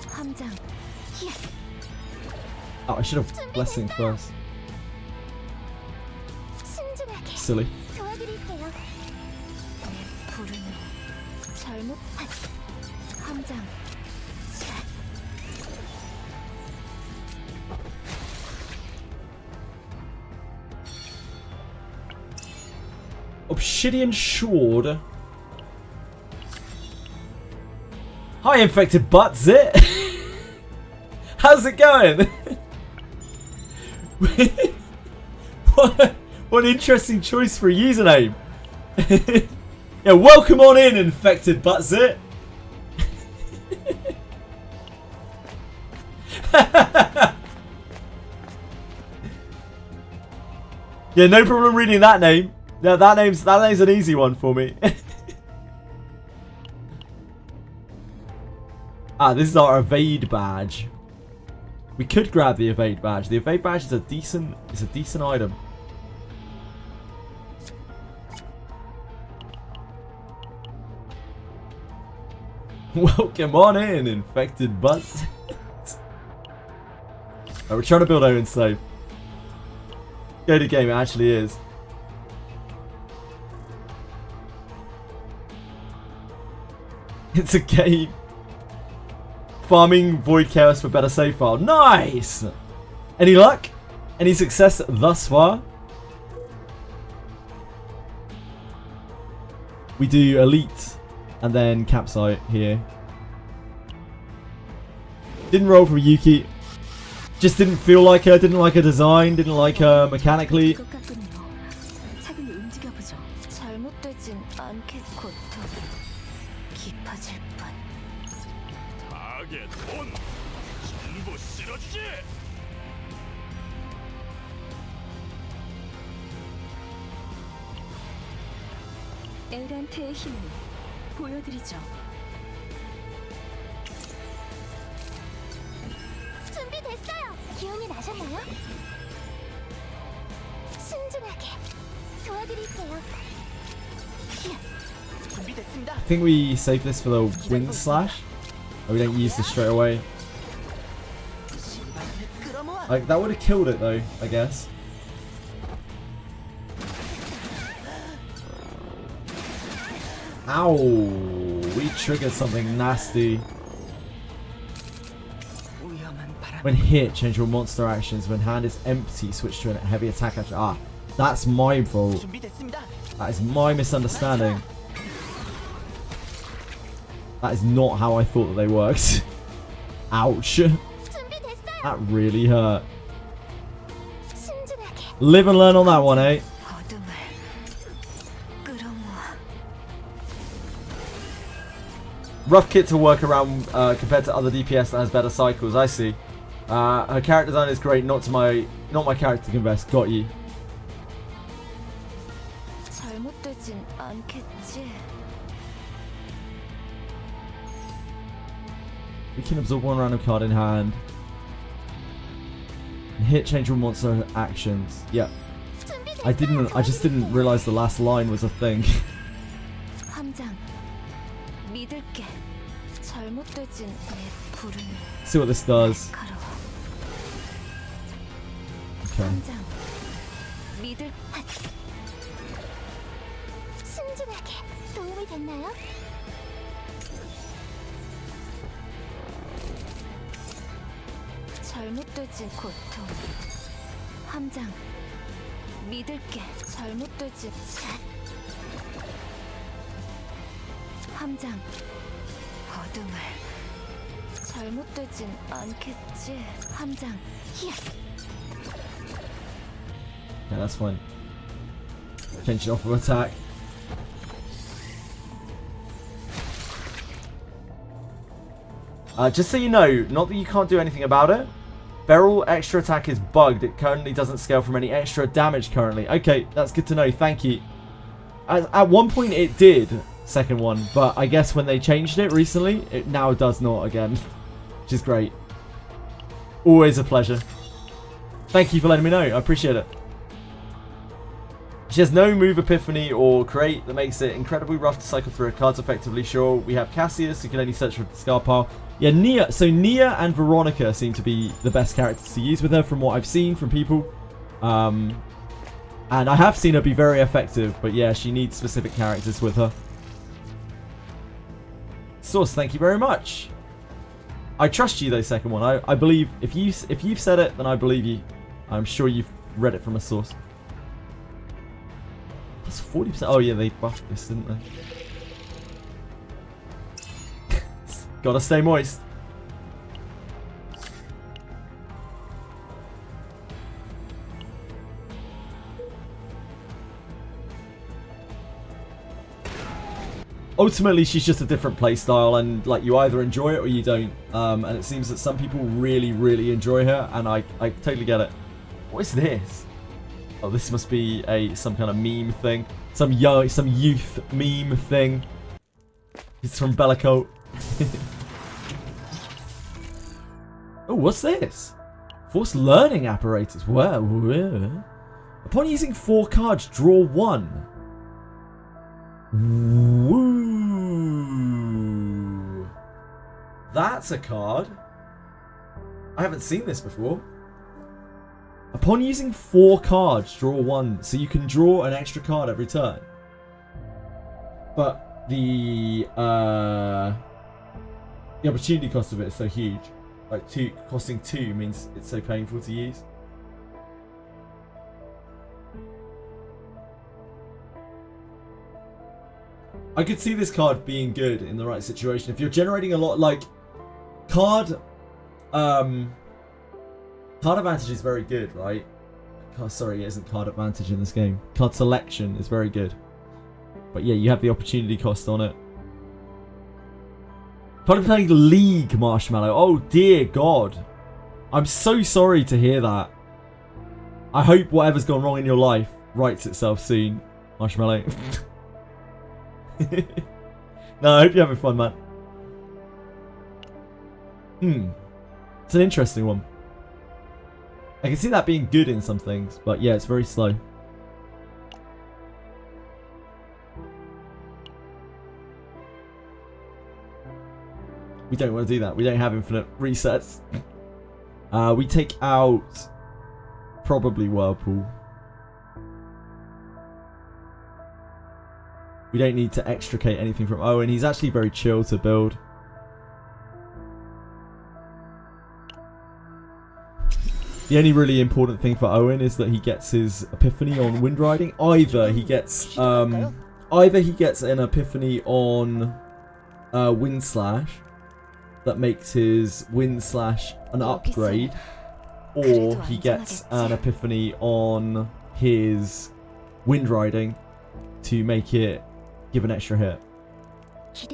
Speaker 11: 함장.
Speaker 1: Oh, I should have blessing first. Silly. Obsidian Sword. Hi, infected butt zit. How's it going? what an interesting choice for a username. Yeah, welcome on in, infected butt zit. Yeah, no problem reading that name. No, that name's an easy one for me. Ah, this is our evade badge. We could grab the evade badge. The evade badge is a decent item. Welcome on in, infected butts. Oh, we're trying to build Owen safe. Go to game, it actually is. It's a game. Farming Void Chaos for better save file. Nice! Any luck? Any success thus far? We do Elite and then Campsite here. Didn't roll for Yuki. Just didn't feel like her, didn't like her design, didn't like her mechanically.
Speaker 11: 잘못되진 않겠고 깊어질 뿐.
Speaker 6: 타겟 온 전부 쓸어주지.
Speaker 11: 에란트의 힘을 보여드리죠.
Speaker 3: 준비됐어요. 기운이 나셨나요? 신중하게 도와드릴게요. 준비됐습니다.
Speaker 1: I think we save this for the wind slash. Or we don't use this straight away. Like, that would have killed it though, I guess. Ow! We triggered something nasty. When hit, change your monster actions. When hand is empty, switch to a heavy attack action. Ah, that's my fault. That is my misunderstanding. That is not how I thought that they worked. Ouch. That really hurt. Live and learn on that one, eh? Rough kit to work around compared to other DPS that has better cycles. I see. Her character design is great. Not my character to invest. Got you.
Speaker 11: 잘못되진 않겠지.
Speaker 1: We can absorb one random card in hand. And hit change your monster actions. Yep. I just didn't realize the last line was a thing.
Speaker 11: 함장. 믿을게. 잘못되진 내 불을.
Speaker 1: See what this does. Okay.
Speaker 11: 함장. 믿을.
Speaker 3: 신중하게 도움이 됐나요?
Speaker 11: 잘못되진 고통. 함장. 믿을게. 잘못되진 함장. 어둠을. 잘못되진 않겠지. 함장. 히야.
Speaker 1: Yeah, that's fine. Change it off of attack. Just so you know, not that you can't do anything about it. Beryl extra attack is bugged. It currently doesn't scale from any extra damage currently. Okay, that's good to know. Thank you. At one point it did, second one, but I guess when they changed it recently, it now does not again, which is great. Always a pleasure. Thank you for letting me know. I appreciate it. She has no move epiphany or create that makes it incredibly rough to cycle through her cards effectively. Sure, we have Cassius, who can only search for the discard pile. Yeah, Nia. So Nia and Veronica seem to be the best characters to use with her from what I've seen from people. And I have seen her be very effective, but yeah, she needs specific characters with her. Source, thank you very much. I trust you though, second one. I believe if you've said it, then I believe you. I'm sure you've read it from a source. That's 40%. Oh yeah, they buffed this, didn't they? Gotta stay moist. Ultimately, she's just a different playstyle, and like you either enjoy it or you don't. And it seems that some people really, really enjoy her, and I totally get it. What is this? Oh, this must be some kind of meme thing, some youth meme thing. It's from Bellacoat. Oh, what's this? Forced learning apparatus. Where? Upon using 4 cards, draw 1. Woo! That's a card. I haven't seen this before. Upon using 4 cards, draw 1. So you can draw an extra card every turn. But the the opportunity cost of it is so huge. Like costing 2 means it's so painful to use. I could see this card being good in the right situation. If you're generating a lot, like card advantage is very good, right? Sorry, it isn't card advantage in this game. Card selection is very good. But yeah, you have the opportunity cost on it. Probably playing League, Marshmallow. Oh dear God. I'm so sorry to hear that. I hope whatever's gone wrong in your life rights itself soon, Marshmallow. No, I hope you're having fun, man. It's an interesting one. I can see that being good in some things, but yeah, it's very slow. We don't want to do that. We don't have infinite resets. We take out probably Whirlpool. We don't need to extricate anything from Owen. He's actually very chill to build. The only really important thing for Owen is that he gets his epiphany on wind riding. Either he gets an epiphany on wind slash that makes his wind slash an upgrade, or he gets an epiphany on his wind riding to make it give an extra hit. He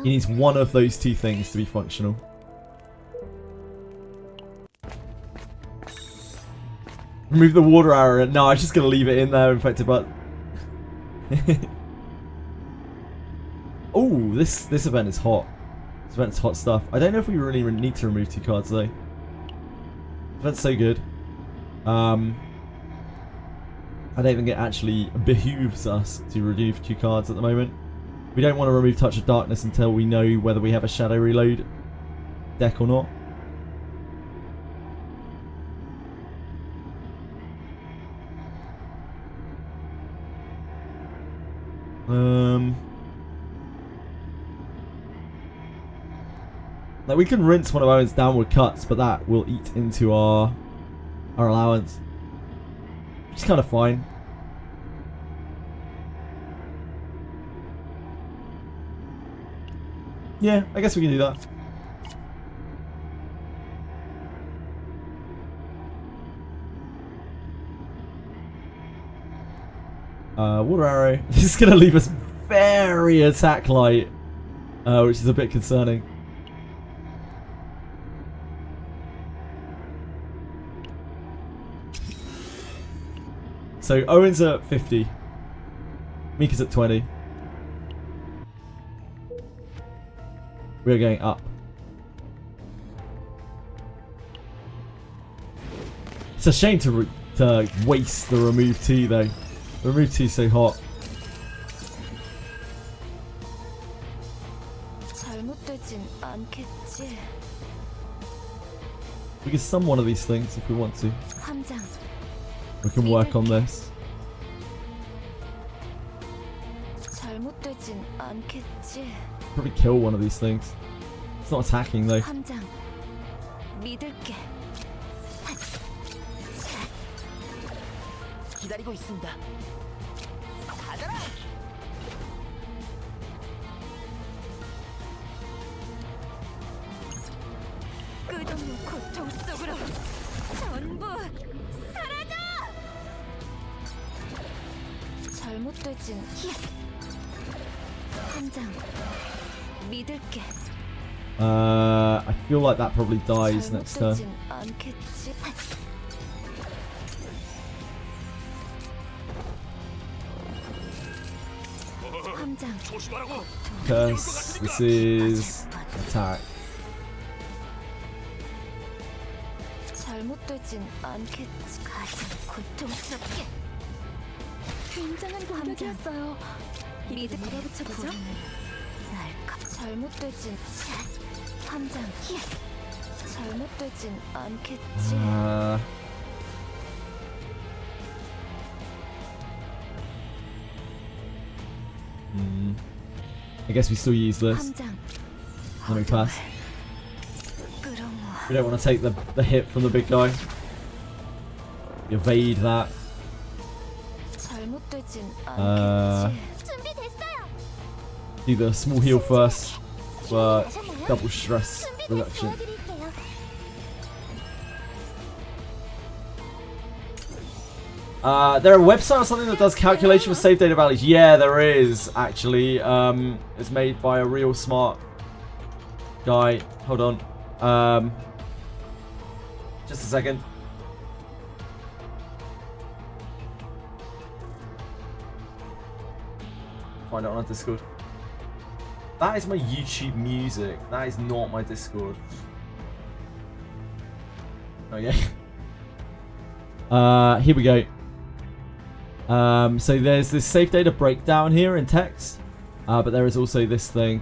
Speaker 1: needs one of those two things to be functional. Remove the water arrow. No, I'm just going to leave it in there, infected but. Oh, this event is hot. This event's hot stuff. I don't know if we really need to remove 2 cards though. This event's so good. I don't think it actually behooves us to remove 2 cards at the moment. We don't want to remove Touch of Darkness until we know whether we have a Shadow Reload deck or not. Like we can rinse one of Owen's downward cuts, but that will eat into our allowance. Which is kind of fine. Yeah, I guess we can do that. Water arrow. This is going to leave us very attack light, which is a bit concerning. So Owen's at 50. Mika's at 20. We're going up. It's a shame to waste the remove 2 though. The remove 2 is so hot. We can stun one of these things if we want to. We can work on this. Probably kill one of these things. It's not attacking though. I feel like that probably dies next turn. Curse. This is attack. I guess we still use this. Let me pass. We don't want to take the hit from the big guy. Evade that. Do the small heal first, but double stress reduction. There a website or something that does calculation for save data values? Yeah, there is actually. It's made by a real smart guy. Hold on. Just a second. Find it on our Discord. That is my YouTube music. That is not my Discord. Okay. Here we go. So there's this safe data breakdown here in text, but there is also this thing.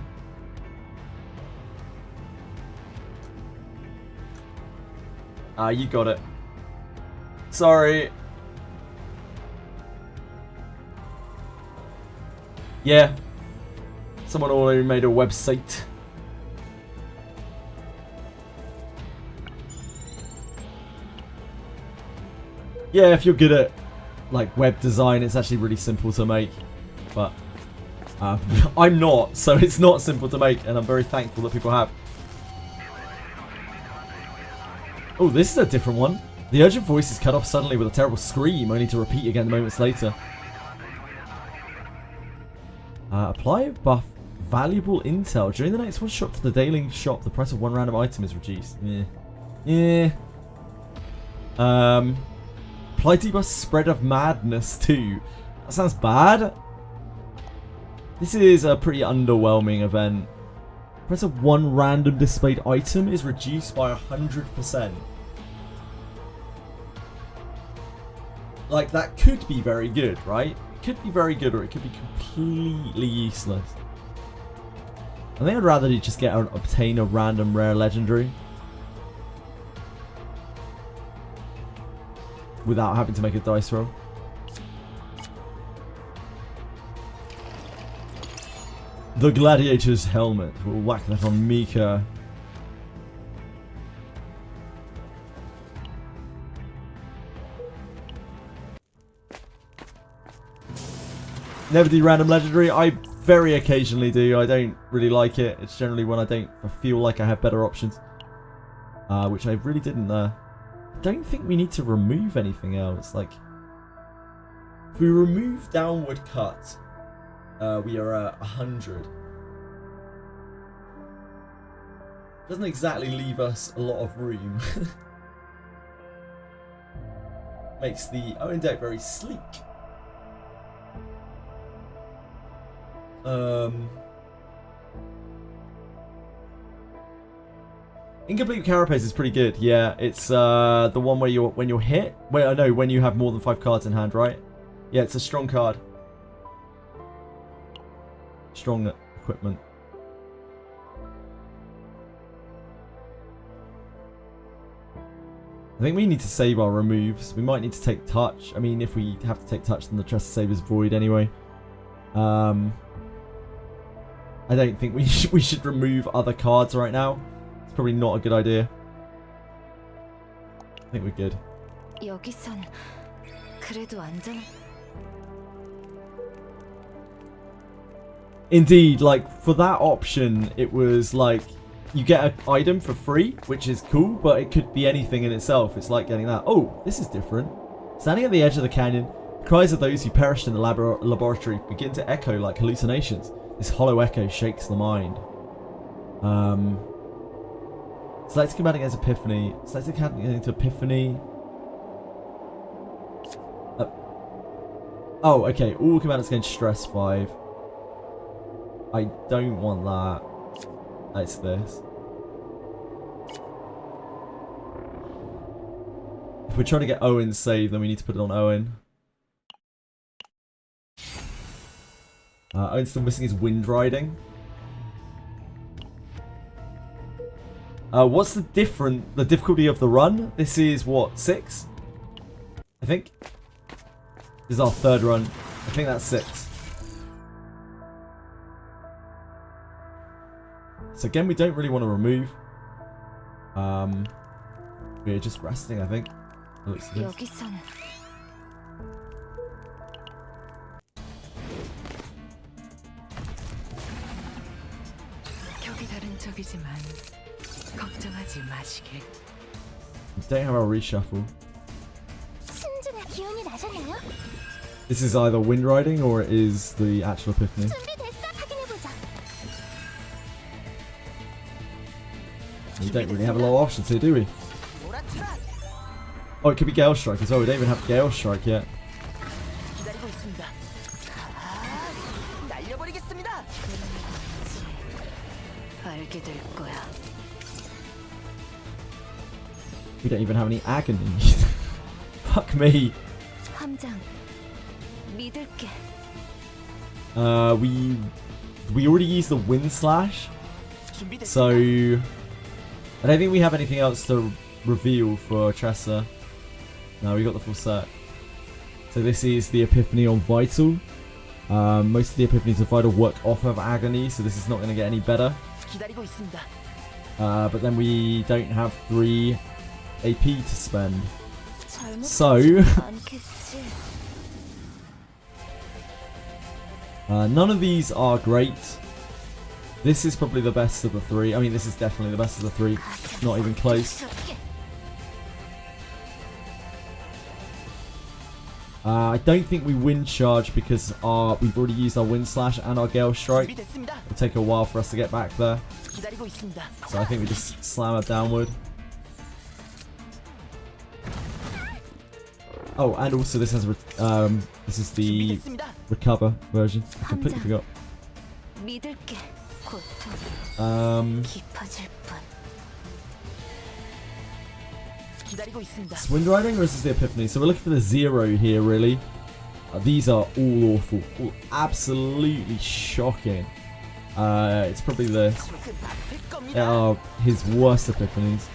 Speaker 1: You got it. Sorry. Yeah. Someone already made a website. Yeah, if you're good at like web design, it's actually really simple to make. But I'm not, so it's not simple to make, and I'm very thankful that people have. Oh, this is a different one. The urgent voice is cut off suddenly with a terrible scream, only to repeat again moments later. Apply buff valuable intel. During the next one shop to the daily shop, the price of one random item is reduced. Yeah. Apply debuff spread of madness too. That sounds bad. This is a pretty underwhelming event. Price of one random displayed item is reduced by 100%. Like, that could be very good, right? It could be very good, or it could be completely useless. I think I'd rather just obtain a random rare legendary without having to make a dice roll. The Gladiator's helmet. We'll whack that on Mika. Never do random legendary. I very occasionally do. I don't really like it. It's generally when I feel like I have better options. Which I really didn't there. I don't think we need to remove anything else. Like, if we remove downward cut, we are at 100. Doesn't exactly leave us a lot of room. Makes the Owen deck very sleek. Incomplete Carapace is pretty good. Yeah, it's the one where when you're hit. Wait, no, when you have more than 5 cards in hand, right? Yeah, it's a strong card. Strong equipment. I think we need to save our removes. We might need to take touch. I mean, if we have to take touch, then the trust save is void anyway. I don't think we should remove other cards right now. It's probably not a good idea. I think we're good. Indeed, like, for that option, it was like, you get an item for free, which is cool, but it could be anything in itself. It's like getting that. Oh, this is different. Standing at the edge of the canyon, the cries of those who perished in the laboratory begin to echo like hallucinations. This hollow echo shakes the mind. Select combating against Epiphany. Select combating against Epiphany. Oh, okay. All commanders against Stress 5. I don't want that. It's this. If we're trying to get Owen's save, then we need to put it on Owen. Owen's still missing his wind riding. What's the difficulty of the run? This is what, 6? I think. This is our 3rd run. I think that's 6. So again, we don't really want to remove. We're just resting, I think. It looks good. We don't have our reshuffle. This is either wind riding or it is the actual epiphany. We don't really have a lot of options here, do we? Oh, it could be Gale Strike as well. We don't even have Gale Strike yet. We don't even have any agony. Fuck me. We already used the Wind Slash, so I don't think we have anything else to reveal for Tressa. No, we got the full set. So this is the Epiphany on Vital. Most of the Epiphanies of Vital work off of Agony, so this is not going to get any better. But then we don't have 3 AP to spend. So none of these are great. This is probably the best of the 3. I mean, this is definitely the best of the 3. Not even close. I don't think we Wind Charge because we've already used our Wind Slash and our Gale Strike. It'll take a while for us to get back there. So I think we just slam it downward. Oh, and also this has this is the recover version. I completely forgot. It's Wind Riding or is this the Epiphany? So we're looking for the 0 here, really. These are all awful. All absolutely shocking. It's probably this. They are his worst Epiphanies.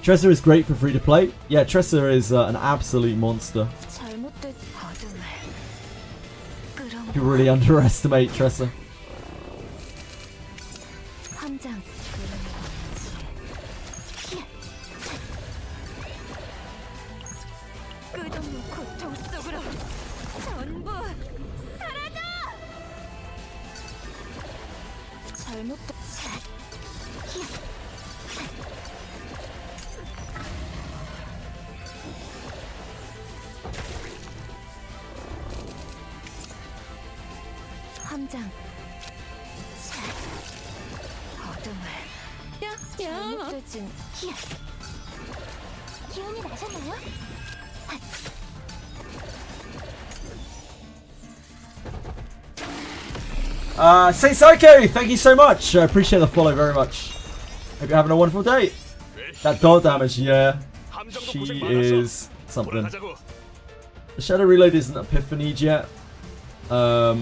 Speaker 1: Tressa is great for free to play. Yeah, Tressa is an absolute monster. You really underestimate Tressa. Say Psycho, thank you so much. I appreciate the follow very much. Hope you're having a wonderful day. That dot damage, yeah. She is something. The Shadow Reload isn't Epiphany yet. I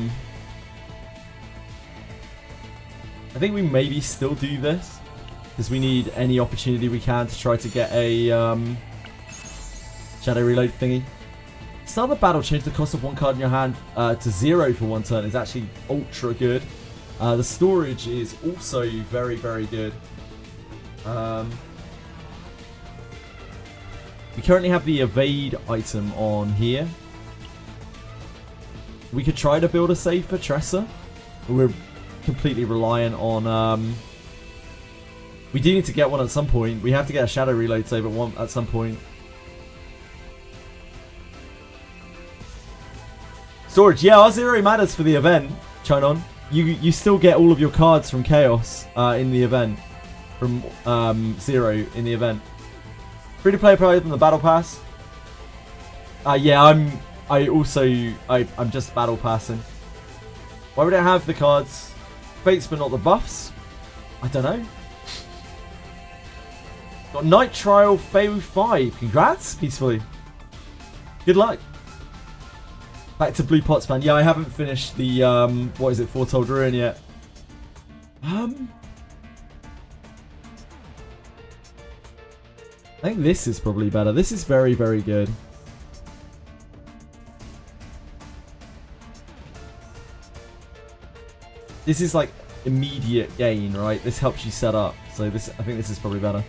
Speaker 1: think we maybe still do this because we need any opportunity we can to try to get a Shadow Reload thingy. Start the battle, change the cost of 1 card in your hand to 0 for 1 turn is actually ultra good. The storage is also very, very good. We currently have the evade item on here. We could try to build a save for Tressa, but we're completely reliant on... we do need to get one at some point. We have to get a Shadow Reload save at some point. Storage, yeah, R0 matters for the event, Chinon. You still get all of your cards from Chaos in the event. From 0 in the event. Free to play prize from the Battle Pass. Yeah, I'm just Battle Passing. Why would I have the cards? Fates but not the buffs? I don't know. Got Night Trial Fail 5. Congrats, Peacefully. Good luck. Back to Blue Pots, man. Yeah, I haven't finished the, what is it, Foretold Ruin yet. I think this is probably better. This is very, very good. This is like immediate gain, right? This helps you set up. So this, I think this is probably better.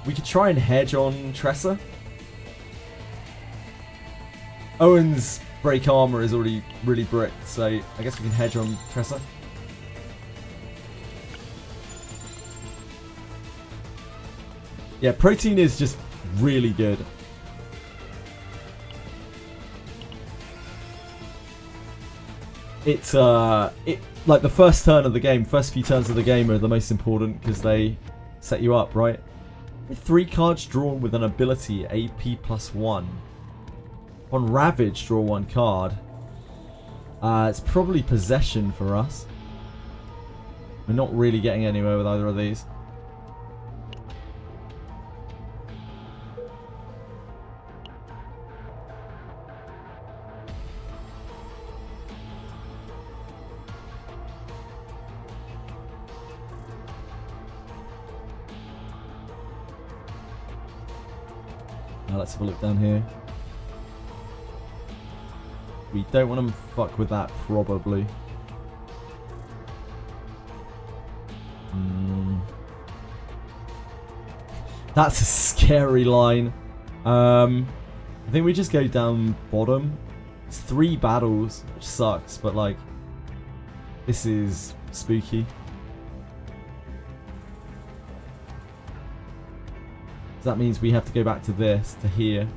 Speaker 1: We could try and hedge on Tressa. Owen's break armor is already really bricked, so I guess we can hedge on Tressa. Yeah, protein is just really good. It's like the first turn of the game, first few turns of the game are the most important because they set you up, right? 3 cards drawn with an ability AP +1. On Ravage, draw 1 card. It's probably possession for us. We're not really getting anywhere with either of these. Now let's have a look down here. We don't want to fuck with that, probably. That's a scary line. I think we just go down bottom. It's 3 battles, which sucks, but like, this is spooky. So that means we have to go back to this, to here.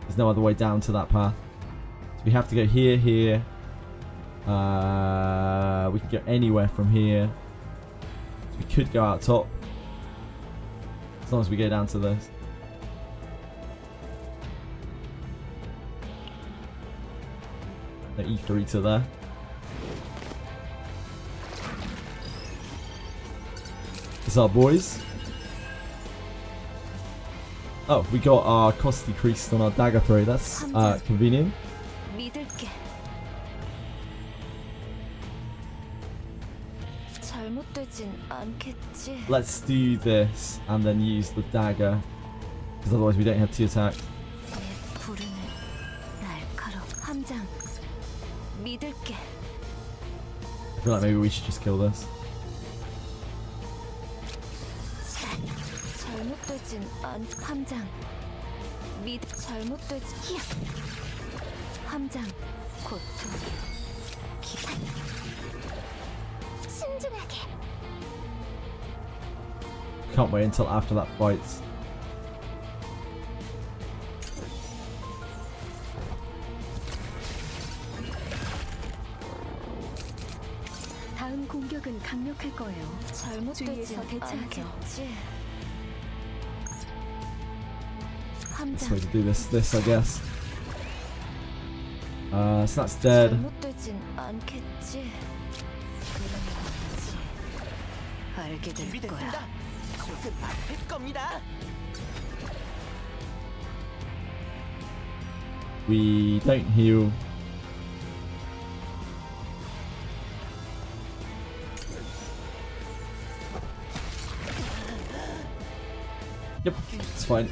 Speaker 1: There's no other way down to that path. So we have to go here, here. We can go anywhere from here. So we could go out top. As long as we go down to this. The E3 to there. It's our boys. Oh, we got our cost decreased on our dagger throw. That's convenient. Let's do this and then use the dagger, because otherwise we don't have 2 attacks. I feel like maybe we should just kill this. Can't wait until after that fights. Best way to do this I guess. So that's dead. We don't heal. Yep, it's fine.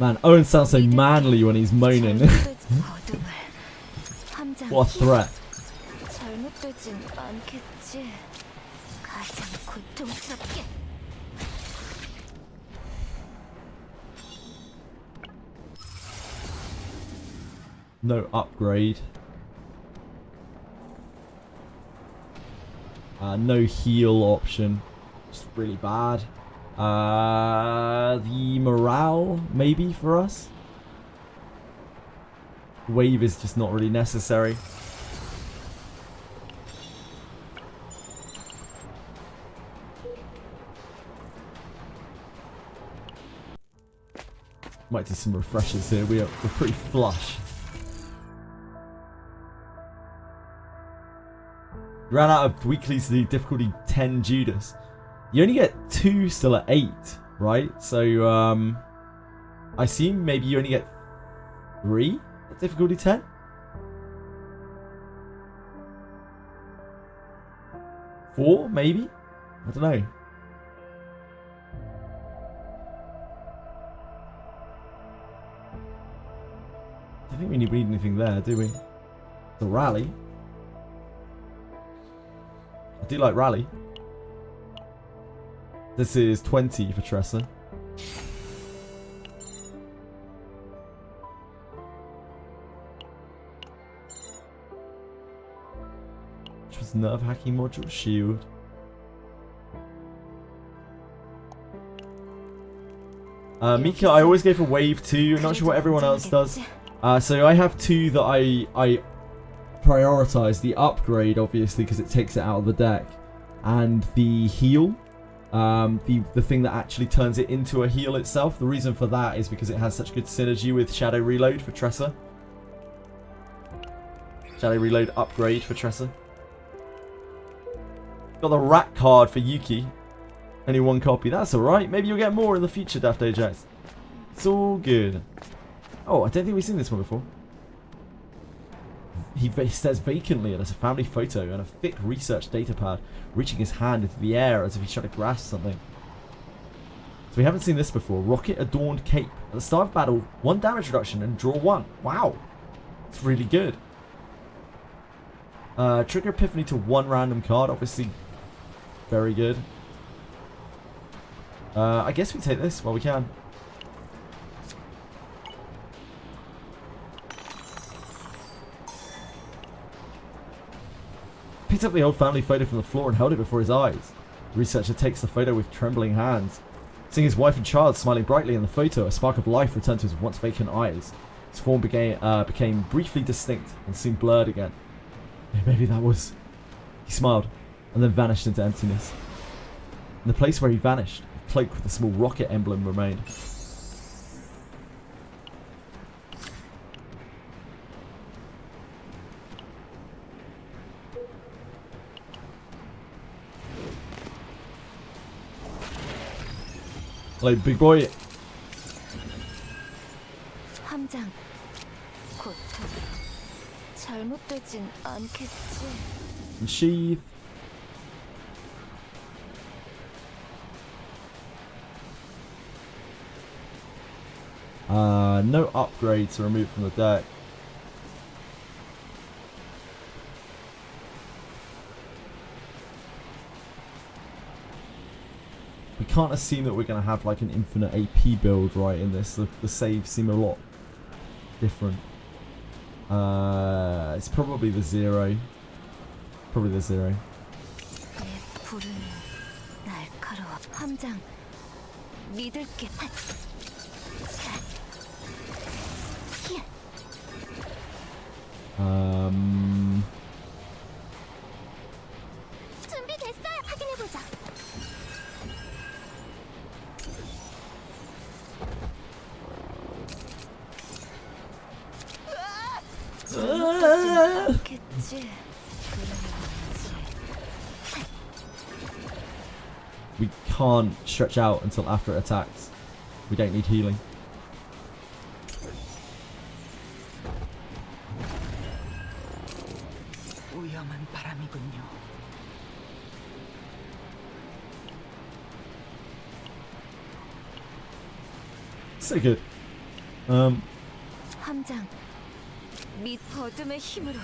Speaker 1: Man, Owen sounds so manly when he's moaning. What a threat. No upgrade. No heal option. Just really bad. The morale, maybe, for us. Wave is just not really necessary. Might do some refreshers here. We're pretty flush. Ran out of weeklies to do difficulty 10 Judas. You only get 2 still at 8, right? So, I assume maybe you only get 3 Difficulty 10? Four, maybe? I don't know. I don't think we need anything there, do we? The rally. I do like rally. This is 20 for Tressa. Which was nerve hacking module, shield. Mika, I always go for wave 2. I'm not sure what everyone else does. So I have 2 that I prioritize. The upgrade, obviously, because it takes it out of the deck. And the heal. The thing that actually turns it into a heal itself. The reason for that is because it has such good synergy with Shadow Reload for Tressa. Shadow Reload upgrade for Tressa. Got the rat card for Yuki. Only 1 copy. That's alright. Maybe you'll get more in the future, Daphne Ajax. It's all good. Oh, I don't think we've seen this one before. He stares vacantly at us, a family photo and a thick research data pad, reaching his hand into the air as if he's trying to grasp something. So we haven't seen this before. Rocket adorned cape. At the start of battle, 1 damage reduction and draw 1. Wow. It's really good. Trigger epiphany to 1 random card. Obviously, very good. I guess we take this while we can. Picked up the old family photo from the floor and held it before his eyes. The researcher takes the photo with trembling hands. Seeing his wife and child smiling brightly in the photo, a spark of life returned to his once vacant eyes. His form became briefly distinct and soon blurred again. Maybe that was... He smiled and then vanished into emptiness. In the place where he vanished, a cloak with a small rocket emblem remained. Hello, big boy.
Speaker 11: 함장, 고통, 잘못되진 않겠지.
Speaker 1: And sheath. No upgrades removed from the deck. We can't assume that we're going to have like an infinite AP build right in this. The saves seem a lot different. It's probably the 0. Probably the 0.
Speaker 11: 함장, 믿을게.
Speaker 3: 준비됐어요. 확인해보자.
Speaker 1: We can't stretch out until after it attacks. We don't need healing.
Speaker 10: 위험한 바람이군요.
Speaker 1: So good.
Speaker 11: 함장, 및 어둠의 힘으로.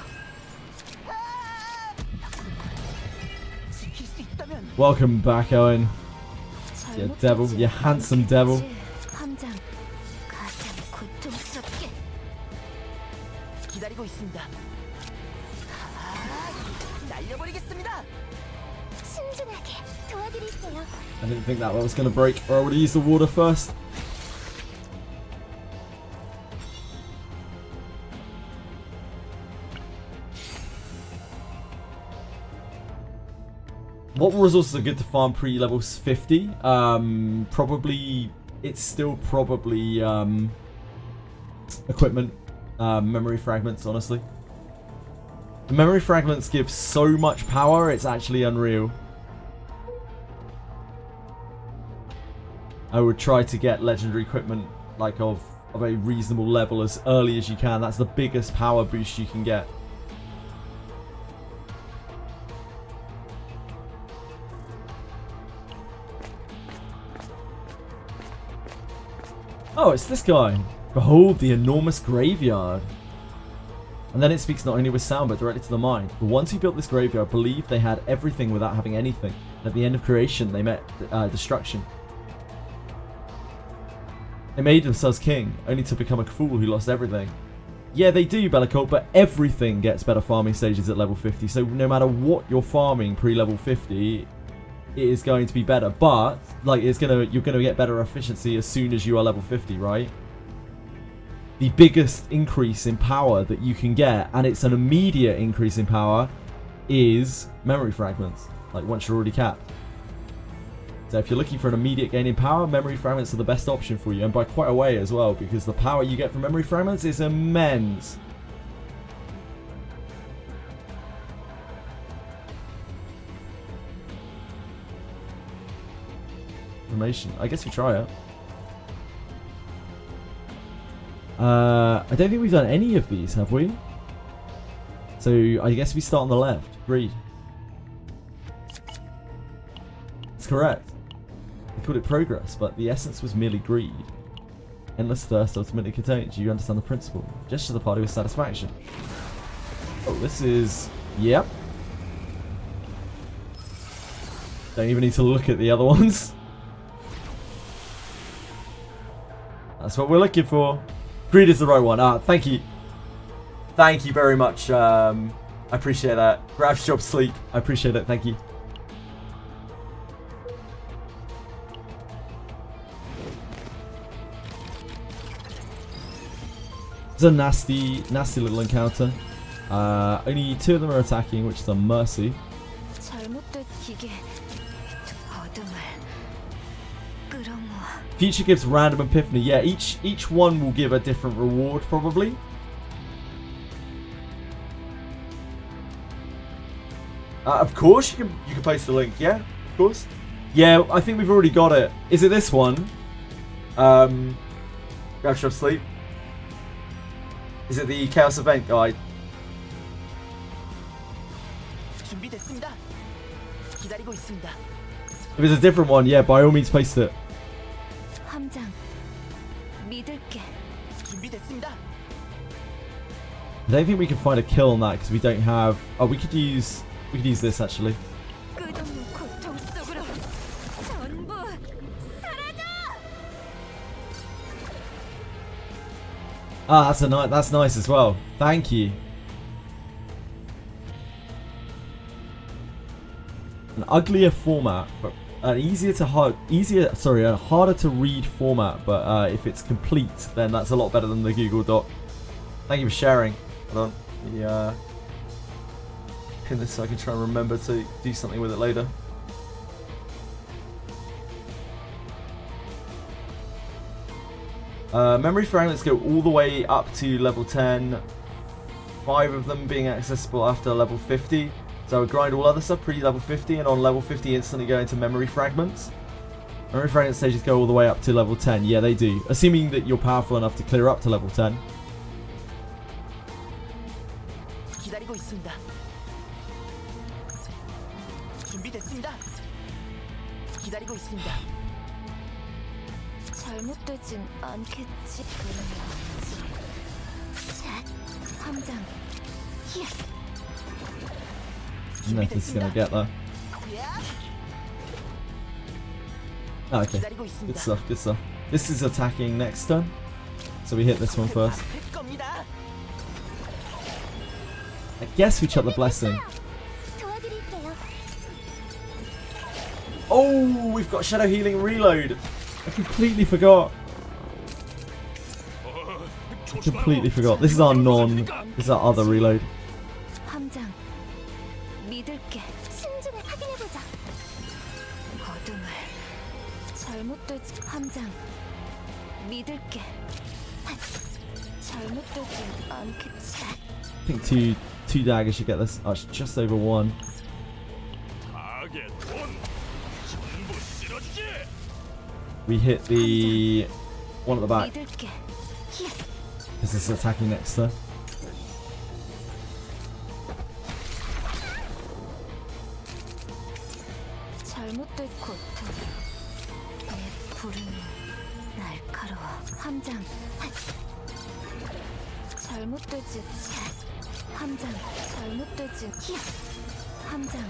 Speaker 1: Welcome back, Owen. You devil, you handsome devil.
Speaker 11: 함장, 가장 고통스럽게.
Speaker 10: 기다리고 있습니다. 날려버리겠습니다.
Speaker 3: 신중하게 도와드릴게요.
Speaker 1: I didn't think that one was going to break, or I would have used the water first. What resources are good to farm pre-level 50? Probably, it's still probably equipment, memory fragments, honestly. The memory fragments give so much power, it's actually unreal. I would try to get legendary equipment like of of a reasonable level as early as you can. That's the biggest power boost you can get. Oh, it's this guy. Behold the enormous graveyard. And then it speaks not only with sound but directly to the mind. The ones who built this graveyard believed they had everything without having anything. At the end of creation, they met destruction. They made themselves king, only to become a fool who lost everything. Yeah, they do, Bellicult, but everything gets better farming stages at level 50. So no matter what you're farming pre-level 50, it is going to be better. But like, you're gonna get better efficiency as soon as you are level 50, right? The biggest increase in power that you can get, and it's an immediate increase in power, is memory fragments. Like once you're already capped. So if you're looking for an immediate gain in power, memory fragments are the best option for you, and by quite a way as well, because the power you get from memory fragments is immense. Information. I guess we try it. I don't think we've done any of these, have we? So I guess we start on the left. Greed. That's correct. We called it progress, but the essence was merely greed. Endless thirst ultimately contains. You understand the principle. Gesture the party with satisfaction. Oh, this is... Yep. Don't even need to look at the other ones. That's what we're looking for. Greed is the right one. Ah, thank you. Thank you very much. I appreciate that. Grab's job sleep. I appreciate it. Thank you. It's a nasty little encounter. Only 2 of them are attacking, which is a mercy. Future gives random epiphany. Yeah, each one will give a different reward, probably. Of course, you can post the link. Yeah, of course. Yeah, I think we've already got it. Is it this one? Grab shot sleep. Is it the Chaos Event Guide? If it's a different one, yeah, by all means paste it. I don't think we can find a kill on that because we don't have... Oh, we could use this actually. Ah, that's nice as well. Thank you. An uglier format, but an a harder to read format. But if it's complete, then that's a lot better than the Google Doc. Thank you for sharing. Hold on. Yeah. Pin this so I can try and remember to do something with it later. Memory fragments go all the way up to level 10. 5 of them being accessible after level 50. So I would grind all other stuff pre-level 50, and on level 50 instantly go into memory fragments. Memory fragment stages go all the way up to level 10. Yeah, they do. Assuming that you're powerful enough to clear up to level 10. I don't know if this is going to get there. Oh, okay. Good stuff, good stuff. This is attacking next turn. So we hit this one first. I guess we chuck the blessing. Oh, we've got Shadow Healing Reload. I completely forgot. Completely forgot. This is our this is our other reload. I think two daggers should get this. Oh, it's just over 1. We hit the one at the back. This is attacking next turn.
Speaker 11: 잘못된 고통 내 부름이 날카로워 함장 잘못되지 함장 잘못되지 함장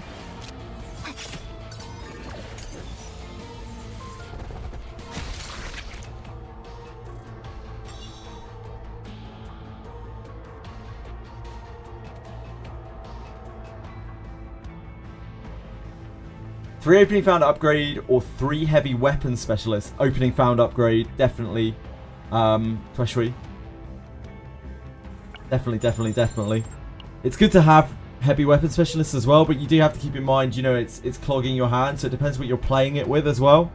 Speaker 1: Three opening found upgrade or 3 heavy weapon specialists. Opening found upgrade, definitely. Tweshwi. Definitely. It's good to have heavy weapon specialists as well, but you do have to keep in mind, you know, it's clogging your hand, so it depends what you're playing it with as well.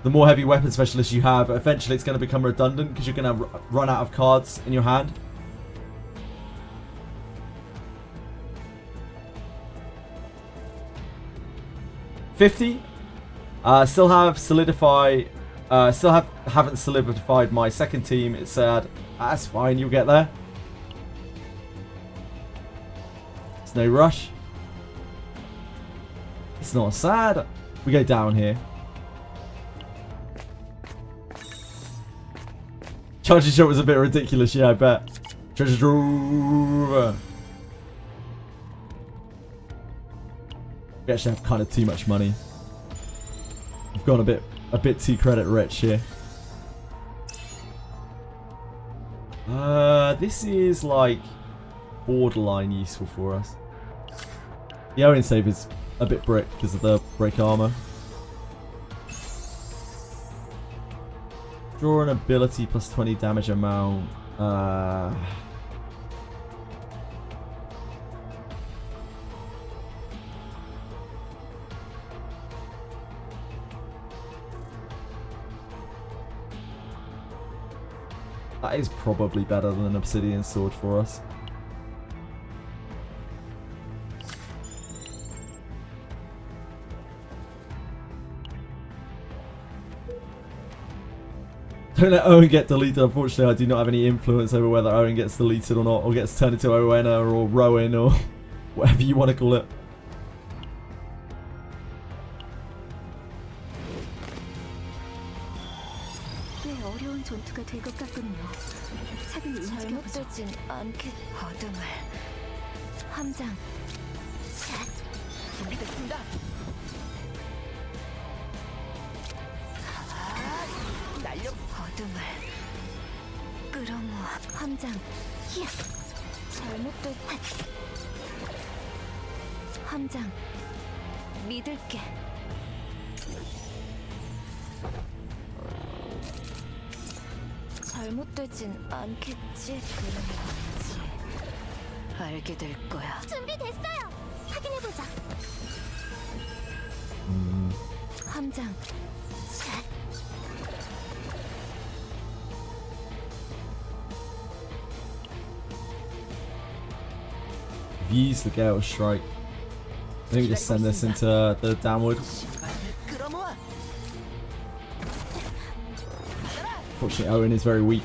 Speaker 1: The more heavy weapon specialists you have, eventually it's going to become redundant because you're going to run out of cards in your hand. $50. Still have solidify. Haven't solidified my second team. It's sad. That's fine. You'll get there. It's no rush. It's not sad. We go down here. Charging shot was a bit ridiculous. Yeah, I bet. Treasure trove. We actually have kind of too much money. We've gone a bit too credit rich here. This is like borderline useful for us. The Owen save is a bit brick because of the break armor. Draw an ability plus 20 damage amount. That is probably better than an obsidian sword for us. Don't let Owen get deleted. Unfortunately, I do not have any influence over whether Owen gets deleted or not, or gets turned into Owena or Rowan or whatever you want to call it.
Speaker 11: 전투가 될 것 같군요. 차근히 잘못되진 않게 어둠을 함장 준비됐습니다. 날려 어둠을 끌어모아 함장 잘못된 함장 믿을게. 잘못되진 않겠지. 그러면지 알게 될 거야.
Speaker 3: 준비됐어요. 확인해보자.
Speaker 11: 함장
Speaker 1: Use the Gale Strike. I think we just send this into the downward. Unfortunately, Owen is very weak.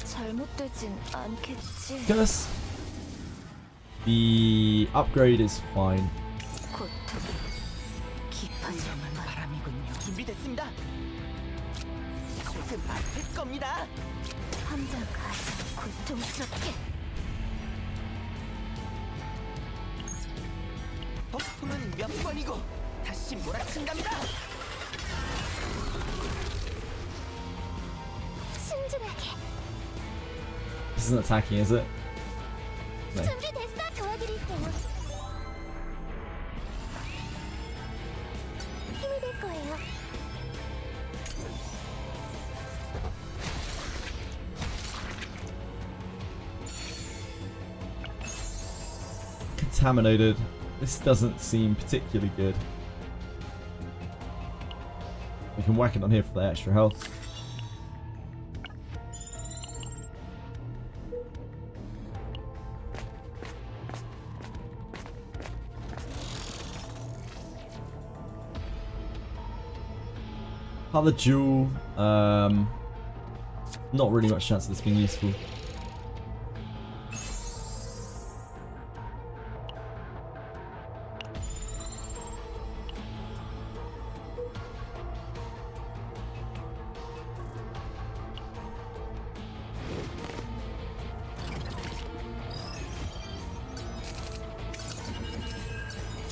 Speaker 11: 잘못되진 않겠지.
Speaker 1: Curse. The upgrade is fine.
Speaker 11: 고통 깊어지는 바람이군요. 준비됐습니다. 조금 아플 겁니다. 함장 가장 고통스럽게. 폭풍은 몇 번이고 다시 몰아친답니다.
Speaker 3: 신중하게.
Speaker 1: This isn't attacking, is it? No.
Speaker 3: 준비됐어. 도와드릴게요. 힘이 될 거예요.
Speaker 1: Contaminated. This doesn't seem particularly good. We can whack it on here for the extra health. Other jewel. Not really much chance of this being useful.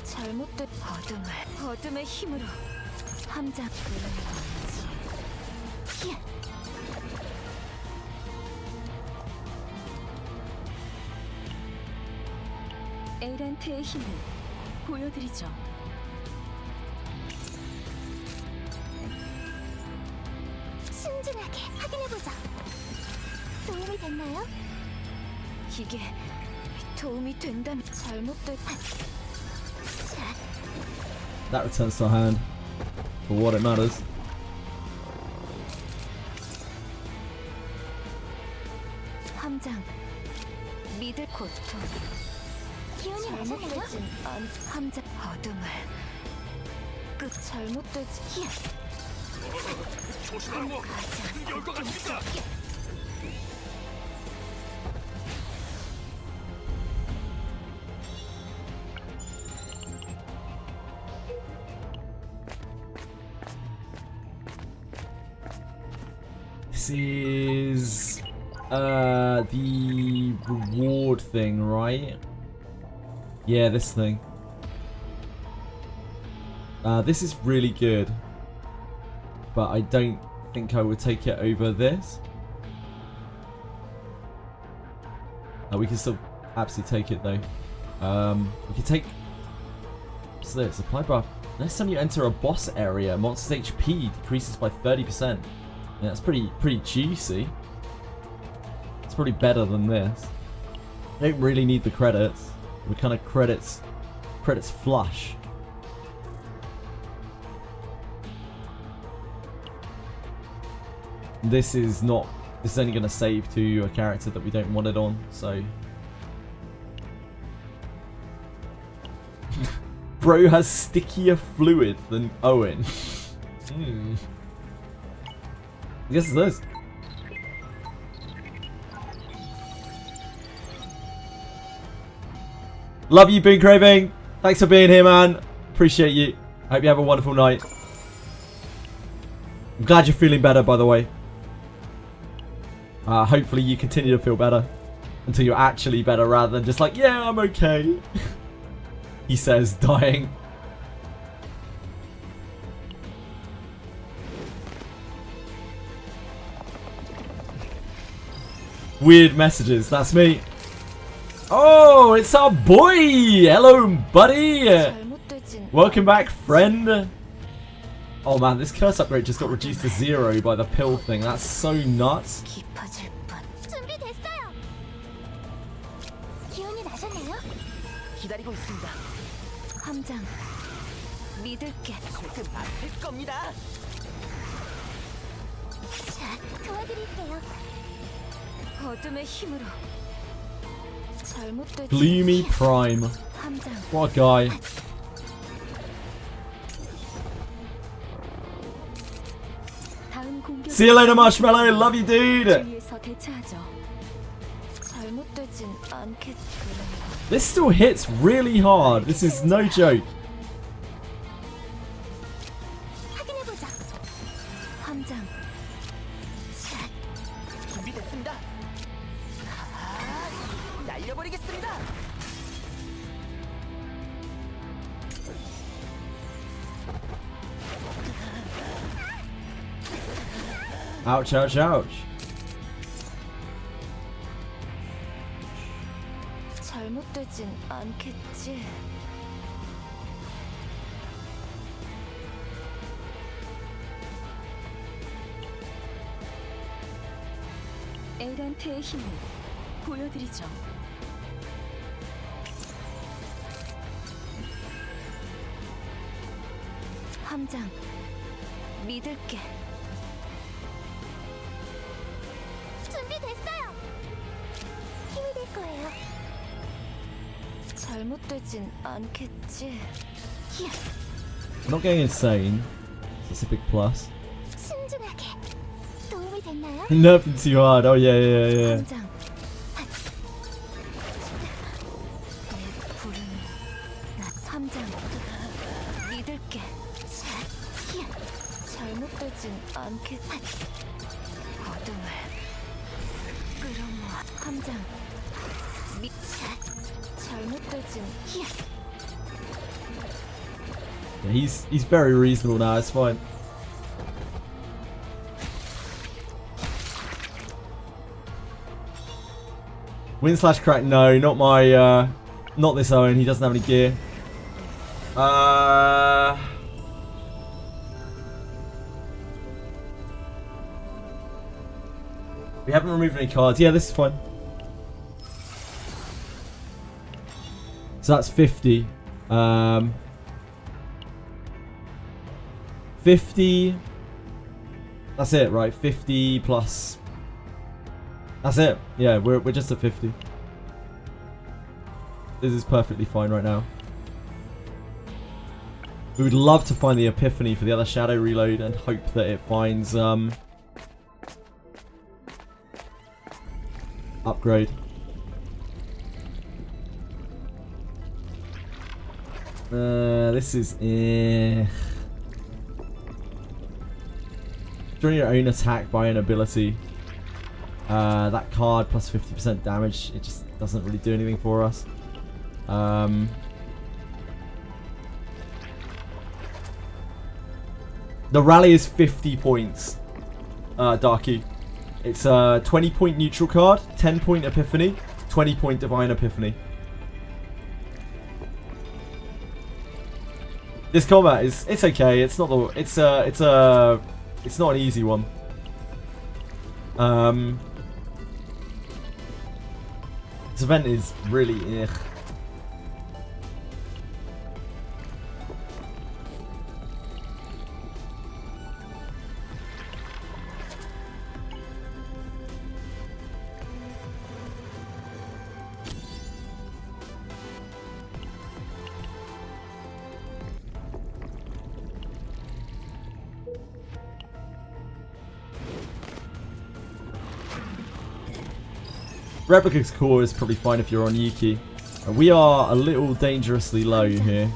Speaker 11: 잘못된 어둠의 힘으로 함장 히야. 에란트의 힘을 보여드리죠.
Speaker 3: 신중하게 확인해보자. 도움이 됐나요?
Speaker 11: 이게 도움이 된다면 잘못된
Speaker 1: That returns to our hand for what it matters.
Speaker 11: 함장 믿을 고통
Speaker 3: 기운이 나셨나요?
Speaker 11: 잘못되진 않 함장 어둠을 끝 잘못되지 히야.
Speaker 6: 조심하라고. 열것 같습니다.
Speaker 1: This is the reward thing, right? Yeah, this thing. This is really good, but I don't think I would take it over this. We can still absolutely take it though. We can take. What's this? Supply buff. Next time you enter a boss area, monster's HP decreases by 30%. Yeah, that's pretty juicy. It's probably better than this. I don't really need the credits. We're kind of credits flush. This is not. This is only going to save to a character that we don't want it on. So, bro has stickier fluid than Owen. I guess it's this. Love you, Boon Craving. Thanks for being here, man. Appreciate you. Hope you have a wonderful night. I'm glad you're feeling better, by the way. Hopefully you continue to feel better until you're actually better rather than just like, yeah, I'm okay. He says, dying. Weird messages, that's me. Oh, it's our boy! Hello, buddy! Welcome back, friend. Oh man, this curse upgrade just got reduced to 0 by the pill thing. That's so nuts.
Speaker 3: 준비됐어요. 기운이 나셨나요?
Speaker 10: 기다리고 있습니다.
Speaker 11: 함장 믿을게.
Speaker 10: 그 맡을 겁니다.
Speaker 3: 자, 도와드릴게요.
Speaker 11: 어둠의 힘으로 잘못되지.
Speaker 1: Gloomy Prime.
Speaker 11: 함장
Speaker 1: What a guy.
Speaker 11: 다음 공격.
Speaker 1: See you later, Marshmallow. Love you, dude.
Speaker 11: 주위에서 대처하죠. 잘못되진 않겠.
Speaker 1: This still hits really hard. This is no joke.
Speaker 3: 확인해보자.
Speaker 11: 함장
Speaker 10: 준비됐습니다. 날려버리겠습니다.
Speaker 1: Ouch, ouch, ouch.
Speaker 11: 잘못되진 않겠지. 에란트의 힘을 보여드리죠. 함장 믿을게.
Speaker 3: 준비됐어요. 힘이 될 거예요.
Speaker 11: 잘못되진 않겠지.
Speaker 1: Not getting insane. That's a big plus.
Speaker 3: 신중하게. 도움이 됐나요?
Speaker 1: Nothing too hard. Oh yeah, yeah, yeah.
Speaker 3: 함장. 내 부름이 나 함장. 믿을게. 잘못되진 않겠다. 어둠을 끌어모아. 함장. 잘못되진
Speaker 1: Yeah, he's very reasonable now. It's fine. Win slash crack? No, not my. Not this Owen. He doesn't have any gear. We haven't removed any cards. Yeah, this is fine. So that's 50. 50. That's it, right? 50 plus. That's it. Yeah, we're just at 50. This is perfectly fine right now. We would love to find the epiphany for the other shadow reload and hope that it finds upgrade. This is during your own attack by an ability. That card plus 50% damage, it just doesn't really do anything for us. The rally is 50 points, Darky. It's a 20-point neutral card, 10-point epiphany, 20-point divine epiphany. This combat it's okay. It's not the it's not an easy one. This event is really Replica's core is probably fine if you're on Yuki. We are a little dangerously low here.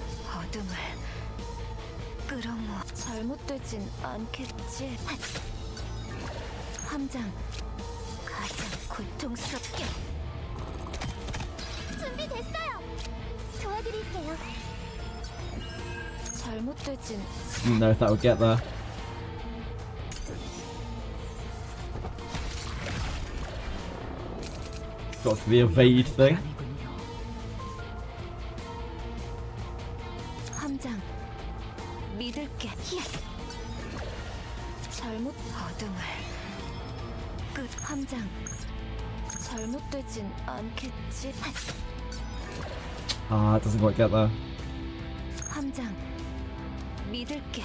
Speaker 1: Didn't know if that would get there. Got the evade thing.
Speaker 3: 함장 믿을게. 잘못 어둠을 끝. 함장 잘못되진 않겠지.
Speaker 1: Ah, it doesn't quite get there.
Speaker 3: 함장 믿을게.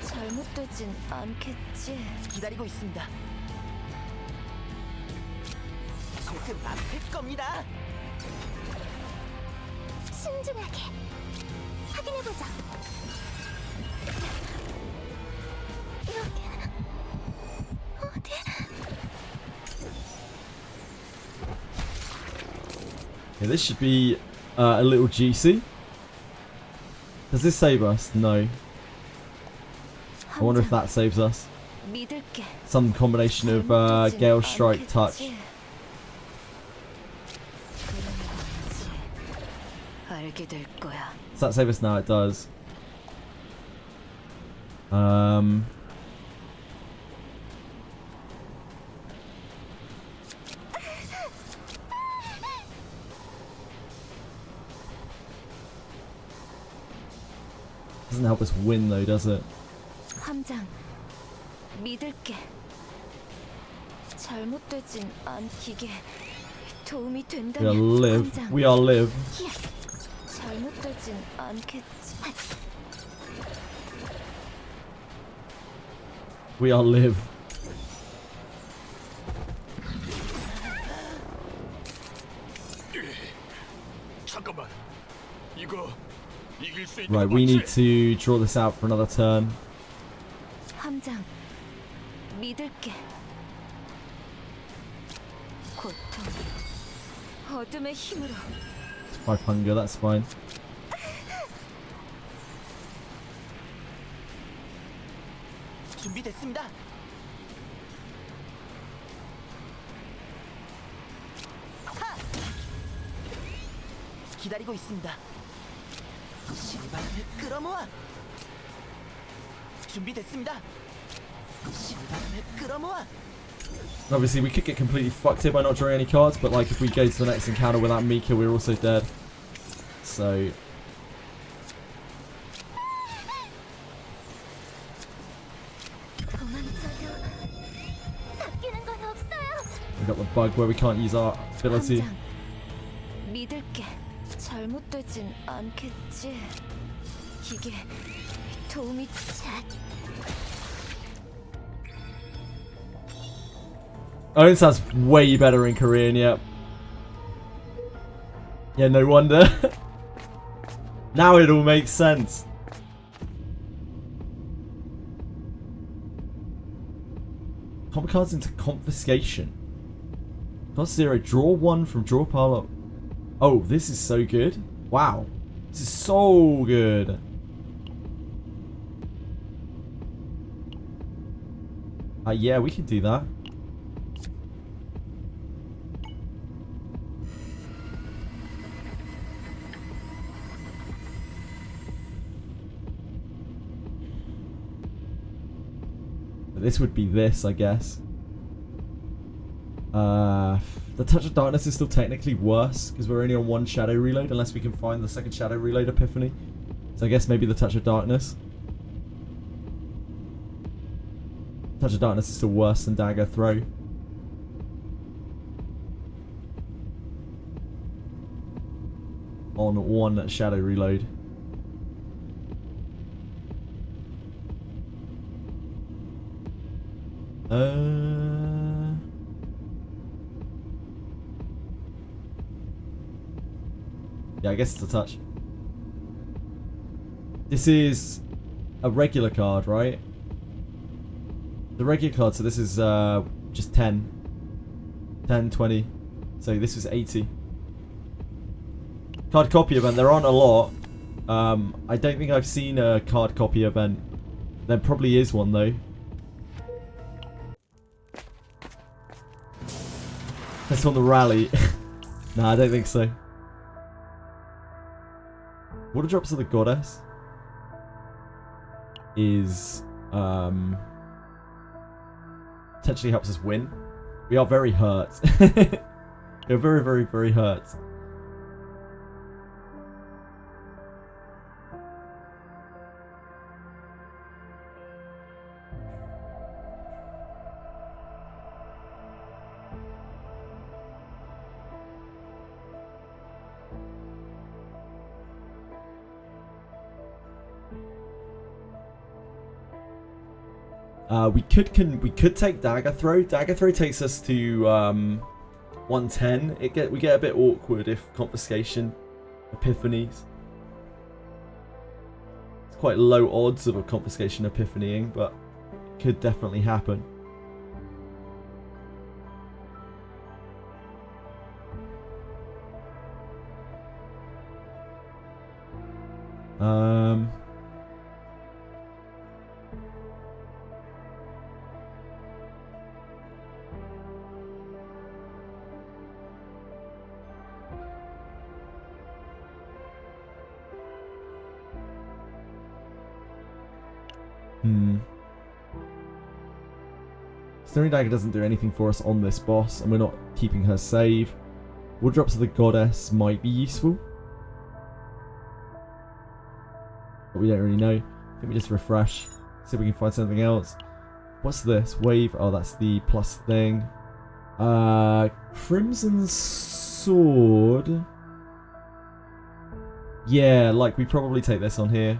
Speaker 3: 잘못되진 않겠지. 기다리고 있습니다. 속 막힐 겁니다. 신중하게 확인해보자. 이렇게 어디?
Speaker 1: Yeah, this should be a little juicy. Does this save us? No. I wonder if that saves us. Some combination of Gale Strike, Touch. Does that save us now? It does. Doesn't help us win though, does it?
Speaker 3: 함장 믿을게. 잘못되진 않기게 도움이 된다면.
Speaker 1: We are live. We are live.
Speaker 3: 잘못되진 않겠지.
Speaker 1: We are live.
Speaker 6: 잠깐만. 이거 이길 수 있는
Speaker 1: Right, we need to draw this out for another turn.
Speaker 11: 함장, 믿을게. 고통, 어둠의 힘으로.
Speaker 1: 5 hunger, that's fine.
Speaker 10: 준비됐습니다. 기다리고 있습니다. 신바람을 끌어모아. 준비됐습니다. 신바람을 끌어모아.
Speaker 1: Obviously, we could get completely fucked here by not drawing any cards, but like if we go to the next encounter without Mika, we're also dead. So. We got the bug where we can't use our ability.
Speaker 11: 함장, 믿을게. 잘못되진 않겠지. 이게 도움이 잘.
Speaker 1: Oh, it sounds way better in Korean, yeah. Yeah, no wonder. Now it all makes sense. Comp cards into confiscation. Cost 0, draw 1 from draw pile up. Oh, this is so good. Wow. This is so good. Yeah, we can do that. This would be this, I guess. The Touch of Darkness is still technically worse because we're only on 1 Shadow Reload unless we can find the second Shadow Reload Epiphany. So I guess maybe the Touch of Darkness. Touch of Darkness is still worse than Dagger Throw. On 1 Shadow Reload. Yeah, I guess it's a touch. This is a regular card, right? The regular card, so this is just 10. 10, 20. So this was 80. Card copy event, there aren't a lot. I don't think I've seen a card copy event. There probably is one though. That's on the rally. Nah, I don't think so. Water Drops of the Goddess is potentially helps us win. We are very hurt. We're very, very, very hurt. We could take Dagger Throw. Dagger Throw takes us to 110. We get a bit awkward if Confiscation Epiphanies. It's quite low odds of a Confiscation Epiphanying, but it could definitely happen. Stony Dagger doesn't do anything for us on this boss, and we're not keeping her save. Water Drops of the Goddess might be useful, but we don't really know. I think we just refresh, see if we can find something else. What's this? Wave. Oh, that's the plus thing. Crimson Sword. Yeah, like we probably take this on here.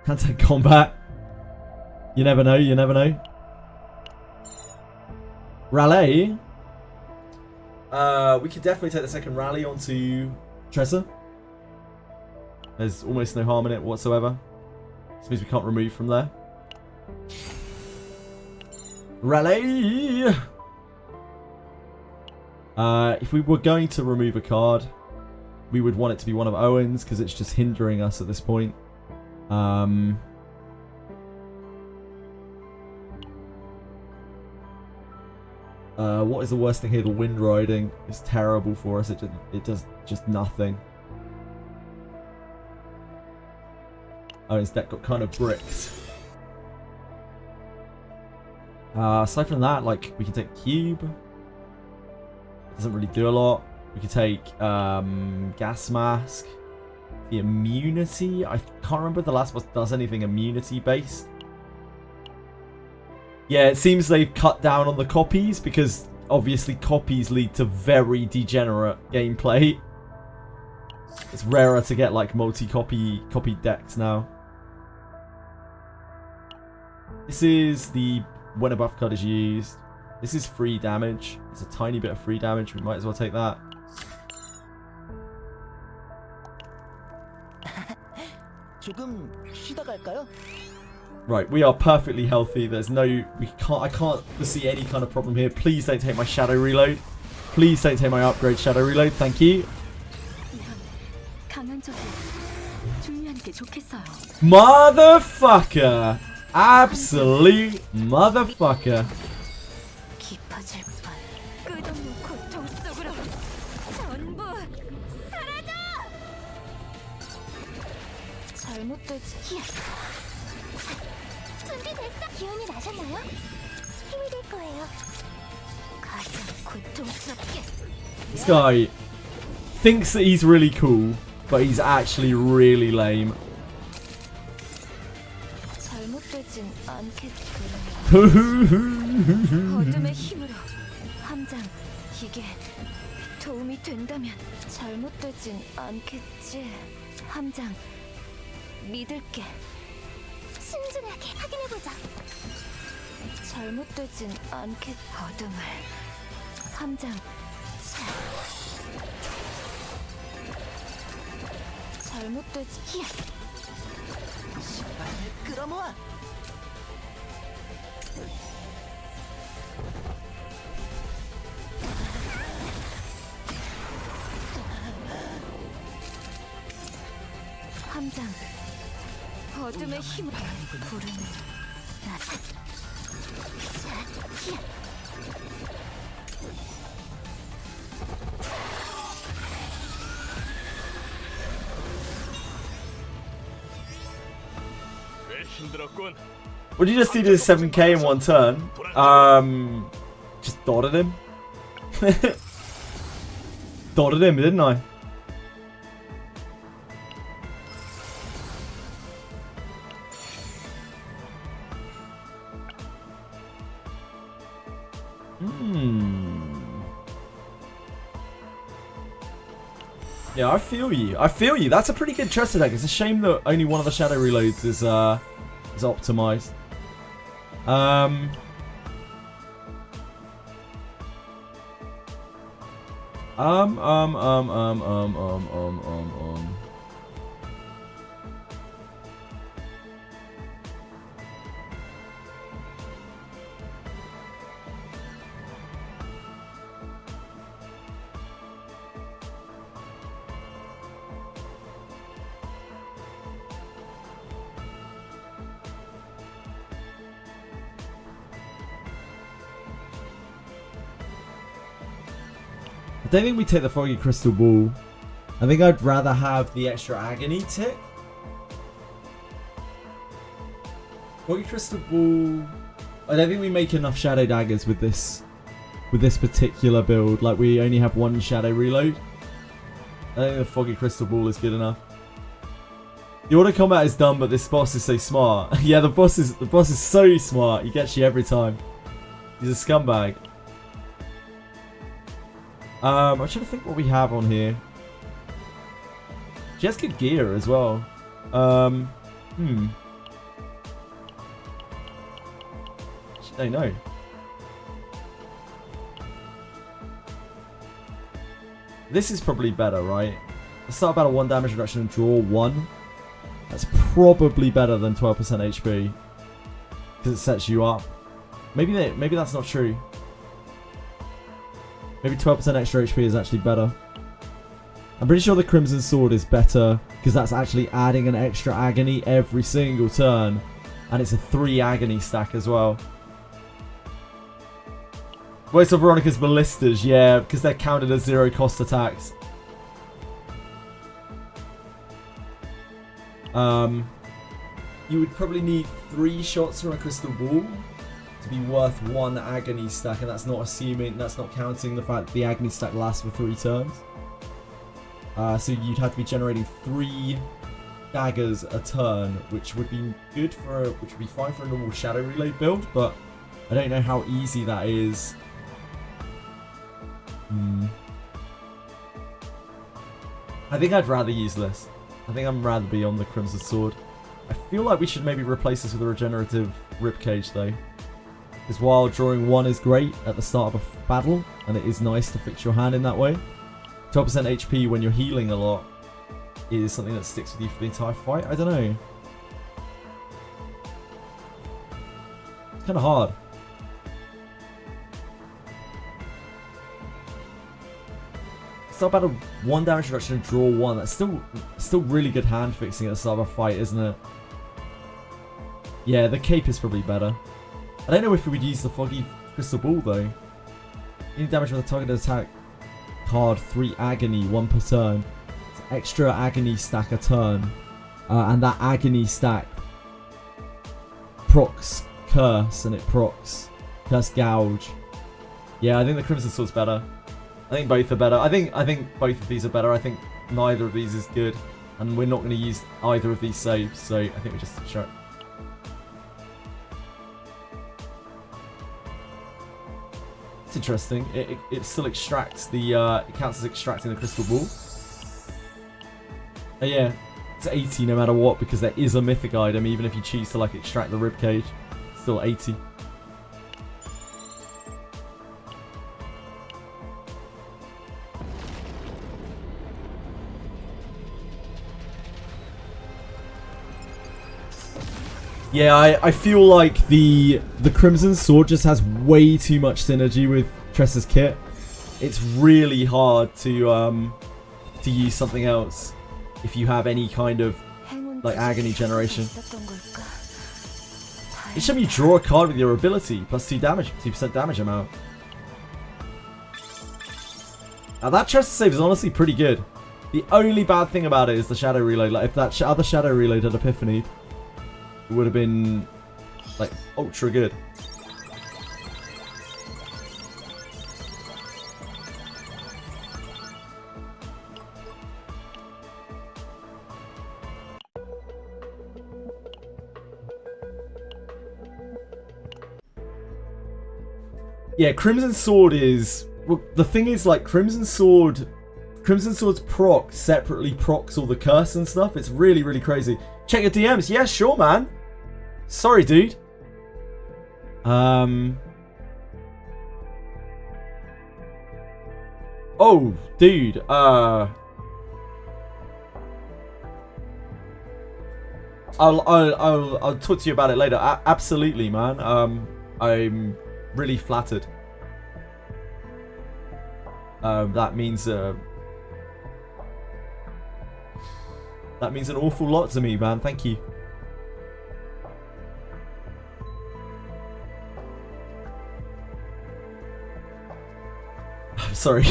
Speaker 1: Hand-to-hand combat. You never know, you never know. Raleigh? We could definitely take the second rally onto Tressa. There's almost no harm in it whatsoever. This means we can't remove from there. Rally! If we were going to remove a card, we would want it to be one of Owen's because it's just hindering us at this point. What is the worst thing here? The wind riding is terrible for us. It does just nothing. Oh, his deck got kind of bricked. Aside from that, like, we can take Cube. It doesn't really do a lot. We could take Gas Mask. The immunity. I can't remember if the last boss does anything immunity based. Yeah, it seems they've cut down on the copies because obviously copies lead to very degenerate gameplay. It's rarer to get like multi-copy decks now. This is the when a buff card is used. This is free damage. It's a tiny bit of free damage. We might as well take that. Right, we are perfectly healthy. There's no, I can't foresee any kind of problem here. Please don't take my shadow reload. Please don't take my upgrade shadow reload. Thank you. Motherfucker! Absolute motherfucker. This guy thinks that he's really cool, but he's actually really lame. What did you just do to the 7k in one turn? Just dotted him. Dotted him, didn't I? Yeah, I feel you. I feel you. That's a pretty good Tressa deck. It's a shame that only one of the shadow reloads is optimized. I don't think we take the Foggy Crystal Ball. I think I'd rather have the extra Agony tick. Foggy Crystal Ball. I don't think we make enough Shadow Daggers with this particular build. Like, we only have one Shadow Reload. I think the Foggy Crystal Ball is good enough. The auto combat is dumb, but this boss is so smart. Yeah, the boss is so smart. He gets you every time. He's a scumbag. I'm trying to think what we have on here. She has good gear as well. I don't know. this is probably better, right? Let's start battle 1 damage reduction and draw 1. That's probably better than 12% HP. Because it sets you up. Maybe that's not true. Maybe 12% extra HP is actually better. I'm pretty sure the Crimson Sword is better because that's actually adding an extra agony every single turn. And it's a 3 agony stack as well. Where's Veronica's Ballistas? Yeah, because they're counted as 0 cost attacks. You would probably need 3 shots from a crystal ball to be worth 1 agony stack, and that's not counting the fact that the agony stack lasts for 3 turns. So you'd have to be generating 3 daggers a turn, which would be fine for a normal Shadow Relay build, but I don't know how easy that is. I think I'd rather use this. I think I'd rather be on the Crimson Sword. I feel like we should maybe replace this with a regenerative ribcage though. Because while drawing 1 is great at the start of a battle, and it is nice to fix your hand in that way, 12% HP when you're healing a lot is something that sticks with you for the entire fight. I don't know. It's kind of hard. Start battle 1 damage reduction and draw 1. That's still really good hand fixing at the start of a fight, isn't it? Yeah, the cape is probably better. I don't know if we would use the Foggy Crystal Ball though. Any damage with a targeted attack card, 3 agony, 1 per turn. It's extra agony stack a turn. And that agony stack procs Curse, and it procs Curse Gouge. Yeah, I think the Crimson Sword's better. I think both are better. I think both of these are better. I think neither of these is good. And we're not going to use either of these saves, so I think we just extract. It's interesting. It still extracts the it counts as extracting the crystal ball. Yeah, it's 80 no matter what, because there is a mythic item. Even if you choose to like extract the ribcage, it's still 80. Yeah, I feel like the Crimson Sword just has way too much synergy with Tressa's kit. It's really hard to use something else if you have any kind of like agony generation. Each time you draw a card with your ability, plus 2% damage amount. Now that Tressa save is honestly pretty good. The only bad thing about it is the Shadow Relay. Like if that other Shadow Relay had Epiphany, it would have been like ultra good. Yeah, Crimson Sword is, well, the thing is like Crimson Sword's proc separately procs all the curse and stuff. It's really, really crazy. Check your DMs. Yeah, sure, man. Sorry, dude. Oh, dude. I'll talk to you about it later. Absolutely, man. I'm really flattered. That means an awful lot to me, man. Thank you. I'm sorry.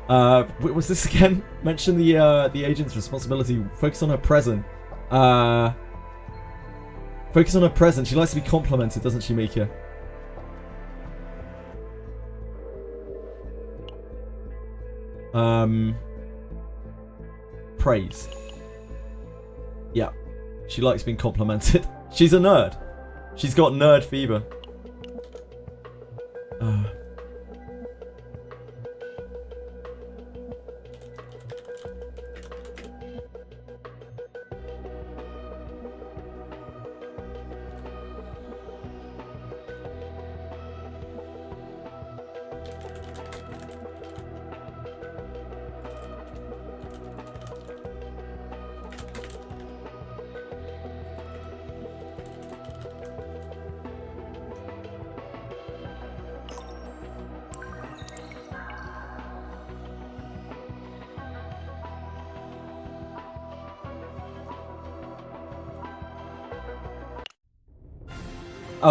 Speaker 1: What was this again? Mention the agent's responsibility. Focus on her present. Focus on her present. She likes to be complimented, doesn't she, Mika? Praise. Yeah. She likes being complimented. She's a nerd. She's got nerd fever.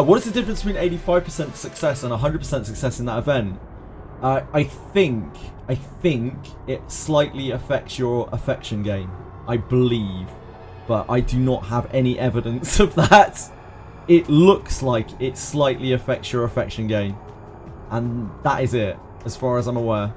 Speaker 1: What is the difference between 85% success and 100% success in that event? I think it slightly affects your affection gain. I believe. But I do not have any evidence of that. It looks like it slightly affects your affection gain. And that is it, as far as I'm aware.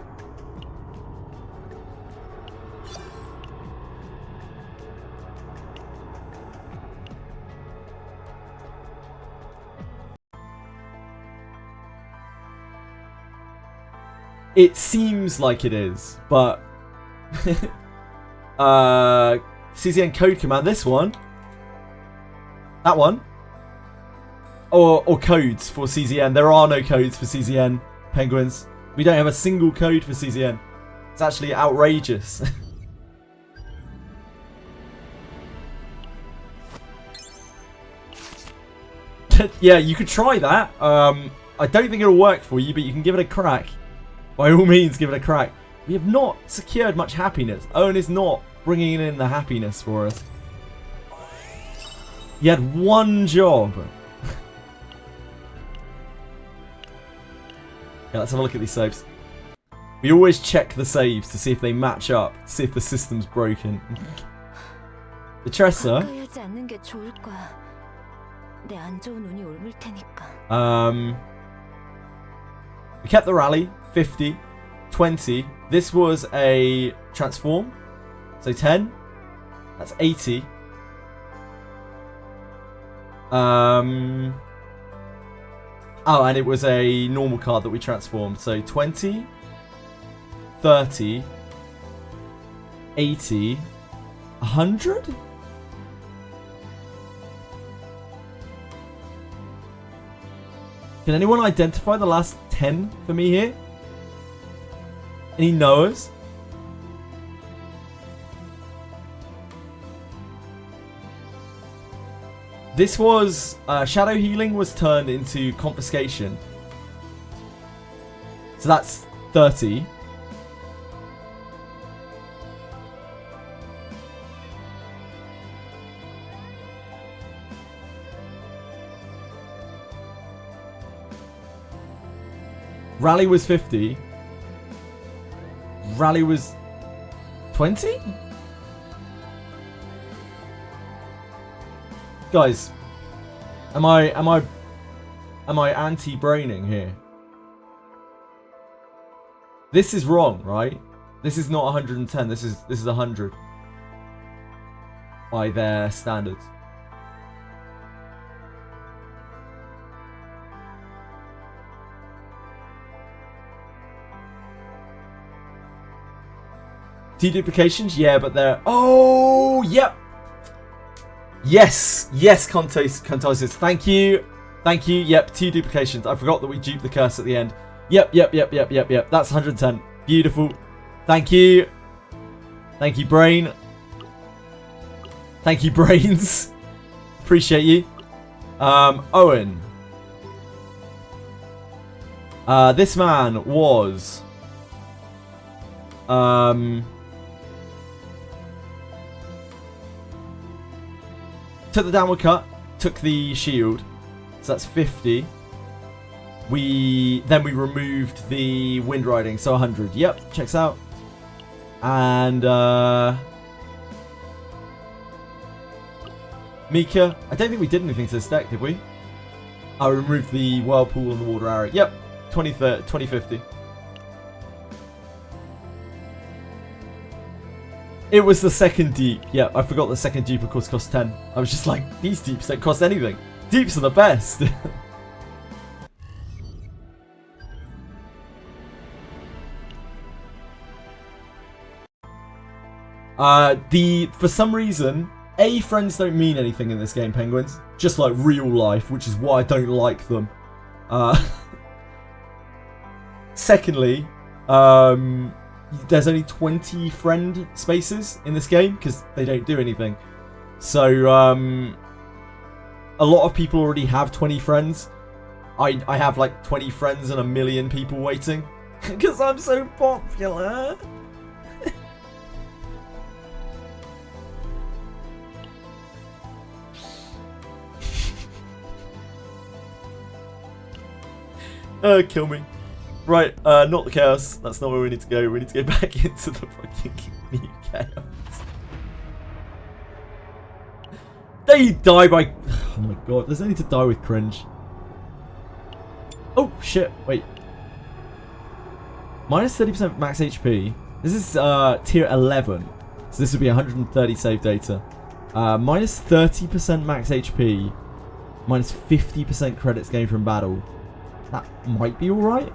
Speaker 1: It seems like it is, but CZN code command, this one, that one, or codes for CZN. There are no codes for CZN, Penguins. We don't have a single code for CZN. It's actually outrageous. Yeah, you could try that. I don't think it'll work for you, but you can give it a crack. By all means, give it a crack. We have not secured much happiness. Owen is not bringing in the happiness for us. He had one job. Yeah, let's have a look at these saves. We always check the saves to see if they match up, to see if the system's broken. The Tressa. We kept the rally, 50, 20. This was a transform, so 10. That's 80. Oh, and it was a normal card that we transformed, so 20, 30, 80, 100? Can anyone identify the last 10 for me here? Any knowers? This was... Shadow Healing was turned into Confiscation. So that's 30. Rally was 50. Rally was 20? Guys, am I anti-braining here? This is wrong, right? This is not 110. This is 100 by their standards. Deduplications? Yeah, but they're... Oh, yep. Yes. Yes, Contosis. Thank you. Thank you. Yep, 2 duplications. I forgot that we duped the curse at the end. Yep. That's 110. Beautiful. Thank you. Thank you, Brain. Thank you, Brains. Appreciate you. Owen. This man was... took the downward cut, took the shield, so that's 50. Then we removed the wind riding, so 100. Yep, checks out. And Mika, I don't think we did anything to this deck, did we? I removed the whirlpool and the water arrow. Yep, 2050. It was the second deep. Yeah, I forgot the second deep, of course, cost 10. I was just like, these deeps don't cost anything. Deeps are the best. For some reason, friends don't mean anything in this game, Penguins. Just like real life, which is why I don't like them. Secondly, there's only 20 friend spaces in this game because they don't do anything. So a lot of people already have 20 friends. I have like 20 friends and 1 million people waiting because I'm so popular. Kill me. Right, not the chaos. That's not where we need to go. We need to go back into the fucking new chaos. They die by... Oh my god, there's no need to die with cringe. Oh, shit, wait. Minus 30% max HP. This is tier 11. So this would be 130 save data. Minus 30% max HP. Minus 50% credits gained from battle. That might be alright.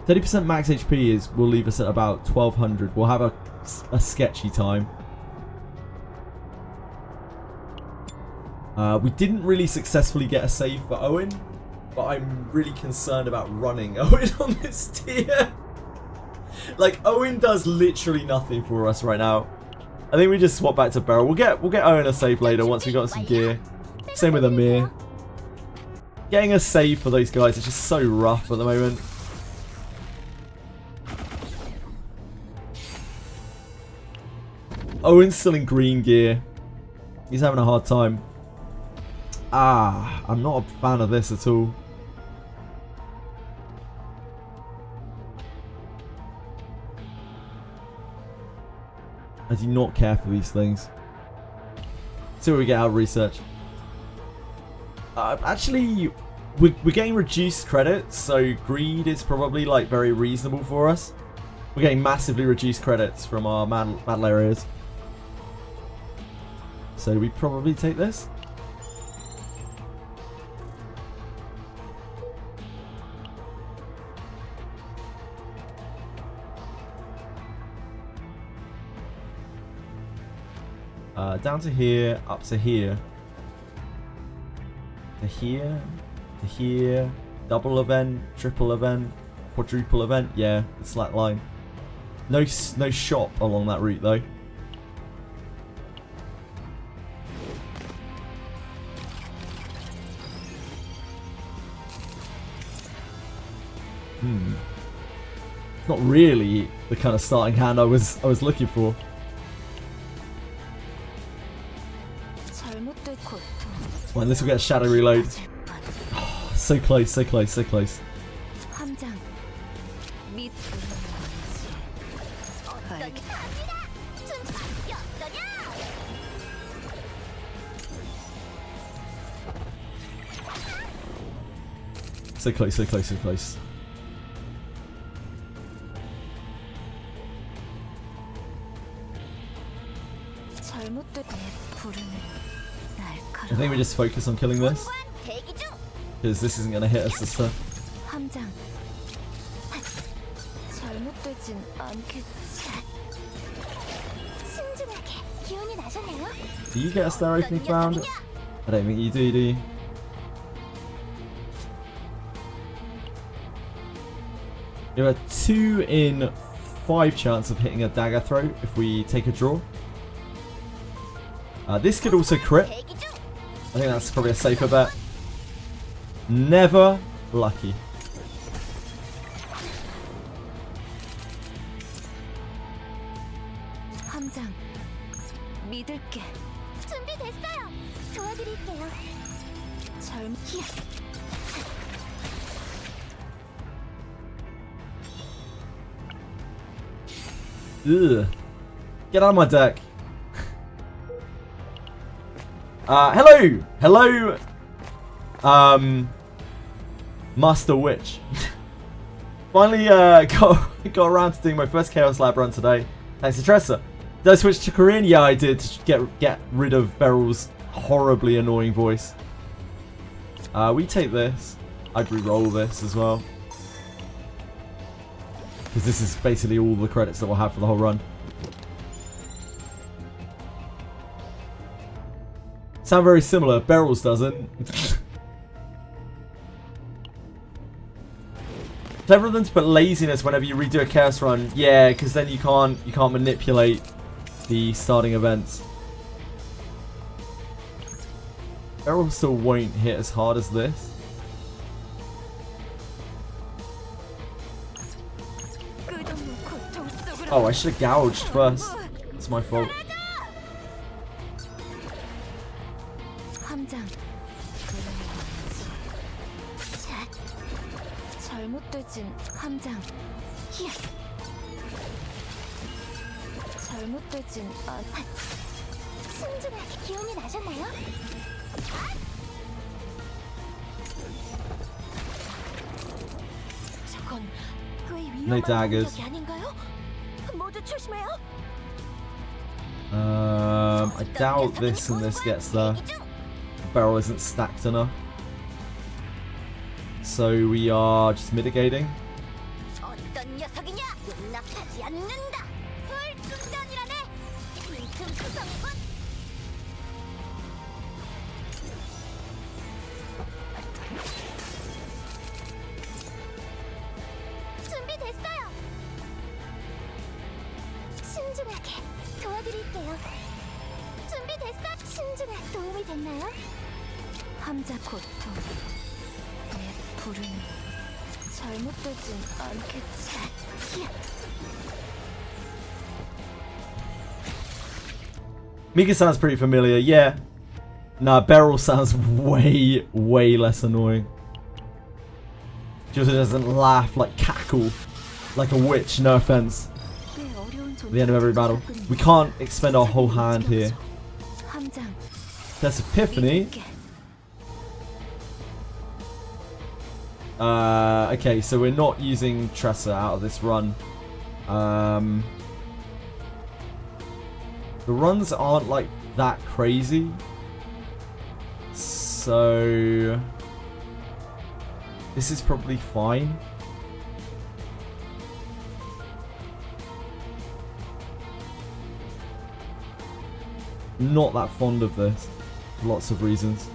Speaker 1: 30% max HP will leave us at about 1200. We'll have a sketchy time. We didn't really successfully get a save for Owen, but I'm really concerned about running Owen on this tier. Like, Owen does literally nothing for us right now. I think we just swap back to Beryl. We'll get Owen a save later once we got some gear. Same with Amir. Getting a save for those guys is just so rough at the moment. Owen's still in green gear. He's having a hard time. I'm not a fan of this at all. I do not care for these things. See what we get out of research. Actually, we're getting reduced credits, so greed is probably like very reasonable for us. We're getting massively reduced credits from our battle areas. So we probably take this. Down to here, up to here. To here, to here. Double event, triple event, quadruple event. Yeah, the slack line. No shop along that route though. It's not really the kind of starting hand I was looking for. Fine, this will get a shadow reload. Oh, so close, so close, so close. So close, so close, so close. I think we just focus on killing this, because this isn't going to hit us this turn. Do you get a star opening round? I don't think you do you? You have a 2 in 5 chance of hitting a dagger throw if we take a draw. This could also crit. I think that's probably a safer bet. Never lucky. Ugh. Get out of my deck. Hello! Hello! Master Witch. Finally got around to doing my first Chaos Lab run today. Thanks to Tressa. Did I switch to Korean? Yeah, I did, to get rid of Beryl's horribly annoying voice. We take this. I'd re-roll this as well. Because this is basically all the credits that we'll have for the whole run. Sound very similar. Beryl's doesn't. Clever of them to put laziness whenever you redo a chaos run. Yeah, because then you can't manipulate the starting events. Beryl still won't hit as hard as this. Oh, I should have gouged first. It's my fault.
Speaker 3: 잘못되진 않. 신중하게 기운이 나셨나요? 저건 꽤
Speaker 1: No
Speaker 3: 위험한
Speaker 1: daggers.
Speaker 3: 공격이 아닌가요? 모두 조심해요.
Speaker 1: I doubt this and this gets there. The barrel isn't stacked enough. So we are just mitigating.
Speaker 3: 어떤 녀석이냐? 용납하지 않는다. 불중단이라네. 틈틈투성이군. 준비됐어요. 신중하게 도와드릴게요. 준비됐어. 신중하게 도움이 됐나요? 함자 고통. 내 불은 잘못되진 않겠지.
Speaker 1: Mika sounds pretty familiar, yeah. Nah, Beryl sounds way, way less annoying. She also doesn't laugh, like cackle, like a witch, no offense. At the end of every battle. We can't expend our whole hand here. That's Epiphany. Okay, so we're not using Tressa out of this run. The runs aren't like that crazy. So this is probably fine. Not that fond of this. For lots of reasons.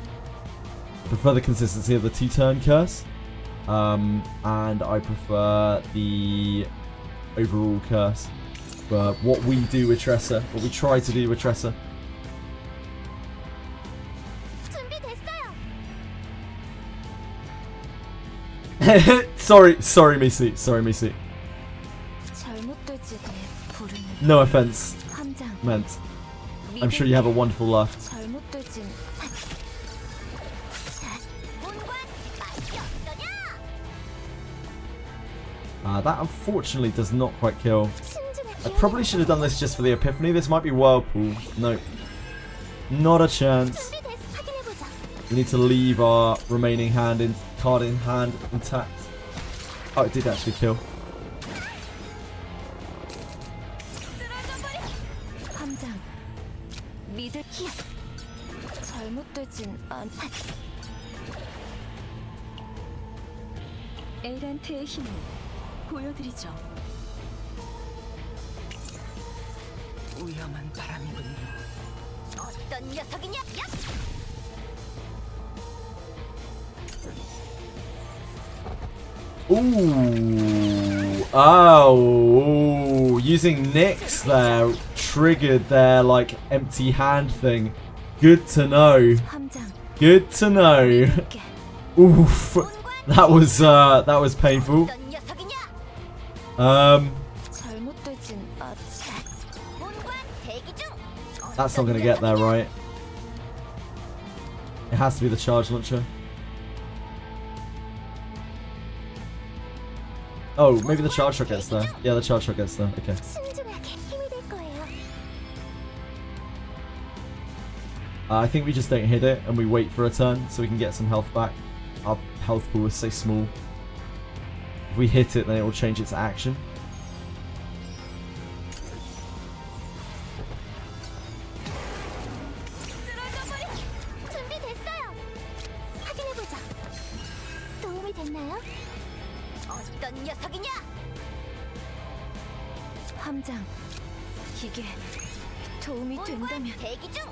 Speaker 1: I prefer the consistency of the 2-turn curse. And I prefer the overall curse. But what we do with Tressa, what we try to do with Tressa. sorry, Missy. Sorry, Missy. No offense meant. I'm sure you have a wonderful laugh. That unfortunately does not quite kill. I probably should have done this just for the Epiphany. This might be Whirlpool. No. Not a chance. We need to leave our remaining card in hand intact. Oh, it did actually kill.
Speaker 11: 에란트의 힘을 보여드리죠.
Speaker 10: 위험한 바람이군요.
Speaker 3: 어떤 녀석이냐?
Speaker 1: Ooh. Oh. Using Nyx there triggered their like empty hand thing. Good to know. Good to know. Oof. That was painful. That's not gonna get there, right? It has to be the charge launcher. Oh, maybe the charge shot gets there. Yeah, the charge shot gets there. Okay. I think we just don't hit it and we wait for a turn so we can get some health back. Our health pool is so small. If we hit it, then it will change its action.
Speaker 3: 이게 도움이 된다면 대기 중.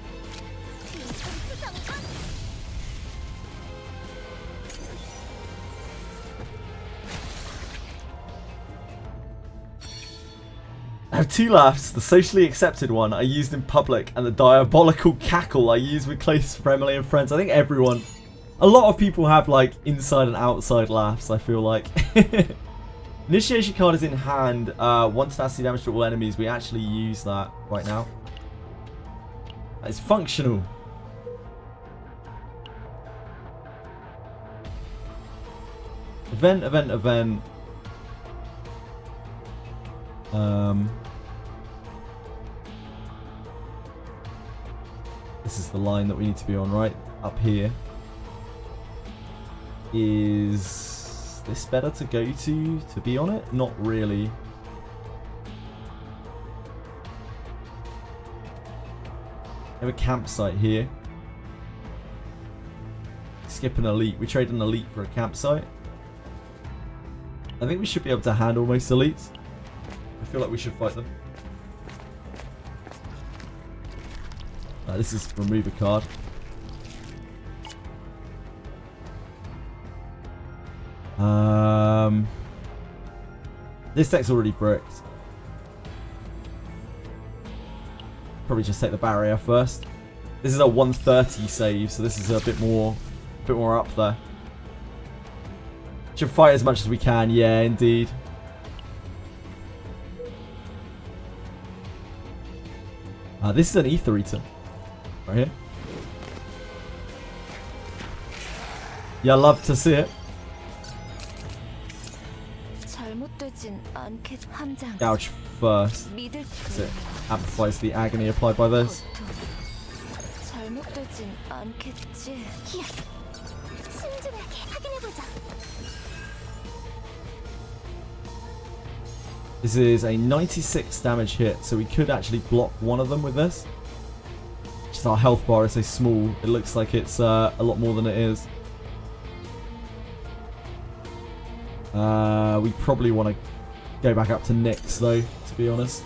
Speaker 1: I have two laughs. The socially accepted one I used in public, and the diabolical cackle I use with close family and friends. I think everyone, a lot of people have like inside and outside laughs, I feel like. Initiation card is in hand. Once that's the damage to all enemies, we actually use that right now. It's functional. Event. This is the line that we need to be on, right? Up here. Is this better to go to be on it? Not really. We have a campsite here. Skip an elite. We trade an elite for a campsite. I think we should be able to handle most elites. I feel like we should fight them. This is remove a card. This deck's already bricked. Probably just take the barrier first. This is a 130 save, so this is a bit more up there. Should fight as much as we can, yeah, indeed. This is an Ether Eater. Right here. Yeah, I love to see it. Gouge first. So it amplifies the agony applied by this. This is a 96 damage hit, so we could actually block one of them with this. Just our health bar is so small, it looks like it's a lot more than it is. We probably want to go back up to Nyx though, to be honest.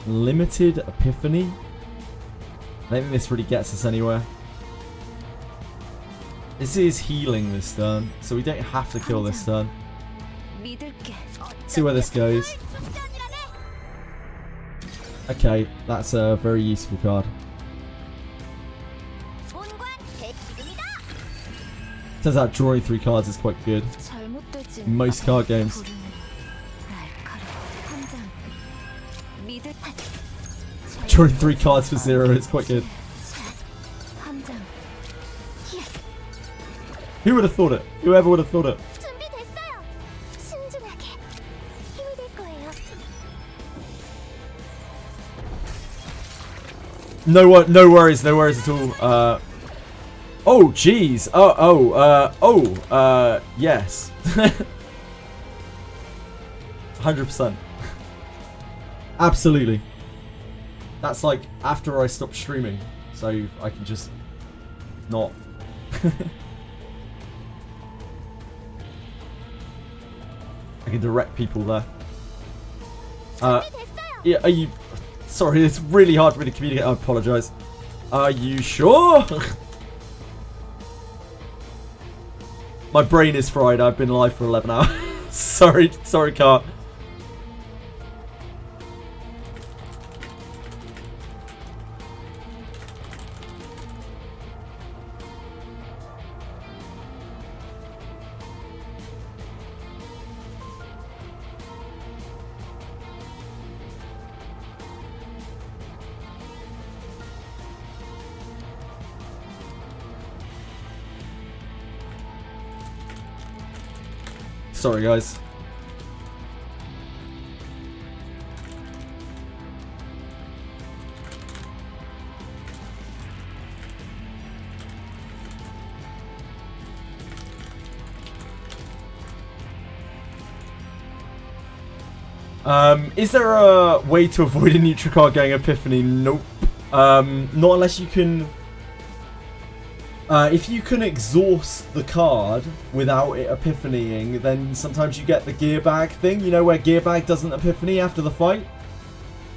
Speaker 1: Limited Epiphany. I don't think this really gets us anywhere. This is healing this turn, so we don't have to kill this turn. See where this goes. Okay, that's a very useful card. Turns out drawing 3 cards is quite good in most card games. Drawing 3 cards for 0 is quite good. Who would have thought it? Whoever would have thought it? No worries at all. Oh jeez. Yes. 100%. Absolutely. That's like after I stop streaming, so I can just not. I can direct people there. Yeah, are you... Sorry, it's really hard for me to communicate. I apologise. Are you sure? My brain is fried. I've been live for 11 hours. Sorry, Car. Sorry, guys. Is there a way to avoid a neutral card going Epiphany? Nope. Not unless you can... if you can exhaust the card without it epiphanying, then sometimes you get the gear bag thing, you know, where gear bag doesn't epiphany after the fight.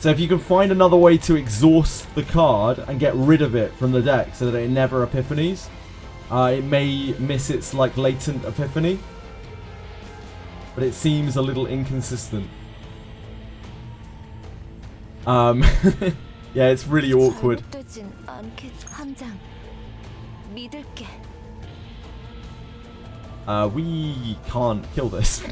Speaker 1: So if you can find another way to exhaust the card and get rid of it from the deck so that it never epiphanies, it may miss its like latent epiphany. But it seems a little inconsistent. Yeah, it's really awkward. We can't kill this.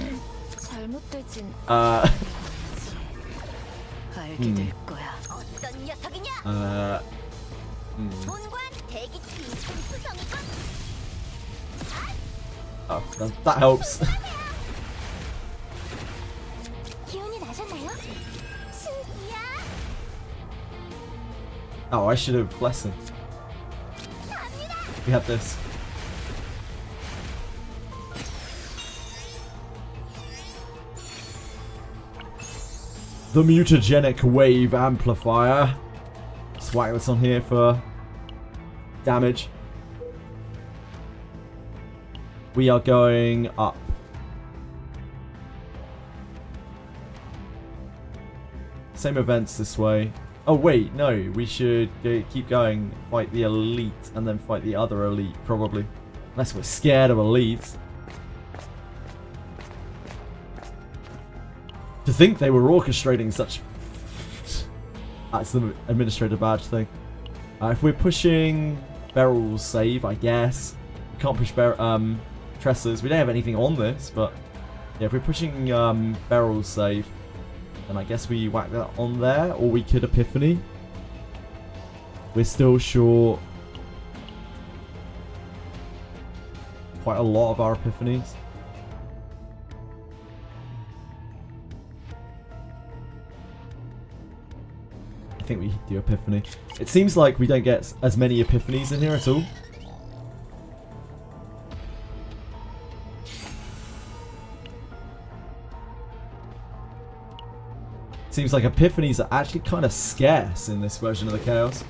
Speaker 1: Oh, that helps. Oh, I should have blessed. We have this. The mutagenic wave amplifier. Just whack this on here for damage. We are going up. Same events this way. Oh wait, no, we should keep going, fight the elite, and then fight the other elite, probably. Unless we're scared of elites. To think they were orchestrating such... That's the administrator badge thing. If we're pushing Beryl's save, I guess. We can't push Tressa's. We don't have anything on this, but... Yeah, if we're pushing Beryl's save, then I guess we whack that on there. Or we could Epiphany. We're still short quite a lot of our Epiphanies. I think we do Epiphany. It seems like we don't get as many Epiphanies in here at all. Seems like Epiphanies are actually kind of scarce in this version of the Chaos.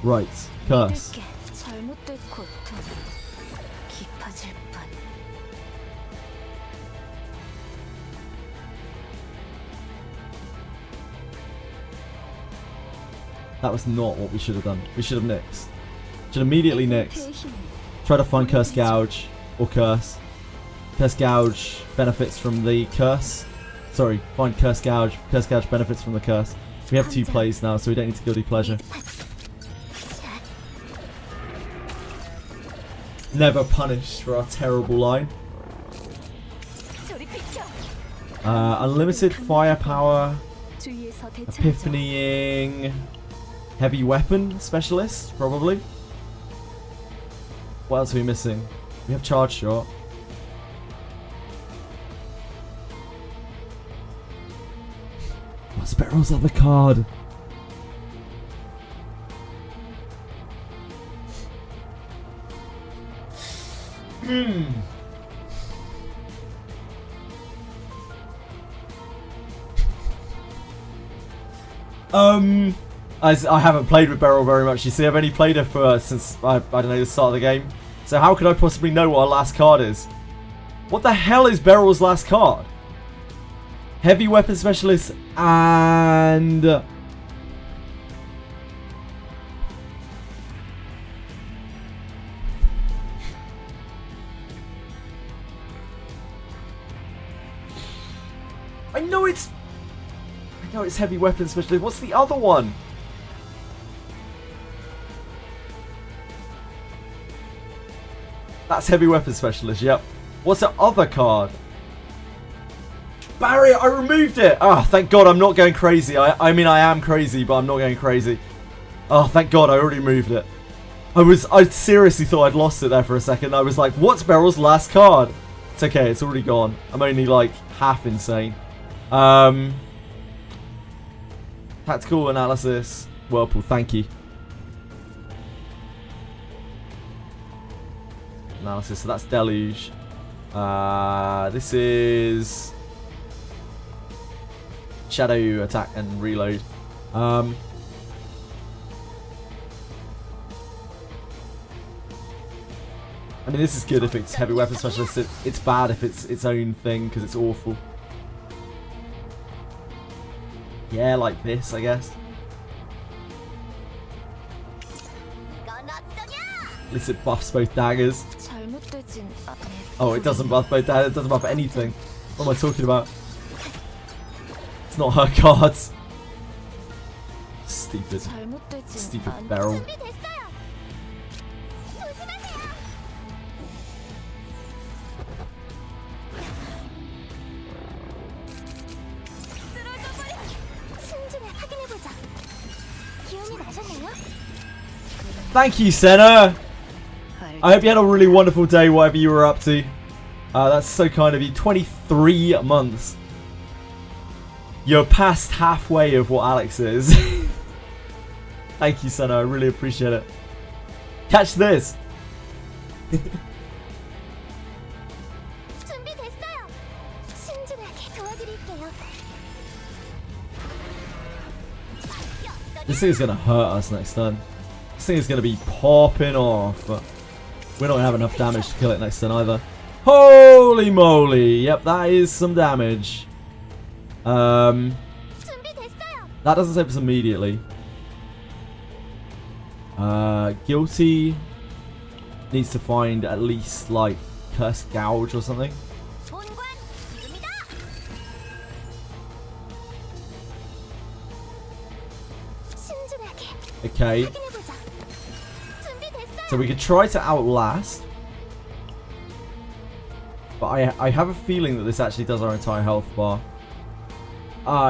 Speaker 1: Right, curse. That was not what we should have done. We should have nixed. Should immediately nix. Try to find Curse Gouge or Curse. Curse Gouge benefits from the curse. Sorry, find Curse Gouge. Curse Gouge benefits from the curse. We have 2 plays now, so we don't need to Guilty Pleasure. Never punished for our terrible line. Unlimited firepower. Epiphanying. Heavy weapon specialist, probably. What else are we missing? We have charge shot. What's Beryl's other card? I haven't played with Beryl very much. You see, I've only played her for since I don't know, the start of the game. So how could I possibly know what her last card is? What the hell is Beryl's last card? Heavy weapon specialist and I know it's heavy weapon specialist. What's the other one? That's heavy weapon specialist, yep. What's the other card? Barrier, I removed it! Ah, thank God I'm not going crazy. I mean, I am crazy, but I'm not going crazy. Oh, thank God I already moved it. I seriously thought I'd lost it there for a second. I was like, what's Beryl's last card? It's okay, it's already gone. I'm only like half insane. Tactical analysis. Whirlpool, thank you. Analysis, so that's Deluge. This is shadow attack and reload. I mean, this is good if it's heavy weapon specialist. It's bad if it's its own thing because it's awful. Yeah, like this, I guess. At least it buffs both daggers. Oh, it doesn't buff both daggers. It doesn't buff anything. What am I talking about? It's not her cards. Stupid. Stupid barrel. Thank you, Senna. I hope you had a really wonderful day, whatever you were up to. That's so kind of you. 23 months. You're past halfway of what Alex is. Thank you, Senna. I really appreciate it. Catch this. This thing is going to hurt us next turn. This thing is going to be popping off. But we're not going to have enough damage to kill it next turn either. Holy moly. Yep, that is some damage. That doesn't save us immediately. Guilty needs to find at least like Cursed Gouge or something. Okay. So we could try to outlast. But I have a feeling that this actually does our entire health bar.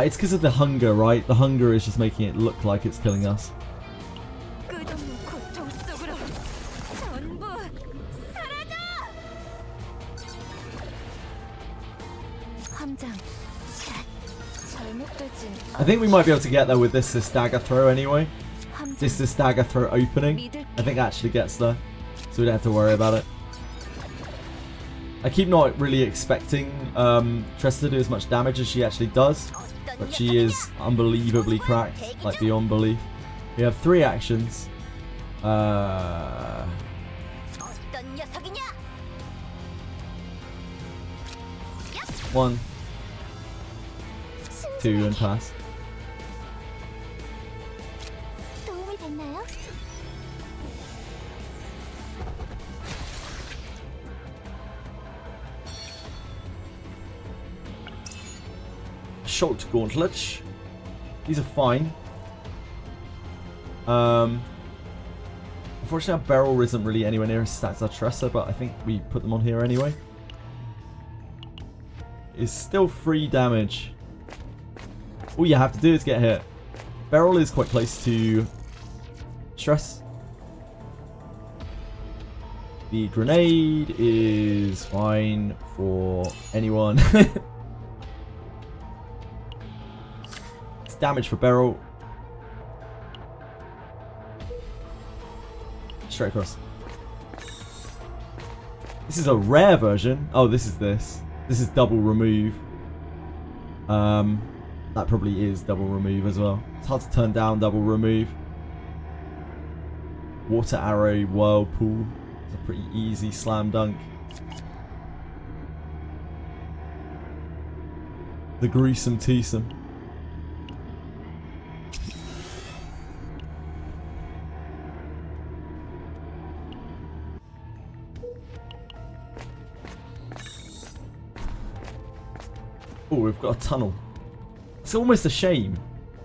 Speaker 1: It's because of the hunger, right? The hunger is just making it look like it's killing us. I think we might be able to get there with this dagger throw anyway. This dagger throw opening, I think actually gets there. So we don't have to worry about it. I keep not really expecting Tressa to do as much damage as she actually does. But she is unbelievably cracked, like beyond belief. We have 3 actions. 1, 2, and pass. Short gauntlets. These are fine. Unfortunately, our barrel isn't really anywhere near as stats as Tressa, but I think we put them on here anyway. It's still 3 damage. All you have to do is get hit. Barrel is quite close to stress. The grenade is fine for anyone. It's damage for barrel. Straight across. This is a rare version. Oh, this is this. This is double remove. That probably is double remove as well. It's hard to turn down double remove. Water arrow, whirlpool. It's a pretty easy slam dunk. The gruesome twosome. Oh, we've got a tunnel. It's almost a shame.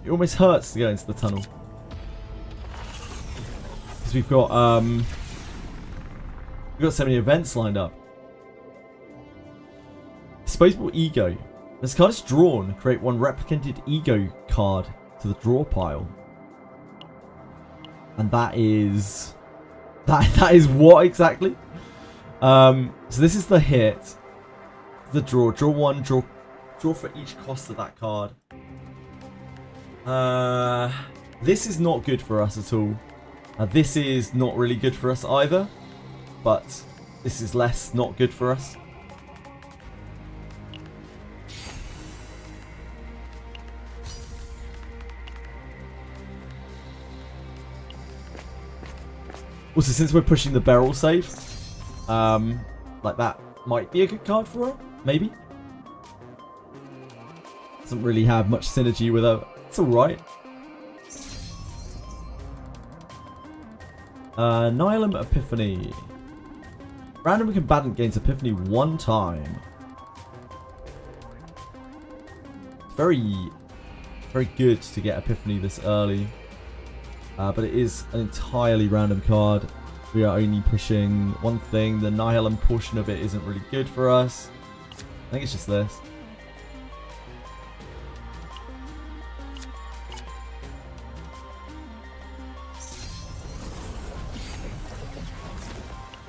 Speaker 1: It almost hurts to go into the tunnel. Because we've got so many events lined up. Disposable ego. This card is drawn. Create 1 replicated ego card to the draw pile. And that is that is what exactly? So this is the hit. The draw. Draw 1, draw for each cost of that card. This is not good for us at all. This is not really good for us either. But this is less not good for us. Also, since we're pushing the barrel save, like that might be a good card for her. Maybe. Doesn't really have much synergy with her. It's alright. Nihilum Epiphany. Random combatant gains Epiphany 1 time. It's very good to get Epiphany this early. But it is an entirely random card. We are only pushing one thing. The Nihilum portion of it isn't really good for us. I think it's just this.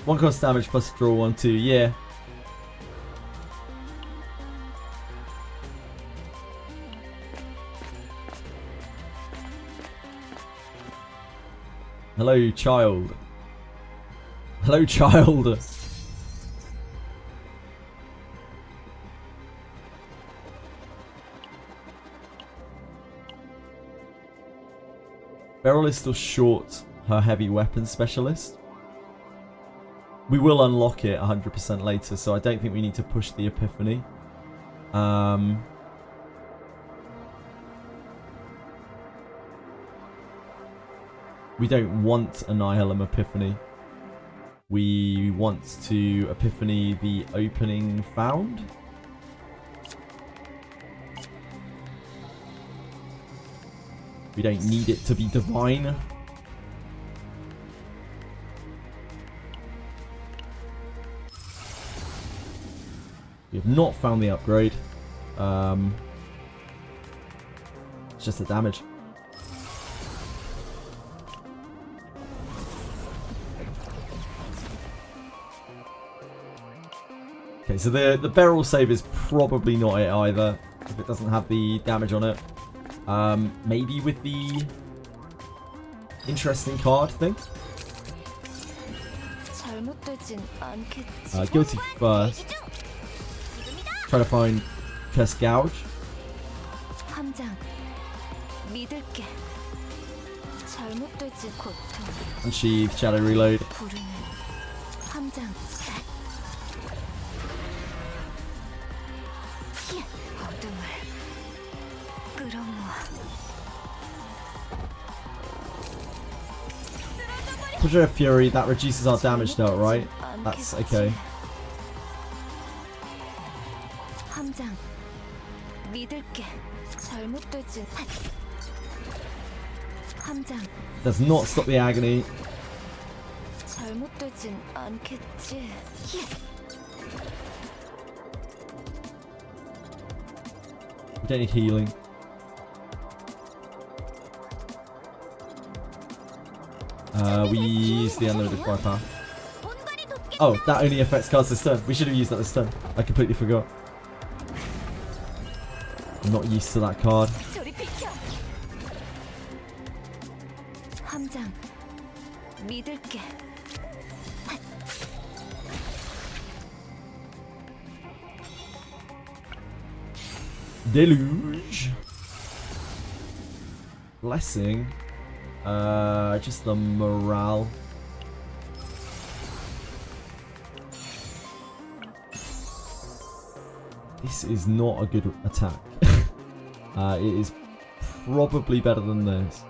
Speaker 1: One cost damage plus draw 1/2. Yeah. Hello, child. Hello, child. Beryl is still short her heavy weapon specialist. We will unlock it 100% later, so I don't think we need to push the Epiphany. We don't want a Nihilum Epiphany. We want to Epiphany the opening found. We don't need it to be divine. We have not found the upgrade. It's just the damage. Okay, so the barrel save is probably not it either, if it doesn't have the damage on it. Maybe with the interesting card thing. Guilty first. Try to find Curse Gouge. Unsheath, Shadow Reload. Project Fury, that reduces our damage note, right? That's okay. Does not stop the agony. We don't need healing. We use the unlimited firepower. Oh, that only affects cards this turn. We should have used that this turn. I completely forgot. I'm not used to that card. Deluge. Blessing. Just the morale. This is not a good attack. It is probably better than this.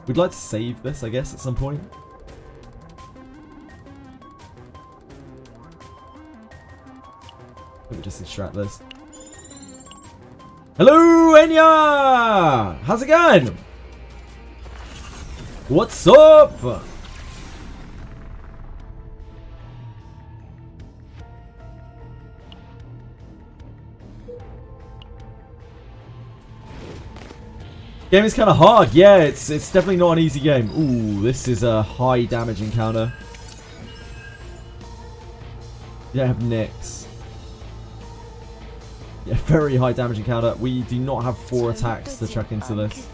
Speaker 1: We'd like to save this, I guess, at some point. Let me just extract this. Hello, Enya! How's it going? What's up? Game is kind of hard. Yeah, it's definitely not an easy game. Ooh, this is a high damage encounter. You don't have Nyx. Yeah, very high damage encounter. We do not have 4 attacks to chuck into this.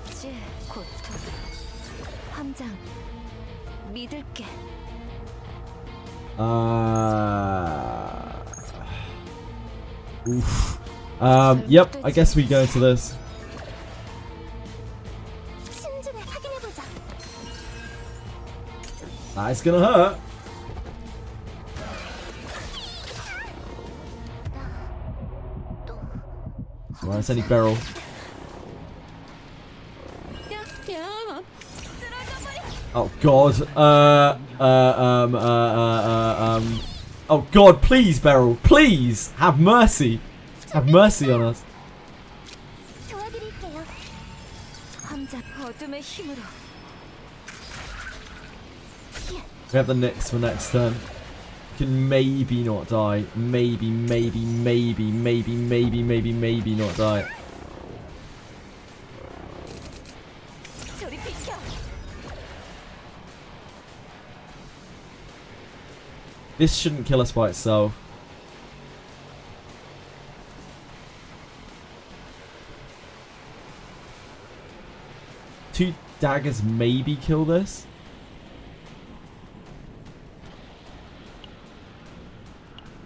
Speaker 1: Oof. Yep, I guess we go into this. That's gonna hurt. Alright, it's only Beryl. Oh god. Oh god, please, Beryl. Please! Have mercy. Have mercy on us. We have the Nyx for next turn. Can maybe not die. Maybe not die. This shouldn't kill us by itself. Two daggers maybe kill this.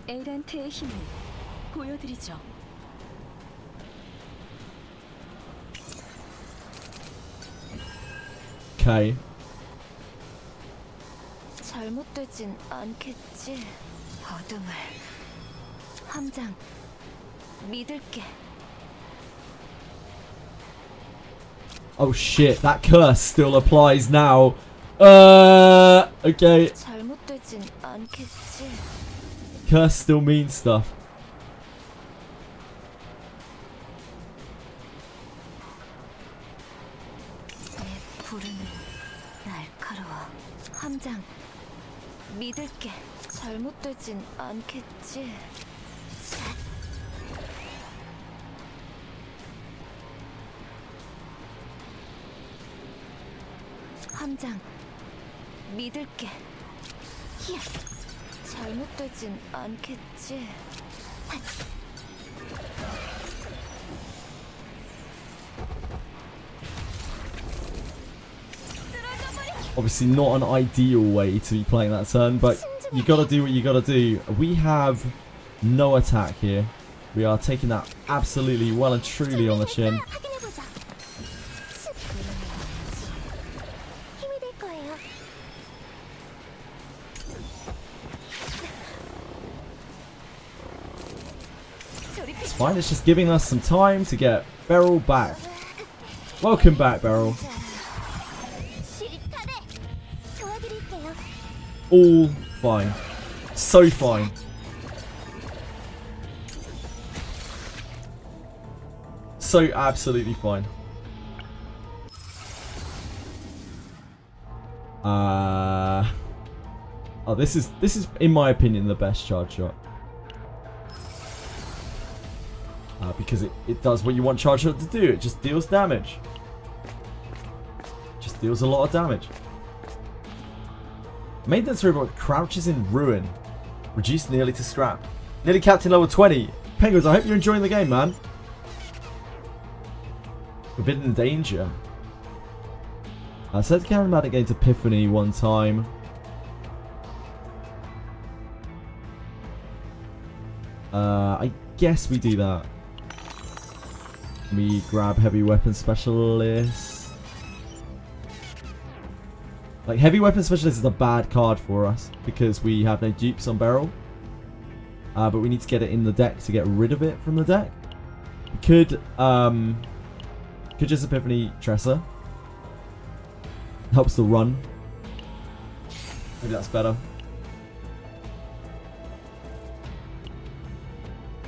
Speaker 11: 에란트의 힘을 보여드리죠.
Speaker 1: Okay.
Speaker 11: 잘못되진 않겠지. 어둠을 함장 믿을게.
Speaker 1: Oh shit, that curse still applies now. Okay.
Speaker 11: 잘못되진 않겠지.
Speaker 1: Curse still means stuff.
Speaker 11: 내 부르는 날카로워. 함장 믿을게. 잘못되진 않겠지. 함장 믿을게. 히야. 잘못되진 않겠지.
Speaker 1: Obviously not an ideal way to be playing that turn, but you gotta do what you gotta do. We have no attack here. We are taking that absolutely well and truly on the chin. It's fine, it's just giving us some time to get Beryl back. Welcome back, Beryl. All fine. So fine. So absolutely fine. Oh, this is in my opinion the best charge shot. Because it does what you want charge shot to do. It just deals damage. Just deals a lot of damage. Maintenance robot crouches in ruin. Reduced nearly to scrap. Nearly captain level 20. Penguins, I hope you're enjoying the game, man. Forbidden danger. Set Charismatic against Epiphany one time. I guess we do that. We grab heavy weapon specialist. Like, heavy weapon specialist is a bad card for us because we have no dupes on Beryl. But we need to get it in the deck to get rid of it from the deck. We could just Epiphany Tresser. Helps the run. Maybe that's better.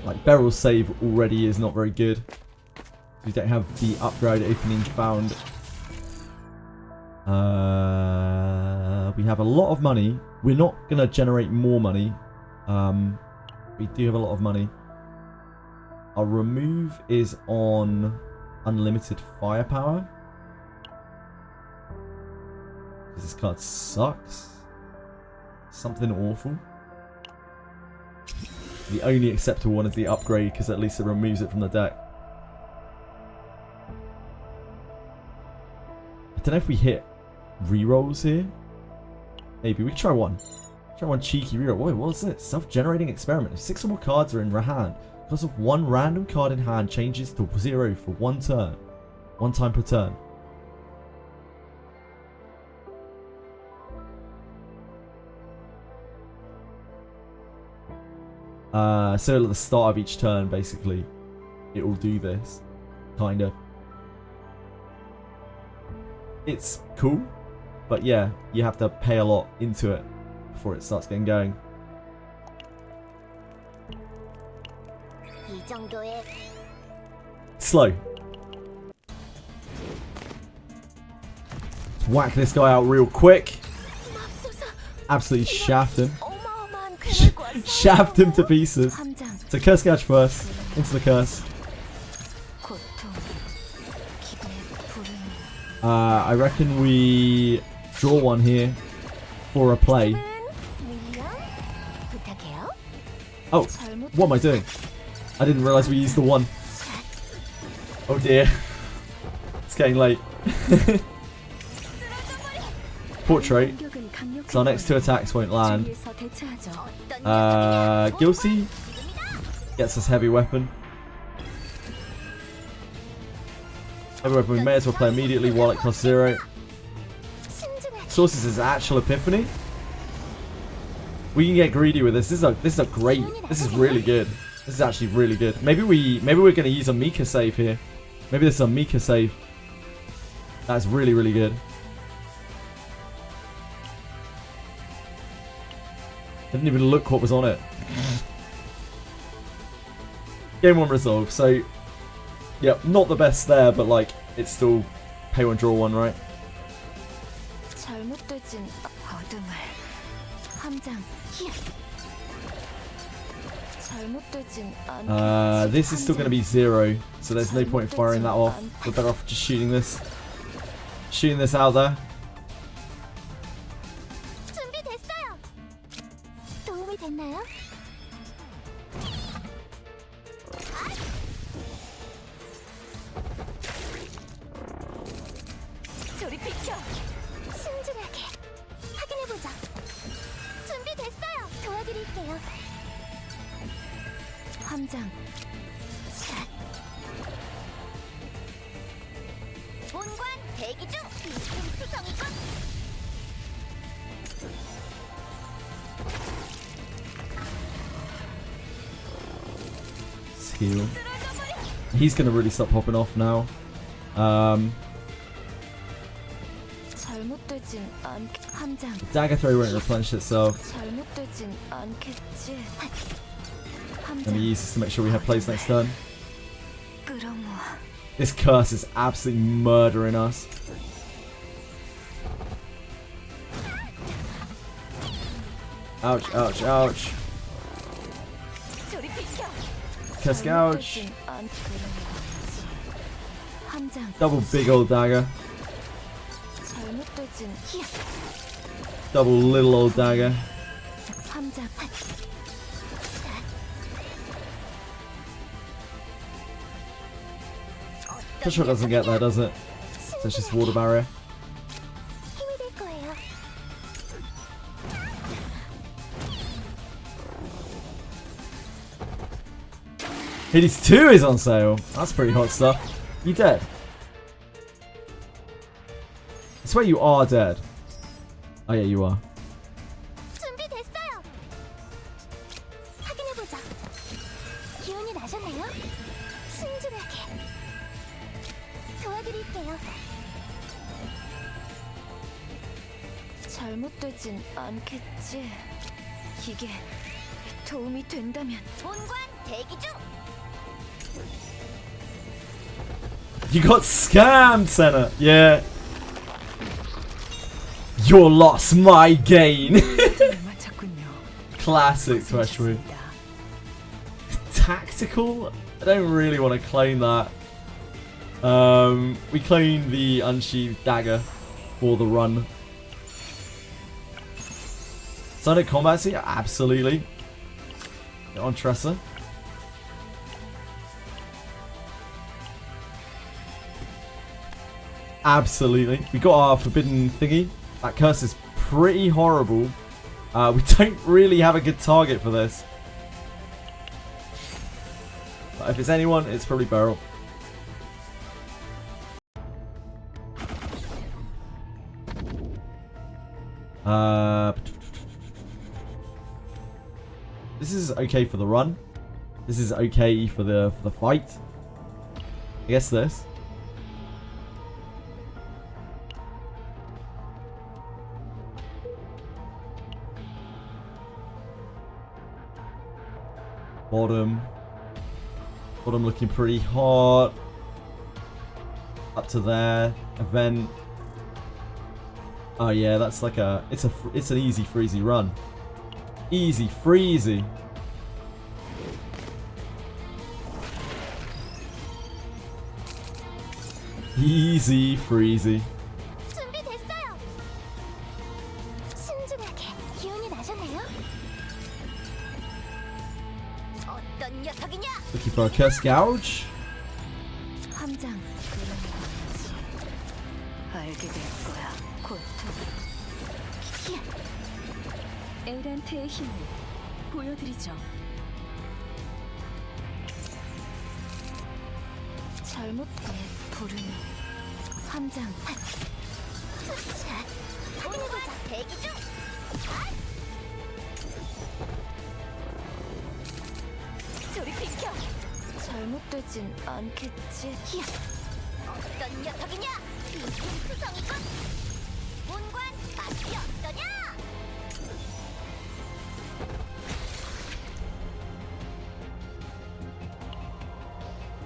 Speaker 1: Like, Beryl's save already is not very good. We don't have the upgrade opening found. We have a lot of money. We're not going to generate more money. We do have a lot of money. Our remove is on unlimited firepower. This card sucks. Something awful. The only acceptable one is the upgrade because at least it removes it from the deck. I don't know if we hit rerolls here. Maybe we can try one. Try one cheeky reroll. Wait, what's this? Self-generating experiment. If 6 or more cards are in your hand, because of one random card in hand changes to 0 for one turn. One time per turn. So at the start of each turn, basically, it will do this. Kind of. It's cool, but yeah, you have to pay a lot into it before it starts getting going. Slow. Let's whack this guy out real quick. Absolutely shaft him. Shaft him to pieces. So curse gouge first. Into the curse. I reckon we draw one here for a play. Oh, what am I doing? I didn't realise we used the one. Oh dear. It's getting late. Portrait. So our next 2 attacks won't land. Guilty gets us heavy weapon. Heavy weapon we may as well play immediately while it costs 0. Sources is actual epiphany. We can get greedy with this. This is a great. This is really good. This is actually really good. Maybe we're gonna use a Mika save here. Maybe this is a Mika save. That's really, really good. Didn't even look what was on it. Game 1 resolve. So, yeah, not the best there, but like it's still pay 1 draw 1, right? This is still going to be 0, so there's no point in firing that off. We're better off just shooting this out there. Heal. He's gonna really start popping off now. Dagger throw won't replenish itself. Let me use this to make sure we have plays next turn. This curse is absolutely murdering us. Ouch, ouch, ouch. Curse gouge. Double big old dagger. Double little old dagger. Pressure doesn't get there, does it? So it's just water barrier. Hades 2 is on sale. That's pretty hot stuff. You dead? I swear you are dead. Oh yeah, you are.
Speaker 11: 잘못되진 않겠지. 이게 도움이 된다면. 본관 대기 중.
Speaker 1: You got scammed, Senna. Yeah. Your loss, my gain. Classic Thweshry. Tactical? I don't really want to claim that. We claim the unsheathed dagger for the run. Sonic combat scene? Absolutely. Get on Tressa. Absolutely. We got our forbidden thingy. That curse is pretty horrible. We don't really have a good target for this. But if it's anyone, it's probably Beryl. This This is okay for the run. This is okay for the fight. I guess this. Bottom looking pretty hot. Up to there. Event. Oh yeah, that's like it's an easy freezy run. Easy freezy. Easy freezy.
Speaker 3: 준비됐어요. 신중하게 기운이 나셨네요. 어떤 녀석이냐?
Speaker 1: Looking for a curse gouge.
Speaker 11: 함장 알게 될 거야. 고통. 에란트의 힘을 보여드리죠. 잘못된 부르는 함장.
Speaker 3: 본고자 대기 중. 저리 비켜.
Speaker 11: 잘못되진 않겠지.
Speaker 3: 어떤 녀석이냐? 수성이군. 본관 맛이 어떠냐?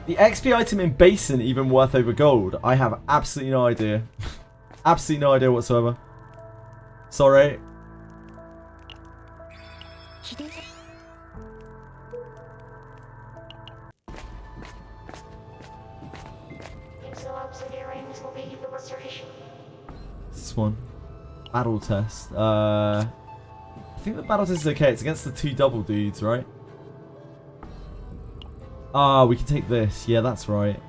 Speaker 1: The XP item in Basin even worth over gold? I have absolutely no idea. Absolutely no idea whatsoever. Sorry. This one. Battle test. I think the battle test is okay. It's against the two double dudes, right? Ah, we can take this. Yeah, that's right.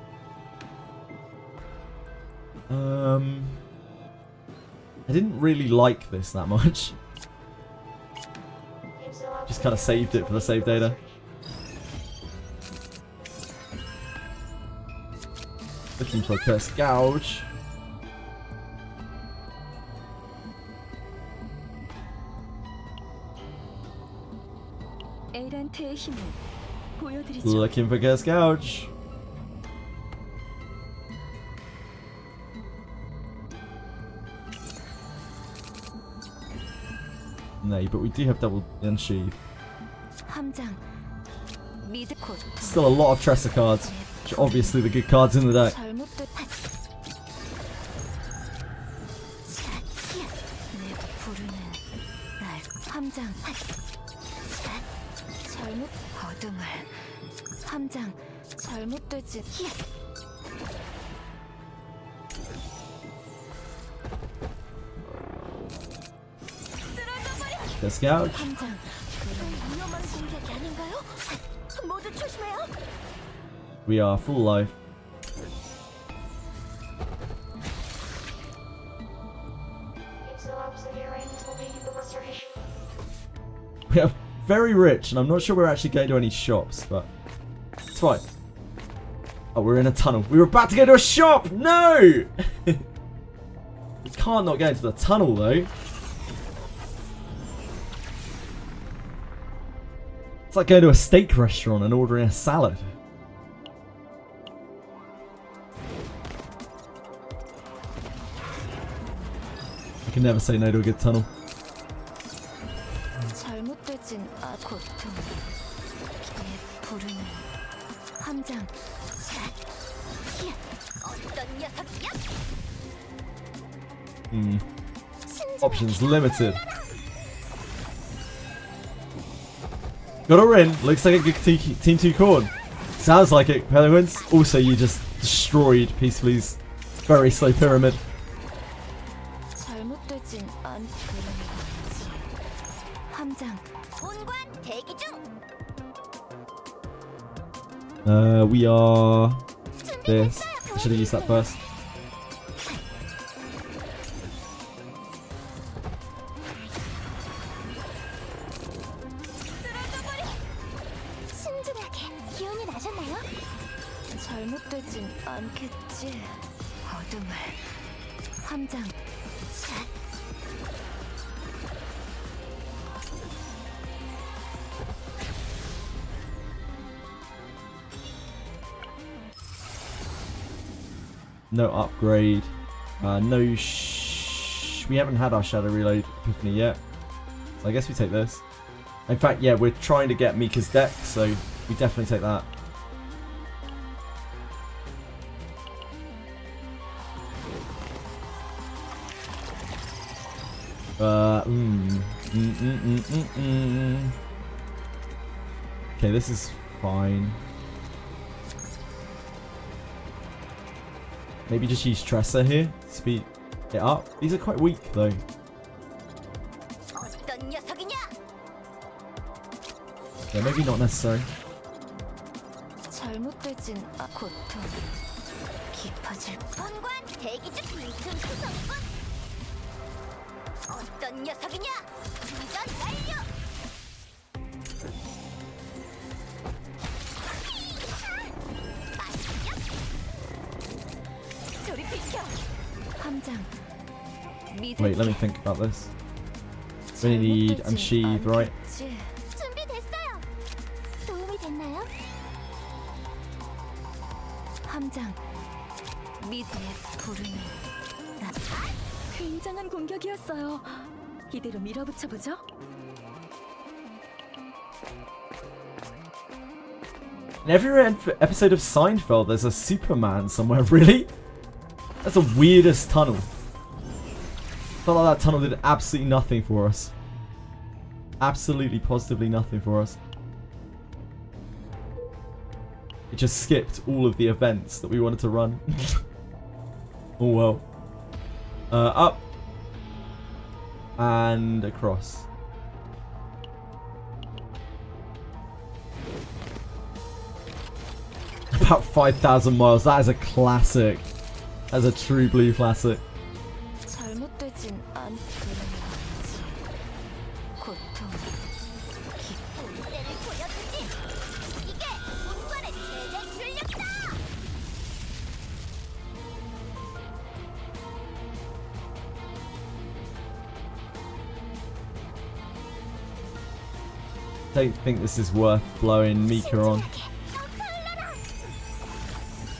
Speaker 1: I didn't really like this that much. Just kind of saved it for the save data. Looking for a curse gouge.
Speaker 11: 에란트의 힘을 보여드리죠.
Speaker 1: Looking for curse gouge. No, but we do have double unsheath.
Speaker 11: 함장 미드 곧.
Speaker 1: Still a lot of Tresor cards, which are obviously the good cards in the deck.
Speaker 11: 잘못된 내 부르는 날 함장 잘못 어둠을 함장 잘못되지.
Speaker 1: Curse gouge.
Speaker 11: 함장
Speaker 3: 위험한 공격이 아닌가요? 모두 조심해요.
Speaker 1: We are full life. We are very rich, and I'm not sure we're actually going to any shops, but it's fine. Oh, we're in a tunnel. We were about to go to a shop! No! We can't not go into the tunnel, though. It's like going to a steak restaurant and ordering a salad. I can never say no to a good tunnel.
Speaker 11: 잘못되진 고통 내 부르는 함장
Speaker 3: 어떤 녀석이야?
Speaker 1: Options limited. Got a win. Looks like a good Team 2 chord. Sounds like it, Penguins. Also, you just destroyed Peacefully's very slow pyramid.
Speaker 11: 잘못되진 않고 함장
Speaker 3: 본관 대기 중.
Speaker 1: We are this. I should have used that first.
Speaker 3: 신중하게 기운이 나셨나요?
Speaker 11: 잘못되진 않겠지. 어둠을 함장
Speaker 1: No upgrade. No we haven't had our Shadow Reload Epiphany yet. So I guess we take this. In fact, yeah, we're trying to get Mika's deck, so we definitely take that. Okay, this is fine. Maybe just use Tressa here to speed it up. These are quite weak though. Yeah, maybe not necessary. Wait, let me think about this. We need Unsheathe, right?
Speaker 9: 굉장한 공격이었어요. 이대로 밀어붙여 보죠.
Speaker 1: In every episode of Seinfeld, there's a Superman somewhere. Really? That's the weirdest tunnel. Felt like that tunnel did absolutely nothing for us. Absolutely, positively nothing for us. It just skipped all of the events that we wanted to run. Oh well. Up. And across. About 5,000 miles. That is a classic. That's a true blue classic. Don't think this is worth blowing Mika on.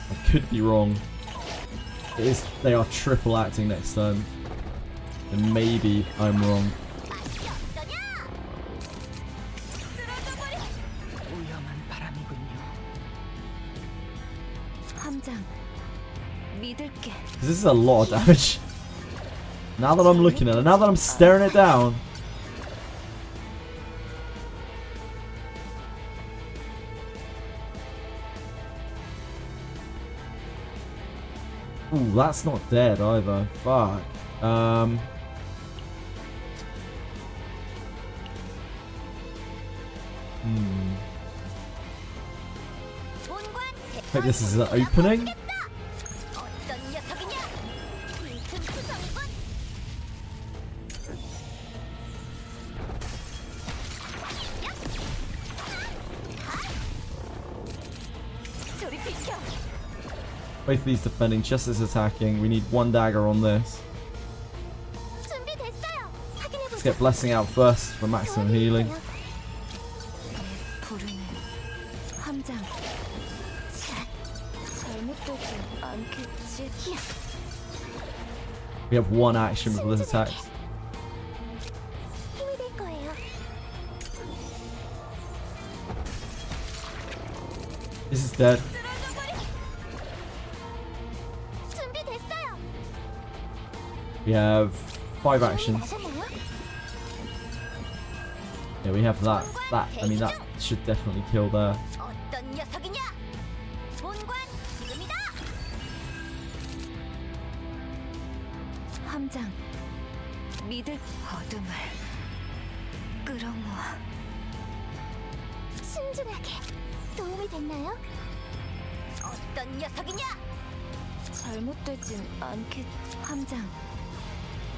Speaker 1: I could be wrong. It is, they are triple acting next turn. And maybe I'm wrong. This is a lot of damage. Now that I'm looking at it, now that I'm staring it down. Ooh, that's not dead either. Fuck. I think this is an opening. Both of these defending, just as attacking. We need one dagger on this. Let's get Blessing out first for maximum healing. We have one action before this attacks. This is dead. We have 5 actions. Yeah, we have that. I mean, that should definitely kill there.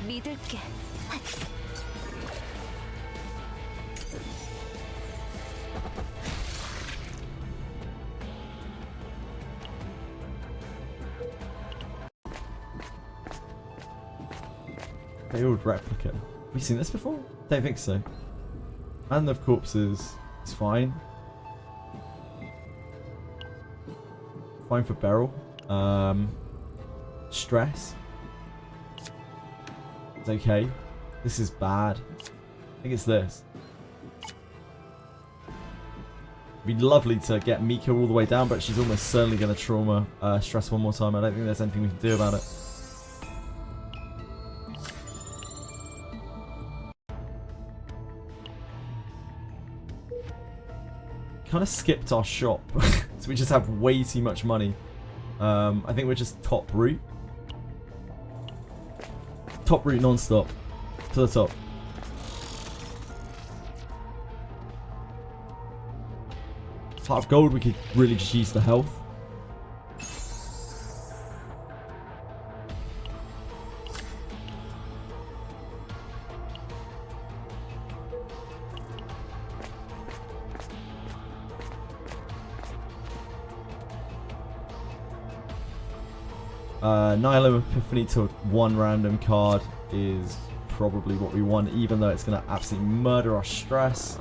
Speaker 11: 믿을게.
Speaker 1: Failed replicate. Have we seen this before? Don't think so. Man of Corpses is fine. Fine for Beryl. stress. It's okay. This is bad. I think it's this. It'd be lovely to get Mika all the way down, but she's almost certainly going to trauma stress one more time. I don't think there's anything we can do about it. Kind of skipped our shop, so we just have way too much money. I think we're just top route. Top route non-stop. To the top. Heart of Gold, we could really just use the health. Nihilum Epiphany to one random card is probably what we want, even though it's going to absolutely murder our stress.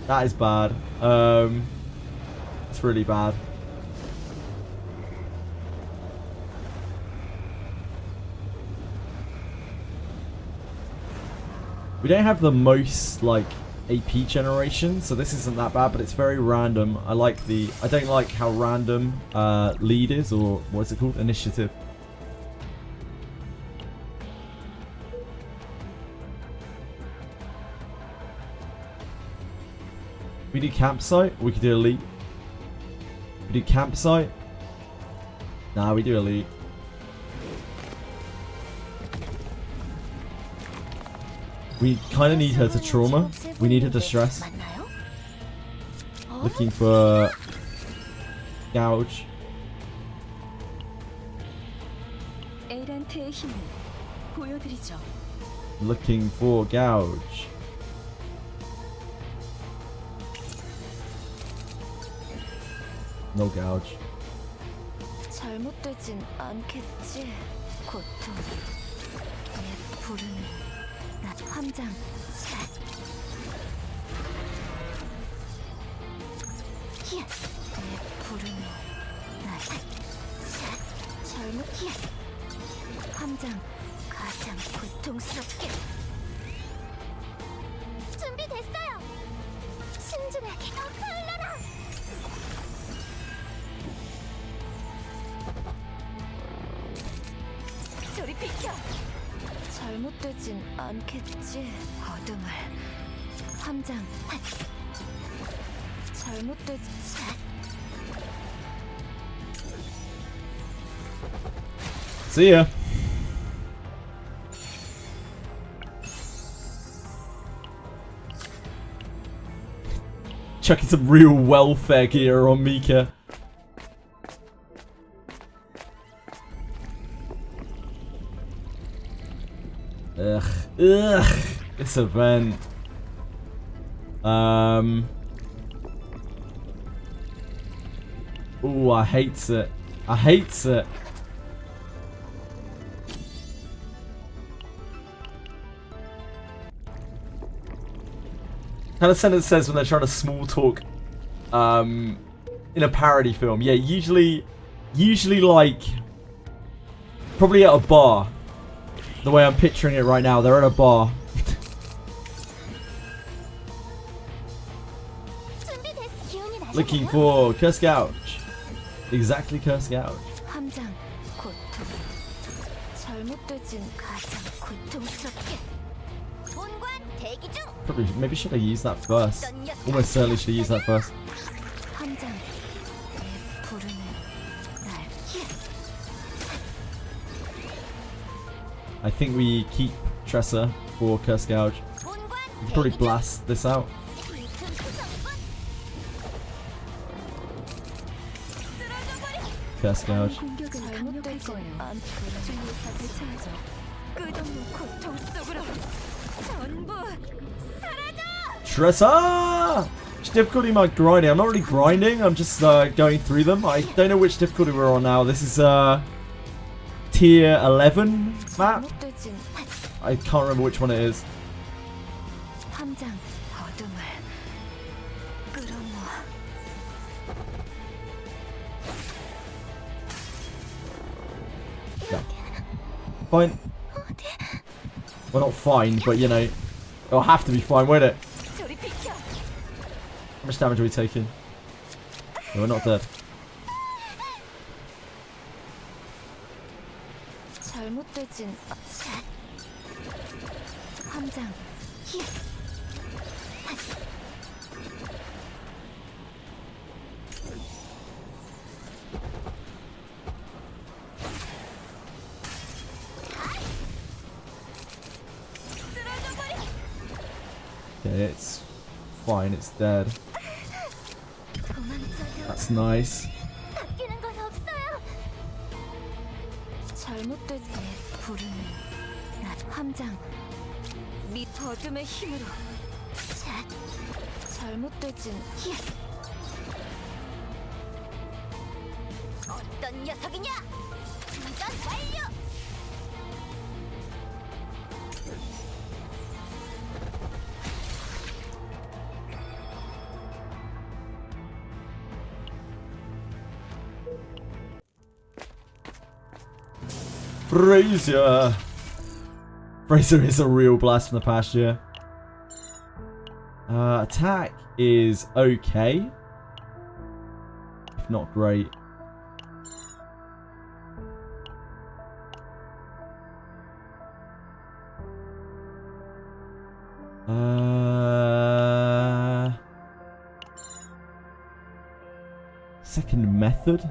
Speaker 1: That is bad. It's really bad. We don't have the most, like, AP generation, so this isn't that bad, but it's very random. I don't like how random lead is, or what's it called? Initiative. We do campsite, we could do elite. We do campsite. Nah, we do elite. We kind of need her to trauma. We need her to stress. Looking for gouge. Looking for gouge. No gouge.
Speaker 11: 잘못되진 않겠지. 고통. 내 부르는 나 함장. 히야. 내 부르는 나 잘못 히야. 함장 가장 고통스럽게. 준비됐어요. 신중하게 더 흘러라. 저리 비켜. 잘못되진 않겠지. 어둠을 함장. 잘못되지.
Speaker 1: See ya. Chucking some real welfare gear on Mika. Ugh. This event. Ooh, I hates it. I hates it. Kind of sentence says when they're trying to small talk in a parody film. Yeah, usually like probably at a bar. The way I'm picturing it right now, they're at a bar. Looking for Curse Gouge. Exactly, Curse Gouge. Probably, maybe should I use that first? Almost certainly should I use that first. I think we keep Tressa for Curse Gouge. We can probably blast this out. Curse Gouge. Tressa! Which difficulty am I grinding? I'm not really grinding, I'm just going through them. I don't know which difficulty we're on now. This is tier 11 map. I can't remember which one it is.
Speaker 11: 함장 어둠을 끌어모아.
Speaker 1: Yeah. Fine. Well, not fine, but you know, it'll have to be fine, won't it? How much damage are we taking? No, we're not dead.
Speaker 11: 잘못되진 함장.
Speaker 1: Okay, it's fine, it's dead. That's nice.
Speaker 11: 잘못되지 부르는 함장. 밑 어둠의 힘으로. 잘못되진 어떤 녀석이냐? 이건 완료.
Speaker 1: Fraser! Fraser is a real blast from the past, yeah. Attack is okay. If not great. Second method?